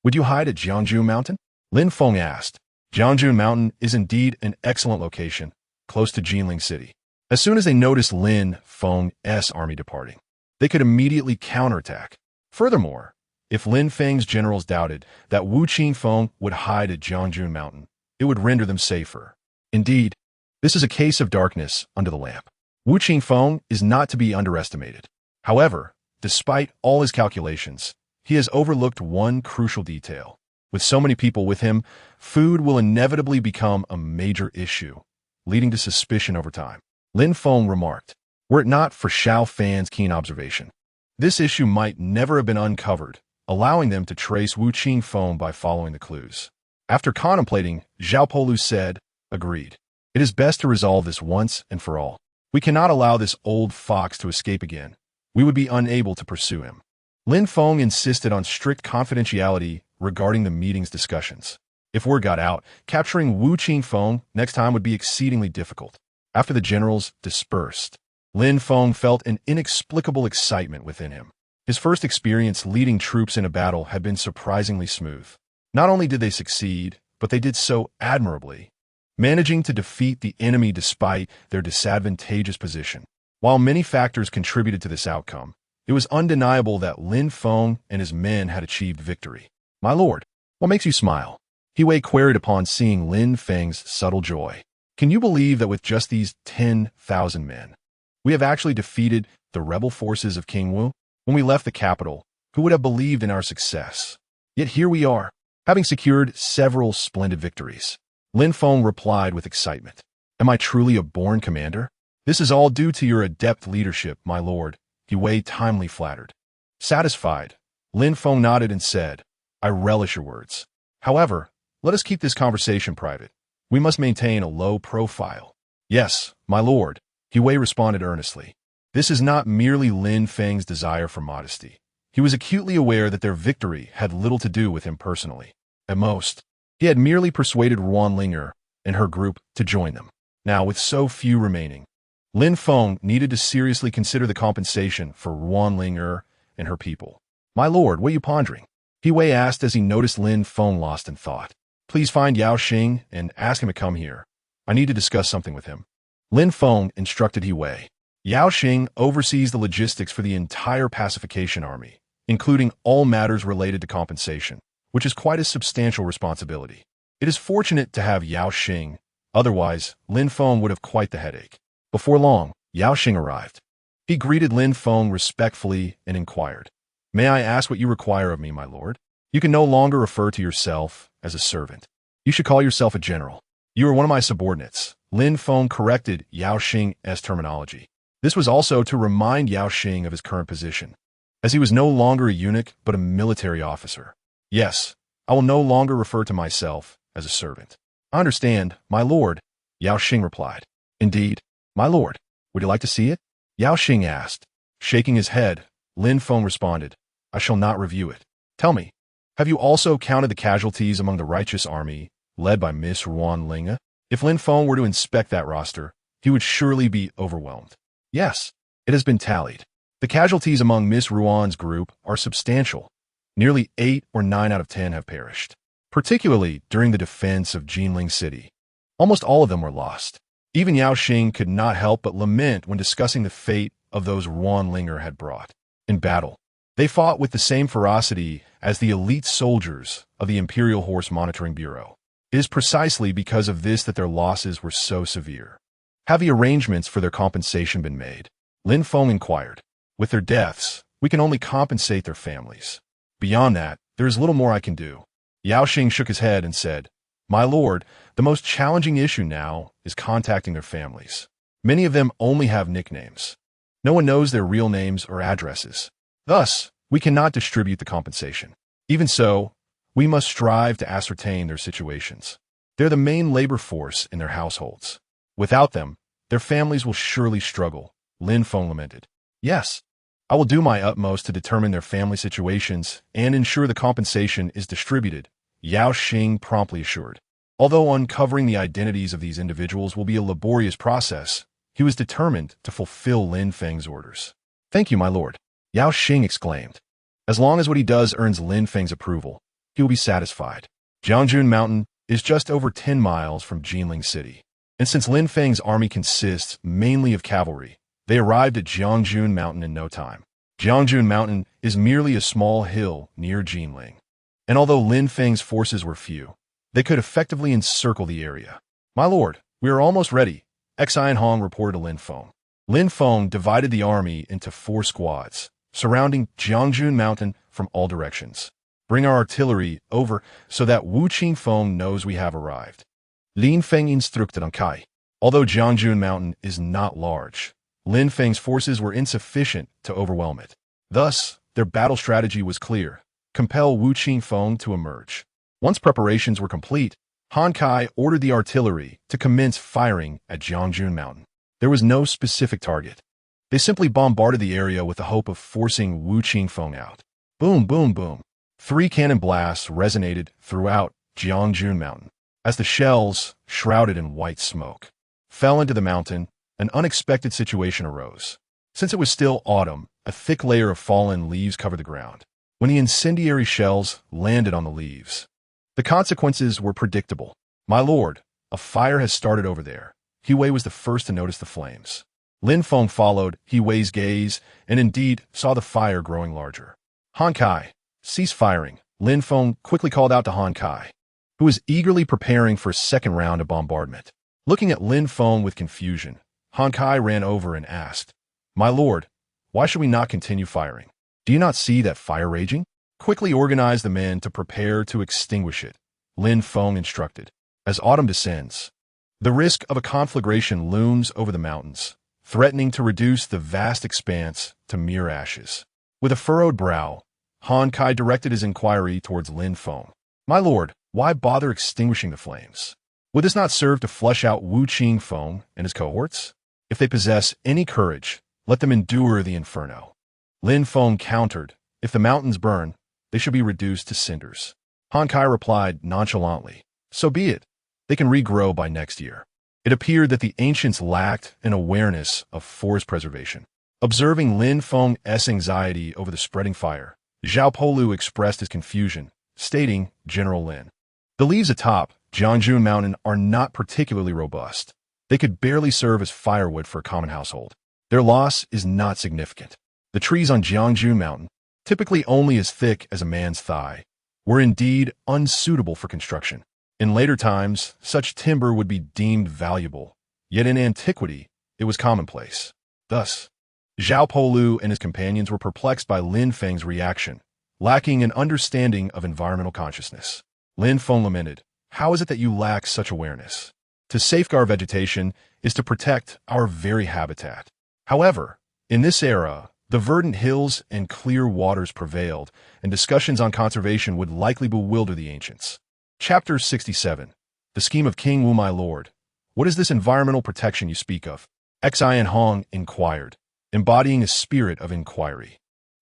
Would you hide at Jiangjun Mountain? Lin Feng asked. Jiangjun Mountain is indeed an excellent location, close to Jinling City. As soon as they noticed Lin Feng's army departing, they could immediately counterattack. Furthermore, if Lin Feng's generals doubted that Wu Qingfeng would hide at Jiangjun Mountain, it would render them safer. Indeed, this is a case of darkness under the lamp. Wu Qingfeng is not to be underestimated. However, despite all his calculations, he has overlooked one crucial detail. With so many people with him, food will inevitably become a major issue, leading to suspicion over time. Lin Feng remarked, were it not for Xiao Fan's keen observation, this issue might never have been uncovered, allowing them to trace Wu Qingfeng by following the clues. After contemplating, Zhao Polu said, "Agreed. It is best to resolve this once and for all. We cannot allow this old fox to escape again. We would be unable to pursue him." Lin Feng insisted on strict confidentiality regarding the meeting's discussions. If word got out, capturing Wu Qingfeng next time would be exceedingly difficult. After the generals dispersed, Lin Feng felt an inexplicable excitement within him. His first experience leading troops in a battle had been surprisingly smooth. Not only did they succeed, but they did so admirably, managing to defeat the enemy despite their disadvantageous position. While many factors contributed to this outcome, it was undeniable that Lin Feng and his men had achieved victory. "My lord, what makes you smile?" He queried upon seeing Lin Feng's subtle joy. "Can you believe that with just these 10,000 men, we have actually defeated the rebel forces of King Wu? When we left the capital, who would have believed in our success? Yet here we are, having secured several splendid victories." Lin Feng replied with excitement, "Am I truly a born commander? This is all due to your adept leadership, my lord," He timely flattered. Satisfied, Lin Feng nodded and said, "I relish your words. However, let us keep this conversation private. We must maintain a low profile." "Yes, my lord," He responded earnestly. This is not merely Lin Feng's desire for modesty. He was acutely aware that their victory had little to do with him personally. At most, He had merely persuaded Ruanlinger and her group to join them. Now, with so few remaining, Lin Feng needed to seriously consider the compensation for Ruanlinger and her people. "My lord, what are you pondering?" He Wei asked as he noticed Lin Feng lost in thought. "Please find Yao Xing and ask him to come here. I need to discuss something with him." Lin Feng instructed He Wei. Yao Xing oversees the logistics for the entire pacification army, including all matters related to compensation, which is quite a substantial responsibility. It is fortunate to have Yao Xing, otherwise Lin Feng would have quite the headache. Before long, Yao Xing arrived. He greeted Lin Feng respectfully and inquired, "May I ask what you require of me, my lord? You can no longer refer to yourself as a servant. You should call yourself a general. You are one of my subordinates." Lin Feng corrected Yao Xing's terminology. This was also to remind Yao Xing of his current position, as he was no longer a eunuch but a military officer. "Yes, I will no longer refer to myself as a servant." "I understand, my lord," Yao Xing replied. "Indeed, my lord. Would you like to see it?" Yao Xing asked. Shaking his head, Lin Feng responded, "I shall not review it. Tell me, have you also counted the casualties among the righteous army led by Miss Ruanlinger?" If Lin Feng were to inspect that roster, he would surely be overwhelmed. "Yes, it has been tallied. The casualties among Miss Ruan's group are substantial. Nearly 8 or 9 out of 10 have perished, particularly during the defense of Jinling City. Almost all of them were lost." Even Yao Xing could not help but lament when discussing the fate of those Ruanlinger had brought. In battle, they fought with the same ferocity as the elite soldiers of the Imperial Horse Monitoring Bureau. It is precisely because of this that their losses were so severe. "Have the arrangements for their compensation been made?" Lin Feng inquired. "With their deaths, we can only compensate their families. Beyond that, there is little more I can do." Yao Xing shook his head and said, "My lord, the most challenging issue now is contacting their families. Many of them only have nicknames. No one knows their real names or addresses. Thus, we cannot distribute the compensation. Even so, we must strive to ascertain their situations. They're the main labor force in their households. Without them, their families will surely struggle," Lin Feng lamented. "Yes, I will do my utmost to determine their family situations and ensure the compensation is distributed," Yao Xing promptly assured. Although uncovering the identities of these individuals will be a laborious process, he was determined to fulfill Lin Feng's orders. "Thank you, my lord," Yao Xing exclaimed. As long as what he does earns Lin Feng's approval, he will be satisfied. Jiangjun Mountain is just over 10 miles from Jinling City, and since Lin Feng's army consists mainly of cavalry, they arrived at Jiangjun Mountain in no time. Jiangjun Mountain is merely a small hill near Jinling, and although Lin Feng's forces were few, they could effectively encircle the area. "My lord, we are almost ready," Xian Hong reported to Lin Feng. Lin Feng divided the army into 4 squads, surrounding Jiangjun Mountain from all directions. "Bring our artillery over so that Wu Qingfeng knows we have arrived," Lin Feng instructed on Kai. Although Jiangjun Mountain is not large, Lin Feng's forces were insufficient to overwhelm it. Thus, their battle strategy was clear: compel Wu Qingfeng to emerge. Once preparations were complete, Han Kai ordered the artillery to commence firing at Jiangjun Mountain. There was no specific target. They simply bombarded the area with the hope of forcing Wu Qingfeng out. Boom, boom, boom. 3 cannon blasts resonated throughout Jiangjun Mountain. As the shells, shrouded in white smoke, fell into the mountain, an unexpected situation arose. Since it was still autumn, a thick layer of fallen leaves covered the ground. When the incendiary shells landed on the leaves, the consequences were predictable. "My lord, a fire has started over there." He Wei was the first to notice the flames. Lin Feng followed He Wei's gaze and indeed saw the fire growing larger. "Han Kai, cease firing," Lin Feng quickly called out to Han Kai, who was eagerly preparing for a second round of bombardment. Looking at Lin Feng with confusion, Han Kai ran over and asked, "My lord, why should we not continue firing? Do you not see that fire raging? Quickly organize the men to prepare to extinguish it," Lin Feng instructed. As autumn descends, the risk of a conflagration looms over the mountains, threatening to reduce the vast expanse to mere ashes. With a furrowed brow, Han Kai directed his inquiry towards Lin Feng. "My lord, why bother extinguishing the flames? Would this not serve to flush out Wu Qingfeng and his cohorts? If they possess any courage, let them endure the inferno." Lin Feng countered, "If the mountains burn, they should be reduced to cinders. Han Kai replied nonchalantly, "So be it. They can regrow by next year." It appeared that the ancients lacked an awareness of forest preservation. Observing Lin Feng's anxiety over the spreading fire, Zhao Polu expressed his confusion, stating, "General Lin, the leaves atop Jiangjun Mountain are not particularly robust. They could barely serve as firewood for a common household. Their loss is not significant. The trees on Jiangjun Mountain, typically only as thick as a man's thigh, were indeed unsuitable for construction. In later times, such timber would be deemed valuable, yet in antiquity, it was commonplace." Thus, Zhao Polu and his companions were perplexed by Lin Feng's reaction, lacking an understanding of environmental consciousness. Lin Feng lamented, "How is it that you lack such awareness? To safeguard vegetation is to protect our very habitat." However, in this era, the verdant hills and clear waters prevailed, and discussions on conservation would likely bewilder the ancients. Chapter 67. The Scheme of King Wu. "My lord, what is this environmental protection you speak of?" Xian Hong inquired, embodying a spirit of inquiry.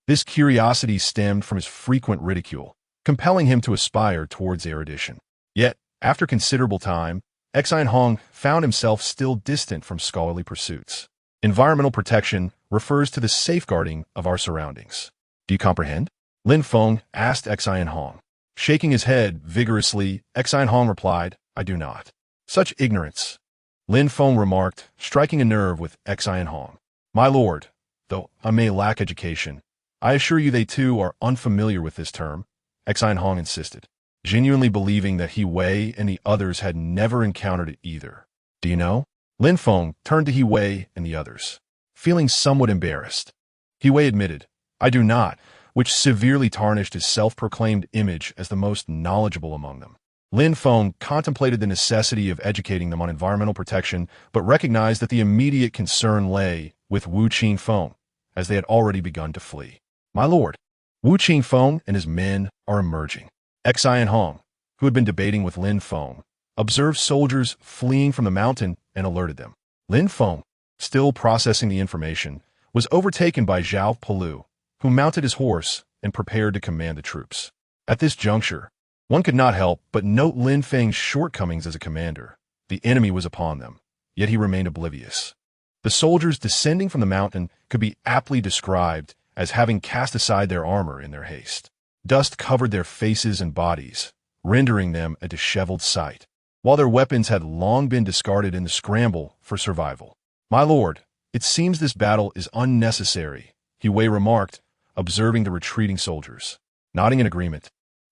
This curiosity stemmed from his frequent ridicule, compelling him to aspire towards erudition. Yet, after considerable time, Xian Hong found himself still distant from scholarly pursuits. Environmental protection refers to the safeguarding of our surroundings. "Do you comprehend?" Lin Feng asked Xian Hong. Shaking his head vigorously, Xian Hong replied, "I do not." "Such ignorance," Lin Feng remarked, striking a nerve with Xian Hong. "My lord, though I may lack education, I assure you they too are unfamiliar with this term," Xian Hong insisted, genuinely believing that He Wei and the others had never encountered it either. "Do you know?" Lin Feng turned to He Wei and the others, feeling somewhat embarrassed. He Wei admitted, "I do not," which severely tarnished his self-proclaimed image as the most knowledgeable among them. Lin Feng contemplated the necessity of educating them on environmental protection, but recognized that the immediate concern lay with Wu Qingfeng, as they had already begun to flee. "My lord, Wu Qingfeng and his men are emerging." Xian Hong, who had been debating with Lin Feng, observed soldiers fleeing from the mountain and alerted them. Lin Feng, still processing the information, was overtaken by Zhao Polu, who mounted his horse and prepared to command the troops. At this juncture, one could not help but note Lin Feng's shortcomings as a commander. The enemy was upon them, yet he remained oblivious. The soldiers descending from the mountain could be aptly described as having cast aside their armor in their haste. Dust covered their faces and bodies, rendering them a disheveled sight, while their weapons had long been discarded in the scramble for survival. "My lord, it seems this battle is unnecessary," He Wei remarked, observing the retreating soldiers. Nodding in agreement,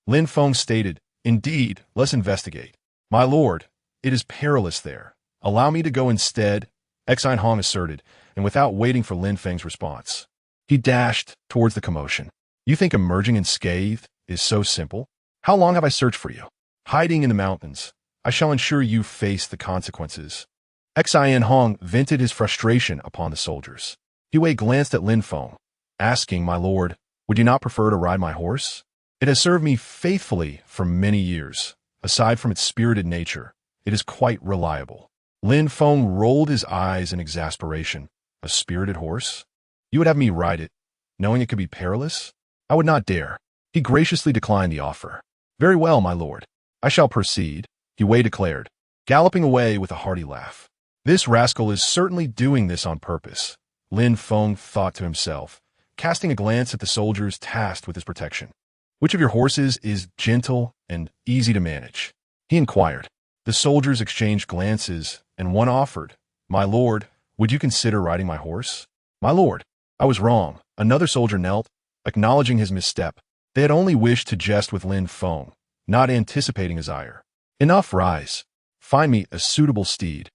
Lin Feng stated, "Indeed, let's investigate." "My lord, it is perilous there. Allow me to go instead," Xian Hong asserted, and without waiting for Lin Feng's response, he dashed towards the commotion. "You think emerging unscathed is so simple? How long have I searched for you? Hiding in the mountains, I shall ensure you face the consequences." Xian Hong vented his frustration upon the soldiers. He Wei glanced at Lin Feng, asking, "My lord, would you not prefer to ride my horse? It has served me faithfully for many years. Aside from its spirited nature, it is quite reliable." Lin Feng rolled his eyes in exasperation. "A spirited horse? You would have me ride it, knowing it could be perilous? I would not dare." He graciously declined the offer. "Very well, my lord. I shall proceed," He Wei declared, galloping away with a hearty laugh. "This rascal is certainly doing this on purpose," Lin Feng thought to himself, casting a glance at the soldiers tasked with his protection. "Which of your horses is gentle and easy to manage?" he inquired. The soldiers exchanged glances, and one offered, "My lord, would you consider riding my horse?" "My lord, I was wrong." Another soldier knelt, acknowledging his misstep. They had only wished to jest with Lin Feng, not anticipating his ire. "Enough, rise. Find me a suitable steed.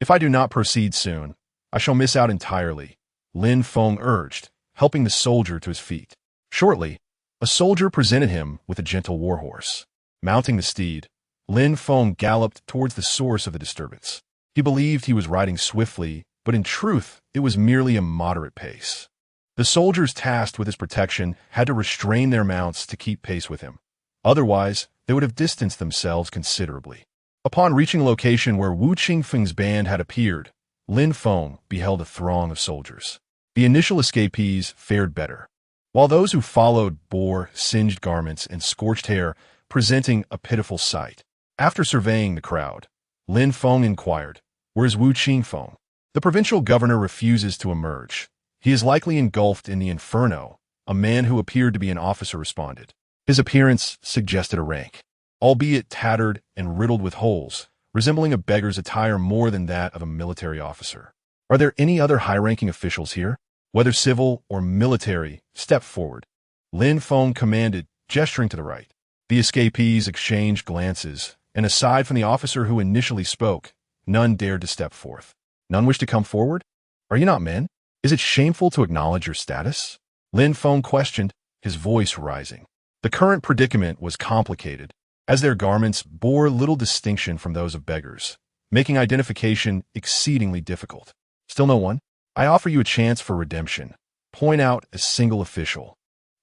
If I do not proceed soon, I shall miss out entirely," Lin Feng urged, helping the soldier to his feet. Shortly, a soldier presented him with a gentle warhorse. Mounting the steed, Lin Feng galloped towards the source of the disturbance. He believed he was riding swiftly, but in truth, it was merely a moderate pace. The soldiers tasked with his protection had to restrain their mounts to keep pace with him. Otherwise, they would have distanced themselves considerably. Upon reaching a location where Wu Qingfeng's band had appeared, Lin Feng beheld a throng of soldiers. The initial escapees fared better, while those who followed bore singed garments and scorched hair, presenting a pitiful sight. After surveying the crowd, Lin Feng inquired, "Where's Wu Qingfeng?" The provincial governor refuses to emerge. "He is likely engulfed in the inferno," a man who appeared to be an officer responded. His appearance suggested a rank, albeit tattered and riddled with holes, resembling a beggar's attire more than that of a military officer. "Are there any other high-ranking officials here? Whether civil or military, step forward," Lin Feng commanded, gesturing to the right. The escapees exchanged glances, and aside from the officer who initially spoke, none dared to step forth. "None wish to come forward? Are you not men? Is it shameful to acknowledge your status?" Lin Feng questioned, his voice rising. The current predicament was complicated, as their garments bore little distinction from those of beggars, making identification exceedingly difficult. "Still no one? I offer you a chance for redemption. Point out a single official,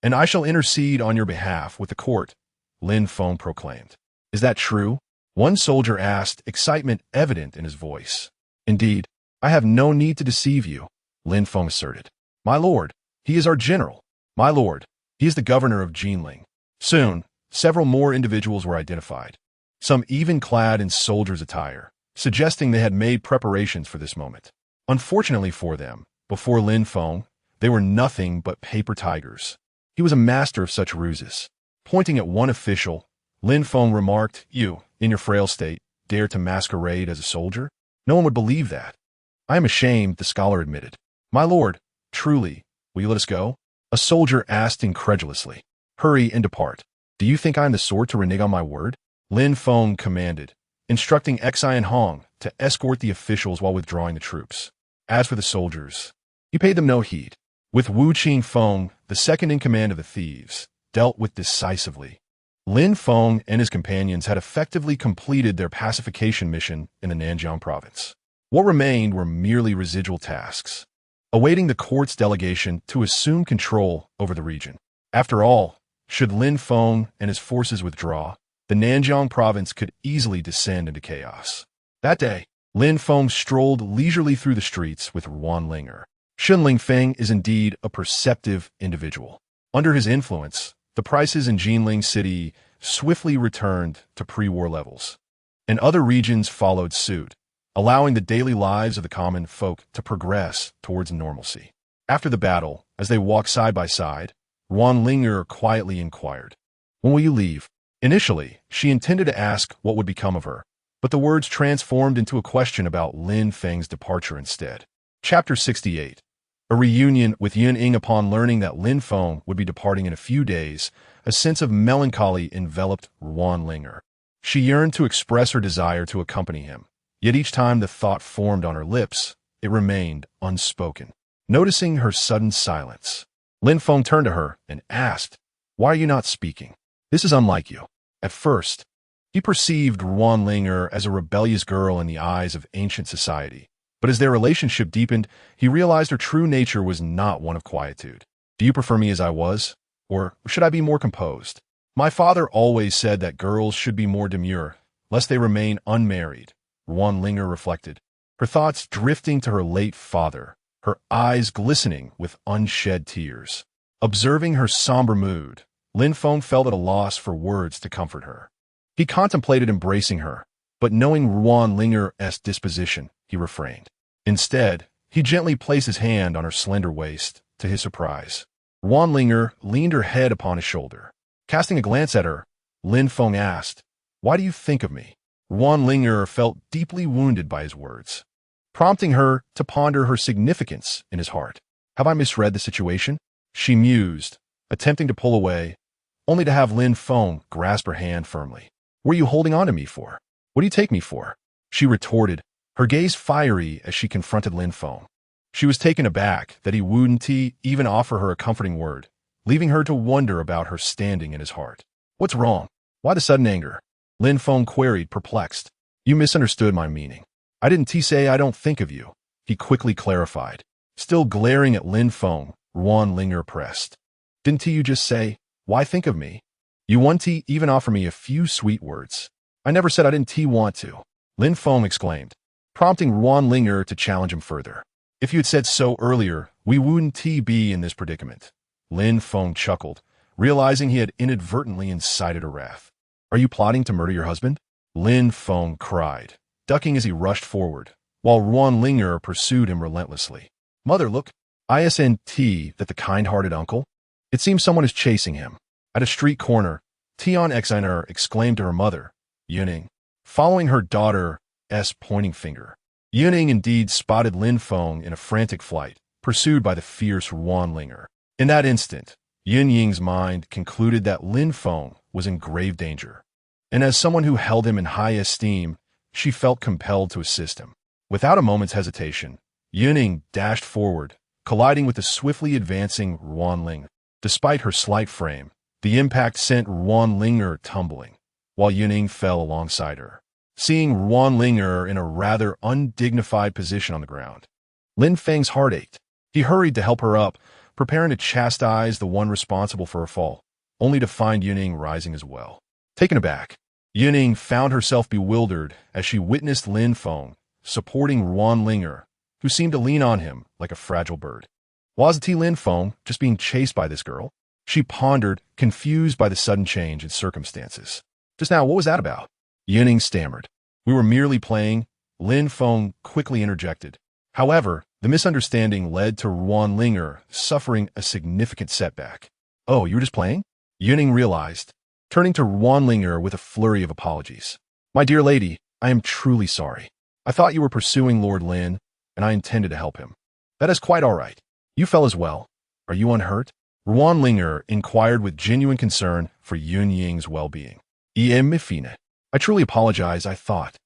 and I shall intercede on your behalf with the court," Lin Feng proclaimed. "Is that true?" one soldier asked, excitement evident in his voice. "Indeed, I have no need to deceive you," Lin Feng asserted. "My lord, he is our general. My lord, he is the governor of Jinling." Soon, several more individuals were identified, some even clad in soldiers' attire, suggesting they had made preparations for this moment. Unfortunately for them, before Lin Feng, they were nothing but paper tigers. He was a master of such ruses. Pointing at one official, Lin Feng remarked, "You, in your frail state, dare to masquerade as a soldier? No one would believe that." "I am ashamed," the scholar admitted. "My lord, truly, will you let us go?" A soldier asked incredulously. "Hurry and depart. Do you think I am the sort to renege on my word?" Lin Feng commanded, instructing Xi and Hong to escort the officials while withdrawing the troops. As for the soldiers, he paid them no heed. With Wu Qingfeng, the second in command of the thieves, dealt with decisively. Lin Feng and his companions had effectively completed their pacification mission in the Nanjiang province. What remained were merely residual tasks, awaiting the court's delegation to assume control over the region. After all, should Lin Feng and his forces withdraw, the Nanjiang province could easily descend into chaos. That day, Lin Feng strolled leisurely through the streets with Lin Feng is indeed a perceptive individual. Under his influence, the prices in Jinling City swiftly returned to pre-war levels, and other regions followed suit, allowing the daily lives of the common folk to progress towards normalcy. After the battle, as they walked side by side, Linger quietly inquired, "When will you leave?" Initially, she intended to ask what would become of her, but the words transformed into a question about Lin Feng's departure instead. Chapter 68. A reunion with Eunuch. Upon learning that Lin Feng would be departing in a few days, a sense of melancholy enveloped Linger. She yearned to express her desire to accompany him, yet each time the thought formed on her lips, it remained unspoken. Noticing her sudden silence, Lin Feng turned to her and asked, "Why are you not speaking? This is unlike you." At first, he perceived Linger as a rebellious girl in the eyes of ancient society, but as their relationship deepened, he realized her true nature was not one of quietude. "Do you prefer me as I was? Or should I be more composed? My father always said that girls should be more demure, lest they remain unmarried," Linger reflected, her thoughts drifting to her late father, her eyes glistening with unshed tears. Observing her somber mood, Lin Feng felt at a loss for words to comfort her. He contemplated embracing her, but knowing Linger's disposition, he refrained. Instead, he gently placed his hand on her slender waist. To his surprise, Linger leaned her head upon his shoulder. Casting a glance at her, Lin Feng asked, "Why do you think of me?" Linger felt deeply wounded by his words, prompting her to ponder her significance in his heart. "Have I misread the situation?" she mused, attempting to pull away, only to have Lin Feng grasp her hand firmly. "What are you holding on to me for? What do you take me for?" she retorted, her gaze fiery as she confronted Lin Feng. She was taken aback that he wouldn't even offer her a comforting word, leaving her to wonder about her standing in his heart. "What's wrong? Why the sudden anger?" Lin Feng queried, perplexed. "You misunderstood my meaning. I didn't say I don't think of you," he quickly clarified. Still glaring at Lin Feng, Linger pressed. "Didn't you just say, 'Why think of me?' You want to even offer me a few sweet words." "I never said I didn't want to," Lin Feng exclaimed, prompting Linger to challenge him further. "If you had said so earlier, we wouldn't be in this predicament." Lin Feng chuckled, realizing he had inadvertently incited her wrath. Are you plotting to murder your husband? Lin Feng cried, ducking as he rushed forward, while Ruan pursued him relentlessly. Mother, look! Isn't that the kind-hearted uncle? It seems someone is chasing him. At a street corner, Tian Xiner exclaimed to her mother, Eunuch, following her daughter's pointing finger. Eunuch indeed spotted Lin Feng in a frantic flight, pursued by the fierce Ruan. In that instant, Yunjing's mind concluded that Lin Feng was in grave danger, and as someone who held him in high esteem, she felt compelled to assist him. Without a moment's hesitation, Eunuch dashed forward, colliding with the swiftly advancing Ruan. Despite her slight frame, the impact sent Ruan tumbling, while Eunuch fell alongside her. Seeing Ruan in a rather undignified position on the ground, Lin Feng's heart ached. He hurried to help her up, preparing to chastise the one responsible for her fall, only to find Eunuch rising as well. Taken aback, Eunuch found herself bewildered as she witnessed Lin Feng supporting Ruan, who seemed to lean on him like a fragile bird. Was Lin Feng just being chased by this girl? She pondered, confused by the sudden change in circumstances. Just now, what was that about? Eunuch stammered. We were merely playing, Lin Feng quickly interjected. However, the misunderstanding led to Ruan suffering a significant setback. Oh, you were just playing? Eunuch realized, turning to Ruan with a flurry of apologies. My dear lady, I am truly sorry. I thought you were pursuing Lord Lin, and I intended to help him. That is quite all right. You fell as well. Are you unhurt? Ruan inquired with genuine concern for Yunjing's well-being. I truly apologize, I thought.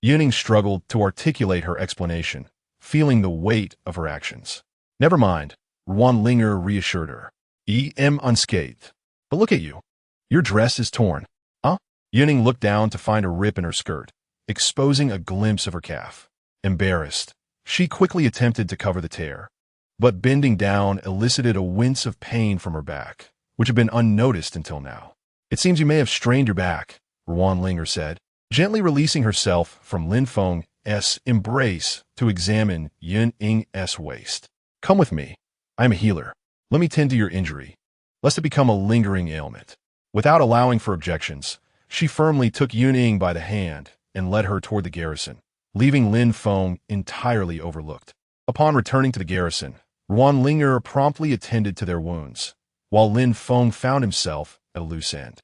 Eunuch struggled to articulate her explanation, feeling the weight of her actions. Never mind, Ruan reassured her. Unscathed. But look at you. Your dress is torn. Huh? Eunuch looked down to find a rip in her skirt, exposing a glimpse of her calf. Embarrassed, she quickly attempted to cover the tear, but bending down elicited a wince of pain from her back, which had been unnoticed until now. It seems you may have strained your back, Ruan said, gently releasing herself from Lin Feng's embrace to examine Yunjing's waist. Come with me. I am a healer. Let me tend to your injury, lest it become a lingering ailment. Without allowing for objections, she firmly took Eunuch by the hand and led her toward the garrison, leaving Lin Feng entirely overlooked. Upon returning to the garrison, Ruan promptly attended to their wounds, while Lin Feng found himself at a loose end.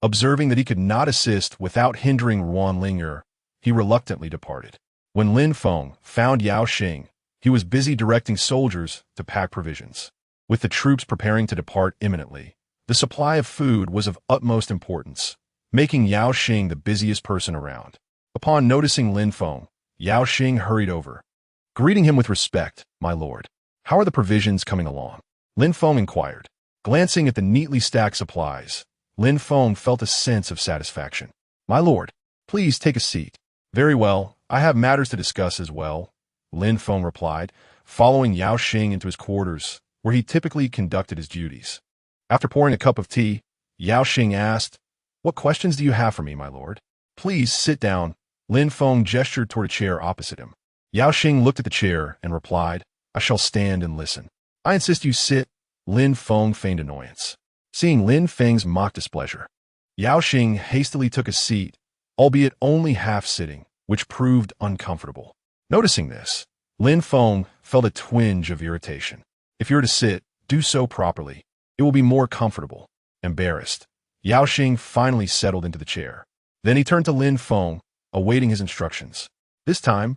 Observing that he could not assist without hindering Ruan, he reluctantly departed. When Lin Feng found Yao Xing, he was busy directing soldiers to pack provisions. With the troops preparing to depart imminently, the supply of food was of utmost importance, making Yao Xing the busiest person around. Upon noticing Lin Feng, Yao Xing hurried over, greeting him with respect. My lord, how are the provisions coming along? Lin Feng inquired. Glancing at the neatly stacked supplies, Lin Feng felt a sense of satisfaction. My lord, please take a seat. Very well, I have matters to discuss as well, Lin Feng replied, following Yao Xing into his quarters, where he typically conducted his duties. After pouring a cup of tea, Yao Xing asked, What questions do you have for me, my lord? Please sit down. Lin Feng gestured toward a chair opposite him. Yao Xing looked at the chair and replied, I shall stand and listen. I insist you sit. Lin Feng feigned annoyance. Seeing Lin Feng's mock displeasure, Yao Xing hastily took a seat, albeit only half sitting, which proved uncomfortable. Noticing this, Lin Feng felt a twinge of irritation. If you're to sit, do so properly. It will be more comfortable. Embarrassed, Yao Xing finally settled into the chair. Then he turned to Lin Feng, awaiting his instructions. This time,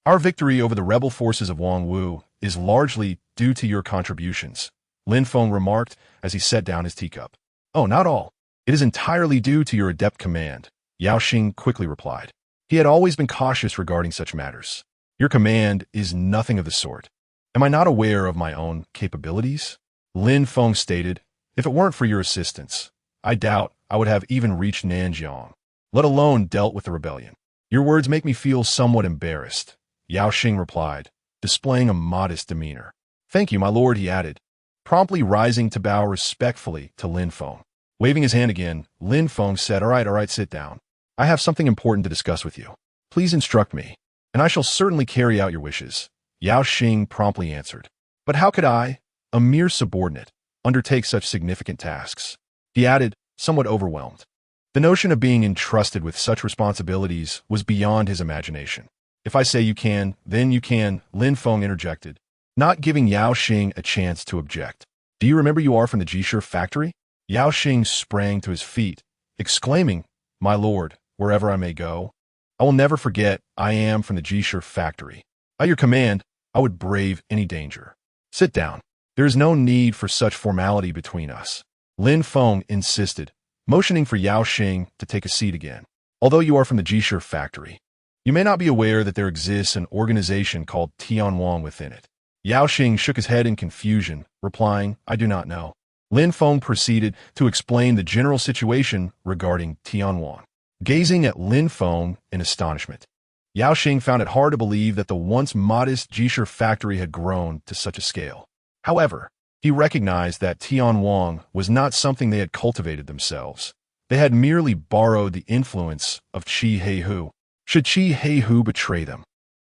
our victory over the rebel forces of Wang Wu is largely due to your contributions, Lin Feng remarked as he set down his teacup. Oh, not all. It is entirely due to your adept command, Yao Xing quickly replied. He had always been cautious regarding such matters. Your command is nothing of the sort. Am I not aware of my own capabilities? Lin Feng stated, If it weren't for your assistance, I doubt I would have even reached Nanjiang, let alone dealt with the rebellion. Your words make me feel somewhat embarrassed, Yao Xing replied, displaying a modest demeanor. Thank you, my lord, he added, promptly rising to bow respectfully to Lin Feng. Waving his hand again, Lin Feng said, all right, sit down. I have something important to discuss with you. Please instruct me, and I shall certainly carry out your wishes, Yao Xing promptly answered. But how could I, a mere subordinate, undertake such significant tasks? He added, somewhat overwhelmed. The notion of being entrusted with such responsibilities was beyond his imagination. If I say you can, then you can, Lin Feng interjected, not giving Yao Xing a chance to object. Do you remember you are from the Jishir factory? Yao Xing sprang to his feet, exclaiming, My lord, wherever I may go, I will never forget I am from the Jishir factory. At your command, I would brave any danger. Sit down. There is no need for such formality between us. Lin Feng insisted, motioning for Yao Xing to take a seat again. Although you are from the Jishir factory, you may not be aware that there exists an organization called Tianwang within it. Yao Xing shook his head in confusion, replying, I do not know. Lin Feng proceeded to explain the general situation regarding Tianwang. Gazing at Lin Feng in astonishment, Yao Xing found it hard to believe that the once modest Jishir factory had grown to such a scale. However, he recognized that Tianwang was not something they had cultivated themselves. They had merely borrowed the influence of Qi Heihu. Should Qi Heihu betray them,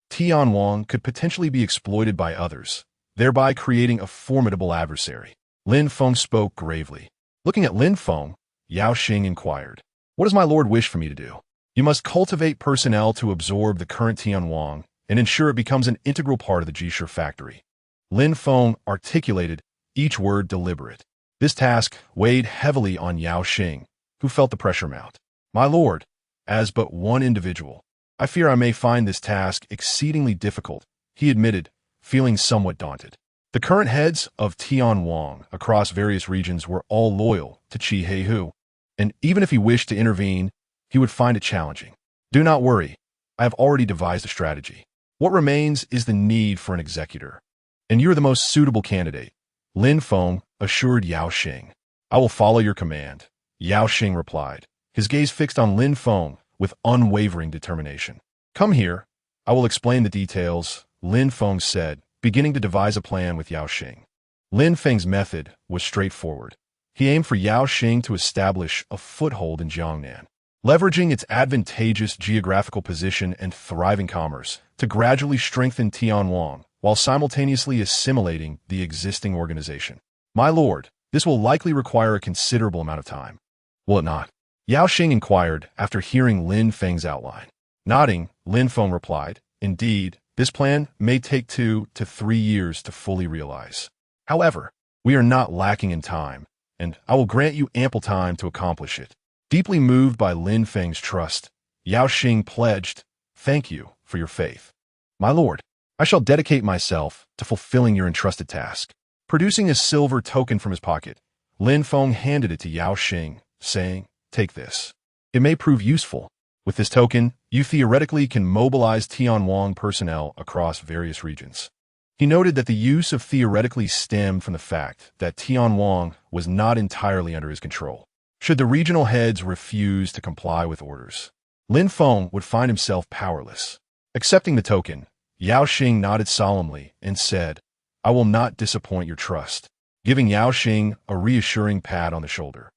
Tianwang could potentially be exploited by others, thereby creating a formidable adversary. Lin Feng spoke gravely. Looking at Lin Feng, Yao Xing inquired, What does my lord wish for me to do? You must cultivate personnel to absorb the current Tianwang and ensure it becomes an integral part of the Jishir factory. Lin Feng articulated, each word deliberate. This task weighed heavily on Yao Xing, who felt the pressure mount. My lord, as but one individual, I fear I may find this task exceedingly difficult, he admitted, feeling somewhat daunted. The current heads of Tianwang across various regions were all loyal to Qi Heihu, and even if he wished to intervene, he would find it challenging. Do not worry, I have already devised a strategy. What remains is the need for an executor, and you are the most suitable candidate, Lin Feng assured Yao Xing. I will follow your command, Yao Xing replied, his gaze fixed on Lin Feng with unwavering determination. Come here, I will explain the details, Lin Feng said, beginning to devise a plan with Yao Xing. Lin Feng's method was straightforward. He aimed for Yao Xing to establish a foothold in Jiangnan, leveraging its advantageous geographical position and thriving commerce to gradually strengthen Tianwang while simultaneously assimilating the existing organization. My lord, this will likely require a considerable amount of time. Will it not? Yao Xing inquired after hearing Lin Feng's outline. Nodding, Lin Feng replied, Indeed, this plan may take 2 to 3 years to fully realize. However, we are not lacking in time, and I will grant you ample time to accomplish it. Deeply moved by Lin Feng's trust, Yao Xing pledged, Thank you for your faith. My lord, I shall dedicate myself to fulfilling your entrusted task. Producing a silver token from his pocket, Lin Feng handed it to Yao Xing, saying, Take this. It may prove useful. With this token, you theoretically can mobilize Tianwang personnel across various regions. He noted that the use of theoretically stemmed from the fact that Tianwang was not entirely under his control. Should the regional heads refuse to comply with orders, Lin Feng would find himself powerless. Accepting the token, Yao Xing nodded solemnly and said, I will not disappoint your trust, giving Yao Xing a reassuring pat on the shoulder.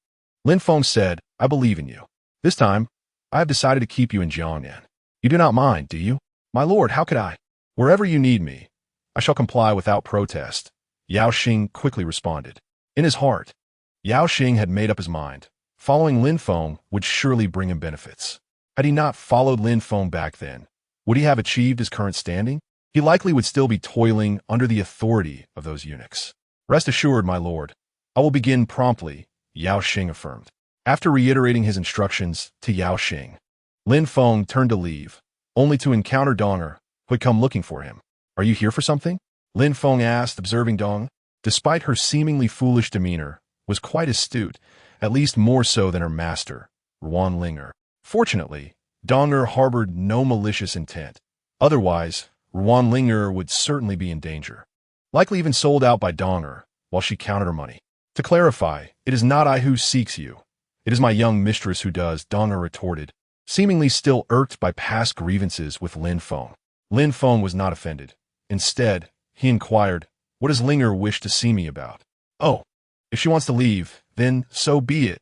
Lin Feng said, I believe in you. This time, I have decided to keep you in Jiangnan. You do not mind, do you? My lord, how could I? Wherever you need me, I shall comply without protest, Yao Xing quickly responded. In his heart, Yao Xing had made up his mind. Following Lin Feng would surely bring him benefits. Had he not followed Lin Feng back then, would he have achieved his current standing? He likely would still be toiling under the authority of those eunuchs. Rest assured, my lord, I will begin promptly, Yao Xing affirmed. After reiterating his instructions to Yao Xing, Lin Feng turned to leave, only to encounter Donger, who had come looking for him. Are you here for something? Lin Feng asked, observing Dong, despite her seemingly foolish demeanor, was quite astute, at least more so than her master, Ruan Linger. Fortunately, Donger harbored no malicious intent. Otherwise, Ruan Linger would certainly be in danger, likely even sold out by Donger while she counted her money. To clarify, it is not I who seeks you. It is my young mistress who does, Donger retorted, seemingly still irked by past grievances with Lin Feng. Lin Feng was not offended. Instead, he inquired, what does Linger wish to see me about? Oh, if she wants to leave, then so be it,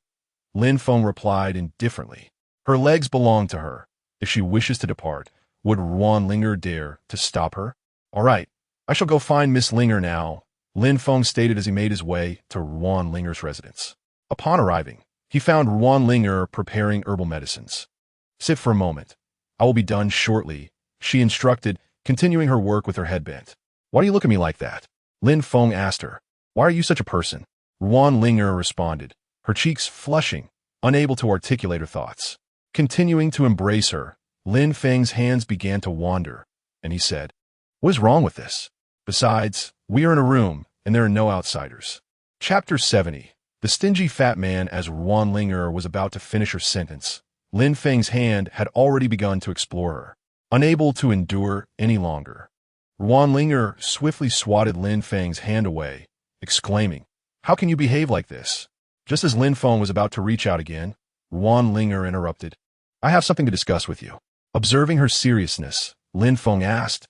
Lin Feng replied indifferently. Her legs belong to her. If she wishes to depart, would Ruan Linger dare to stop her? All right, I shall go find Miss Linger now, Lin Feng stated as he made his way to Ruan Linger's residence. Upon arriving, he found Linger preparing herbal medicines. "Sit for a moment. I will be done shortly," she instructed, continuing her work with her head bent. "Why do you look at me like that?" Lin Feng asked her. "Why are you such a person?" Linger responded, her cheeks flushing, unable to articulate her thoughts. Continuing to embrace her, Lin Feng's hands began to wander, and he said, "What is wrong with this? Besides, we are in a room, and there are no outsiders." Chapter 70. The stingy fat man. As Linger was about to finish her sentence, Lin Feng's hand had already begun to explore her. Unable to endure any longer, Linger swiftly swatted Lin Feng's hand away, exclaiming, "How can you behave like this?" Just as Lin Feng was about to reach out again, Linger interrupted. "I have something to discuss with you." Observing her seriousness, Lin Feng asked,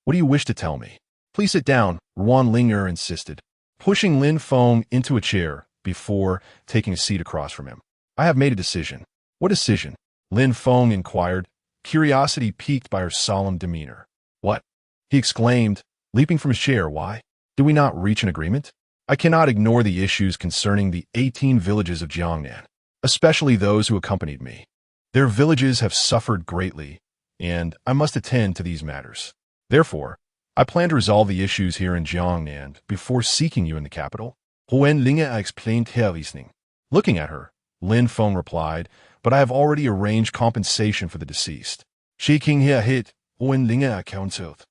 "What do you wish to tell me?" "Please sit down," Linger insisted, pushing Lin Feng into a chair before taking a seat across from him. "I have made a decision." "What decision?" Lin Feng inquired, curiosity piqued by her solemn demeanor. "What?" he exclaimed, leaping from his chair. "Why? Did we not reach an agreement? I cannot ignore the issues concerning the 18 villages of Jiangnan, especially those who accompanied me. Their villages have suffered greatly, and I must attend to these matters. Therefore, I plan to resolve the issues here in Jiangnan before seeking you in the capital." Linge explained her reasoning. Looking at her, Lin Feng replied, "But I have already arranged compensation for the deceased." Shaking her head, Linge counseled.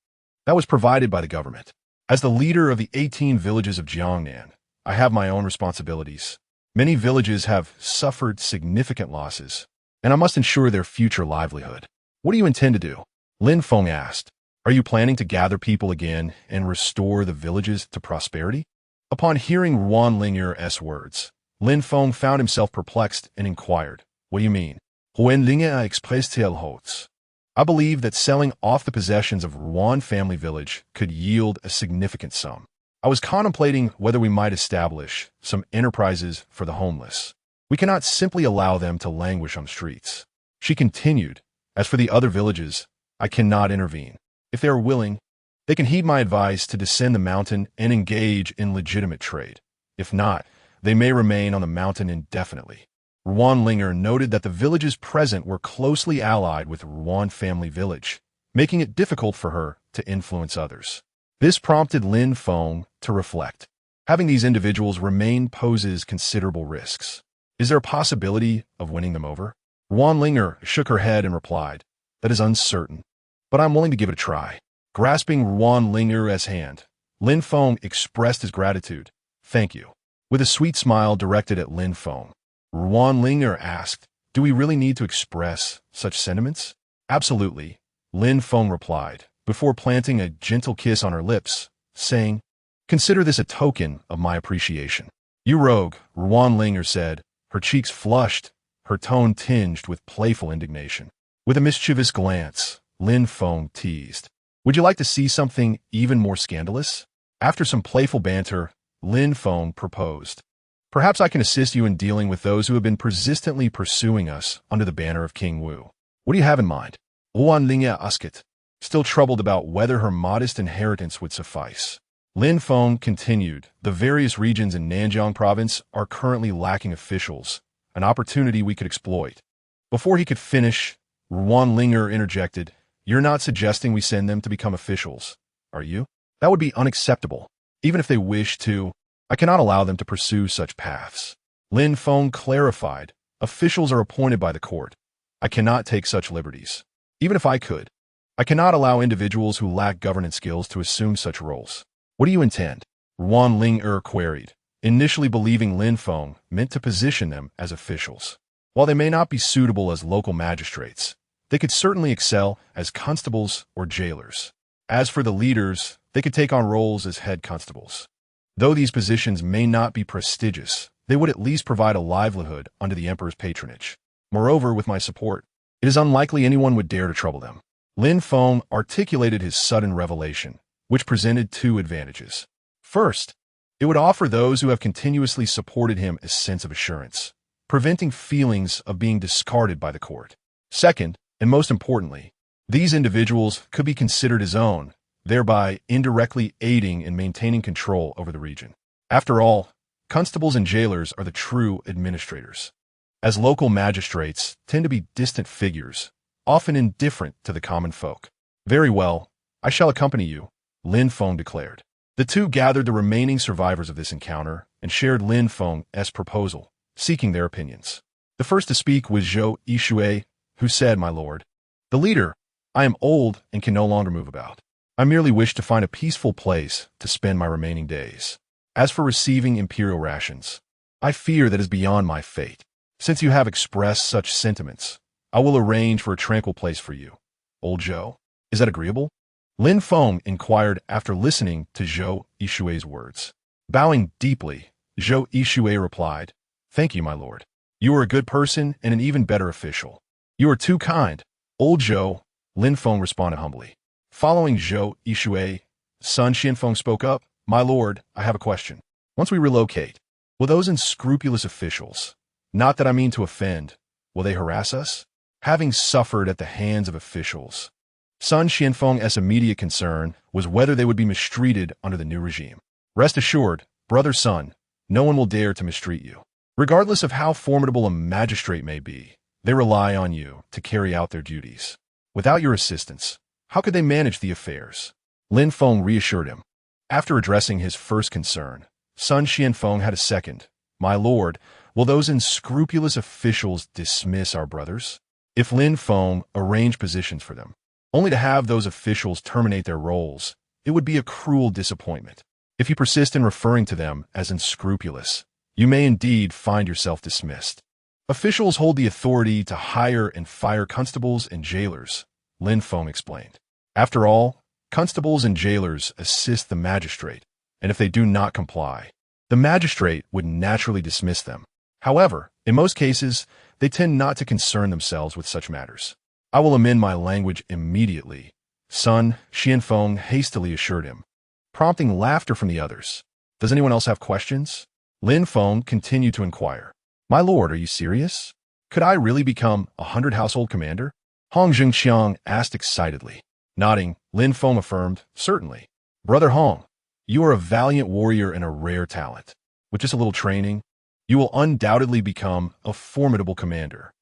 "That was provided by the government. As the leader of the 18 villages of Jiangnan, I have my own responsibilities. Many villages have suffered significant losses, and I must ensure their future livelihood." "What do you intend to do?" Lin Feng asked. "Are you planning to gather people again and restore the villages to prosperity?" Upon hearing Linger's words, Lin Feng found himself perplexed and inquired, "What do you mean?" Linger expressed her hopes. "I believe that selling off the possessions of Ruan family village could yield a significant sum. I was contemplating whether we might establish some enterprises for the homeless. We cannot simply allow them to languish on the streets." She continued, "As for the other villages, I cannot intervene. If they are willing, they can heed my advice to descend the mountain and engage in legitimate trade. If not, they may remain on the mountain indefinitely." Linger noted that the villages present were closely allied with Ruan family village, making it difficult for her to influence others. This prompted Lin Feng to reflect. Having these individuals remain poses considerable risks. Is there a possibility of winning them over? Linger shook her head and replied, "That is uncertain, but I'm willing to give it a try." Grasping Linger's hand, Lin Feng expressed his gratitude. "Thank you." With a sweet smile directed at Lin Feng, Linger asked, "Do we really need to express such sentiments?" "Absolutely," Lin Feng replied, before planting a gentle kiss on her lips, saying, "Consider this a token of my appreciation." "You rogue," Linger said, her cheeks flushed, her tone tinged with playful indignation. With a mischievous glance, Lin Feng teased, "Would you like to see something even more scandalous?" After some playful banter, Lin Feng proposed, "Perhaps I can assist you in dealing with those who have been persistently pursuing us under the banner of King Wu. What do you have in mind?" Linger asked, still troubled about whether her modest inheritance would suffice. Lin Feng continued, "The various regions in Nanjiang province are currently lacking officials, an opportunity we could exploit." Before he could finish, Linger interjected, "You're not suggesting we send them to become officials, are you? That would be unacceptable. Even if they wish to, I cannot allow them to pursue such paths." Lin Feng clarified, "Officials are appointed by the court. I cannot take such liberties. Even if I could, I cannot allow individuals who lack governance skills to assume such roles." "What do you intend?" Linger queried, initially believing Lin Feng meant to position them as officials. While they may not be suitable as local magistrates, they could certainly excel as constables or jailers. As for the leaders, they could take on roles as head constables. Though these positions may not be prestigious, they would at least provide a livelihood under the emperor's patronage. Moreover, with my support, it is unlikely anyone would dare to trouble them. Lin Feng articulated his sudden revelation, which presented two advantages. First, it would offer those who have continuously supported him a sense of assurance, preventing feelings of being discarded by the court. Second, and most importantly, these individuals could be considered his own, thereby indirectly aiding in maintaining control over the region. After all, constables and jailers are the true administrators. as local magistrates tend to be distant figures, often indifferent to the common folk. Very well, I shall accompany you, Lin Feng declared. The two gathered the remaining survivors of this encounter and shared Lin Feng's proposal, seeking their opinions. The first to speak was Zhou Yishui, who said, "My lord, the leader, I am old and can no longer move about. I merely wish to find a peaceful place to spend my remaining days. As for receiving imperial rations, I fear that is beyond my fate. Since you have expressed such sentiments, I will arrange for a tranquil place for you. Old Zhou, is that agreeable?" Lin Feng inquired after listening to Zhou Yishui's words. Bowing deeply, Zhou Yishui replied, "Thank you, my lord. You are a good person and an even better official." "You are too kind, old Zhou," Lin Feng responded humbly. Following Zhou Yishui, son Xianfeng spoke up, "My lord, I have a question. Once we relocate, will those unscrupulous officials, not that I mean to offend, will they harass us? Having suffered at the hands of officials, son Xianfeng's immediate concern was whether they would be mistreated under the new regime. Rest assured, brother son, no one will dare to mistreat you. Regardless of how formidable a magistrate may be, they rely on you to carry out their duties. Without your assistance, how could they manage the affairs?" Lin Feng reassured him. After addressing his first concern, son Xianfeng had a second. "My lord, will those unscrupulous officials dismiss our brothers? If Lin Feng arranged positions for them, only to have those officials terminate their roles, it would be a cruel disappointment. If you persist in referring to them as unscrupulous, you may indeed find yourself dismissed. Officials hold the authority to hire and fire constables and jailers," Lin Feng explained. "After all, constables and jailers assist the magistrate, and if they do not comply, the magistrate would naturally dismiss them. However, in most cases, they tend not to concern themselves with such matters." "I will amend my language immediately," son Xianfeng hastily assured him, prompting laughter from the others. "Does anyone else have questions?" Lin Feng continued to inquire. "My lord, are you serious? Could I really become 100 household commander?" Hong Zhengqiang asked excitedly. Nodding, Lin Feng affirmed, "Certainly. Brother Hong, you are a valiant warrior and a rare talent. With just a little training, you will undoubtedly become a formidable commander.